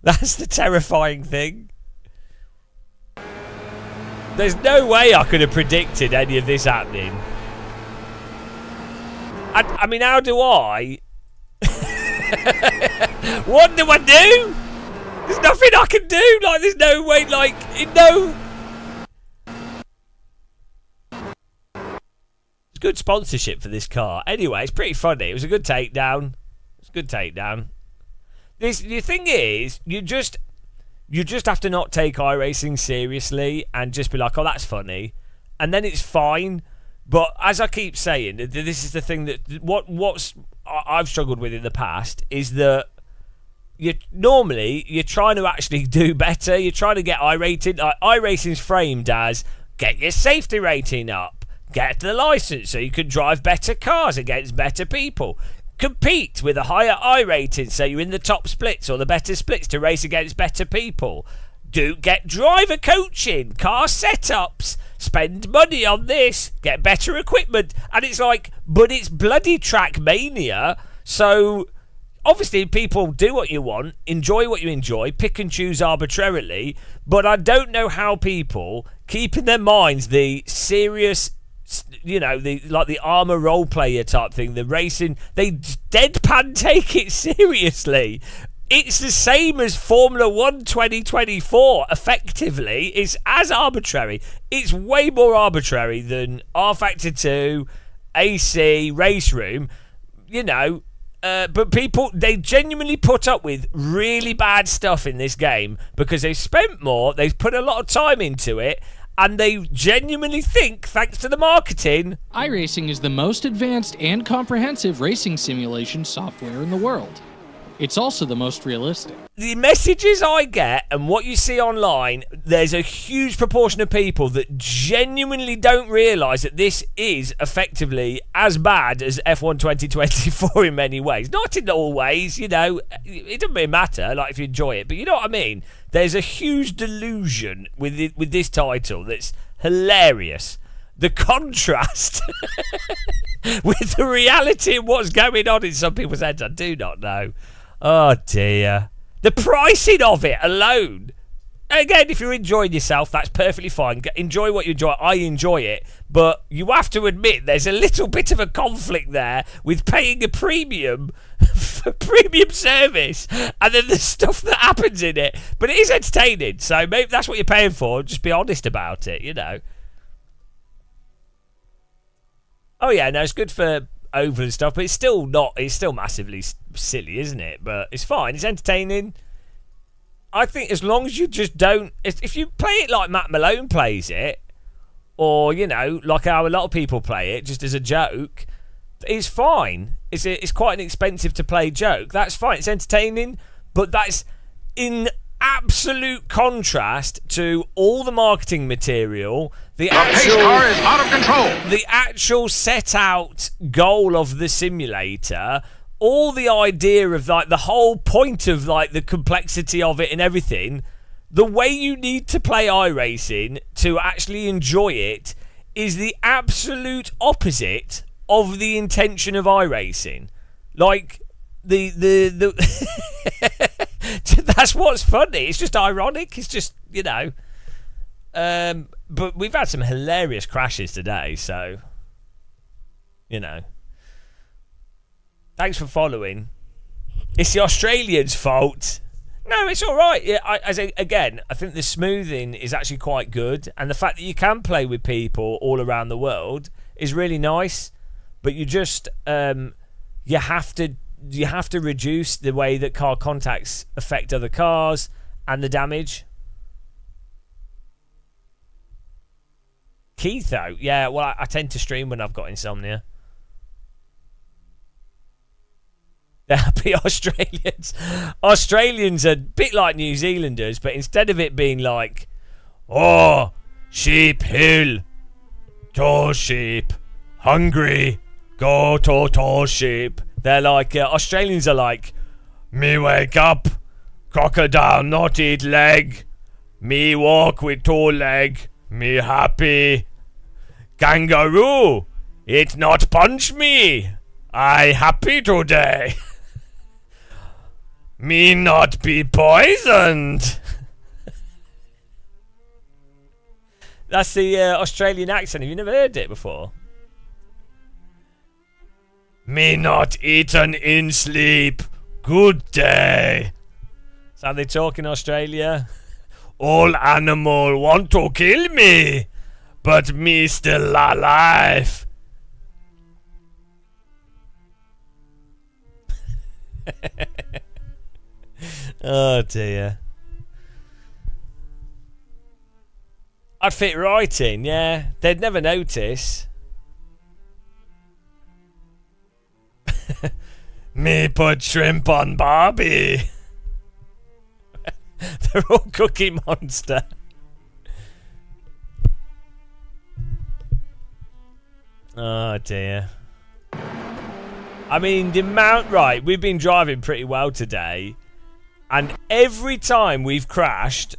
That's the terrifying thing. There's no way I could have predicted any of this happening. I mean, how do I? What do I do? There's nothing I can do. Like, there's no way. Like, no. It's good sponsorship for this car. Anyway, it's pretty funny. It was a good takedown. It's a good takedown. The thing is, you just have to not take iRacing seriously and just be like, oh, that's funny, and then it's fine. But as I keep saying, this is the thing that I've struggled with in the past is that you're trying to actually do better. You're trying to get iRating. iRacing's framed as get your safety rating up, get the license so you can drive better cars against better people. Compete with a higher I rating, so you're in the top splits or the better splits to race against better people. Get driver coaching, car setups, spend money on this, get better equipment. And it's like, but it's bloody track mania. So obviously people do what you want, enjoy what you enjoy, pick and choose arbitrarily. But I don't know how people keep in their minds the serious, you know, the armor role player type thing, the racing, they deadpan take it seriously. It's the same as Formula 1 2024, effectively. It's as arbitrary. It's way more arbitrary than R Factor 2, AC, Race Room, you know. But people, they genuinely put up with really bad stuff in this game because they've spent more, they've put a lot of time into it, and they genuinely think, thanks to the marketing... iRacing is the most advanced and comprehensive racing simulation software in the world. It's also the most realistic. The messages I get and what you see online, there's a huge proportion of people that genuinely don't realise that this is effectively as bad as F1 2024 in many ways. Not in all ways, you know, it doesn't really matter, like, if you enjoy it, but you know what I mean? There's a huge delusion with this title that's hilarious. The contrast with the reality of what's going on in some people's heads, I do not know. Oh dear. The pricing of it alone. Again, if you're enjoying yourself, that's perfectly fine. Enjoy what you enjoy. I enjoy it. But you have to admit there's a little bit of a conflict there with paying a premium for premium service and then the stuff that happens in it. But it is entertaining. So maybe that's what you're paying for. Just be honest about it, you know. Oh yeah, no, it's good for over and stuff, but it's still massively silly, isn't it? But it's fine, it's entertaining. I think as long as you just don't, if you play it like Matt Malone plays it, or, you know, like how a lot of people play it, just as a joke, it's fine. It's quite an expensive to play joke. That's fine, it's entertaining, but that's in absolute contrast to all the marketing material, the pace car is out of control. The actual set out goal of the simulator, all the idea of like the whole point of like the complexity of it and everything The way you need to play iRacing to actually enjoy it is the absolute opposite of the intention of iRacing. Like, the that's what's funny. It's just ironic. It's just, you know. But we've had some hilarious crashes today, so, you know. Thanks for following. It's the Australians' fault. No, it's all right. Yeah, I think the smoothing is actually quite good, and the fact that you can play with people all around the world is really nice. But you just you have to reduce the way that car contacts affect other cars and the damage. Keith, though, yeah. Well, I tend to stream when I've got insomnia. The happy Australians. Australians are a bit like New Zealanders, but instead of it being like, oh, sheep hill, tall sheep, hungry, go to tall sheep. They're like, Australians are like, me wake up, crocodile not eat leg, me walk with tall leg, me happy, kangaroo, it not punch me, I happy today. Me not be poisoned. That's the Australian accent. Have you never heard it before? Me not eaten in sleep. Good day. That's how they talk in Australia. All animal want to kill me, but me still alive. Oh dear. I'd fit right in, yeah. They'd never notice. Me put shrimp on Barbie. They're all Cookie Monster. Oh dear. I mean, the amount, right, we've been driving pretty well today, and every time we've crashed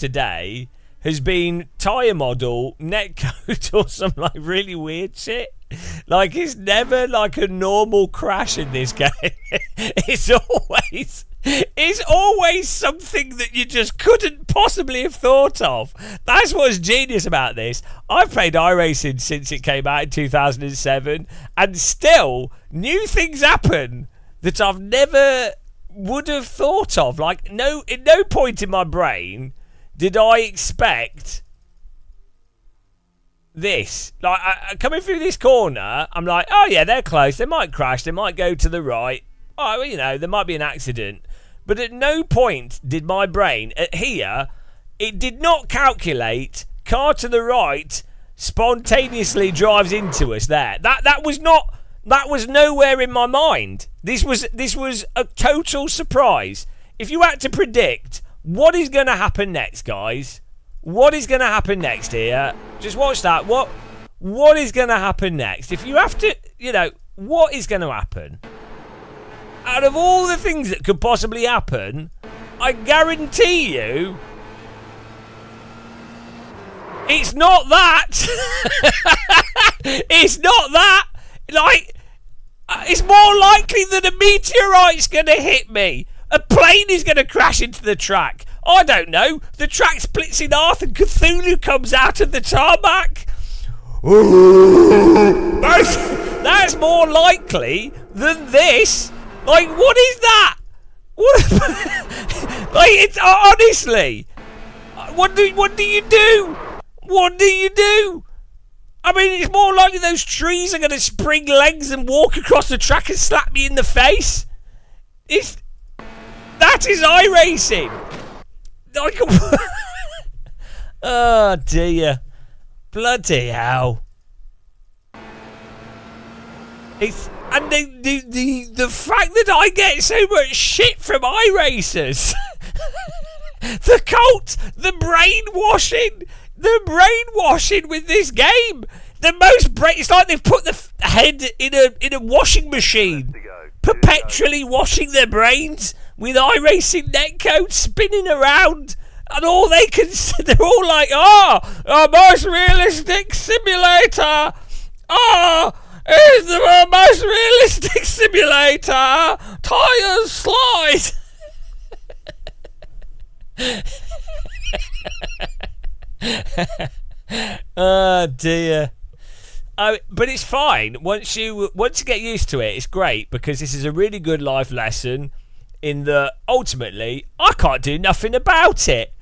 today has been tyre model, netcode, or some like really weird shit. Like, it's never like a normal crash in this game. It's always something that you just couldn't possibly have thought of. That's what's genius about this. I've played iRacing since it came out in 2007, and still new things happen that I've never would have thought of. Like, at no point in my brain did I expect this. Like, coming through this corner, I'm like, oh yeah, they're close, they might crash, they might go to the right, oh, you know, there might be an accident. But at no point did my brain, here, it did not calculate car to the right spontaneously drives into us there. That was nowhere in my mind. This was a total surprise. If you had to predict what is going to happen next, guys, what is going to happen next here? Just watch that. What is going to happen next? If you have to, you know, what is going to happen? Out of all the things that could possibly happen, I guarantee you, it's not that. It's not that. Like, it's more likely that a meteorite's going to hit me. A plane is going to crash into the track. I don't know. The track splits in half and Cthulhu comes out of the tarmac. That's more likely than this. Like, what is that? What? Like, it's honestly. What do you do? What do you do? I mean, it's more likely those trees are going to spring legs and walk across the track and slap me in the face. That is iRacing. Like, oh dear, bloody hell! And the fact that I get so much shit from iRacers, the cult, the brainwashing with this game. It's like they've put the head in a washing machine, perpetually washing their brains with iRacing netcode spinning around, and all they can they're all like, "Oh, our most realistic simulator! Oh, it's the most realistic simulator! Tires slide!" Oh dear. But it's fine once you get used to it. It's great because this is a really good life lesson in that ultimately I can't do nothing about it,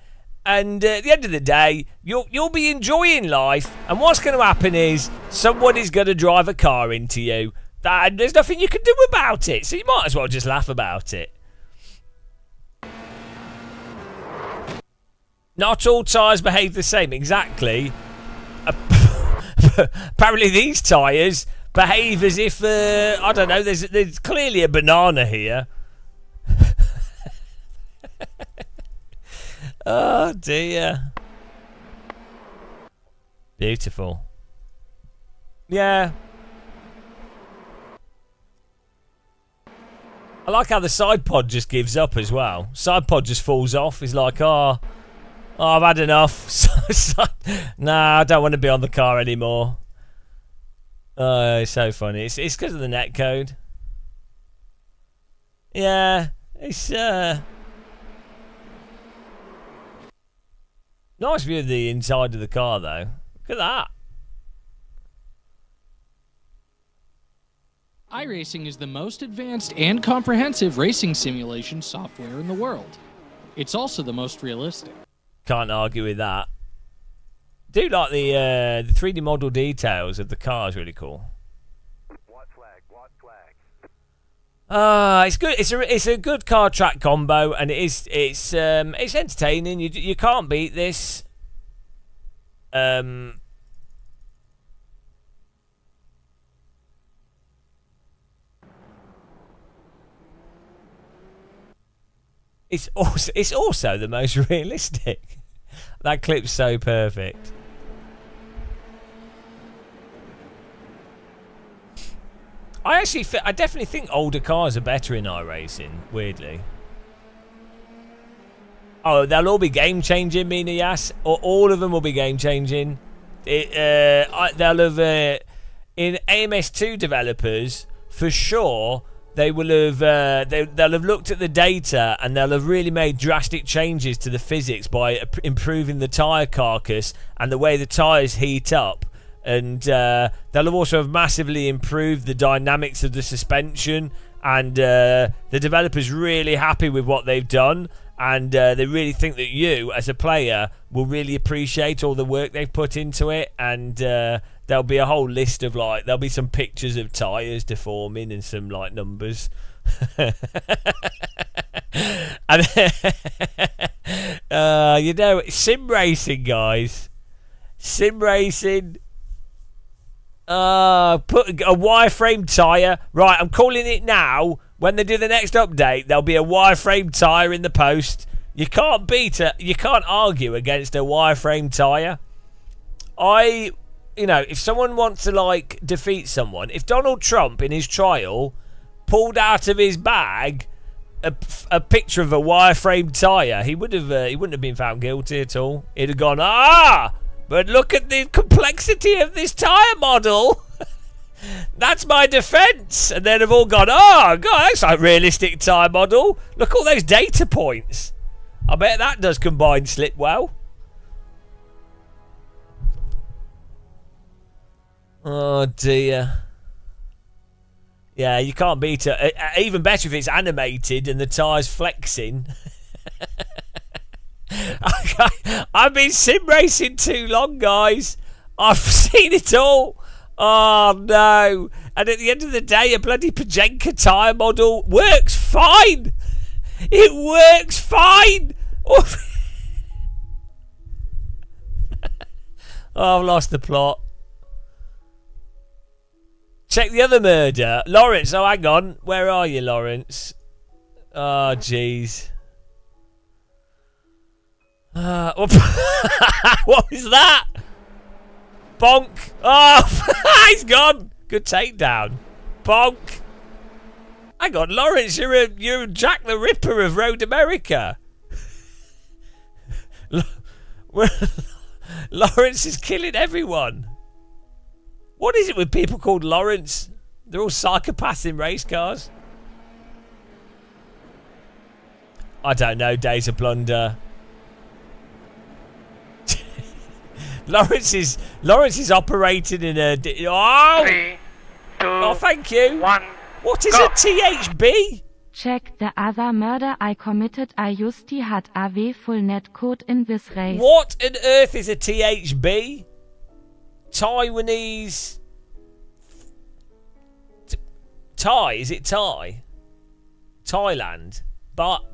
and at the end of the day you'll be enjoying life, and what's going to happen is somebody's going to drive a car into you, and there's nothing you can do about it, so you might as well just laugh about it. Not all tyres behave the same, exactly. Apparently these tyres behave as if, I don't know, there's clearly a banana here. Oh dear. Beautiful. Yeah. I like how the side pod just gives up as well. Side pod just falls off. It's like, oh, I've had enough. Nah, I don't want to be on the car anymore. Oh, it's so funny. It's because of the netcode. Yeah, it's nice view of the inside of the car though. Look at that. iRacing is the most advanced and comprehensive racing simulation software in the world. It's also the most realistic. Can't argue with that. Do like the 3D model details of the car is really cool. White flag. It's good. It's a good car track combo, and it's entertaining. You can't beat this. It's also the most realistic. That clip's so perfect. I definitely think older cars are better in iRacing, weirdly. Oh, they'll all be game changing, Mina Yas. Or all of them will be game changing. They'll have in AMS2 developers for sure. They will have they'll have looked at the data, and they'll have really made drastic changes to the physics by improving the tyre carcass and the way the tyres heat up. And they'll have also have massively improved the dynamics of the suspension, and the developers really happy with what they've done, and they really think that you as a player will really appreciate all the work they've put into it. And there'll be a whole list of there'll be some pictures of tyres deforming and some numbers. And sim racing, guys, sim racing. Put a wireframe tyre. Right, I'm calling it now. When they do the next update, there'll be a wireframe tyre in the post. You can't you can't argue against a wireframe tyre. If someone wants to defeat someone, if Donald Trump in his trial pulled out of his bag a picture of a wireframe tyre, he wouldn't have been found guilty at all. He'd have gone, but look at the complexity of this tyre model. That's my defence. And then they've all gone, God, that's a realistic tyre model. Look all those data points. I bet that does combine slip well. Oh dear. Yeah, you can't beat it. Even better if it's animated and the tyre's flexing. I've been sim racing too long, guys. I've seen it all. Oh no. And at the end of the day, a bloody Pajenka tyre model works fine. It works fine. Oh, I've lost the plot. Check the other murder. Lawrence, oh hang on. Where are you, Lawrence? Oh jeez. What was that? Bonk. Oh, he's gone. Good takedown. Bonk. Hang on, Lawrence, you're Jack the Ripper of Road America. Lawrence is killing everyone. What is it with people called Lawrence? They're all psychopaths in race cars. I don't know, Days of Plunder. Lawrence is operating in a... Oh! 3, 2, oh, thank you. 1. What is a THB? Check the other murder I committed. I used had AW full net code in this race. What on earth is a THB? Taiwanese... Thai? Is it Thai? Thailand? But.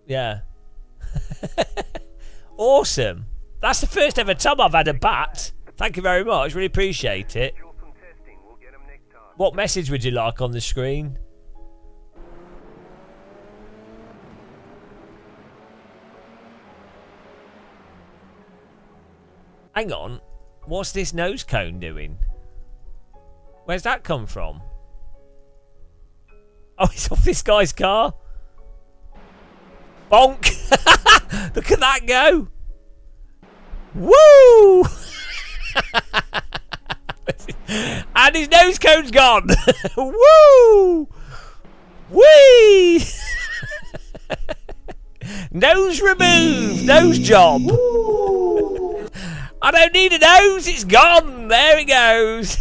Yeah. Awesome. That's the first ever time I've had a bat. Thank you very much. Really appreciate it. What message would you like on the screen? Hang on. What's this nose cone doing? Where's that come from? Oh, it's off this guy's car. Bonk. Look at that go. Woo! And his nose cone's gone. Woo! Whee! Nose removed. Nose job. I don't need a nose. It's gone. There it goes.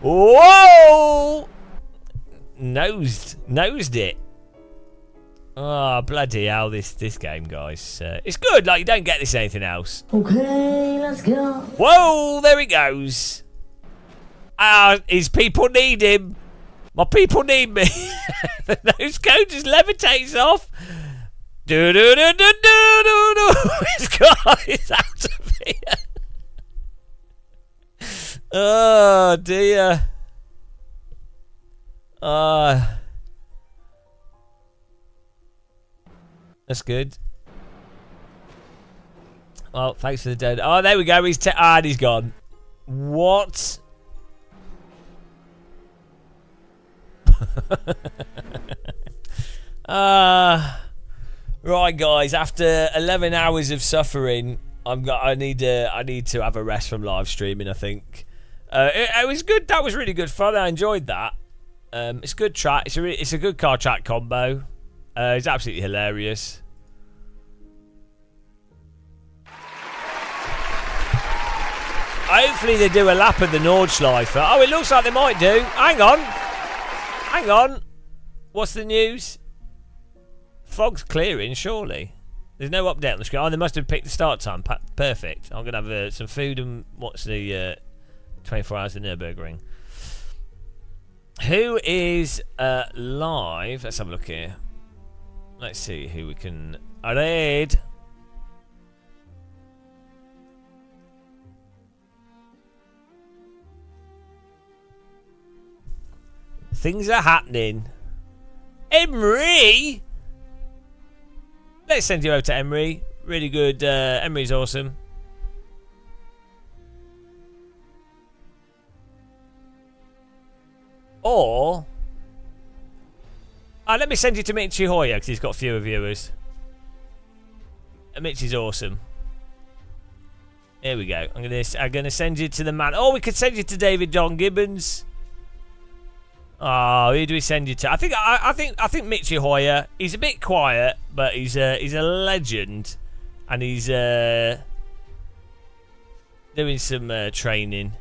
Whoa! Nosed it. Oh, bloody hell, this game, guys. It's good, like, you don't get this anything else. Okay, let's go. Whoa, there he goes. His people need him. My people need me. The nose cone just levitates off. Do do do do do do do. His car is out of here. Oh, dear. That's good. Well, thanks for the dead. Oh, there we go. He's he's gone. What? Right, guys. After 11 hours of suffering, I need to have a rest from live streaming. I think it was good. That was really good fun. I enjoyed that. It's a good track. It's a good car track combo. It's absolutely hilarious. Hopefully they do a lap of the Nordschleife. Oh, it looks like they might do. Hang on. What's the news? Fog's clearing, surely. There's no update on the screen. Oh, they must have picked the start time. Perfect. I'm going to have some food and watch the 24 hours of the Nürburgring. Who is live? Let's have a look here. Let's see who we can read. Things are happening. Emery! Let's send you over to Emery. Really good. Emery's awesome. Or... let me send you to Mitchy Hoyer because he's got fewer viewers. Mitchy's awesome. Here we go. I'm gonna send you to the man. Oh, we could send you to David John Gibbons. Oh, who do we send you to? I think Mitchy Hoyer. He's a bit quiet, but he's a legend, and he's doing some training.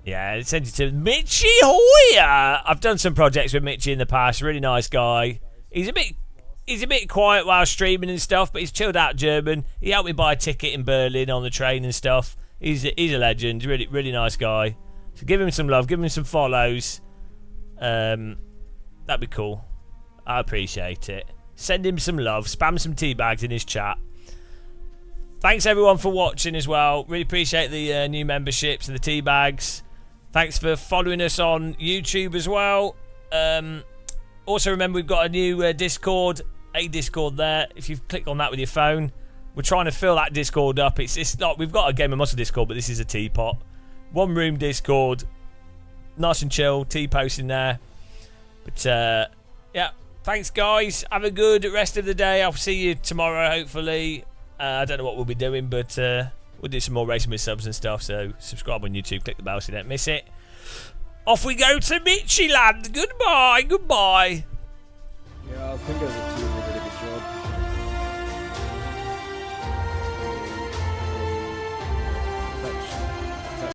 Yeah, send you to Mitchy Hoyer. I've done some projects with Mitchy in the past. Really nice guy. He's a bit quiet while streaming and stuff, but he's chilled out German. He helped me buy a ticket in Berlin on the train and stuff. He's a legend. Really nice guy. So give him some love. Give him some follows. That'd be cool. I appreciate it. Send him some love. Spam some tea bags in his chat. Thanks everyone for watching as well. Really appreciate the new memberships and the tea bags. Thanks for following us on YouTube as well. Also remember we've got a new Discord. A Discord there. If you click on that with your phone, we're trying to fill that Discord up. It's not. We've got a Game of Muscle Discord, but this is a teapot. One room Discord. nice and chill, T-posting there. But yeah, thanks guys. Have a good rest of the day. I'll see you tomorrow, hopefully. I don't know what we'll be doing, but we'll do some more Racing with Subs and stuff. So subscribe on YouTube, click the bell so you don't miss it. Off we go to Mitchyland. Goodbye, goodbye. Yeah, I think